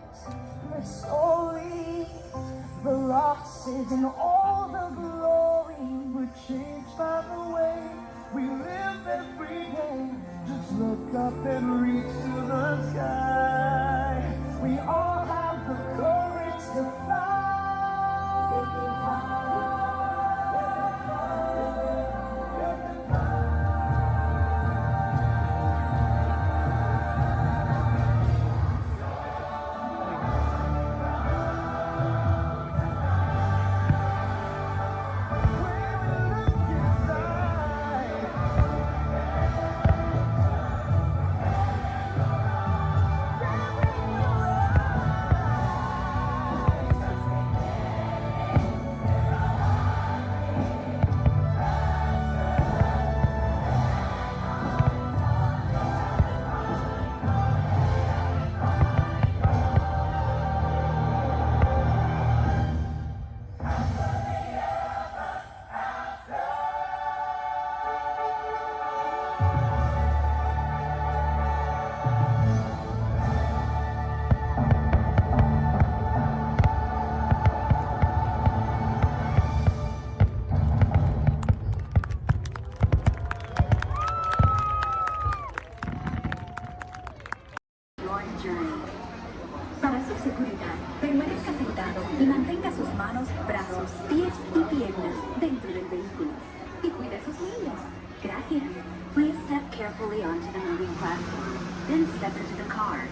the stories, the losses, and all the glory were changed by the way we live every day. Just look up and reach to the sky. We all have the courage to fly. Para su seguridad, permanezca sentado y mantenga sus manos, brazos, pies y piernas dentro del vehículo. Y cuide a sus niños. Gracias. Please step carefully onto the moving platform. Then step into the car.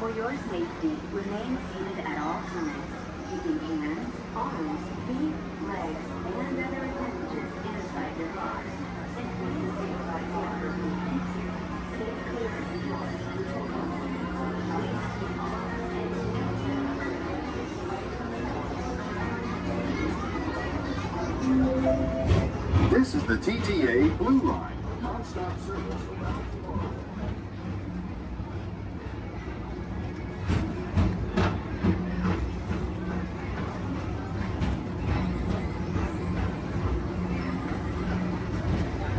For your safety, remain seated at all times, keeping hands, arms, feet, legs, and other appendages inside your car. And please stay by the upper seat. Stay clear of the doors. Please keep all This is the TTA Blue Line, non-stop service around the clock.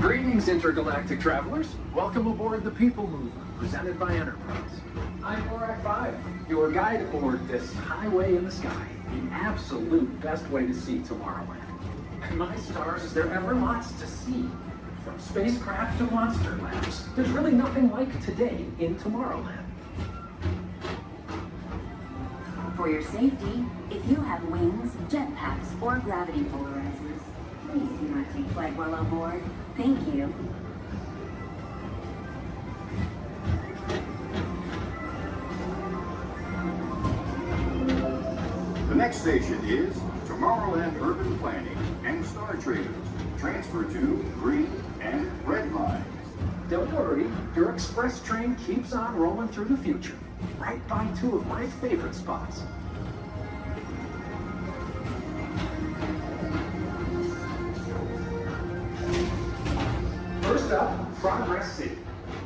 Greetings, intergalactic travelers. Welcome aboard the People Mover, presented by Enterprise. I'm Borak 5, your guide aboard this highway in the sky, the absolute best way to see Tomorrowland. And my stars, is there ever lots to see? From spacecraft to monster labs, there's really nothing like today in Tomorrowland. For your safety, if you have wings, jetpacks, or gravity polarizers, please do not take flight while on board. Thank you. The next station is Tomorrowland Urban Planning and Star Traders. Transfer to green and red lines. Don't worry, your express train keeps on rolling through the future, right by two of my favorite spots. First up, Progress City,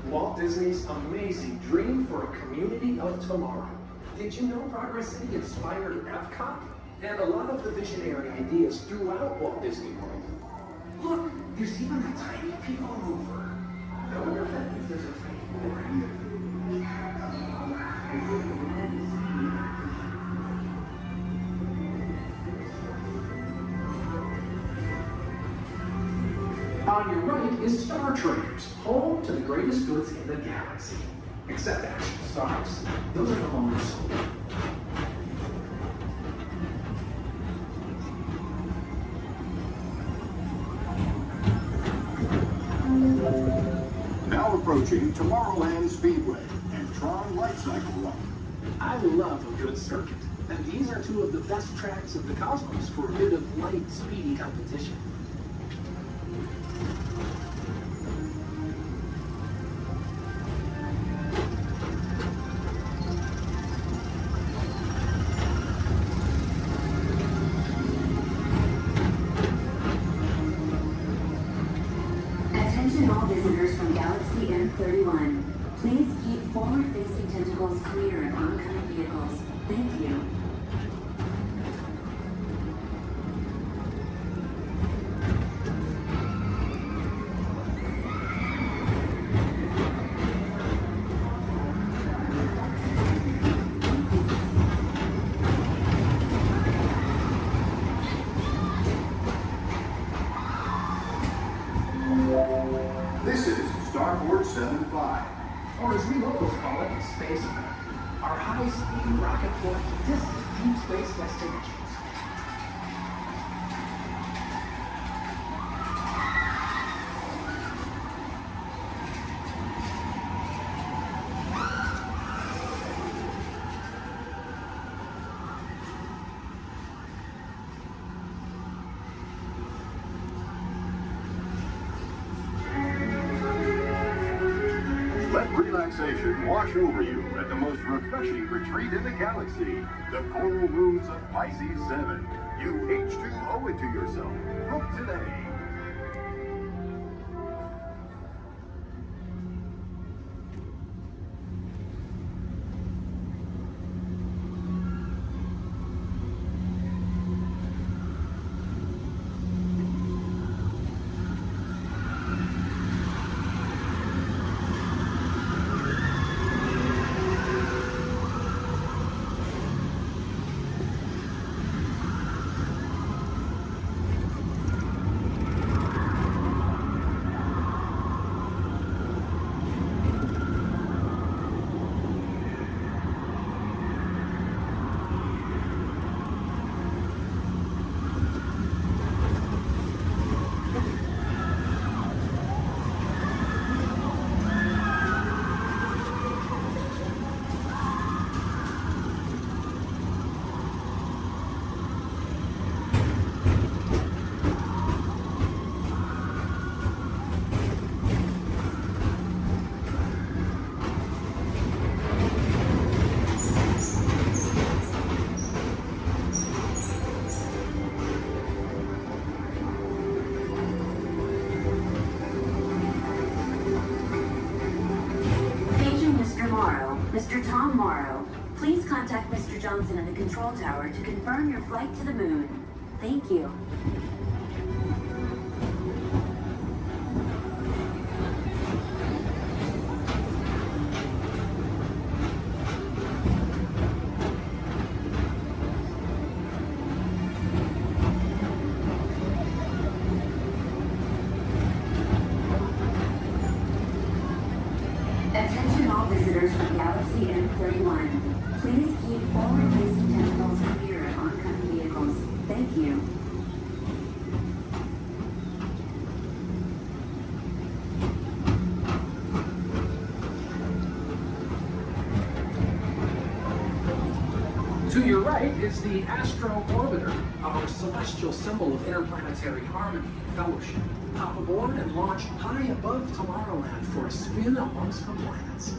Walt Disney's amazing dream for a community of tomorrow. Did you know Progress City inspired Epcot? And a lot of the visionary ideas throughout Walt Disney World. Look, there's even a tiny people mover. I wonder if that means there's a tiny mover. On your right is Star Traders, home to the greatest goods in the galaxy. Except actual stars. Those are the longer sold. Now approaching Tomorrowland Speedway and Tron Light Cycle Run. I love a good circuit, and these are two of the best tracks in the cosmos for a bit of light, speedy competition. Attention all visitors from Galaxy M31. Please keep forward-facing tentacles clear of oncoming vehicles. vehicles. Thank you. This is Starport 75. Or as we locals call it, Space. Our high-speed rocket port to distant deep space destinations. Let relaxation wash over you at the most refreshing retreat in the galaxy, the coral rooms of Pisces 7. You H2 owe it to yourself. Book today. Mr. Tom Morrow, please contact Mr. Johnson in the control tower to confirm your flight to the moon. Thank you. Attention all visitors from Galaxy M31. Please keep forward-facing tentacles clear of oncoming vehicles. Thank you. To your right is the Astro Orbiter, our celestial symbol of interplanetary harmony and fellowship. Hop aboard and launch high above Tomorrowland for a spin amongst the planets.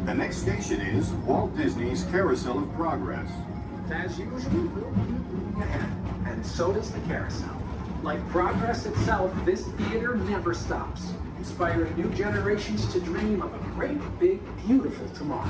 The next station is Walt Disney's Carousel of Progress. As usual, we'll keep moving ahead, and so does the carousel. Like progress itself, this theater never stops, inspiring new generations to dream of a great, big, beautiful tomorrow.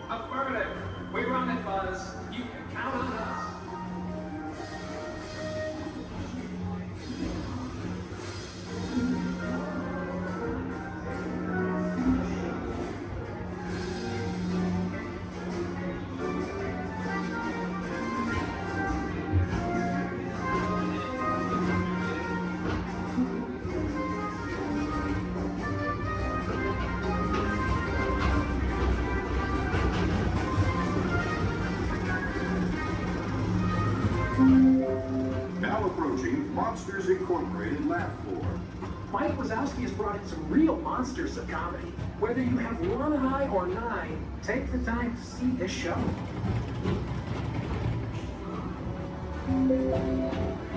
Affirmative. We run it, Buzz. You can count on us. Monsters Incorporated laugh floor. Mike Wazowski has brought in some real monsters of comedy. Whether you have one eye or 9, take the time to see his show.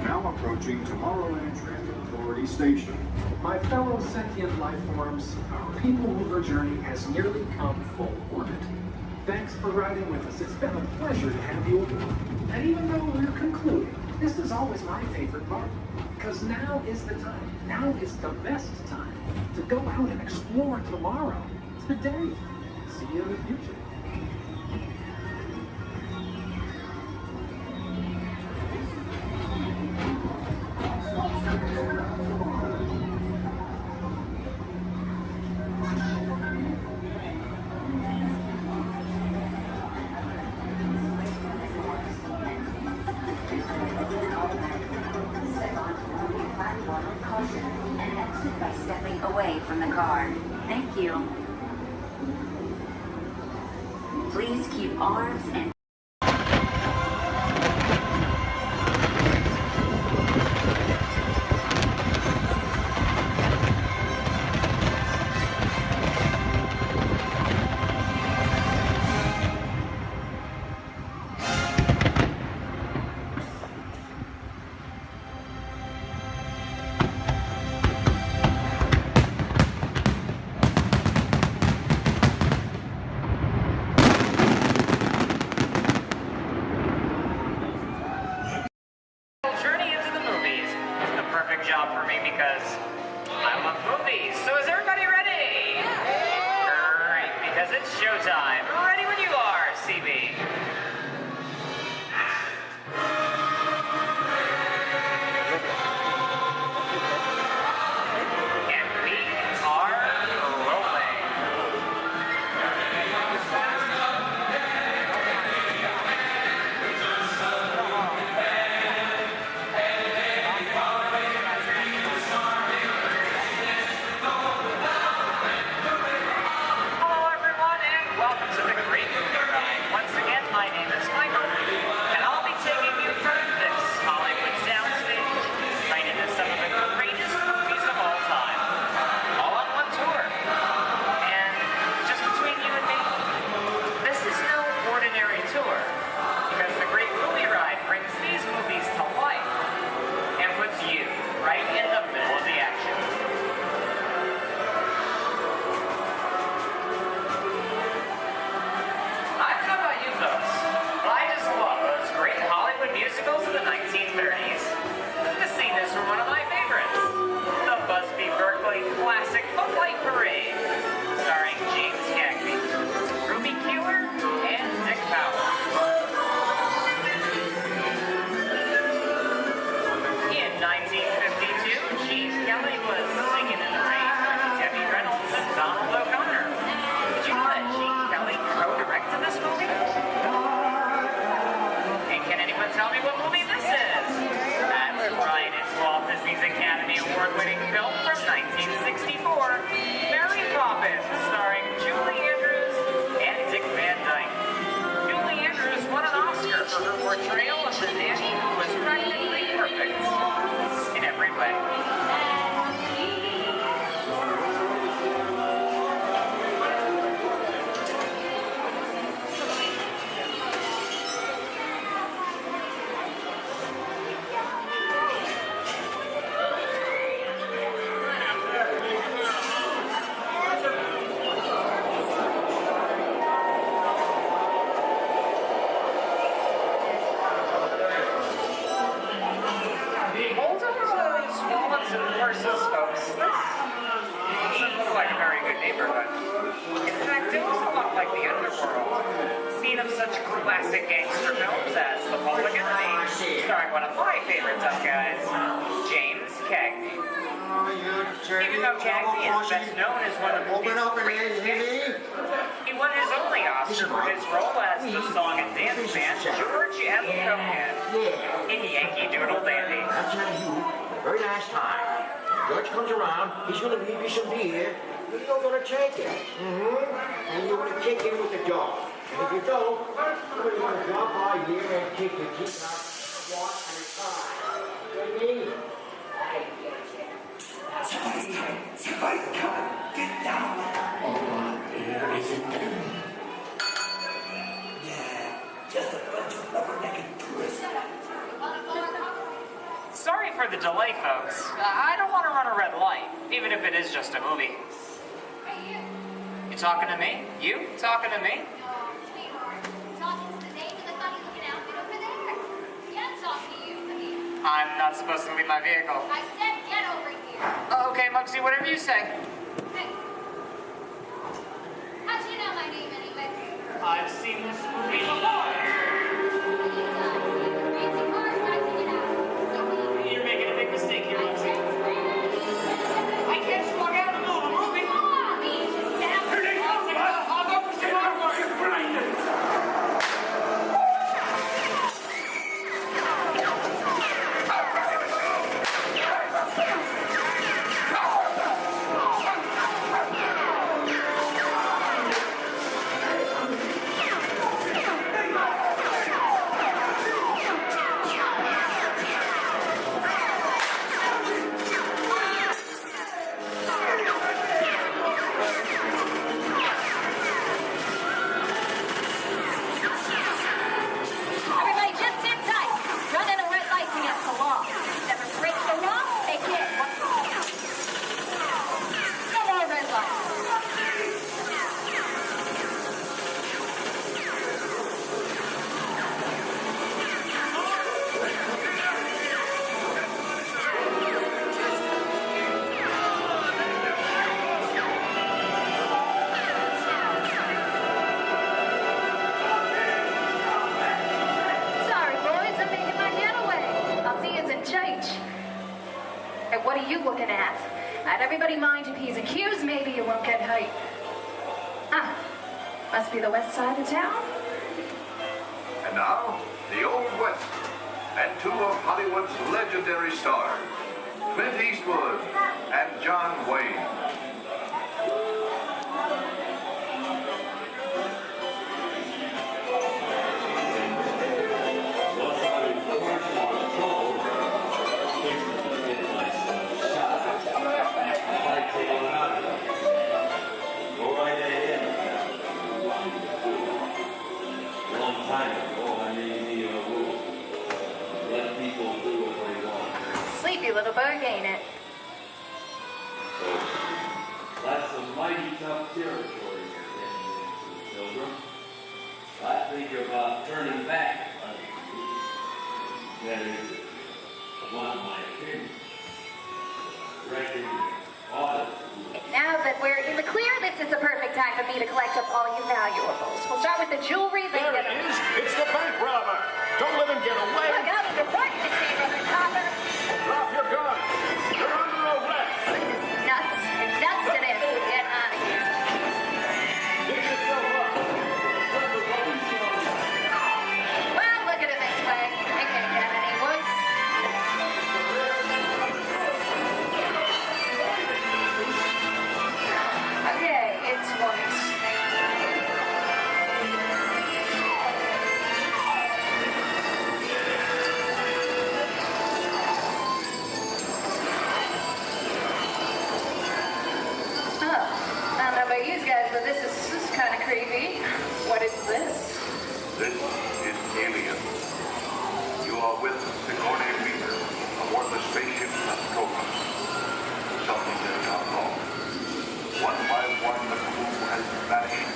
Now approaching Tomorrowland Transit Authority Station. My fellow sentient life forms, our people mover journey has nearly come full orbit. Thanks for riding with us. It's been a pleasure to have you aboard. And even though we're concluding, this is always my favorite part. Because now is the time. Now is the best time to go out and explore tomorrow. Today. See you in the future. And exit by stepping away from the car. Thank you. Please keep arms and Journey into the movies is the perfect job for me because I love movies. So is everybody ready? Great, because it's showtime. Ready when you are, CB. And we are rolling. Hello everyone and welcome to the Great Movie Ride. Once again, my name is Michael, and I'll be taking you from this Hollywood soundstage right into some of the greatest movies of all time. All on one tour. And just between you and me, this is no ordinary tour, because the Great Movie Ride brings these movies to life and puts you right in the middle of the action. I don't know about you folks, but I just love those great Hollywood musicals of the 1930s. This scene is from one of my favorites, the Busby Berkeley classic Footlight Parade, starring James Cagney, Ruby Keeler, and Dick Powell. In 1952, Gene Kelly was singing in the rain with Debbie Reynolds and Donald O'Connor. Did you know that Gene Kelly co-directed this movie? And can anyone tell me what movie this is? That's right, it's Walt Disney's Academy Award-winning film from 1964, Mary Poppins, starring Julie Andrews and Dick Van Dyke. Julie Andrews won an Oscar for her portrayal of the nanny who was practically perfect in every way. Horses, folks. This doesn't look like a very good neighborhood. In fact, it looks a lot like the underworld. Scene of such classic gangster films as The Public Enemy, starring one of my favorite tough guys, James Cagney. Even though Cagney is best known as one of the movie's greatest gangsters, he won his only Oscar for his role as the song and dance man George M. Cohan in Yankee Doodle Dandy. I'm telling you, very last time. George comes around, he's going to leave you some beer, but you're going to take it. And you're going to kick in with the dog. And if you don't, you're going to drop by here and kick your teeth out one at a time. You know what I mean? Somebody come, get down. Where is it then? Yeah, just a bunch of rubber-necked tourists. Sorry for the delay, folks. I don't want to run a red light, even if it is just a movie. You talking to me? You talking to me? I'm not supposed to leave my vehicle. I said get over here. Okay, Muggsy, whatever you say. Hey. How'd you know my name anyway? I've seen this movie before. You're making a big mistake here, Muggsy. I can't just walk out in the middle of a movie. Here they come, bud. I'll go for some artwork. You're blinded. Everybody just sit tight. Running a red light's against the law. Never break the law, they get one. No more red lights. Sorry, boys, I'm making my getaway. I'll see yous in change. Hey, what are you looking at? I'd everybody mind your P's and Q's, maybe you won't get hurt. Ah, must be the west side of town. And now, the Old West, and two of Hollywood's legendary stars, Clint Eastwood and John Wayne. Go right ahead. Long time ago, I made a rule. Let people do what they want. Sleepy little bug, ain't it? So, that's some mighty tough territory you're heading into, Pilgrim. I think about turning back. That is, one of my opinion. Reckon audit. Now that we're in the clear, this is the perfect time for me to collect up all your valuables. We'll start with the jewelry. There it is. It's the bank robber. Don't let him get away. Look out in the front, this neighborhood copper. Drop your gun. You're under arrest. Nuts. It's nuts it is. We're getting out of here. Get yourself up. Well, look at it this way. It can't get any worse. Okay, it's worse. I don't know about you guys, but this is kind of creepy. What is this? This is Alien. You are with Sigourney Weaver aboard the spaceship Nostromo. Something has gone wrong. One by one, the crew has vanished.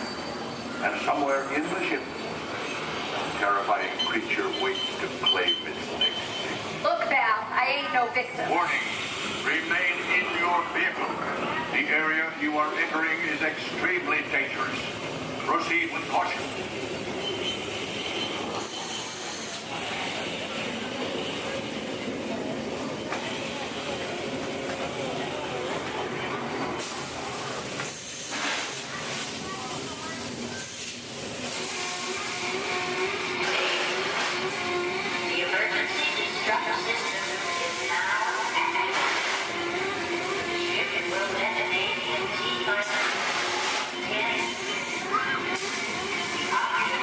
And somewhere in the ship, a terrifying creature waits to claim its next victim. Look, Val, I ain't no victim. Warning, remain in your vehicle. The area you are entering is extremely dangerous. Proceed with caution. The emergency destruct system is now active. Ship will detonate in T-minus 10. Oxygen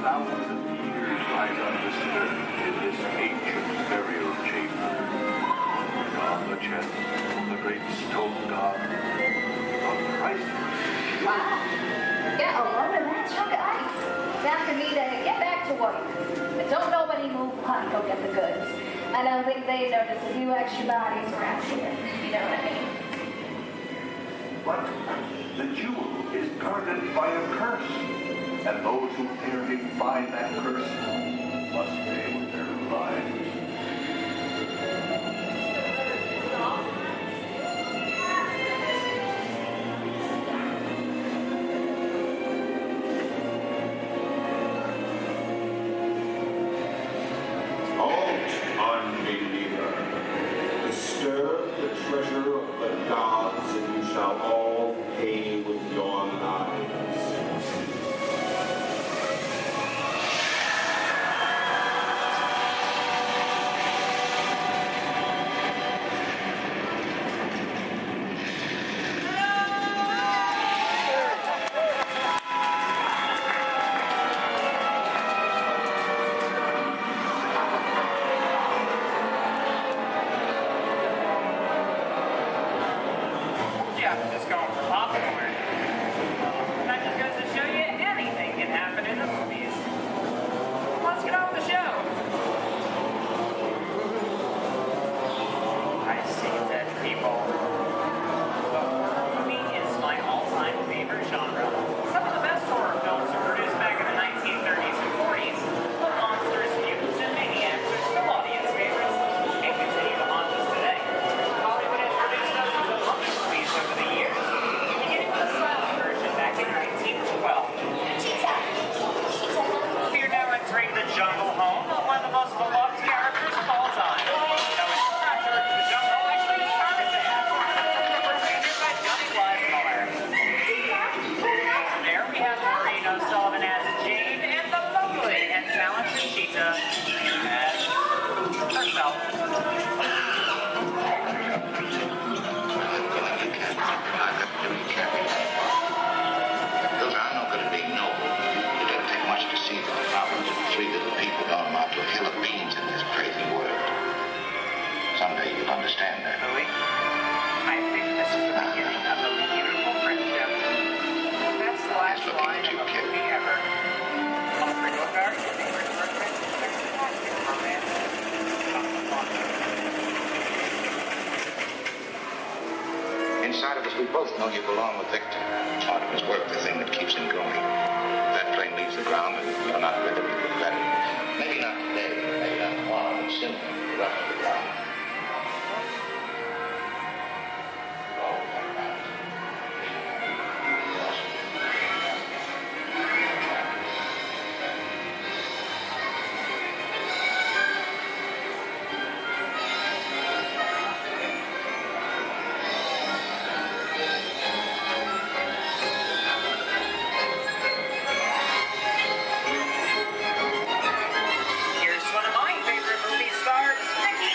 thousands of years lies undisturbed in this ancient burial chamber. And on the chest of the great stone god, a priceless. Wow. Got a load of that chunk of ice. Time for me to get back to work. But don't nobody move while I go get the goods. I don't think they notice a few extra bodies around here. You know what I mean? But the jewel is guarded by a curse, and those who dare defy that curse must pay with their lives. Unbeliever, disturb the treasure of the gods, and you shall all pay with your lives. Yeah, just going for popcorn. That just goes to show you anything can happen in the movies. Let's get on with the show. I see dead people. The horror movie is my all-time favorite genre. Some of the best horror films were produced back in the 1930s and 40s, but monsters, mutants, and maniacs are still audience favorites and continue to haunt us today. Hollywood has produced dozens of hundred movies over the years, beginning with a silent version back in 1912. We are now entering the jungle home of one of the most beloved characters of all time. Though it's not George the Jungle, actually it's Tarzan, represented by Johnny Weissmuller. There we have Maureen O'Sullivan as Jane and the lovely and talented Cheetah as herself. Those are no good at being noble. It doesn't take much to see that the problems of three little people don't amount to a hill of beans in this crazy world. Someday you'll understand that. Louis, I think this is the beginning of a beautiful friendship. That's the last line of a movie ever. I'll bring you a guard, your favorite person, there's a fantastic romance. Inside of us, we both know you belong with Victor. Part of his work, the thing that keeps him going. If that plane leaves the ground and you're not with him, you look better. Maybe not today, maybe not tomorrow, but soon. The rest of the time. Here's one of my favorite movie stars, Mickey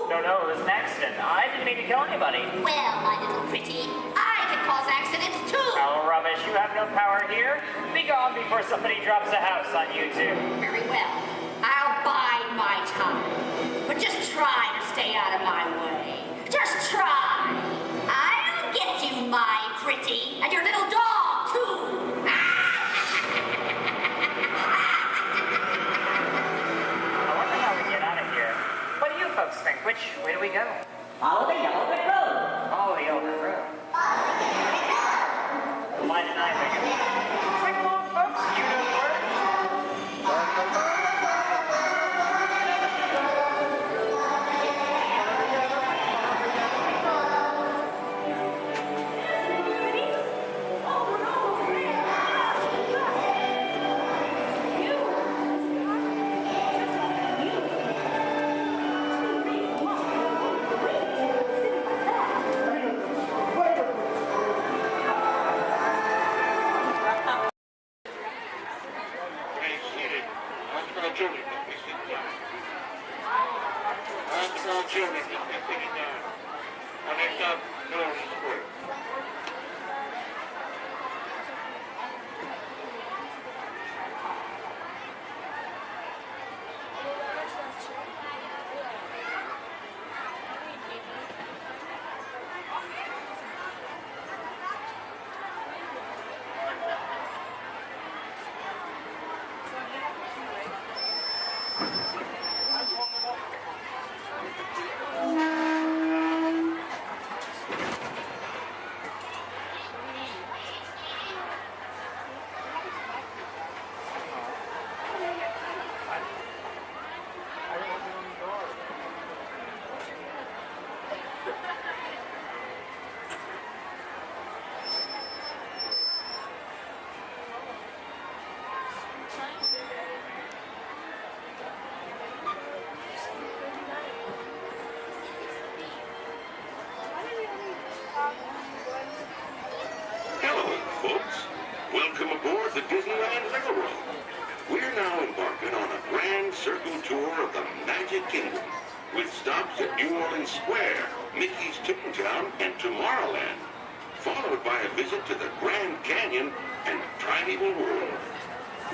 No was next, and I didn't mean to kill anybody. Well, my little pretty, I can cause accidents too. Oh, rubbish. You have no power here. Be gone before somebody drops a house on you, too. Very well. I'll bide my time. But just try to stay out of my way. Just try. I'll get you, my pretty, and your little dog, too. I wonder how we get out of here. What do you folks think? Which way do we go? Follow the yellow brick road. Follow the yellow brick road. Why didn't I think of it? Sing along, folks. You know the words. Hello, folks. Welcome aboard the Disneyland Railroad. We're now embarking on a grand circle tour of the Magic Kingdom, with stops at New Orleans Square, Mickey's Toontown, and Tomorrowland, followed by a visit to the Grand Canyon and Primeval World.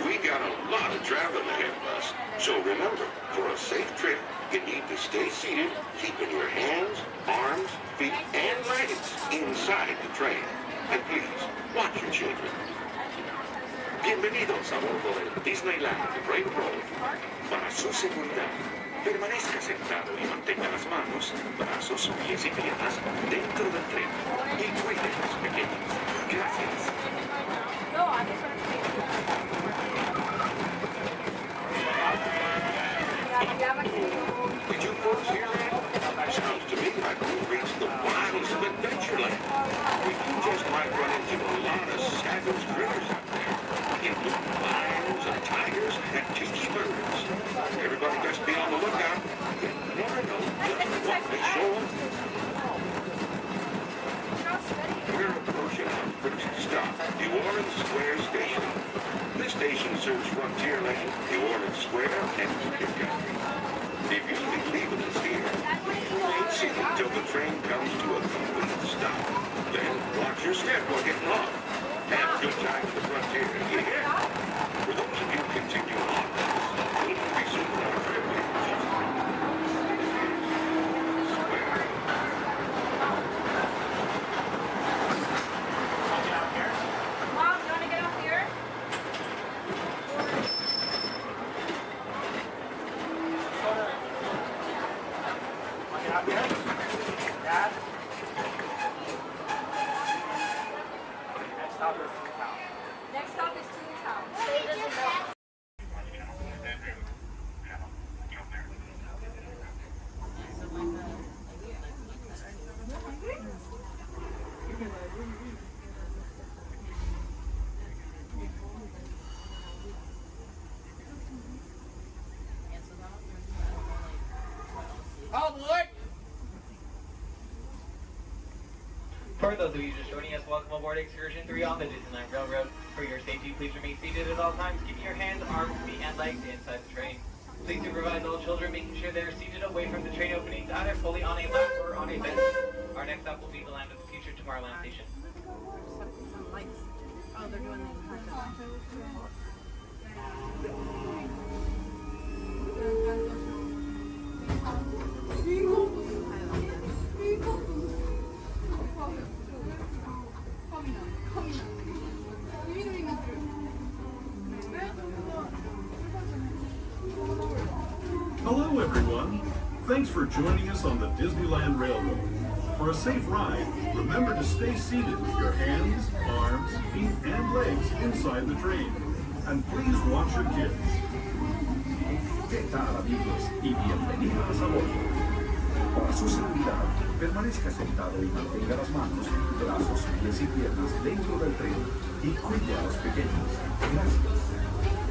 We got a lot of traveling ahead of us, so remember, for a safe trip, you need to stay seated, keeping your hands, arms, feet, and legs inside the train. And please, watch your children. Bienvenidos a bordo del Disneyland Railroad. Para su seguridad, permanezca sentado y mantenga las manos, brazos, pies y piernas dentro del tren. Y cuide a los pequeños. Gracias. Did you folks hear that? Sounds to me like we've reached the wilds of Adventureland. We just might run into a lot of savage critters out there, including lions and tigers and tiki birds. Everybody best be on the lookout. You never know just what may show up. We're approaching our first stop, New Orleans Square Station. This station serves Frontierland, New Orleans Square, and Union Country. If you'll be leaving us here, remain seated until the train comes to a complete stop. Then watch your step while getting off. Have a good time at the frontier, you hear? For those of you continuing on, we'll resume our trip in just a minute. Mom, you want to get off here? Out here? Dad? Next stop is Toontown. Next stop is Toontown. Say doesn't know. All aboard! For those of you just joining us, welcome aboard Excursion 3 on the Disneyland Railroad. For your safety, please remain seated at all times, keeping your hands, arms, feet, and legs inside the train. Please supervise all children, making sure they are seated away from the train openings, either fully on a lap or on a bench. Our next stop will be the Land of the Future Tomorrowland Station. Oh, they're doing Hello, everyone. Thanks for joining us on the Disneyland Railroad. For a safe ride, remember to stay seated with your hands, arms, feet, and legs inside the train. And please watch your kids. ¿Qué tal, amigos? Y bienvenidos a bordo. Para su seguridad, permanezca sentado y mantenga las manos, brazos, pies y piernas dentro del tren y cuide a los pequeños. Gracias.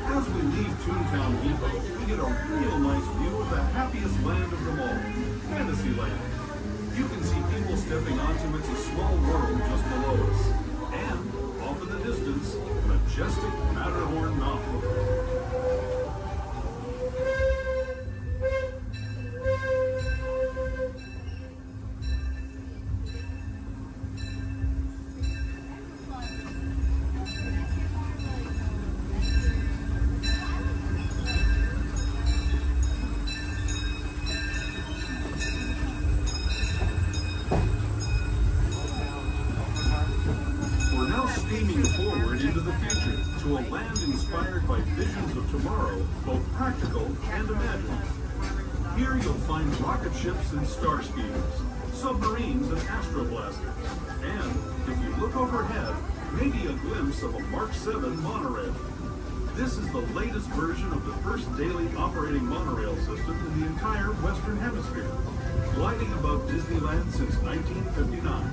As we leave Toontown Depot, we get a real nice view of the happiest land of them all, Fantasyland. You can see people stepping onto It's a Small World just below us. And, off in the distance, majestic Matterhorn Mountain. Steaming forward into the future to a land inspired by visions of tomorrow, both practical and imagined. Here you'll find rocket ships and star speeders, submarines and astroblasters, and if you look overhead, maybe a glimpse of a Mark 7 monorail. This is the latest version of the first daily operating monorail system in the entire Western Hemisphere, gliding above Disneyland since 1959.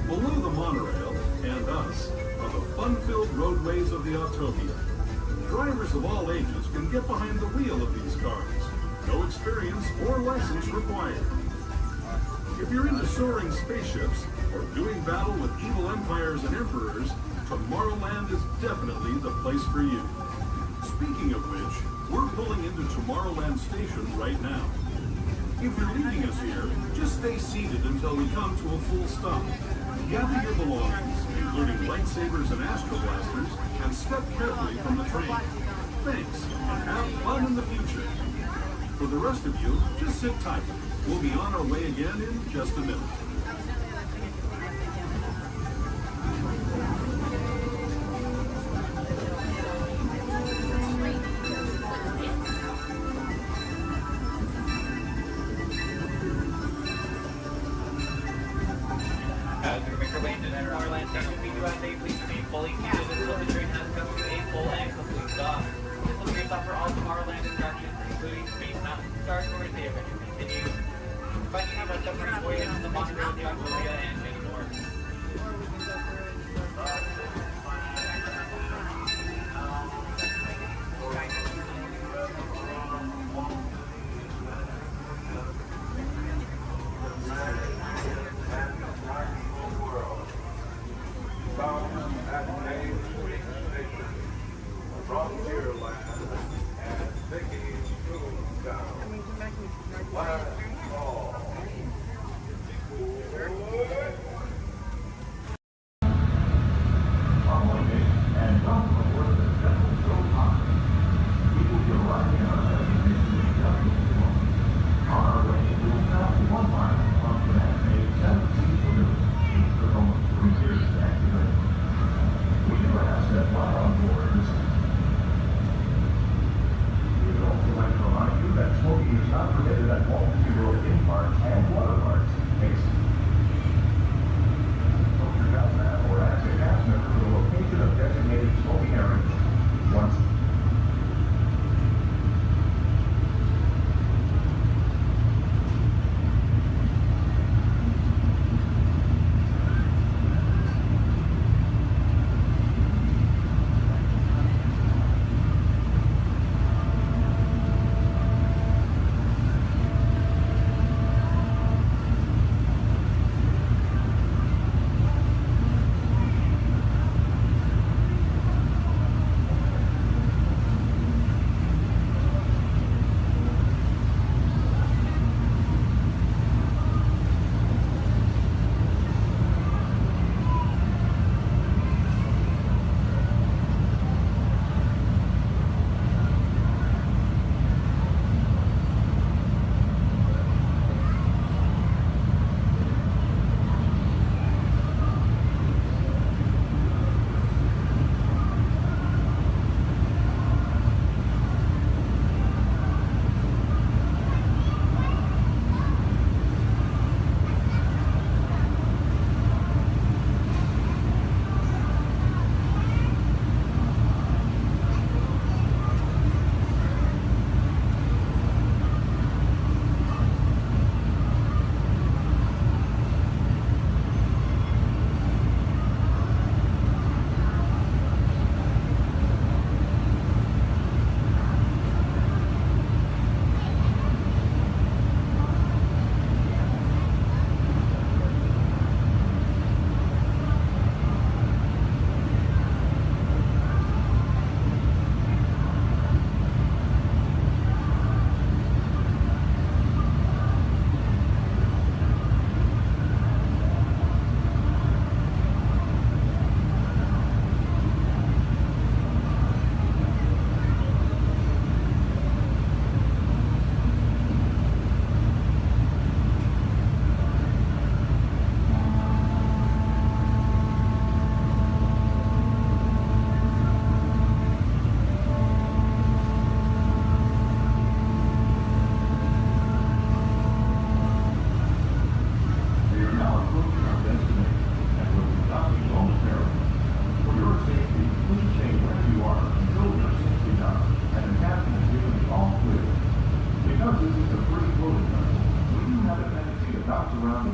Below the monorail, and us, are the fun-filled roadways of the Autopia. Drivers of all ages can get behind the wheel of these cars. No experience or license required. If you're into soaring spaceships or doing battle with evil empires and emperors, Tomorrowland is definitely the place for you. Speaking of which, we're pulling into Tomorrowland Station right now. If you're leaving us here, just stay seated until we come to a full stop. Gather your belongings, including lightsabers and astroblasters, and step carefully from the train. Thanks, and have fun in the future. For the rest of you, just sit tight. We'll be on our way again in just a minute. As we make our way into Tomorrowland Station, we do ask that you please remain fully seated until the train has come to a full and complete stop. This will be your stop for all Tomorrowland attractions, including Space Mountain, Star Tours, the adventure continues. Finding out about submarine voyages, the monorail, the Autopia, and many more.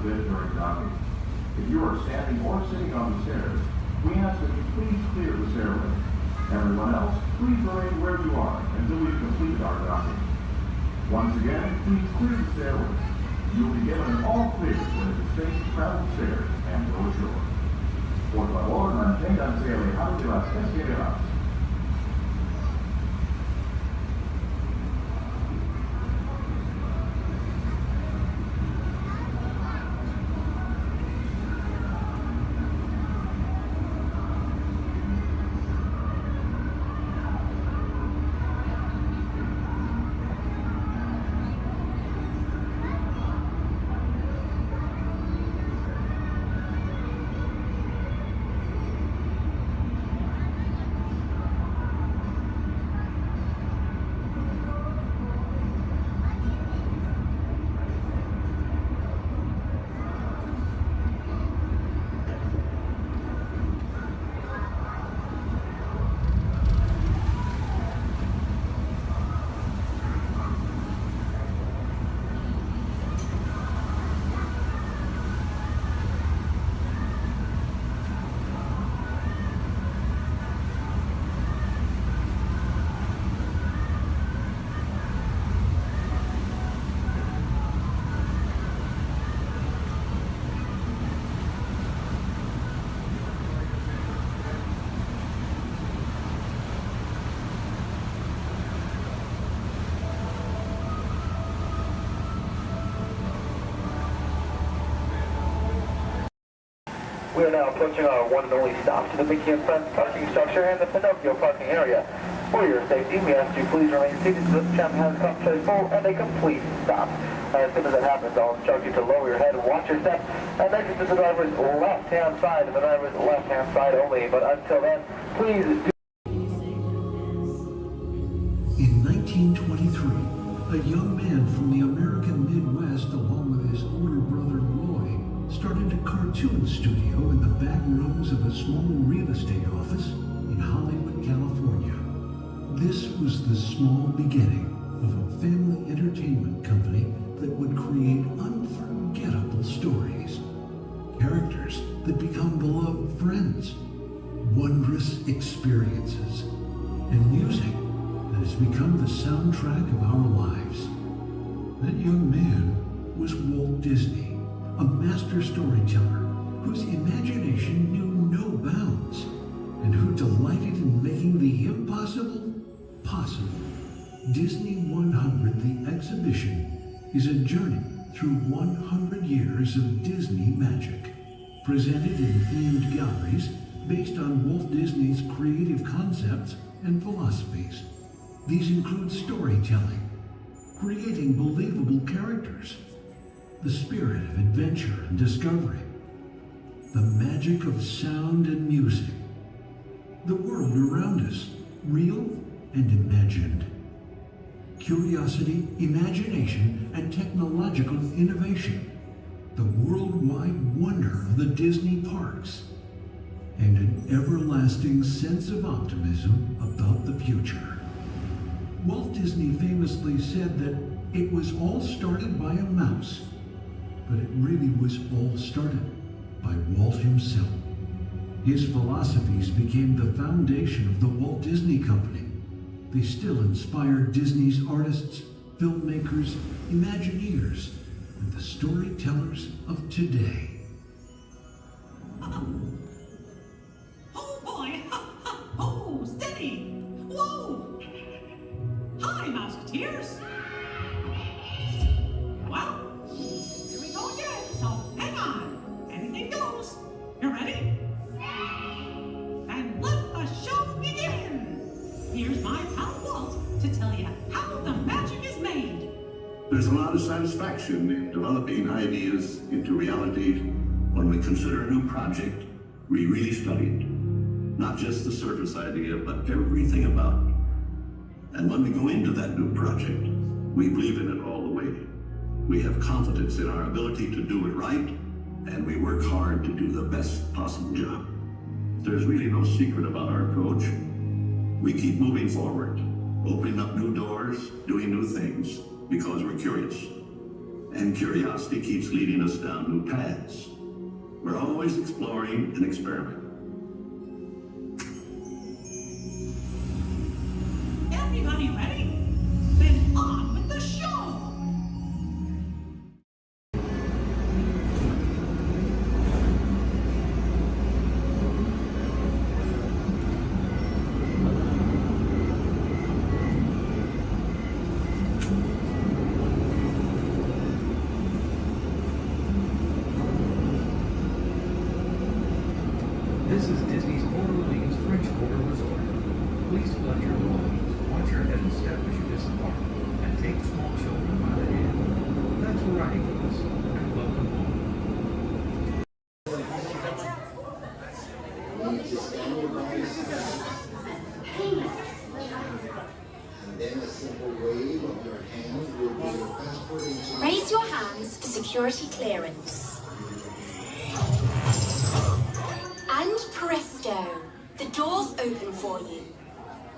the bed during docking. If you are standing or sitting on the stairs, we ask that you please clear the stairway. Everyone else, please remain where you are until we've completed our docking. Once again, please clear the stairway. You'll be given an all clear when it is safe to travel stairs and go ashore. Por favor, manténganse alejados de las escaleras. We are now approaching our one and only stop to the Mickey and Friends parking structure and the Pinocchio parking area. For your safety, we ask you please remain seated until the tram has come to a full and a complete stop. As soon as that happens, I'll instruct you to lower your head and watch your step and exit to the driver's left-hand side and the driver's left-hand side only. But until then, please do... In 1923, a young man from the American Midwest, along with his older brother Roy, started a cartoon studio in the back rooms of a small real estate office in Hollywood, California. This was the small beginning of a family entertainment company that would create unforgettable stories, characters that become beloved friends, wondrous experiences, and music that has become the soundtrack of our lives. That young man was Walt Disney, a master storyteller whose imagination knew no bounds and who delighted in making the impossible possible. Disney 100, the exhibition, is a journey through 100 years of Disney magic, presented in themed galleries based on Walt Disney's creative concepts and philosophies. These include storytelling, creating believable characters, the spirit of adventure and discovery, the magic of sound and music, the world around us, real and imagined, curiosity, imagination, and technological innovation, the worldwide wonder of the Disney parks, and an everlasting sense of optimism about the future. Walt Disney famously said that it was all started by a mouse, but it really was all started by Walt himself. His philosophies became the foundation of the Walt Disney Company. They still inspire Disney's artists, filmmakers, Imagineers, and the storytellers of today. Oh boy! Oh, steady! Whoa! Hi, Musketeers! Well, here we go again, so hang on. Anything goes. You ready? Then let the show begin! Here's my pal Walt to tell you how the magic is made. There's a lot of satisfaction in developing ideas into reality when we consider a new project we really studied. Not just the surface idea, but everything about it. And when we go into that new project, we believe in it all the way. We have confidence in our ability to do it right, and we work hard to do the best possible job. There's really no secret about our approach. We keep moving forward, opening up new doors, doing new things, because we're curious. And curiosity keeps leading us down new paths. We're always exploring and experimenting. Everybody ready? Then on with the show! This is Disney's Orleans French Quarter Resort. Please collect your belongings, watch your head and step as you disembark, and take small children by the hand. Thanks for riding with us, and welcome home. And then a simple wave of your hand will be your passport into... Raise your hands for security clearance. And presto, the doors open for you.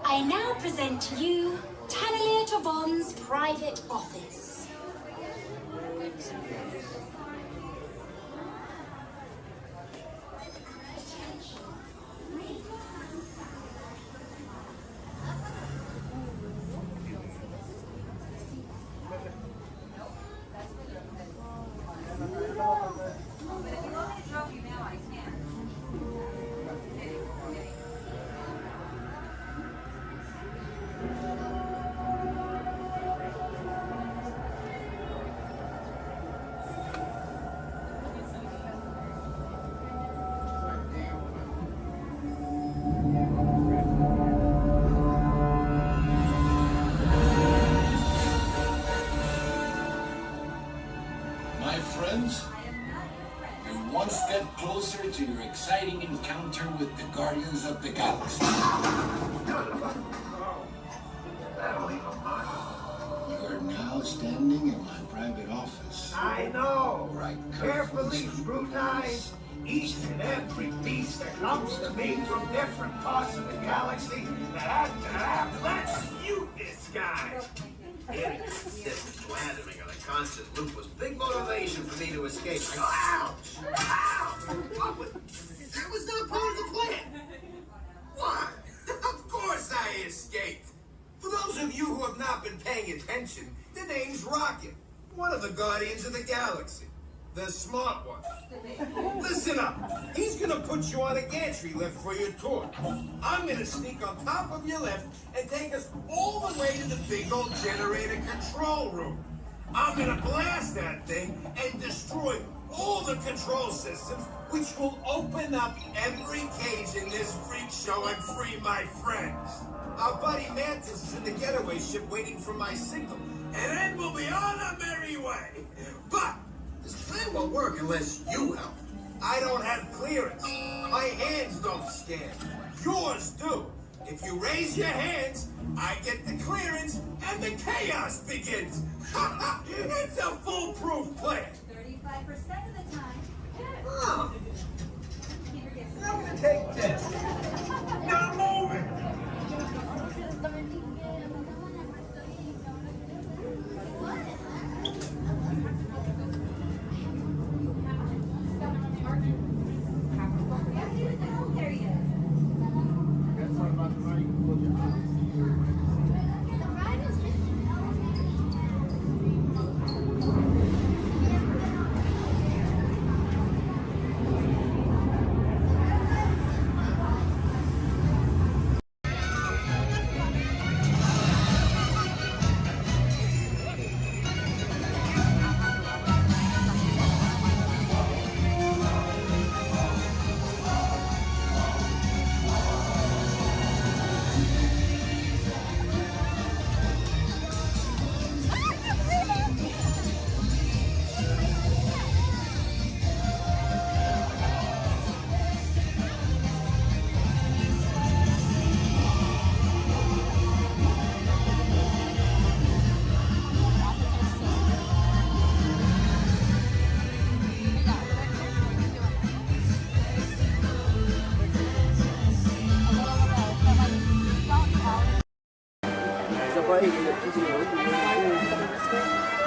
I now present to you Tannelier Tavon's private office. My friends, you're one step closer to your exciting encounter with the Guardians of the Galaxy. You're now standing in my private office. I know. Where I Carefully scrutinize each and every piece that comes to me from different parts of the galaxy that let's mute this guy. Getting this landing on a constant loop was big motivation for me to escape. I go, ouch! Ow! That was not part of the plan. What? Of course I escaped. For those of you who have not been paying attention, the name's Rocket, one of the Guardians of the Galaxy. The smart one. Listen up. He's gonna put you on a gantry lift for your tour. I'm gonna sneak on top of your lift and take us all the way to the big old generator control room. I'm gonna blast that thing and destroy all the control systems, which will open up every cage in this freak show and free my friends. Our buddy Mantis is in the getaway ship waiting for my signal, and then we'll be on our merry way. But this plan won't work unless you help. I don't have clearance. My hands don't scan. Yours do. If you raise your hands, I get the clearance and the chaos begins. It's a foolproof plan. 35% of the time. Oh. I'm gonna take this. Now move it.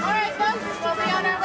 Alright folks, we'll be on our way.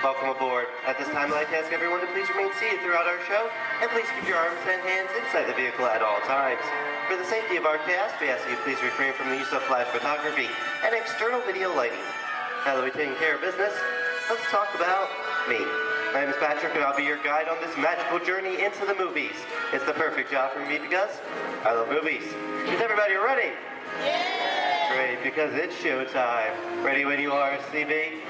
Welcome aboard. At this time, I'd like to ask everyone to please remain seated throughout our show, and please keep your arms and hands inside the vehicle at all times. For the safety of our cast, we ask that you please refrain from the use of flash photography and external video lighting. Now that we've taken care of business, let's talk about me. My name is Patrick, and I'll be your guide on this magical journey into the movies. It's the perfect job for me because I love movies. Is everybody ready? Yeah! Great, because it's showtime. Ready when you are, CB?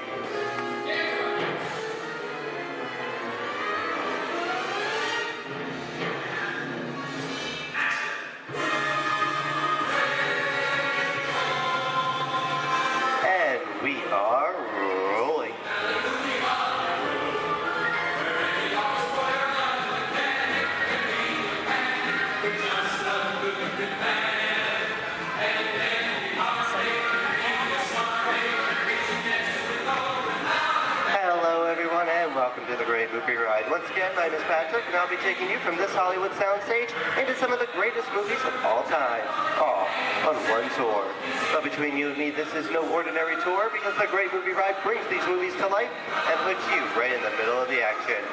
We are rolling. Hello everyone and welcome to the Great Movie Ride. Once again, my name is Patrick and I'll be taking you from this Hollywood soundstage into some of the greatest movies of all time, all on one tour. But between you and me, this is no ordinary tour because the Great Movie Ride brings these movies to life and puts you right in the middle of the action.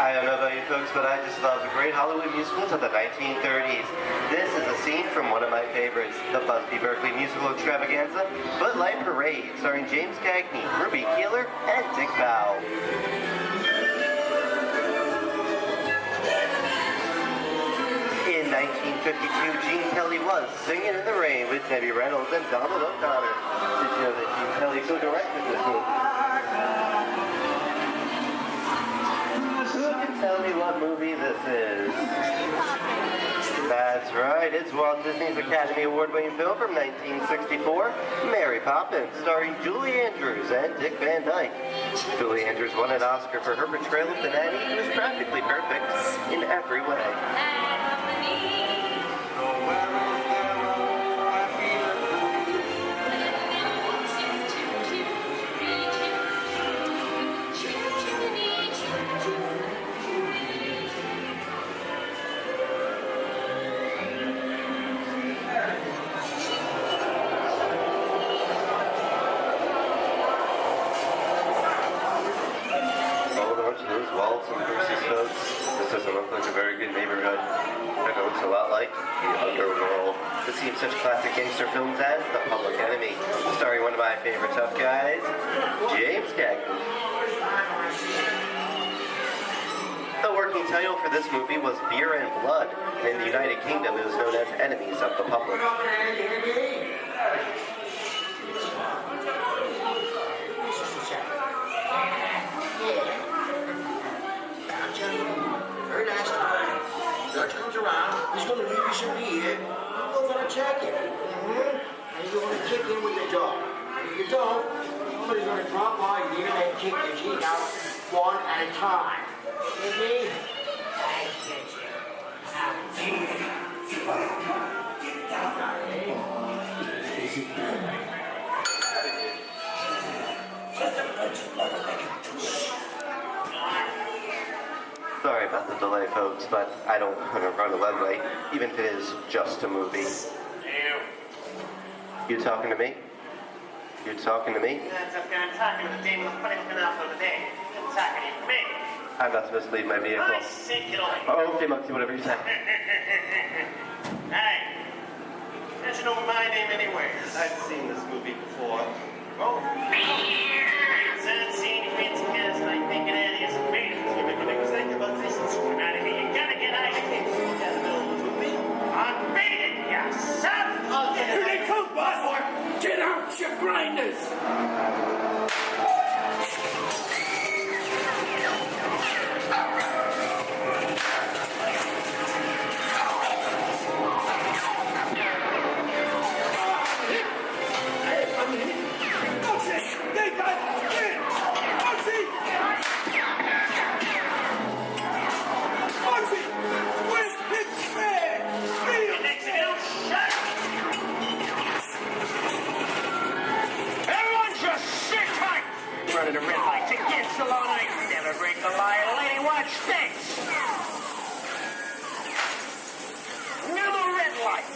I don't know about you folks, but I just love the great Hollywood musicals of the 1930s. This is a scene from one of my favorites, the Busby Berkeley musical extravaganza, Footlight Parade, starring James Cagney, Ruby Keeler, and Dick Powell. In 1952, Gene Kelly was Singing in the Rain with Debbie Reynolds and Donald O'Connor. Did you know that Gene Kelly co-directed this movie? Who can tell me what movie this is? That's right, it's Walt Disney's Academy Award-winning film from 1964, Mary Poppins, starring Julie Andrews and Dick Van Dyke. Julie Andrews won an Oscar for her portrayal of the nanny, who is practically perfect in every way. Walt and Bruce's folks. This doesn't look like a very good neighborhood. It looks a lot like the underworld. This seems such classic gangster films as The Public Enemy, starring one of my favorite tough guys, James Cagney. The working title for this movie was Beer and Blood, and in the United Kingdom it was known as Enemies of the Public. Very nice. Judge comes around, he's going to leave you some beer. We're going to check it. And you're going to kick in with your dog. If you don't, somebody's going to drop by here and kick your teeth out one at a time. You see? I get you. Sorry about the delay, folks, but I don't want to run a red light, even if it is just a movie. You talking to me? You talking to me? That's okay. I'm talking to the demon of punishment out for the day. I'm talking to me. I'm about to mislead my vehicle. I say get away. Oh, okay, Monkey, whatever you say. Hey, how'd you know my name anyways? I've seen this movie before. Oh, I've seen you fancy cats and I'm thinking that is amazing. You make a big mistake about this and swim out of here. You gotta get out of here. You can't just look at the middle of the movie. I'm beating you, son! Here they come, boss! Get out, you grinders! Everyone just sit tight! Running a red light to get so long I never break the lie. Lady, watch this! Another red light!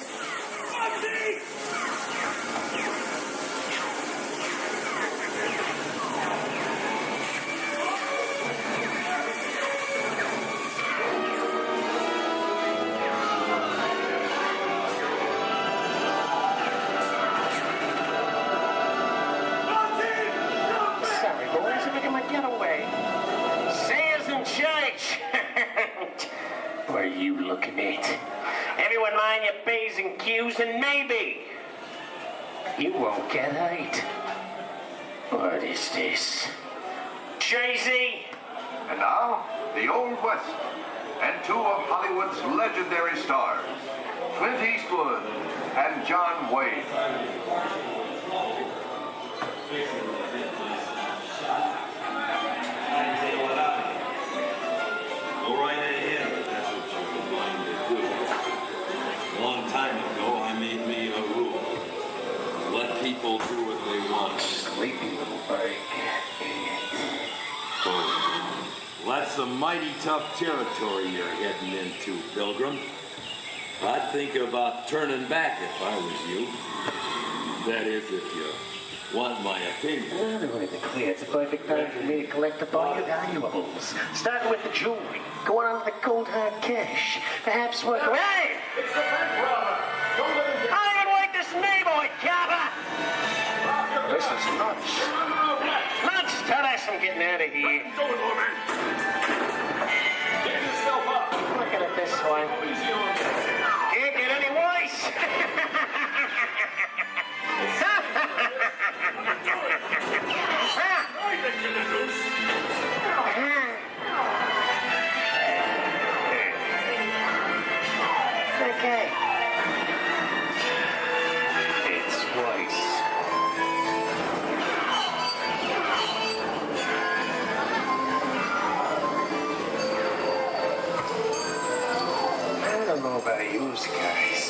Sorry, boys, I'm making my getaway. Sayers in church! What are you looking at? Everyone mind your P's and Q's, and maybe you won't get hurt. What is this? Jay-Z? And now, the Old West, and two of Hollywood's legendary stars, Clint Eastwood and John Wayne. Go right ahead if that's what you're going to do. A long time ago, I made me a rule. Let people do what they want. Sleepy little bug. That's a mighty tough territory you're heading into, Pilgrim. I'd think about turning back if I was you. That is, if you want my opinion. Well, to make it clear, it's a perfect time for me to collect up all your valuables. Starting with the jewelry, going on to the cold hard cash. Perhaps work around. Hey! It's the bank robber! Don't let him get... I don't like this neighborhood, Kappa! This is nuts. Nuts! Tell us I'm getting out of here. What are you doing, old man? Get yourself up! Look at it this way. Easy on me. Can't get any worse. I bet you the goose. Okay. It's twice. I don't know about you guys.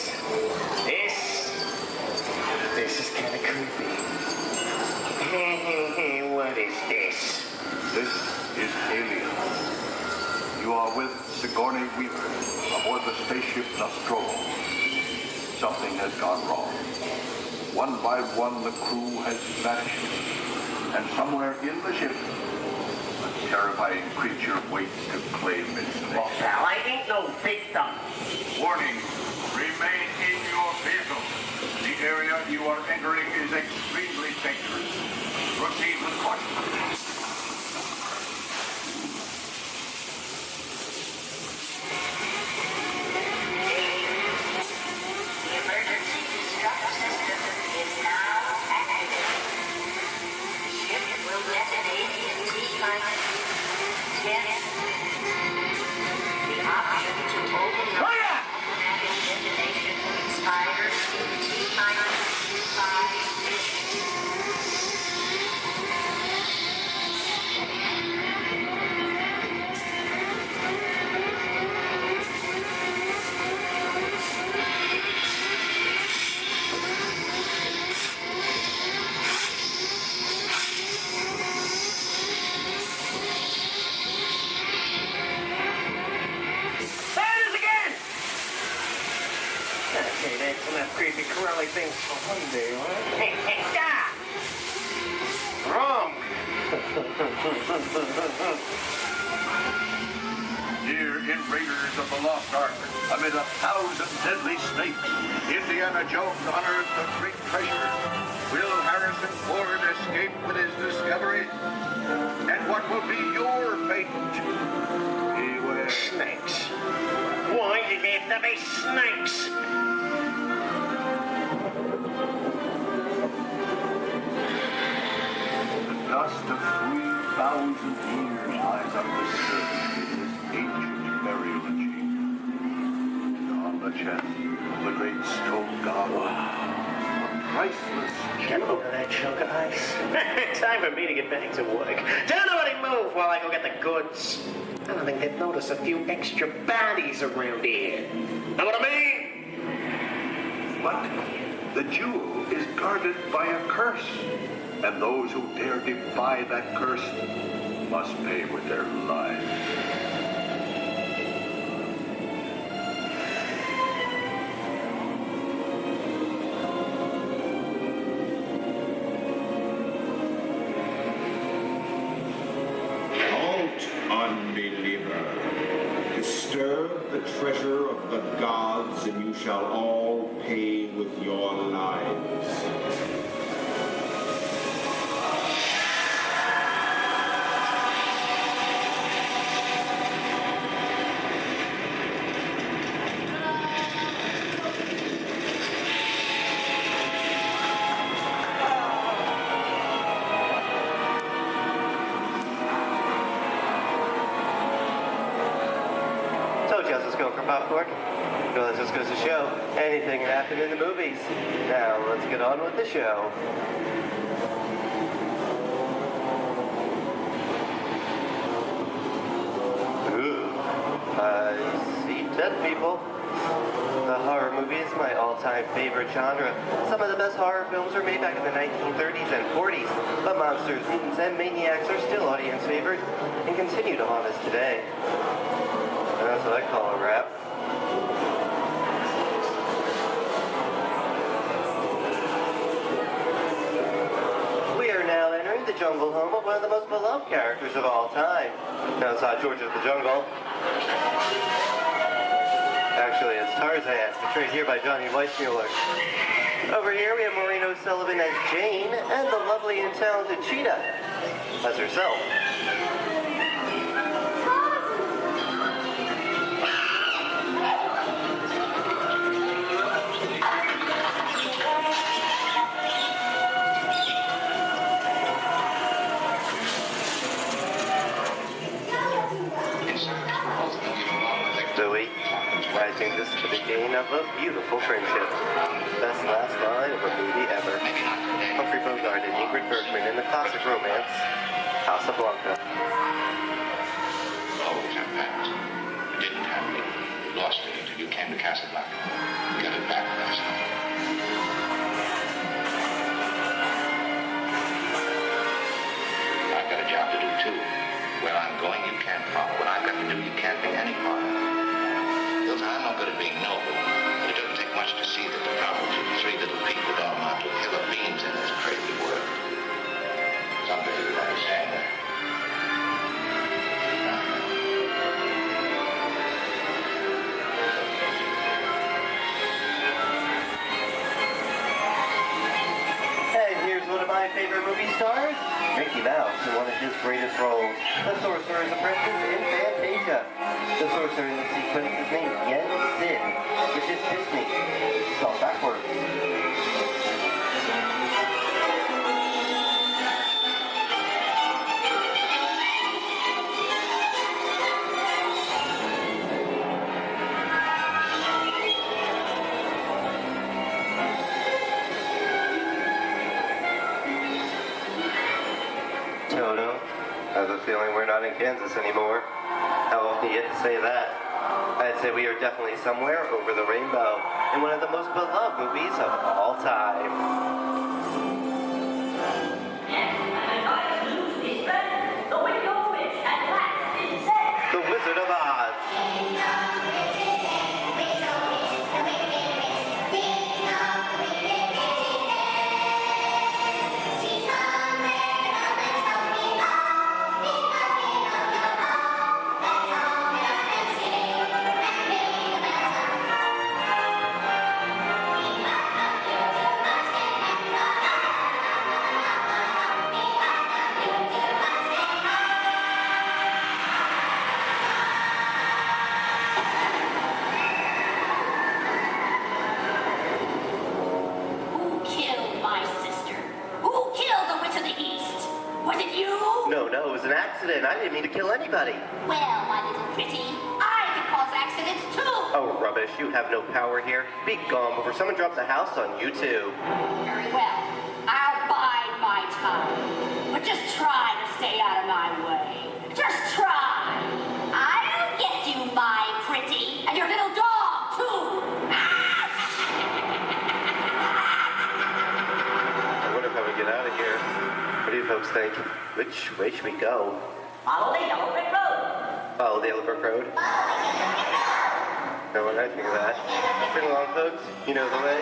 This is kind of creepy. What is this? This is Alien. You are with Sigourney Weaver aboard the spaceship Nostromo. Something has gone wrong. One by one, the crew has vanished. And somewhere in the ship, a terrifying creature waits to claim its name. Pal, I ain't no victim. Warning, remain in your vehicle. The area you are entering is extremely dangerous. Proceed with caution. Emergency distress system is now activated. Ship will detonate in T-minus 10. The option to overload... Save some of that creepy curly things for one day, huh? Wrong! Here in Raiders of the Lost Ark, amid 1,000 deadly snakes, Indiana Jones unearthed a great treasure. Will Harrison Ford escape with his discovery? And what will be your fate? Beware. Snakes. Why did there have to be snakes? The dust of 3,000 years lies undisturbed in this ancient burial chamber. On the chest of the great stone goblet, a priceless Get over that chunk of ice. Time for me to get back to work. Don't nobody move while I go get the goods. I don't think they've noticed a few extra bodies around here. Know what I mean? But the jewel is guarded by a curse, and those who dare defy that curse must pay with their lives. Unbeliever, disturb the treasure of the gods, and you shall all pay with your lives. Popcorn. Well, this just goes to show anything can happen in the movies. Now, let's get on with the show. Ooh, I see dead people. The horror movie is my all-time favorite genre. Some of the best horror films were made back in the 1930s and 40s, but monsters, mutants, and maniacs are still audience favorite and continue to haunt us today. And that's what I call a wrap. We are now entering the jungle home of one of the most beloved characters of all time. Now it's not George of the Jungle. Actually, it's Tarzan, portrayed here by Johnny Weissmuller. Over here we have Maureen O'Sullivan as Jane, and the lovely and talented Cheetah as herself. I think this is the beginning of a beautiful friendship. Best last line of a movie ever. Humphrey Bogart and Ingrid Bergman in the classic romance, Casablanca. Always have passed. You didn't have me. You lost me until you came to Casablanca. You got it back last night. I've got a job to do too. Where I'm going, you can't follow. What I've got to do, you can't be any part of. I'm not good at being noble, but it doesn't take much to see that the problems of three little people don't amount to a hill of beans in this crazy world. Someday you'll understand that. And here's one of my favorite movie stars, Mickey Mouse, in one of his greatest roles, the Sorcerer's Apprentice in Fantasia. The sorcerer in the sequence is named Yen Sid, which is Disney, spelled backwards. Toto, I have a feeling we're not in Kansas anymore. How often do you get to say that? I'd say we are definitely somewhere over the rainbow in one of the most beloved movies of all time. The Wizard of Oz. was an accident. I didn't mean to kill anybody. Well, my little pretty, I can cause accidents too. Oh, rubbish. You have no power here. Be gone before someone drops a house on you, too. Very well. I'll bide my time. But just try to stay out of my way. Just try. I'll get you, my pretty, and your little dog, too. I wonder if I would get out of here. What do you folks think? Which way should we go? Follow the yellow brick road. Follow the Yellow Brick Road? No, what I think of that. Bring along, folks. You know the way.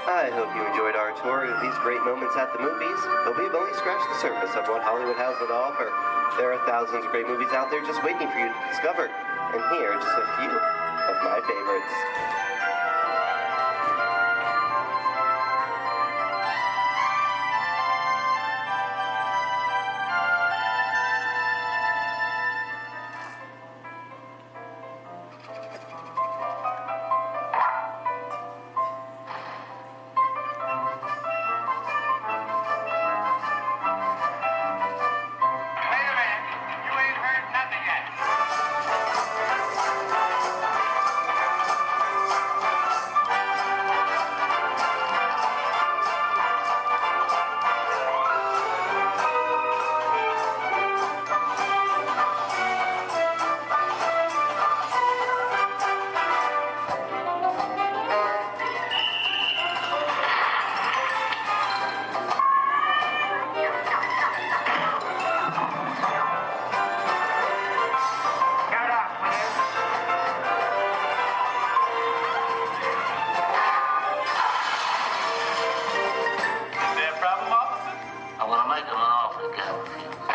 I hope you enjoyed our tour of these great moments at the movies, but we've only scratched the surface of what Hollywood has to offer. There are thousands of great movies out there just waiting for you to discover, and here are just a few of my favorites. I want to make him an offer, Gallifrey.